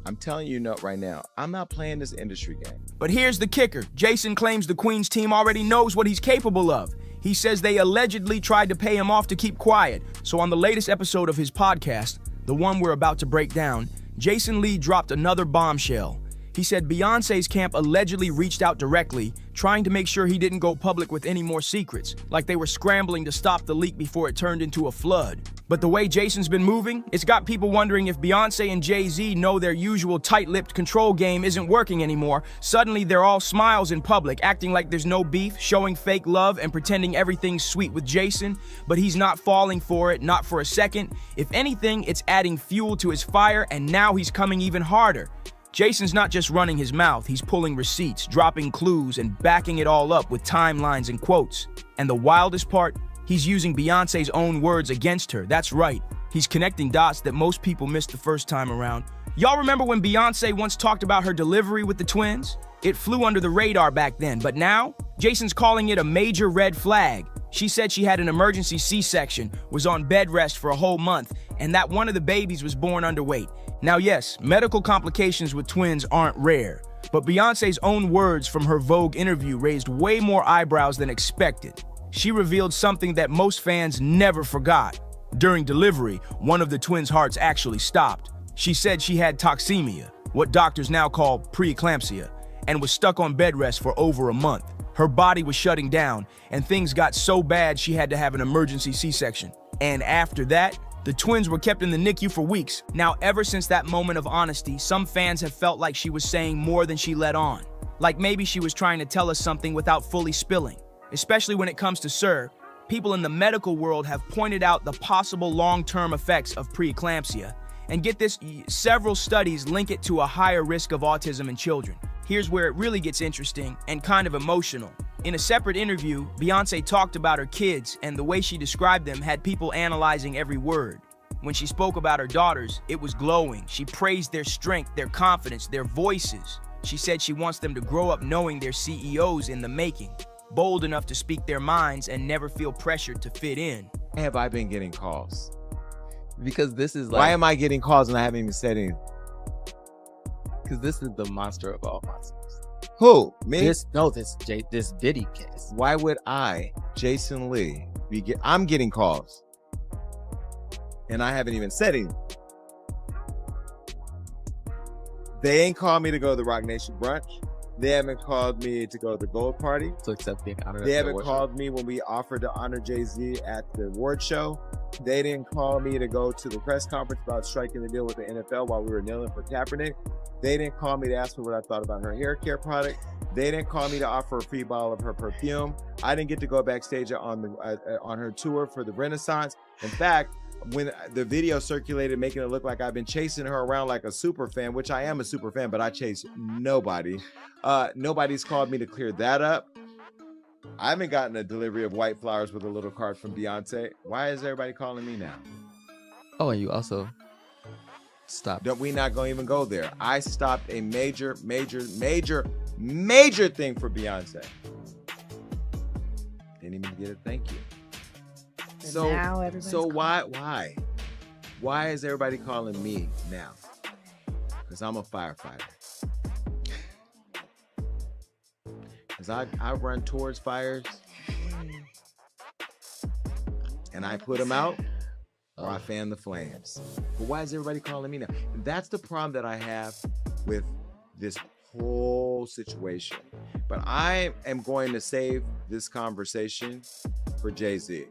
I'm telling you right now, I'm not playing this industry game. But here's the kicker. Jason claims the Queen's team already knows what he's capable of. He says they allegedly tried to pay him off to keep quiet. So on the latest episode of his podcast, the one we're about to break down, Jason Lee dropped another bombshell. He said Beyonce's camp allegedly reached out directly, trying to make sure he didn't go public with any more secrets, like they were scrambling to stop the leak before it turned into a flood. But the way Jason's been moving, it's got people wondering if Beyonce and Jay-Z know their usual tight-lipped control game isn't working anymore. Suddenly, they're all smiles in public, acting like there's no beef, showing fake love, and pretending everything's sweet with Jason. But he's not falling for it, not for a second. If anything, it's adding fuel to his fire, and now he's coming even harder. Jason's not just running his mouth, he's pulling receipts, dropping clues, and backing it all up with timelines and quotes. And the wildest part? He's using Beyonce's own words against her. That's right. He's connecting dots that most people missed the first time around. Y'all remember when Beyonce once talked about her delivery with the twins? It flew under the radar back then, but now, Jason's calling it a major red flag. She said she had an emergency C-section, was on bed rest for a whole month, and that one of the babies was born underweight. Now yes, medical complications with twins aren't rare, but Beyoncé's own words from her Vogue interview raised way more eyebrows than expected. She revealed something that most fans never forgot. During delivery, one of the twins' hearts actually stopped. She said she had toxemia, what doctors now call preeclampsia, and was stuck on bed rest for over a month. Her body was shutting down, and things got so bad she had to have an emergency C-section. And after that, the twins were kept in the NICU for weeks. Now, ever since that moment of honesty, some fans have felt like she was saying more than she let on. Like maybe she was trying to tell us something without fully spilling. Especially when it comes to Sir, people in the medical world have pointed out the possible long-term effects of preeclampsia. And get this, several studies link it to a higher risk of autism in children. Here's where it really gets interesting and kind of emotional. In a separate interview, Beyoncé talked about her kids, and the way she described them had people analyzing every word. When she spoke about her daughters, it was glowing. She praised their strength, their confidence, their voices. She said she wants them to grow up knowing they're CEOs in the making, bold enough to speak their minds and never feel pressured to fit in. Why have I been getting calls? Because this is like... Why am I getting calls and I haven't even said anything? Because this is the monster of all monsters. Who? Me? This Diddy case. Why would I, Jason Lee, I'm getting calls. And I haven't even said anything. They ain't called me to go to the Rock Nation brunch. They haven't called me to go to the Gold Party. To accept being honored. They haven't called me when we offered to honor Jay-Z at the award show. They didn't call me to go to the press conference about striking the deal with the NFL while we were kneeling for Kaepernick. They didn't call me to ask me what I thought about her hair care product. They didn't call me to offer a free bottle of her perfume. I didn't get to go backstage on her tour for the Renaissance. In fact, when the video circulated making it look like I've been chasing her around like a super fan, which I am a super fan, but I chase nobody. Nobody's called me to clear that up. I haven't gotten a delivery of white flowers with a little card from Beyonce. Why is everybody calling me now? Oh, and you also stopped. We not gonna even go there. I stopped a major thing for Beyonce. Didn't even get a thank you. So why is everybody calling me now? Because I'm a firefighter. Because I run towards fires and I put them out or I fan the flames. But why is everybody calling me now? And that's the problem that I have with this whole situation. But I am going to save this conversation for Jay-Z.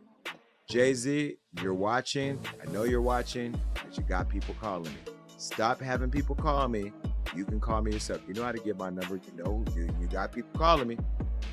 Jay-Z, you're watching. I know you're watching, but you got people calling me. Stop having people call me. You can call me yourself. You know how to get my number. You know, you got people calling me.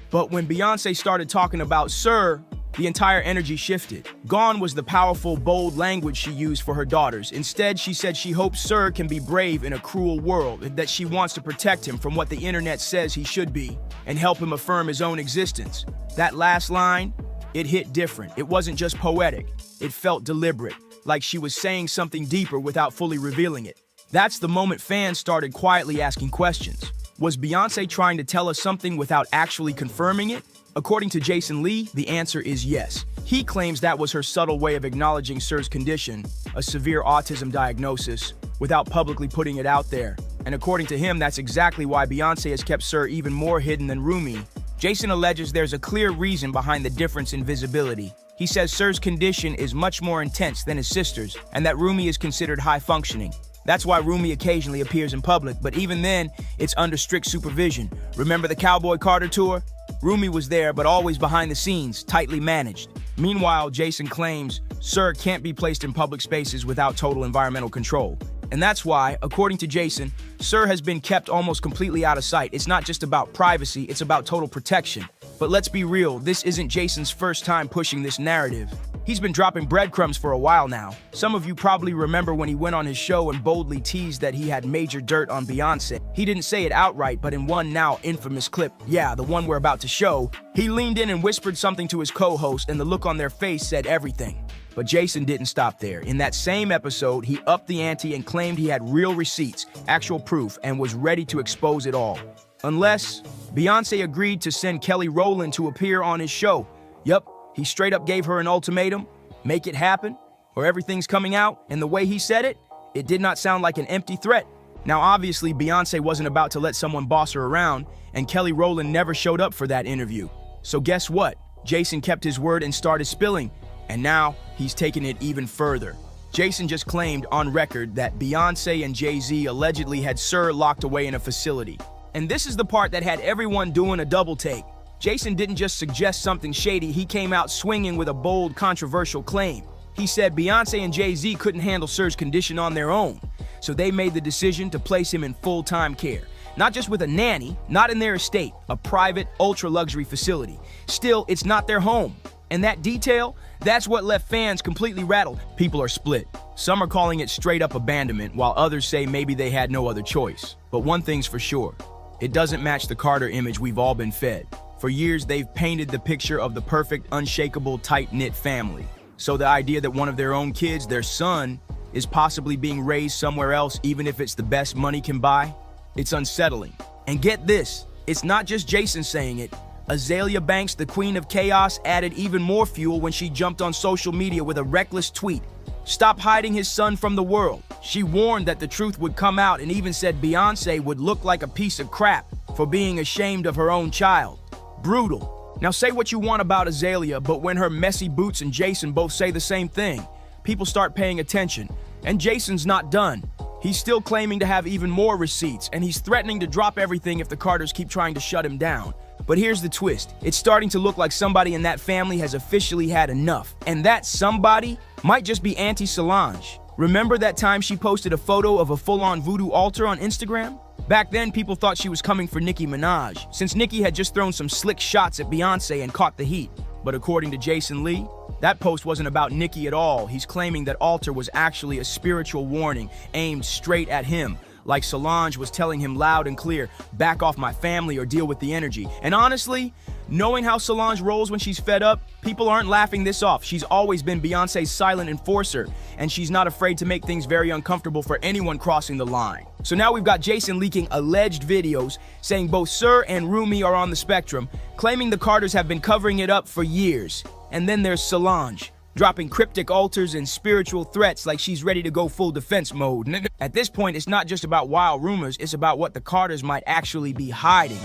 But when Beyoncé started talking about Sir, the entire energy shifted. Gone was the powerful, bold language she used for her daughters. Instead, she said she hopes Sir can be brave in a cruel world, and that she wants to protect him from what the internet says he should be, and help him affirm his own existence. That last line, it hit different. It wasn't just poetic. It felt deliberate, like she was saying something deeper without fully revealing it. That's the moment fans started quietly asking questions. Was Beyoncé trying to tell us something without actually confirming it? According to Jason Lee, the answer is yes. He claims that was her subtle way of acknowledging Sir's condition, a severe autism diagnosis, without publicly putting it out there. And according to him, that's exactly why Beyoncé has kept Sir even more hidden than Rumi. Jason alleges there's a clear reason behind the difference in visibility. He says Sir's condition is much more intense than his sister's, and that Rumi is considered high-functioning. That's why Rumi occasionally appears in public, but even then, it's under strict supervision. Remember the Cowboy Carter tour? Rumi was there, but always behind the scenes, tightly managed. Meanwhile, Jason claims Sir can't be placed in public spaces without total environmental control. And that's why, according to Jason, Sir has been kept almost completely out of sight. It's not just about privacy, it's about total protection. But let's be real, this isn't Jason's first time pushing this narrative. He's been dropping breadcrumbs for a while now. Some of you probably remember when he went on his show and boldly teased that he had major dirt on Beyoncé. He didn't say it outright, but in one now infamous clip, yeah, the one we're about to show, he leaned in and whispered something to his co-host, and the look on their face said everything. But Jason didn't stop there. In that same episode, he upped the ante and claimed he had real receipts, actual proof, and was ready to expose it all. Unless Beyoncé agreed to send Kelly Rowland to appear on his show. Yup, He straight up gave her an ultimatum, make it happen, or everything's coming out, and the way he said it, it did not sound like an empty threat. Now, obviously, Beyonce wasn't about to let someone boss her around, and Kelly Rowland never showed up for that interview. So guess what? Jason kept his word and started spilling, and now he's taking it even further. Jason just claimed on record that Beyonce and Jay-Z allegedly had Sir locked away in a facility. And this is the part that had everyone doing a double take. Jason didn't just suggest something shady, he came out swinging with a bold, controversial claim. He said Beyonce and Jay-Z couldn't handle Sir's condition on their own, so they made the decision to place him in full-time care. Not just with a nanny, not in their estate, a private, ultra-luxury facility. Still, it's not their home. And that detail, that's what left fans completely rattled. People are split. Some are calling it straight-up abandonment, while others say maybe they had no other choice. But one thing's for sure, it doesn't match the Carter image we've all been fed. For years, they've painted the picture of the perfect, unshakable, tight-knit family. So the idea that one of their own kids, their son, is possibly being raised somewhere else, even if it's the best money can buy, it's unsettling. And get this, it's not just Jason saying it. Azalea Banks, the queen of chaos, added even more fuel when she jumped on social media with a reckless tweet. Stop hiding his son from the world. She warned that the truth would come out and even said Beyonce would look like a piece of crap for being ashamed of her own child. Brutal. Now say what you want about Azalea, but when her messy boots and Jason both say the same thing, people start paying attention. And Jason's not done. He's still claiming to have even more receipts, and he's threatening to drop everything if the Carters keep trying to shut him down. But here's the twist. It's starting to look like somebody in that family has officially had enough. And that somebody might just be Auntie Solange. Remember that time she posted a photo of a full-on voodoo altar on Instagram? Back then, people thought she was coming for Nicki Minaj, since Nicki had just thrown some slick shots at Beyonce and caught the heat. But according to Jason Lee, that post wasn't about Nicki at all. He's claiming that altar was actually a spiritual warning aimed straight at him, like Solange was telling him loud and clear, back off my family or deal with the energy. And honestly, knowing how Solange rolls when she's fed up, people aren't laughing this off. She's always been Beyonce's silent enforcer, and she's not afraid to make things very uncomfortable for anyone crossing the line. So now we've got Jason leaking alleged videos saying both Sir and Rumi are on the spectrum, claiming the Carters have been covering it up for years. And then there's Solange, dropping cryptic altars and spiritual threats like she's ready to go full defense mode. At this point, it's not just about wild rumors, it's about what the Carters might actually be hiding,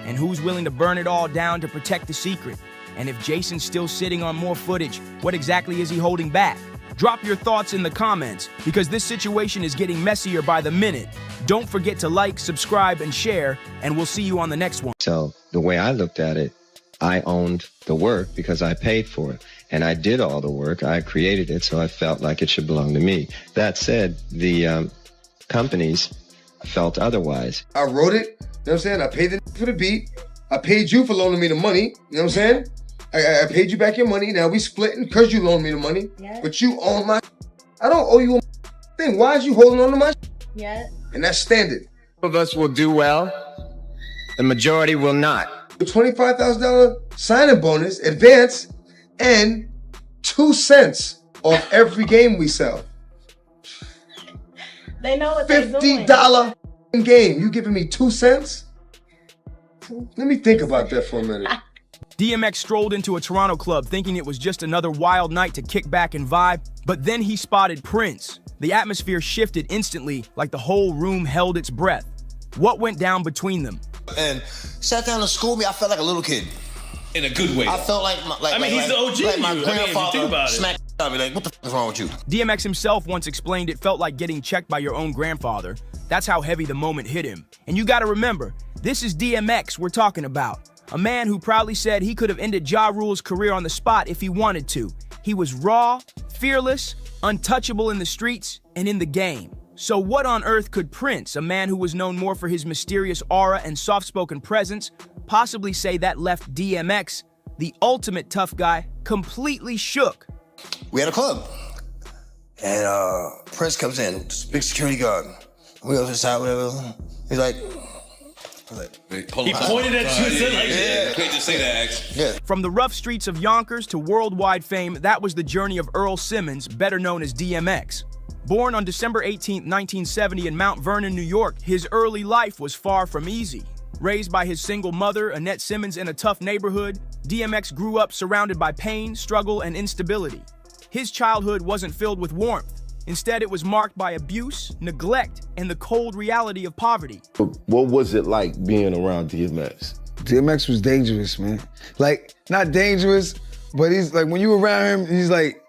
and who's willing to burn it all down to protect the secret. And if Jason's still sitting on more footage, what exactly is he holding back? Drop your thoughts in the comments, because this situation is getting messier by the minute. Don't forget to like, subscribe, and share, and we'll see you on the next one. So the way I looked at it, I owned the work because I paid for it. And I did all the work. I created it, so I felt like it should belong to me. That said, the companies felt otherwise. I wrote it, you know what I'm saying? I paid for the beat. I paid you for loaning me the money, you know what I'm saying? I paid you back your money. Now we splitting because you loaned me the money. Yeah. But you own my I don't owe you a thing. Why is you holding on to my Yeah. And that's standard. Some of us will do well. The majority will not. The $25,000 signing bonus, advance, and 2 cents off every game we sell. They know what they're doing. $50 game. You giving me 2 cents? Let me think about that for a minute. DMX strolled into a Toronto club thinking it was just another wild night to kick back and vibe, but then he spotted Prince. The atmosphere shifted instantly, like the whole room held its breath. What went down between them? And sat down and schooled me. I felt like a little kid. In a good way. I felt like he's the OG. Like my grandfather smacked me like, what the f is wrong with you? DMX himself once explained it felt like getting checked by your own grandfather. That's how heavy the moment hit him. And you gotta remember, this is DMX we're talking about. A man who proudly said he could have ended Ja Rule's career on the spot if he wanted to. He was raw, fearless, untouchable in the streets and in the game. So what on earth could Prince, a man who was known more for his mysterious aura and soft-spoken presence, possibly say that left DMX, the ultimate tough guy, completely shook? We had a club, and Prince comes in, big security guard. We go inside, whatever. He's like, he pointed at you and said like, yeah, can't just say that, X. Yeah. From the rough streets of Yonkers to worldwide fame, that was the journey of Earl Simmons, better known as DMX. Born on December 18, 1970 in Mount Vernon, New York, his early life was far from easy. Raised by his single mother, Annette Simmons, in a tough neighborhood, DMX grew up surrounded by pain, struggle, and instability. His childhood wasn't filled with warmth. Instead, it was marked by abuse, neglect, and the cold reality of poverty. What was it like being around DMX? DMX was dangerous, man. Like, not dangerous, but he's like, when you around him, he's like,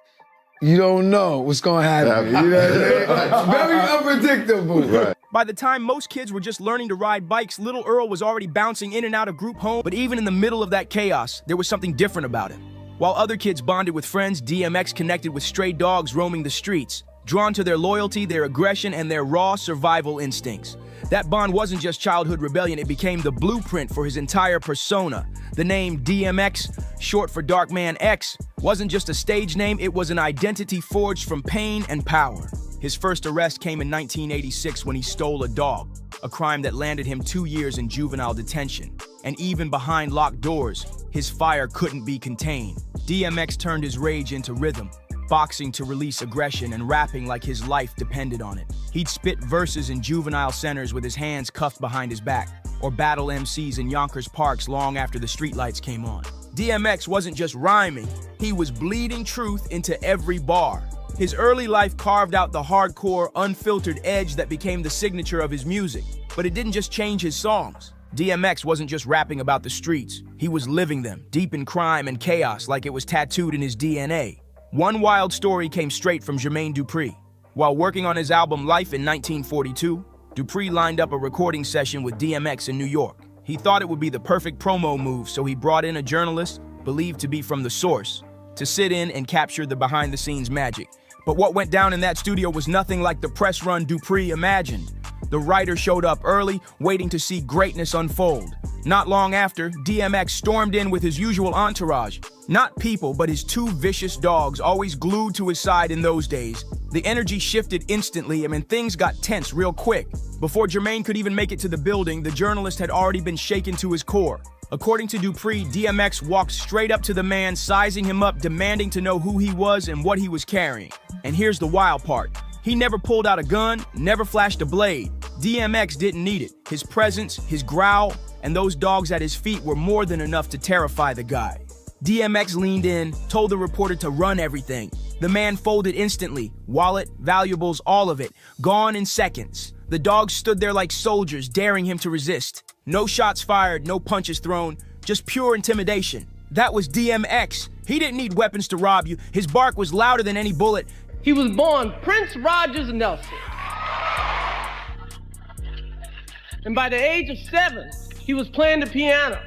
you don't know what's gonna happen. You know what I mean? Very unpredictable. Right. By the time most kids were just learning to ride bikes, little Earl was already bouncing in and out of group home. But even in the middle of that chaos, there was something different about him. While other kids bonded with friends, DMX connected with stray dogs roaming the streets, drawn to their loyalty, their aggression, and their raw survival instincts. That bond wasn't just childhood rebellion, it became the blueprint for his entire persona. The name DMX, short for Dark Man X, wasn't just a stage name, it was an identity forged from pain and power. His first arrest came in 1986 when he stole a dog, a crime that landed him 2 years in juvenile detention. And even behind locked doors, his fire couldn't be contained. DMX turned his rage into rhythm, boxing to release aggression and rapping like his life depended on it. He'd spit verses in juvenile centers with his hands cuffed behind his back, or battle MCs in Yonkers parks long after the streetlights came on. DMX wasn't just rhyming, he was bleeding truth into every bar. His early life carved out the hardcore, unfiltered edge that became the signature of his music. But it didn't just change his songs. DMX wasn't just rapping about the streets, he was living them, deep in crime and chaos like it was tattooed in his DNA. One wild story came straight from Jermaine Dupri. While working on his album Life in 1942, Dupri lined up a recording session with DMX in New York. He thought it would be the perfect promo move, so he brought in a journalist, believed to be from The Source, to sit in and capture the behind-the-scenes magic. But what went down in that studio was nothing like the press run Dupri imagined. The writer showed up early, waiting to see greatness unfold. Not long after, DMX stormed in with his usual entourage. Not people, but his 2 vicious dogs, always glued to his side in those days. The energy shifted instantly, and things got tense real quick. Before Jermaine could even make it to the building, the journalist had already been shaken to his core. According to Dupri, DMX walked straight up to the man, sizing him up, demanding to know who he was and what he was carrying. And here's the wild part. He never pulled out a gun, never flashed a blade. DMX didn't need it. His presence, his growl, and those dogs at his feet were more than enough to terrify the guy. DMX leaned in, told the reporter to run everything. The man folded instantly, wallet, valuables, all of it, gone in seconds. The dogs stood there like soldiers, daring him to resist. No shots fired, no punches thrown, just pure intimidation. That was DMX. He didn't need weapons to rob you. His bark was louder than any bullet. He was born Prince Rogers Nelson. And by the age of 7, he was playing the piano.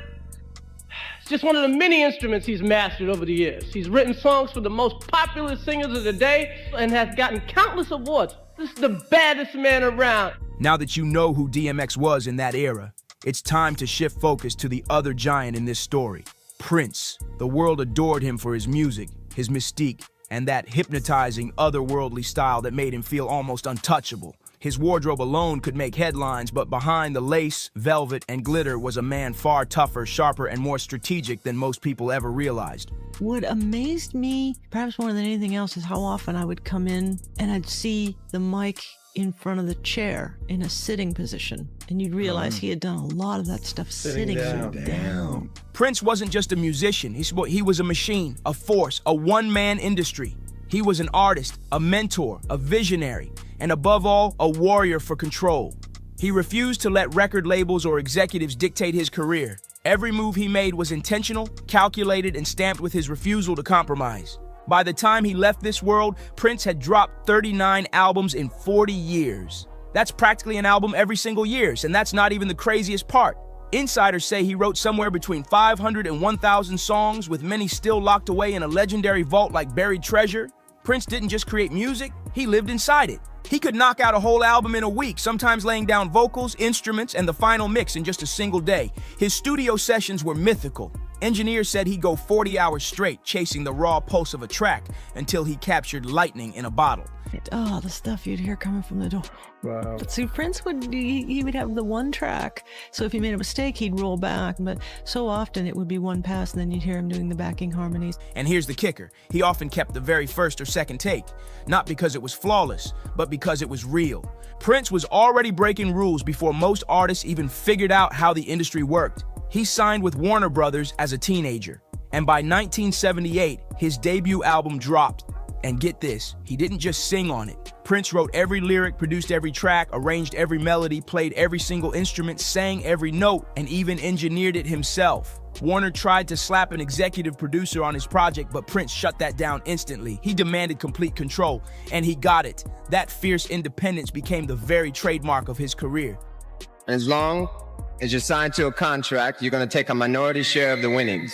It's just one of the many instruments he's mastered over the years. He's written songs for the most popular singers of the day and has gotten countless awards. This is the baddest man around. Now that you know who DMX was in that era, it's time to shift focus to the other giant in this story, Prince. The world adored him for his music, his mystique, and that hypnotizing, otherworldly style that made him feel almost untouchable. His wardrobe alone could make headlines, but behind the lace, velvet, and glitter was a man far tougher, sharper, and more strategic than most people ever realized. What amazed me, perhaps more than anything else, is how often I would come in and I'd see the mic in front of the chair in a sitting position. And you'd realize he had done a lot of that stuff sitting down. Prince wasn't just a musician, he was a machine, a force, a one-man industry. He was an artist, a mentor, a visionary, and above all, a warrior for control. He refused to let record labels or executives dictate his career. Every move he made was intentional, calculated, and stamped with his refusal to compromise. By the time he left this world, Prince had dropped 39 albums in 40 years. That's practically an album every single year, and that's not even the craziest part. Insiders say he wrote somewhere between 500 and 1,000 songs, with many still locked away in a legendary vault like buried treasure. Prince didn't just create music, he lived inside it. He could knock out a whole album in a week, sometimes laying down vocals, instruments, and the final mix in just a single day. His studio sessions were mythical. Engineers said he'd go 40 hours straight chasing the raw pulse of a track until he captured lightning in a bottle. Oh, the stuff you'd hear coming from the door. Wow. But see, Prince he would have the one track. So if he made a mistake, he'd roll back. But so often it would be one pass, and then you'd hear him doing the backing harmonies. And here's the kicker. He often kept the very first or second take. Not because it was flawless, but because it was real. Prince was already breaking rules before most artists even figured out how the industry worked. He signed with Warner Brothers as a teenager. And by 1978, his debut album dropped. And get this, he didn't just sing on it. Prince wrote every lyric, produced every track, arranged every melody, played every single instrument, sang every note, and even engineered it himself. Warner tried to slap an executive producer on his project, but Prince shut that down instantly. He demanded complete control, and he got it. That fierce independence became the very trademark of his career. As long as you're signed to a contract, you're going to take a minority share of the winnings.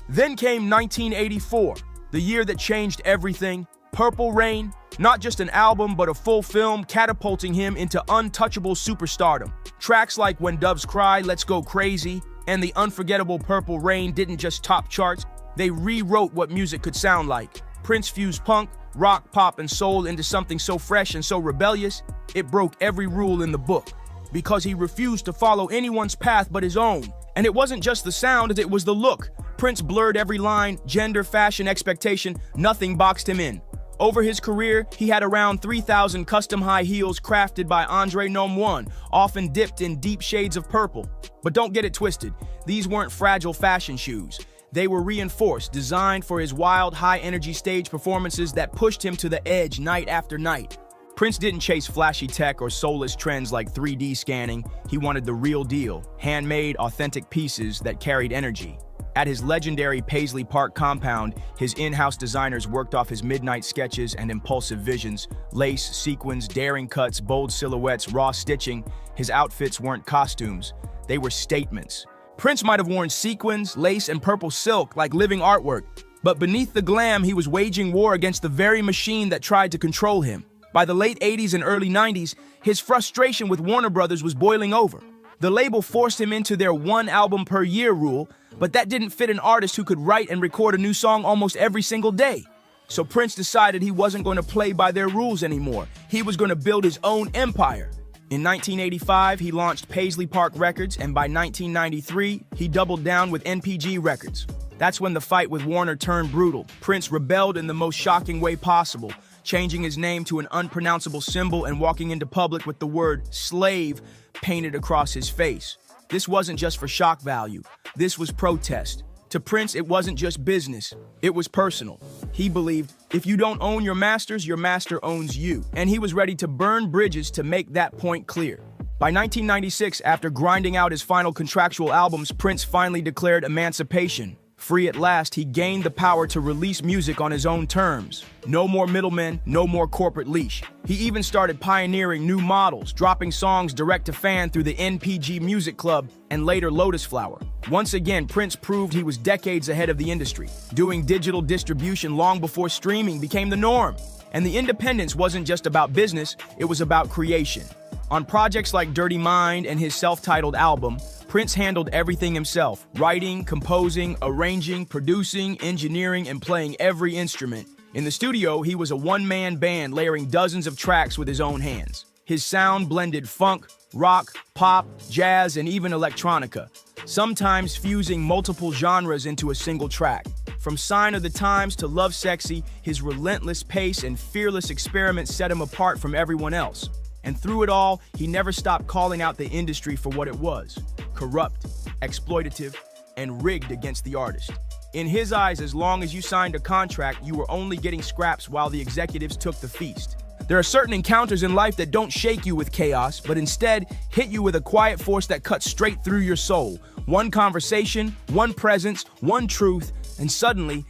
Then came 1984. The year that changed everything. Purple Rain, not just an album, but a full film catapulting him into untouchable superstardom. Tracks like When Doves Cry, Let's Go Crazy, and the unforgettable Purple Rain didn't just top charts, they rewrote what music could sound like. Prince fused punk, rock, pop, and soul into something so fresh and so rebellious, it broke every rule in the book. Because he refused to follow anyone's path but his own. And it wasn't just the sound, it was the look. Prince blurred every line, gender, fashion, expectation, nothing boxed him in. Over his career, he had around 3,000 custom high heels crafted by Andre Nom 1, often dipped in deep shades of purple. But don't get it twisted, these weren't fragile fashion shoes. They were reinforced, designed for his wild, high-energy stage performances that pushed him to the edge night after night. Prince didn't chase flashy tech or soulless trends like 3D scanning. He wanted the real deal, handmade, authentic pieces that carried energy. At his legendary Paisley Park compound, his in-house designers worked off his midnight sketches and impulsive visions. Lace, sequins, daring cuts, bold silhouettes, raw stitching. His outfits weren't costumes, they were statements. Prince might have worn sequins, lace, and purple silk like living artwork, but beneath the glam, he was waging war against the very machine that tried to control him. By the late 80s and early 90s, his frustration with Warner Brothers was boiling over. The label forced him into their one album per year rule, but that didn't fit an artist who could write and record a new song almost every single day. So Prince decided he wasn't going to play by their rules anymore. He was going to build his own empire. In 1985, he launched Paisley Park Records, and by 1993, he doubled down with NPG Records. That's when the fight with Warner turned brutal. Prince rebelled in the most shocking way possible, changing his name to an unpronounceable symbol and walking into public with the word slave painted across his face. This wasn't just for shock value. This was protest. To Prince, it wasn't just business. It was personal. He believed, if you don't own your masters, your master owns you. And he was ready to burn bridges to make that point clear. By 1996, after grinding out his final contractual albums, Prince finally declared emancipation. Free at last, he gained the power to release music on his own terms. No more middlemen, no more corporate leash. He even started pioneering new models, dropping songs direct to fan through the NPG Music Club and later Lotus Flower. Once again, Prince proved he was decades ahead of the industry, doing digital distribution long before streaming became the norm. And the independence wasn't just about business, it was about creation. On projects like Dirty Mind and his self-titled album, Prince handled everything himself, writing, composing, arranging, producing, engineering, and playing every instrument. In the studio, he was a one-man band layering dozens of tracks with his own hands. His sound blended funk, rock, pop, jazz, and even electronica, sometimes fusing multiple genres into a single track. From Sign of the Times to Love Sexy, his relentless pace and fearless experiments set him apart from everyone else. And through it all, he never stopped calling out the industry for what it was: corrupt, exploitative, and rigged against the artist. In his eyes, as long as you signed a contract, you were only getting scraps while the executives took the feast. There are certain encounters in life that don't shake you with chaos, but instead hit you with a quiet force that cuts straight through your soul. One conversation, one presence, one truth, and suddenly,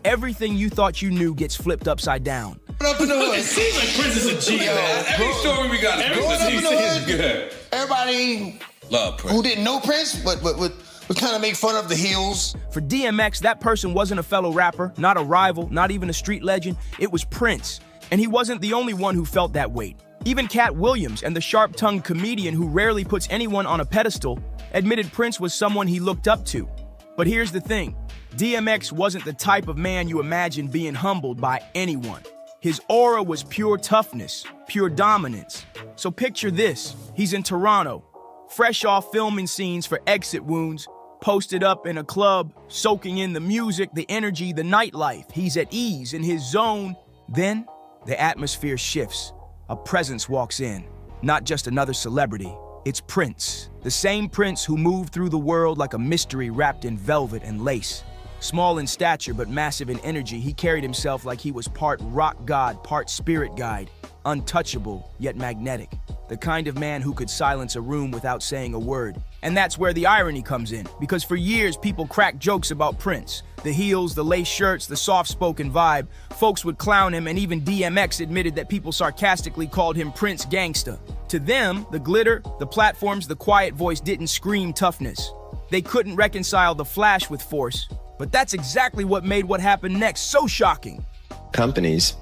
everything you thought you knew gets flipped upside down. Up in the hood. It seems like Prince is a G, man. Every story we got is good. Everybody love Prince. Who didn't know Prince, but would kind of make fun of the heels. For DMX, that person wasn't a fellow rapper, not a rival, not even a street legend. It was Prince. And he wasn't the only one who felt that weight. Even Cat Williams, and the sharp-tongued comedian who rarely puts anyone on a pedestal, admitted Prince was someone he looked up to. But here's the thing, DMX wasn't the type of man you imagine being humbled by anyone. His aura was pure toughness, pure dominance. So picture this, he's in Toronto, fresh off filming scenes for Exit Wounds, posted up in a club, soaking in the music, the energy, the nightlife. He's at ease in his zone. Then the atmosphere shifts. A presence walks in, not just another celebrity. It's Prince, the same Prince who moved through the world like a mystery wrapped in velvet and lace. Small in stature but massive in energy, he carried himself like he was part rock god, part spirit guide, untouchable yet magnetic. The kind of man who could silence a room without saying a word. And that's where the irony comes in, because for years people cracked jokes about Prince. The heels, the lace shirts, the soft-spoken vibe. Folks would clown him, and even DMX admitted that people sarcastically called him Prince Gangsta. To them, the glitter, the platforms, the quiet voice didn't scream toughness. They couldn't reconcile the flash with force. But that's exactly what made what happened next so shocking. Companies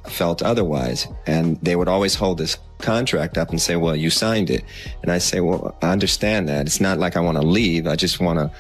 felt otherwise, and they would always hold this contract up and say, well, you signed it. And I say, well, I understand that. It's not like I want to leave. I just want to,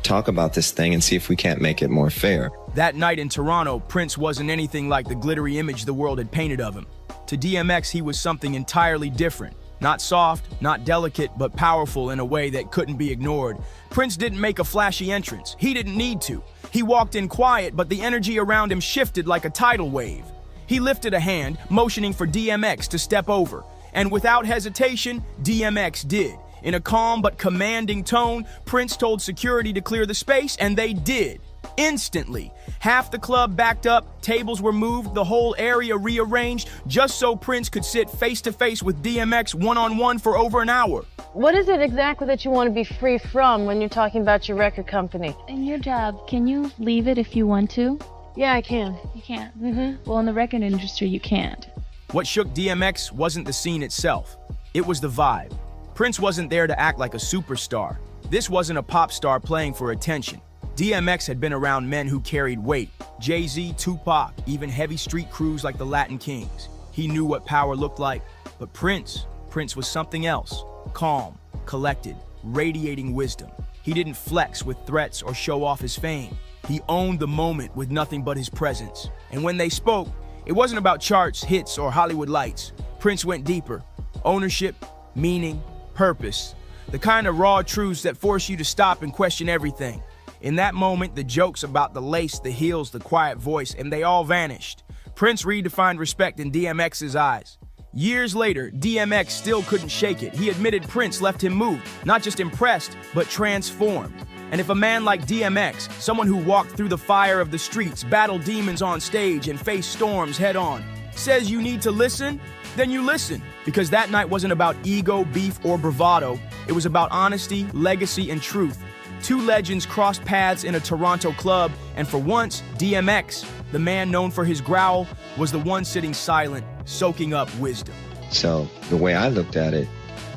talk about this thing and see if we can't make it more fair. That night in Toronto, Prince wasn't anything like the glittery image the world had painted of him. To DMX, he was something entirely different. Not soft, not delicate, but powerful in a way that couldn't be ignored. Prince didn't make a flashy entrance. He didn't need to. He walked in quiet, but the energy around him shifted like a tidal wave. He lifted a hand, motioning for DMX to step over. And without hesitation, DMX did. In a calm but commanding tone, Prince told security to clear the space, and they did. Instantly. Half the club backed up, tables were moved, the whole area rearranged, just so Prince could sit face-to-face with DMX one-on-one for over an hour. What is it exactly that you want to be free from when you're talking about your record company? In your job, can you leave it if you want to? Yeah, I can. You can? Well, in the record industry, you can't. What shook DMX wasn't the scene itself. It was the vibe. Prince wasn't there to act like a superstar. This wasn't a pop star playing for attention. DMX had been around men who carried weight. Jay-Z, Tupac, even heavy street crews like the Latin Kings. He knew what power looked like. But Prince was something else. Calm, collected, radiating wisdom. He didn't flex with threats or show off his fame. He owned the moment with nothing but his presence. And when they spoke, it wasn't about charts, hits, or Hollywood lights. Prince went deeper. Ownership, meaning, purpose. The kind of raw truths that force you to stop and question everything. In that moment, the jokes about the lace, the heels, the quiet voice, and they all vanished. Prince redefined respect in DMX's eyes. Years later, DMX still couldn't shake it. He admitted Prince left him moved, not just impressed, but transformed. And if a man like DMX, someone who walked through the fire of the streets, battled demons on stage, and faced storms head on, says you need to listen, then you listen. Because that night wasn't about ego, beef, or bravado. It was about honesty, legacy, and truth. Two legends crossed paths in a Toronto club, and for once, DMX, the man known for his growl, was the one sitting silent, soaking up wisdom. So the way I looked at it,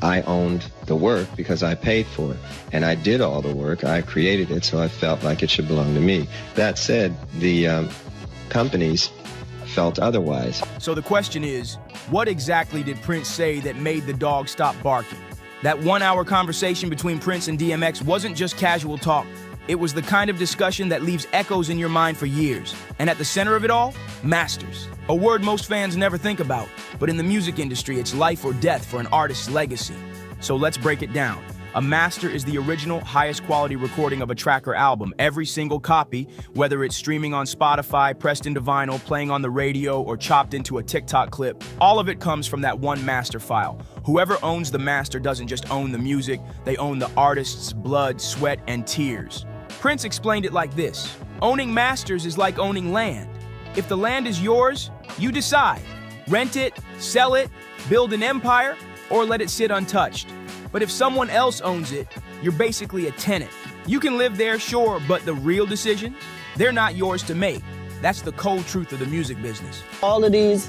I owned the work because I paid for it. And I did all the work. I created it, so I felt like it should belong to me. That said, the companies felt otherwise. So the question is, what exactly did Prince say that made the dog stop barking? That 1 hour conversation between Prince and DMX wasn't just casual talk. It was the kind of discussion that leaves echoes in your mind for years. And at the center of it all, masters. A word most fans never think about, but in the music industry, it's life or death for an artist's legacy. So let's break it down. A master is the original, highest quality recording of a track or album. Every single copy, whether it's streaming on Spotify, pressed into vinyl, playing on the radio, or chopped into a TikTok clip, all of it comes from that one master file. Whoever owns the master doesn't just own the music, they own the artist's blood, sweat, and tears. Prince explained it like this: owning masters is like owning land. If the land is yours, you decide. Rent it, sell it, build an empire, or let it sit untouched. But if someone else owns it, you're basically a tenant. You can live there, sure, but the real decisions, they're not yours to make. That's the cold truth of the music business. All of these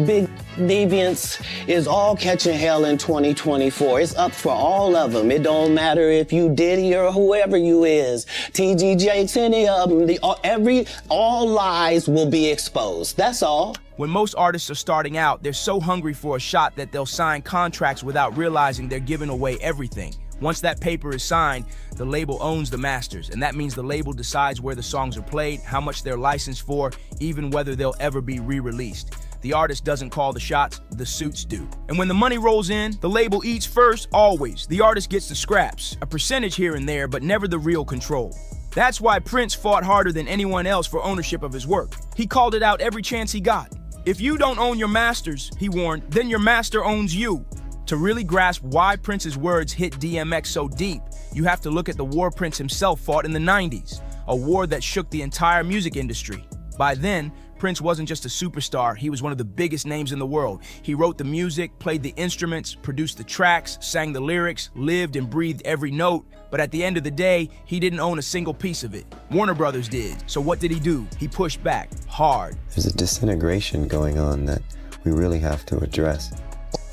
big deviants is all catching hell in 2024. It's up for all of them. It don't matter if you Diddy or whoever you is, TG Jakes, any of them. All lies will be exposed. That's all. When most artists are starting out, they're so hungry for a shot that they'll sign contracts without realizing they're giving away everything. Once that paper is signed, the label owns the masters, and that means the label decides where the songs are played, how much they're licensed for, even whether they'll ever be re-released. The artist doesn't call the shots, the suits do. And when the money rolls in, the label eats first, always. The artist gets the scraps, a percentage here and there, but never the real control. That's why Prince fought harder than anyone else for ownership of his work. He called it out every chance he got. If you don't own your masters, he warned, then your master owns you. To really grasp why Prince's words hit DMX so deep, you have to look at the war Prince himself fought in the 90s, a war that shook the entire music industry. By then, Prince wasn't just a superstar, he was one of the biggest names in the world. He wrote the music, played the instruments, produced the tracks, sang the lyrics, lived and breathed every note, but at the end of the day, he didn't own a single piece of it. Warner Brothers did. So what did he do? He pushed back, hard. There's a disintegration going on that we really have to address.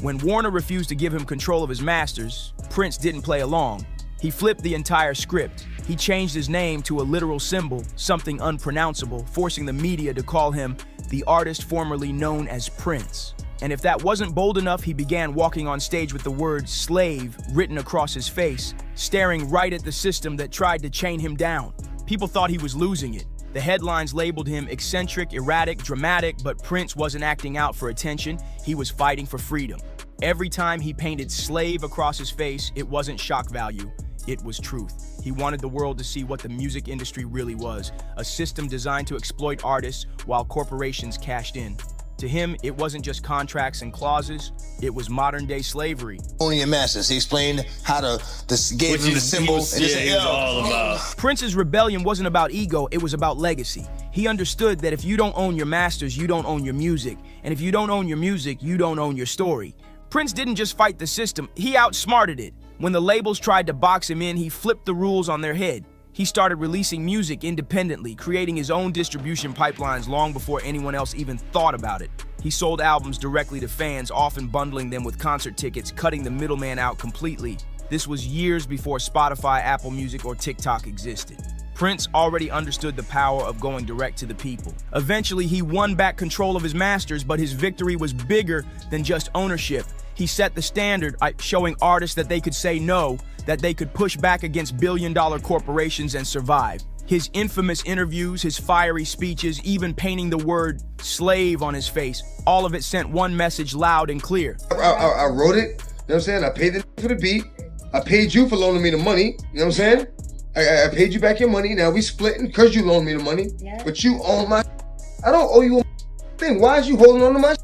When Warner refused to give him control of his masters, Prince didn't play along. He flipped the entire script. He changed his name to a literal symbol, something unpronounceable, forcing the media to call him the artist formerly known as Prince. And if that wasn't bold enough, he began walking on stage with the word slave written across his face, staring right at the system that tried to chain him down. People thought he was losing it. The headlines labeled him eccentric, erratic, dramatic, but Prince wasn't acting out for attention, he was fighting for freedom. Every time he painted slave across his face, it wasn't shock value, it was truth. He wanted the world to see what the music industry really was, a system designed to exploit artists while corporations cashed in. To him, it wasn't just contracts and clauses, it was modern-day slavery. Owning your masters, he explained how gave him the symbol. Prince's rebellion wasn't about ego, it was about legacy. He understood that if you don't own your masters, you don't own your music. And if you don't own your music, you don't own your story. Prince didn't just fight the system, he outsmarted it. When the labels tried to box him in, he flipped the rules on their head. He started releasing music independently, creating his own distribution pipelines long before anyone else even thought about it. He sold albums directly to fans, often bundling them with concert tickets, cutting the middleman out completely. This was years before Spotify, Apple Music, or TikTok existed. Prince already understood the power of going direct to the people. Eventually, he won back control of his masters, but his victory was bigger than just ownership. He set the standard, showing artists that they could say no, that they could push back against billion-dollar corporations and survive. His infamous interviews, his fiery speeches, even painting the word slave on his face, all of it sent one message loud and clear. I wrote it, you know what I'm saying? I paid for the beat. I paid you for loaning me the money, you know what I'm saying? I paid you back your money. Now we splitting because you loaned me the money, but you own my I don't owe you a thing. Why is you holding on to my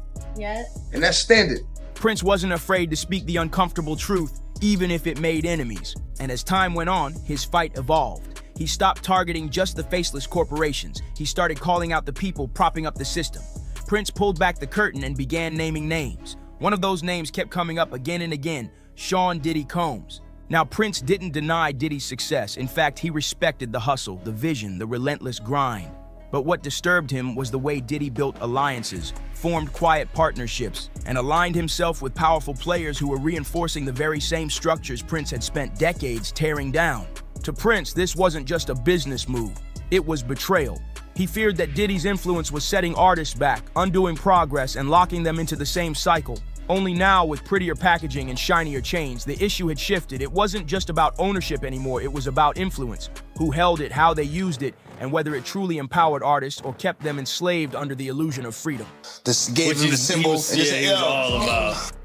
And that's standard. Prince wasn't afraid to speak the uncomfortable truth, even if it made enemies. And as time went on, his fight evolved. He stopped targeting just the faceless corporations. He started calling out the people propping up the system. Prince pulled back the curtain and began naming names. One of those names kept coming up again and again, Sean Diddy Combs. Now, Prince didn't deny Diddy's success. In fact, he respected the hustle, the vision, the relentless grind. But what disturbed him was the way Diddy built alliances, formed quiet partnerships, and aligned himself with powerful players who were reinforcing the very same structures Prince had spent decades tearing down. To Prince, this wasn't just a business move, it was betrayal. He feared that Diddy's influence was setting artists back, undoing progress, and locking them into the same cycle. Only now, with prettier packaging and shinier chains, the issue had shifted. It wasn't just about ownership anymore, it was about influence. Who held it, how they used it, and whether it truly empowered artists or kept them enslaved under the illusion of freedom. This gave him the symbol.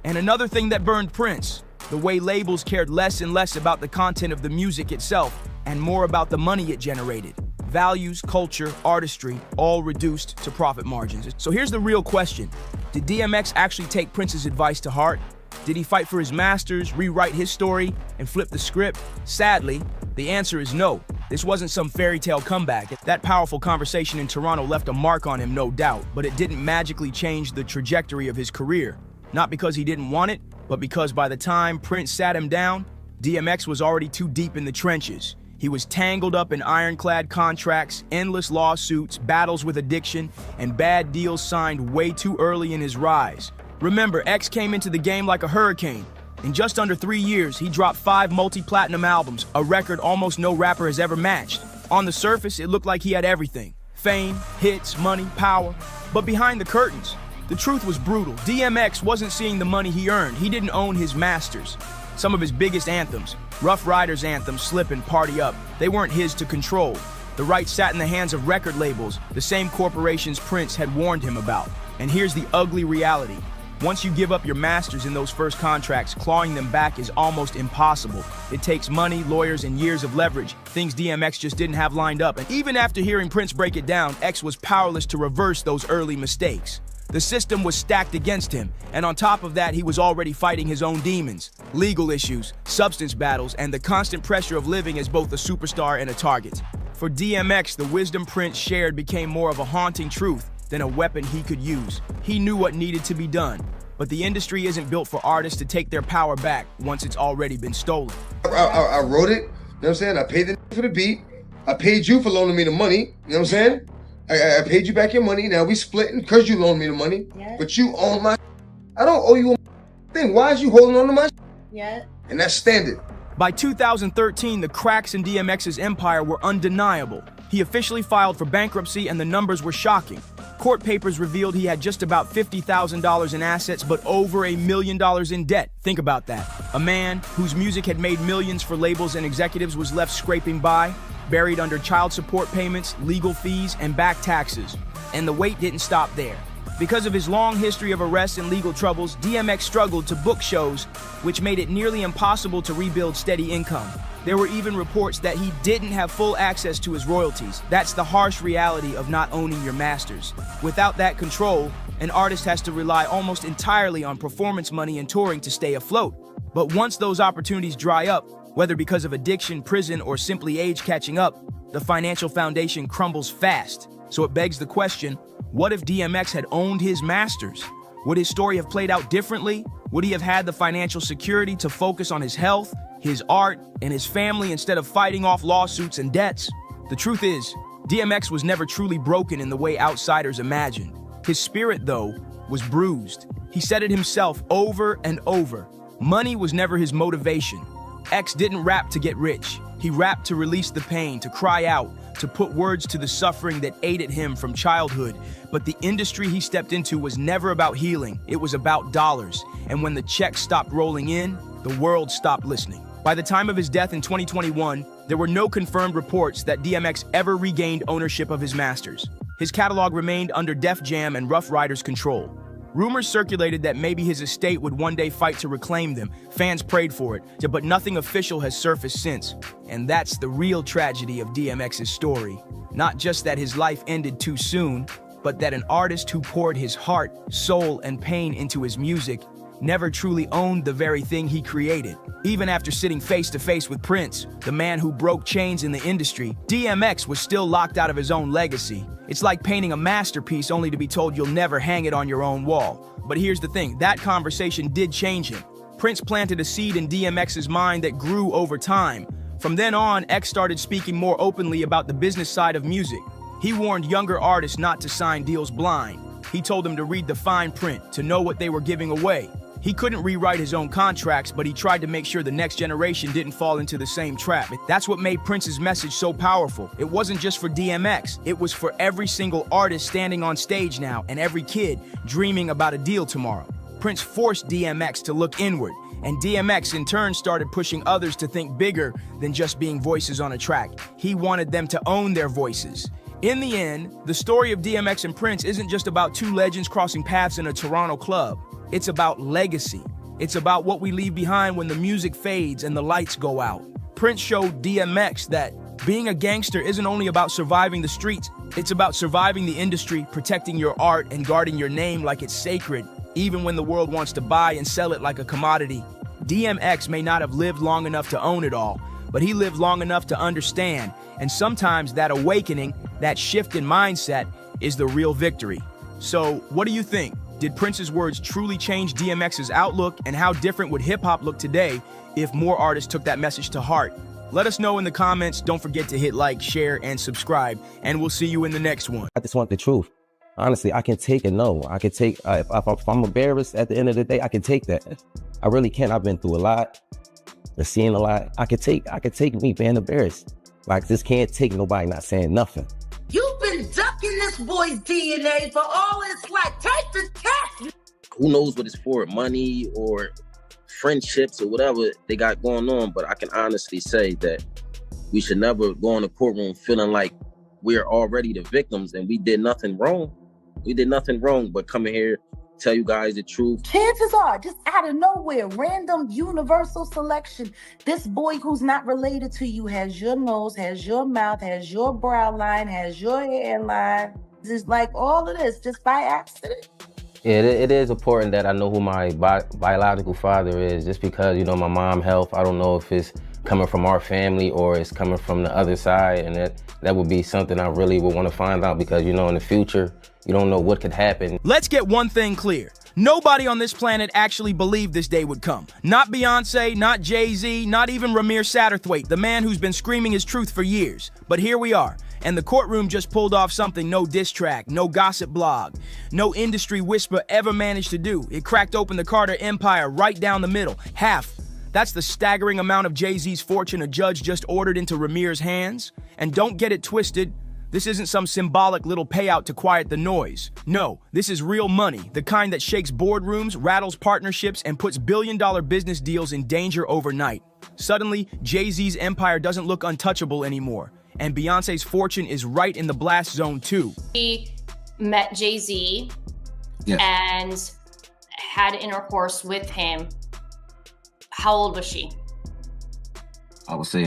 And another thing that burned Prince, the way labels cared less and less about the content of the music itself and more about the money it generated. Values, culture, artistry, all reduced to profit margins. So here's the real question. Did DMX actually take Prince's advice to heart? Did he fight for his masters, rewrite his story, and flip the script? Sadly, the answer is no. This wasn't some fairy tale comeback. That powerful conversation in Toronto left a mark on him, no doubt, but it didn't magically change the trajectory of his career. Not because he didn't want it, but because by the time Prince sat him down, DMX was already too deep in the trenches. He was tangled up in ironclad contracts, endless lawsuits, battles with addiction, and bad deals signed way too early in his rise. Remember, X came into the game like a hurricane. In just under 3 years, he dropped 5 multi-platinum albums, a record almost no rapper has ever matched. On the surface, it looked like he had everything. Fame, hits, money, power. But behind the curtains, the truth was brutal. DMX wasn't seeing the money he earned. He didn't own his masters. Some of his biggest anthems, Rough Riders anthem, Slip and Party Up, they weren't his to control. The rights sat in the hands of record labels, the same corporations Prince had warned him about. And here's the ugly reality. Once you give up your masters in those first contracts, clawing them back is almost impossible. It takes money, lawyers, and years of leverage, things DMX just didn't have lined up. And even after hearing Prince break it down, X was powerless to reverse those early mistakes. The system was stacked against him, and on top of that, he was already fighting his own demons, legal issues, substance battles, and the constant pressure of living as both a superstar and a target. For DMX, the wisdom Prince shared became more of a haunting truth than a weapon he could use. He knew what needed to be done, but the industry isn't built for artists to take their power back once it's already been stolen. I wrote it, you know what I'm saying? I paid the for the beat. I paid you for loaning me the money, you know what I'm saying? I paid you back your money. Now we splitting because you loaned me the money, but you own my I don't owe you a thing. Why is you holding on to my And that's standard. By 2013, the cracks in DMX's empire were undeniable. He officially filed for bankruptcy and the numbers were shocking. Court papers revealed he had just about $50,000 in assets, but over $1 million in debt. Think about that. A man whose music had made millions for labels and executives was left scraping by, buried under child support payments, legal fees, and back taxes. And the wait didn't stop there. Because of his long history of arrests and legal troubles, DMX struggled to book shows, which made it nearly impossible to rebuild steady income. There were even reports that he didn't have full access to his royalties. That's the harsh reality of not owning your masters. Without that control, an artist has to rely almost entirely on performance money and touring to stay afloat. But once those opportunities dry up, whether because of addiction, prison, or simply age catching up, the financial foundation crumbles fast. So it begs the question, what if DMX had owned his masters? Would his story have played out differently? Would he have had the financial security to focus on his health, his art, and his family instead of fighting off lawsuits and debts? The truth is, DMX was never truly broken in the way outsiders imagined. His spirit, though, was bruised. He said it himself over and over. Money was never his motivation. X didn't rap to get rich. He rapped to release the pain, to cry out, to put words to the suffering that ate at him from childhood. But the industry he stepped into was never about healing. It was about dollars. And when the checks stopped rolling in, the world stopped listening. By the time of his death in 2021, there were no confirmed reports that DMX ever regained ownership of his masters. His catalog remained under Def Jam and Rough Riders' control. Rumors circulated that maybe his estate would one day fight to reclaim them. Fans prayed for it, but nothing official has surfaced since. And that's the real tragedy of DMX's story. Not just that his life ended too soon, but that an artist who poured his heart, soul, and pain into his music never truly owned the very thing he created. Even after sitting face to face with Prince, the man who broke chains in the industry, DMX was still locked out of his own legacy. It's like painting a masterpiece only to be told you'll never hang it on your own wall. But here's the thing, that conversation did change him. Prince planted a seed in DMX's mind that grew over time. From then on, X started speaking more openly about the business side of music. He warned younger artists not to sign deals blind. He told them to read the fine print, to know what they were giving away. He couldn't rewrite his own contracts, but he tried to make sure the next generation didn't fall into the same trap. That's what made Prince's message so powerful. It wasn't just for DMX, it was for every single artist standing on stage now and every kid dreaming about a deal tomorrow. Prince forced DMX to look inward, and DMX in turn started pushing others to think bigger than just being voices on a track. He wanted them to own their voices. In the end, the story of DMX and Prince isn't just about two legends crossing paths in a Toronto club. It's about legacy. It's about what we leave behind when the music fades and the lights go out. Prince showed DMX that being a gangster isn't only about surviving the streets, it's about surviving the industry, protecting your art, and guarding your name like it's sacred, even when the world wants to buy and sell it like a commodity. DMX may not have lived long enough to own it all, but he lived long enough to understand, and sometimes that awakening, that shift in mindset, is the real victory. So, what do you think? Did Prince's words truly change DMX's outlook, and how different would hip-hop look today if more artists took that message to heart? Let us know in the comments. Don't forget to hit like, share, and subscribe, and we'll see you in the next one. I just want the truth. Honestly, I can take a no. I can take, if I'm embarrassed at the end of the day, I can take that. I really can. I've been through a lot. I've seen a lot. I could take me being embarrassed. Like, this can't take nobody not saying nothing. You've been ducking this boy's DNA for all his life. Take the test. Who knows what it's for, money or friendships or whatever they got going on, but I can honestly say that we should never go in the courtroom feeling like we're already the victims and we did nothing wrong. We did nothing wrong but coming here, tell you guys the truth. Chances are, just out of nowhere, random universal selection, this boy who's not related to you has your nose, has your mouth, has your brow line, has your hairline. Just like all of this, just by accident. Yeah, it is important that I know who my biological father is, just because, you know, my mom's health, I don't know if it's coming from our family or it's coming from the other side, and that would be something I really would want to find out, because, you know, in the future, you don't know what could happen. Let's get one thing clear. Nobody on this planet actually believed this day would come. Not Beyonce, not Jay-Z, not even Ramir Satterthwaite, the man who's been screaming his truth for years. But here we are. And the courtroom just pulled off something no diss track, no gossip blog, no industry whisper ever managed to do. It cracked open the Carter empire right down the middle, half. That's the staggering amount of Jay-Z's fortune a judge just ordered into Ramir's hands. And don't get it twisted, this isn't some symbolic little payout to quiet the noise. No, this is real money, the kind that shakes boardrooms, rattles partnerships, and puts billion-dollar business deals in danger overnight. Suddenly, Jay-Z's empire doesn't look untouchable anymore. And Beyonce's fortune is right in the blast zone too. She met Jay-Z and had intercourse with him. How old was she? I would say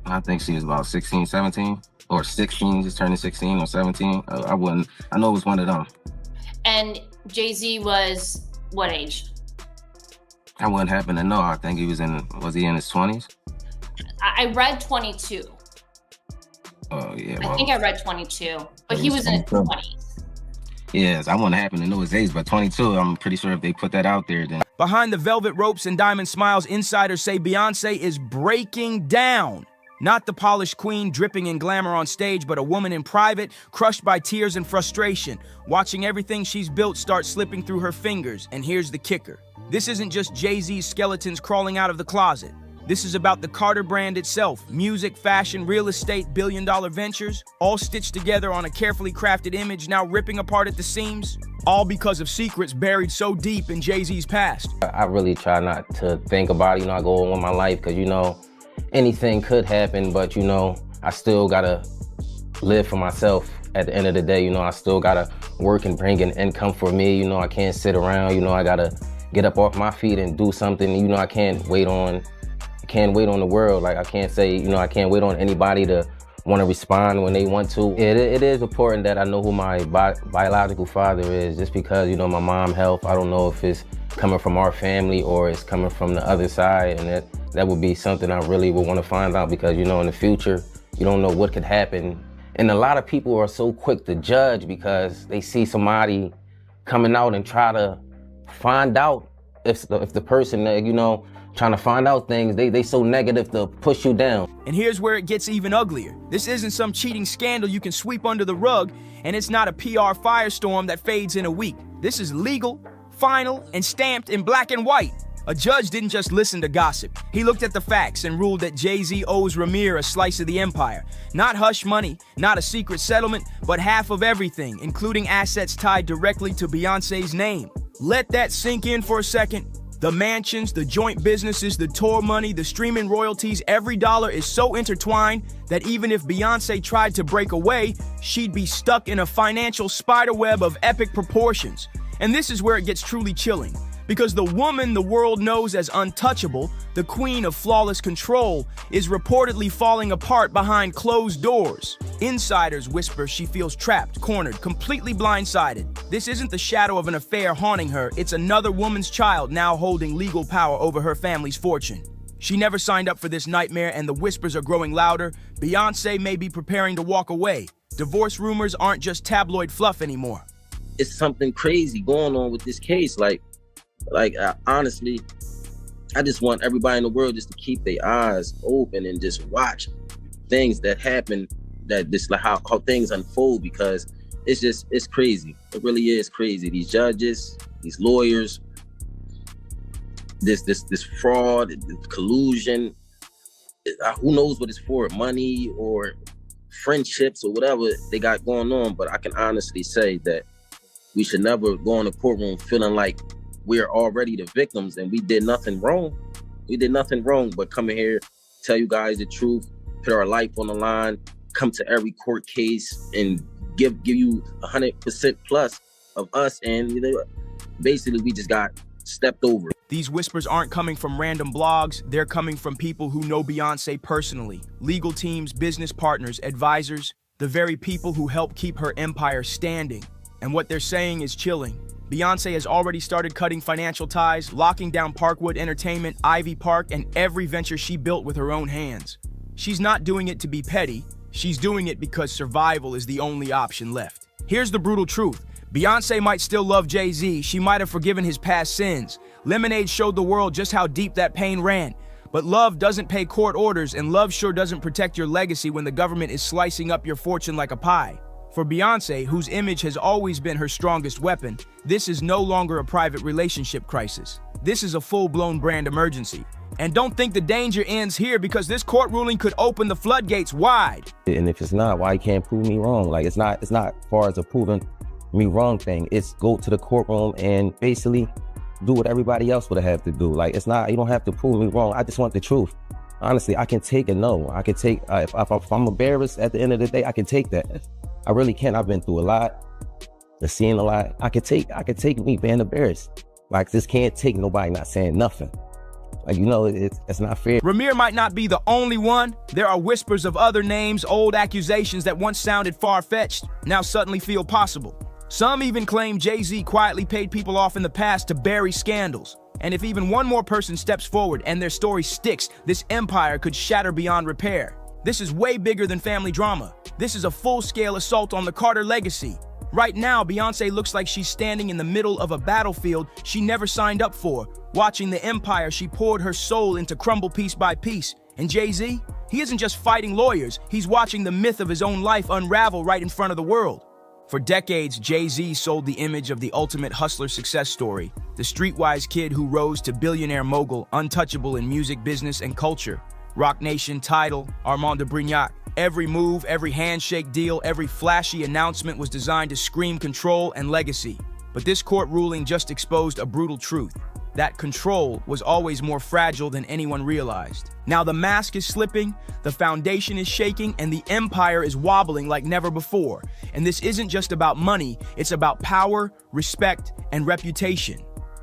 I think she was about 16, 17, or 16, just turning 16 or 17. I know it was one of them. And Jay-Z was what age? I wouldn't happen to know. I think was he in his 20s? I read 22. Oh, yeah. I think I read 22, but he was in his 20s. Yes, I wouldn't happen to know his age, but 22, I'm pretty sure if they put that out there, then. Behind the velvet ropes and diamond smiles, insiders say Beyonce is breaking down. Not the polished queen dripping in glamour on stage, but a woman in private, crushed by tears and frustration, watching everything she's built start slipping through her fingers. And here's the kicker. This isn't just Jay-Z's skeletons crawling out of the closet. This is about the Carter brand itself. Music, fashion, real estate, billion-dollar ventures, all stitched together on a carefully crafted image now ripping apart at the seams. All because of secrets buried so deep in Jay-Z's past. I really try not to think about it. You know, I go on with my life because, you know, anything could happen, but, you know, I still gotta live for myself at the end of the day. You know, I still gotta work and bring in income for me. You know, I can't sit around. You know, I gotta get up off my feet and do something. You know, I can't wait on the world. Like, I can't say, you know, I can't wait on anybody to want to respond when they want to. It is important that I know who my biological father is, just because, you know, my mom's health, I don't know if it's coming from our family or it's coming from the other side, and that would be something I really would want to find out, because, you know, in the future, you don't know what could happen. And a lot of people are so quick to judge because they see somebody coming out and try to find out if the person, you know, trying to find out things, they so negative to push you down. And here's where it gets even uglier. This isn't some cheating scandal you can sweep under the rug, and it's not a PR firestorm that fades in a week. This is legal, final, and stamped in black and white. A judge didn't just listen to gossip. He looked at the facts and ruled that Jay-Z owes Ramir a slice of the empire. Not hush money, not a secret settlement, but half of everything, including assets tied directly to Beyonce's name. Let that sink in for a second. The mansions, the joint businesses, the tour money, the streaming royalties, every dollar is so intertwined that even if Beyonce tried to break away, she'd be stuck in a financial spiderweb of epic proportions. And this is where it gets truly chilling. Because the woman the world knows as untouchable, the queen of flawless control, is reportedly falling apart behind closed doors. Insiders whisper she feels trapped, cornered, completely blindsided. This isn't the shadow of an affair haunting her, it's another woman's child now holding legal power over her family's fortune. She never signed up for this nightmare, and the whispers are growing louder. Beyonce may be preparing to walk away. Divorce rumors aren't just tabloid fluff anymore. It's something crazy going on with this case. Honestly, I just want everybody in the world just to keep their eyes open and just watch things that happen, that just like how things unfold, because it's crazy. It really is crazy. These judges, these lawyers, this fraud, this collusion, who knows what it's for, money or friendships or whatever they got going on. But I can honestly say that we should never go in the courtroom feeling like we're already the victims and we did nothing wrong. We did nothing wrong but come in here, tell you guys the truth, put our life on the line, come to every court case and give you 100% plus of us. And basically we just got stepped over. These whispers aren't coming from random blogs. They're coming from people who know Beyonce personally. Legal teams, business partners, advisors, the very people who help keep her empire standing. And what they're saying is chilling. Beyonce has already started cutting financial ties, locking down Parkwood Entertainment, Ivy Park, and every venture she built with her own hands. She's not doing it to be petty. She's doing it because survival is the only option left. Here's the brutal truth. Beyonce might still love Jay-Z. She might have forgiven his past sins. Lemonade showed the world just how deep that pain ran. But love doesn't pay court orders, and love sure doesn't protect your legacy when the government is slicing up your fortune like a pie. For Beyonce, whose image has always been her strongest weapon, this is no longer a private relationship crisis. This is a full-blown brand emergency. And don't think the danger ends here, because this court ruling could open the floodgates wide. And if it's not, why you can't prove me wrong? Like, it's not far as a proving me wrong thing. It's go to the courtroom and basically do what everybody else would have to do. Like, it's not, you don't have to prove me wrong. I just want the truth. Honestly, I can take a no. I can take, if I'm embarrassed at the end of the day, I can take that. I really can. I've been through a lot, I've seen a lot. I could take me being embarrassed. Like, this can't take nobody not saying nothing. Like, it's not fair. Ramir might not be the only one. There are whispers of other names, old accusations that once sounded far-fetched, now suddenly feel possible. Some even claim Jay-Z quietly paid people off in the past to bury scandals. And if even one more person steps forward and their story sticks, this empire could shatter beyond repair. This is way bigger than family drama. This is a full-scale assault on the Carter legacy. Right now, Beyonce looks like she's standing in the middle of a battlefield she never signed up for, watching the empire she poured her soul into crumble piece by piece. And Jay-Z? He isn't just fighting lawyers, he's watching the myth of his own life unravel right in front of the world. For decades, Jay-Z sold the image of the ultimate hustler success story, the streetwise kid who rose to billionaire mogul, untouchable in music, business, and culture. Roc Nation, Tidal, Armand de Brignac. Every move, every handshake deal, every flashy announcement was designed to scream control and legacy. But this court ruling just exposed a brutal truth. That control was always more fragile than anyone realized. Now the mask is slipping, the foundation is shaking, and the empire is wobbling like never before. And this isn't just about money, it's about power, respect, and reputation.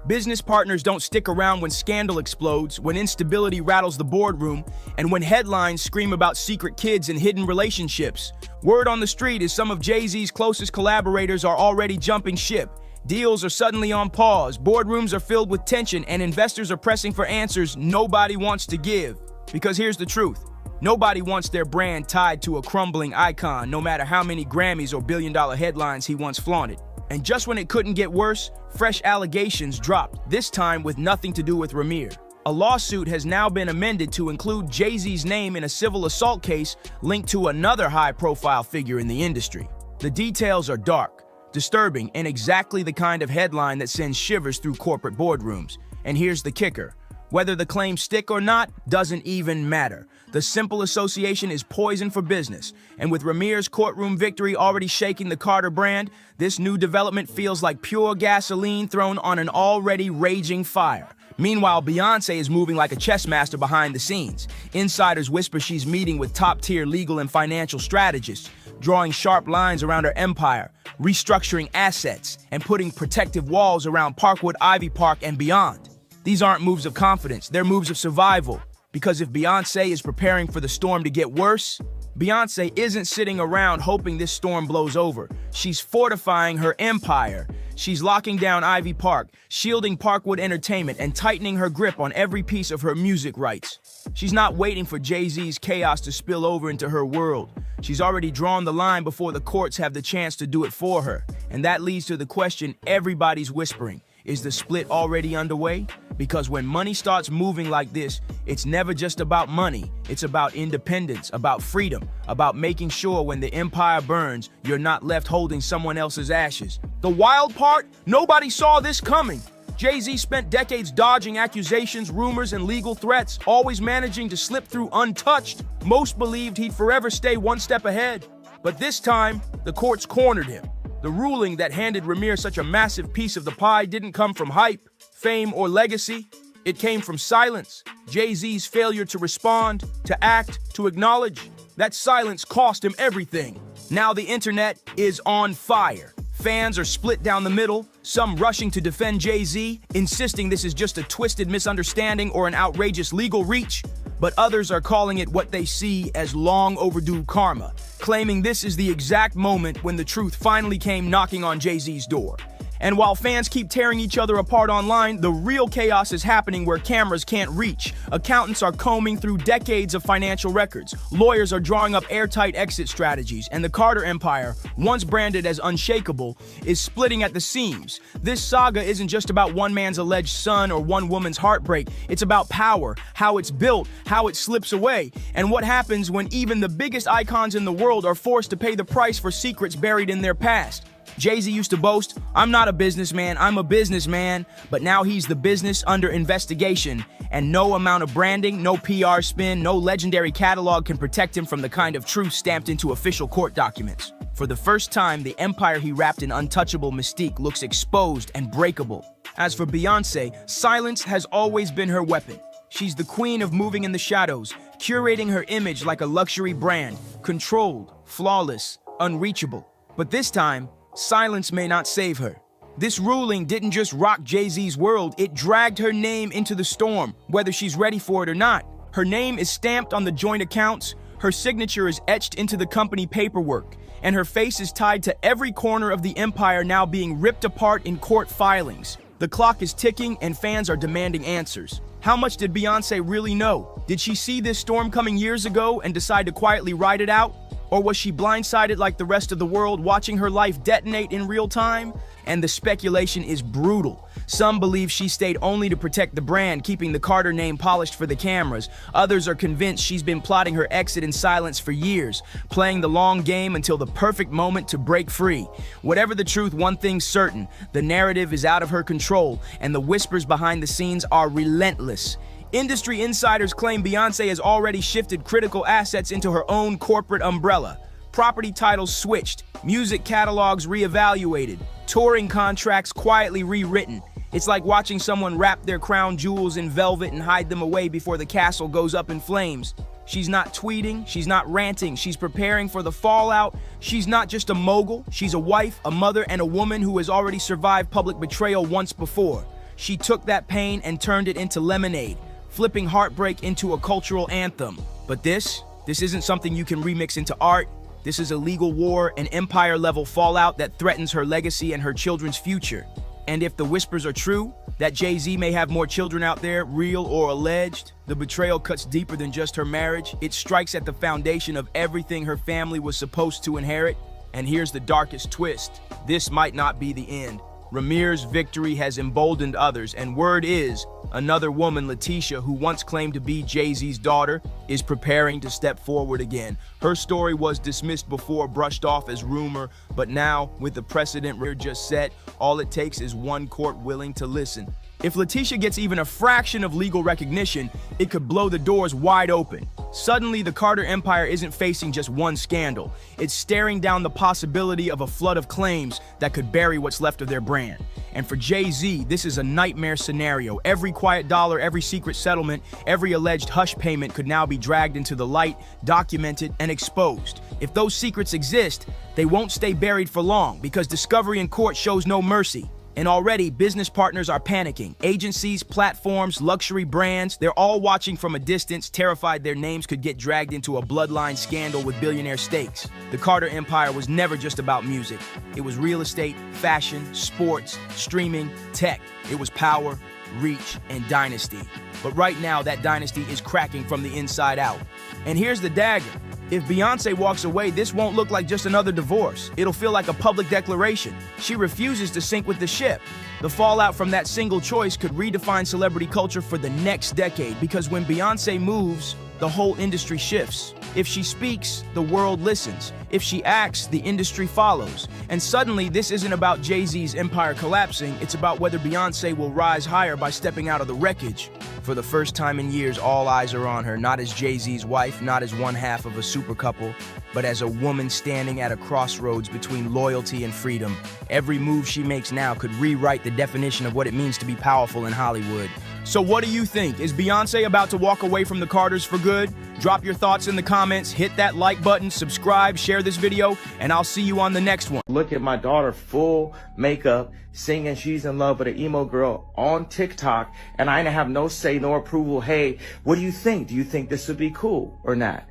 Business partners don't stick around when scandal explodes, when instability rattles the boardroom, and when headlines scream about secret kids and hidden relationships. Word on the street is some of Jay-Z's closest collaborators are already jumping ship. Deals are suddenly on pause, boardrooms are filled with tension, and investors are pressing for answers nobody wants to give. Because here's the truth. Nobody wants their brand tied to a crumbling icon, no matter how many Grammys or billion-dollar headlines he once flaunted. And just when it couldn't get worse, fresh allegations dropped, this time with nothing to do with Ramir. A lawsuit has now been amended to include Jay-Z's name in a civil assault case linked to another high-profile figure in the industry. The details are dark, disturbing, and exactly the kind of headline that sends shivers through corporate boardrooms. And here's the kicker. Whether the claims stick or not doesn't even matter. The simple association is poison for business. And with Ramir's courtroom victory already shaking the Carter brand, this new development feels like pure gasoline thrown on an already raging fire. Meanwhile, Beyonce is moving like a chess master behind the scenes. Insiders whisper she's meeting with top-tier legal and financial strategists, drawing sharp lines around her empire, restructuring assets, and putting protective walls around Parkwood, Ivy Park, and beyond. These aren't moves of confidence, they're moves of survival. Because if Beyonce is preparing for the storm to get worse, Beyonce isn't sitting around hoping this storm blows over. She's fortifying her empire. She's locking down Ivy Park, shielding Parkwood Entertainment, and tightening her grip on every piece of her music rights. She's not waiting for Jay-Z's chaos to spill over into her world. She's already drawn the line before the courts have the chance to do it for her. And that leads to the question everybody's whispering. Is the split already underway? Because when money starts moving like this, it's never just about money. It's about independence, about freedom, about making sure when the empire burns, you're not left holding someone else's ashes. The wild part? Nobody saw this coming. Jay-Z spent decades dodging accusations, rumors, and legal threats, always managing to slip through untouched. Most believed he'd forever stay one step ahead. But this time, the courts cornered him. The ruling that handed Ramir such a massive piece of the pie didn't come from hype, fame, or legacy. It came from silence. Jay-Z's failure to respond, to act, to acknowledge. That silence cost him everything. Now the internet is on fire. Fans are split down the middle, some rushing to defend Jay-Z, insisting this is just a twisted misunderstanding or an outrageous legal reach, but others are calling it what they see as long overdue karma, claiming this is the exact moment when the truth finally came knocking on Jay-Z's door. And while fans keep tearing each other apart online, the real chaos is happening where cameras can't reach. Accountants are combing through decades of financial records. Lawyers are drawing up airtight exit strategies, and the Carter Empire, once branded as unshakable, is splitting at the seams. This saga isn't just about one man's alleged son or one woman's heartbreak. It's about power, how it's built, how it slips away, and what happens when even the biggest icons in the world are forced to pay the price for secrets buried in their past. Jay-Z used to boast, "I'm not a businessman, I'm a businessman," but now he's the business under investigation, and no amount of branding, no PR spin, no legendary catalog can protect him from the kind of truth stamped into official court documents. For the first time, the empire he wrapped in untouchable mystique looks exposed and breakable. As for Beyoncé, silence has always been her weapon. She's the queen of moving in the shadows, curating her image like a luxury brand, controlled, flawless, unreachable. But this time, silence may not save her. This ruling didn't just rock Jay-Z's world, it dragged her name into the storm, whether she's ready for it or not. Her name is stamped on the joint accounts, her signature is etched into the company paperwork, and her face is tied to every corner of the empire now being ripped apart in court filings. The clock is ticking and fans are demanding answers. How much did Beyoncé really know? Did she see this storm coming years ago and decide to quietly ride it out? Or was she blindsided like the rest of the world, watching her life detonate in real time? And the speculation is brutal. Some believe she stayed only to protect the brand, keeping the Carter name polished for the cameras. Others are convinced she's been plotting her exit in silence for years, playing the long game until the perfect moment to break free. Whatever the truth, one thing's certain: the narrative is out of her control, and the whispers behind the scenes are relentless. Industry insiders claim Beyoncé has already shifted critical assets into her own corporate umbrella. Property titles switched, music catalogs reevaluated, touring contracts quietly rewritten. It's like watching someone wrap their crown jewels in velvet and hide them away before the castle goes up in flames. She's not tweeting, she's not ranting, she's preparing for the fallout. She's not just a mogul, she's a wife, a mother, and a woman who has already survived public betrayal once before. She took that pain and turned it into lemonade, flipping heartbreak into a cultural anthem. But this isn't something you can remix into art. This is a legal war, an empire-level fallout that threatens her legacy and her children's future. And if the whispers are true, that Jay-Z may have more children out there, real or alleged, the betrayal cuts deeper than just her marriage. It strikes at the foundation of everything her family was supposed to inherit. And here's the darkest twist: this might not be the end. Ramir's victory has emboldened others, and word is, another woman, Letitia, who once claimed to be Jay-Z's daughter, is preparing to step forward again. Her story was dismissed before, brushed off as rumor, but now, with the precedent Ramir just set, all it takes is one court willing to listen. If Letitia gets even a fraction of legal recognition, it could blow the doors wide open. Suddenly, the Carter Empire isn't facing just one scandal. It's staring down the possibility of a flood of claims that could bury what's left of their brand. And for Jay-Z, this is a nightmare scenario. Every quiet dollar, every secret settlement, every alleged hush payment could now be dragged into the light, documented, and exposed. If those secrets exist, they won't stay buried for long, because discovery in court shows no mercy. And already, business partners are panicking. Agencies, platforms, luxury brands, they're all watching from a distance, terrified their names could get dragged into a bloodline scandal with billionaire stakes. The Carter Empire was never just about music. It was real estate, fashion, sports, streaming, tech. It was power, reach, and dynasty. But right now, that dynasty is cracking from the inside out. And here's the dagger. If Beyoncé walks away, this won't look like just another divorce. It'll feel like a public declaration. She refuses to sink with the ship. The fallout from that single choice could redefine celebrity culture for the next decade, because when Beyoncé moves, the whole industry shifts. If she speaks, the world listens. If she acts, the industry follows. And suddenly, this isn't about Jay-Z's empire collapsing, it's about whether Beyoncé will rise higher by stepping out of the wreckage. For the first time in years, all eyes are on her, not as Jay-Z's wife, not as one half of a super couple, but as a woman standing at a crossroads between loyalty and freedom. Every move she makes now could rewrite the definition of what it means to be powerful in Hollywood. So what do you think? Is Beyonce about to walk away from the Carters for good? Drop your thoughts in the comments, hit that like button, subscribe, share this video, and I'll see you on the next one. Look at my daughter full makeup, singing She's in Love with an Emo Girl on TikTok, and I didn't have no say, no approval. Hey, what do you think? Do you think this would be cool or not?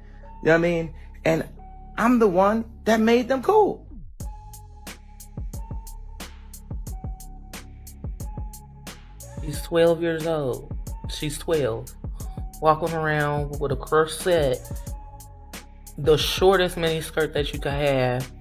You know what I mean? And I'm the one that made them cool. He's 12 years old. She's 12. Walking around with a corset, the shortest mini skirt that you could have,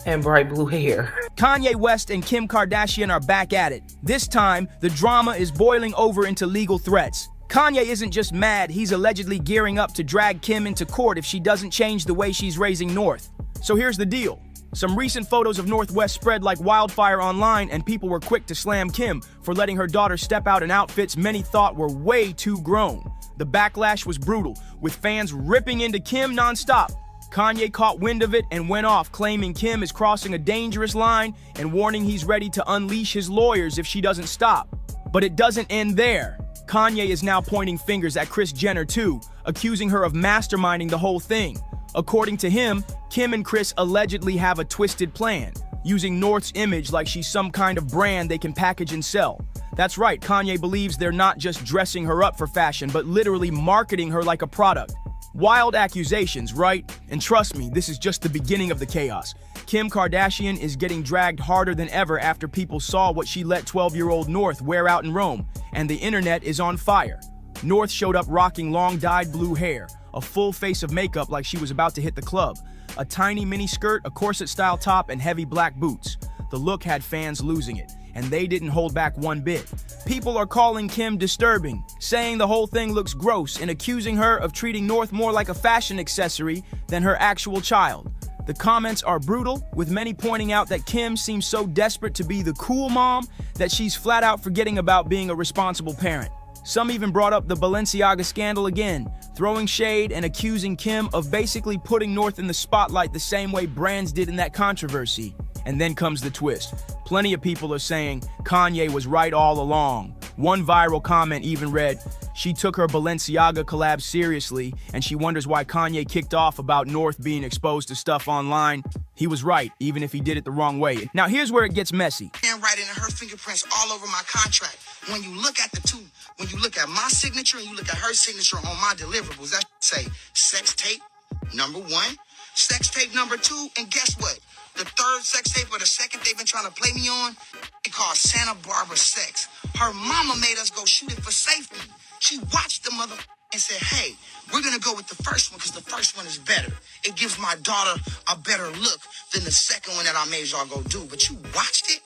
and bright blue hair. Kanye West and Kim Kardashian are back at it. This time, the drama is boiling over into legal threats. Kanye isn't just mad, he's allegedly gearing up to drag Kim into court if she doesn't change the way she's raising North. So here's the deal. Some recent photos of North West spread like wildfire online, and people were quick to slam Kim for letting her daughter step out in outfits many thought were way too grown. The backlash was brutal, with fans ripping into Kim nonstop. Kanye caught wind of it and went off, claiming Kim is crossing a dangerous line and warning he's ready to unleash his lawyers if she doesn't stop. But it doesn't end there. Kanye is now pointing fingers at Kris Jenner too, accusing her of masterminding the whole thing. According to him, Kim and Kris allegedly have a twisted plan, using North's image like she's some kind of brand they can package and sell. That's right, Kanye believes they're not just dressing her up for fashion, but literally marketing her like a product. Wild accusations, right? And trust me, this is just the beginning of the chaos. Kim Kardashian is getting dragged harder than ever after people saw what she let 12-year-old North wear out in Rome, and the internet is on fire. North showed up rocking long dyed blue hair, a full face of makeup like she was about to hit the club, a tiny mini skirt, a corset-style top, and heavy black boots. The look had fans losing it, and they didn't hold back one bit. People are calling Kim disturbing, saying the whole thing looks gross, and accusing her of treating North more like a fashion accessory than her actual child. The comments are brutal, with many pointing out that Kim seems so desperate to be the cool mom that she's flat out forgetting about being a responsible parent. Some even brought up the Balenciaga scandal again, throwing shade and accusing Kim of basically putting North in the spotlight the same way brands did in that controversy. And then comes the twist. Plenty of people are saying Kanye was right all along. One viral comment even read, "She took her Balenciaga collab seriously, and she wonders why Kanye kicked off about North being exposed to stuff online." He was right, even if he did it the wrong way. Now here's where it gets messy. Handwriting and her fingerprints all over my contract. When you look at the two, when you look at my signature and you look at her signature on my deliverables, that say sex tape number 1, sex tape number 2, and guess what? The third sex tape or the second they've been trying to play me on, it called Santa Barbara Sex. Her mama made us go shoot it for safety. She watched the mother and said, hey, we're gonna go with the first one because the first one is better. It gives my daughter a better look than the second one that I made y'all go do. But you watched it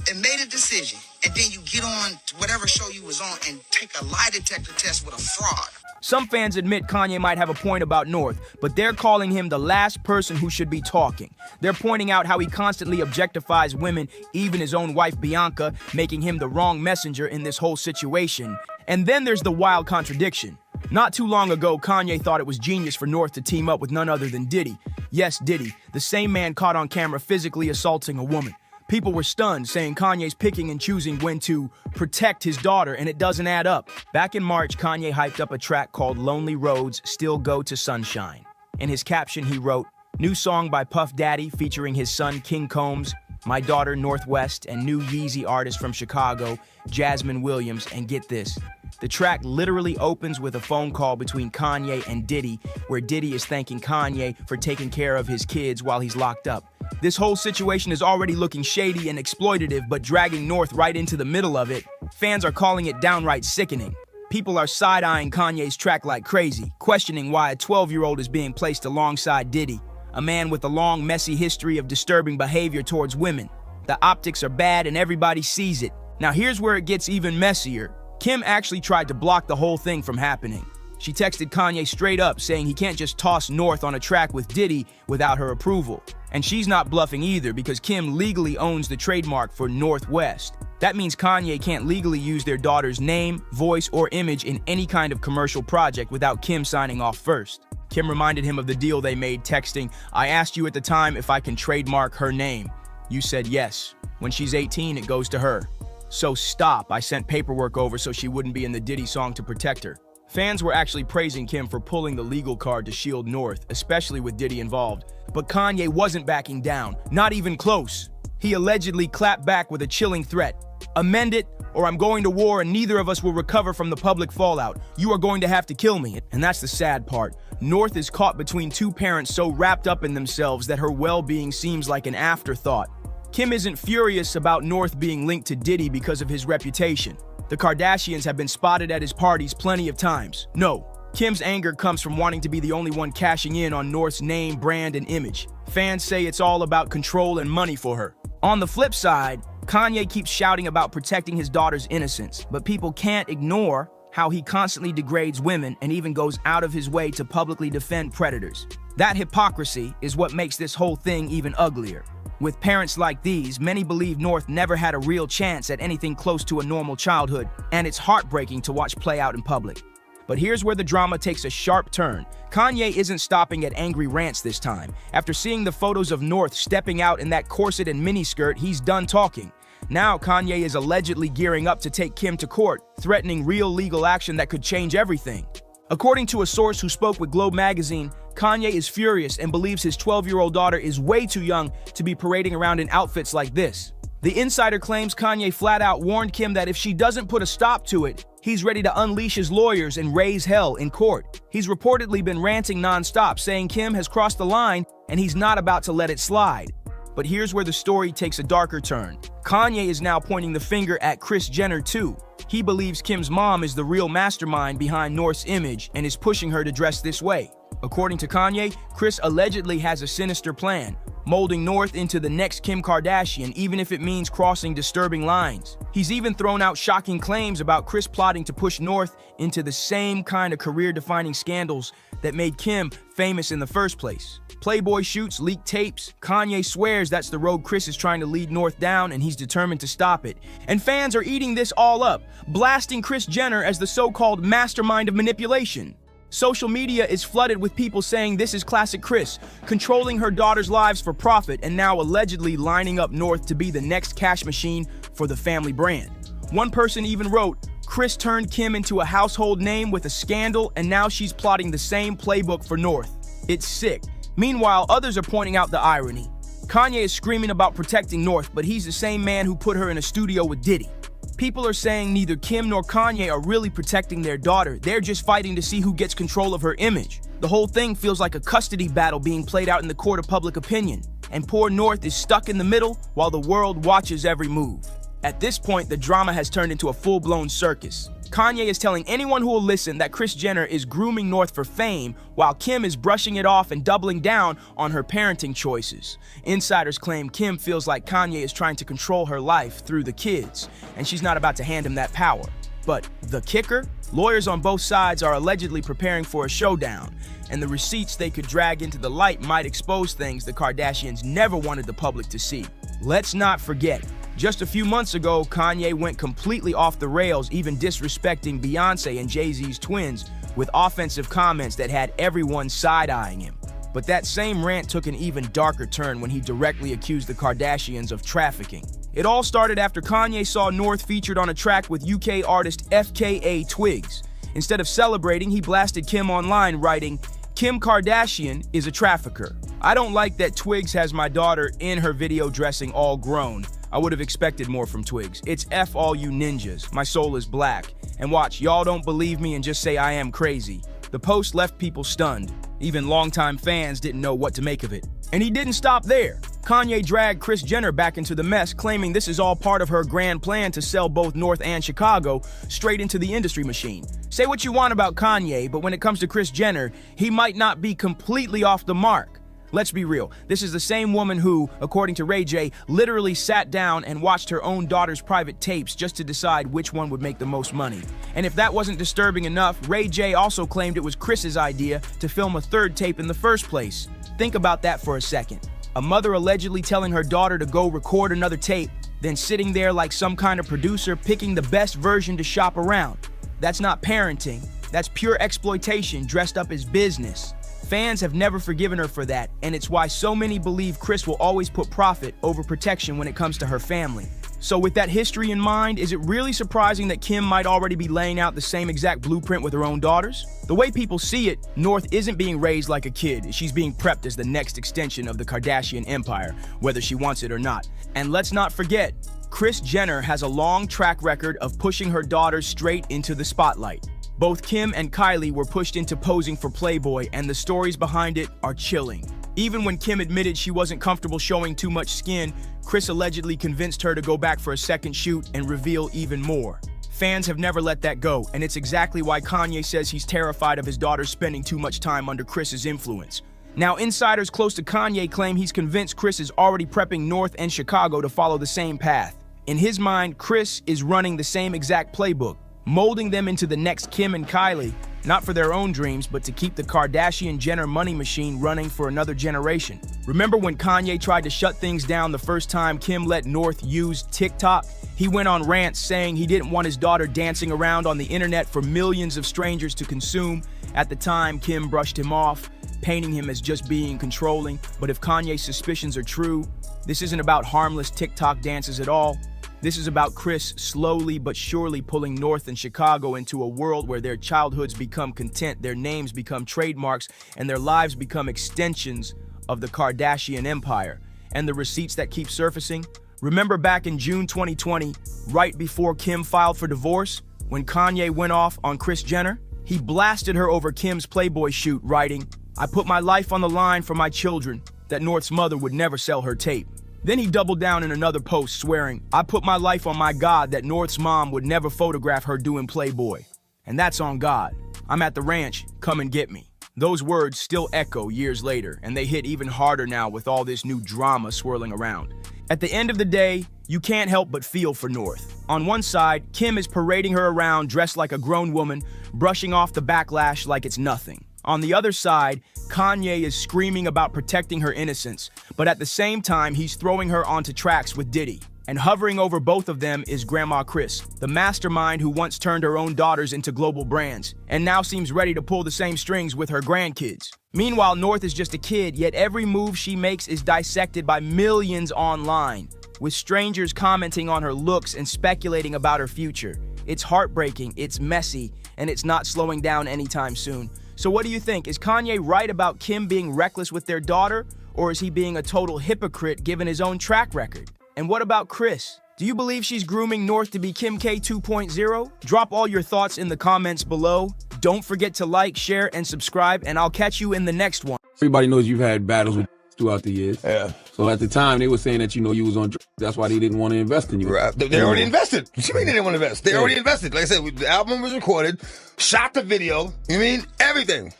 and made a decision. And then you get on to whatever show you was on and take a lie detector test with a fraud. Some fans admit Kanye might have a point about North, but they're calling him the last person who should be talking. They're pointing out how he constantly objectifies women, even his own wife Bianca, making him the wrong messenger in this whole situation. And then there's the wild contradiction. Not too long ago, Kanye thought it was genius for North to team up with none other than Diddy. Yes, Diddy, the same man caught on camera physically assaulting a woman. People were stunned, saying Kanye's picking and choosing when to protect his daughter, and it doesn't add up. Back in March, Kanye hyped up a track called Lonely Roads Still Go to Sunshine. In his caption, he wrote, "New song by Puff Daddy featuring his son King Combs, my daughter North West, and new Yeezy artist from Chicago, Jasmine Williams, and get this. The track literally opens with a phone call between Kanye and Diddy, where Diddy is thanking Kanye for taking care of his kids while he's locked up. This whole situation is already looking shady and exploitative, but dragging North right into the middle of it, fans are calling it downright sickening. People are side-eyeing Kanye's track like crazy, questioning why a 12-year-old is being placed alongside Diddy, a man with a long, messy history of disturbing behavior towards women. The optics are bad and everybody sees it. Now here's where it gets even messier. Kim actually tried to block the whole thing from happening. She texted Kanye straight up saying he can't just toss North on a track with Diddy without her approval. And she's not bluffing either because Kim legally owns the trademark for North West. That means Kanye can't legally use their daughter's name, voice, or image in any kind of commercial project without Kim signing off first. Kim reminded him of the deal they made, texting, "I asked you at the time if I can trademark her name. You said yes. When she's 18, it goes to her. So stop. I sent paperwork over so she wouldn't be in the Diddy song to protect her." Fans were actually praising Kim for pulling the legal card to shield North, especially with Diddy involved. But Kanye wasn't backing down, not even close. He allegedly clapped back with a chilling threat. "Amend it, or I'm going to war and neither of us will recover from the public fallout. You are going to have to kill me." And that's the sad part. North is caught between two parents so wrapped up in themselves that her well-being seems like an afterthought. Kim isn't furious about North being linked to Diddy because of his reputation. The Kardashians have been spotted at his parties plenty of times. No, Kim's anger comes from wanting to be the only one cashing in on North's name, brand, and image. Fans say it's all about control and money for her. On the flip side, Kanye keeps shouting about protecting his daughter's innocence, but people can't ignore how he constantly degrades women and even goes out of his way to publicly defend predators. That hypocrisy is what makes this whole thing even uglier. With parents like these, many believe North never had a real chance at anything close to a normal childhood, and it's heartbreaking to watch play out in public. But here's where the drama takes a sharp turn. Kanye isn't stopping at angry rants this time. After seeing the photos of North stepping out in that corset and miniskirt, he's done talking. Now Kanye is allegedly gearing up to take Kim to court, threatening real legal action that could change everything. According to a source who spoke with Globe magazine, Kanye is furious and believes his 12-year-old daughter is way too young to be parading around in outfits like this. The insider claims Kanye flat out warned Kim that if she doesn't put a stop to it, he's ready to unleash his lawyers and raise hell in court. He's reportedly been ranting nonstop, saying Kim has crossed the line and he's not about to let it slide. But here's where the story takes a darker turn. Kanye is now pointing the finger at Kris Jenner too. He believes Kim's mom is the real mastermind behind North's image and is pushing her to dress this way. According to Kanye, Kris allegedly has a sinister plan, molding North into the next Kim Kardashian, even if it means crossing disturbing lines. He's even thrown out shocking claims about Kris plotting to push North into the same kind of career-defining scandals that made Kim famous in the first place. Playboy shoots, leaked tapes. Kanye swears that's the road Kris is trying to lead North down, and he's determined to stop it. And fans are eating this all up, blasting Kris Jenner as the so-called mastermind of manipulation. Social media is flooded with people saying this is classic Kris, controlling her daughter's lives for profit and now allegedly lining up North to be the next cash machine for the family brand. One person even wrote, "Kris turned Kim into a household name with a scandal and now she's plotting the same playbook for North." It's sick. Meanwhile, others are pointing out the irony. Kanye is screaming about protecting North, but he's the same man who put her in a studio with Diddy. People are saying neither Kim nor Kanye are really protecting their daughter. They're just fighting to see who gets control of her image. The whole thing feels like a custody battle being played out in the court of public opinion. And poor North is stuck in the middle while the world watches every move. At this point, the drama has turned into a full-blown circus. Kanye is telling anyone who will listen that Kris Jenner is grooming North for fame, while Kim is brushing it off and doubling down on her parenting choices. Insiders claim Kim feels like Kanye is trying to control her life through the kids, and she's not about to hand him that power. But the kicker? Lawyers on both sides are allegedly preparing for a showdown, and the receipts they could drag into the light might expose things the Kardashians never wanted the public to see. Let's not forget, just a few months ago, Kanye went completely off the rails, even disrespecting Beyonce and Jay-Z's twins with offensive comments that had everyone side-eyeing him. But that same rant took an even darker turn when he directly accused the Kardashians of trafficking. It all started after Kanye saw North featured on a track with UK artist FKA Twigs. Instead of celebrating, he blasted Kim online, writing, "Kim Kardashian is a trafficker. I don't like that Twigs has my daughter in her video dressing all grown. I would have expected more from Twigs. It's F all you ninjas. My soul is black. And watch, y'all don't believe me and just say I am crazy." The post left people stunned. Even longtime fans didn't know what to make of it. And he didn't stop there. Kanye dragged Kris Jenner back into the mess, claiming this is all part of her grand plan to sell both North and Chicago straight into the industry machine. Say what you want about Kanye, but when it comes to Kris Jenner, he might not be completely off the mark. Let's be real, this is the same woman who, according to Ray J, literally sat down and watched her own daughter's private tapes just to decide which one would make the most money. And if that wasn't disturbing enough, Ray J also claimed it was Kris's idea to film a third tape in the first place. Think about that for a second. A mother allegedly telling her daughter to go record another tape, then sitting there like some kind of producer picking the best version to shop around. That's not parenting, that's pure exploitation dressed up as business. Fans have never forgiven her for that, and it's why so many believe Kris will always put profit over protection when it comes to her family. So with that history in mind, is it really surprising that Kim might already be laying out the same exact blueprint with her own daughters? The way people see it, North isn't being raised like a kid. She's being prepped as the next extension of the Kardashian empire, whether she wants it or not. And let's not forget, Kris Jenner has a long track record of pushing her daughters straight into the spotlight. Both Kim and Kylie were pushed into posing for Playboy, and the stories behind it are chilling. Even when Kim admitted she wasn't comfortable showing too much skin, Kris allegedly convinced her to go back for a second shoot and reveal even more. Fans have never let that go, and it's exactly why Kanye says he's terrified of his daughters spending too much time under Kris's influence. Now, insiders close to Kanye claim he's convinced Kris is already prepping North and Chicago to follow the same path. In his mind, Kris is running the same exact playbook, molding them into the next Kim and Kylie, not for their own dreams, but to keep the Kardashian-Jenner money machine running for another generation. Remember when Kanye tried to shut things down the first time Kim let North use TikTok? He went on rants saying he didn't want his daughter dancing around on the internet for millions of strangers to consume. At the time, Kim brushed him off, painting him as just being controlling. But if Kanye's suspicions are true, this isn't about harmless TikTok dances at all. This is about Kris slowly but surely pulling North and Chicago into a world where their childhoods become content, their names become trademarks, and their lives become extensions of the Kardashian empire. And the receipts that keep surfacing? Remember back in June 2020, right before Kim filed for divorce, when Kanye went off on Kris Jenner? He blasted her over Kim's Playboy shoot, writing, "I put my life on the line for my children, that North's mother would never sell her tape." Then he doubled down in another post, swearing, "I put my life on my God that North's mom would never photograph her doing Playboy. And that's on God. I'm at the ranch, come and get me." Those words still echo years later, and they hit even harder now with all this new drama swirling around. At the end of the day, you can't help but feel for North. On one side, Kim is parading her around dressed like a grown woman, brushing off the backlash like it's nothing. On the other side, Kanye is screaming about protecting her innocence, but at the same time, he's throwing her onto tracks with Diddy. And hovering over both of them is Grandma Kris, the mastermind who once turned her own daughters into global brands, and now seems ready to pull the same strings with her grandkids. Meanwhile, North is just a kid, yet every move she makes is dissected by millions online, with strangers commenting on her looks and speculating about her future. It's heartbreaking, it's messy, and it's not slowing down anytime soon. So what do you think? Is Kanye right about Kim being reckless with their daughter, or is he being a total hypocrite given his own track record? And what about Kris? Do you believe she's grooming North to be Kim K 2.0? Drop all your thoughts in the comments below. Don't forget to like, share, and subscribe, and I'll catch you in the next one. Everybody knows you've had battles with throughout the years. Yeah. So at the time, they were saying that, you know, you was on drugs. That's why they didn't want to invest in you. Right. They already invested. What you mean they didn't want to invest? They already invested. Like I said, the album was recorded, shot the video, you mean everything.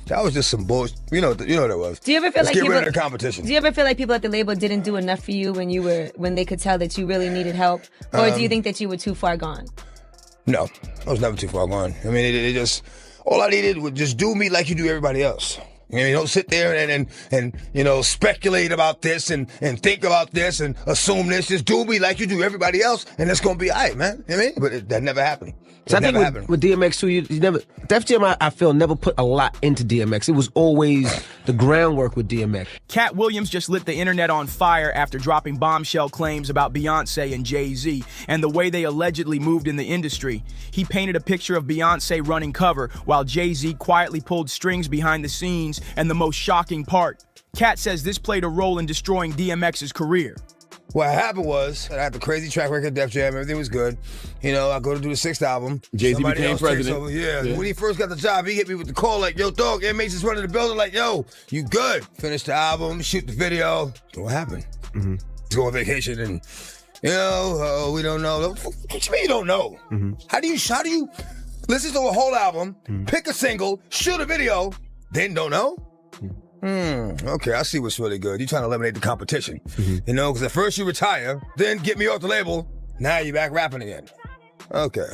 That was just some bullshit. You know what that was. Do you ever feel Let's like get people, rid of the competition? Do you ever feel like people at the label didn't do enough for you when they could tell that you really needed help? Or do you think that you were too far gone? No, I was never too far gone. I mean, it just, all I needed was just do me like you do everybody else. You know, you don't sit there and you know, speculate about this and think about this and assume this. Just do me like you do everybody else, and it's gonna be all right, man. You know what I mean? But that never happened. So I think with DMX too, you never, Def Jam, I feel, never put a lot into DMX. It was always the groundwork with DMX. Cat Williams just lit the internet on fire after dropping bombshell claims about Beyonce and Jay-Z and the way they allegedly moved in the industry. He painted a picture of Beyonce running cover while Jay-Z quietly pulled strings behind the scenes, and the most shocking part, Cat says this played a role in destroying DMX's career. What happened was, I had the crazy track record, Def Jam, everything was good. You know, I go to do the 6th album. Jay-Z became president. Yeah. When he first got the job, he hit me with the call like, "Yo, dog, MH is running the building," like, "Yo, you good?" Finish the album, shoot the video. So what happened? Let's go on vacation and, you know, we don't know. What you mean you don't know? How do you listen to a whole album, pick a single, shoot a video, then don't know? Okay, I see what's really good. You're trying to eliminate the competition. You know, because at first you retire, then get me off the label, now you're back rapping again. Okay.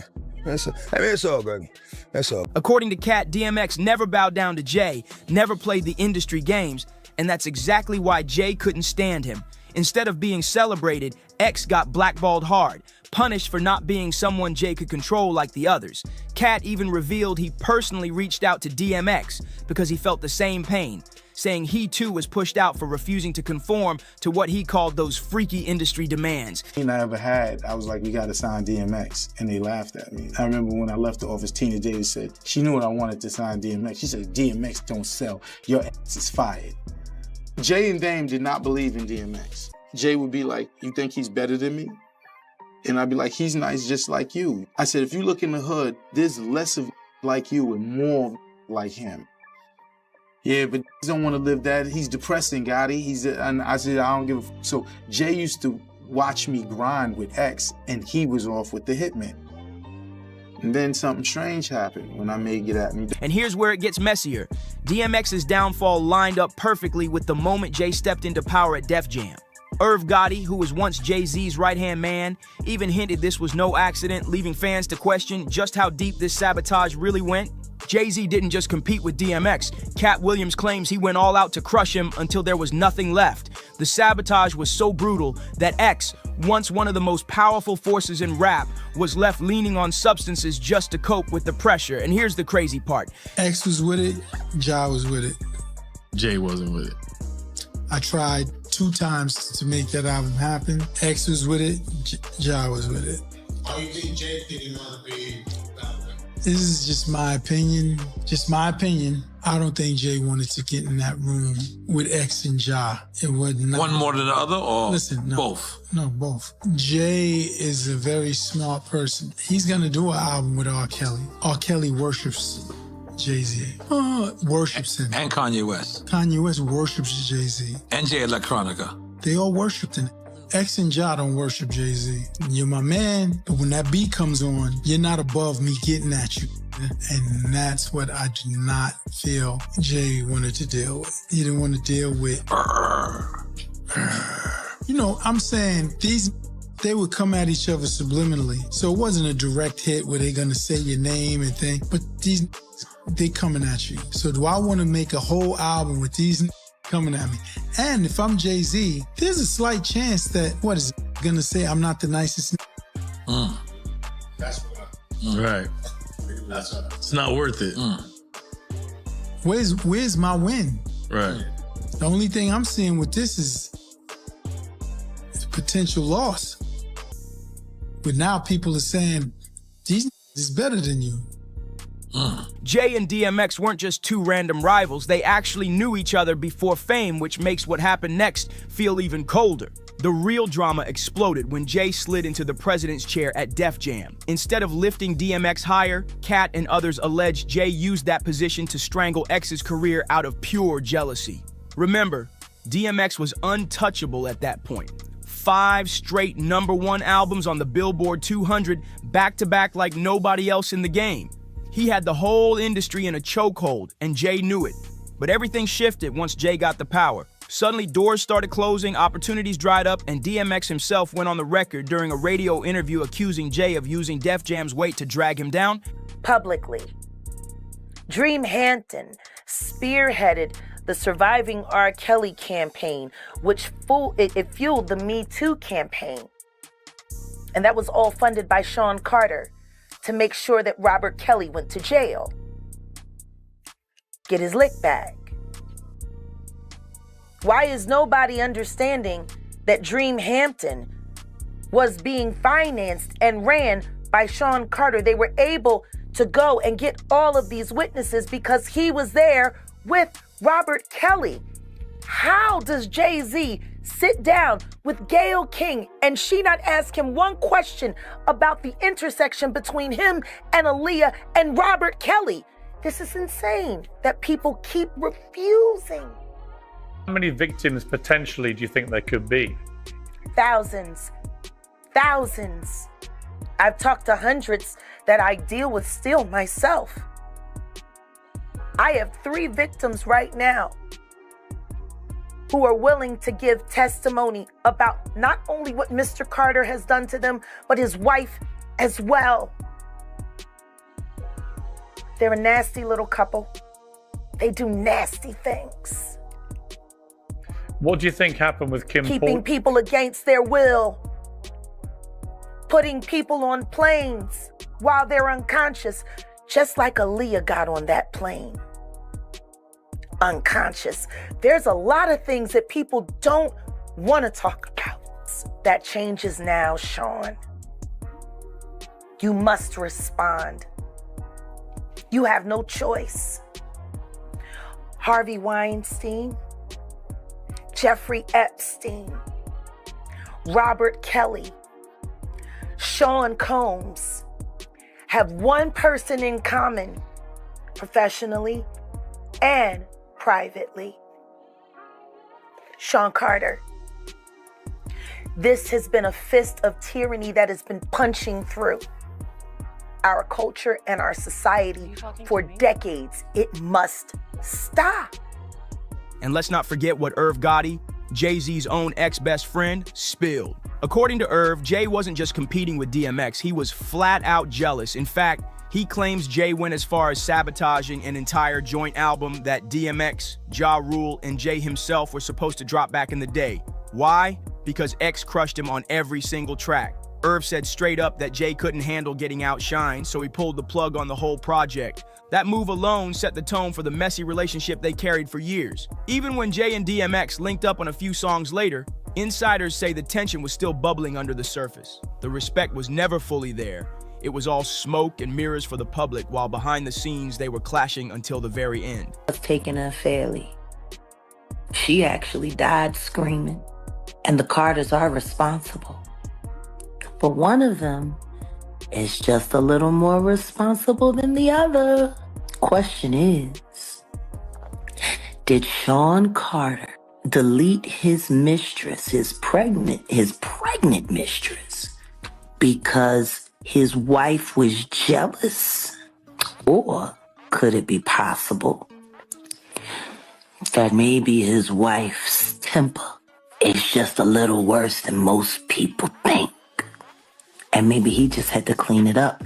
It's all good. That's all. According to Cat, DMX never bowed down to Jay, never played the industry games, and that's exactly why Jay couldn't stand him. Instead of being celebrated, X got blackballed hard, punished for not being someone Jay could control like the others. Cat even revealed he personally reached out to DMX because he felt the same pain, saying he too was pushed out for refusing to conform to what he called those freaky industry demands. I ever had, I was like, we gotta sign DMX, and they laughed at me. I remember when I left the office, Tina Davis said, she knew I wanted to sign DMX. She said, DMX don't sell, your ass is fired. Jay and Dame did not believe in DMX. Jay would be like, you think he's better than me? And I'd be like, he's nice just like you. I said, if you look in the hood, there's less of like you and more like him. Yeah, but he don't want to live that. He's depressing, Gotti. And I said, I don't give a f. So Jay used to watch me grind with X, and he was off with the Hitman. And then something strange happened when I made Get At Me. And here's where it gets messier. DMX's downfall lined up perfectly with the moment Jay stepped into power at Def Jam. Irv Gotti, who was once Jay-Z's right-hand man, even hinted this was no accident, leaving fans to question just how deep this sabotage really went. Jay-Z didn't just compete with DMX. Cat Williams claims he went all out to crush him until there was nothing left. The sabotage was so brutal that X, once one of the most powerful forces in rap, was left leaning on substances just to cope with the pressure. And here's the crazy part. X was with it, Ja was with it. Jay wasn't with it. I tried 2 times to make that album happen. X was with it, Ja was with it. Why do you think Jay didn't want to be This is just my opinion. Just my opinion. I don't think Jay wanted to get in that room with X and Ja. It wasn't. One more than the other, or both? No, both. Jay is a very smart person. He's gonna do an album with R. Kelly. R. Kelly worships Jay-Z. Worships him. And Kanye West. Kanye West worships Jay-Z. And Jay Electronica. They all worshipped him. X and Ja don't worship Jay-Z. You're my man, but when that beat comes on, you're not above me getting at you. And that's what I do not feel Jay wanted to deal with. He didn't want to deal with... You know, I'm saying they would come at each other subliminally. So it wasn't a direct hit where they're going to say your name and things. But they coming at you. So do I want to make a whole album with these coming at me? And if I'm Jay-Z, there's a slight chance that, what is it gonna say? I'm not the nicest. That's what right. It's not worth it. Where's my win? Right. The only thing I'm seeing with this is potential loss. But now people are saying, these is better than you. Jay and DMX weren't just 2 random rivals, they actually knew each other before fame, which makes what happened next feel even colder. The real drama exploded when Jay slid into the president's chair at Def Jam. Instead of lifting DMX higher, Cat and others allege Jay used that position to strangle X's career out of pure jealousy. Remember, DMX was untouchable at that point. 5 straight #1 albums on the Billboard 200, back-to-back like nobody else in the game. He had the whole industry in a chokehold, and Jay knew it. But everything shifted once Jay got the power. Suddenly, doors started closing, opportunities dried up, and DMX himself went on the record during a radio interview accusing Jay of using Def Jam's weight to drag him down. Publicly. Dream Hampton spearheaded the Surviving R. Kelly campaign, which fueled the Me Too campaign. And that was all funded by Sean Carter, to make sure that Robert Kelly went to jail. Get his lick back. Why is nobody understanding that Dream Hampton was being financed and ran by Sean Carter? They were able to go and get all of these witnesses because he was there with Robert Kelly. How does Jay-Z sit down with Gayle King and she not ask him one question about the intersection between him and Aaliyah and Robert Kelly? This is insane that people keep refusing. How many victims potentially do you think there could be? Thousands. Thousands. I've talked to hundreds that I deal with still myself. I have 3 victims right now who are willing to give testimony about not only what Mr. Carter has done to them, but his wife as well. They're a nasty little couple. They do nasty things. What do you think happened with Kim keeping people against their will, putting people on planes while they're unconscious, just like Aaliyah got on that plane. Unconscious. There's a lot of things that people don't want to talk about. That changes now, Sean. You must respond. You have no choice. Harvey Weinstein, Jeffrey Epstein, Robert Kelly, Sean Combs have one person in common, professionally and privately. Sean Carter. This has been a fist of tyranny that has been punching through our culture and our society for decades. It must stop. And let's not forget what Irv Gotti, Jay-Z's own ex-best friend, spilled. According to Irv, Jay wasn't just competing with DMX, he was flat out jealous. In fact, he claims Jay went as far as sabotaging an entire joint album that DMX, Ja Rule, and Jay himself were supposed to drop back in the day. Why? Because X crushed him on every single track. Irv said straight up that Jay couldn't handle getting outshined, so he pulled the plug on the whole project. That move alone set the tone for the messy relationship they carried for years. Even when Jay and DMX linked up on a few songs later, insiders say the tension was still bubbling under the surface. The respect was never fully there. It was all smoke and mirrors for the public, while behind the scenes they were clashing until the very end. Was taken unfairly. She actually died screaming, and the Carters are responsible. But one of them is just a little more responsible than the other. Question is, did Sean Carter delete his mistress, his pregnant mistress, because his wife was jealous? Or could it be possible that maybe his wife's temper is just a little worse than most people think? And maybe he just had to clean it up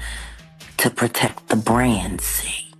to protect the brand, see?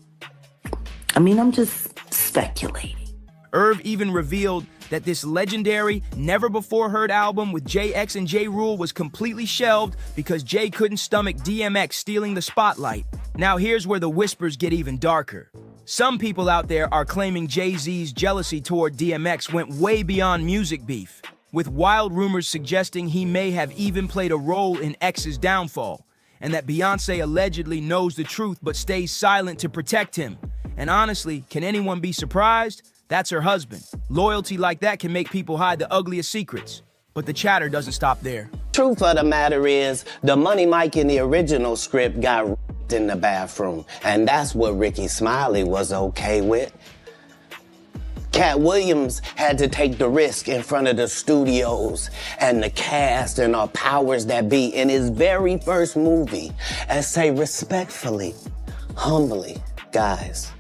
I mean, I'm just speculating. Irv even revealed that this legendary, never-before-heard album with JX and J. Rule was completely shelved because Jay couldn't stomach DMX stealing the spotlight. Now here's where the whispers get even darker. Some people out there are claiming Jay-Z's jealousy toward DMX went way beyond music beef, with wild rumors suggesting he may have even played a role in X's downfall, and that Beyonce allegedly knows the truth but stays silent to protect him. And honestly, can anyone be surprised? That's her husband. Loyalty like that can make people hide the ugliest secrets. But the chatter doesn't stop there. Truth of the matter is, the Money Mike in the original script got in the bathroom, and that's what Ricky Smiley was okay with. Cat Williams had to take the risk in front of the studios and the cast and our powers that be in his very first movie and say respectfully, humbly, guys,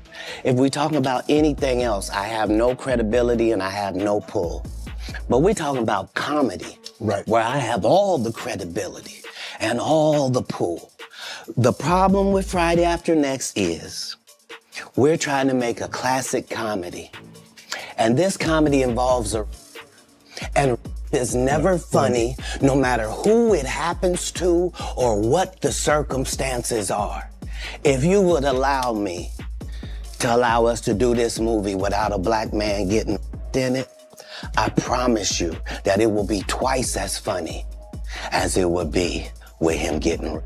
if we talk about anything else, I have no credibility and I have no pull. But we're talking about comedy, right, where I have all the credibility and all the pull. The problem with Friday After Next is we're trying to make a classic comedy. And this comedy involves and is never funny, no matter who it happens to or what the circumstances are. If you would allow me to allow us to do this movie without a black man getting in it, I promise you that it will be twice as funny as it would be with him getting.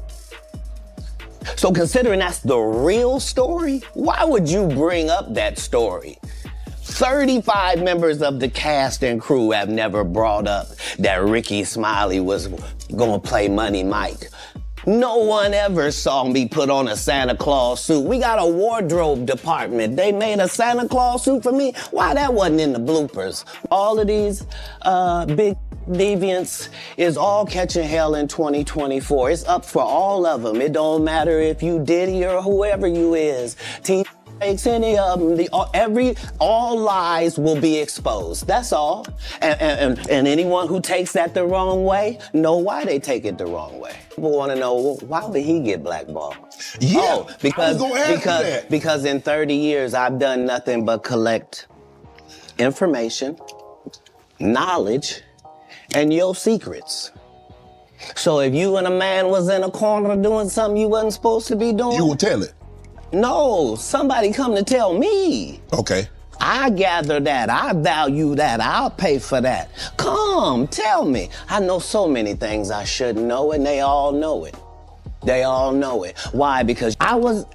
So considering that's the real story, why would you bring up that story? 35 members of the cast and crew have never brought up that Ricky Smiley was gonna play Money Mike. No one ever saw me put on a Santa Claus suit. We got a wardrobe department. They made a Santa Claus suit for me. Why that wasn't in the bloopers? All of these big deviants is all catching hell in 2024. It's up for all of them. It don't matter if you Diddy or whoever you is. Takes any of them, all lies will be exposed. That's all. And anyone who takes that the wrong way, know why they take it the wrong way. People want to know, well, why did he get blackballed? Yeah, because in 30 years I've done nothing but collect information, knowledge, and your secrets. So if you and a man was in a corner doing something you wasn't supposed to be doing, you will tell it. No, somebody come to tell me. Okay. I gather that, I value that, I'll pay for that. Come, tell me. I know so many things I shouldn't know, and they all know it. They all know it. Why? Because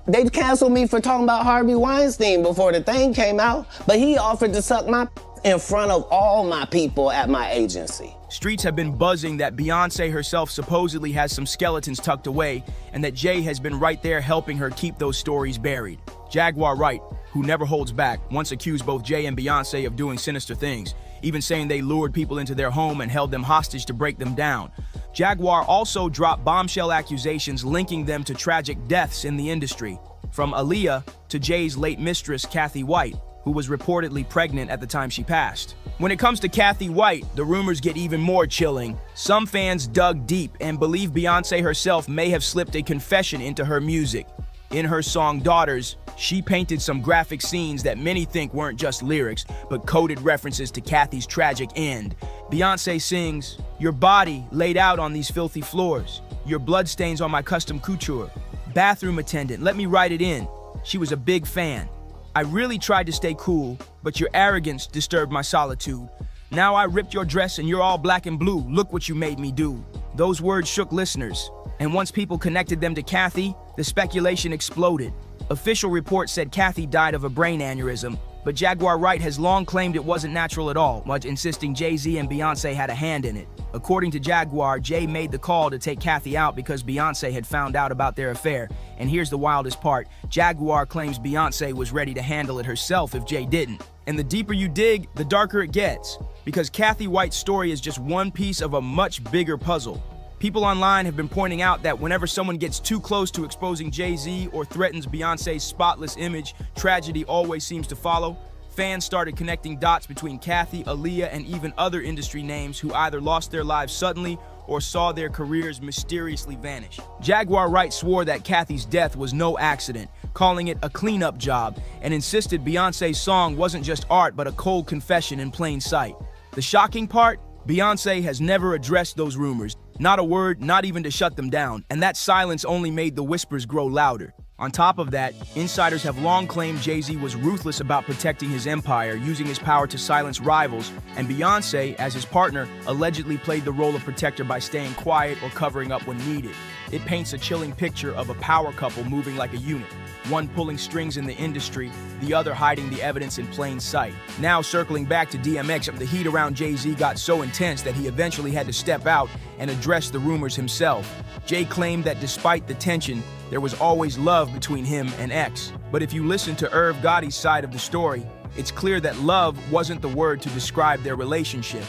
they canceled me for talking about Harvey Weinstein before the thing came out, but he offered to suck my in front of all my people at my agency. Streets have been buzzing that Beyonce herself supposedly has some skeletons tucked away, and that Jay has been right there helping her keep those stories buried. Jaguar Wright, who never holds back, once accused both Jay and Beyonce of doing sinister things, even saying they lured people into their home and held them hostage to break them down. Jaguar also dropped bombshell accusations linking them to tragic deaths in the industry, from Aaliyah to Jay's late mistress, Kathy White, who was reportedly pregnant at the time she passed. When it comes to Kathy White, the rumors get even more chilling. Some fans dug deep and believe Beyonce herself may have slipped a confession into her music. In her song Daughters, she painted some graphic scenes that many think weren't just lyrics, but coded references to Kathy's tragic end. Beyonce sings, "Your body laid out on these filthy floors. Your bloodstains on my custom couture. Bathroom attendant, let me write it in. She was a big fan. I really tried to stay cool, but your arrogance disturbed my solitude. Now I ripped your dress and you're all black and blue. Look what you made me do." Those words shook listeners, and once people connected them to Kathy, the speculation exploded. Official reports said Kathy died of a brain aneurysm, but Jaguar Wright has long claimed it wasn't natural at all, much insisting Jay-Z and Beyonce had a hand in it. According to Jaguar, Jay made the call to take Kathy out because Beyonce had found out about their affair. And here's the wildest part. Jaguar claims Beyonce was ready to handle it herself if Jay didn't. And the deeper you dig, the darker it gets, because Kathy White's story is just one piece of a much bigger puzzle. People online have been pointing out that whenever someone gets too close to exposing Jay-Z or threatens Beyonce's spotless image, tragedy always seems to follow. Fans started connecting dots between Kathy, Aaliyah, and even other industry names who either lost their lives suddenly or saw their careers mysteriously vanish. Jaguar Wright swore that Kathy's death was no accident, calling it a cleanup job, and insisted Beyonce's song wasn't just art but a cold confession in plain sight. The shocking part? Beyonce has never addressed those rumors. Not a word, not even to shut them down, and that silence only made the whispers grow louder. On top of that, insiders have long claimed Jay-Z was ruthless about protecting his empire, using his power to silence rivals, and Beyonce, as his partner, allegedly played the role of protector by staying quiet or covering up when needed. It paints a chilling picture of a power couple moving like a unit, one pulling strings in the industry, the other hiding the evidence in plain sight. Now circling back to DMX, the heat around Jay-Z got so intense that he eventually had to step out and address the rumors himself. Jay claimed that despite the tension, there was always love between him and X. But if you listen to Irv Gotti's side of the story, it's clear that love wasn't the word to describe their relationship.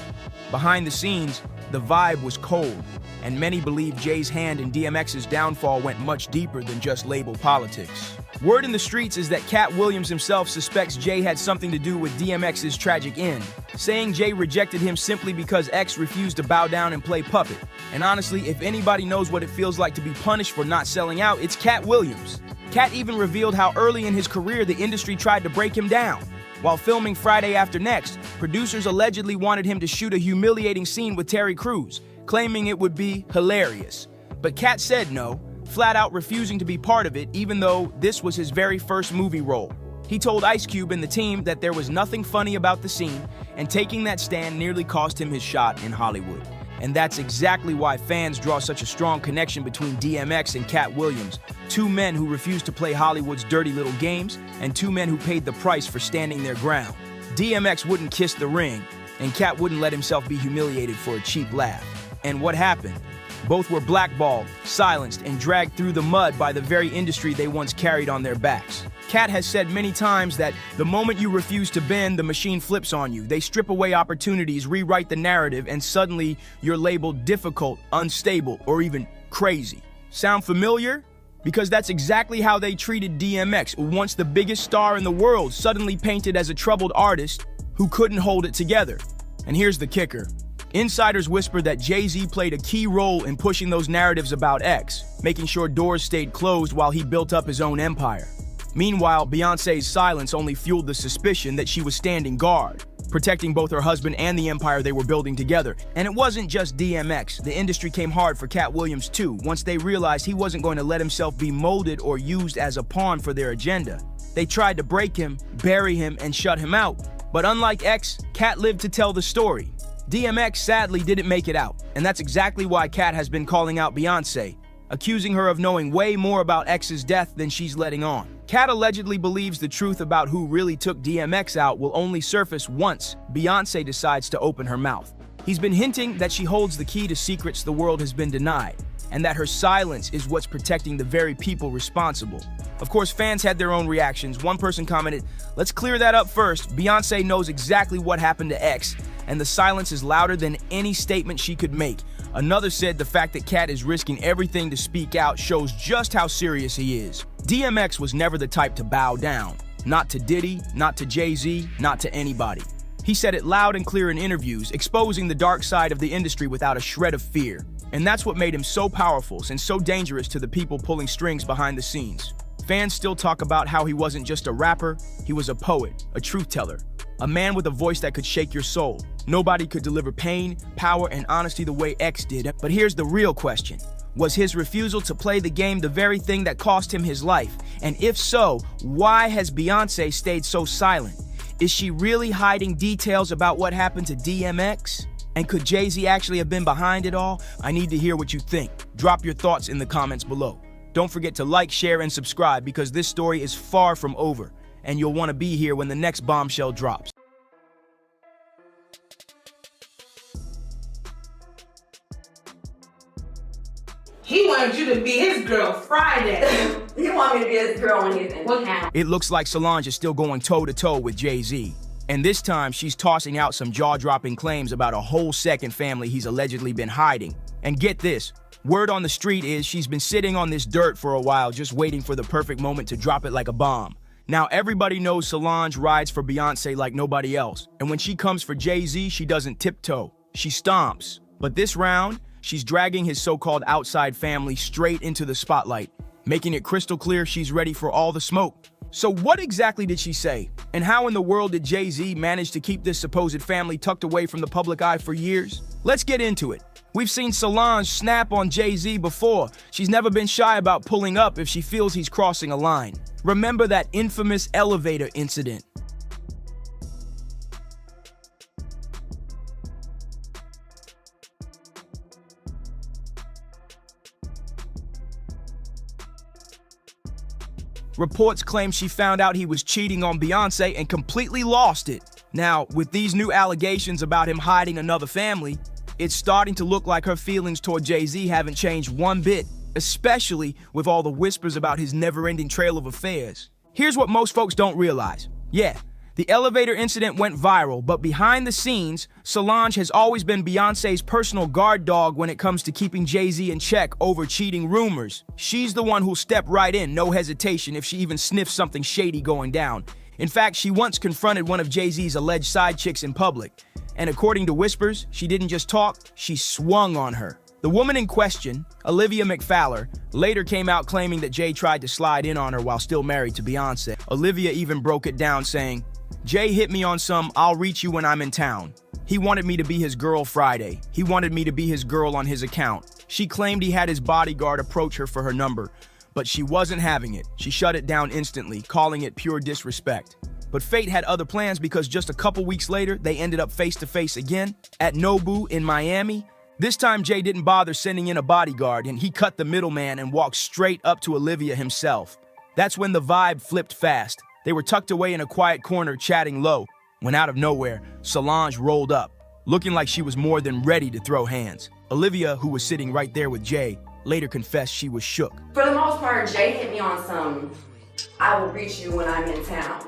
Behind the scenes, the vibe was cold, and many believe Jay's hand in DMX's downfall went much deeper than just label politics. Word in the streets is that Cat Williams himself suspects Jay had something to do with DMX's tragic end, saying Jay rejected him simply because X refused to bow down and play puppet. And honestly, if anybody knows what it feels like to be punished for not selling out, it's Cat Williams. Cat even revealed how early in his career the industry tried to break him down. While filming Friday After Next, producers allegedly wanted him to shoot a humiliating scene with Terry Crews, claiming it would be hilarious. But Cat said no, flat out refusing to be part of it, even though this was his very first movie role. He told Ice Cube and the team that there was nothing funny about the scene, and taking that stand nearly cost him his shot in Hollywood. And that's exactly why fans draw such a strong connection between DMX and Cat Williams, two men who refused to play Hollywood's dirty little games, and two men who paid the price for standing their ground. DMX wouldn't kiss the ring, and Cat wouldn't let himself be humiliated for a cheap laugh. And what happened? Both were blackballed, silenced, and dragged through the mud by the very industry they once carried on their backs. Cat has said many times that the moment you refuse to bend, the machine flips on you. They strip away opportunities, rewrite the narrative, and suddenly you're labeled difficult, unstable, or even crazy. Sound familiar? Because that's exactly how they treated DMX, once the biggest star in the world, suddenly painted as a troubled artist who couldn't hold it together. And here's the kicker. Insiders whisper that Jay-Z played a key role in pushing those narratives about X, making sure doors stayed closed while he built up his own empire. Meanwhile, Beyonce's silence only fueled the suspicion that she was standing guard. protecting both her husband and the empire they were building together. And it wasn't just DMX. The industry came hard for Cat Williams too, once they realized he wasn't going to let himself be molded or used as a pawn for their agenda. They tried to break him, bury him, and shut him out. But unlike X, Cat lived to tell the story. DMX sadly didn't make it out, and that's exactly why Cat has been calling out Beyonce, accusing her of knowing way more about X's death than she's letting on. Cat allegedly believes the truth about who really took DMX out will only surface once Beyonce decides to open her mouth. He's been hinting that she holds the key to secrets the world has been denied, and that her silence is what's protecting the very people responsible. Of course, fans had their own reactions. One person commented, "Let's clear that up first. Beyonce knows exactly what happened to X, and the silence is louder than any statement she could make." Another said the fact that Cat is risking everything to speak out shows just how serious he is. DMX was never the type to bow down. Not to Diddy, not to Jay-Z, not to anybody. He said it loud and clear in interviews, exposing the dark side of the industry without a shred of fear. And that's what made him so powerful and so dangerous to the people pulling strings behind the scenes. Fans still talk about how he wasn't just a rapper, he was a poet, a truth teller, a man with a voice that could shake your soul. Nobody could deliver pain, power, and honesty the way X did. But here's the real question. Was his refusal to play the game the very thing that cost him his life? And if so, why has Beyonce stayed so silent? Is she really hiding details about what happened to DMX? And could Jay-Z actually have been behind it all? I need to hear what you think. Drop your thoughts in the comments below. Don't forget to like, share, and subscribe because this story is far from over, and you'll want to be here when the next bombshell drops. He wanted you to be his girl Friday. He wanted me to be his girl on his account. It looks like Solange is still going toe-to-toe with Jay-Z. And this time, she's tossing out some jaw-dropping claims about a whole second family he's allegedly been hiding. And get this, word on the street is she's been sitting on this dirt for a while, just waiting for the perfect moment to drop it like a bomb. Now, everybody knows Solange rides for Beyonce like nobody else. And when she comes for Jay-Z, she doesn't tiptoe, she stomps. But this round, she's dragging his so-called outside family straight into the spotlight, making it crystal clear she's ready for all the smoke. So what exactly did she say? And how in the world did Jay-Z manage to keep this supposed family tucked away from the public eye for years? Let's get into it. We've seen Solange snap on Jay-Z before. She's never been shy about pulling up if she feels he's crossing a line. Remember that infamous elevator incident? Reports claim she found out he was cheating on Beyonce and completely lost it. Now, with these new allegations about him hiding another family, it's starting to look like her feelings toward Jay-Z haven't changed one bit, especially with all the whispers about his never-ending trail of affairs. Here's what most folks don't realize. Yeah, the elevator incident went viral, but behind the scenes, Solange has always been Beyonce's personal guard dog when it comes to keeping Jay-Z in check over cheating rumors. She's the one who'll step right in, no hesitation, if she even sniffs something shady going down. In fact, she once confronted one of Jay-Z's alleged side chicks in public. And according to whispers, she didn't just talk, she swung on her. The woman in question, Olivia McFowler, later came out claiming that Jay tried to slide in on her while still married to Beyonce. Olivia even broke it down saying, "Jay hit me on some, I'll reach you when I'm in town. He wanted me to be his girl Friday. He wanted me to be his girl on his account." She claimed he had his bodyguard approach her for her number, but she wasn't having it. She shut it down instantly, calling it pure disrespect. But fate had other plans because just a couple weeks later, they ended up face-to-face again at Nobu in Miami. This time, Jay didn't bother sending in a bodyguard, and he cut the middleman and walked straight up to Olivia himself. That's when the vibe flipped fast. They were tucked away in a quiet corner chatting low, when out of nowhere, Solange rolled up, looking like she was more than ready to throw hands. Olivia, who was sitting right there with Jay, later confessed she was shook. For the most part, Jay hit me on some, "I will reach you when I'm in town."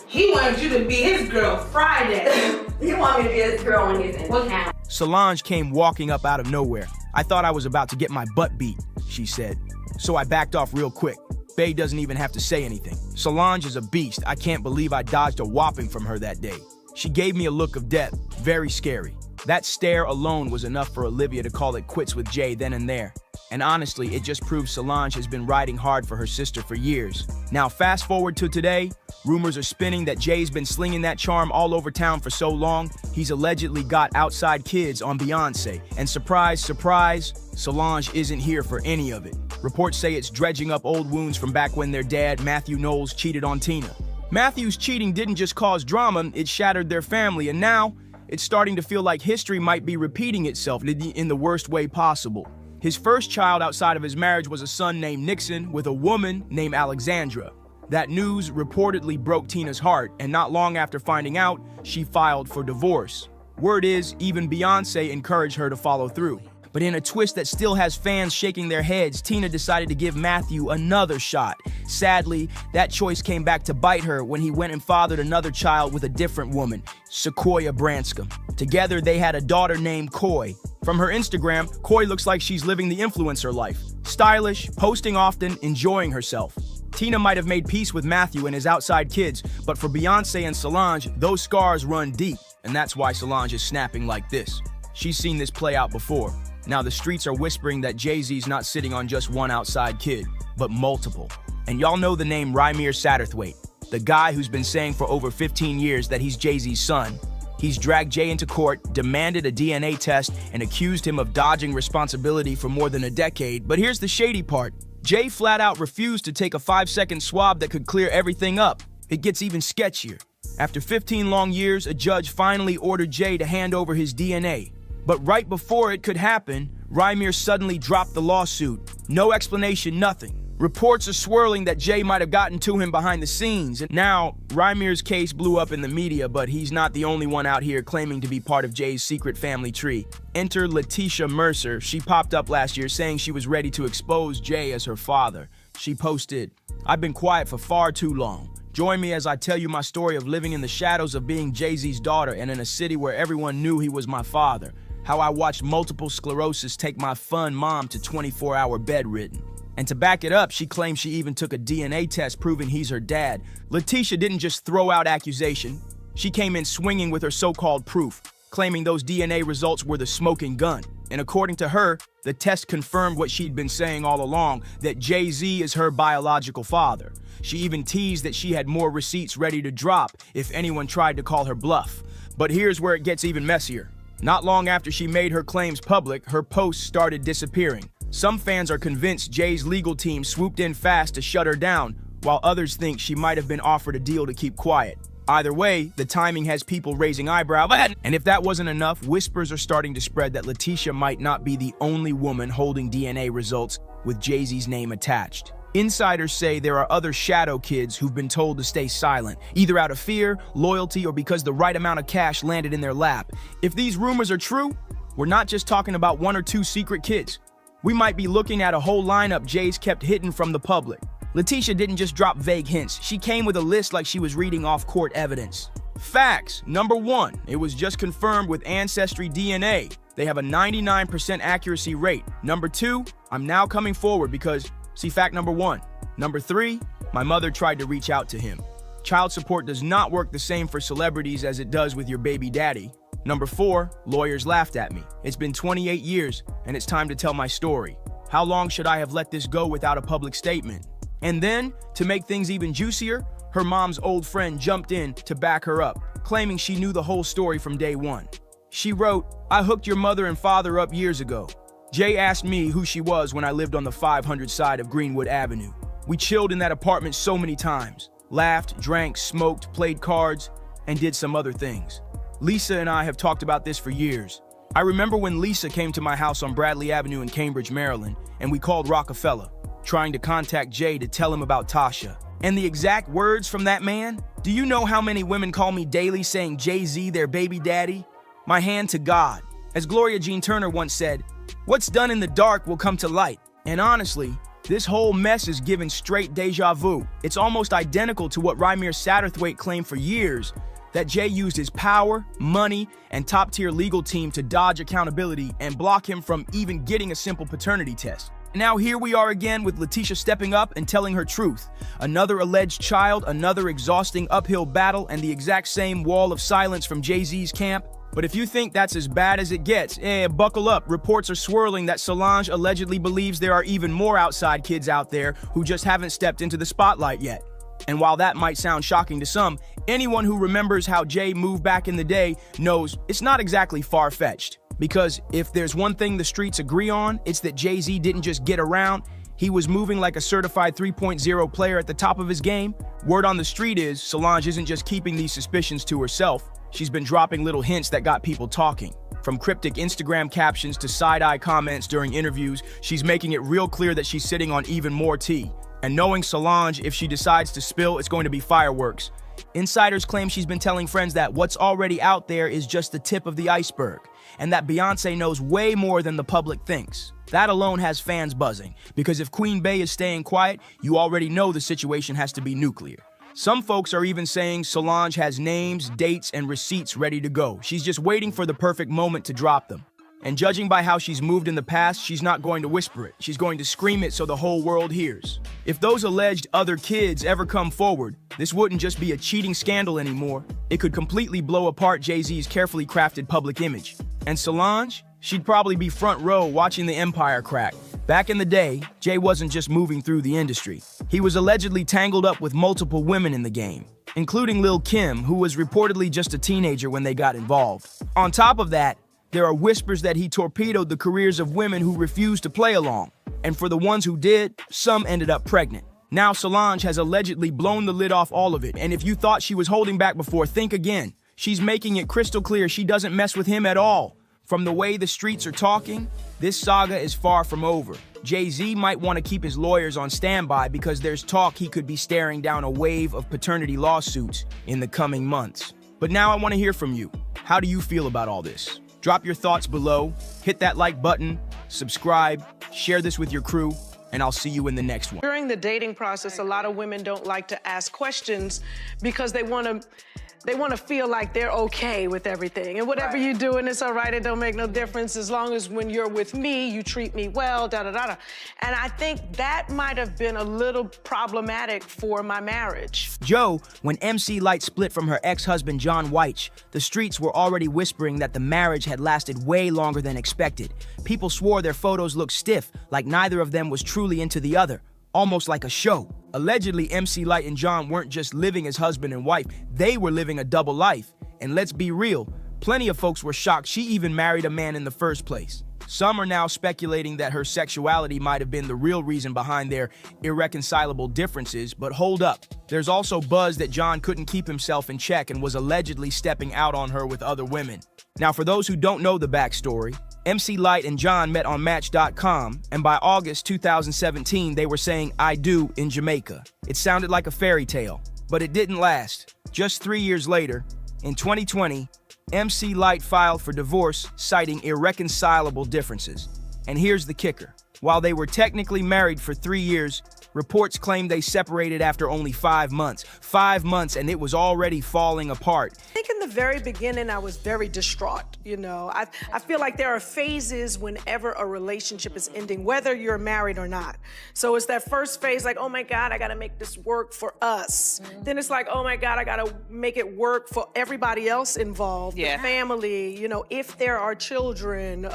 He wanted you to be his girl Friday. He wanted me to be his girl on his account. Solange came walking up out of nowhere. "I thought I was about to get my butt beat," she said. "So I backed off real quick. Bae doesn't even have to say anything. Solange is a beast. I can't believe I dodged a whopping from her that day. She gave me a look of death, very scary." That stare alone was enough for Olivia to call it quits with Jay then and there. And honestly, it just proves Solange has been riding hard for her sister for years. Now, fast forward to today, rumors are spinning that Jay's been slinging that charm all over town for so long, he's allegedly got outside kids on Beyonce. And surprise, surprise, Solange isn't here for any of it. Reports say it's dredging up old wounds from back when their dad, Matthew Knowles, cheated on Tina. Matthew's cheating didn't just cause drama, it shattered their family, and now it's starting to feel like history might be repeating itself in the worst way possible. His first child outside of his marriage was a son named Nixon with a woman named Alexandra. That news reportedly broke Tina's heart, and not long after finding out, she filed for divorce. Word is, even Beyonce encouraged her to follow through. But in a twist that still has fans shaking their heads, Tina decided to give Matthew another shot. Sadly, that choice came back to bite her when he went and fathered another child with a different woman, Sequoia Branscombe. Together, they had a daughter named Coy. From her Instagram, Coy looks like she's living the influencer life. Stylish, posting often, enjoying herself. Tina might have made peace with Matthew and his outside kids, but for Beyonce and Solange, those scars run deep, and that's why Solange is snapping like this. She's seen this play out before. Now the streets are whispering that Jay-Z's not sitting on just one outside kid, but multiple. And y'all know the name Rymir Satterthwaite, the guy who's been saying for over 15 years that he's Jay-Z's son. He's dragged Jay into court, demanded a DNA test, and accused him of dodging responsibility for more than a decade. But here's the shady part. Jay flat out refused to take a 5-second swab that could clear everything up. It gets even sketchier. After 15 long years, a judge finally ordered Jay to hand over his DNA. But right before it could happen, Rymir suddenly dropped the lawsuit. No explanation, nothing. Reports are swirling that Jay might have gotten to him behind the scenes. And now, Rymir's case blew up in the media, but he's not the only one out here claiming to be part of Jay's secret family tree. Enter Letitia Mercer. She popped up last year saying she was ready to expose Jay as her father. She posted, "I've been quiet for far too long. Join me as I tell you my story of living in the shadows of being Jay-Z's daughter and in a city where everyone knew he was my father. How I watched multiple sclerosis take my fun mom to 24-hour bedridden." And to back it up, she claims she even took a DNA test proving he's her dad. Letitia didn't just throw out accusation. She came in swinging with her so-called proof, claiming those DNA results were the smoking gun. And according to her, the test confirmed what she'd been saying all along, that Jay-Z is her biological father. She even teased that she had more receipts ready to drop if anyone tried to call her bluff. But here's where it gets even messier. Not long after she made her claims public, her posts started disappearing. Some fans are convinced Jay's legal team swooped in fast to shut her down, while others think she might have been offered a deal to keep quiet. Either way, the timing has people raising eyebrows. And if that wasn't enough, whispers are starting to spread that Letitia might not be the only woman holding DNA results with Jay-Z's name attached. Insiders say there are other shadow kids who've been told to stay silent, either out of fear, loyalty, or because the right amount of cash landed in their lap. If these rumors are true, we're not just talking about one or two secret kids. We might be looking at a whole lineup Jay's kept hidden from the public. Letitia didn't just drop vague hints. She came with a list like she was reading off court evidence. Facts. Number 1, it was just confirmed with Ancestry DNA. They have a 99% accuracy rate. Number 2, I'm now coming forward because, see fact number 1. Number 3, my mother tried to reach out to him. Child support does not work the same for celebrities as it does with your baby daddy. Number 4, lawyers laughed at me. It's been 28 years, and it's time to tell my story. How long should I have let this go without a public statement? And then, to make things even juicier, her mom's old friend jumped in to back her up, claiming she knew the whole story from day one. She wrote, "I hooked your mother and father up years ago. Jay asked me who she was when I lived on the 500 side of Greenwood Avenue. We chilled in that apartment so many times, laughed, drank, smoked, played cards, and did some other things. Lisa and I have talked about this for years. I remember when Lisa came to my house on Bradley Avenue in Cambridge, Maryland, and we called Rockefeller, trying to contact Jay to tell him about Tasha. And the exact words from that man? Do you know how many women call me daily saying Jay-Z their baby daddy? My hand to God. As Gloria Jean Turner once said, what's done in the dark will come to light. And honestly, this whole mess is giving straight deja vu. It's almost identical to what Rymir Satterthwaite claimed for years, that Jay used his power, money, and top-tier legal team to dodge accountability and block him from even getting a simple paternity test. Now here we are again with Letitia stepping up and telling her truth. Another alleged child, another exhausting uphill battle, and the exact same wall of silence from Jay-Z's camp. But if you think that's as bad as it gets, buckle up. Reports are swirling that Solange allegedly believes there are even more outside kids out there who just haven't stepped into the spotlight yet. And while that might sound shocking to some, anyone who remembers how Jay moved back in the day knows it's not exactly far-fetched. Because if there's one thing the streets agree on, it's that Jay-Z didn't just get around, he was moving like a certified 3.0 player at the top of his game. Word on the street is Solange isn't just keeping these suspicions to herself. She's been dropping little hints that got people talking. From cryptic Instagram captions to side-eye comments during interviews, she's making it real clear that she's sitting on even more tea. And knowing Solange, if she decides to spill, it's going to be fireworks. Insiders claim she's been telling friends that what's already out there is just the tip of the iceberg, and that Beyoncé knows way more than the public thinks. That alone has fans buzzing, because if Queen Bey is staying quiet, you already know the situation has to be nuclear. Some folks are even saying Solange has names, dates, and receipts ready to go. She's just waiting for the perfect moment to drop them. And judging by how she's moved in the past, she's not going to whisper it. She's going to scream it so the whole world hears. If those alleged other kids ever come forward, this wouldn't just be a cheating scandal anymore. It could completely blow apart Jay-Z's carefully crafted public image. And Solange? She'd probably be front row watching the empire crack. Back in the day, Jay wasn't just moving through the industry. He was allegedly tangled up with multiple women in the game, including Lil' Kim, who was reportedly just a teenager when they got involved. On top of that, there are whispers that he torpedoed the careers of women who refused to play along. And for the ones who did, some ended up pregnant. Now Solange has allegedly blown the lid off all of it, and if you thought she was holding back before, think again. She's making it crystal clear she doesn't mess with him at all. From the way the streets are talking, this saga is far from over. Jay-Z might want to keep his lawyers on standby because there's talk he could be staring down a wave of paternity lawsuits in the coming months. But now I want to hear from you. How do you feel about all this? Drop your thoughts below, hit that like button, subscribe, share this with your crew, and I'll see you in the next one. During the dating process, a lot of women don't like to ask questions because they want to feel like they're okay with everything. And whatever you do, and it's all right, it don't make no difference as long as when you're with me, you treat me well, da-da-da-da. And I think that might have been a little problematic for my marriage. Joe, when MC Lyte split from her ex-husband John Weich, the streets were already whispering that the marriage had lasted way longer than expected. People swore their photos looked stiff, like neither of them was truly into the other. Almost like a show. Allegedly, MC Lyte and John weren't just living as husband and wife, they were living a double life. And let's be real, plenty of folks were shocked she even married a man in the first place. Some are now speculating that her sexuality might have been the real reason behind their irreconcilable differences, but hold up. There's also buzz that John couldn't keep himself in check and was allegedly stepping out on her with other women. Now, for those who don't know the backstory, MC Lyte and John met on Match.com, and by August 2017, they were saying "I do" in Jamaica. It sounded like a fairy tale, but it didn't last. Just 3 years later, in 2020, MC Lyte filed for divorce, citing irreconcilable differences. And here's the kicker. While they were technically married for 3 years, reports claim they separated after only 5 months. 5 months, and it was already falling apart. I think in the very beginning, I was very distraught, you know. I feel like there are phases whenever a relationship is ending, whether you're married or not. So it's that first phase, like, oh my God, I gotta make this work for us. Then it's like, oh my God, I gotta make it work for everybody else involved, the family, you know, if there are children,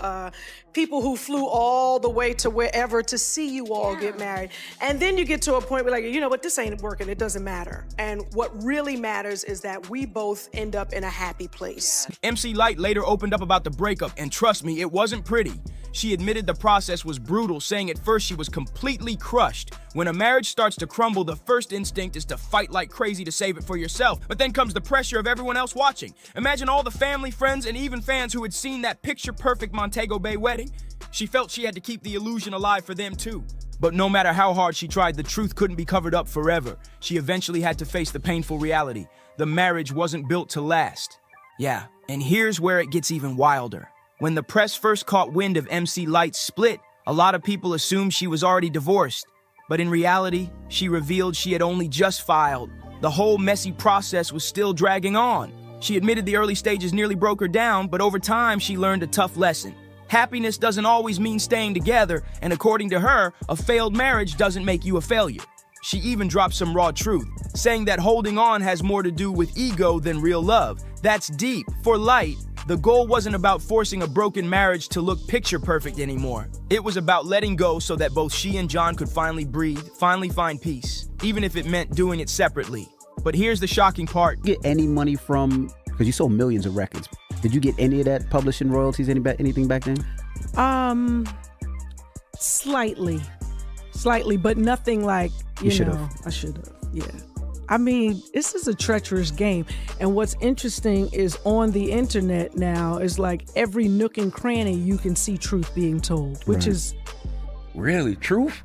people who flew all the way to wherever to see you all get married. And then you get to a point where like, you know what, this ain't working, it doesn't matter. And what really matters is that we both end up in a happy place. MC Lyte later opened up about the breakup, and trust me, it wasn't pretty. She admitted the process was brutal, saying at first she was completely crushed. When a marriage starts to crumble, the first instinct is to fight like crazy to save it for yourself. But then comes the pressure of everyone else watching. Imagine all the family, friends, and even fans who had seen that picture-perfect Montego Bay wedding. She felt she had to keep the illusion alive for them too. But no matter how hard she tried, the truth couldn't be covered up forever. She eventually had to face the painful reality. The marriage wasn't built to last. Yeah, and here's where it gets even wilder. When the press first caught wind of MC Lyte's split, a lot of people assumed she was already divorced. But in reality, she revealed she had only just filed. The whole messy process was still dragging on. She admitted the early stages nearly broke her down, but over time she learned a tough lesson. Happiness doesn't always mean staying together, and according to her, a failed marriage doesn't make you a failure. She even dropped some raw truth, saying that holding on has more to do with ego than real love. That's deep. For Lyte, The goal wasn't about forcing a broken marriage to look picture perfect anymore. It was about letting go so that both she and John could finally breathe, finally find peace, even if it meant doing it separately. But here's the shocking part. Get any money from, because you sold millions of records. Did you get any of that publishing royalties, anything back then? Slightly, but nothing like, you know, I should have, yeah. I mean, this is a treacherous game. And what's interesting is on the internet now is like every nook and cranny you can see truth being told, which is... Really? Truth?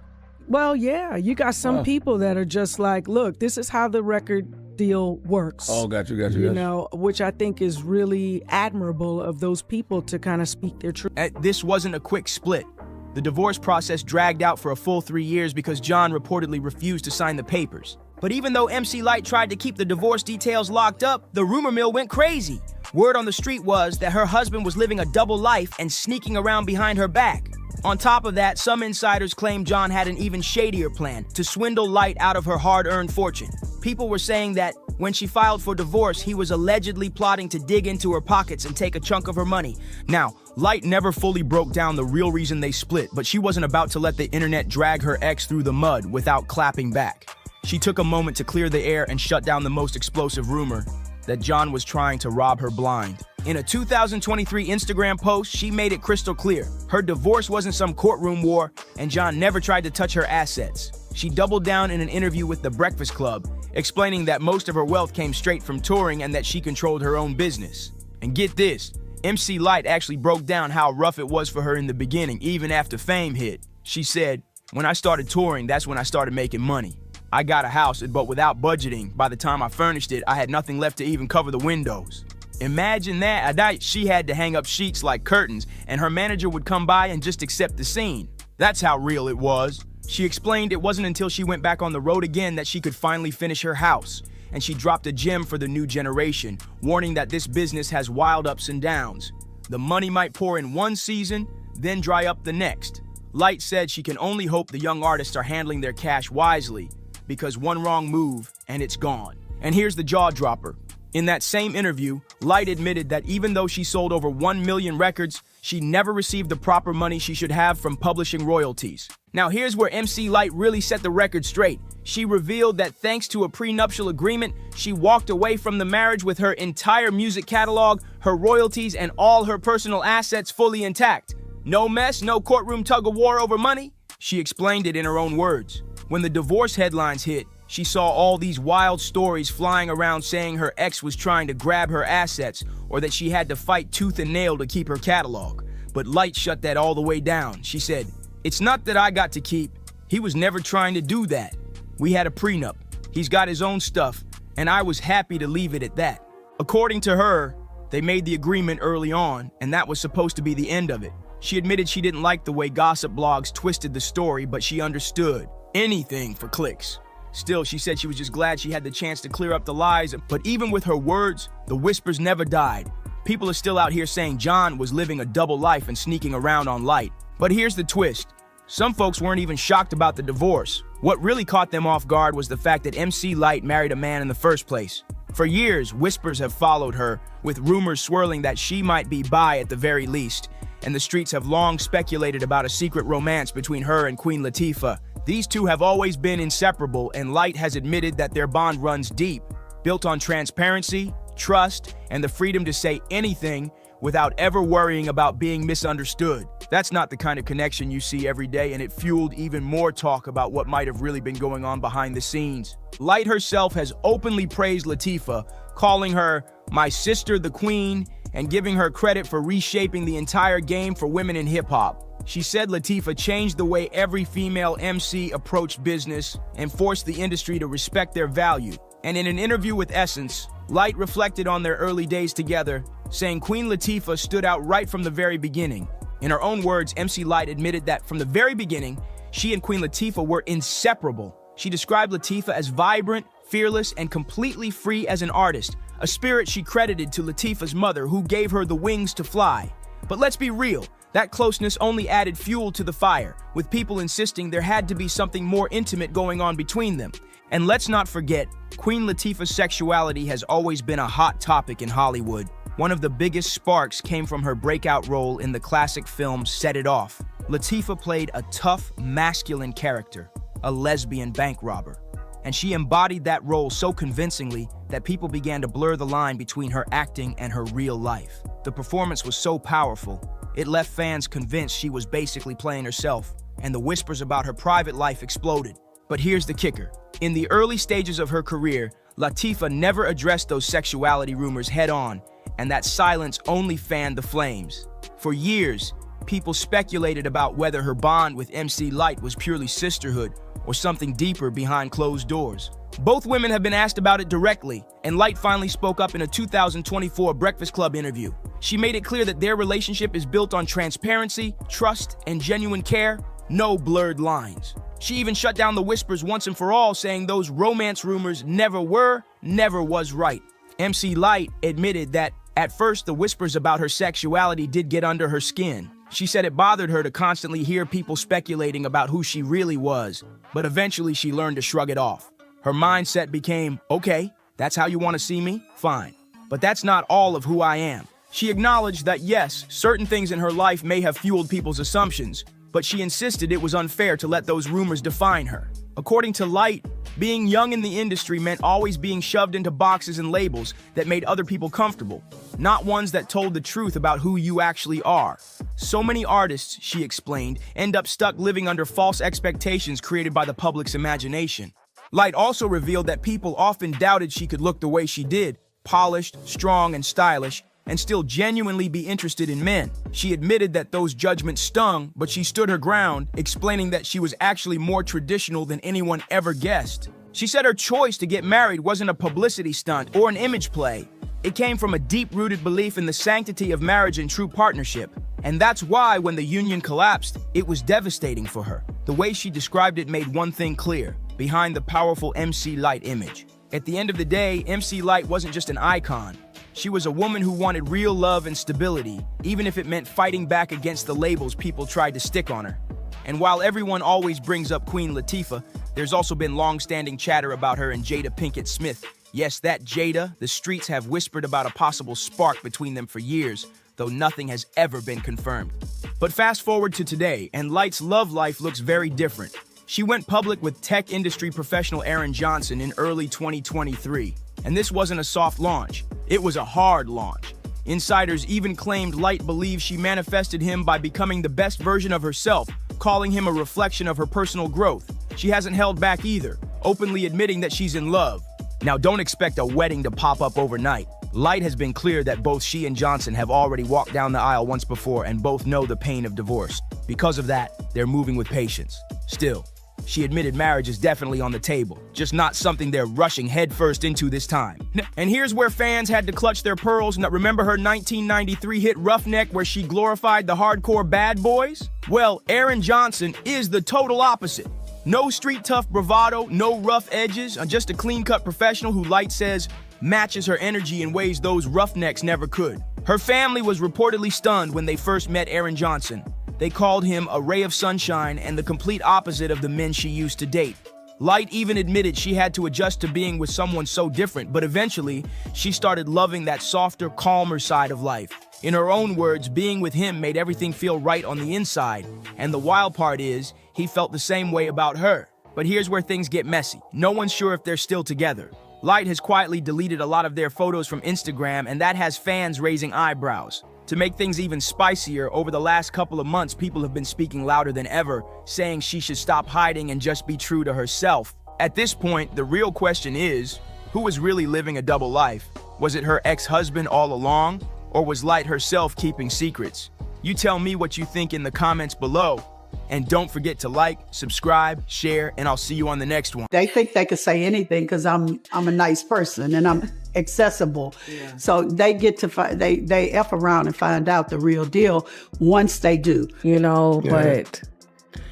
Well, yeah. You got some people that are just like, look, this is how the record deal works. Oh, got you. You know, which I think is really admirable of those people to kind of speak their truth. This wasn't a quick split. The divorce process dragged out for a full 3 years because John reportedly refused to sign the papers. But even though MC Lyte tried to keep the divorce details locked up, the rumor mill went crazy. Word on the street was that her husband was living a double life and sneaking around behind her back. On top of that, some insiders claimed John had an even shadier plan to swindle Lyte out of her hard-earned fortune. People were saying that when she filed for divorce, he was allegedly plotting to dig into her pockets and take a chunk of her money. Now, Lyte never fully broke down the real reason they split, but she wasn't about to let the internet drag her ex through the mud without clapping back. She took a moment to clear the air and shut down the most explosive rumor that John was trying to rob her blind. In a 2023 Instagram post, she made it crystal clear. Her divorce wasn't some courtroom war, and John never tried to touch her assets. She doubled down in an interview with The Breakfast Club, explaining that most of her wealth came straight from touring and that she controlled her own business. And get this, MC Lyte actually broke down how rough it was for her in the beginning, even after fame hit. She said, "When I started touring, that's when I started making money. I got a house, but without budgeting, by the time I furnished it, I had nothing left to even cover the windows." Imagine that. At night, she had to hang up sheets like curtains, and her manager would come by and just accept the scene. That's how real it was. She explained it wasn't until she went back on the road again that she could finally finish her house, and she dropped a gem for the new generation, warning that this business has wild ups and downs. The money might pour in one season, then dry up the next. Lyte said she can only hope the young artists are handling their cash wisely, because one wrong move and it's gone. And here's the jaw dropper. In that same interview, Lyte admitted that even though she sold over 1 million records, she never received the proper money she should have from publishing royalties. Now here's where MC Lyte really set the record straight. She revealed that thanks to a prenuptial agreement, she walked away from the marriage with her entire music catalog, her royalties, and all her personal assets fully intact. No mess, no courtroom tug-of-war over money. She explained it in her own words. When the divorce headlines hit, she saw all these wild stories flying around saying her ex was trying to grab her assets or that she had to fight tooth and nail to keep her catalog. But Lyte shut that all the way down. She said, "It's not that I got to keep. He was never trying to do that. We had a prenup. He's got his own stuff, and I was happy to leave it at that." According to her, they made the agreement early on, and that was supposed to be the end of it. She admitted she didn't like the way gossip blogs twisted the story, but she understood. Anything for clicks. Still, she said she was just glad she had the chance to clear up the lies, but even with her words, the whispers never died. People are still out here saying John was living a double life and sneaking around on Lyte. But here's the twist. Some folks weren't even shocked about the divorce. What really caught them off guard was the fact that MC Lyte married a man in the first place. For years, whispers have followed her, with rumors swirling that she might be bi at the very least, and the streets have long speculated about a secret romance between her and Queen Latifah. These two have always been inseparable, and Lyte has admitted that their bond runs deep, built on transparency, trust, and the freedom to say anything without ever worrying about being misunderstood. That's not the kind of connection you see every day, and it fueled even more talk about what might have really been going on behind the scenes. Lyte herself has openly praised Latifah, calling her "my sister, the queen," and giving her credit for reshaping the entire game for women in hip-hop. She said Latifah changed the way every female MC approached business and forced the industry to respect their value. And in an interview with Essence, Lyte reflected on their early days together, saying Queen Latifah stood out right from the very beginning. In her own words, MC Lyte admitted that from the very beginning, she and Queen Latifah were inseparable. She described Latifah as vibrant, fearless, and completely free as an artist, a spirit she credited to Latifah's mother, who gave her the wings to fly. But let's be real. That closeness only added fuel to the fire, with people insisting there had to be something more intimate going on between them. And let's not forget, Queen Latifah's sexuality has always been a hot topic in Hollywood. One of the biggest sparks came from her breakout role in the classic film Set It Off. Latifah played a tough, masculine character, a lesbian bank robber. And she embodied that role so convincingly that people began to blur the line between her acting and her real life. The performance was so powerful, it left fans convinced she was basically playing herself, and the whispers about her private life exploded. But here's the kicker. In the early stages of her career, Latifah never addressed those sexuality rumors head-on, and that silence only fanned the flames. For years, people speculated about whether her bond with MC Lyte was purely sisterhood or something deeper behind closed doors. Both women have been asked about it directly, and Lyte finally spoke up in a 2024 Breakfast Club interview. She made it clear that their relationship is built on transparency, trust, and genuine care, no blurred lines. She even shut down the whispers once and for all, saying those romance rumors never was right. MC Lyte admitted that at first the whispers about her sexuality did get under her skin. She said it bothered her to constantly hear people speculating about who she really was, but eventually she learned to shrug it off. Her mindset became, okay, that's how you want to see me? Fine. But that's not all of who I am. She acknowledged that yes, certain things in her life may have fueled people's assumptions, but she insisted it was unfair to let those rumors define her. According to Lyte, being young in the industry meant always being shoved into boxes and labels that made other people comfortable, not ones that told the truth about who you actually are. So many artists, she explained, end up stuck living under false expectations created by the public's imagination. Lyte also revealed that people often doubted she could look the way she did, polished, strong, and stylish, and still genuinely be interested in men. She admitted that those judgments stung, but she stood her ground, explaining that she was actually more traditional than anyone ever guessed. She said her choice to get married wasn't a publicity stunt or an image play. It came from a deep-rooted belief in the sanctity of marriage and true partnership. And that's why when the union collapsed, it was devastating for her. The way she described it made one thing clear, behind the powerful MC Lyte image. At the end of the day, MC Lyte wasn't just an icon. She was a woman who wanted real love and stability, even if it meant fighting back against the labels people tried to stick on her. And while everyone always brings up Queen Latifah, there's also been long-standing chatter about her and Jada Pinkett Smith. Yes, that Jada, the streets have whispered about a possible spark between them for years, though nothing has ever been confirmed. But fast forward to today, and Lyte's love life looks very different. She went public with tech industry professional Aaron Johnson in early 2023. And this wasn't a soft launch, it was a hard launch. Insiders even claimed Lyte believes she manifested him by becoming the best version of herself, calling him a reflection of her personal growth. She hasn't held back either, openly admitting that she's in love. Now don't expect a wedding to pop up overnight. Lyte has been clear that both she and Johnson have already walked down the aisle once before and both know the pain of divorce. Because of that, they're moving with patience. Still, she admitted marriage is definitely on the table, just not something they're rushing headfirst into this time. And here's where fans had to clutch their pearls. Now, remember her 1993 hit Roughneck where she glorified the hardcore bad boys? Well, Aaron Johnson is the total opposite. No street tough bravado, no rough edges, just a clean-cut professional who Lyte says matches her energy in ways those roughnecks never could. Her family was reportedly stunned when they first met Aaron Johnson. They called him a ray of sunshine and the complete opposite of the men she used to date. Lyte even admitted she had to adjust to being with someone so different, but eventually, she started loving that softer, calmer side of life. In her own words, being with him made everything feel right on the inside. And the wild part is, he felt the same way about her. But here's where things get messy. No one's sure if they're still together. Lyte has quietly deleted a lot of their photos from Instagram, and that has fans raising eyebrows. To make things even spicier, over the last couple of months, people have been speaking louder than ever, saying she should stop hiding and just be true to herself. At this point, the real question is, who was really living a double life? Was it her ex-husband all along? Or was Lyte herself keeping secrets? You tell me what you think in the comments below. And don't forget to like, subscribe, share, and I'll see you on the next one. They think they could say anything because I'm a nice person and I'm accessible. Yeah. So they get to they F around and find out the real deal once they do. You know, yeah. But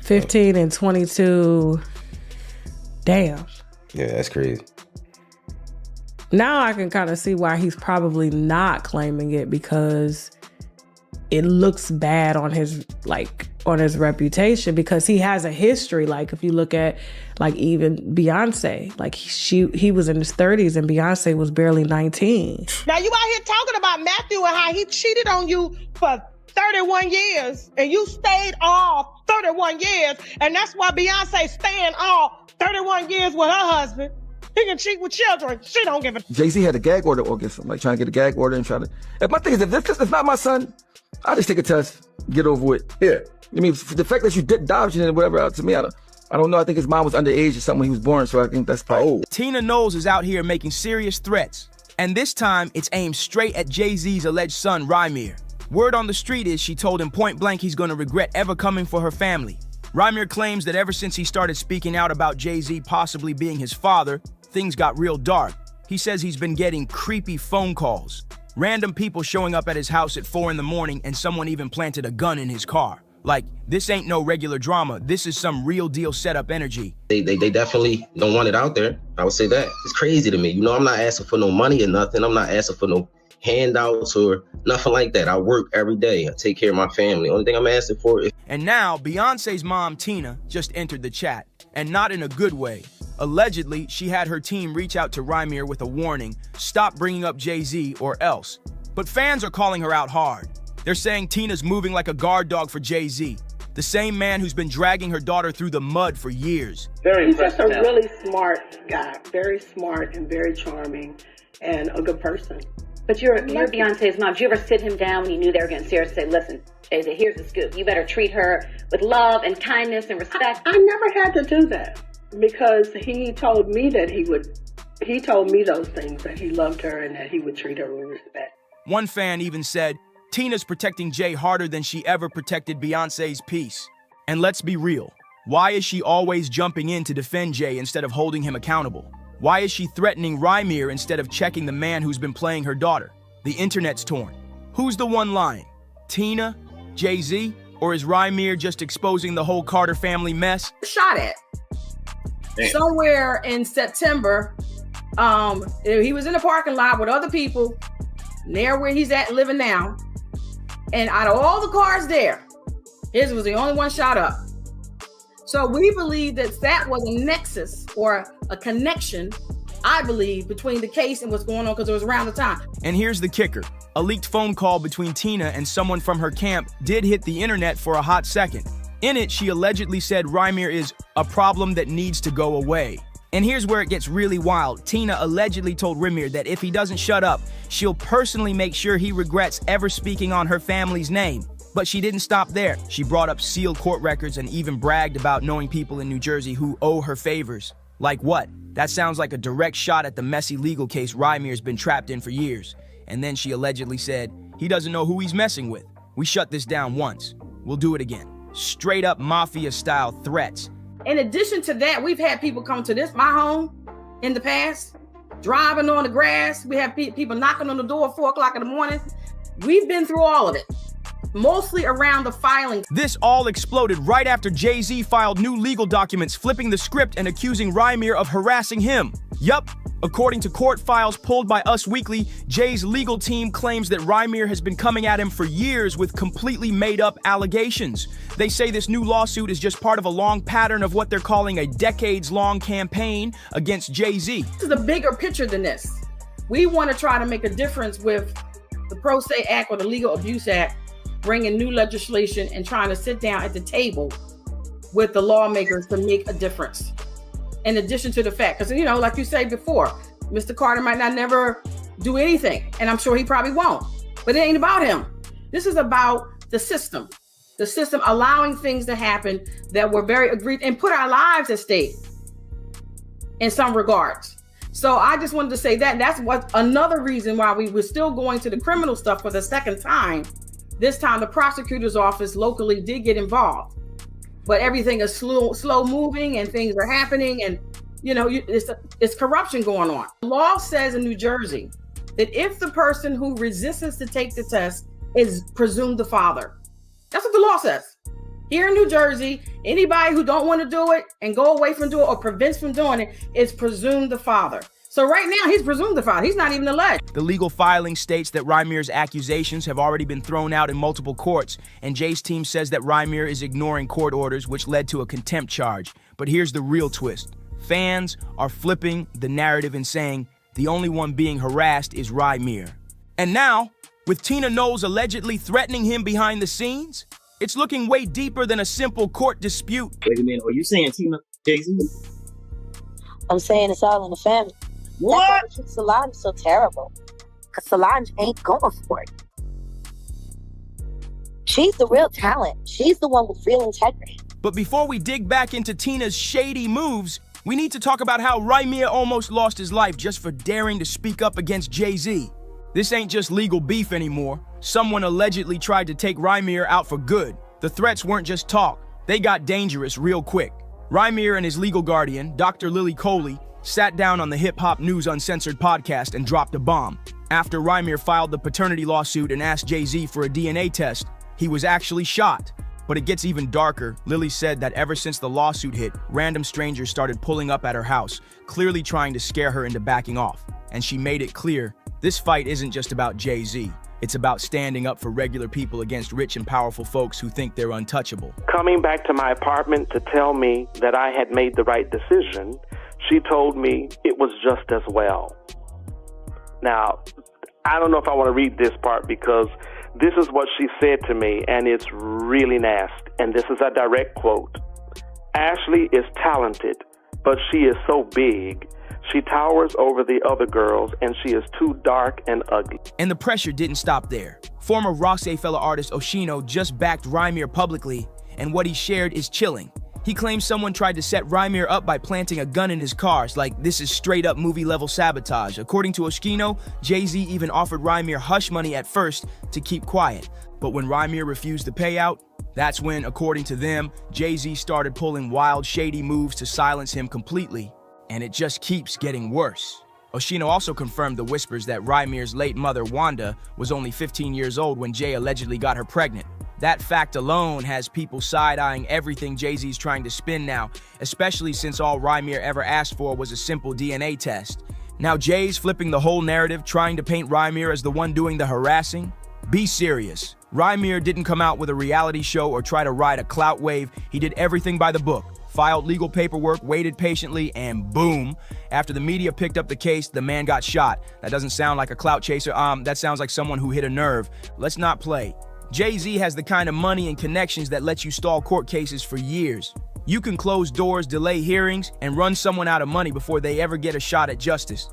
15 and 22, damn. Yeah, that's crazy. Now I can kind of see why he's probably not claiming it, because it looks bad on his, like, on his reputation because he has a history. Like if you look at like even Beyonce, like he was in his 30s and Beyonce was barely 19. Now you out here talking about Matthew and how he cheated on you for 31 years and you stayed all 31 years and that's why Beyonce staying all 31 years with her husband. He can cheat with children. She don't give a... Jay-Z had a gag order against him, like trying to get a gag order and try to... If my thing is, if this is not my son, I'll just take a test, get over with. Yeah. I mean, the fact that you did dodge and whatever, to me, I don't know. I think his mom was underage or something when he was born, so I think that's probably... Oh. Tina Knowles is out here making serious threats. And this time, it's aimed straight at Jay-Z's alleged son, Rymir. Word on the street is she told him point blank he's gonna regret ever coming for her family. Rymir claims that ever since he started speaking out about Jay-Z possibly being his father, things got real dark. He says he's been getting creepy phone calls. Random people showing up at his house at 4 in the morning and someone even planted a gun in his car. Like, this ain't no regular drama. This is some real deal setup energy. They definitely don't want it out there. I would say that. It's crazy to me. You know, I'm not asking for no money or nothing. I'm not asking for no handouts or nothing like that. I work every day. I take care of my family. Only thing I'm asking for is... And now, Beyonce's mom, Tina, just entered the chat. And not in a good way. Allegedly, she had her team reach out to Rymir with a warning, stop bringing up Jay-Z or else. But fans are calling her out hard. They're saying Tina's moving like a guard dog for Jay-Z, the same man who's been dragging her daughter through the mud for years. He's just a really smart guy, very smart and very charming and a good person. But you're Beyonce's mom. Did you ever sit him down when you knew they were getting serious and say, listen, Jay-Z, here's the scoop. You better treat her with love and kindness and respect. I never had to do that because he told me that he told me those things, that he loved her and that he would treat her with respect. One fan even said, Tina's protecting Jay harder than she ever protected Beyonce's peace. And let's be real. Why is she always jumping in to defend Jay instead of holding him accountable? Why is she threatening Rymir instead of checking the man who's been playing her daughter? The internet's torn. Who's the one lying? Tina? Jay-Z? Or is Rymir just exposing the whole Carter family mess? Shot at. Damn. Somewhere in September, he was in the parking lot with other people near where he's at living now. And out of all the cars there, his was the only one shot up. So we believe that was a nexus or a connection, I believe, between the case and what's going on because it was around the time. And here's the kicker. A leaked phone call between Tina and someone from her camp did hit the internet for a hot second. In it, she allegedly said Rymir is a problem that needs to go away. And here's where it gets really wild. Tina allegedly told Rymir that if he doesn't shut up, she'll personally make sure he regrets ever speaking on her family's name. But she didn't stop there. She brought up sealed court records and even bragged about knowing people in New Jersey who owe her favors. Like what? That sounds like a direct shot at the messy legal case Rymir's been trapped in for years. And then she allegedly said, he doesn't know who he's messing with. We shut this down once. We'll do it again. Straight up mafia-style threats. In addition to that, we've had people come to my home in the past, driving on the grass. We have people knocking on the door at 4 o'clock in the morning. We've been through all of it. Mostly around the filing. This all exploded right after Jay-Z filed new legal documents flipping the script and accusing Rymir of harassing him. Yup, according to court files pulled by Us Weekly, Jay's legal team claims that Rymir has been coming at him for years with completely made-up allegations. They say this new lawsuit is just part of a long pattern of what they're calling a decades-long campaign against Jay-Z. This is a bigger picture than this. We want to try to make a difference with the Pro Se Act or the Legal Abuse Act, bringing new legislation and trying to sit down at the table with the lawmakers to make a difference. In addition to the fact, because, you know, like you said before, Mr. Carter might not never do anything, and I'm sure he probably won't, but it ain't about him. This is about the system allowing things to happen that were very agreed and put our lives at stake in some regards. So I just wanted to say that that's what another reason why we were still going to the criminal stuff for the second time. This time, the prosecutor's office locally did get involved, but everything is slow moving and things are happening. And, you know, it's corruption going on. The law says in New Jersey that if the person who resists to take the test is presumed the father, that's what the law says. Here in New Jersey, anybody who don't want to do it and go away from doing it or prevents from doing it is presumed the father. So right now, he's presumed defiant. He's not even alleged. The legal filing states that Rymir's accusations have already been thrown out in multiple courts, and Jay's team says that Rymir is ignoring court orders, which led to a contempt charge. But here's the real twist. Fans are flipping the narrative and saying the only one being harassed is Rymir. And now, with Tina Knowles allegedly threatening him behind the scenes, it's looking way deeper than a simple court dispute. Wait a minute, are you saying Tina Jay-Z? I'm saying it's all in the family. What? That's why Solange so terrible. Because Solange ain't going for it. She's the real talent. She's the one with real integrity. But before we dig back into Tina's shady moves, we need to talk about how Rymir almost lost his life just for daring to speak up against Jay-Z. This ain't just legal beef anymore. Someone allegedly tried to take Rymir out for good. The threats weren't just talk. They got dangerous real quick. Rymir and his legal guardian, Dr. Lily Coley, sat down on the Hip Hop News Uncensored podcast and dropped a bomb. After Rymir filed the paternity lawsuit and asked Jay-Z for a DNA test, he was actually shot. But it gets even darker. Lily said that ever since the lawsuit hit, random strangers started pulling up at her house, clearly trying to scare her into backing off. And she made it clear, this fight isn't just about Jay-Z. It's about standing up for regular people against rich and powerful folks who think they're untouchable. Coming back to my apartment to tell me that I had made the right decision, she told me it was just as well. Now, I don't know if I want to read this part because this is what she said to me, and it's really nasty. And this is a direct quote. Ashley is talented, but she is so big. She towers over the other girls, and she is too dark and ugly. And the pressure didn't stop there. Former Rockefeller artist Oshino just backed Rymir publicly, and what he shared is chilling. He claims someone tried to set Rymir up by planting a gun in his cars, like this is straight up movie level sabotage. According to Oshino, Jay-Z even offered Rymir hush money at first to keep quiet. But when Rymir refused the payout, that's when, according to them, Jay-Z started pulling wild, shady moves to silence him completely. And it just keeps getting worse. Oshino also confirmed the whispers that Rymir's late mother, Wanda, was only 15 years old when Jay allegedly got her pregnant. That fact alone has people side-eyeing everything Jay-Z's trying to spin now, especially since all Rymir ever asked for was a simple DNA test. Now Jay's flipping the whole narrative, trying to paint Rymir as the one doing the harassing. Be serious. Rymir didn't come out with a reality show or try to ride a clout wave. He did everything by the book. Filed legal paperwork, waited patiently, and boom. After the media picked up the case, the man got shot. That doesn't sound like a clout chaser. That sounds like someone who hit a nerve. Let's not play. Jay-Z has the kind of money and connections that lets you stall court cases for years. You can close doors, delay hearings, and run someone out of money before they ever get a shot at justice.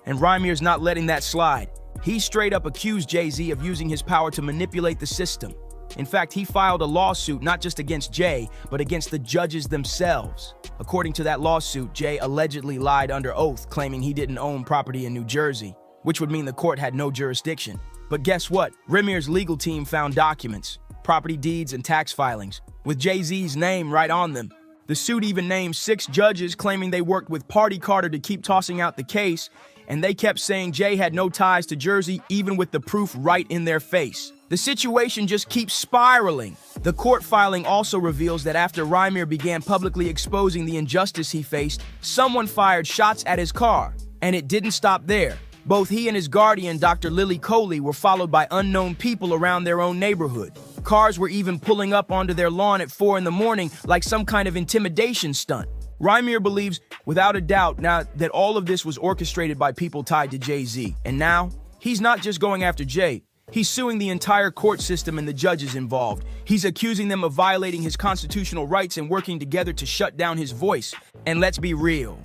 And Rymir's not letting that slide. He straight up accused Jay-Z of using his power to manipulate the system. In fact, he filed a lawsuit not just against Jay, but against the judges themselves. According to that lawsuit, Jay allegedly lied under oath, claiming he didn't own property in New Jersey, which would mean the court had no jurisdiction. But guess what? Rymir's legal team found documents, property deeds, and tax filings, with Jay-Z's name right on them. The suit even named 6 judges, claiming they worked with Party Carter to keep tossing out the case, and they kept saying Jay had no ties to Jersey, even with the proof right in their face. The situation just keeps spiraling. The court filing also reveals that after Rymir began publicly exposing the injustice he faced, someone fired shots at his car. And it didn't stop there. Both he and his guardian, Dr. Lily Coley, were followed by unknown people around their own neighborhood. Cars were even pulling up onto their lawn at 4 in the morning like some kind of intimidation stunt. Rymir believes, without a doubt, now that all of this was orchestrated by people tied to Jay-Z. And now, he's not just going after Jay. He's suing the entire court system and the judges involved. He's accusing them of violating his constitutional rights and working together to shut down his voice. And let's be real,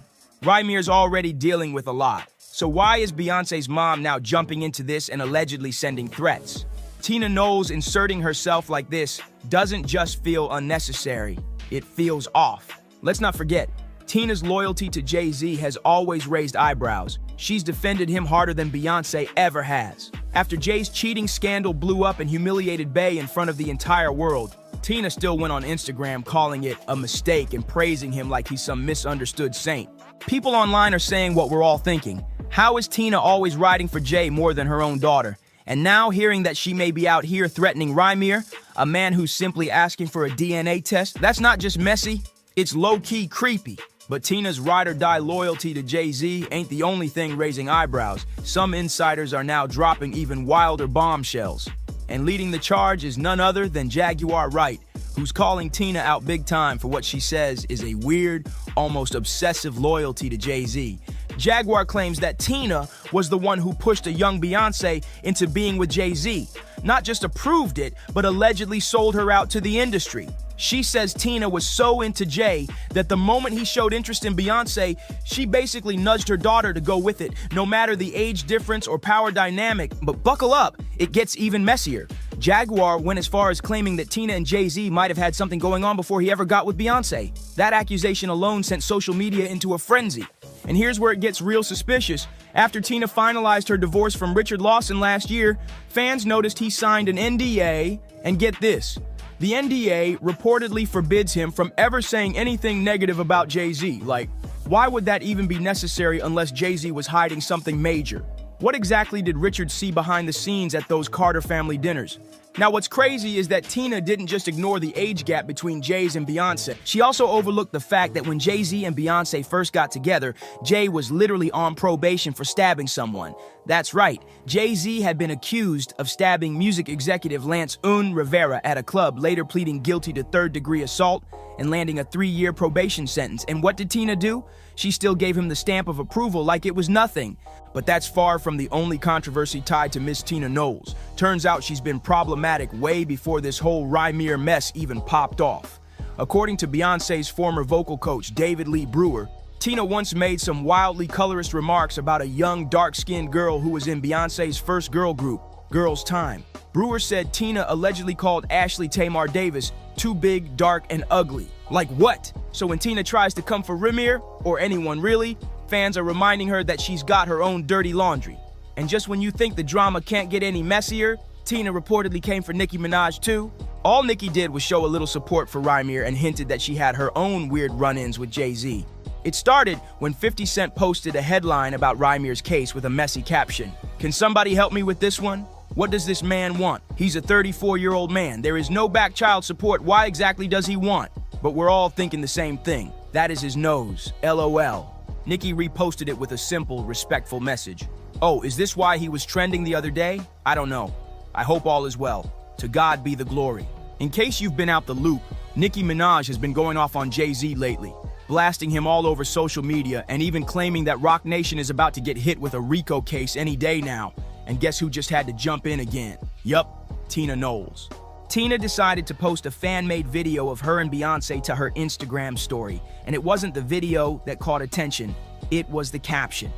Rymir's already dealing with a lot. So why is Beyonce's mom now jumping into this and allegedly sending threats? Tina Knowles inserting herself like this doesn't just feel unnecessary, it feels off. Let's not forget, Tina's loyalty to Jay-Z has always raised eyebrows. She's defended him harder than Beyonce ever has. After Jay's cheating scandal blew up and humiliated Bey in front of the entire world, Tina still went on Instagram calling it a mistake and praising him like he's some misunderstood saint. People online are saying what we're all thinking. How is Tina always riding for Jay more than her own daughter? And now hearing that she may be out here threatening Rymir, a man who's simply asking for a DNA test, that's not just messy, it's low-key creepy. But Tina's ride-or-die loyalty to Jay-Z ain't the only thing raising eyebrows. Some insiders are now dropping even wilder bombshells. And leading the charge is none other than Jaguar Wright, who's calling Tina out big time for what she says is a weird, almost obsessive loyalty to Jay-Z. Jaguar claims that Tina was the one who pushed a young Beyonce into being with Jay-Z. Not just approved it, but allegedly sold her out to the industry. She says Tina was so into Jay that the moment he showed interest in Beyonce, she basically nudged her daughter to go with it, no matter the age difference or power dynamic. But buckle up, it gets even messier. Jaguar went as far as claiming that Tina and Jay-Z might have had something going on before he ever got with Beyonce. That accusation alone sent social media into a frenzy. And here's where it gets real suspicious. After Tina finalized her divorce from Richard Lawson last year, fans noticed he signed an NDA, and get this. The NDA reportedly forbids him from ever saying anything negative about Jay-Z. Like, why would that even be necessary unless Jay-Z was hiding something major? What exactly did Richard see behind the scenes at those Carter family dinners? Now, what's crazy is that Tina didn't just ignore the age gap between Jay's and Beyonce. She also overlooked the fact that when Jay-Z and Beyonce first got together, Jay was literally on probation for stabbing someone. That's right, Jay-Z had been accused of stabbing music executive Lance Rivera at a club, later pleading guilty to third-degree assault and landing a 3-year probation sentence. And what did Tina do? She still gave him the stamp of approval like it was nothing. But that's far from the only controversy tied to Miss Tina Knowles. Turns out she's been problematic way before this whole Rymir mess even popped off. According to Beyonce's former vocal coach, David Lee Brewer, Tina once made some wildly colorist remarks about a young, dark-skinned girl who was in Beyonce's first girl group, Girls' Time. Brewer said Tina allegedly called Ashley Tamar Davis too big, dark, and ugly. Like what? So when Tina tries to come for Rymir, or anyone really, fans are reminding her that she's got her own dirty laundry. And just when you think the drama can't get any messier, Tina reportedly came for Nicki Minaj too. All Nicki did was show a little support for Rymir and hinted that she had her own weird run-ins with Jay-Z. It started when 50 Cent posted a headline about Rymir's case with a messy caption. "Can somebody help me with this one? What does this man want? He's a 34-year-old man. There is no back child support. Why exactly does he want?" But we're all thinking the same thing. That is his nose. LOL. Nicki reposted it with a simple, respectful message. Oh, is this why he was trending the other day? I don't know. I hope all is well. To God be the glory. In case you've been out the loop, Nicki Minaj has been going off on Jay-Z lately, blasting him all over social media and even claiming that Roc Nation is about to get hit with a RICO case any day now. And guess who just had to jump in again? Yup, Tina Knowles. Tina decided to post a fan-made video of her and Beyonce to her Instagram story, and it wasn't the video that caught attention, it was the caption.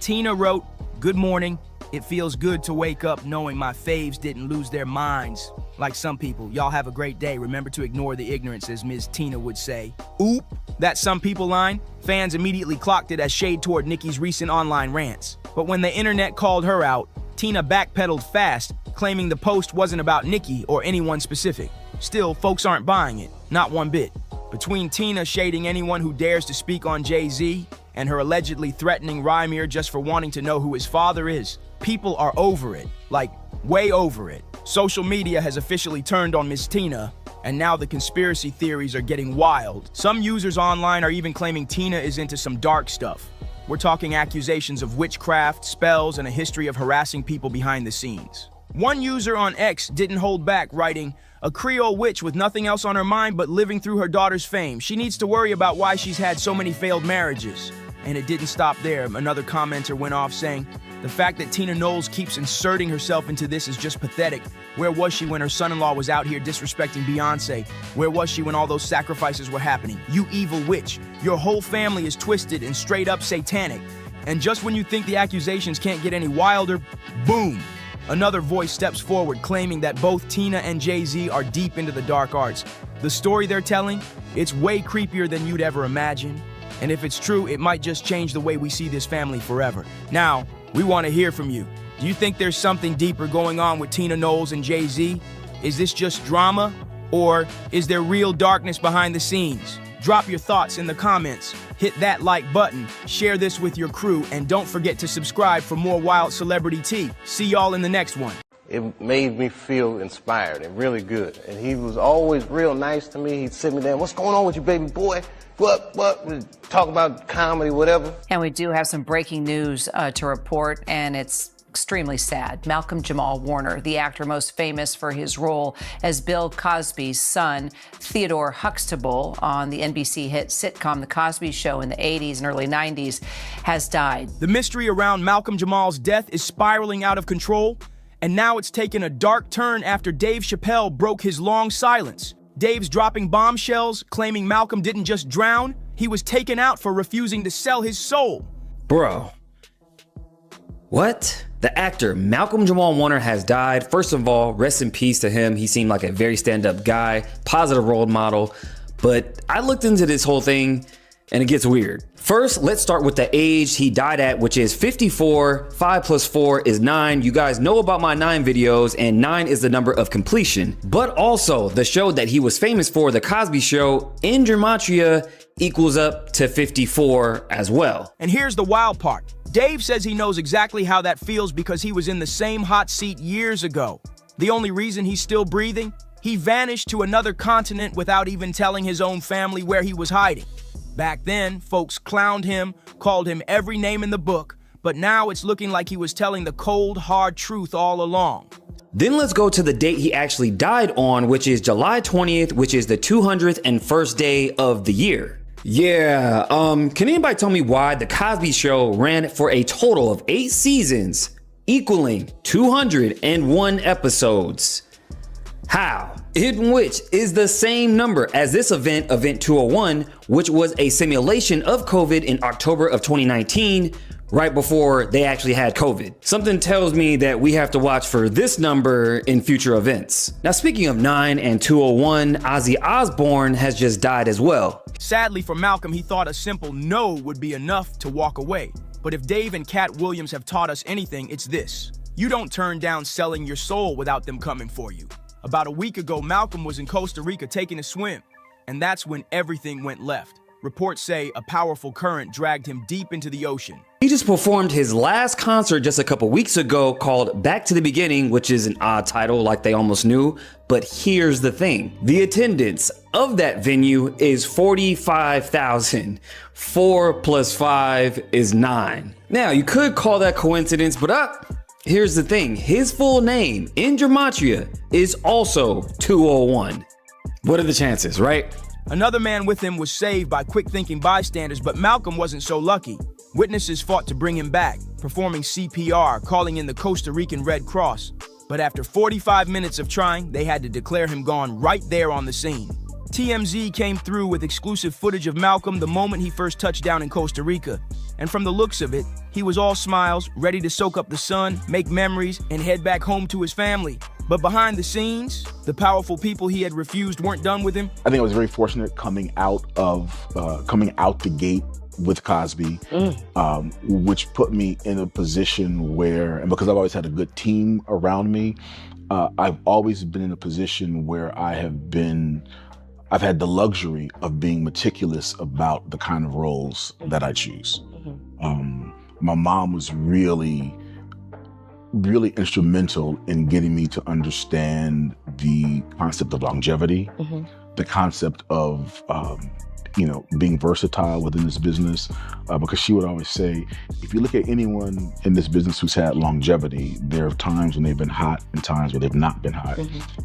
Tina wrote, "Good morning. It feels good to wake up knowing my faves didn't lose their minds. Like some people, y'all have a great day. Remember to ignore the ignorance, as Ms. Tina would say." Oop, that some people line, fans immediately clocked it as shade toward Nicki's recent online rants. But when the internet called her out, Tina backpedaled fast, claiming the post wasn't about Nicki or anyone specific. Still, folks aren't buying it, not one bit. Between Tina shading anyone who dares to speak on Jay-Z and her allegedly threatening Rymir just for wanting to know who his father is, people are over it, like way over it. Social media has officially turned on Miss Tina, and now the conspiracy theories are getting wild. Some users online are even claiming Tina is into some dark stuff. We're talking accusations of witchcraft, spells, and a history of harassing people behind the scenes. One user on X didn't hold back, writing, "A Creole witch with nothing else on her mind but living through her daughter's fame. She needs to worry about why she's had so many failed marriages." And it didn't stop there. Another commenter went off saying, "The fact that Tina Knowles keeps inserting herself into this is just pathetic. Where was she when her son-in-law was out here disrespecting Beyonce? Where was she when all those sacrifices were happening? You evil witch. Your whole family is twisted and straight up satanic." And just when you think the accusations can't get any wilder, boom! Another voice steps forward claiming that both Tina and Jay-Z are deep into the dark arts. The story they're telling, it's way creepier than you'd ever imagine. And if it's true, it might just change the way we see this family forever. Now, we want to hear from you. Do you think there's something deeper going on with Tina Knowles and Jay-Z? Is this just drama? Or is there real darkness behind the scenes? Drop your thoughts in the comments, hit that like button, share this with your crew, and don't forget to subscribe for more wild celebrity tea. See y'all in the next one. It made me feel inspired and really good. And he was always real nice to me. He'd sit me down, what's going on with you, baby boy? What? We'd talk about comedy, whatever. And we do have some breaking news to report, and it's extremely sad. Malcolm Jamal Warner, the actor most famous for his role as Bill Cosby's son, Theodore Huxtable, on the NBC hit sitcom The Cosby Show in the 80s and early 90s, has died. The mystery around Malcolm Jamal's death is spiraling out of control, and now it's taken a dark turn after Dave Chappelle broke his long silence. Dave's dropping bombshells, claiming Malcolm didn't just drown, he was taken out for refusing to sell his soul. Bro. What? The actor Malcolm Jamal Warner has died. First of all, rest in peace to him. He seemed like a very stand-up guy, positive role model. But I looked into this whole thing and it gets weird. First, let's start with the age he died at, which is 54. 5 plus 4 is 9. You guys know about my 9 videos, and 9 is the number of completion. But also, the show that he was famous for, The Cosby Show, in gematria equals up to 54 as well. And here's the wild part. Dave says he knows exactly how that feels because he was in the same hot seat years ago. The only reason he's still breathing? He vanished to another continent without even telling his own family where he was hiding. Back then, folks clowned him, called him every name in the book, but now it's looking like he was telling the cold, hard truth all along. Then let's go to the date he actually died on, which is July 20th, which is the 201st day of the year. Yeah, can anybody tell me why The Cosby Show ran for a total of 8 seasons, equaling 201 episodes? How? In which is the same number as this event, Event 201, which was a simulation of COVID in October of 2019, right before they actually had COVID. Something tells me that we have to watch for this number in future events. Now, speaking of 9 and 201, Ozzy Osbourne has just died as well. Sadly for Malcolm, he thought a simple no would be enough to walk away. But if Dave and Cat Williams have taught us anything, it's this. You don't turn down selling your soul without them coming for you. About a week ago, Malcolm was in Costa Rica taking a swim, and that's when everything went left. Reports say a powerful current dragged him deep into the ocean. He just performed his last concert just a couple weeks ago called Back to the Beginning, which is an odd title like they almost knew. But here's the thing. The attendance of that venue is 45,000. 4 plus 5 is 9. Now, you could call that coincidence, but here's the thing. His full name in gematria is also 201. What are the chances, right? Another man with him was saved by quick-thinking bystanders, but Malcolm wasn't so lucky. Witnesses fought to bring him back, performing CPR, calling in the Costa Rican Red Cross. But after 45 minutes of trying, they had to declare him gone right there on the scene. TMZ came through with exclusive footage of Malcolm the moment he first touched down in Costa Rica. And from the looks of it, he was all smiles, ready to soak up the sun, make memories, and head back home to his family. But behind the scenes, the powerful people he had refused weren't done with him. I think I was very fortunate coming out the gate with Cosby, which put me in a position where, and because I've always had a good team around me, I've always been in a position where I've had the luxury of being meticulous about the kind of roles that I choose. My mom was really instrumental in getting me to understand the concept of longevity, the concept of, being versatile within this business, because she would always say, if you look at anyone in this business who's had longevity, there are times when they've been hot and times where they've not been hot.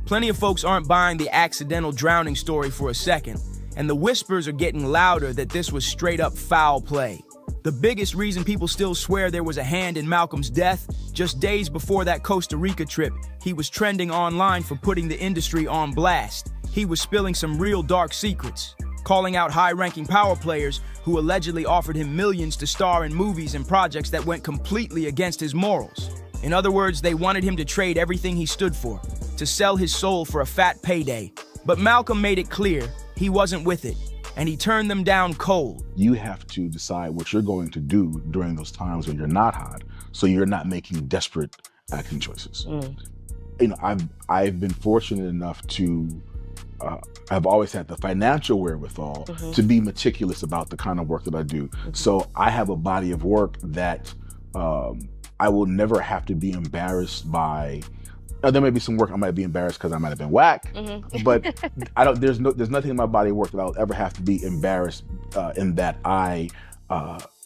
Plenty of folks aren't buying the accidental drowning story for a second, and the whispers are getting louder that this was straight up foul play. The biggest reason people still swear there was a hand in Malcolm's death, just days before that Costa Rica trip, he was trending online for putting the industry on blast. He was spilling some real dark secrets, calling out high-ranking power players who allegedly offered him millions to star in movies and projects that went completely against his morals. In other words, they wanted him to trade everything he stood for, to sell his soul for a fat payday. But Malcolm made it clear he wasn't with it, and he turned them down cold. You have to decide what you're going to do during those times when you're not hot, so you're not making desperate acting choices. I've been fortunate enough to I've always had the financial wherewithal to be meticulous about the kind of work that I do. So I have a body of work that I will never have to be embarrassed by. There may be some work I might be embarrassed because I might have been whack, but I don't. There's nothing in my body of work that I'll ever have to be embarrassed in that I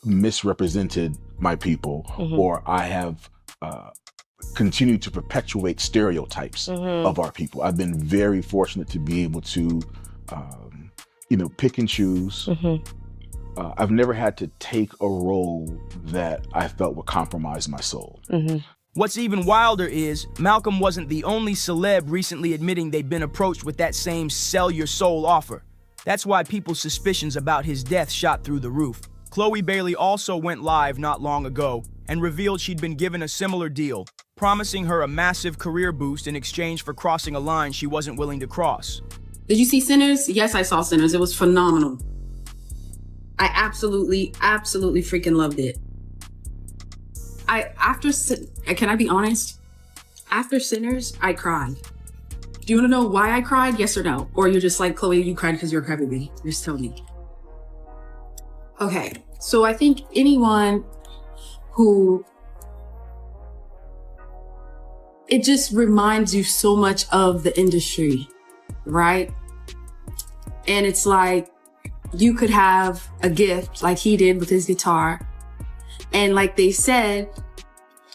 misrepresented my people or I have continued to perpetuate stereotypes of our people. I've been very fortunate to be able to, pick and choose. I've never had to take a role that I felt would compromise my soul. What's even wilder is Malcolm wasn't the only celeb recently admitting they'd been approached with that same sell your soul offer. That's why people's suspicions about his death shot through the roof. Chloe Bailey also went live not long ago and revealed she'd been given a similar deal, promising her a massive career boost in exchange for crossing a line she wasn't willing to cross. Did you see Sinners? Yes, I saw Sinners. It was phenomenal. I absolutely freaking loved it. Can I be honest? After Sinners, I cried. Do you want to know why I cried? Yes or no? Or you're just like, Chloe, you cried because you're a crybaby. Just tell me. Okay, so I think anyone who, it just reminds you so much of the industry, right? And it's like, you could have a gift like he did with his guitar. And like they said,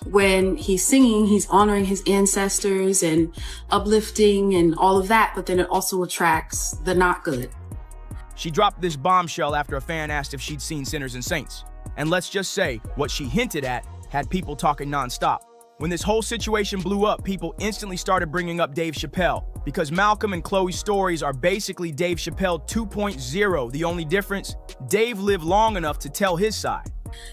when he's singing, he's honoring his ancestors and uplifting and all of that, but then it also attracts the not good. She dropped this bombshell after a fan asked if she'd seen Sinners and Saints. And let's just say, what she hinted at had people talking nonstop. When this whole situation blew up, people instantly started bringing up Dave Chappelle, because Malcolm and Chloe's stories are basically Dave Chappelle 2.0. The only difference, Dave lived long enough to tell his side.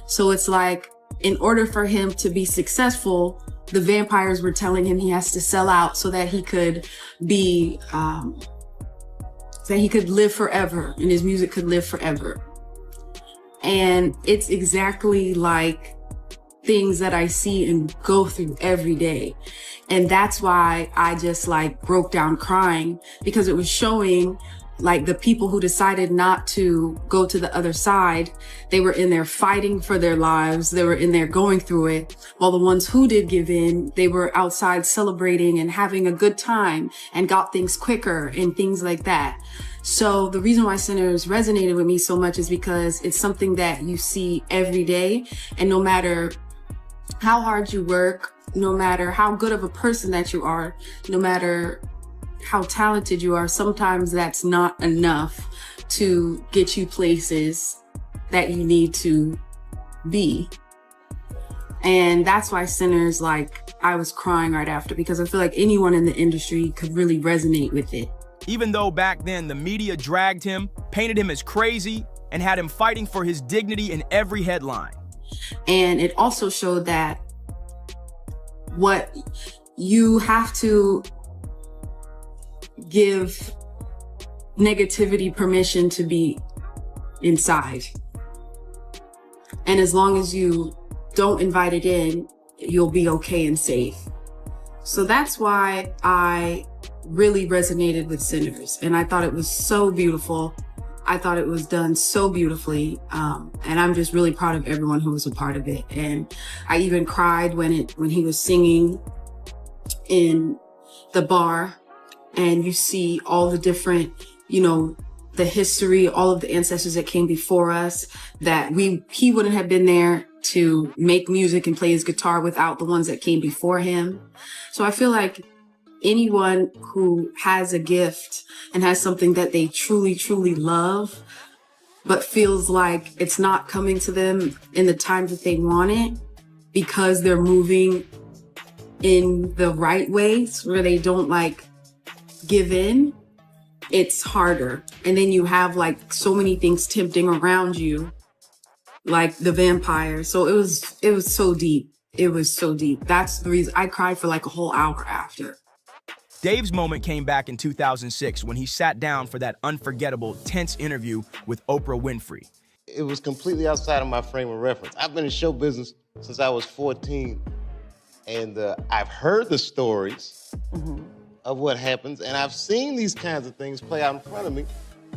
So it's like, in order for him to be successful, the vampires were telling him he has to sell out so that he could be, that he could live forever and his music could live forever. And it's exactly like things that I see and go through every day. And that's why I just like broke down crying, because it was showing like the people who decided not to go to the other side, they were in there fighting for their lives. They were in there going through it. While the ones who did give in, they were outside celebrating and having a good time and got things quicker and things like that. So the reason why Sinners resonated with me so much is because it's something that you see every day. And no matter how hard you work, no matter how good of a person that you are, no matter how talented you are, sometimes that's not enough to get you places that you need to be. And that's why Sinners, like, I was crying right after, because I feel like anyone in the industry could really resonate with it. Even though back then the media dragged him, painted him as crazy, and had him fighting for his dignity in every headline. And it also showed that what you have to give negativity permission to be inside. And as long as you don't invite it in, you'll be okay and safe. So that's why I really resonated with Sinners. And I thought it was so beautiful. I thought it was done so beautifully. And I'm just really proud of everyone who was a part of it. And I even cried when he was singing in the bar, and you see all the different, the history, all of the ancestors that came before us, that he wouldn't have been there to make music and play his guitar without the ones that came before him. So I feel like anyone who has a gift and has something that they truly, truly love, but feels like it's not coming to them in the time that they want it because they're moving in the right ways where they don't give in, it's harder. And then you have so many things tempting around you, like the vampire. So it was so deep. It was so deep. That's the reason I cried for a whole hour after. Dave's moment came back in 2006 when he sat down for that unforgettable, tense interview with Oprah Winfrey. It was completely outside of my frame of reference. I've been in show business since I was 14, and I've heard the stories. of what happens, and I've seen these kinds of things play out in front of me.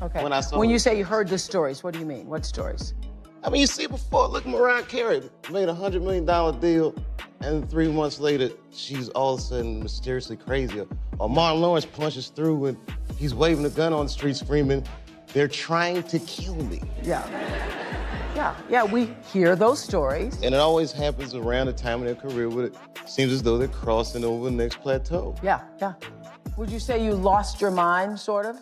Okay. When I saw When you say you heard the stories, what do you mean? What stories? I mean, you see before, look, Mariah Carey made a $100 million deal, and 3 months later, she's all of a sudden mysteriously crazy. Or Martin Lawrence punches through and he's waving a gun on the street screaming, "They're trying to kill me." Yeah, we hear those stories. And it always happens around the time of their career where it seems as though they're crossing over the next plateau. Yeah. Would you say you lost your mind, sort of?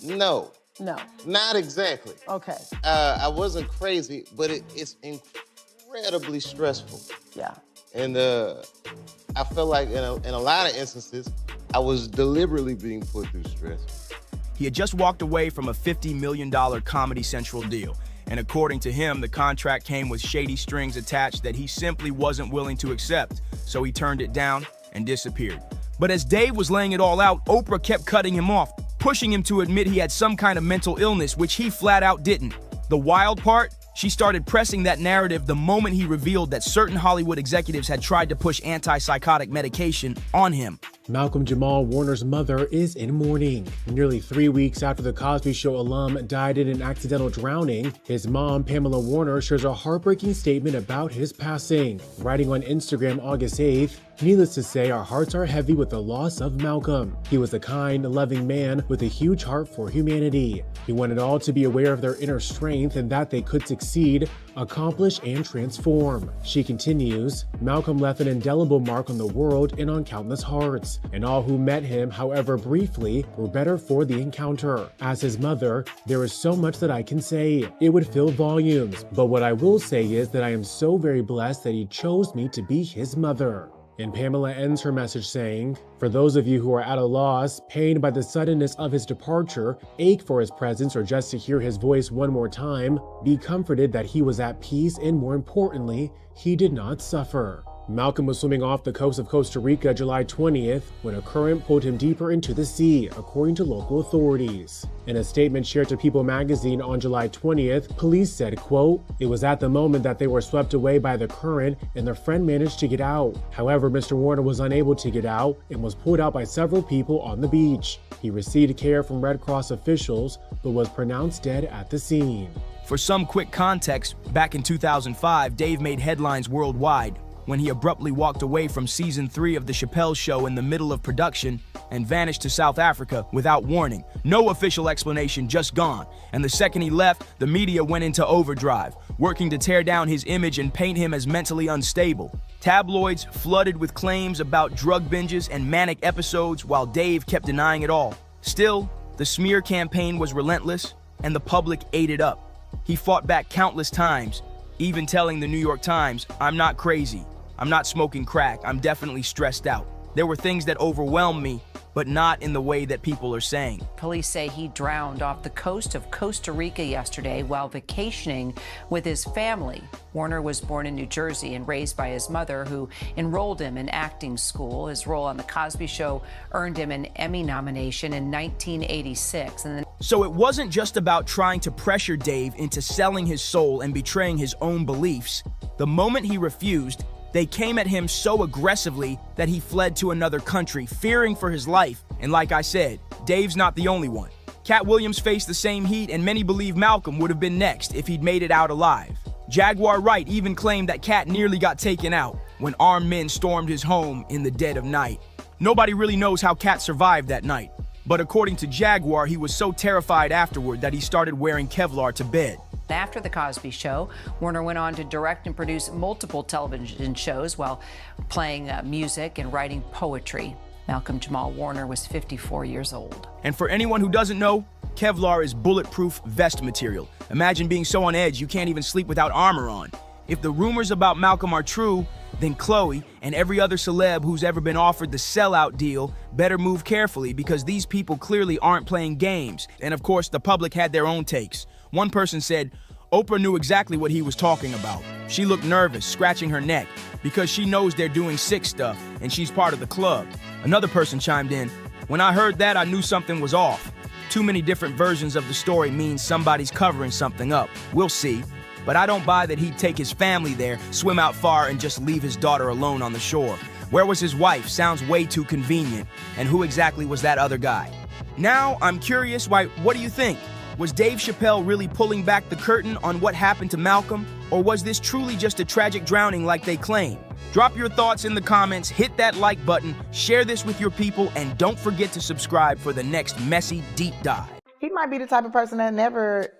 No. No. Not exactly. Okay. I wasn't crazy, but it's incredibly stressful. Yeah. And I felt like in a lot of instances, I was deliberately being put through stress. He had just walked away from a $50 million Comedy Central deal. And according to him, the contract came with shady strings attached that he simply wasn't willing to accept. So he turned it down and disappeared. But as Dave was laying it all out, Oprah kept cutting him off, pushing him to admit he had some kind of mental illness, which he flat out didn't. The wild part? She started pressing that narrative the moment he revealed that certain Hollywood executives had tried to push antipsychotic medication on him. Malcolm Jamal Warner's mother is in mourning. Nearly 3 weeks after the Cosby Show alum died in an accidental drowning, his mom, Pamela Warner, shares a heartbreaking statement about his passing. Writing on Instagram August 8th, "Needless to say, our hearts are heavy with the loss of Malcolm. He was a kind, loving man with a huge heart for humanity. He wanted all to be aware of their inner strength and that they could succeed, accomplish, and transform." She continues, "Malcolm left an indelible mark on the world and on countless hearts, and all who met him, however briefly, were better for the encounter. As his mother, there is so much that I can say. It would fill volumes, but what I will say is that I am so very blessed that he chose me to be his mother." And Pamela ends her message saying, "For those of you who are at a loss, pained by the suddenness of his departure, ache for his presence or just to hear his voice one more time, be comforted that he was at peace and more importantly, he did not suffer." Malcolm was swimming off the coast of Costa Rica July 20th when a current pulled him deeper into the sea, according to local authorities. In a statement shared to People magazine on July 20th, police said, quote, "It was at the moment that they were swept away by the current and their friend managed to get out. However, Mr. Warner was unable to get out and was pulled out by several people on the beach. He received care from Red Cross officials, but was pronounced dead at the scene." For some quick context, back in 2005, Dave made headlines worldwide when he abruptly walked away from season 3 of The Chappelle Show in the middle of production and vanished to South Africa without warning. No official explanation, just gone. And the second he left, the media went into overdrive, working to tear down his image and paint him as mentally unstable. Tabloids flooded with claims about drug binges and manic episodes while Dave kept denying it all. Still, the smear campaign was relentless and the public ate it up. He fought back countless times, even telling the New York Times, "I'm not crazy. I'm not smoking crack. I'm definitely stressed out. There were things that overwhelmed me, but not in the way that people are saying." Police say he drowned off the coast of Costa Rica yesterday while vacationing with his family. Warner was born in New Jersey and raised by his mother, who enrolled him in acting school. His role on The Cosby Show earned him an Emmy nomination in 1986. So it wasn't just about trying to pressure Dave into selling his soul and betraying his own beliefs. The moment he refused, they came at him so aggressively that he fled to another country, fearing for his life. And like I said, Dave's not the only one. Cat Williams faced the same heat, and many believe Malcolm would have been next if he'd made it out alive. Jaguar Wright even claimed that Cat nearly got taken out when armed men stormed his home in the dead of night. Nobody really knows how Cat survived that night, but according to Jaguar, he was so terrified afterward that he started wearing Kevlar to bed. After The Cosby Show, Warner went on to direct and produce multiple television shows while playing music and writing poetry. Malcolm Jamal Warner was 54 years old. And for anyone who doesn't know, Kevlar is bulletproof vest material. Imagine being so on edge you can't even sleep without armor on. If the rumors about Malcolm are true, then Chloe and every other celeb who's ever been offered the sellout deal better move carefully, because these people clearly aren't playing games. And of course, the public had their own takes. One person said, Oprah knew exactly what he was talking about. She looked nervous, scratching her neck, because she knows they're doing sick stuff and she's part of the club. Another person chimed in, "When I heard that, I knew something was off. Too many different versions of the story means somebody's covering something up. We'll see." But I don't buy that he'd take his family there, swim out far, and just leave his daughter alone on the shore. Where was his wife? Sounds way too convenient. And who exactly was that other guy? Now, I'm curious, what do you think? Was Dave Chappelle really pulling back the curtain on what happened to Malcolm? Or was this truly just a tragic drowning like they claim? Drop your thoughts in the comments, hit that like button, share this with your people, and don't forget to subscribe for the next messy deep dive. He might be the type of person that never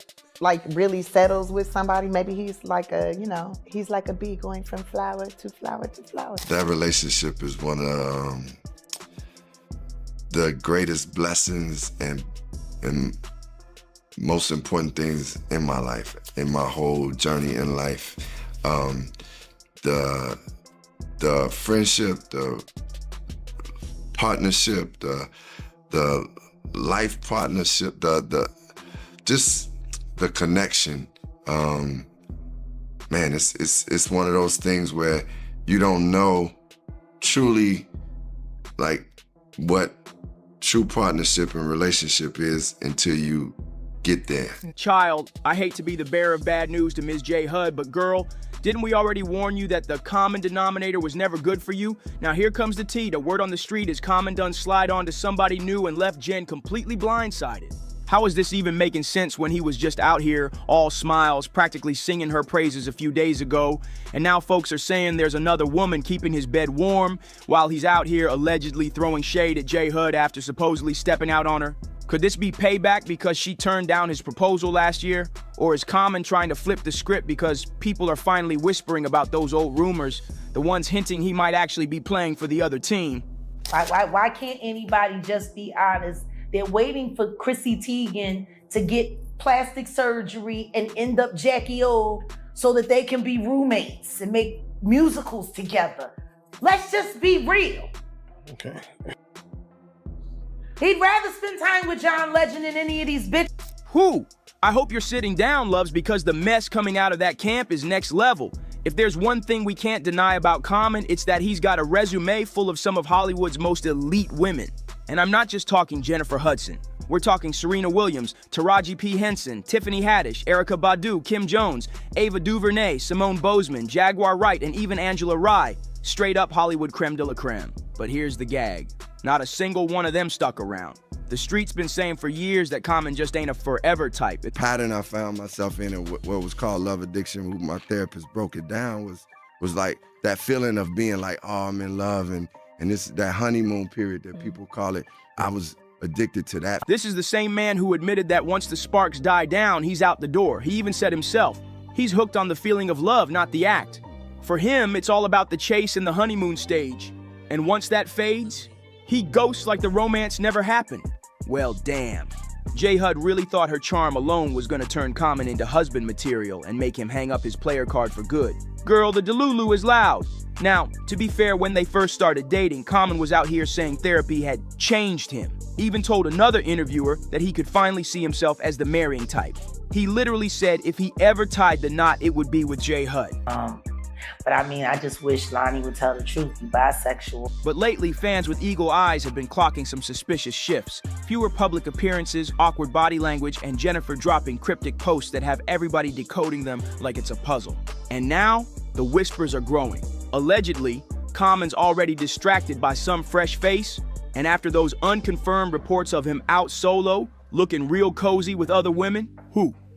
really settles with somebody. Maybe he's like he's like a bee going from flower to flower to flower. That relationship is one of the greatest blessings and most important things in my life, in my whole journey in life. The friendship, the partnership, the life partnership, just the connection. Man, it's one of those things where you don't know truly what true partnership and relationship is until you get there. Child, I hate to be the bearer of bad news to Ms. J. Hud, but girl, didn't we already warn you that the common denominator was never good for you? Now here comes the tea. The word on the street is Common done slide on to somebody new and left Jen completely blindsided. How is this even making sense when he was just out here, all smiles, practically singing her praises a few days ago, and now folks are saying there's another woman keeping his bed warm while he's out here allegedly throwing shade at J. Hud after supposedly stepping out on her? Could this be payback because she turned down his proposal last year? Or is Common trying to flip the script because people are finally whispering about those old rumors, the ones hinting he might actually be playing for the other team? Why can't anybody just be honest? They're waiting for Chrissy Teigen to get plastic surgery and end up Jackie O so that they can be roommates and make musicals together. Let's just be real. Okay. He'd rather spend time with John Legend than any of these bitches. Who? I hope you're sitting down, loves, because the mess coming out of that camp is next level. If there's one thing we can't deny about Common, it's that he's got a resume full of some of Hollywood's most elite women. And I'm not just talking Jennifer Hudson. We're talking Serena Williams, Taraji P. Henson, Tiffany Haddish, Erykah Badu, Kim Jones, Ava DuVernay, Simone Bozeman, Jaguar Wright, and even Angela Rye. Straight up Hollywood creme de la creme. But here's the gag. Not a single one of them stuck around. The street's been saying for years that Common just ain't a forever type. The pattern I found myself in and what was called love addiction, my therapist broke it down, was like that feeling of being like, oh, I'm in love, and this that honeymoon period that people call it. I was addicted to that. This is the same man who admitted that once the sparks die down, he's out the door. He even said himself, he's hooked on the feeling of love, not the act. For him, it's all about the chase and the honeymoon stage. And once that fades, he ghosts like the romance never happened. Well, damn. J. Hud really thought her charm alone was gonna turn Common into husband material and make him hang up his player card for good. Girl, the Delulu is loud. Now, to be fair, when they first started dating, Common was out here saying therapy had changed him. He even told another interviewer that he could finally see himself as the marrying type. He literally said if he ever tied the knot, it would be with J. Hud. But I mean, I just wish Lonnie would tell the truth. He's bisexual. But lately, fans with eagle eyes have been clocking some suspicious shifts. Fewer public appearances, awkward body language, and Jennifer dropping cryptic posts that have everybody decoding them like it's a puzzle. And now, the whispers are growing. Allegedly, Common's already distracted by some fresh face, and after those unconfirmed reports of him out solo, looking real cozy with other women,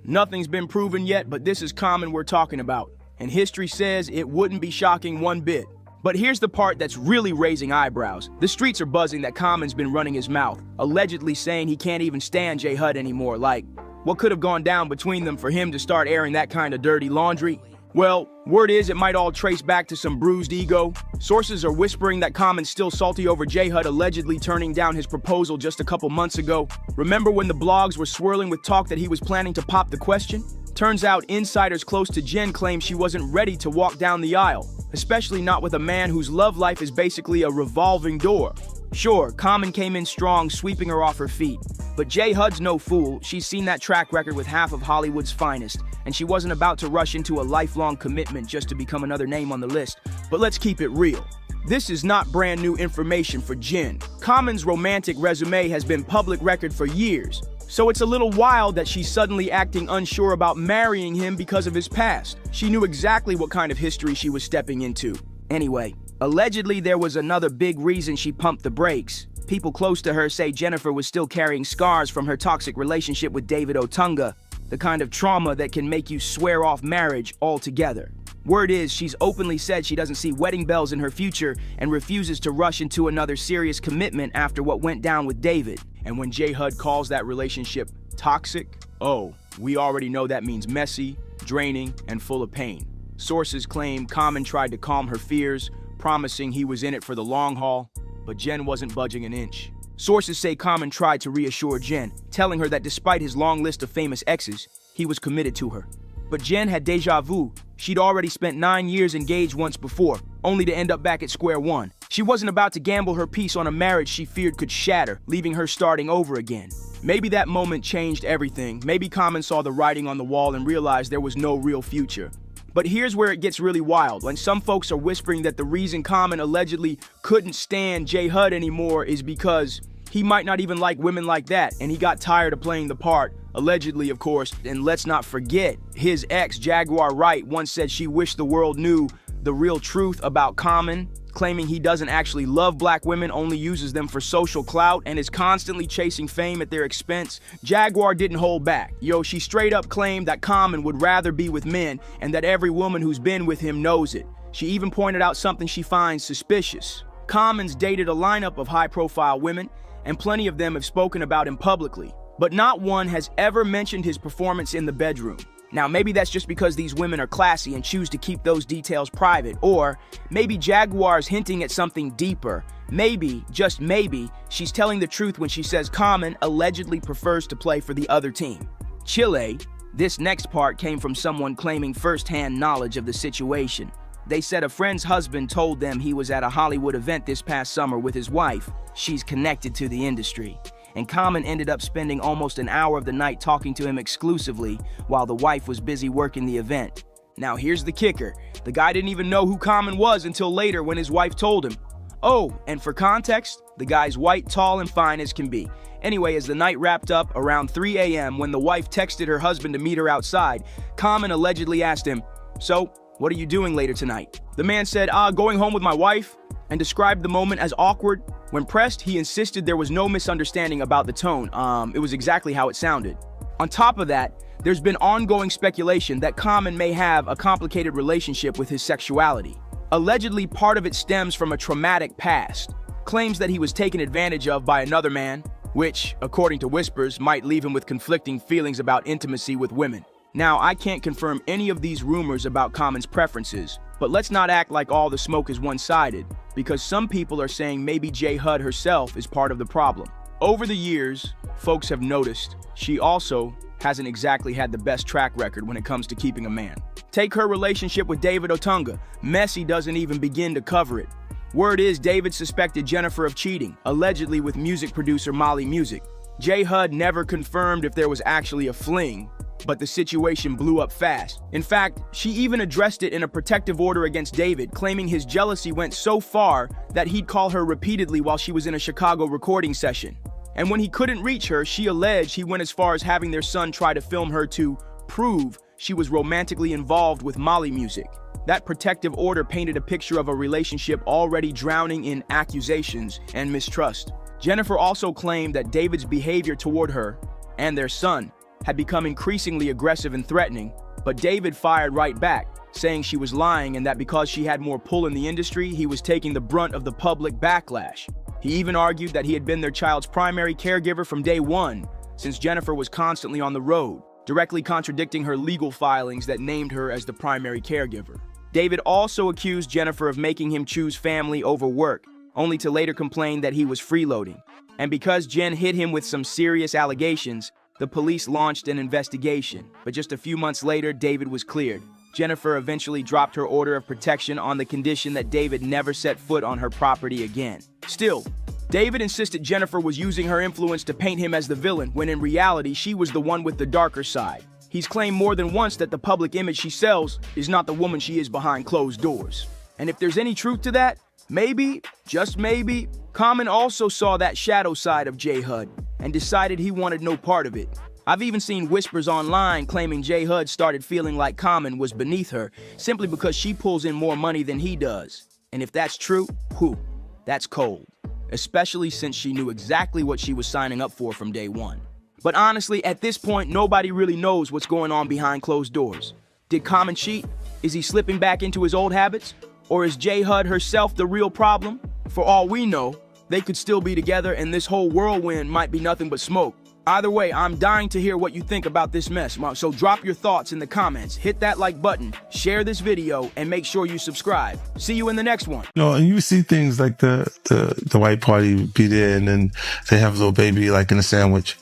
nothing's been proven yet, but this is Common we're talking about. And history says it wouldn't be shocking one bit. But here's the part that's really raising eyebrows. The streets are buzzing that Common's been running his mouth, allegedly saying he can't even stand J. Hud anymore. Like, what could have gone down between them for him to start airing that kind of dirty laundry? Well, word is it might all trace back to some bruised ego. Sources are whispering that Common's still salty over J. Hud allegedly turning down his proposal just a couple months ago. Remember when the blogs were swirling with talk that he was planning to pop the question? Turns out insiders close to Jen claim she wasn't ready to walk down the aisle, especially not with a man whose love life is basically a revolving door. Sure, Common came in strong, sweeping her off her feet. But J. Hud's no fool. She's seen that track record with half of Hollywood's finest, and she wasn't about to rush into a lifelong commitment just to become another name on the list. But let's keep it real. This is not brand new information for Jen. Common's romantic resume has been public record for years. So it's a little wild that she's suddenly acting unsure about marrying him because of his past. She knew exactly what kind of history she was stepping into. Anyway, allegedly there was another big reason she pumped the brakes. People close to her say Jennifer was still carrying scars from her toxic relationship with David Otunga, the kind of trauma that can make you swear off marriage altogether. Word is, she's openly said she doesn't see wedding bells in her future and refuses to rush into another serious commitment after what went down with David. And when J. Hud calls that relationship toxic, oh, we already know that means messy, draining, and full of pain. Sources claim Common tried to calm her fears, promising he was in it for the long haul, but Jen wasn't budging an inch. Sources say Common tried to reassure Jen, telling her that despite his long list of famous exes, he was committed to her. But Jen had deja vu. She'd already spent 9 years engaged once before, only to end up back at square one. She wasn't about to gamble her peace on a marriage she feared could shatter, leaving her starting over again. Maybe that moment changed everything. Maybe Common saw the writing on the wall and realized there was no real future. But here's where it gets really wild. When some folks are whispering that the reason Common allegedly couldn't stand J. Hud anymore is because he might not even like women like that, and he got tired of playing the part. Allegedly, of course. And let's not forget, his ex, Jaguar Wright, once said she wished the world knew the real truth about Common, claiming he doesn't actually love black women, only uses them for social clout, and is constantly chasing fame at their expense. Jaguar didn't hold back. She straight up claimed that Common would rather be with men, and that every woman who's been with him knows it. She even pointed out something she finds suspicious. Common's dated a lineup of high-profile women, and plenty of them have spoken about him publicly. But not one has ever mentioned his performance in the bedroom. Now, maybe that's just because these women are classy and choose to keep those details private, or maybe Jaguar's hinting at something deeper. Maybe, just maybe, she's telling the truth when she says Common allegedly prefers to play for the other team. Chile. This next part came from someone claiming first-hand knowledge of the situation. They said a friend's husband told them he was at a Hollywood event this past summer with his wife. She's connected to the industry. And Common ended up spending almost an hour of the night talking to him exclusively while the wife was busy working the event. Now here's the kicker. The guy didn't even know who Common was until later when his wife told him. Oh, and for context, the guy's white, tall, and fine as can be. Anyway, as the night wrapped up around 3 a.m. when the wife texted her husband to meet her outside, Common allegedly asked him, "So, what are you doing later tonight?" The man said, going home with my wife," and described the moment as awkward. When pressed, he insisted there was no misunderstanding about the tone. It was exactly how it sounded. On top of that, there's been ongoing speculation that Common may have a complicated relationship with his sexuality. Allegedly, part of it stems from a traumatic past. Claims that he was taken advantage of by another man, which, according to whispers, might leave him with conflicting feelings about intimacy with women. Now, I can't confirm any of these rumors about Common's preferences, but let's not act like all the smoke is one-sided, because some people are saying maybe J. Hud herself is part of the problem. Over the years, folks have noticed she also hasn't exactly had the best track record when it comes to keeping a man. Take her relationship with David Otunga. Messi doesn't even begin to cover it. Word is David suspected Jennifer of cheating, allegedly with music producer Molly Music. J. Hud never confirmed if there was actually a fling, but the situation blew up fast. In fact, she even addressed it in a protective order against David, claiming his jealousy went so far that he'd call her repeatedly while she was in a Chicago recording session. And when he couldn't reach her, she alleged he went as far as having their son try to film her to prove she was romantically involved with Molly Music. That protective order painted a picture of a relationship already drowning in accusations and mistrust. Jennifer also claimed that David's behavior toward her and their son had become increasingly aggressive and threatening, but David fired right back, saying she was lying and that because she had more pull in the industry, he was taking the brunt of the public backlash. He even argued that he had been their child's primary caregiver from day one, since Jennifer was constantly on the road, directly contradicting her legal filings that named her as the primary caregiver. David also accused Jennifer of making him choose family over work, only to later complain that he was freeloading. And because Jen hit him with some serious allegations, the police launched an investigation, but just a few months later, David was cleared. Jennifer eventually dropped her order of protection on the condition that David never set foot on her property again. Still, David insisted Jennifer was using her influence to paint him as the villain, when in reality, she was the one with the darker side. He's claimed more than once that the public image she sells is not the woman she is behind closed doors. And if there's any truth to that, maybe, just maybe, Common also saw that shadow side of J. Hud, and decided he wanted no part of it. I've even seen whispers online claiming J. Hud started feeling like Common was beneath her simply because she pulls in more money than he does. And if that's true, whew, that's cold. Especially since she knew exactly what she was signing up for from day one. But honestly, at this point, nobody really knows what's going on behind closed doors. Did Common cheat? Is he slipping back into his old habits? Or is J. Hud herself the real problem? For all we know, they could still be together and this whole whirlwind might be nothing but smoke. Either way, I'm dying to hear what you think about this mess, so drop your thoughts in the comments, hit that like button, share this video, and make sure you subscribe. See you in the next one. And you see things like the white party be there, and then they have a little baby like in a sandwich.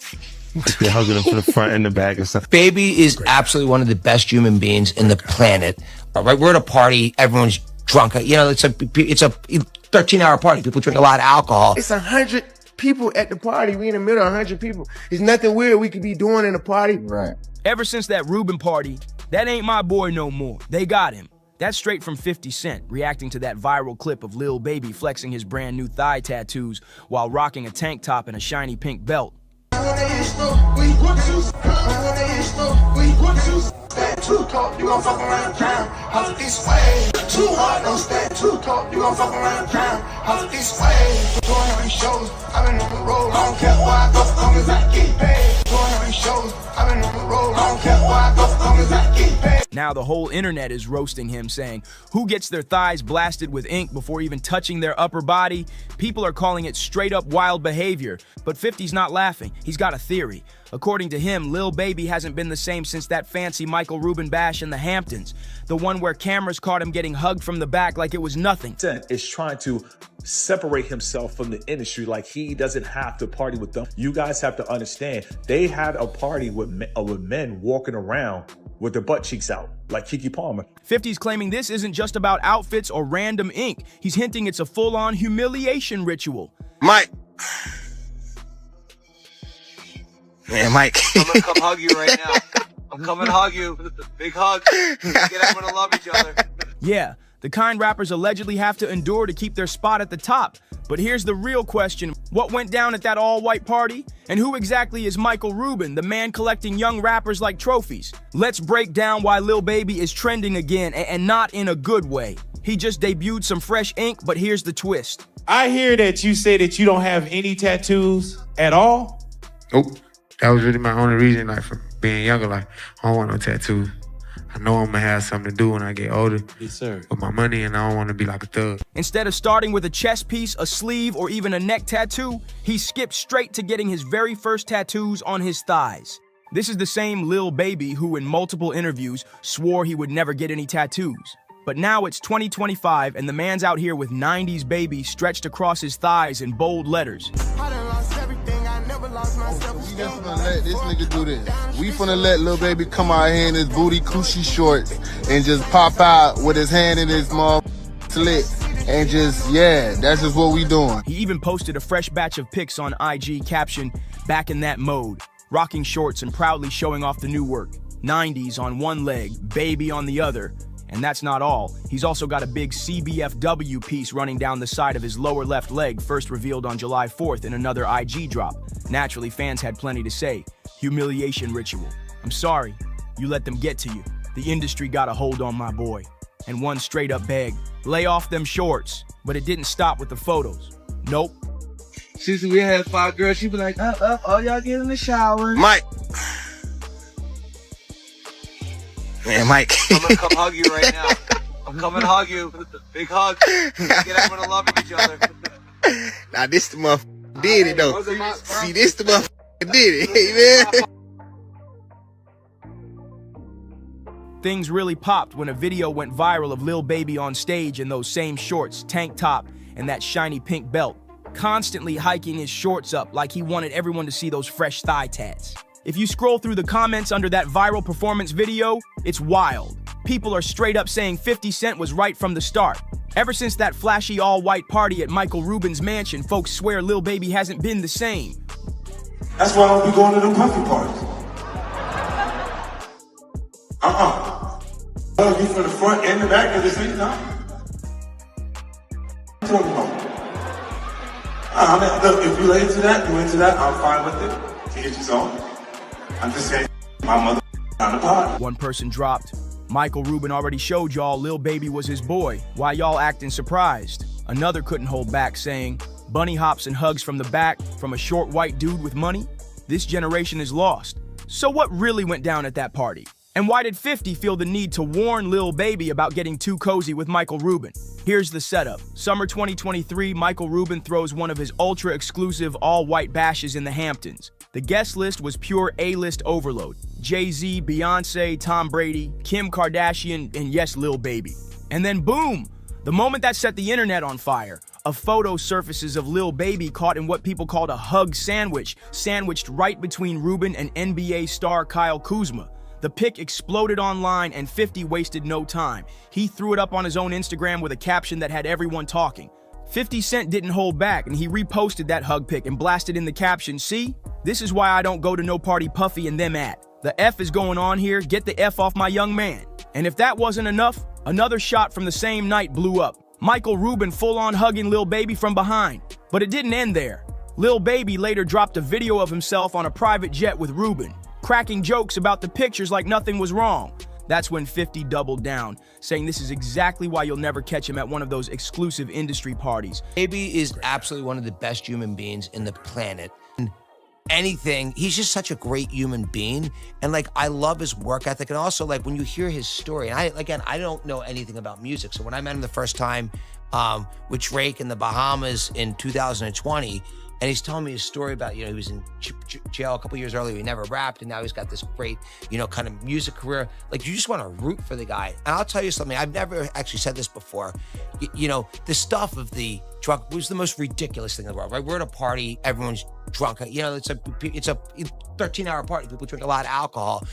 They're hugging them from the front and the back and stuff. Baby is absolutely one of the best human beings in the planet. All right, we're at a party, everyone's drunk. You know, it's a 13-hour party. People drink a lot of alcohol. It's 100 people at the party. We in the middle of 100 people. There's nothing weird we could be doing in a party. Right. Ever since that Rubin party, that ain't my boy no more. They got him. That's straight from 50 Cent, reacting to that viral clip of Lil Baby flexing his brand new thigh tattoos while rocking a tank top and a shiny pink belt. Now the whole internet is roasting him, saying, who gets their thighs blasted with ink before even touching their upper body? People are calling it straight up wild behavior, but 50's not laughing. He's got a theory. According to him, Lil Baby hasn't been the same since that fancy Michael Rubin bash in the Hamptons, the one where cameras caught him getting hugged from the back like it was nothing. Is trying to separate himself from the industry, like he doesn't have to party with them. You guys have to understand, they had a party with men walking around with their butt cheeks out, like Keke Palmer. 50's claiming this isn't just about outfits or random ink. He's hinting it's a full-on humiliation ritual. Mike. Man, Mike. I'm gonna come hug you right now. I'm coming to hug you. Big hug. Get everyone to love each other. Yeah, the kind rappers allegedly have to endure to keep their spot at the top. But here's the real question. What went down at that all-white party? And who exactly is Michael Rubin, the man collecting young rappers like trophies? Let's break down why Lil Baby is trending again, and not in a good way. He just debuted some fresh ink, but here's the twist. I hear that you say that you don't have any tattoos at all? Nope. That was really my only reason, like, for being younger. Like, I don't want no tattoos. I know I'm gonna have something to do when I get older. Yes, sir. With my money, and I don't want to be like a thug. Instead of starting with a chest piece, a sleeve, or even a neck tattoo, he skipped straight to getting his very first tattoos on his thighs. This is the same Lil Baby who in multiple interviews swore he would never get any tattoos. But now it's 2025 and the man's out here with 90s Baby stretched across his thighs in bold letters. We just gonna let this nigga do this. We finna let Lil Baby come out here in his booty coochie shorts and just pop out with his hand in his slit and just, yeah, that's just what we doing. He even posted a fresh batch of pics on IG captioned, "Back in that mode," rocking shorts and proudly showing off the new work. 90s on one leg, Baby on the other. And that's not all. He's also got a big CBFW piece running down the side of his lower left leg, first revealed on July 4th in another IG drop. Naturally, fans had plenty to say. Humiliation ritual. I'm sorry, you let them get to you. The industry got a hold on my boy. And one straight up begged, lay off them shorts. But it didn't stop with the photos. Nope. Since we had 5 girls, she'd be like, all y'all get in the shower. Mike. Man, Mike. I'm gonna come hug you right now. I'm coming to hug you. Big hug. Get everyone to love each other. Now this the motherfucker did it though. See, this the motherfucker did it. Hey, man. Things really popped when a video went viral of Lil Baby on stage in those same shorts, tank top, and that shiny pink belt, constantly hiking his shorts up like he wanted everyone to see those fresh thigh tats. If you scroll through the comments under that viral performance video, it's wild. People are straight up saying 50 Cent was right from the start. Ever since that flashy all-white party at Michael Rubin's mansion, folks swear Lil Baby hasn't been the same. That's why I don't be going to them puffy parties. Hug you from the front and the back of the seat now. What are you talking about? I mean, look, if you into that, I'm fine with it. To each his own. I'm just saying, my mother on the pod. One person dropped. Michael Rubin already showed y'all Lil Baby was his boy. Why y'all acting surprised? Another couldn't hold back, saying, bunny hops and hugs from the back from a short white dude with money? This generation is lost. So what really went down at that party? And why did 50 feel the need to warn Lil Baby about getting too cozy with Michael Rubin? Here's the setup. Summer 2023, Michael Rubin throws one of his ultra-exclusive all-white bashes in the Hamptons. The guest list was pure A-list overload. Jay-Z, Beyonce, Tom Brady, Kim Kardashian, and yes, Lil Baby. And then boom! The moment that set the internet on fire, a photo surfaces of Lil Baby caught in what people called a hug sandwich, sandwiched right between Rubin and NBA star Kyle Kuzma. The pic exploded online and 50 wasted no time. He threw it up on his own Instagram with a caption that had everyone talking. 50 Cent didn't hold back and he reposted that hug pic and blasted in the caption, "See? This is why I don't go to no party Puffy and them at. The F is going on here, get the F off my young man." And if that wasn't enough, another shot from the same night blew up. Michael Rubin full-on hugging Lil Baby from behind. But it didn't end there. Lil Baby later dropped a video of himself on a private jet with Rubin, cracking jokes about the pictures like nothing was wrong. That's when 50 doubled down, saying this is exactly why you'll never catch him at one of those exclusive industry parties. Baby is absolutely one of the best human beings in the planet. Anything, he's just such a great human being. And like, I love his work ethic. And also like when you hear his story, and I don't know anything about music. So when I met him the first time with Drake in the Bahamas in 2020, and he's telling me his story about, he was in jail a couple years earlier. He never rapped, and now he's got this great, kind of music career. Like, you just want to root for the guy. And I'll tell you something. I've never actually said this before. The stuff of the drunk was the most ridiculous thing in the world, right? We're at a party, everyone's drunk. It's a 13-hour party. People drink a lot of alcohol.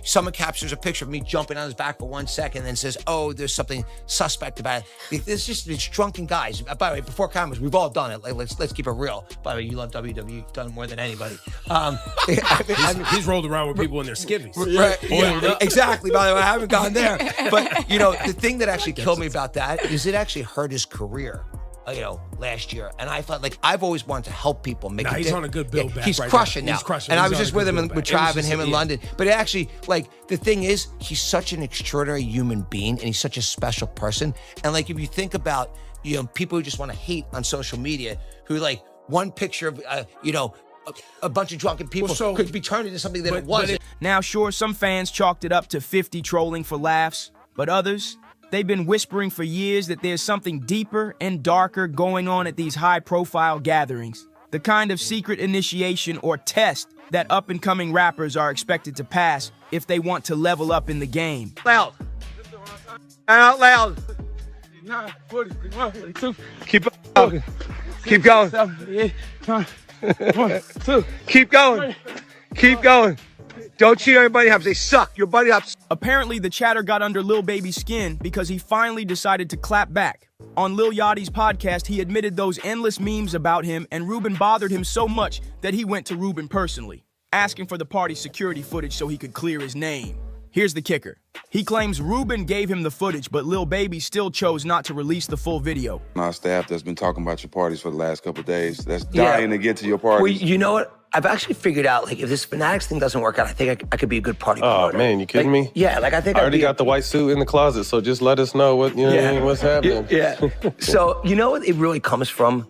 Someone captures a picture of me jumping on his back for 1 second and then says, "Oh, there's something suspect about it." It's drunken guys. By the way, before cameras, we've all done it. Like, let's keep it real. By the way, you love WWE. You've done more than anybody. He's rolled around with people in their skivvies. Right. Yeah, exactly. By the way, I haven't gone there. But, the thing that actually killed me about that is it actually hurt his career. Last year. And I felt like I've always wanted to help people make he's on a good build back. He's right crushing now. now. He's crushing. And he's I was just with him with Trav and him in London. But it actually, the thing is, he's such an extraordinary human being and he's such a special person. And if you think about, people who just want to hate on social media, who one picture of, a bunch of drunken people could be turned into something that it wasn't. Now, sure, some fans chalked it up to 50 trolling for laughs, but others, they've been whispering for years that there's something deeper and darker going on at these high-profile gatherings. The kind of secret initiation or test that up-and-coming rappers are expected to pass if they want to level up in the game. Loud. Out loud. 42. Keep going. Keep going. 1, 2. Keep going. Keep going. Don't cheat on your buddy hops. They suck. Your buddy hops. Apparently, the chatter got under Lil Baby's skin because he finally decided to clap back. On Lil Yachty's podcast, he admitted those endless memes about him, and Rubin bothered him so much that he went to Rubin personally, asking for the party security footage so he could clear his name. Here's the kicker. He claims Rubin gave him the footage, but Lil Baby still chose not to release the full video. My staff that's been talking about your parties for the last couple of days, that's dying to get to your parties. Well, you know what? I've actually figured out, if this Fanatics thing doesn't work out, I think I could be a good party promoter. Oh, man, you kidding me? Yeah, I think I already got the white suit in the closet, so just let us know what's happening. Yeah. So, what it really comes from?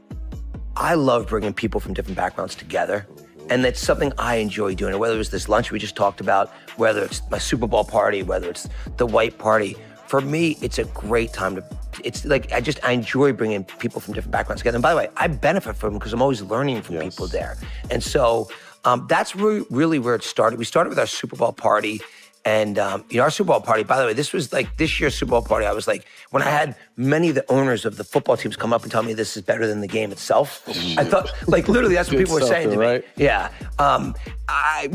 I love bringing people from different backgrounds together. And that's something I enjoy doing. Whether it's this lunch we just talked about, whether it's my Super Bowl party, whether it's the white party. For me, it's a great time to, I enjoy bringing people from different backgrounds together. And by the way, I benefit from them because I'm always learning from people there. And so that's really where it started. We started with our Super Bowl party. And, our Super Bowl party, by the way, this was this year's Super Bowl party. I was when I had many of the owners of the football teams come up and tell me this is better than the game itself, I thought, literally, that's what people were saying to me. Right? Yeah. I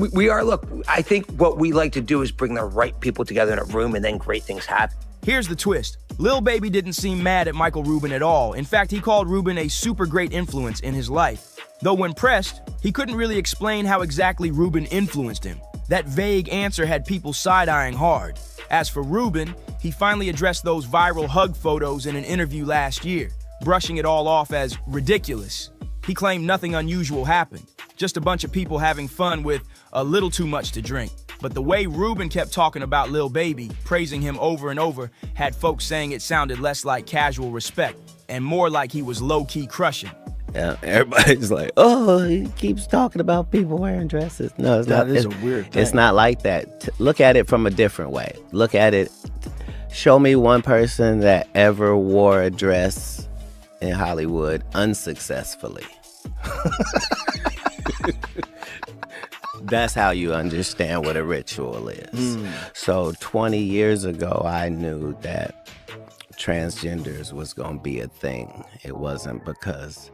think what we like to do is bring the right people together in a room and then great things happen. Here's the twist. Lil Baby didn't seem mad at Michael Rubin at all. In fact, he called Rubin a super great influence in his life. Though when pressed, he couldn't really explain how exactly Rubin influenced him. That vague answer had people side-eyeing hard. As for Rubin, he finally addressed those viral hug photos in an interview last year. brushing it all off as ridiculous. He claimed nothing unusual happened, just a bunch of people having fun with a little too much to drink. But the way Ruben kept talking about Lil Baby, praising him over and over, had folks saying it sounded less like casual respect and more like he was low-key crushing. Yeah, everybody's like, oh, he keeps talking about people wearing dresses. No, it's not. That is a weird thing. It's not like that. Look at it from a different way. Look at it. Show me one person that ever wore a dress in Hollywood unsuccessfully. That's how you understand what a ritual is. So 20 years ago, I knew that transgenders was going to be a thing. It wasn't because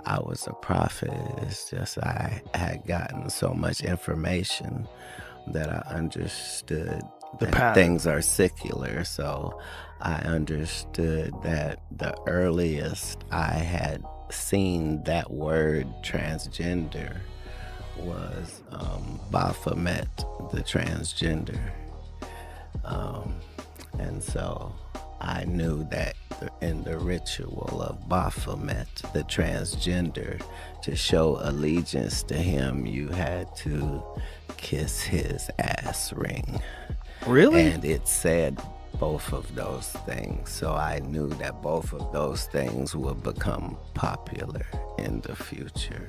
I was a prophet. It's just I had gotten so much information that I understood that things are secular. So I understood that the earliest I had seen that word transgender was Baphomet, the transgender. And so I knew that in the ritual of Baphomet, the transgender, to show allegiance to him, you had to kiss his ass ring. Really? And it said both of those things. So I knew that both of those things would become popular in the future.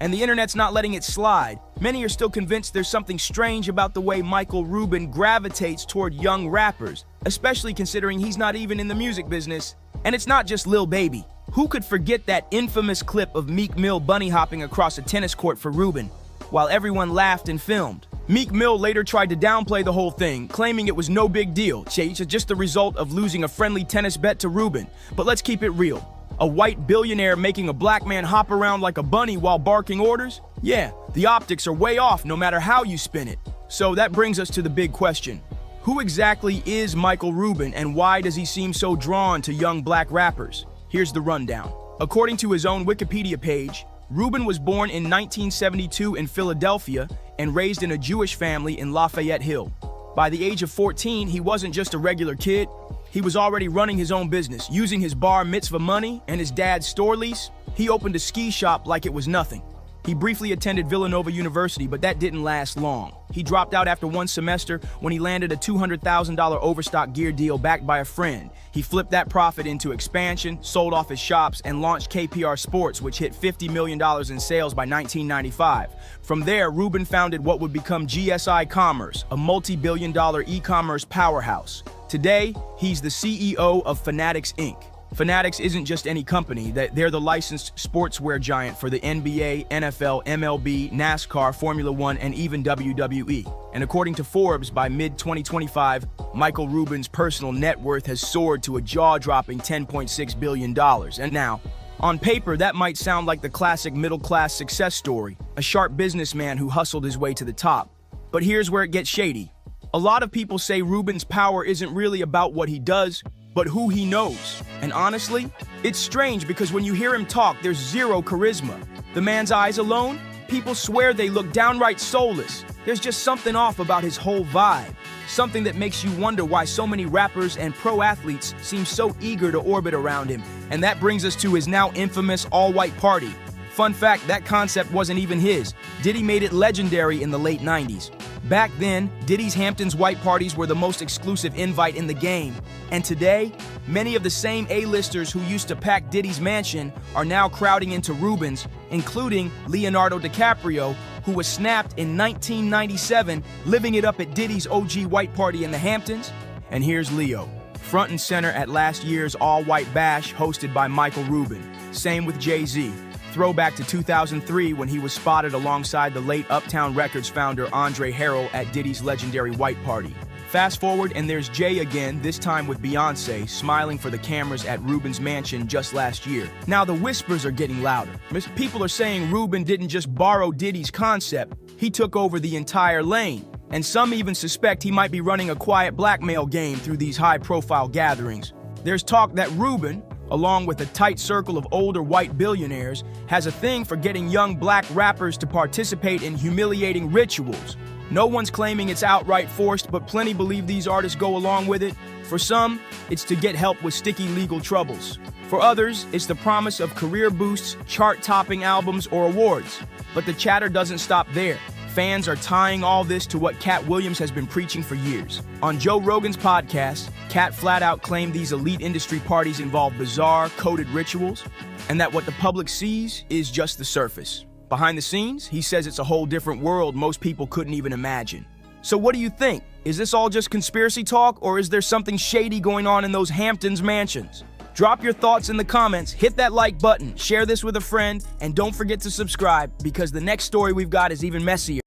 And the internet's not letting it slide. Many are still convinced there's something strange about the way Michael Rubin gravitates toward young rappers, especially considering he's not even in the music business. And it's not just Lil Baby. Who could forget that infamous clip of Meek Mill bunny hopping across a tennis court for Rubin, while everyone laughed and filmed? Meek Mill later tried to downplay the whole thing, claiming it was no big deal, just the result of losing a friendly tennis bet to Rubin. But let's keep it real. A white billionaire making a black man hop around like a bunny while barking orders? Yeah, the optics are way off no matter how you spin it. So that brings us to the big question. Who exactly is Michael Rubin and why does he seem so drawn to young black rappers? Here's the rundown. According to his own Wikipedia page, Rubin was born in 1972 in Philadelphia and raised in a Jewish family in Lafayette Hill. By the age of 14, he wasn't just a regular kid. He was already running his own business, using his bar mitzvah money and his dad's store lease. He opened a ski shop like it was nothing. He briefly attended Villanova University, but that didn't last long. He dropped out after one semester when he landed a $200,000 overstock gear deal backed by a friend. He flipped that profit into expansion, sold off his shops, and launched KPR Sports, which hit $50 million in sales by 1995. From there, Rubin founded what would become GSI Commerce, a multi-billion-dollar e-commerce powerhouse. Today, he's the CEO of Fanatics, Inc. Fanatics isn't just any company. They're the licensed sportswear giant for the NBA, NFL, MLB, NASCAR, Formula One, and even WWE. And according to Forbes, by mid-2025, Michael Rubin's personal net worth has soared to a jaw-dropping $10.6 billion. And now, on paper, that might sound like the classic middle-class success story, a sharp businessman who hustled his way to the top. But here's where it gets shady. A lot of people say Rubin's power isn't really about what he does, but who he knows. And honestly, it's strange because when you hear him talk, there's zero charisma. The man's eyes alone, people swear they look downright soulless. There's just something off about his whole vibe. Something that makes you wonder why so many rappers and pro athletes seem so eager to orbit around him. And that brings us to his now infamous all-white party. Fun fact, that concept wasn't even his. Diddy made it legendary in the late 90s. Back then, Diddy's Hamptons white parties were the most exclusive invite in the game. And today, many of the same A-listers who used to pack Diddy's mansion are now crowding into Rubin's, including Leonardo DiCaprio, who was snapped in 1997, living it up at Diddy's OG white party in the Hamptons. And here's Leo, front and center at last year's all-white bash hosted by Michael Rubin. Same with Jay-Z. Throwback to 2003 when he was spotted alongside the late Uptown Records founder Andre Harrell at Diddy's legendary white party. Fast forward and there's Jay again, this time with Beyonce, smiling for the cameras at Rubin's mansion just last year. Now the whispers are getting louder. People are saying Rubin didn't just borrow Diddy's concept, he took over the entire lane. And some even suspect he might be running a quiet blackmail game through these high-profile gatherings. There's talk that Rubin, along with a tight circle of older white billionaires, has a thing for getting young black rappers to participate in humiliating rituals. No one's claiming it's outright forced, but plenty believe these artists go along with it. For some, it's to get help with sticky legal troubles. For others, it's the promise of career boosts, chart-topping albums, or awards. But the chatter doesn't stop there. Fans are tying all this to what Cat Williams has been preaching for years. On Joe Rogan's podcast, Cat flat out claimed these elite industry parties involve bizarre, coded rituals, and that what the public sees is just the surface. Behind the scenes, he says it's a whole different world most people couldn't even imagine. So what do you think? Is this all just conspiracy talk, or is there something shady going on in those Hamptons mansions? Drop your thoughts in the comments, hit that like button, share this with a friend, and don't forget to subscribe, because the next story we've got is even messier.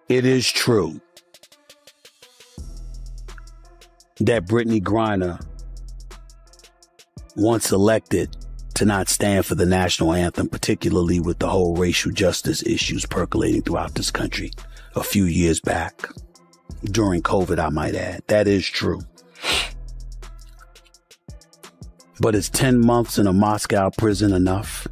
It is true that Brittany Griner, once elected to not stand for the national anthem, particularly with the whole racial justice issues percolating throughout this country a few years back, during COVID, I might add. That is true. But is 10 months in a Moscow prison enough?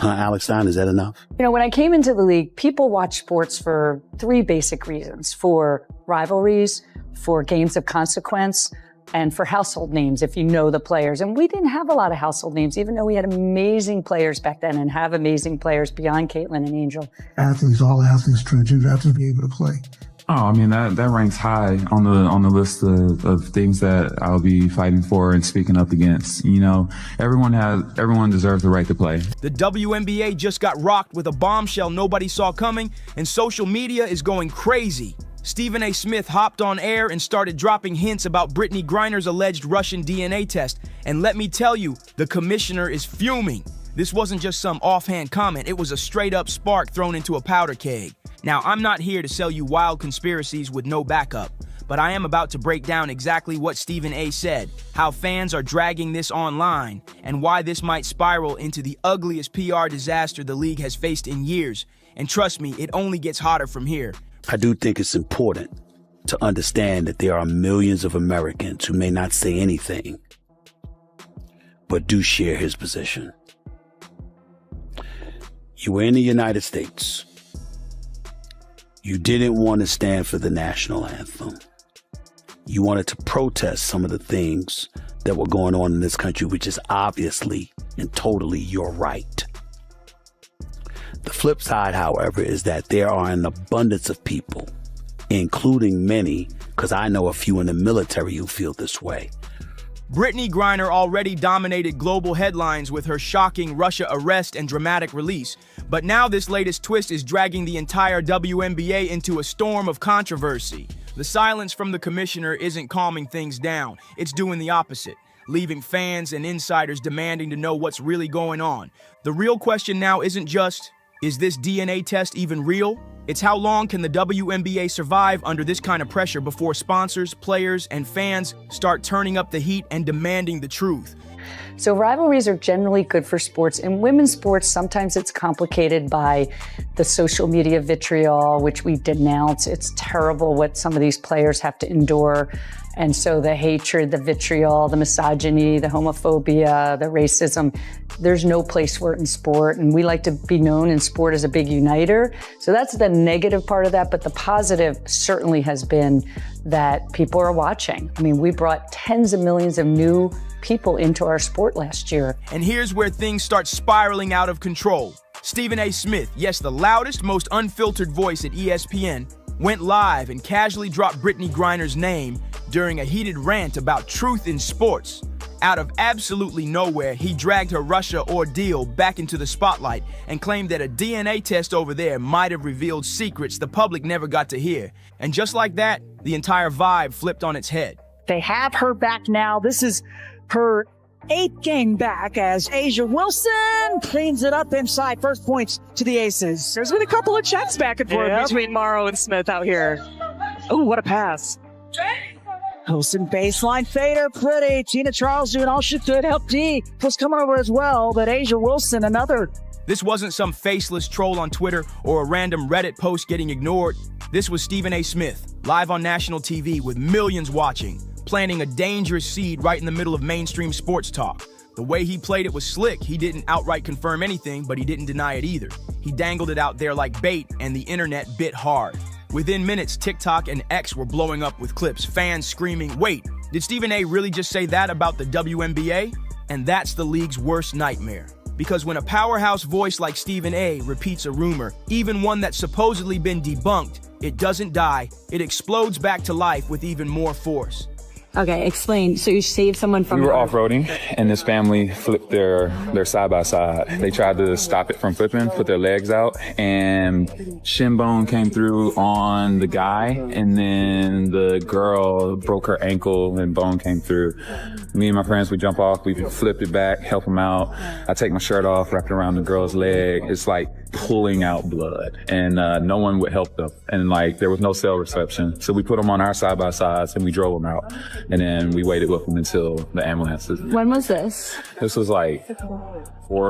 Alex Stein, is that enough? You know, when I came into the league, people watch sports for three basic reasons: for rivalries, for games of consequence, and for household names, if you know the players. And we didn't have a lot of household names, even though we had amazing players back then and have amazing players beyond Caitlin and Angel. Athletes, all athletes, transgender athletes, be able to play. Oh, I mean, that ranks high on the list of things that I'll be fighting for and speaking up against. You know, everyone deserves the right to play. The WNBA just got rocked with a bombshell nobody saw coming, and social media is going crazy. Stephen A. Smith hopped on air and started dropping hints about Brittany Griner's alleged Russian DNA test. And let me tell you, the commissioner is fuming. This wasn't just some offhand comment, it was a straight-up spark thrown into a powder keg. Now, I'm not here to sell you wild conspiracies with no backup, but I am about to break down exactly what Stephen A. said, how fans are dragging this online, and why this might spiral into the ugliest PR disaster the league has faced in years. And trust me, it only gets hotter from here. I do think it's important to understand that there are millions of Americans who may not say anything, but do share his position. You were in the United States. You didn't want to stand for the national anthem. You wanted to protest some of the things that were going on in this country, which is obviously and totally your right. The flip side, however, is that there are an abundance of people, including many, because I know a few in the military who feel this way. Brittany Griner already dominated global headlines with her shocking Russia arrest and dramatic release, but now this latest twist is dragging the entire WNBA into a storm of controversy. The silence from the commissioner isn't calming things down, it's doing the opposite, leaving fans and insiders demanding to know what's really going on. The real question now isn't just, is this DNA test even real? It's how long can the WNBA survive under this kind of pressure before sponsors, players, and fans start turning up the heat and demanding the truth. So rivalries are generally good for sports. In women's sports, sometimes it's complicated by the social media vitriol, which we denounce. It's terrible what some of these players have to endure. And so the hatred, the vitriol, the misogyny, the homophobia, the racism, there's no place for it in sport. And we like to be known in sport as a big uniter. So that's the negative part of that. But the positive certainly has been that people are watching. I mean, we brought tens of millions of new people into our sport last year. And here's where things start spiraling out of control. Stephen A. Smith, yes, the loudest, most unfiltered voice at ESPN, went live and casually dropped Brittany Griner's name during a heated rant about truth in sports. Out of absolutely nowhere, he dragged her Russia ordeal back into the spotlight and claimed that a DNA test over there might have revealed secrets the public never got to hear. And just like that, the entire vibe flipped on its head. They have her back now. This is her 8th game back as Asia Wilson cleans it up inside. First points to the Aces. There's been a couple of checks back and forth between Morrow and Smith out here. Oh, what a pass. Wilson baseline fader, pretty. Tina Charles doing all she could. Help D was coming over as well, but Asia Wilson another. This wasn't some faceless troll on Twitter or a random Reddit post getting ignored. This was Stephen A. Smith, live on national TV with millions watching, planting a dangerous seed right in the middle of mainstream sports talk. The way he played it was slick. He didn't outright confirm anything, but he didn't deny it either. He dangled it out there like bait, and the internet bit hard. Within minutes, TikTok and X were blowing up with clips, fans screaming, "Wait, Did Stephen A. really just say that about the WNBA? And that's the league's worst nightmare. Because when a powerhouse voice like Stephen A. repeats a rumor, even one that's supposedly been debunked, it doesn't die, it explodes back to life with even more force. Okay, explain. So you saved someone from... We were off-roading, and this family flipped their side-by-side. They tried to stop it from flipping, put their legs out, and shin bone came through on the guy, and then the girl broke her ankle, and bone came through. Me and my friends, we jump off, we flipped it back, help them out. I take my shirt off, wrap it around the girl's leg. It's like pulling out blood, and no one would help them. And like, there was no cell reception. So we put them on our side-by-sides, and we drove them out. And then we waited with them until the ambulances. When was this? This was like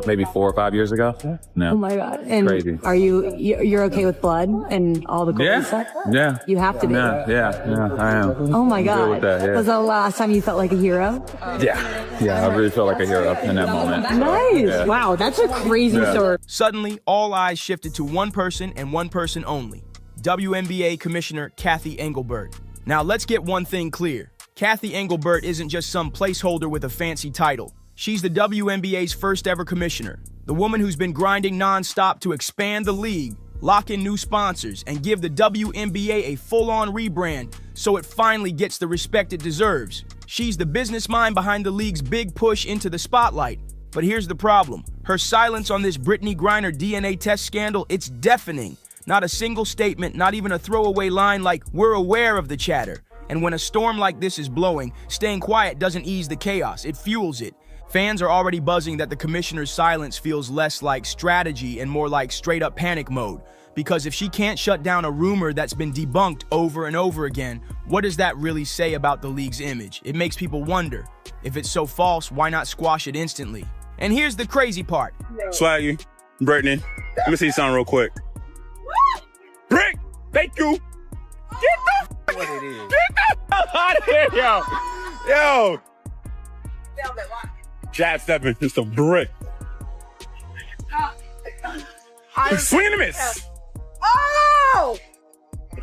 maybe 4 or 5 years ago. No. Oh my God. And crazy. Are you're okay with blood and all the cool stuff? Yeah. You have to be. Yeah, I am. Oh my I'm good God. with that, yeah. Was that the last time you felt like a hero? Yeah, I really felt like a hero in that moment. Nice. Yeah. Wow, that's a crazy story. Suddenly, all eyes shifted to one person and one person only. WNBA Commissioner Cathy Engelbert. Now let's get one thing clear. Cathy Engelbert isn't just some placeholder with a fancy title. She's the WNBA's first ever commissioner, the woman who's been grinding non-stop to expand the league, lock in new sponsors, and give the WNBA a full-on rebrand so it finally gets the respect it deserves. She's the business mind behind the league's big push into the spotlight. But here's the problem. Her silence on this Brittany Griner DNA test scandal, it's deafening. Not a single statement, not even a throwaway line like, "We're aware of the chatter." And when a storm like this is blowing, staying quiet doesn't ease the chaos, it fuels it. Fans are already buzzing that the commissioner's silence feels less like strategy and more like straight-up panic mode. Because if she can't shut down a rumor that's been debunked over and over again, what does that really say about the league's image? It makes people wonder. If it's so false, why not squash it instantly? And here's the crazy part. Swaggy, Brittany, let me see something real quick. Brick, thank you. Get the out of here, yo. Jab stepping, just a brick. Swing and a miss. Oh!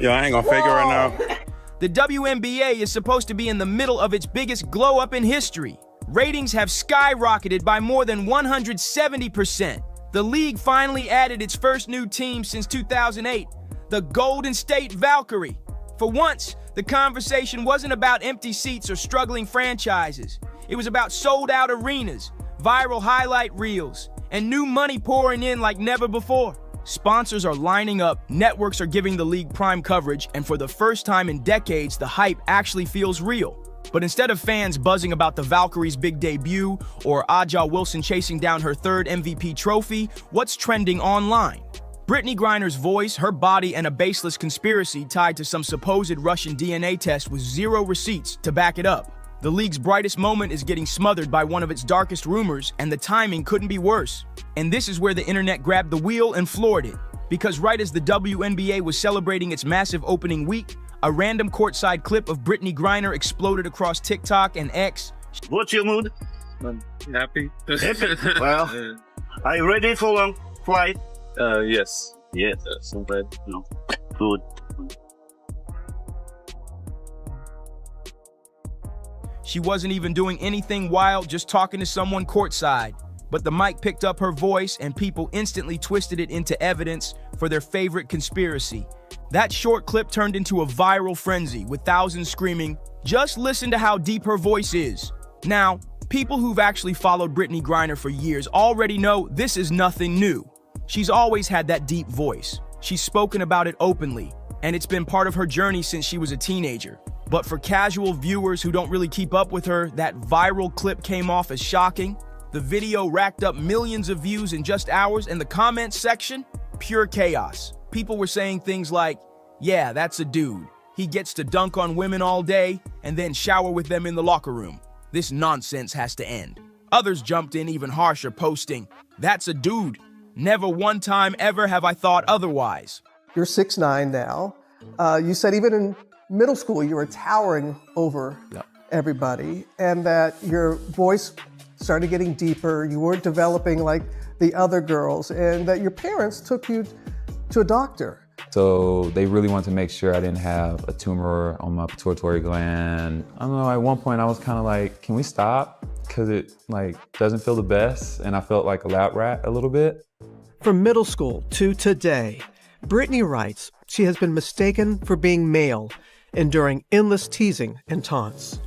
Yo, I ain't gonna fake it right now. The WNBA is supposed to be in the middle of its biggest glow up in history. Ratings have skyrocketed by more than 170%. The league finally added its first new team since 2008, the Golden State Valkyrie. For once, the conversation wasn't about empty seats or struggling franchises. It was about sold-out arenas, viral highlight reels, and new money pouring in like never before. Sponsors are lining up, networks are giving the league prime coverage, and for the first time in decades, the hype actually feels real. But instead of fans buzzing about the Valkyrie's big debut or Aja Wilson chasing down her third MVP trophy, what's trending online? Brittany Griner's voice, her body, and a baseless conspiracy tied to some supposed Russian DNA test with zero receipts to back it up. The league's brightest moment is getting smothered by one of its darkest rumors, and the timing couldn't be worse. And this is where the internet grabbed the wheel and floored it. Because right as the WNBA was celebrating its massive opening week, a random courtside clip of Brittany Griner exploded across TikTok and X. What's your mood? I'm happy. Happy? Well, are you ready for long flight? Yes. Yes. I'm ready. No. Good. She wasn't even doing anything wild, just talking to someone courtside. But the mic picked up her voice and people instantly twisted it into evidence for their favorite conspiracy. That short clip turned into a viral frenzy with thousands screaming, "Just listen to how deep her voice is." Now, people who've actually followed Brittany Griner for years already know this is nothing new. She's always had that deep voice. She's spoken about it openly, and it's been part of her journey since she was a teenager. But for casual viewers who don't really keep up with her, that viral clip came off as shocking. The video racked up millions of views in just hours, and the comments section, pure chaos. People were saying things like, "Yeah, that's a dude. He gets to dunk on women all day and then shower with them in the locker room. This nonsense has to end." Others jumped in even harsher, posting, "That's a dude. Never one time ever have I thought otherwise." You're 6'9" now. You said even in middle school you were towering over everybody, and that your voice started getting deeper, you weren't developing like the other girls, and that your parents took you to a doctor. So they really wanted to make sure I didn't have a tumor on my pituitary gland. I don't know, at one point I was kind of like, can we stop? Because it doesn't feel the best, and I felt like a lab rat a little bit. From middle school to today, Brittany writes she has been mistaken for being male, enduring endless teasing and taunts.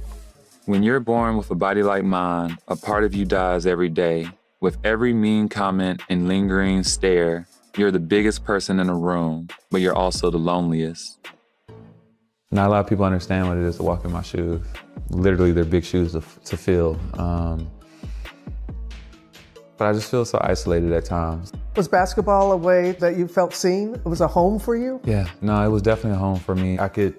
When you're born with a body like mine, a part of you dies every day. With every mean comment and lingering stare, you're the biggest person in the room, but you're also the loneliest. Not a lot of people understand what it is to walk in my shoes. Literally, they're big shoes to fill. But I just feel so isolated at times. Was basketball a way that you felt seen? It was a home for you? Yeah, no, it was definitely a home for me. I could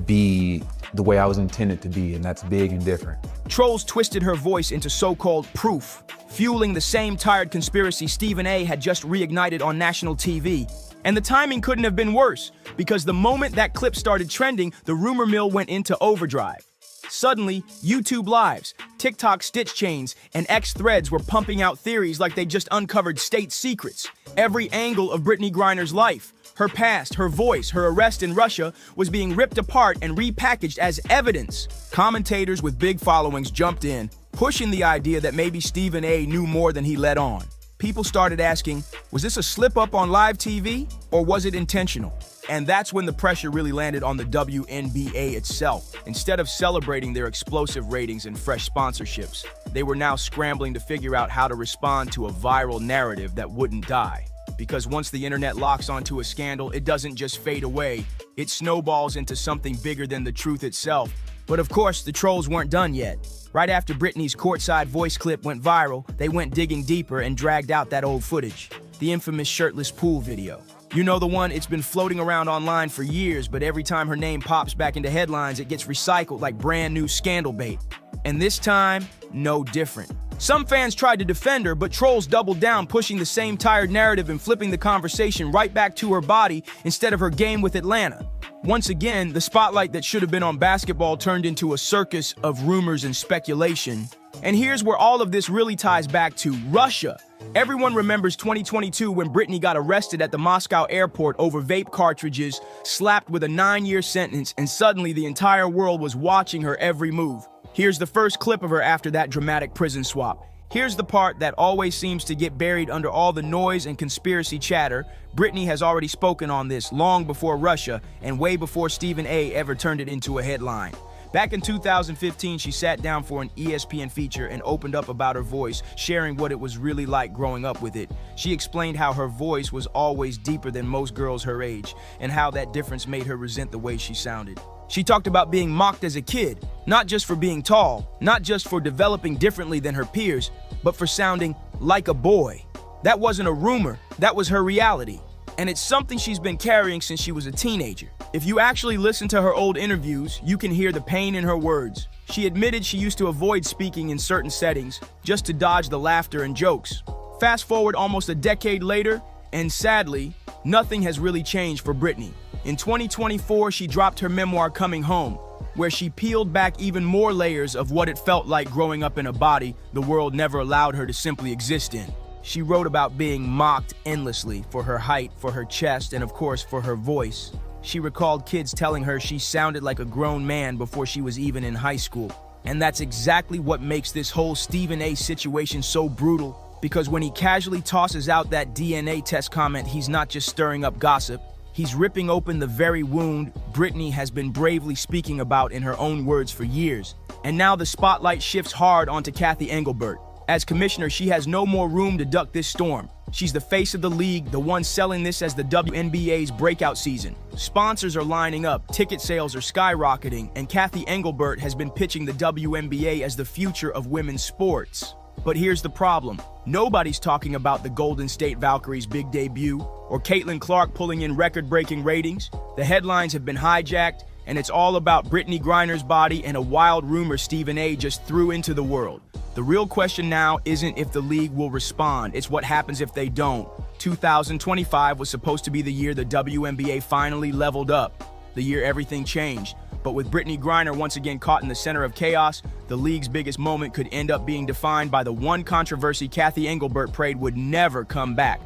be the way I was intended to be, and that's big and different. Trolls twisted her voice into so-called proof, fueling the same tired conspiracy Stephen A. had just reignited on national TV. And the timing couldn't have been worse, because the moment that clip started trending, the rumor mill went into overdrive. Suddenly, YouTube Lives, TikTok stitch chains, and X threads were pumping out theories like they just uncovered state secrets. Every angle of Brittany Griner's life, her past, her voice, her arrest in Russia, was being ripped apart and repackaged as evidence. Commentators with big followings jumped in, pushing the idea that maybe Stephen A. knew more than he let on. People started asking, was this a slip-up on live TV, or was it intentional? And that's when the pressure really landed on the WNBA itself. Instead of celebrating their explosive ratings and fresh sponsorships, they were now scrambling to figure out how to respond to a viral narrative that wouldn't die. Because once the internet locks onto a scandal, it doesn't just fade away, it snowballs into something bigger than the truth itself. But of course, the trolls weren't done yet. Right after Britney's courtside voice clip went viral, they went digging deeper and dragged out that old footage, the infamous shirtless pool video. You know the one, it's been floating around online for years, but every time her name pops back into headlines, it gets recycled like brand new scandal bait. And this time, no different. Some fans tried to defend her, but trolls doubled down, pushing the same tired narrative and flipping the conversation right back to her body instead of her game with Atlanta. Once again, the spotlight that should have been on basketball turned into a circus of rumors and speculation. And here's where all of this really ties back to Russia. Everyone remembers 2022 when Britney got arrested at the Moscow airport over vape cartridges, slapped with a 9-year sentence, and suddenly the entire world was watching her every move. Here's the first clip of her after that dramatic prison swap. Here's the part that always seems to get buried under all the noise and conspiracy chatter. Britney has already spoken on this long before Russia and way before Stephen A. ever turned it into a headline. Back in 2015, she sat down for an ESPN feature and opened up about her voice, sharing what it was really like growing up with it. She explained how her voice was always deeper than most girls her age, and how that difference made her resent the way she sounded. She talked about being mocked as a kid, not just for being tall, not just for developing differently than her peers, but for sounding like a boy. That wasn't a rumor, that was her reality. And it's something she's been carrying since she was a teenager. If you actually listen to her old interviews, you can hear the pain in her words. She admitted she used to avoid speaking in certain settings just to dodge the laughter and jokes. Fast forward almost a decade later, and sadly, nothing has really changed for Britney. In 2024, she dropped her memoir, Coming Home, where she peeled back even more layers of what it felt like growing up in a body the world never allowed her to simply exist in. She wrote about being mocked endlessly for her height, for her chest, and of course for her voice. She recalled kids telling her she sounded like a grown man before she was even in high school. And that's exactly what makes this whole Stephen A. situation so brutal, because when he casually tosses out that DNA test comment, he's not just stirring up gossip, he's ripping open the very wound Britney has been bravely speaking about in her own words for years. And now the spotlight shifts hard onto Kathy Engelbert. As commissioner, she has no more room to duck this storm. She's the face of the league, the one selling this as the WNBA's breakout season. Sponsors are lining up, ticket sales are skyrocketing, and Kathy Engelbert has been pitching the WNBA as the future of women's sports. But here's the problem. Nobody's talking about the Golden State Valkyries' big debut, or Caitlin Clark pulling in record-breaking ratings. The headlines have been hijacked, and it's all about Brittany Griner's body and a wild rumor Stephen A. just threw into the world. The real question now isn't if the league will respond, it's what happens if they don't. 2025 was supposed to be the year the WNBA finally leveled up, the year everything changed. But with Brittany Griner once again caught in the center of chaos, the league's biggest moment could end up being defined by the one controversy Kathy Engelbert prayed would never come back.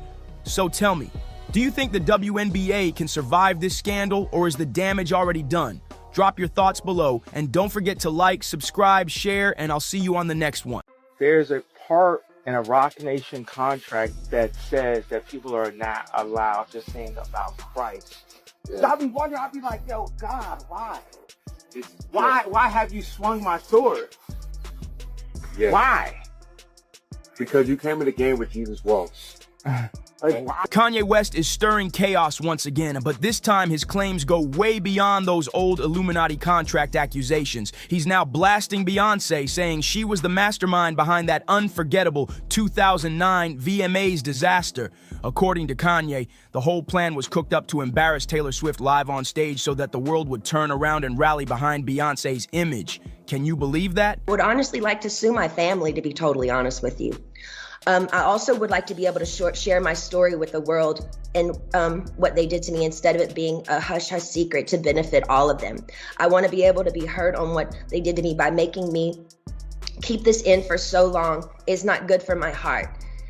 So tell me, Do you think the WNBA can survive this scandal, or is the damage already done? Drop your thoughts below, and don't forget to like, subscribe, share, and I'll see you on the next one. There's a part in a Rock Nation contract that says that people are not allowed to sing about Christ. Yeah. So I'll be wondering, I'll be like, yo, God, why? Why have you swung my sword? Yeah. Why? Because you came in the game with Jesus walks. Kanye West is stirring chaos once again, but this time his claims go way beyond those old Illuminati contract accusations. He's now blasting Beyonce, saying she was the mastermind behind that unforgettable 2009 VMAs disaster. According to Kanye, the whole plan was cooked up to embarrass Taylor Swift live on stage so that the world would turn around and rally behind Beyonce's image. Can you believe that? I would honestly like to sue my family, to be totally honest with you. I also would like to be able to share my story with the world and what they did to me, instead of it being a hush-hush secret to benefit all of them. I want to be able to be heard on what they did to me. By making me keep this in for so long is not good for my heart.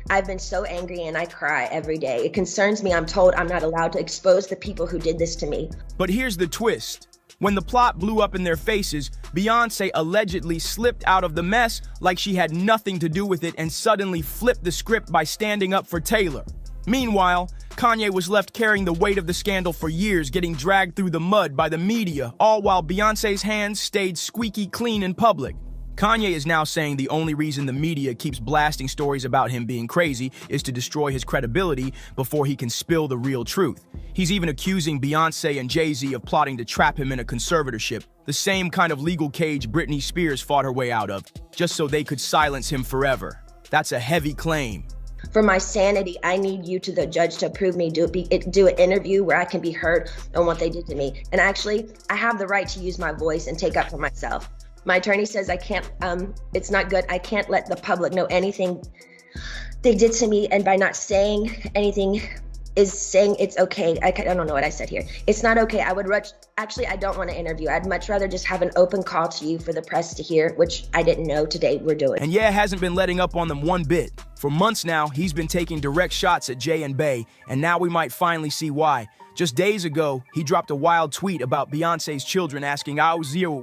I've been so angry and I cry every day. It concerns me. I'm told I'm not allowed to expose the people who did this to me. But here's the twist. When the plot blew up in their faces, Beyonce allegedly slipped out of the mess like she had nothing to do with it and suddenly flipped the script by standing up for Taylor. Meanwhile, Kanye was left carrying the weight of the scandal for years, getting dragged through the mud by the media, all while Beyonce's hands stayed squeaky clean in public. Kanye is now saying the only reason the media keeps blasting stories about him being crazy is to destroy his credibility before he can spill the real truth. He's even accusing Beyonce and Jay-Z of plotting to trap him in a conservatorship, the same kind of legal cage Britney Spears fought her way out of, just so they could silence him forever. That's a heavy claim. For my sanity, I need you, to the judge, to approve me, do an interview where I can be heard on what they did to me. And actually, I have the right to use my voice and take up for myself. My attorney says I can't, it's not good. I can't let the public know anything they did to me. And by not saying anything is saying it's okay. I don't know what I said here. It's not okay. I don't want to interview. I'd much rather just have an open call to you for the press to hear, which I didn't know today we're doing. And yeah, hasn't been letting up on them one bit. For months now, he's been taking direct shots at Jay and Bey, and now we might finally see why. Just days ago, he dropped a wild tweet about Beyonce's children asking,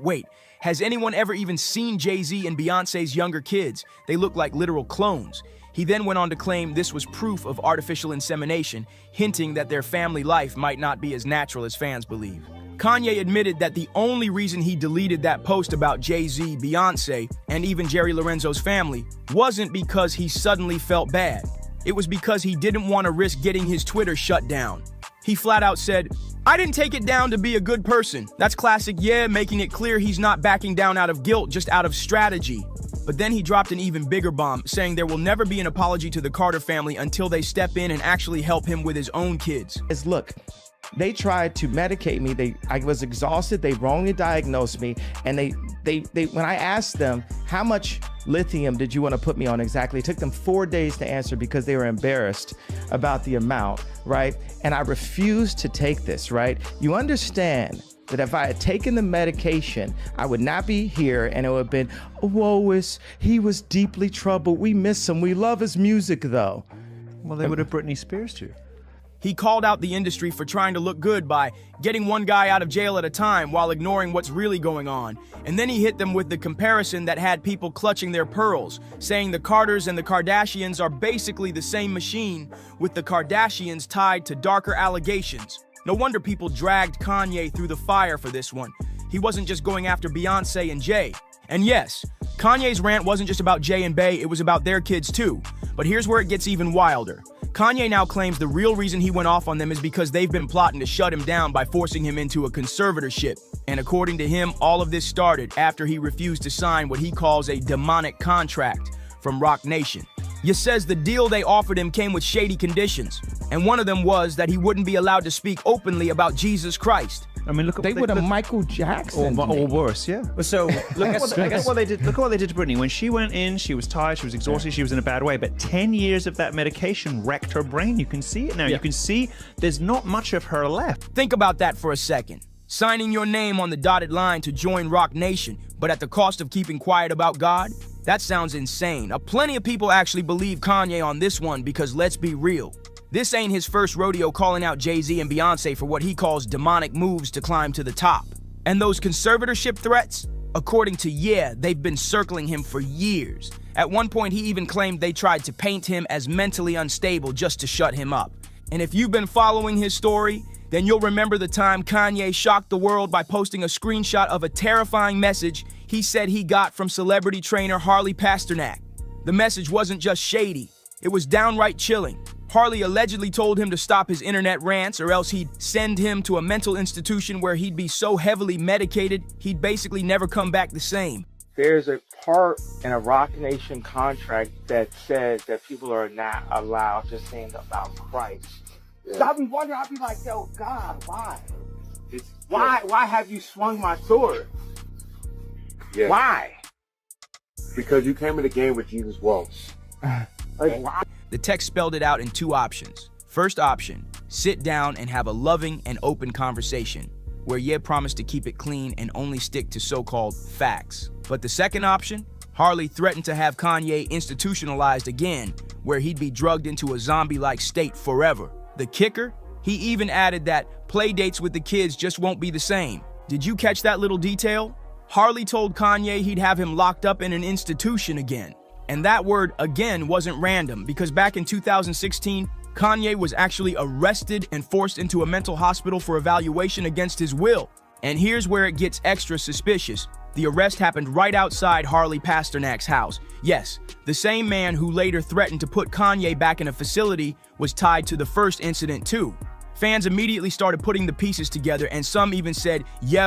wait, has anyone ever even seen Jay-Z and Beyonce's younger kids? They look like literal clones. He then went on to claim this was proof of artificial insemination, hinting that their family life might not be as natural as fans believe. Kanye admitted that the only reason he deleted that post about Jay-Z, Beyonce, and even Jerry Lorenzo's family wasn't because he suddenly felt bad. It was because he didn't want to risk getting his Twitter shut down. He flat out said, "I didn't take it down to be a good person." That's classic, making it clear he's not backing down out of guilt, just out of strategy. But then he dropped an even bigger bomb, saying there will never be an apology to the Carter family until they step in and actually help him with his own kids. Look, they tried to medicate me. I was exhausted. They wrongly diagnosed me. And they when I asked them, how much lithium did you want to put me on exactly? It took them 4 days to answer because they were embarrassed about the amount, right? And I refused to take this, right? You understand that if I had taken the medication, I would not be here, and it would have been, he was deeply troubled. We miss him. We love his music, though. Well, they would have Britney Spears too. He called out the industry for trying to look good by getting one guy out of jail at a time while ignoring what's really going on. And then he hit them with the comparison that had people clutching their pearls, saying the Carters and the Kardashians are basically the same machine, with the Kardashians tied to darker allegations. No wonder people dragged Kanye through the fire for this one. He wasn't just going after Beyonce and Jay. And yes, Kanye's rant wasn't just about Jay and Bey, it was about their kids too. But here's where it gets even wilder. Kanye now claims the real reason he went off on them is because they've been plotting to shut him down by forcing him into a conservatorship. And according to him, all of this started after he refused to sign what he calls a demonic contract from Rock Nation. He says the deal they offered him came with shady conditions, and one of them was that he wouldn't be allowed to speak openly about Jesus Christ. I mean, look at they would have Michael Jackson or worse, yeah. So look at what they did. Look at what they did to Britney. When she went in, she was tired, she was exhausted, she was in a bad way. But 10 years of that medication wrecked her brain. You can see it now. You can see there's not much of her left. Think about that for a second. Signing your name on the dotted line to join Rock Nation, but at the cost of keeping quiet about God? That sounds insane. Plenty of people actually believe Kanye on this one because let's be real. This ain't his first rodeo calling out Jay-Z and Beyonce for what he calls demonic moves to climb to the top. And those conservatorship threats? According to they've been circling him for years. At one point, he even claimed they tried to paint him as mentally unstable just to shut him up. And if you've been following his story, then you'll remember the time Kanye shocked the world by posting a screenshot of a terrifying message he said he got from celebrity trainer Harley Pasternak. The message wasn't just shady, it was downright chilling. Harley allegedly told him to stop his internet rants or else he'd send him to a mental institution where he'd be so heavily medicated, he'd basically never come back the same. There's a part in a Rock Nation contract that says that people are not allowed to sing about Christ. So I'll be wondering, I'll be like, yo, God, why? Why have you swung my sword? Yeah. Why? Because you came in the game with Jesus Waltz. Why? The text spelled it out in two options. First option, sit down and have a loving and open conversation, where Ye promised to keep it clean and only stick to so-called facts. But the second option, Harley threatened to have Kanye institutionalized again, where he'd be drugged into a zombie-like state forever. The kicker? He even added that play dates with the kids just won't be the same. Did you catch that little detail? Harley told Kanye he'd have him locked up in an institution again. And that word again wasn't random, because back in 2016, Kanye was actually arrested and forced into a mental hospital for evaluation against his will. And here's where it gets extra suspicious. The arrest happened right outside Harley Pasternak's house. Yes, the same man who later threatened to put Kanye back in a facility was tied to the first incident too. Fans immediately started putting the pieces together, and some even said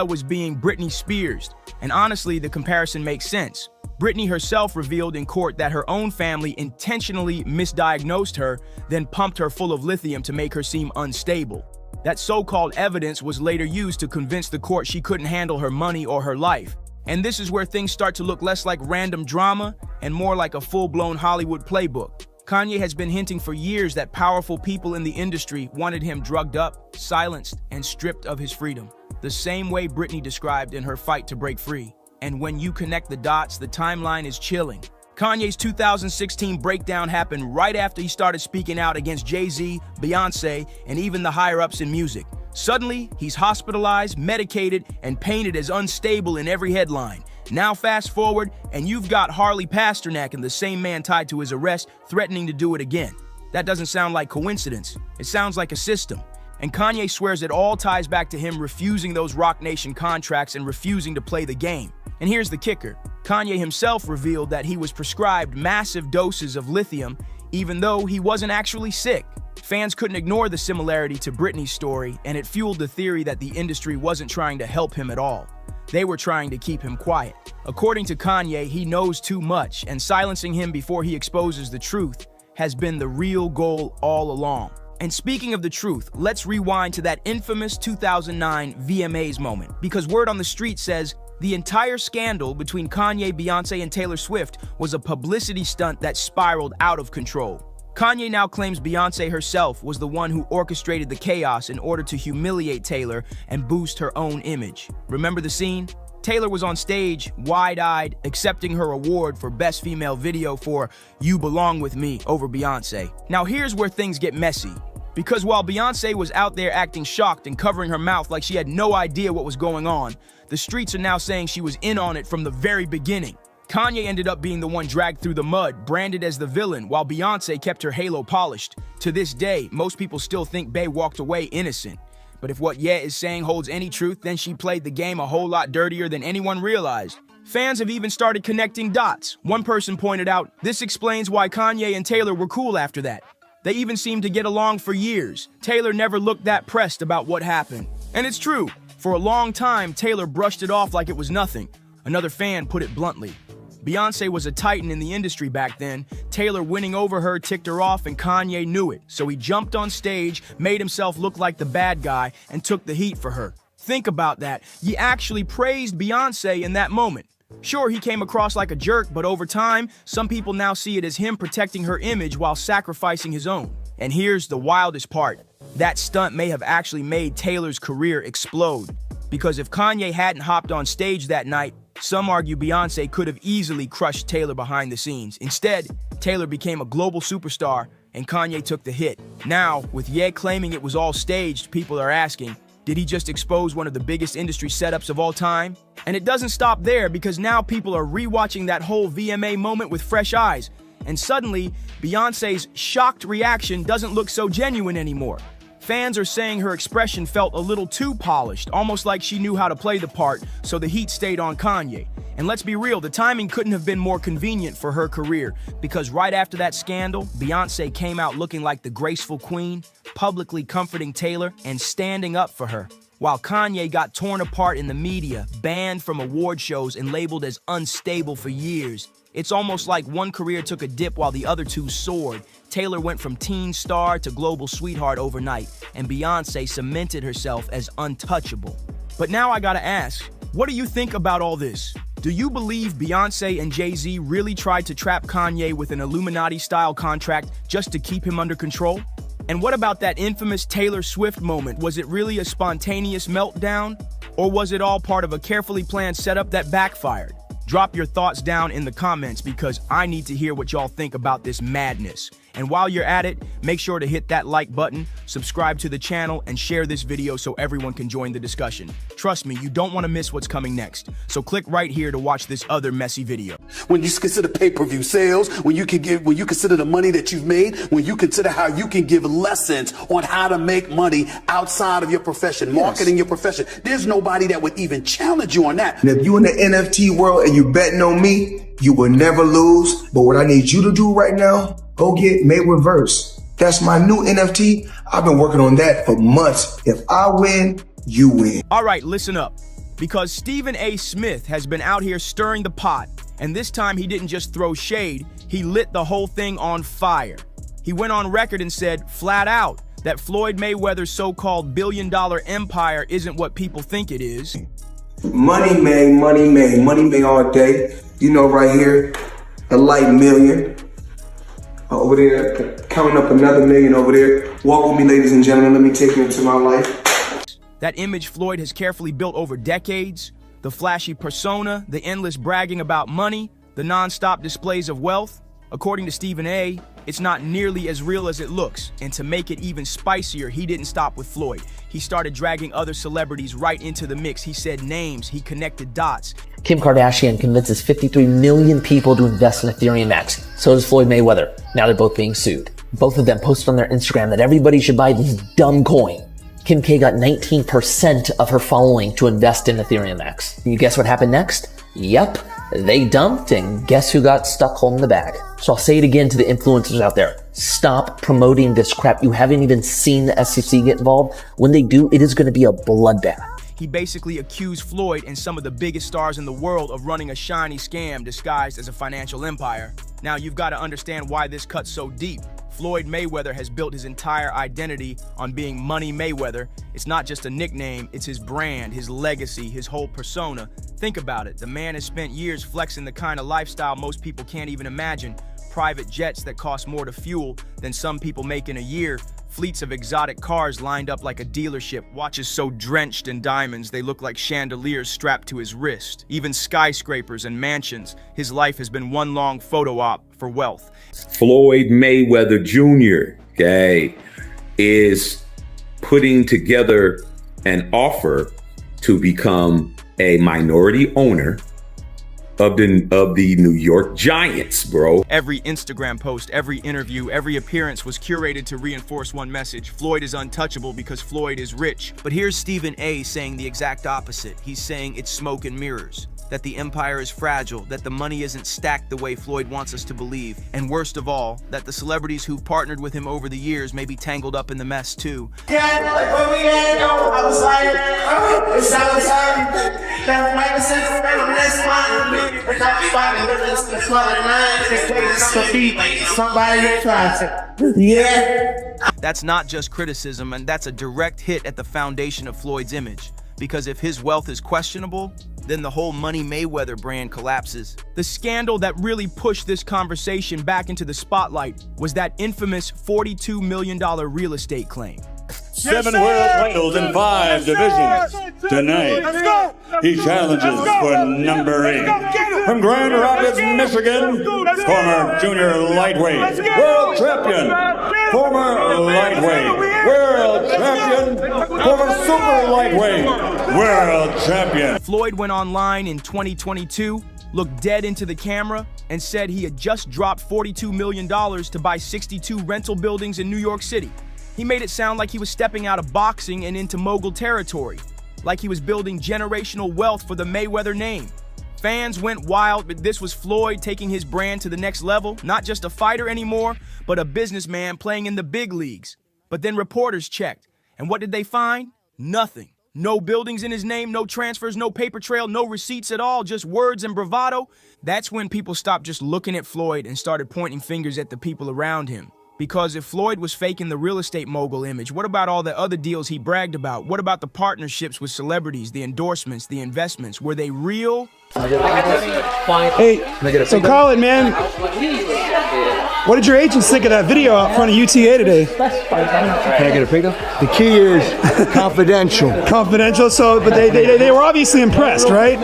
was being Britney Spears. And honestly, the comparison makes sense. Britney herself revealed in court that her own family intentionally misdiagnosed her, then pumped her full of lithium to make her seem unstable. That so-called evidence was later used to convince the court she couldn't handle her money or her life. And this is where things start to look less like random drama and more like a full-blown Hollywood playbook. Kanye has been hinting for years that powerful people in the industry wanted him drugged up, silenced, and stripped of his freedom, the same way Britney described in her fight to break free. And when you connect the dots, the timeline is chilling. Kanye's 2016 breakdown happened right after he started speaking out against Jay-Z, Beyonce, and even the higher-ups in music. Suddenly, he's hospitalized, medicated, and painted as unstable in every headline. Now fast forward, and you've got Harley Pasternak and the same man tied to his arrest threatening to do it again. That doesn't sound like coincidence. It sounds like a system. And Kanye swears it all ties back to him refusing those Rock Nation contracts and refusing to play the game. And here's the kicker. Kanye himself revealed that he was prescribed massive doses of lithium, even though he wasn't actually sick. Fans couldn't ignore the similarity to Britney's story, and it fueled the theory that the industry wasn't trying to help him at all. They were trying to keep him quiet. According to Kanye, he knows too much, and silencing him before he exposes the truth has been the real goal all along. And speaking of the truth, let's rewind to that infamous 2009 VMAs moment, because word on the street says the entire scandal between Kanye, Beyonce, and Taylor Swift was a publicity stunt that spiraled out of control. Kanye now claims Beyonce herself was the one who orchestrated the chaos in order to humiliate Taylor and boost her own image. Remember the scene? Taylor was on stage, wide-eyed, accepting her award for Best Female Video for You Belong With Me over Beyonce. Now here's where things get messy. Because while Beyonce was out there acting shocked and covering her mouth like she had no idea what was going on, the streets are now saying she was in on it from the very beginning. Kanye ended up being the one dragged through the mud, branded as the villain, while Beyonce kept her halo polished. To this day, most people still think Bey walked away innocent. But if what Ye is saying holds any truth, then she played the game a whole lot dirtier than anyone realized. Fans have even started connecting dots. One person pointed out, this explains why Kanye and Taylor were cool after that. They even seemed to get along for years. Taylor never looked that pressed about what happened. And it's true. For a long time, Taylor brushed it off like it was nothing. Another fan put it bluntly. Beyonce was a titan in the industry back then. Taylor winning over her ticked her off, and Kanye knew it. So he jumped on stage, made himself look like the bad guy, and took the heat for her. Think about that. He actually praised Beyonce in that moment. Sure, he came across like a jerk, but over time, some people now see it as him protecting her image while sacrificing his own. And here's the wildest part. That stunt may have actually made Taylor's career explode. Because if Kanye hadn't hopped on stage that night, some argue Beyonce could have easily crushed Taylor behind the scenes. Instead, Taylor became a global superstar, and Kanye took the hit. Now, with Ye claiming it was all staged, people are asking, did he just expose one of the biggest industry setups of all time? And it doesn't stop there, because now people are rewatching that whole VMA moment with fresh eyes. And suddenly, Beyoncé's shocked reaction doesn't look so genuine anymore. Fans are saying her expression felt a little too polished, almost like she knew how to play the part, so the heat stayed on Kanye. And let's be real, the timing couldn't have been more convenient for her career, because right after that scandal, Beyoncé came out looking like the graceful queen, publicly comforting Taylor and standing up for her, while Kanye got torn apart in the media, banned from award shows, and labeled as unstable for years. It's almost like one career took a dip while the other two soared. Taylor went from teen star to global sweetheart overnight, and Beyoncé cemented herself as untouchable. But now I gotta ask, what do you think about all this? Do you believe Beyoncé and Jay-Z really tried to trap Kanye with an Illuminati-style contract just to keep him under control? And what about that infamous Taylor Swift moment? Was it really a spontaneous meltdown? Or was it all part of a carefully planned setup that backfired? Drop your thoughts down in the comments, because I need to hear what y'all think about this madness. And while you're at it, make sure to hit that like button, subscribe to the channel, and share this video so everyone can join the discussion. Trust me, you don't want to miss what's coming next. So click right here to watch this other messy video. When you consider pay-per-view sales, when you consider the money that you've made, when you consider how you can give lessons on how to make money outside of your profession, marketing your profession, there's nobody that would even challenge you on that. And if you in the NFT world and you betting on me, you will never lose. But what I need you to do right now, go get Mayweather. That's my new NFT. I've been working on that for months. If I win, you win. All right, listen up. Because Stephen A. Smith has been out here stirring the pot, and this time he didn't just throw shade, he lit the whole thing on fire. He went on record and said, flat out, that Floyd Mayweather's so-called billion-dollar empire isn't what people think it is. Money made all day. You know, right here, a light million. Over there, counting up another million over there. Walk with me, ladies and gentlemen. Let me take you into my life. That image Floyd has carefully built over decades, the flashy persona, the endless bragging about money, the non-stop displays of wealth. According to Stephen A., it's not nearly as real as it looks, and to make it even spicier, he didn't stop with Floyd. He started dragging other celebrities right into the mix. He said names, he connected dots. Kim Kardashian convinces 53 million people to invest in Ethereum X. So does Floyd Mayweather. Now they're both being sued. Both of them posted on their Instagram that everybody should buy this dumb coin. Kim K got 19% of her following to invest in Ethereum X. You guess what happened next? Yep, they dumped, and guess who got stuck holding the bag? So I'll say it again to the influencers out there. Stop promoting this crap. You haven't even seen the SEC get involved. When they do, it is going to be a bloodbath. He basically accused Floyd and some of the biggest stars in the world of running a shiny scam disguised as a financial empire. Now you've got to understand why this cuts so deep. Floyd Mayweather has built his entire identity on being Money Mayweather. It's not just a nickname, it's his brand, his legacy, his whole persona. Think about it, the man has spent years flexing the kind of lifestyle most people can't even imagine. Private jets that cost more to fuel than some people make in a year. Fleets of exotic cars lined up like a dealership. Watches so drenched in diamonds they look like chandeliers strapped to his wrist. Even skyscrapers and mansions. His life has been one long photo op for wealth. Floyd Mayweather Jr., is putting together an offer to become a minority owner of the New York Giants, bro. Every Instagram post, every interview, every appearance was curated to reinforce one message. Floyd is untouchable because Floyd is rich. But here's Stephen A. saying the exact opposite. He's saying it's smoke and mirrors, that the empire is fragile, that the money isn't stacked the way Floyd wants us to believe, and worst of all, that the celebrities who've partnered with him over the years may be tangled up in the mess too. That's not just criticism, and that's a direct hit at the foundation of Floyd's image. Because if his wealth is questionable, then the whole Money Mayweather brand collapses. The scandal that really pushed this conversation back into the spotlight was that infamous $42 million real estate claim. 7 world titles in 5 divisions. Tonight, he challenges for number 8. From Grand Rapids, Michigan, former junior lightweight, world champion, former lightweight, world champion, former super lightweight, world champion. Floyd went online in 2022, looked dead into the camera, and said he had just dropped $42 million to buy 62 rental buildings in New York City. He made it sound like he was stepping out of boxing and into mogul territory, like he was building generational wealth for the Mayweather name. Fans went wild, but this was Floyd taking his brand to the next level, not just a fighter anymore, but a businessman playing in the big leagues. But then reporters checked, and what did they find? Nothing. No buildings in his name, no transfers, no paper trail, no receipts at all, just words and bravado. That's when people stopped just looking at Floyd and started pointing fingers at the people around him. Because if Floyd was faking the real estate mogul image, what about all the other deals he bragged about? What about the partnerships with celebrities, the endorsements, the investments? Were they real? Hey, so Colin, man, what did your agents think of that video out front of UTA today? Can I get a picture? The key is confidential. Confidential, so, but they were obviously impressed, right?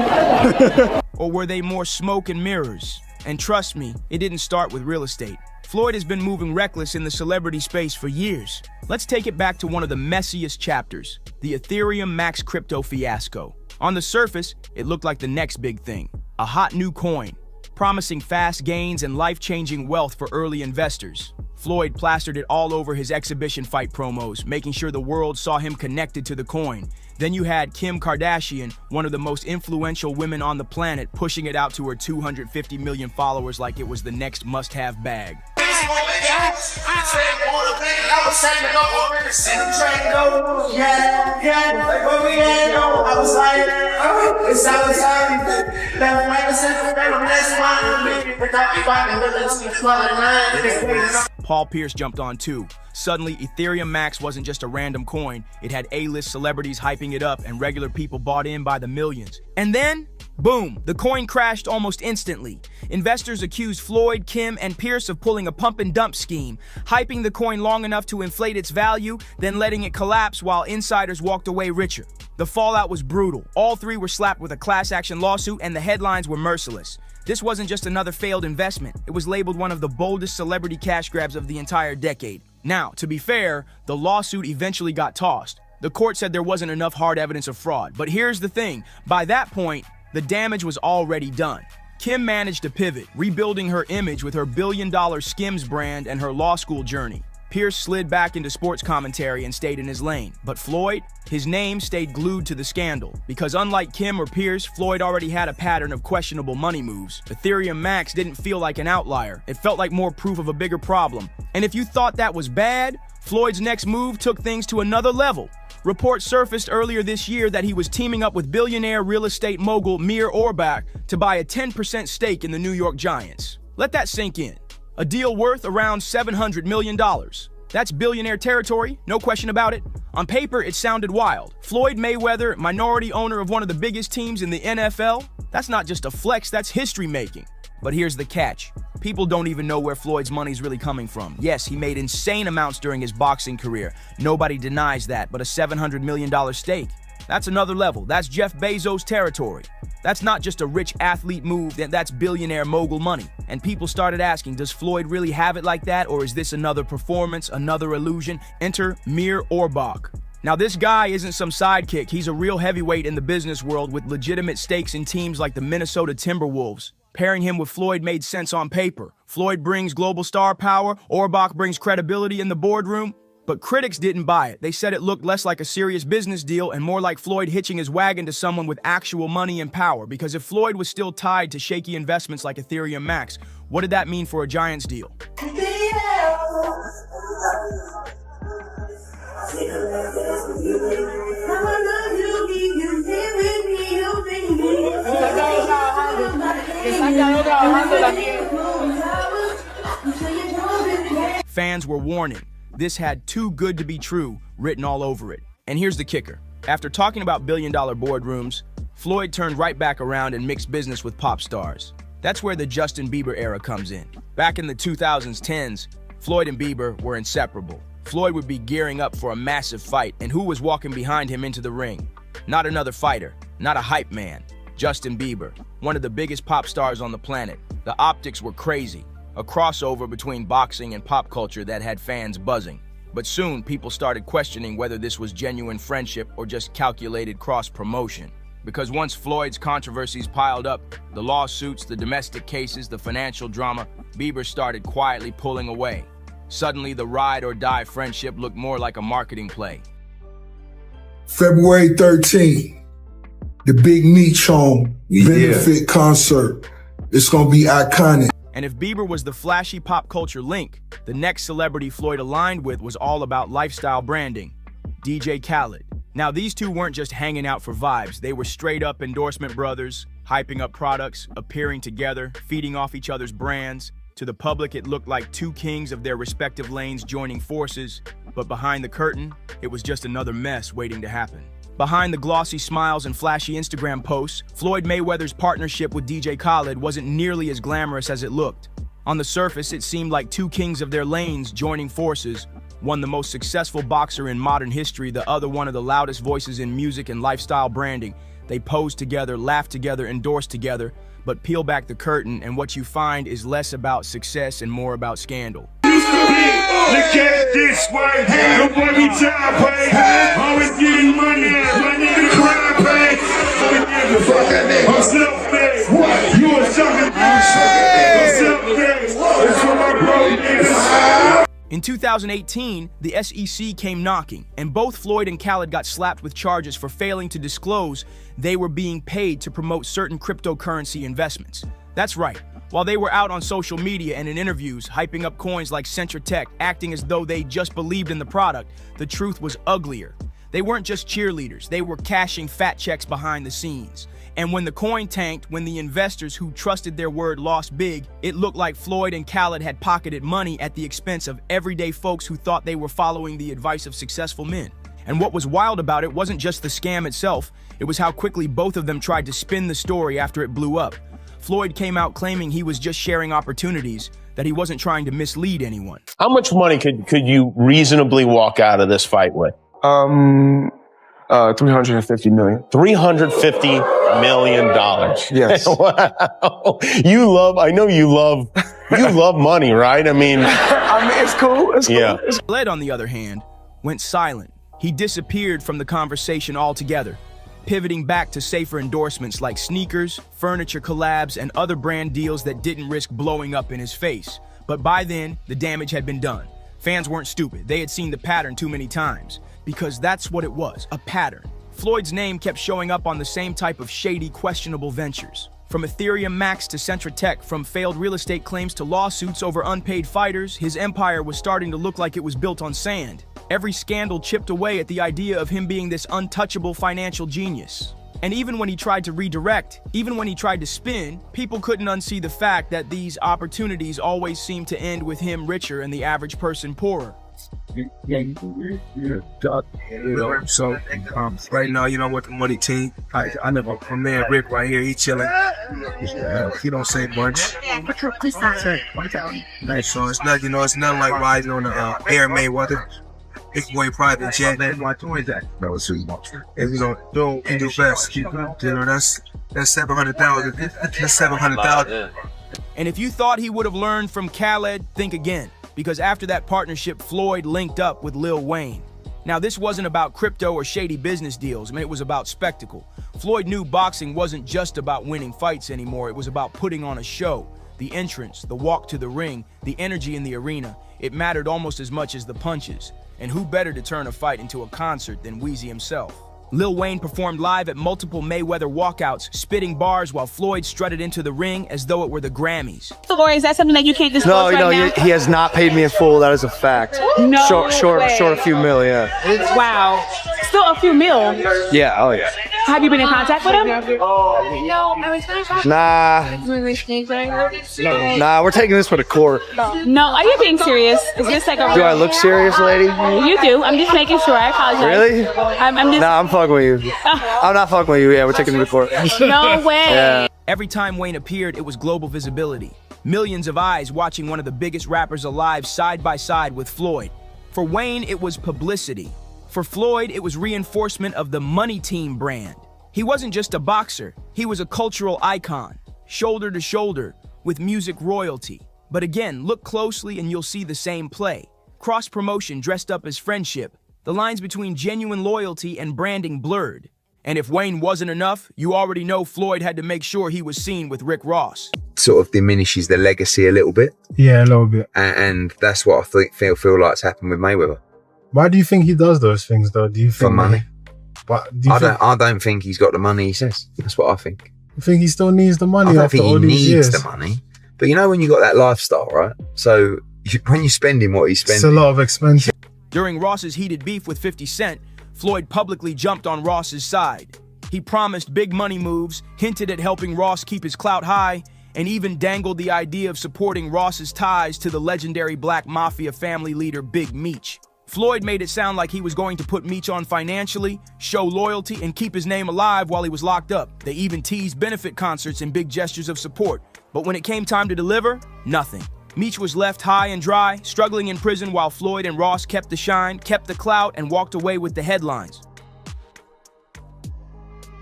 Or were they more smoke and mirrors? And trust me, it didn't start with real estate. Floyd has been moving reckless in the celebrity space for years. Let's take it back to one of the messiest chapters, the Ethereum Max crypto fiasco. On the surface, it looked like the next big thing, a hot new coin, promising fast gains and life-changing wealth for early investors. Floyd plastered it all over his exhibition fight promos, making sure the world saw him connected to the coin. Then you had Kim Kardashian, one of the most influential women on the planet, pushing it out to her 250 million followers like it was the next must-have bag. Paul Pierce jumped on too. Suddenly, Ethereum Max wasn't just a random coin. It had A-list celebrities hyping it up, and regular people bought in by the millions. And then, boom, the coin crashed almost instantly. Investors accused Floyd, Kim, and Pierce of pulling a pump and dump scheme, hyping the coin long enough to inflate its value, then letting it collapse while insiders walked away richer. The fallout was brutal. All three were slapped with a class action lawsuit, and the headlines were merciless. This wasn't just another failed investment. It was labeled one of the boldest celebrity cash grabs of the entire decade. Now, to be fair, the lawsuit eventually got tossed. The court said there wasn't enough hard evidence of fraud. But here's the thing. By that point, the damage was already done. Kim managed to pivot, rebuilding her image with her billion-dollar Skims brand and her law school journey. Pierce slid back into sports commentary and stayed in his lane. But Floyd, his name stayed glued to the scandal. Because unlike Kim or Pierce, Floyd already had a pattern of questionable money moves. Ethereum Max didn't feel like an outlier. It felt like more proof of a bigger problem. And if you thought that was bad, Floyd's next move took things to another level. Reports surfaced earlier this year that he was teaming up with billionaire real estate mogul Mir Orbach to buy a 10% stake in the New York Giants. Let that sink in. A deal worth around $700 million. That's billionaire territory, no question about it. On paper, it sounded wild. Floyd Mayweather, minority owner of one of the biggest teams in the NFL, that's not just a flex, that's history making. But here's the catch. People don't even know where Floyd's money's really coming from. Yes, he made insane amounts during his boxing career. Nobody denies that, but a $700 million stake, that's another level. That's Jeff Bezos territory. That's not just a rich athlete move, that's billionaire mogul money. And people started asking, does Floyd really have it like that, or is this another performance, another illusion? Enter Mir Orbach. Now this guy isn't some sidekick. He's a real heavyweight in the business world with legitimate stakes in teams like the Minnesota Timberwolves. Pairing him with Floyd made sense on paper. Floyd brings global star power, Orbach brings credibility in the boardroom. But critics didn't buy it. They said it looked less like a serious business deal and more like Floyd hitching his wagon to someone with actual money and power. Because if Floyd was still tied to shaky investments like Ethereum Max, what did that mean for a Giants deal? Fans were warning. This had too good to be true written all over it. And here's the kicker. After talking about billion-dollar boardrooms, Floyd turned right back around and mixed business with pop stars. That's where the Justin Bieber era comes in. Back in the 2010s, Floyd and Bieber were inseparable. Floyd would be gearing up for a massive fight, and who was walking behind him into the ring? Not another fighter, not a hype man. Justin Bieber, one of the biggest pop stars on the planet. The optics were crazy, a crossover between boxing and pop culture that had fans buzzing. But soon, people started questioning whether this was genuine friendship or just calculated cross-promotion. Because once Floyd's controversies piled up, the lawsuits, the domestic cases, the financial drama, Bieber started quietly pulling away. Suddenly, the ride-or-die friendship looked more like a marketing play. February 13th, the Big Meech Home benefit concert. It's gonna be iconic. And if Bieber was the flashy pop culture link, the next celebrity Floyd aligned with was all about lifestyle branding, DJ Khaled. Now, these two weren't just hanging out for vibes. They were straight-up endorsement brothers, hyping up products, appearing together, feeding off each other's brands. To the public, it looked like two kings of their respective lanes joining forces, but behind the curtain, it was just another mess waiting to happen. Behind the glossy smiles and flashy Instagram posts, Floyd Mayweather's partnership with DJ Khaled wasn't nearly as glamorous as it looked. On the surface, it seemed like two kings of their lanes joining forces, one the most successful boxer in modern history, the other one of the loudest voices in music and lifestyle branding. They posed together, laughed together, endorsed together, but peel back the curtain and what you find is less about success and more about scandal. Look at this way, nobody time pay. Always getting money, my nigga crime pay. I'm self-made. What? You a sucker? I'm self-made. That's what my bro niggas. In 2018, the SEC came knocking, and both Floyd and Khaled got slapped with charges for failing to disclose they were being paid to promote certain cryptocurrency investments. That's right. While they were out on social media and in interviews, hyping up coins like Centratech, acting as though they just believed in the product, the truth was uglier. They weren't just cheerleaders, they were cashing fat checks behind the scenes. And when the coin tanked, when the investors who trusted their word lost big, it looked like Floyd and Khaled had pocketed money at the expense of everyday folks who thought they were following the advice of successful men. And what was wild about it wasn't just the scam itself, it was how quickly both of them tried to spin the story after it blew up. Floyd came out claiming he was just sharing opportunities, that he wasn't trying to mislead anyone. How much money could you reasonably walk out of this fight with? 350 million. $350 million. Yes. Wow. I know you love money, right? I mean, it's cool. It's cool. Yeah. Floyd, on the other hand, went silent. He disappeared from the conversation altogether, pivoting back to safer endorsements like sneakers, furniture collabs, and other brand deals that didn't risk blowing up in his face. But by then, the damage had been done. Fans weren't stupid. They had seen the pattern too many times. Because that's what it was, a pattern. Floyd's name kept showing up on the same type of shady, questionable ventures. From Ethereum Max to Centratech, from failed real estate claims to lawsuits over unpaid fighters, his empire was starting to look like it was built on sand. Every scandal chipped away at the idea of him being this untouchable financial genius. And even when he tried to redirect, even when he tried to spin, people couldn't unsee the fact that these opportunities always seemed to end with him richer and the average person poorer. So right now, with the money team, I know my man Rick right here, he chilling. He don't say much. So it's not, it's nothing like riding on the Air Mayweather. Big boy private jet. That was too much. And do best. That's 700,000. That's 700,000. And if you thought he would have learned from Khaled, think again. Because after that partnership, Floyd linked up with Lil Wayne. Now, this wasn't about crypto or shady business deals. It was about spectacle. Floyd knew boxing wasn't just about winning fights anymore. It was about putting on a show. The entrance, the walk to the ring, the energy in the arena. It mattered almost as much as the punches. And who better to turn a fight into a concert than Weezy himself? Lil Wayne performed live at multiple Mayweather walkouts, spitting bars while Floyd strutted into the ring as though it were the Grammys. So, Lori, is that something that you can't disclose right now? He has not paid me in full. That is a fact. No Short a few mil, yeah. Wow. Still a few mil? Yeah, oh yeah. Have you been in contact with him? Nah, we're taking this for the court. No, are you being serious? Is this like a... Do I look serious, lady? You do. I'm just making sure. I apologize. Really? I'm fucking with you. I'm not fucking with you. Yeah, we're taking it to court. No way. Yeah. Every time Wayne appeared, it was global visibility. Millions of eyes watching one of the biggest rappers alive side by side with Floyd. For Wayne, it was publicity. For Floyd, it was reinforcement of the Money Team brand. He wasn't just a boxer, he was a cultural icon, shoulder to shoulder with music royalty. But again, look closely and you'll see the same play. Cross-promotion dressed up as friendship. The lines between genuine loyalty and branding blurred. And if Wayne wasn't enough, you already know Floyd had to make sure he was seen with Rick Ross. Sort of diminishes the legacy a little bit. Yeah, a little bit. And that's what I feel like's happened with Mayweather. Why do you think he does those things, though? Do you think for money? I don't think he's got the money he says. That's what I think. You think he still needs the money? I don't after think all he these needs years? the money. But you know when you got that lifestyle, right? So when you're spending what he's spending, it's a lot of expense. During Ross's heated beef with 50 Cent, Floyd publicly jumped on Ross's side. He promised big money moves, hinted at helping Ross keep his clout high, and even dangled the idea of supporting Ross's ties to the legendary Black Mafia family leader Big Meech. Floyd made it sound like he was going to put Meech on financially, show loyalty, and keep his name alive while he was locked up. They even teased benefit concerts and big gestures of support. But when it came time to deliver, nothing. Meech was left high and dry, struggling in prison while Floyd and Ross kept the shine, kept the clout, and walked away with the headlines.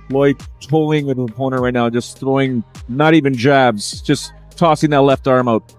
Floyd pulling an opponent right now, just throwing not even jabs, just tossing that left arm out.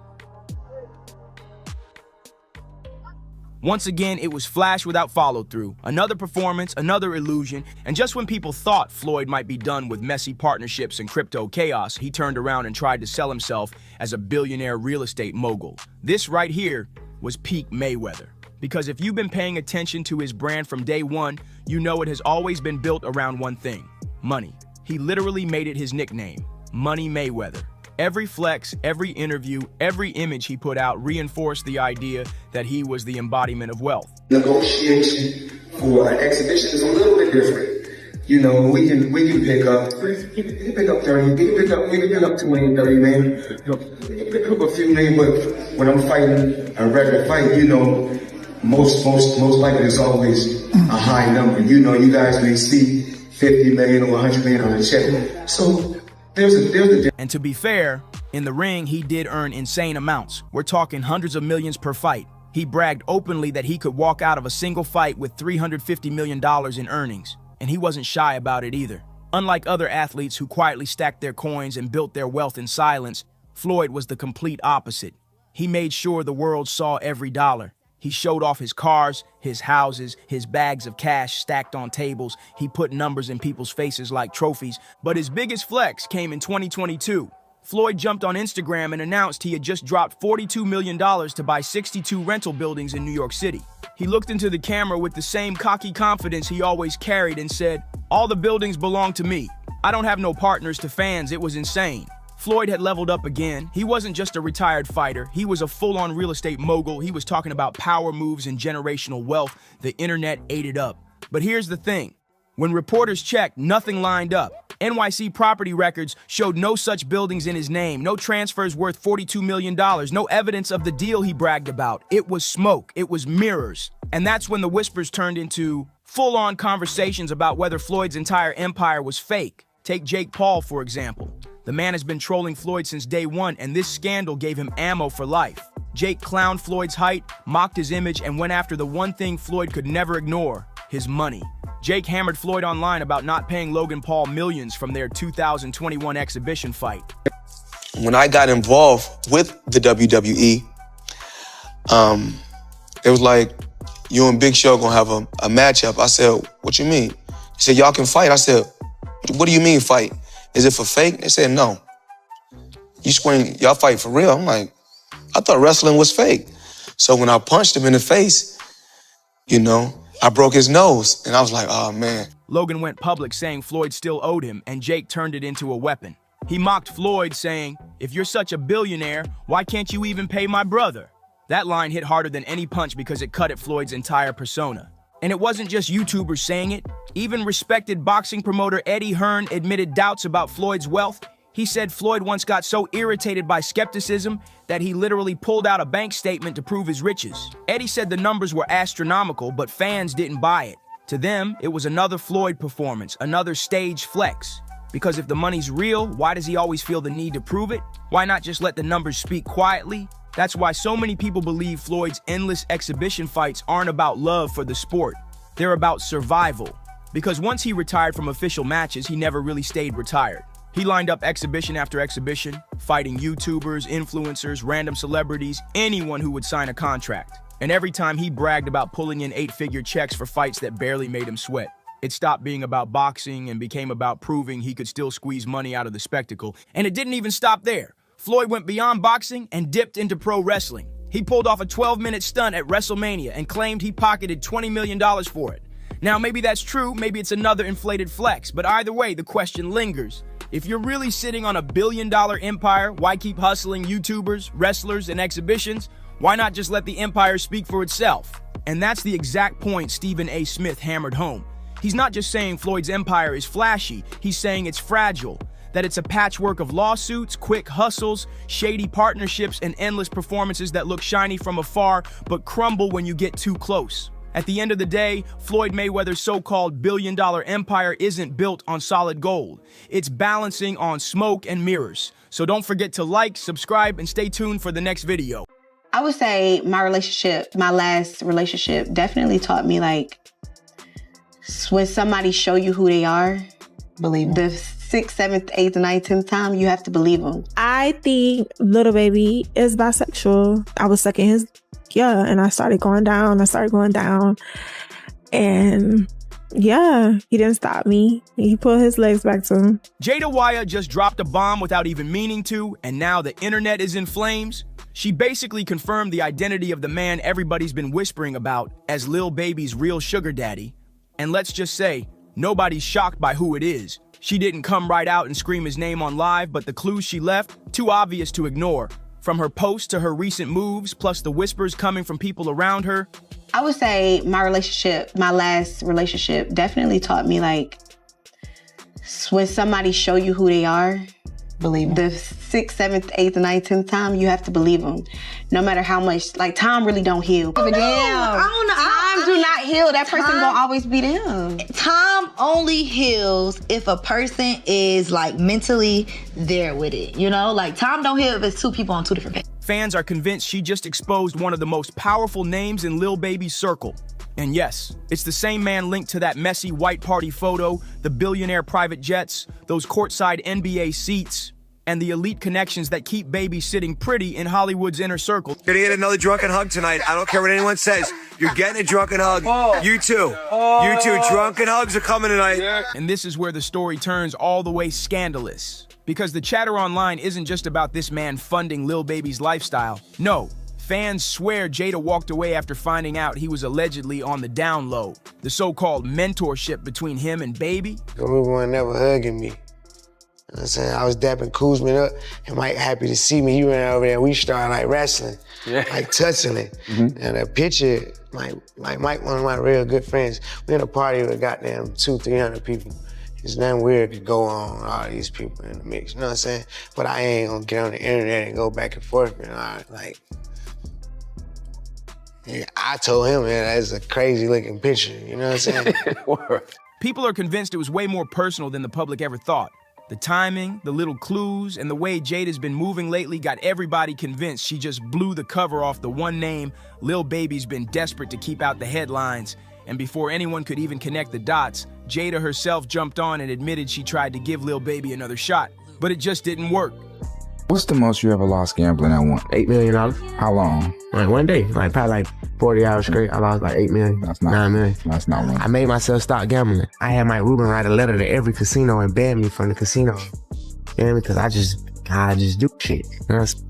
Once again, it was flash without follow-through. Another performance, another illusion, and just when people thought Floyd might be done with messy partnerships and crypto chaos, he turned around and tried to sell himself as a billionaire real estate mogul. This right here was peak Mayweather. Because if you've been paying attention to his brand from day one, you know it has always been built around one thing: money. He literally made it his nickname, Money Mayweather. Every flex, every interview, every image he put out reinforced the idea that he was the embodiment of wealth. Negotiation for an exhibition is a little bit different. You know, we can pick up 30, we can pick up 20, 30 man. We can pick up a few names, but when I'm fighting a regular fight, you know, most likely it's always a high number. You know, you guys may see 50 million or 100 million on a check. So there's a And to be fair, in the ring, he did earn insane amounts. We're talking hundreds of millions per fight. He bragged openly that he could walk out of a single fight with $350 million in earnings. And he wasn't shy about it either. Unlike other athletes who quietly stacked their coins and built their wealth in silence, Floyd was the complete opposite. He made sure the world saw every dollar. He showed off his cars, his houses, his bags of cash stacked on tables. He put numbers in people's faces like trophies. But his biggest flex came in 2022. Floyd jumped on Instagram and announced he had just dropped $42 million to buy 62 rental buildings in New York City. He looked into the camera with the same cocky confidence he always carried and said, "All the buildings belong to me. I don't have no partners." To fans, it was insane. Floyd had leveled up again. He wasn't just a retired fighter. He was a full-on real estate mogul. He was talking about power moves and generational wealth. The internet ate it up. But here's the thing. When reporters checked, nothing lined up. NYC property records showed no such buildings in his name, no transfers worth $42 million, no evidence of the deal he bragged about. It was smoke. It was mirrors. And that's when the whispers turned into full-on conversations about whether Floyd's entire empire was fake. Take Jake Paul, for example. The man has been trolling Floyd since day one, and this scandal gave him ammo for life. Jake clowned Floyd's height, mocked his image, and went after the one thing Floyd could never ignore: his money. Jake hammered Floyd online about not paying Logan Paul millions from their 2021 exhibition fight. When I got involved with the WWE, it was like, you and Big Show gonna have a matchup. I said, "What you mean?" He said, "Y'all can fight." I said, "What do you mean fight? Is it for fake?" They said, "No. Y'all fight for real." I'm like, I thought wrestling was fake. So when I punched him in the face, you know, I broke his nose, and I was like, oh man. Logan went public saying Floyd still owed him, and Jake turned it into a weapon. He mocked Floyd saying, "If you're such a billionaire, why can't you even pay my brother?" That line hit harder than any punch because it cut at Floyd's entire persona. And it wasn't just YouTubers saying it. Even respected boxing promoter Eddie Hearn admitted doubts about Floyd's wealth. He said Floyd once got so irritated by skepticism that he literally pulled out a bank statement to prove his riches. Eddie said the numbers were astronomical, but fans didn't buy it. To them, it was another Floyd performance, another stage flex. Because if the money's real, why does he always feel the need to prove it? Why not just let the numbers speak quietly? That's why so many people believe Floyd's endless exhibition fights aren't about love for the sport. They're about survival. Because once he retired from official matches, he never really stayed retired. He lined up exhibition after exhibition, fighting YouTubers, influencers, random celebrities, anyone who would sign a contract. And every time he bragged about pulling in 8-figure checks for fights that barely made him sweat. It stopped being about boxing and became about proving he could still squeeze money out of the spectacle. And it didn't even stop there. Floyd went beyond boxing and dipped into pro wrestling. He pulled off a 12-minute stunt at WrestleMania and claimed he pocketed $20 million for it. Now, maybe that's true, maybe it's another inflated flex, but either way, the question lingers. If you're really sitting on $1 billion empire, why keep hustling YouTubers, wrestlers, and exhibitions? Why not just let the empire speak for itself? And that's the exact point Stephen A. Smith hammered home. He's not just saying Floyd's empire is flashy, he's saying it's fragile. That it's a patchwork of lawsuits, quick hustles, shady partnerships, and endless performances that look shiny from afar, but crumble when you get too close. At the end of the day, Floyd Mayweather's so-called billion-dollar empire isn't built on solid gold. It's balancing on smoke and mirrors. So don't forget to like, subscribe, and stay tuned for the next video. I would say my last relationship definitely taught me, like, when somebody show you who they are, believe them. The 6th, 7th, 8th, 9th, 10th time, you have to believe them. I think Little Baby is bisexual. I was sucking his, and I started going down. And yeah, he didn't stop me. He put his legs back to him. Jada Wyatt just dropped a bomb without even meaning to, and now the internet is in flames. She basically confirmed the identity of the man everybody's been whispering about as Lil Baby's real sugar daddy. And let's just say, nobody's shocked by who it is. She didn't come right out and scream his name on live, but the clues she left, too obvious to ignore. From her posts to her recent moves, plus the whispers coming from people around her. I would say my last relationship definitely taught me, like, when somebody show you who they are, believe them. The 6th, 7th, 8th, 9th, 10th time, you have to believe them. No matter how much, like, time really don't heal. I don't know. Time do not heal. That person gonna always be them. Time only heals if a person is, like, mentally there with it. You know, like, time don't heal if it's two people on two different pages. Fans are convinced she just exposed one of the most powerful names in Lil Baby's circle. And yes, it's the same man linked to that messy white party photo, the billionaire private jets, those courtside NBA seats, and the elite connections that keep Baby sitting pretty in Hollywood's inner circle. You're gonna get another drunken hug tonight. I don't care what anyone says. You're getting a drunken hug. You too. You too. Drunken hugs are coming tonight. And this is where the story turns all the way scandalous. Because the chatter online isn't just about this man funding Lil Baby's lifestyle. No, fans swear Jada walked away after finding out he was allegedly on the down low. The so-called mentorship between him and Baby. The one never hugging me. You know what I'm saying? I was dapping Kuzman up, and Mike happy to see me. He ran over there, and we started like wrestling, like touching it. And a picture, like Mike, one of my real good friends, we in a party with goddamn 200-300 people. There's nothing weird could go on with all these people in the mix, you know what I'm saying? But I ain't gonna get on the internet and go back and forth and like, yeah, I told him, man, that's a crazy looking picture, you know what I'm saying? People are convinced it was way more personal than the public ever thought. The timing, the little clues, and the way Jada's been moving lately got everybody convinced she just blew the cover off the one name Lil Baby's been desperate to keep out the headlines. And before anyone could even connect the dots, Jada herself jumped on and admitted she tried to give Lil Baby another shot, but it just didn't work. What's the most you ever lost gambling at one? $8 million. How long? Like one day, like probably 40 hours straight. I lost like $8 million. That's not, $9 million. That's not one. I made myself stop gambling. I had Mike Rubin write a letter to every casino and ban me from the casino. You know, because I just do shit.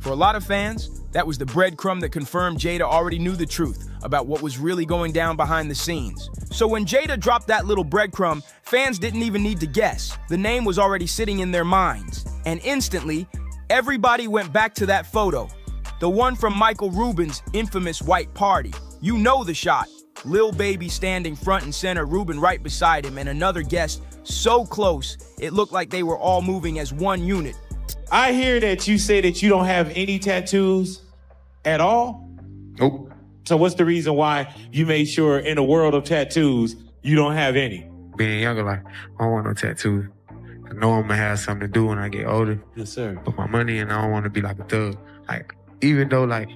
For a lot of fans, that was the breadcrumb that confirmed Jada already knew the truth about what was really going down behind the scenes. So when Jada dropped that little breadcrumb, fans didn't even need to guess. The name was already sitting in their minds. And instantly, everybody went back to that photo. The one from Michael Rubin's infamous white party. You know the shot. Lil Baby standing front and center, Rubin right beside him, and another guest so close, it looked like they were all moving as one unit. I hear that you say that you don't have any tattoos at all? Nope. So what's the reason why you made sure in a world of tattoos, you don't have any? Being younger, like, I don't want no tattoos. I know I'm gonna have something to do when I get older. Yes, sir. Put my money in, I don't want to be like a thug. Like, even though like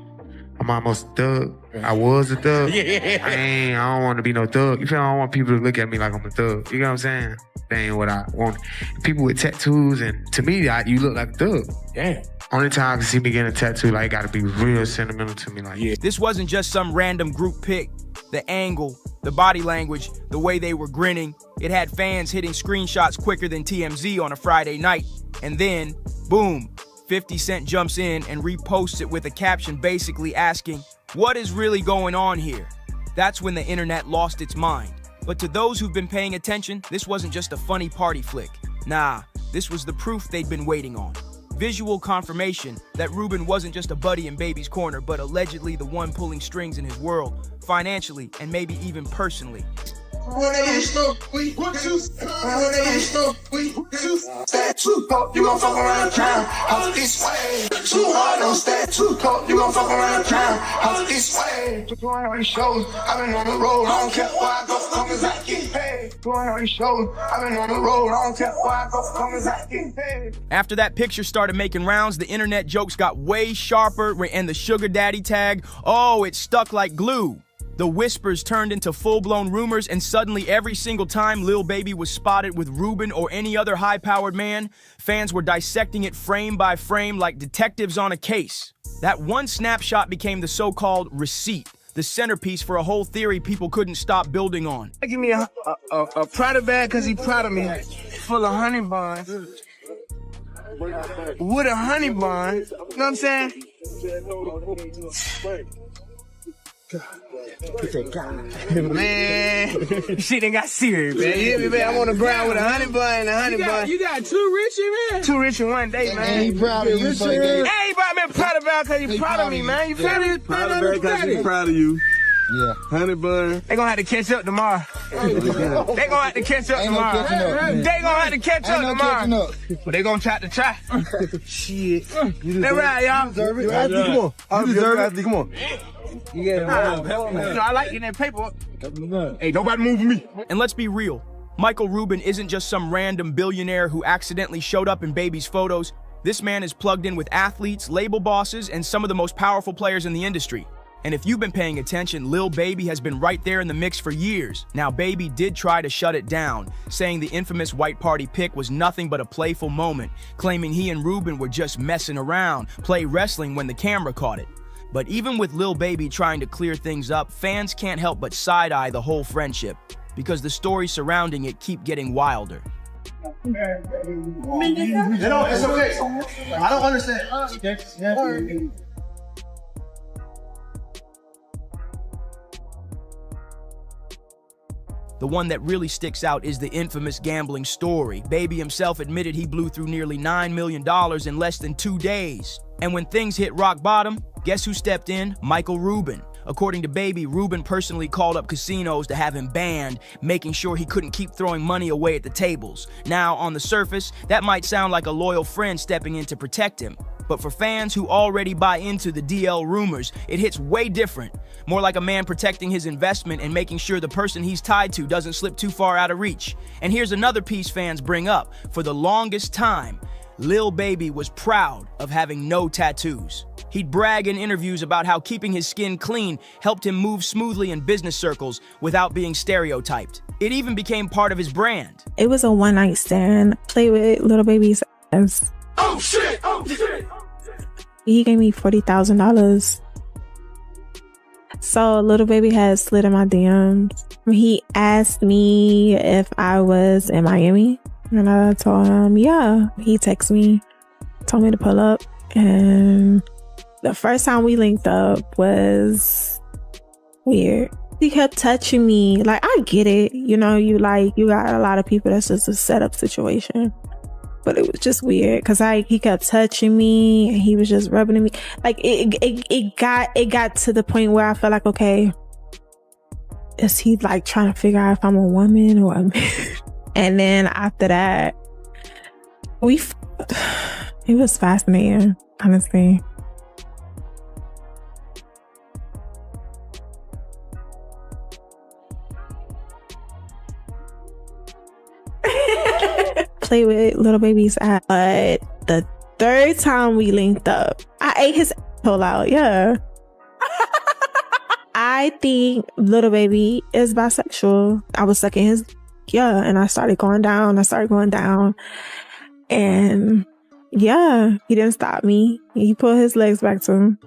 I'm almost a thug, I was a thug. I don't want to be no thug. You feel me? I don't want people to look at me like I'm a thug. You know what I'm saying? That ain't what I want. People with tattoos, and to me, you look like a thug. Damn. Only time I can see me getting a tattoo, like, it gotta be real sentimental to me. Like, This wasn't just some random group pic. The angle, the body language, the way they were grinning, it had fans hitting screenshots quicker than TMZ on a Friday night. And then, boom, 50 Cent jumps in and reposts it with a caption basically asking, "What is really going on here?" That's when the internet lost its mind. But to those who've been paying attention, this wasn't just a funny party flick. Nah, this was the proof they'd been waiting on. Visual confirmation that Ruben wasn't just a buddy in Baby's corner, but allegedly the one pulling strings in his world, financially and maybe even personally. Statue talk, you gon' fuck around town. Out this way. Too hard on statue talk, you gon' fuck around town. Out this way. Doing all these shows, I've been on the road. I don't care where I go, come as I get paid. Doing all these shows, I've been on the road. I don't care where I go, come as I get paid. After that picture started making rounds, the internet jokes got way sharper, and the sugar daddy tag, oh, it stuck like glue. The whispers turned into full-blown rumors, and suddenly every single time Lil Baby was spotted with Ruben or any other high-powered man, fans were dissecting it frame by frame like detectives on a case. That one snapshot became the so-called receipt, the centerpiece for a whole theory people couldn't stop building on. Give me a Prada bag because he proud of me, full of honey buns. With a honey bun, you know what I'm saying? Man, shit ain't got serious, man. You hear me, man? I'm on the ground with a honey bun and a honey bun. You got two Richie, man? Two Richie one day, man. And he proud of you. Hey, he brought me a Prada bag because he proud of me, man. You feel me? Prada bag because he proud of you. Yeah. Honey bun. They gonna have to catch up tomorrow. They gonna have to catch up tomorrow. They gonna have to catch up tomorrow. But they gonna try to try. Shit. They right, y'all. You deserve it. Come on. You deserve it. Come on. Yeah, I like getting that paper. Hey, nobody move me. And let's be real, Michael Rubin isn't just some random billionaire who accidentally showed up in Baby's photos. This man is plugged in with athletes, label bosses, and some of the most powerful players in the industry. And if you've been paying attention, Lil Baby has been right there in the mix for years. Now, Baby did try to shut it down, saying the infamous white party pic was nothing but a playful moment, claiming he and Rubin were just messing around, play wrestling when the camera caught it. But even with Lil Baby trying to clear things up, fans can't help but side-eye the whole friendship, because the stories surrounding it keep getting wilder. It's okay. I don't understand. The one that really sticks out is the infamous gambling story. Baby himself admitted he blew through nearly $9 million in less than 2 days. And when things hit rock bottom, guess who stepped in? Michael Rubin. According to Baby, Rubin personally called up casinos to have him banned, making sure he couldn't keep throwing money away at the tables. Now, on the surface, that might sound like a loyal friend stepping in to protect him. But for fans who already buy into the DL rumors, it hits way different. More like a man protecting his investment and making sure the person he's tied to doesn't slip too far out of reach. And here's another piece fans bring up. For the longest time, Lil Baby was proud of having no tattoos. He'd brag in interviews about how keeping his skin clean helped him move smoothly in business circles without being stereotyped. It even became part of his brand. It was a one-night stand. Play with Lil Baby's ass. Oh shit! Oh shit! He gave me $40,000. So Lil Baby had slid in my DMs. He asked me if I was in Miami, and I told him, yeah. He texted me, told me to pull up, and the first time we linked up was weird. He kept touching me. Like, I get it. You know, you got a lot of people that's just a setup situation. But it was just weird because he kept touching me and he was just rubbing me. Like it got to the point where I felt like, okay, is he like trying to figure out if I'm a woman or a man? And then after that, it was fascinating, honestly. Play with Lil Baby's ass. But the third time we linked up, I ate his pull out. Yeah. I think Little Baby is bisexual. I was sucking his, and I started going down. And yeah, he didn't stop me. He put his legs back to him.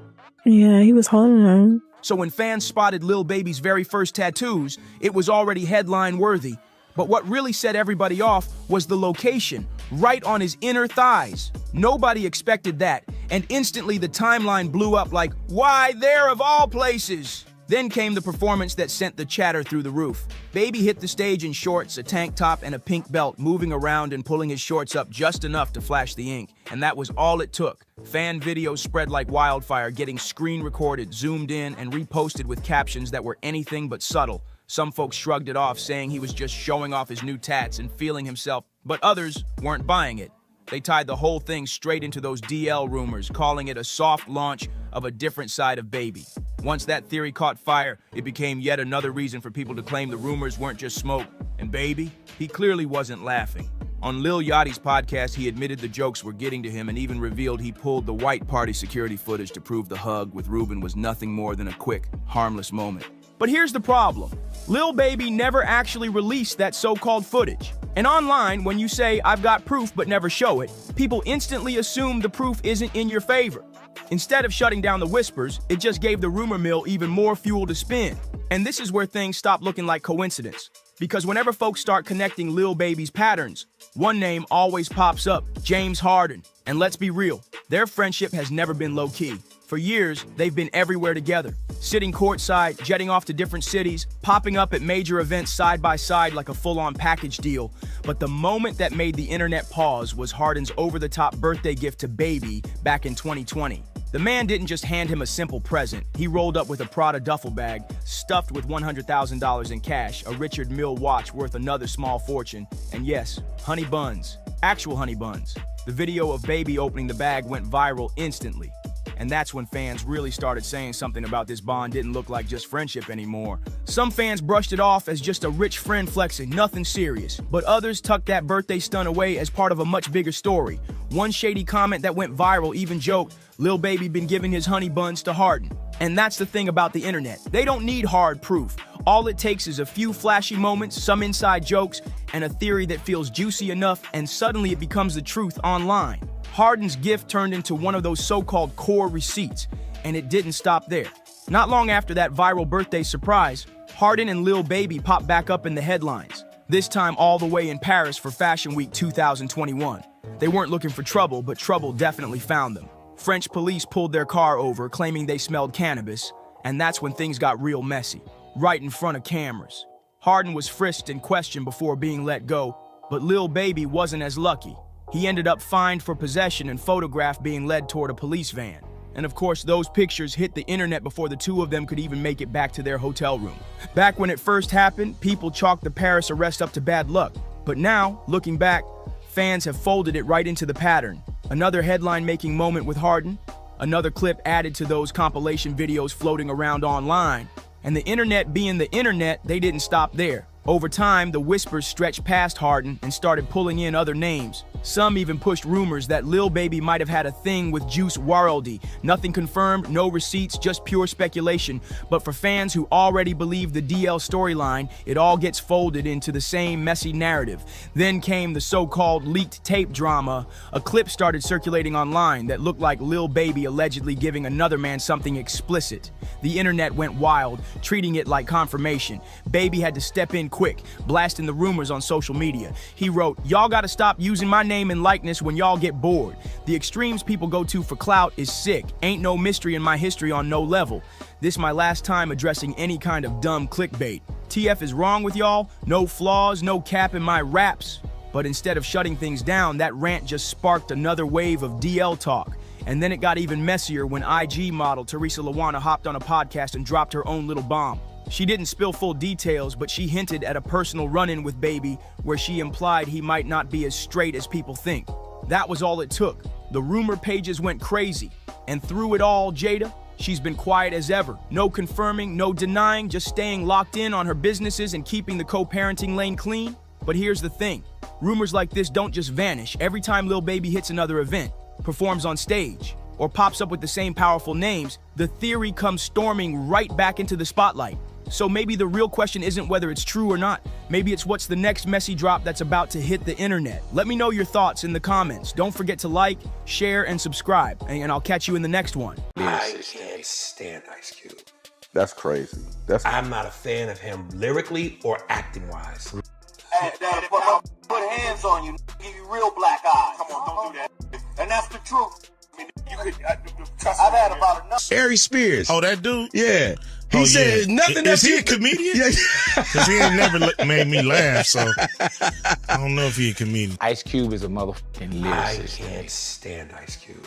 Yeah, he was holding him. So when fans spotted Lil Baby's very first tattoos, it was already headline worthy. But what really set everybody off was the location, right on his inner thighs. Nobody expected that, and instantly the timeline blew up like, why there of all places? Then came the performance that sent the chatter through the roof. Baby hit the stage in shorts, a tank top, and a pink belt, moving around and pulling his shorts up just enough to flash the ink. And that was all it took. Fan videos spread like wildfire, getting screen recorded, zoomed in, and reposted with captions that were anything but subtle. Some folks shrugged it off, saying he was just showing off his new tats and feeling himself, but others weren't buying it. They tied the whole thing straight into those DL rumors, calling it a soft launch of a different side of Baby. Once that theory caught fire, it became yet another reason for people to claim the rumors weren't just smoke. And Baby, he clearly wasn't laughing. On Lil Yachty's podcast, he admitted the jokes were getting to him and even revealed he pulled the white party security footage to prove the hug with Ruben was nothing more than a quick, harmless moment. But here's the problem. Lil Baby never actually released that so-called footage. And online, when you say, I've got proof but never show it, people instantly assume the proof isn't in your favor. Instead of shutting down the whispers, it just gave the rumor mill even more fuel to spin. And this is where things stop looking like coincidence. Because whenever folks start connecting Lil Baby's patterns, one name always pops up, James Harden. And let's be real, their friendship has never been low-key. For years, they've been everywhere together, sitting courtside, jetting off to different cities, popping up at major events side by side like a full-on package deal. But the moment that made the internet pause was Harden's over-the-top birthday gift to Baby back in 2020. The man didn't just hand him a simple present. He rolled up with a Prada duffel bag, stuffed with $100,000 in cash, a Richard Mille watch worth another small fortune, and yes, honey buns. Actual honey buns. The video of Baby opening the bag went viral instantly. And that's when fans really started saying something about this bond didn't look like just friendship anymore. Some fans brushed it off as just a rich friend flexing, nothing serious. But others tucked that birthday stunt away as part of a much bigger story. One shady comment that went viral even joked, Lil Baby been giving his honey buns to Harden. And that's the thing about the internet. They don't need hard proof. All it takes is a few flashy moments, some inside jokes, and a theory that feels juicy enough, and suddenly it becomes the truth online. Harden's gift turned into one of those so-called core receipts, and it didn't stop there. Not long after that viral birthday surprise, Harden and Lil Baby popped back up in the headlines, this time all the way in Paris for Fashion Week 2021. They weren't looking for trouble, but trouble definitely found them. French police pulled their car over, claiming they smelled cannabis, and that's when things got real messy, right in front of cameras. Harden was frisked and questioned before being let go, but Lil Baby wasn't as lucky. He ended up fined for possession and photographed being led toward a police van. And of course, those pictures hit the internet before the two of them could even make it back to their hotel room. Back when it first happened, people chalked the Paris arrest up to bad luck. But now, looking back, fans have folded it right into the pattern. Another headline-making moment with Harden, another clip added to those compilation videos floating around online. And the internet being the internet, they didn't stop there. Over time, the whispers stretched past Harden and started pulling in other names. Some even pushed rumors that Lil Baby might have had a thing with Juice WRLD. Nothing confirmed, no receipts, just pure speculation. But for fans who already believe the DL storyline, it all gets folded into the same messy narrative. Then came the so-called leaked tape drama. A clip started circulating online that looked like Lil Baby allegedly giving another man something explicit. The internet went wild, treating it like confirmation. Baby had to step in quick, blasting the rumors on social media. He wrote, "Y'all gotta stop using my name and likeness when y'all get bored. The extremes people go to for clout is sick. Ain't no mystery in my history on no level. This my last time addressing any kind of dumb clickbait. TF is wrong with y'all, no flaws, no cap in my raps." But instead of shutting things down, that rant just sparked another wave of DL talk. And then it got even messier when IG model Teresa Lawana hopped on a podcast and dropped her own little bomb. She didn't spill full details, but she hinted at a personal run-in with Baby where she implied he might not be as straight as people think. That was all it took. The rumor pages went crazy. And through it all, Jada, she's been quiet as ever. No confirming, no denying, just staying locked in on her businesses and keeping the co-parenting lane clean. But here's the thing. Rumors like this don't just vanish. Every time Lil Baby hits another event, performs on stage, or pops up with the same powerful names, the theory comes storming right back into the spotlight. So maybe the real question isn't whether it's true or not. Maybe it's what's the next messy drop that's about to hit the internet. Let me know your thoughts in the comments. Don't forget to like, share, and subscribe. And I'll catch you in the next one. I can't stand Ice Cube. That's crazy. I'm not a fan of him lyrically or acting-wise. Put hands on you, give you real black eyes. Come on, don't do that. And that's the truth. I mean, you could, I've had about enough. Aries Spears. Oh, that dude? Yeah. He said nothing. Is he a comedian? Yeah. Because he ain't never made me laugh, so I don't know if he a comedian. Ice Cube is a motherfucking lyricist. I can't stand Ice Cube.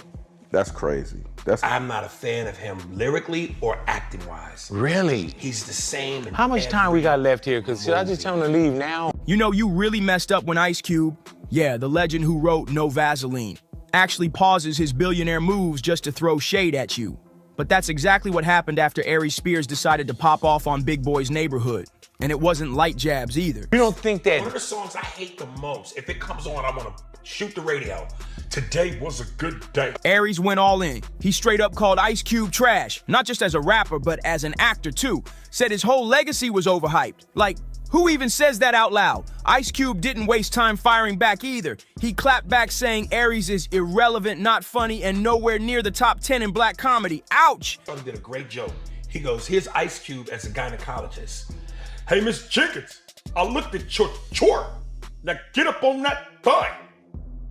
That's crazy. I'm not a fan of him lyrically or acting-wise. Really? He's the same. How much time we got left here? Because should I just tell him to leave now? You know, you really messed up when Ice Cube, yeah, the legend who wrote No Vaseline, actually pauses his billionaire moves just to throw shade at you. But that's exactly what happened after Aries Spears decided to pop off on Big Boy's Neighborhood. And it wasn't light jabs either. You don't think that... One of the songs I hate the most, if it comes on, I want to shoot the radio. Today was a good day. Aries went all in. He straight up called Ice Cube trash, not just as a rapper, but as an actor too. Said his whole legacy was overhyped. Like, who even says that out loud? Ice Cube didn't waste time firing back either. He clapped back saying Aries is irrelevant, not funny, and nowhere near the top 10 in black comedy. Ouch! He did a great joke. He goes, here's Ice Cube as a gynecologist. Hey, Miss Jenkins, I looked at your chart. Now get up on that thigh.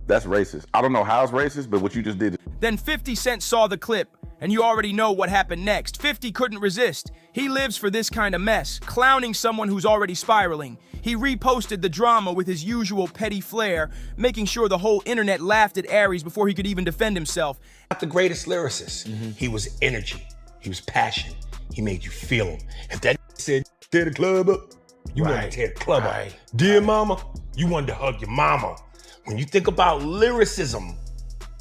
That's racist. I don't know how it's racist, but what you just did. Then 50 Cent saw the clip, and you already know what happened next. 50 couldn't resist. He lives for this kind of mess, clowning someone who's already spiraling. He reposted the drama with his usual petty flair, making sure the whole internet laughed at Aries before he could even defend himself. Not the greatest lyricist. He was energy. He was passion. He made you feel him. If that said, tear the club up, you wanted to tear the club up. Dear mama, you wanted to hug your mama. When you think about lyricism,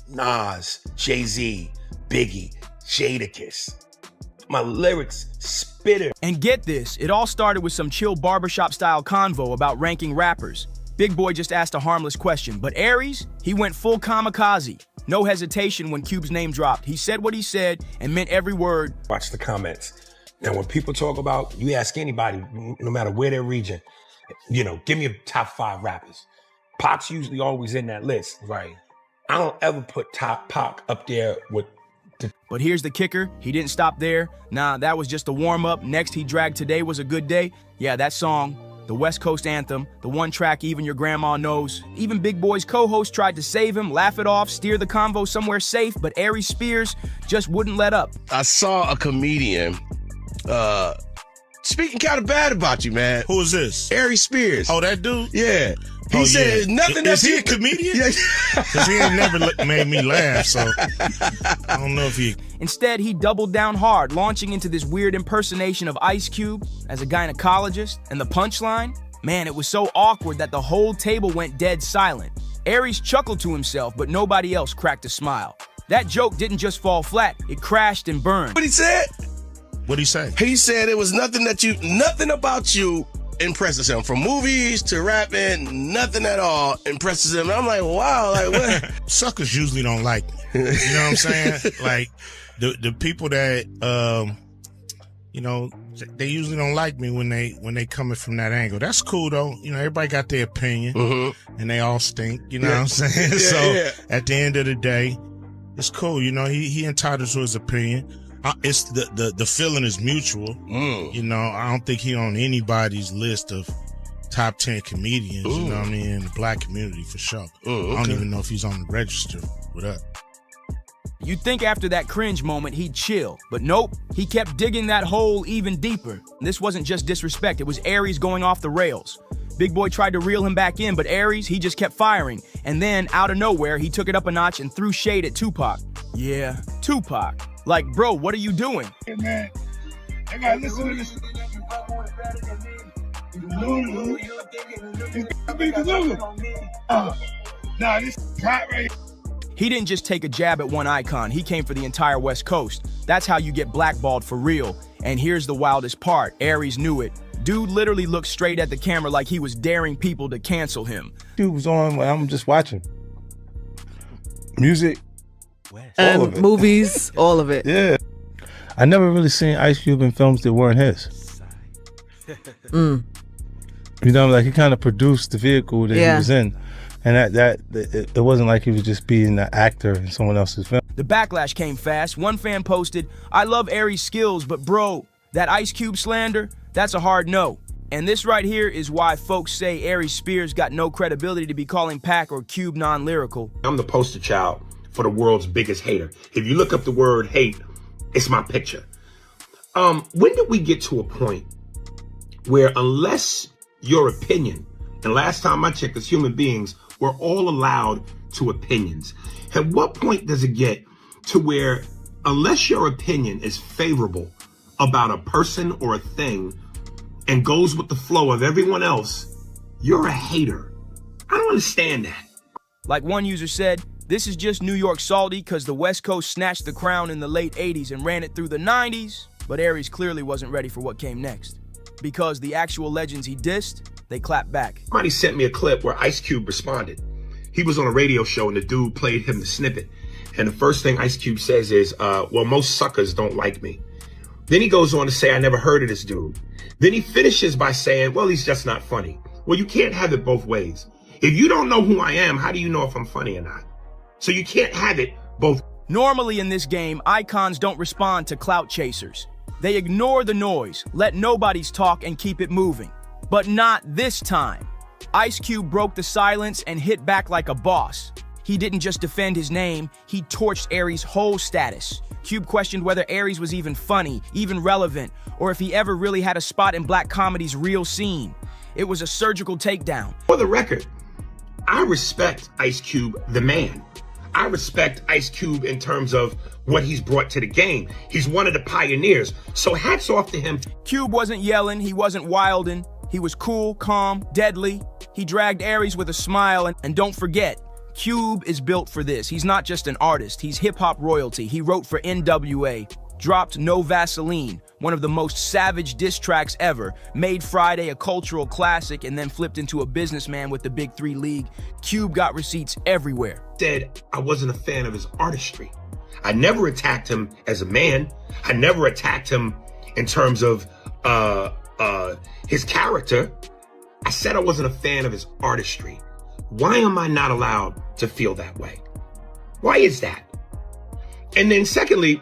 Nas, Jay-Z, Biggie, Jadakiss, my lyrics spitter. And get this, it all started with some chill barbershop style convo about ranking rappers. Big Boy just asked a harmless question, but Aries, he went full kamikaze. No hesitation when Cube's name dropped. He said what he said and meant every word. Watch the comments. Now, when people talk about, you ask anybody, no matter where their region, you know, give me a top 5 rappers. Pac's usually always in that list. Right. I don't ever put Pac up there with the... But here's the kicker. He didn't stop there. Nah, that was just a warm-up. Next, he dragged Today Was a Good Day. Yeah, that song, the West Coast anthem, the one track even your grandma knows. Even Big Boy's co-host tried to save him, laugh it off, steer the convo somewhere safe, but Aries Spears just wouldn't let up. I saw a comedian speaking kind of bad about you, man. Who is this? Aries Spears. Oh, that dude? Yeah. He said nothing. Is he a comedian? Yeah. Because he ain't never made me laugh, so I don't know if he... Instead, he doubled down hard, launching into this weird impersonation of Ice Cube as a gynecologist, and the punchline? Man, it was so awkward that the whole table went dead silent. Aries chuckled to himself, but nobody else cracked a smile. That joke didn't just fall flat, it crashed and burned. What he said? What'd he say? He said it was nothing about you impresses him. From movies to rapping, nothing at all impresses him. And I'm like, wow, like what? Suckers usually don't like me. You know what I'm saying? Like the people that you know, they usually don't like me when they coming from that angle. That's cool though. You know, everybody got their opinion and they all stink. You know what I'm saying? At the end of the day, it's cool. You know, he entitled to his opinion. It's the feeling is mutual. You know, I don't think he on anybody's list of top 10 comedians. You know what I mean? In the black community for sure. I don't even know if he's on the register with us. You'd think after that cringe moment he'd chill, but nope, he kept digging that hole even deeper. This wasn't just disrespect, it was Aries going off the rails. Big Boy tried to reel him back in, but Aries, he just kept firing. And then, out of nowhere, he took it up a notch and threw shade at Tupac. Yeah, Tupac. Like, bro, what are you doing? Hey, man, I gotta listen to this. Nah, this hot right. He didn't just take a jab at one icon, he came for the entire West Coast. That's how you get blackballed for real. And here's the wildest part, Aries knew it. Dude literally looked straight at the camera like he was daring people to cancel him. Dude was on, I'm just watching. Music, and All of it. movies, all of it. Yeah. I never really seen Ice Cube in films that weren't his. Mm. You know, like he kind of produced the vehicle that he was in. And it wasn't like he was just being an actor in someone else's film. The backlash came fast. One fan posted, "I love Aries' skills, but bro, that Ice Cube slander, that's a hard no." And this right here is why folks say Aries Spears got no credibility to be calling Pac or Cube non-lyrical. I'm the poster child for the world's biggest hater. If you look up the word hate, it's my picture. When did we get to a point where unless your opinion, and last time I checked as human beings, we're all allowed to opinions. At what point does it get to where unless your opinion is favorable about a person or a thing and goes with the flow of everyone else, you're a hater? I don't understand that. Like one user said, this is just New York salty because the West Coast snatched the crown in the late 80s and ran it through the 90s, but Aries clearly wasn't ready for what came next. Because the actual legends he dissed, they clapped back. Somebody sent me a clip where Ice Cube responded. He was on a radio show and the dude played him the snippet. And the first thing Ice Cube says is, well, most suckers don't like me. Then he goes on to say, I never heard of this dude. Then he finishes by saying, well, he's just not funny. Well, you can't have it both ways. If you don't know who I am, how do you know if I'm funny or not? So you can't have it both. Normally in this game, icons don't respond to clout chasers. They ignore the noise, let nobodies talk, and keep it moving. But not this time. Ice Cube broke the silence and hit back like a boss. He didn't just defend his name, he torched Aries' whole status. Cube questioned whether Aries was even funny, even relevant, or if he ever really had a spot in black comedy's real scene. It was a surgical takedown. For the record, I respect Ice Cube, the man. I respect Ice Cube in terms of what he's brought to the game. He's one of the pioneers, so hats off to him. Cube wasn't yelling, he wasn't wilding. He was cool, calm, deadly. He dragged Aries with a smile, and don't forget, Cube is built for this. He's not just an artist, he's hip-hop royalty. He wrote for NWA, dropped No Vaseline, one of the most savage diss tracks ever, made Friday a cultural classic, and then flipped into a businessman with the Big 3 League. Cube got receipts everywhere. Said I wasn't a fan of his artistry. I never attacked him as a man. I never attacked him in terms of his character. I said I wasn't a fan of his artistry. Why am I not allowed to feel that way? Why is that? And then secondly,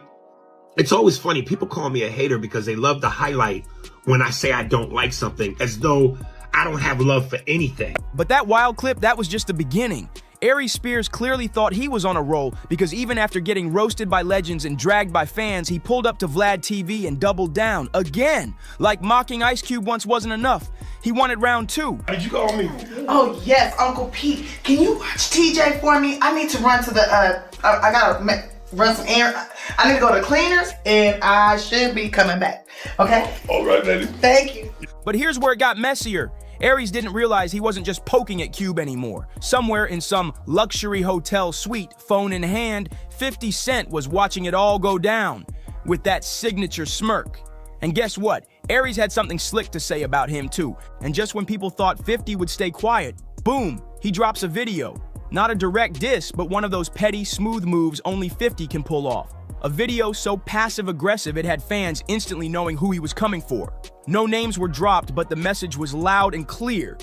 it's always funny. People call me a hater because they love to highlight when I say I don't like something as though I don't have love for anything. But that wild clip, that was just the beginning. Aries Spears clearly thought he was on a roll because even after getting roasted by legends and dragged by fans, he pulled up to Vlad TV and doubled down again. Like mocking Ice Cube once wasn't enough. He wanted round 2. Did you call me? Oh yes, Uncle Pete. Can you watch TJ for me? I need to run to the, I gotta run some errands. I need to go to cleaners and I should be coming back. Okay? All right, baby. Thank you. But here's where it got messier. Aries didn't realize he wasn't just poking at Cube anymore. Somewhere in some luxury hotel suite, phone in hand, 50 Cent was watching it all go down with that signature smirk. And guess what? Aries had something slick to say about him too. And just when people thought 50 would stay quiet, boom, he drops a video. Not a direct diss, but one of those petty, smooth moves only 50 can pull off. A video so passive-aggressive it had fans instantly knowing who he was coming for. No names were dropped, but the message was loud and clear.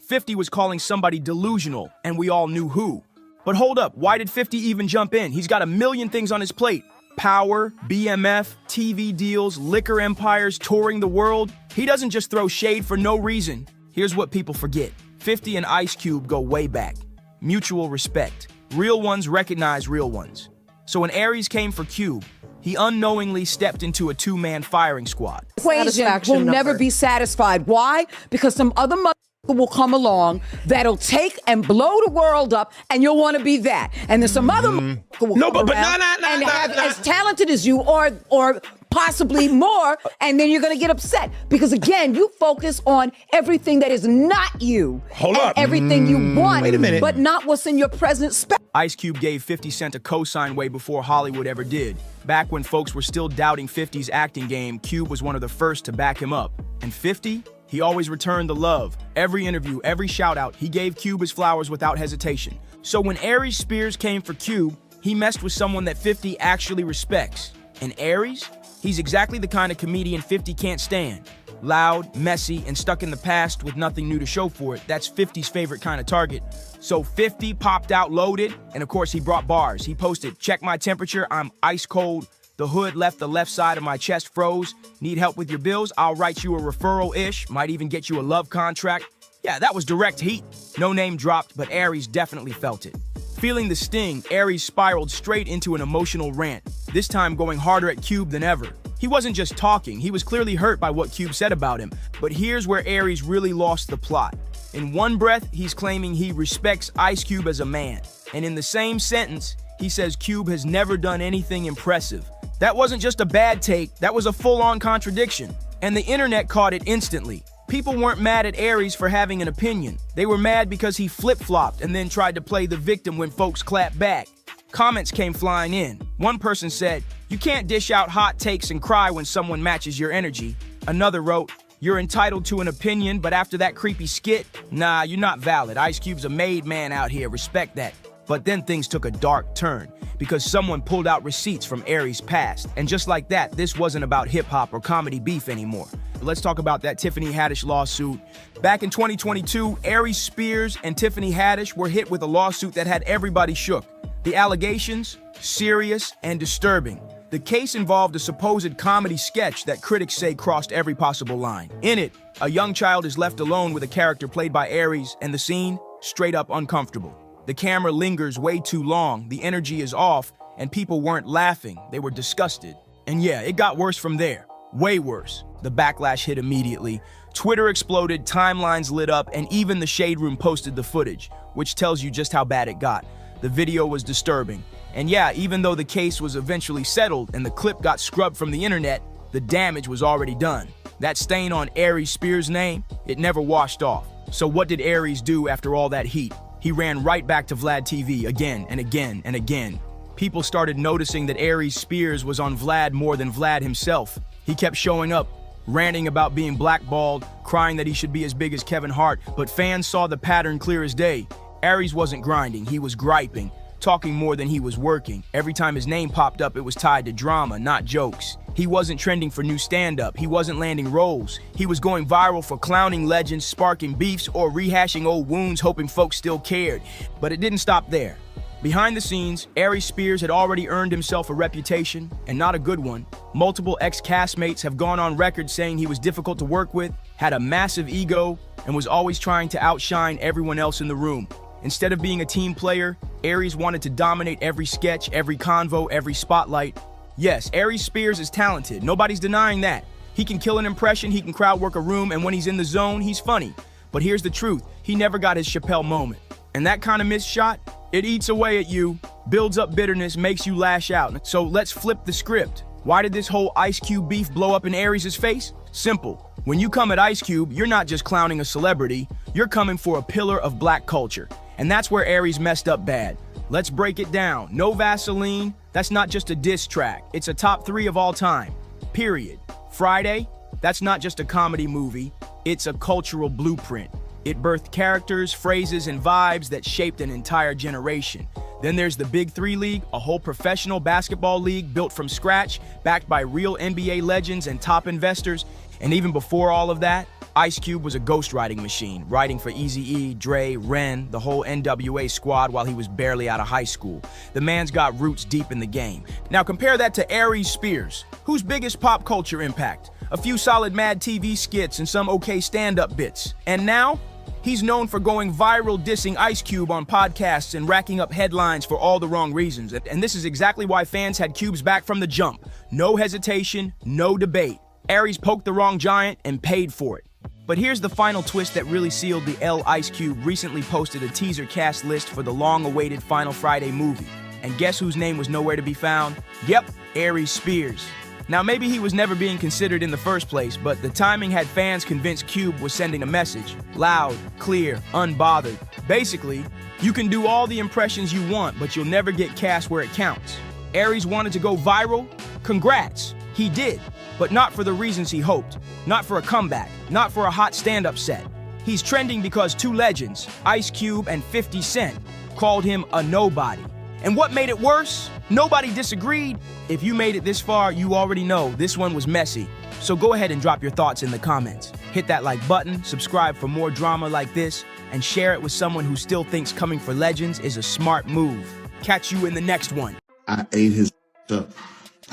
.50 was calling somebody delusional, and we all knew who. But hold up, why did 50 even jump in? He's got a million things on his plate. Power, BMF, TV deals, liquor empires, touring the world. He doesn't just throw shade for no reason. Here's what people forget. 50 and Ice Cube go way back. Mutual respect. Real ones recognize real ones. So when Aries came for Cube, he unknowingly stepped into a two-man firing squad. Equation will never be satisfied. Why? Because some other will come along that'll take and blow the world up, and you'll want to be that. And then some other will come around and have as talented as you, or possibly more, and then you're going to get upset because again, you focus on everything that is not you. Hold up. Everything you want, Wait a minute. but not what's in your present space. Ice Cube gave 50 Cent a cosign way before Hollywood ever did. Back when folks were still doubting 50's acting game, Cube was one of the first to back him up. And 50? He always returned the love. Every interview, every shout out, he gave Cube his flowers without hesitation. So when Aries Spears came for Cube, he messed with someone that 50 actually respects. And Aries? He's exactly the kind of comedian 50 can't stand. Loud, messy, and stuck in the past with nothing new to show for it. That's 50's favorite kind of target. So 50 popped out loaded, and of course he brought bars. He posted, "Check my temperature, I'm ice cold. The hood left the left side of my chest froze. Need help with your bills? I'll write you a referral-ish. Might even get you a love contract." Yeah, that was direct heat. No name dropped, but Aries definitely felt it. Feeling the sting, Aries spiraled straight into an emotional rant, this time going harder at Cube than ever. He wasn't just talking, he was clearly hurt by what Cube said about him, but here's where Aries really lost the plot. In one breath, he's claiming he respects Ice Cube as a man, and in the same sentence, he says Cube has never done anything impressive. That wasn't just a bad take, that was a full-on contradiction, and the internet caught it instantly. People weren't mad at Aries for having an opinion. They were mad because he flip-flopped and then tried to play the victim when folks clapped back. Comments came flying in. One person said, "You can't dish out hot takes and cry when someone matches your energy." Another wrote, "You're entitled to an opinion, but after that creepy skit, nah, you're not valid. Ice Cube's a made man out here, respect that." But then things took a dark turn because someone pulled out receipts from Aries' past. And just like that, this wasn't about hip-hop or comedy beef anymore. Let's talk about that Tiffany Haddish lawsuit. Back in 2022, Aries Spears and Tiffany Haddish were hit with a lawsuit that had everybody shook. The allegations? Serious and disturbing. The case involved a supposed comedy sketch that critics say crossed every possible line. In it, a young child is left alone with a character played by Aries, and the scene? Straight up uncomfortable. The camera lingers way too long, the energy is off, and people weren't laughing, they were disgusted. And yeah, it got worse from there. Way worse. The backlash hit immediately. Twitter exploded, timelines lit up, and even the Shade Room posted the footage, which tells you just how bad it got. The video was disturbing. And yeah, even though the case was eventually settled and the clip got scrubbed from the internet, the damage was already done. That stain on Aries Spears' name, it never washed off. So what did Aries do after all that heat? He ran right back to Vlad TV again and again and again. People started noticing that Aries Spears was on Vlad more than Vlad himself. He kept showing up, ranting about being blackballed, crying that he should be as big as Kevin Hart, but fans saw the pattern clear as day. Aries wasn't grinding, he was griping, talking more than he was working. Every time his name popped up, it was tied to drama, not jokes. He wasn't trending for new stand-up, he wasn't landing roles. He was going viral for clowning legends, sparking beefs, or rehashing old wounds, hoping folks still cared. But it didn't stop there. Behind the scenes, Aries Spears had already earned himself a reputation, and not a good one. Multiple ex-castmates have gone on record saying he was difficult to work with, had a massive ego, and was always trying to outshine everyone else in the room. Instead of being a team player, Aries wanted to dominate every sketch, every convo, every spotlight. Yes, Aries Spears is talented, nobody's denying that. He can kill an impression, he can crowd work a room, and when he's in the zone, he's funny. But here's the truth, he never got his Chappelle moment. And that kind of missed shot, it eats away at you, builds up bitterness, makes you lash out. So let's flip the script. Why did this whole Ice Cube beef blow up in Aries' face? Simple. When you come at Ice Cube, you're not just clowning a celebrity, you're coming for a pillar of black culture. And that's where Aries messed up bad. Let's break it down. No Vaseline, that's not just a diss track. It's a top 3 of all time. Period. Friday, that's not just a comedy movie. It's a cultural blueprint. It birthed characters, phrases, and vibes that shaped an entire generation. Then there's the Big 3 League, a whole professional basketball league built from scratch, backed by real NBA legends and top investors. And even before all of that, Ice Cube was a ghostwriting machine, writing for Eazy-E, Dre, Ren, the whole NWA squad while he was barely out of high school. The man's got roots deep in the game. Now compare that to Aries Spears, whose biggest pop culture impact? A few solid Mad TV skits and some okay stand-up bits. And now, he's known for going viral dissing Ice Cube on podcasts and racking up headlines for all the wrong reasons. And this is exactly why fans had Cube's back from the jump. No hesitation, no debate. Aries poked the wrong giant and paid for it. But here's the final twist that really sealed the L. Ice Cube recently posted a teaser cast list for the long-awaited Final Friday movie. And guess whose name was nowhere to be found? Yep, Aries Spears. Now maybe he was never being considered in the first place, but the timing had fans convinced Cube was sending a message. Loud, clear, unbothered. Basically, you can do all the impressions you want, but you'll never get cast where it counts. Aries wanted to go viral? Congrats, he did. But not for the reasons he hoped. Not for a comeback. Not for a hot stand-up set. He's trending because two legends, Ice Cube and 50 Cent, called him a nobody. And what made it worse? Nobody disagreed. If you made it this far, you already know this one was messy. So go ahead and drop your thoughts in the comments. Hit that like button, subscribe for more drama like this, and share it with someone who still thinks coming for legends is a smart move. Catch you in the next one. I ate his up.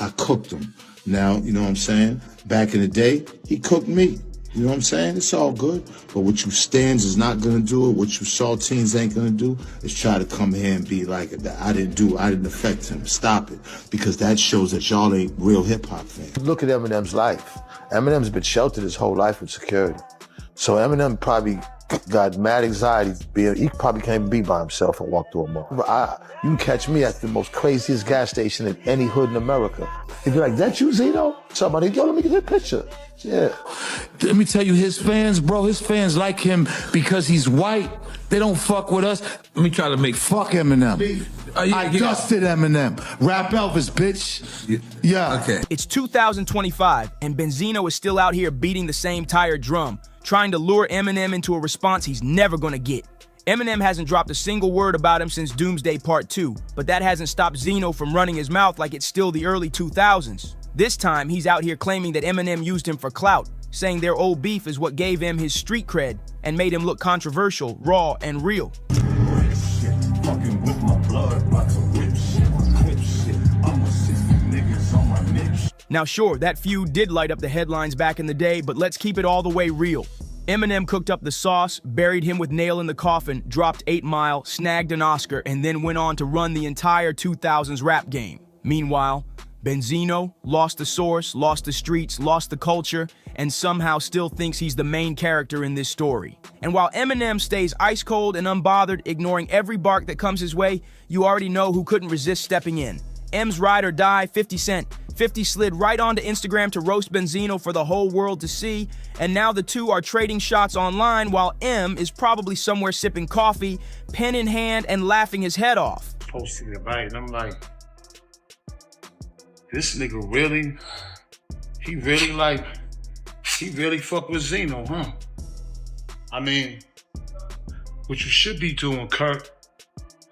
I cooked him. Now, you know what I'm saying? Back in the day, he cooked me. You know what I'm saying? It's all good. But what you stands is not going to do it. What you saltines ain't going to do is try to come here and be like, I didn't affect him. Stop it. Because that shows that y'all ain't real hip-hop fans. Look at Eminem's life. Eminem's been sheltered his whole life with security. So Eminem probably got mad anxiety. He probably can't be by himself and walk through a mall. You can catch me at the most craziest gas station in any hood in America. If you're like, that you, Zeno? Somebody, yo, let me get that picture. Yeah. Let me tell you, his fans, bro, his fans like him because he's white. They don't fuck with us. Let me try to make fuck Eminem. I dusted Eminem. Rap Elvis, bitch. Yeah. Okay. It's 2025, and Benzino is still out here beating the same tired drum, trying to lure Eminem into a response he's never gonna get. Eminem hasn't dropped a single word about him since Doomsday Part 2, but that hasn't stopped Zeno from running his mouth like it's still the early 2000s. This time, he's out here claiming that Eminem used him for clout, saying their old beef is what gave him his street cred and made him look controversial, raw, and real. Now sure, that feud did light up the headlines back in the day, but let's keep it all the way real. Eminem cooked up the sauce, buried him with Nail in the Coffin, dropped 8 Mile, snagged an Oscar, and then went on to run the entire 2000s rap game. Meanwhile, Benzino lost the source, lost the streets, lost the culture, and somehow still thinks he's the main character in this story. And while Eminem stays ice cold and unbothered, ignoring every bark that comes his way, you already know who couldn't resist stepping in. M's ride or die, 50 Cent. 50 slid right onto Instagram to roast Benzino for the whole world to see, and now the two are trading shots online while M is probably somewhere sipping coffee, pen in hand, and laughing his head off. Posting about it, and I'm like, this nigga really, he really fuck with Zeno, huh? I mean, what you should be doing, Kurt,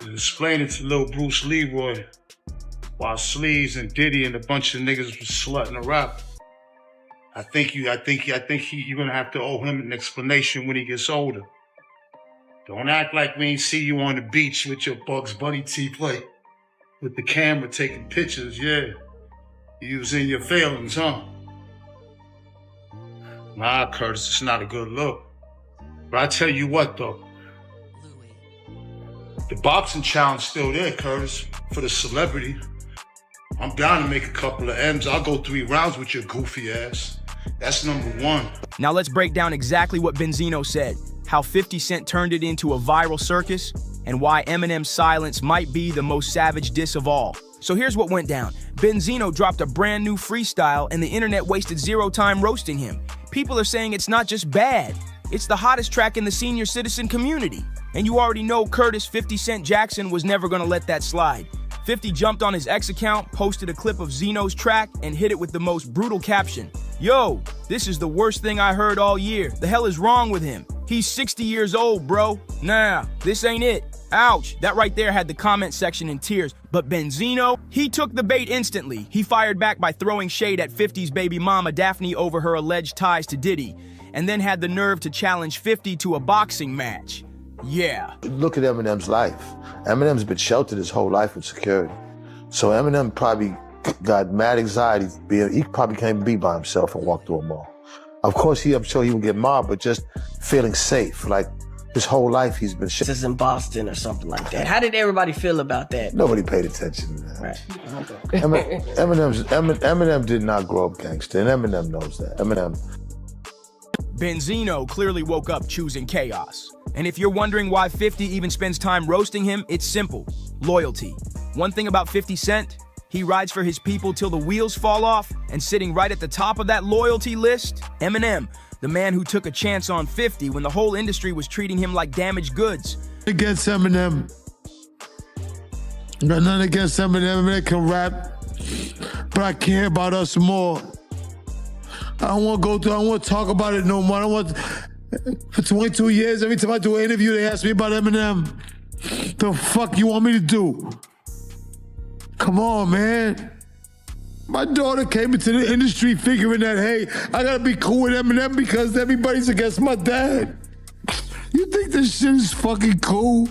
is explaining to little Bruce Leroy while Sleeves and Diddy and a bunch of niggas was slutting her out. I think you're gonna have to owe him an explanation when he gets older. Don't act like we ain't see you on the beach with your Bugs Bunny T-plate, with the camera taking pictures, yeah. You was in your feelings, huh? Nah, Curtis, it's not a good look. But I tell you what, though. The boxing challenge still there, Curtis, for the celebrity. I'm down to make a couple of M's. I'll go 3 rounds with your goofy ass. That's number 1. Now let's break down exactly what Benzino said, how 50 Cent turned it into a viral circus, and why Eminem's silence might be the most savage diss of all. So here's what went down. Benzino dropped a brand new freestyle and the internet wasted 0 time roasting him. People are saying it's not just bad, it's the hottest track in the senior citizen community. And you already know Curtis 50 Cent Jackson was never gonna let that slide. 50 jumped on his X account, posted a clip of Zeno's track, and hit it with the most brutal caption. Yo, this is the worst thing I heard all year. The hell is wrong with him? He's 60 years old, bro. Nah, this ain't it. Ouch, that right there had the comment section in tears. But Benzino, he took the bait instantly. He fired back by throwing shade at 50's baby mama Daphne over her alleged ties to Diddy, and then had the nerve to challenge 50 to a boxing match. Yeah. Look at Eminem's life. Eminem's been sheltered his whole life with security. So Eminem probably got mad anxiety. He probably can't be by himself and walk through a mall. Of course, I'm sure he would get mobbed, but just feeling safe. Like his whole life he's been This is in Boston or something like that. How did everybody feel about that? Nobody paid attention to that. Right. Eminem did not grow up gangster, and Eminem knows that. Eminem. Benzino clearly woke up choosing chaos. And if you're wondering why 50 even spends time roasting him, it's simple. Loyalty. One thing about 50 Cent, he rides for his people till the wheels fall off, and sitting right at the top of that loyalty list, Eminem, the man who took a chance on 50 when the whole industry was treating him like damaged goods. Against Eminem. Got nothing against Eminem. Eminem can rap, but I care about us more. I don't want to go through, I don't want to talk about it no more. I don't want, for 22 years, every time I do an interview, they ask me about Eminem. The fuck you want me to do? Come on, man. My daughter came into the industry figuring that, hey, I gotta be cool with Eminem because everybody's against my dad. You think this shit is fucking cool?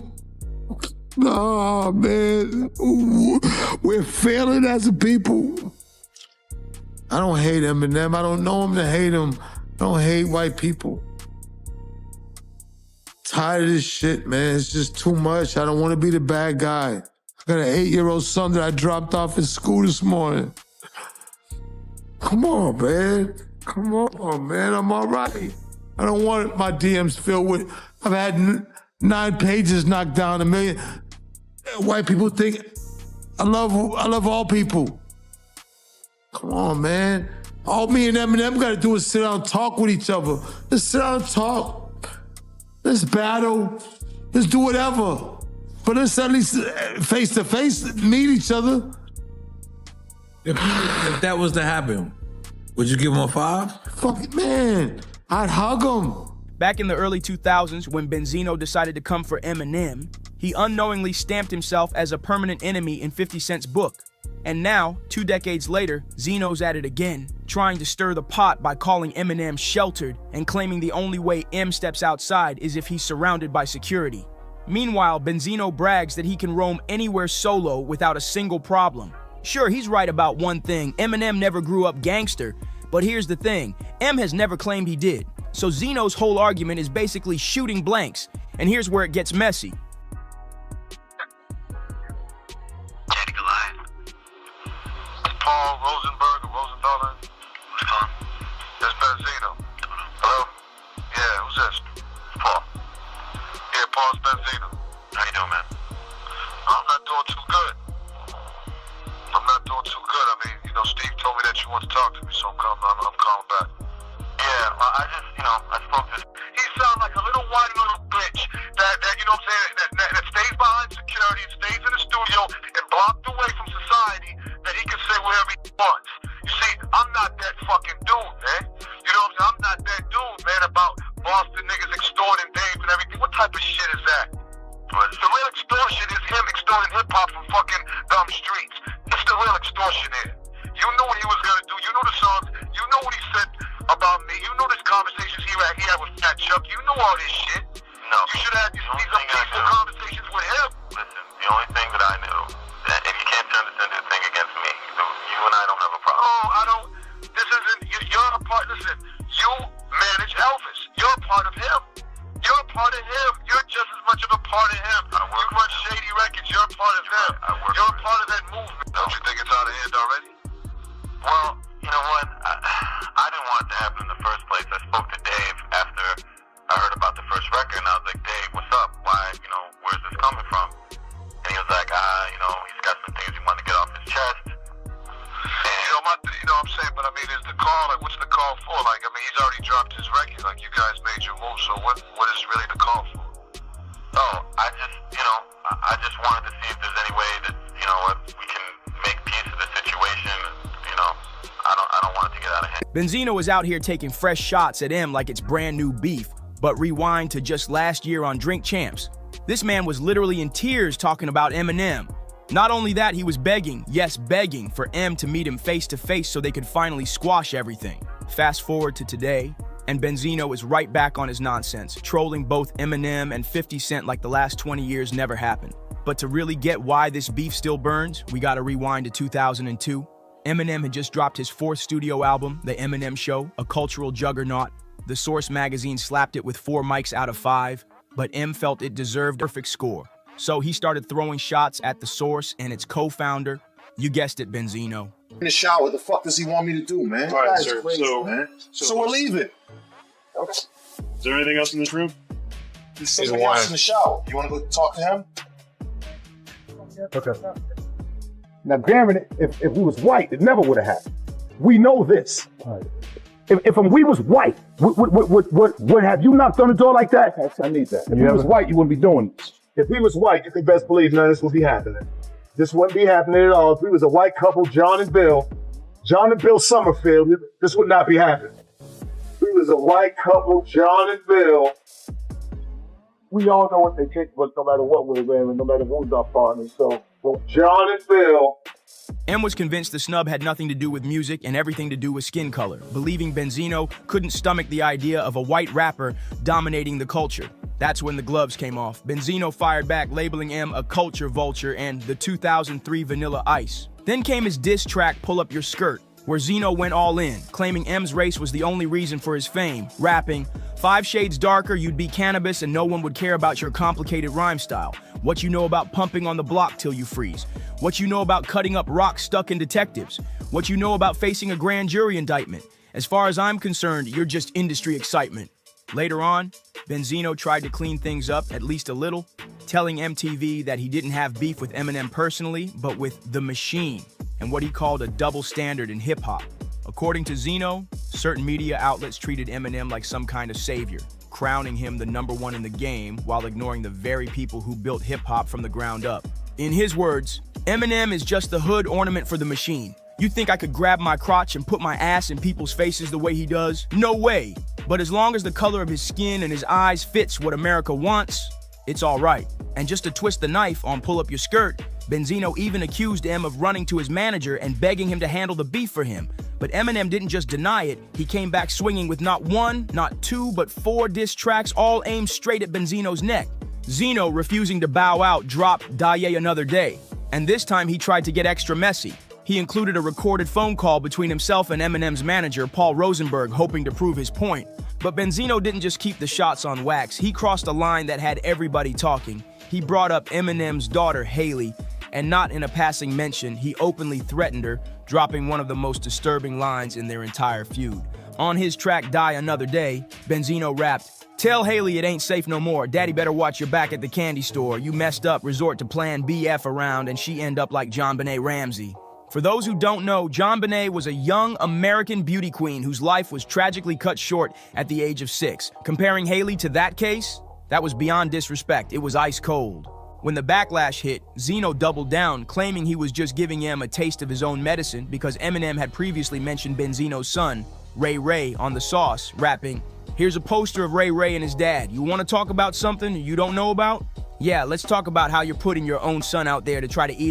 Nah, man. We're failing as a people. I don't hate Eminem. I don't know him to hate him. I don't hate white people. Tired of this shit, man. It's just too much. I don't want to be the bad guy. I got an 8-year-old son that I dropped off at school this morning. Come on, man. Come on, man. I'm all right. I don't want my DMs filled with... I've had 9 pages knocked down, 1 million. White people think I love all people. Come on, man. All me and Eminem got to do is sit down and talk with each other. Let's sit down and talk. Let's battle. Let's do whatever. But let's at least face to face meet each other. If that was to happen, would you give him a 5? Fuck it, man. I'd hug him. Back in the early 2000s, when Benzino decided to come for Eminem, he unknowingly stamped himself as a permanent enemy in 50 Cent's book. And now, 2 decades later, Zeno's at it again, trying to stir the pot by calling Eminem sheltered and claiming the only way M steps outside is if he's surrounded by security. Meanwhile, Benzino brags that he can roam anywhere solo without a single problem. Sure, he's right about one thing, Eminem never grew up gangster, but here's the thing, M has never claimed he did. So Zeno's whole argument is basically shooting blanks, and here's where it gets messy. Paul Rosenberg or Rosenthaler. Who's calling? This Benzino. Hello? Yeah, who's this? Paul. Yeah, Paul's Benzino. How you doing, man? I'm not doing too good. I mean, you know, Steve told me that you want to talk to me, so I'm calling back. Yeah, I spoke to... He sounds like a little whiny little bitch that you know what I'm saying, that stays behind security, stays in the studio, and blocked away from society, that he can say whatever he wants. You see, I'm not that fucking dude, man. You know what I'm saying? I'm not that dude, man, about Boston niggas extorting Dave and everything. What type of shit is that? The real extortion is him extorting hip-hop from fucking dumb streets. That's the real extortion here. You knew what he was gonna do. You knew the songs. You know what he said about me. You know these conversations he had with Fat Chuck. You knew all this shit. No. You should have these peaceful conversations with him. Listen, the only thing that I knew, that if you can't turn this into a thing against me, you and I don't have a problem. Oh, I don't. This isn't. You're a part. Listen, you manage Elvis. You're a part of him. You're a part of him. You're just as much of a part of him. You run Shady Records. You're a part of him. You're a part of that movement. Don't you think it's out of hand already? Well, you know what? I didn't want it to happen in the first place. I spoke to Dave after I heard about the first record, and I was like, Dave, what's up? Why, where's this coming from? And he was like, he's got some things he wanted to get off his chest. And, you know what I'm saying? But I mean, is the call, like, what's the call for? Like, I mean, he's already dropped his record. Like, you guys made your move, so what is really the call for? Oh, I just wanted to see if there's any way that, we can make peace of the situation. I don't want it to get out of hand. Benzino is out here taking fresh shots at M like it's brand new beef, but rewind to just last year on Drink Champs. This man was literally in tears talking about Eminem. Not only that, he was begging, yes, begging, for M to meet him face to face so they could finally squash everything. Fast forward to today, and Benzino is right back on his nonsense, trolling both Eminem and 50 Cent like the last 20 years never happened. But to really get why this beef still burns, we gotta rewind to 2002. Eminem had just dropped his 4th studio album, The Eminem Show, a cultural juggernaut. The Source magazine slapped it with 4 mics out of 5, but M felt it deserved a perfect score. So he started throwing shots at The Source and its co-founder, you guessed it, Benzino. In the shower, what the fuck does he want me to do, man? All right, That's sir. crazy, man. So we're leaving. Okay. Is there anything else in this room? There's somebody else in the shower. You want to go talk to him? Okay. Now, granted, if we was white, it never would have happened. We know this. Right. If we was white, would have you knocked on the door like that? I need that. If we was white, you wouldn't be doing this. If we was white, you can best believe none of this would be happening. This wouldn't be happening at all. If we was a white couple, John and Bill Summerfield, this would not be happening. If we was a white couple, John and Bill, we all know what they think, but no matter what we're wearing, no matter who's our partners. So, well, John and Bill. M was convinced the snub had nothing to do with music and everything to do with skin color, believing Benzino couldn't stomach the idea of a white rapper dominating the culture. That's when the gloves came off. Benzino fired back, labeling M a culture vulture and the 2003 Vanilla Ice. Then came his diss track, Pull Up Your Skirt, where Zeno went all in, claiming M's race was the only reason for his fame, rapping, 5 shades darker, you'd be cannabis and no one would care about your complicated rhyme style. What you know about pumping on the block till you freeze. What you know about cutting up rocks stuck in detectives. What you know about facing a grand jury indictment. As far as I'm concerned, you're just industry excitement. Later on, Benzino tried to clean things up at least a little, telling MTV that he didn't have beef with Eminem personally, but with The Machine, and what he called a double standard in hip-hop. According to Zeno, certain media outlets treated Eminem like some kind of savior, crowning him the #1 in the game while ignoring the very people who built hip-hop from the ground up. In his words, Eminem is just the hood ornament for The Machine. You think I could grab my crotch and put my ass in people's faces the way he does? No way. But as long as the color of his skin and his eyes fits what America wants, it's all right. And just to twist the knife on Pull Up Your Skirt, Benzino even accused M of running to his manager and begging him to handle the beef for him. But Eminem didn't just deny it, he came back swinging with not 1, not 2, but 4 diss tracks all aimed straight at Benzino's neck. Zeno, refusing to bow out, dropped Die Another Day. And this time he tried to get extra messy. He included a recorded phone call between himself and Eminem's manager, Paul Rosenberg, hoping to prove his point. But Benzino didn't just keep the shots on wax, he crossed a line that had everybody talking. He brought up Eminem's daughter, Haley, and not in a passing mention, he openly threatened her, dropping one of the most disturbing lines in their entire feud. On his track Die Another Day, Benzino rapped, "Tell Haley it ain't safe no more. Daddy better watch your back at the candy store. You messed up, resort to plan BF around, and she end up like JonBenet Ramsey." For those who don't know, JonBenet was a young American beauty queen whose life was tragically cut short at the age of 6. Comparing Haley to that case, that was beyond disrespect. It was ice cold. When the backlash hit, Zeno doubled down, claiming he was just giving M a taste of his own medicine because Eminem had previously mentioned Benzino's son, Ray Ray, on the sauce, rapping, "Here's a poster of Ray Ray and his dad. You want to talk about something you don't know about? Yeah, let's talk about how you're putting your own son out there to try to eat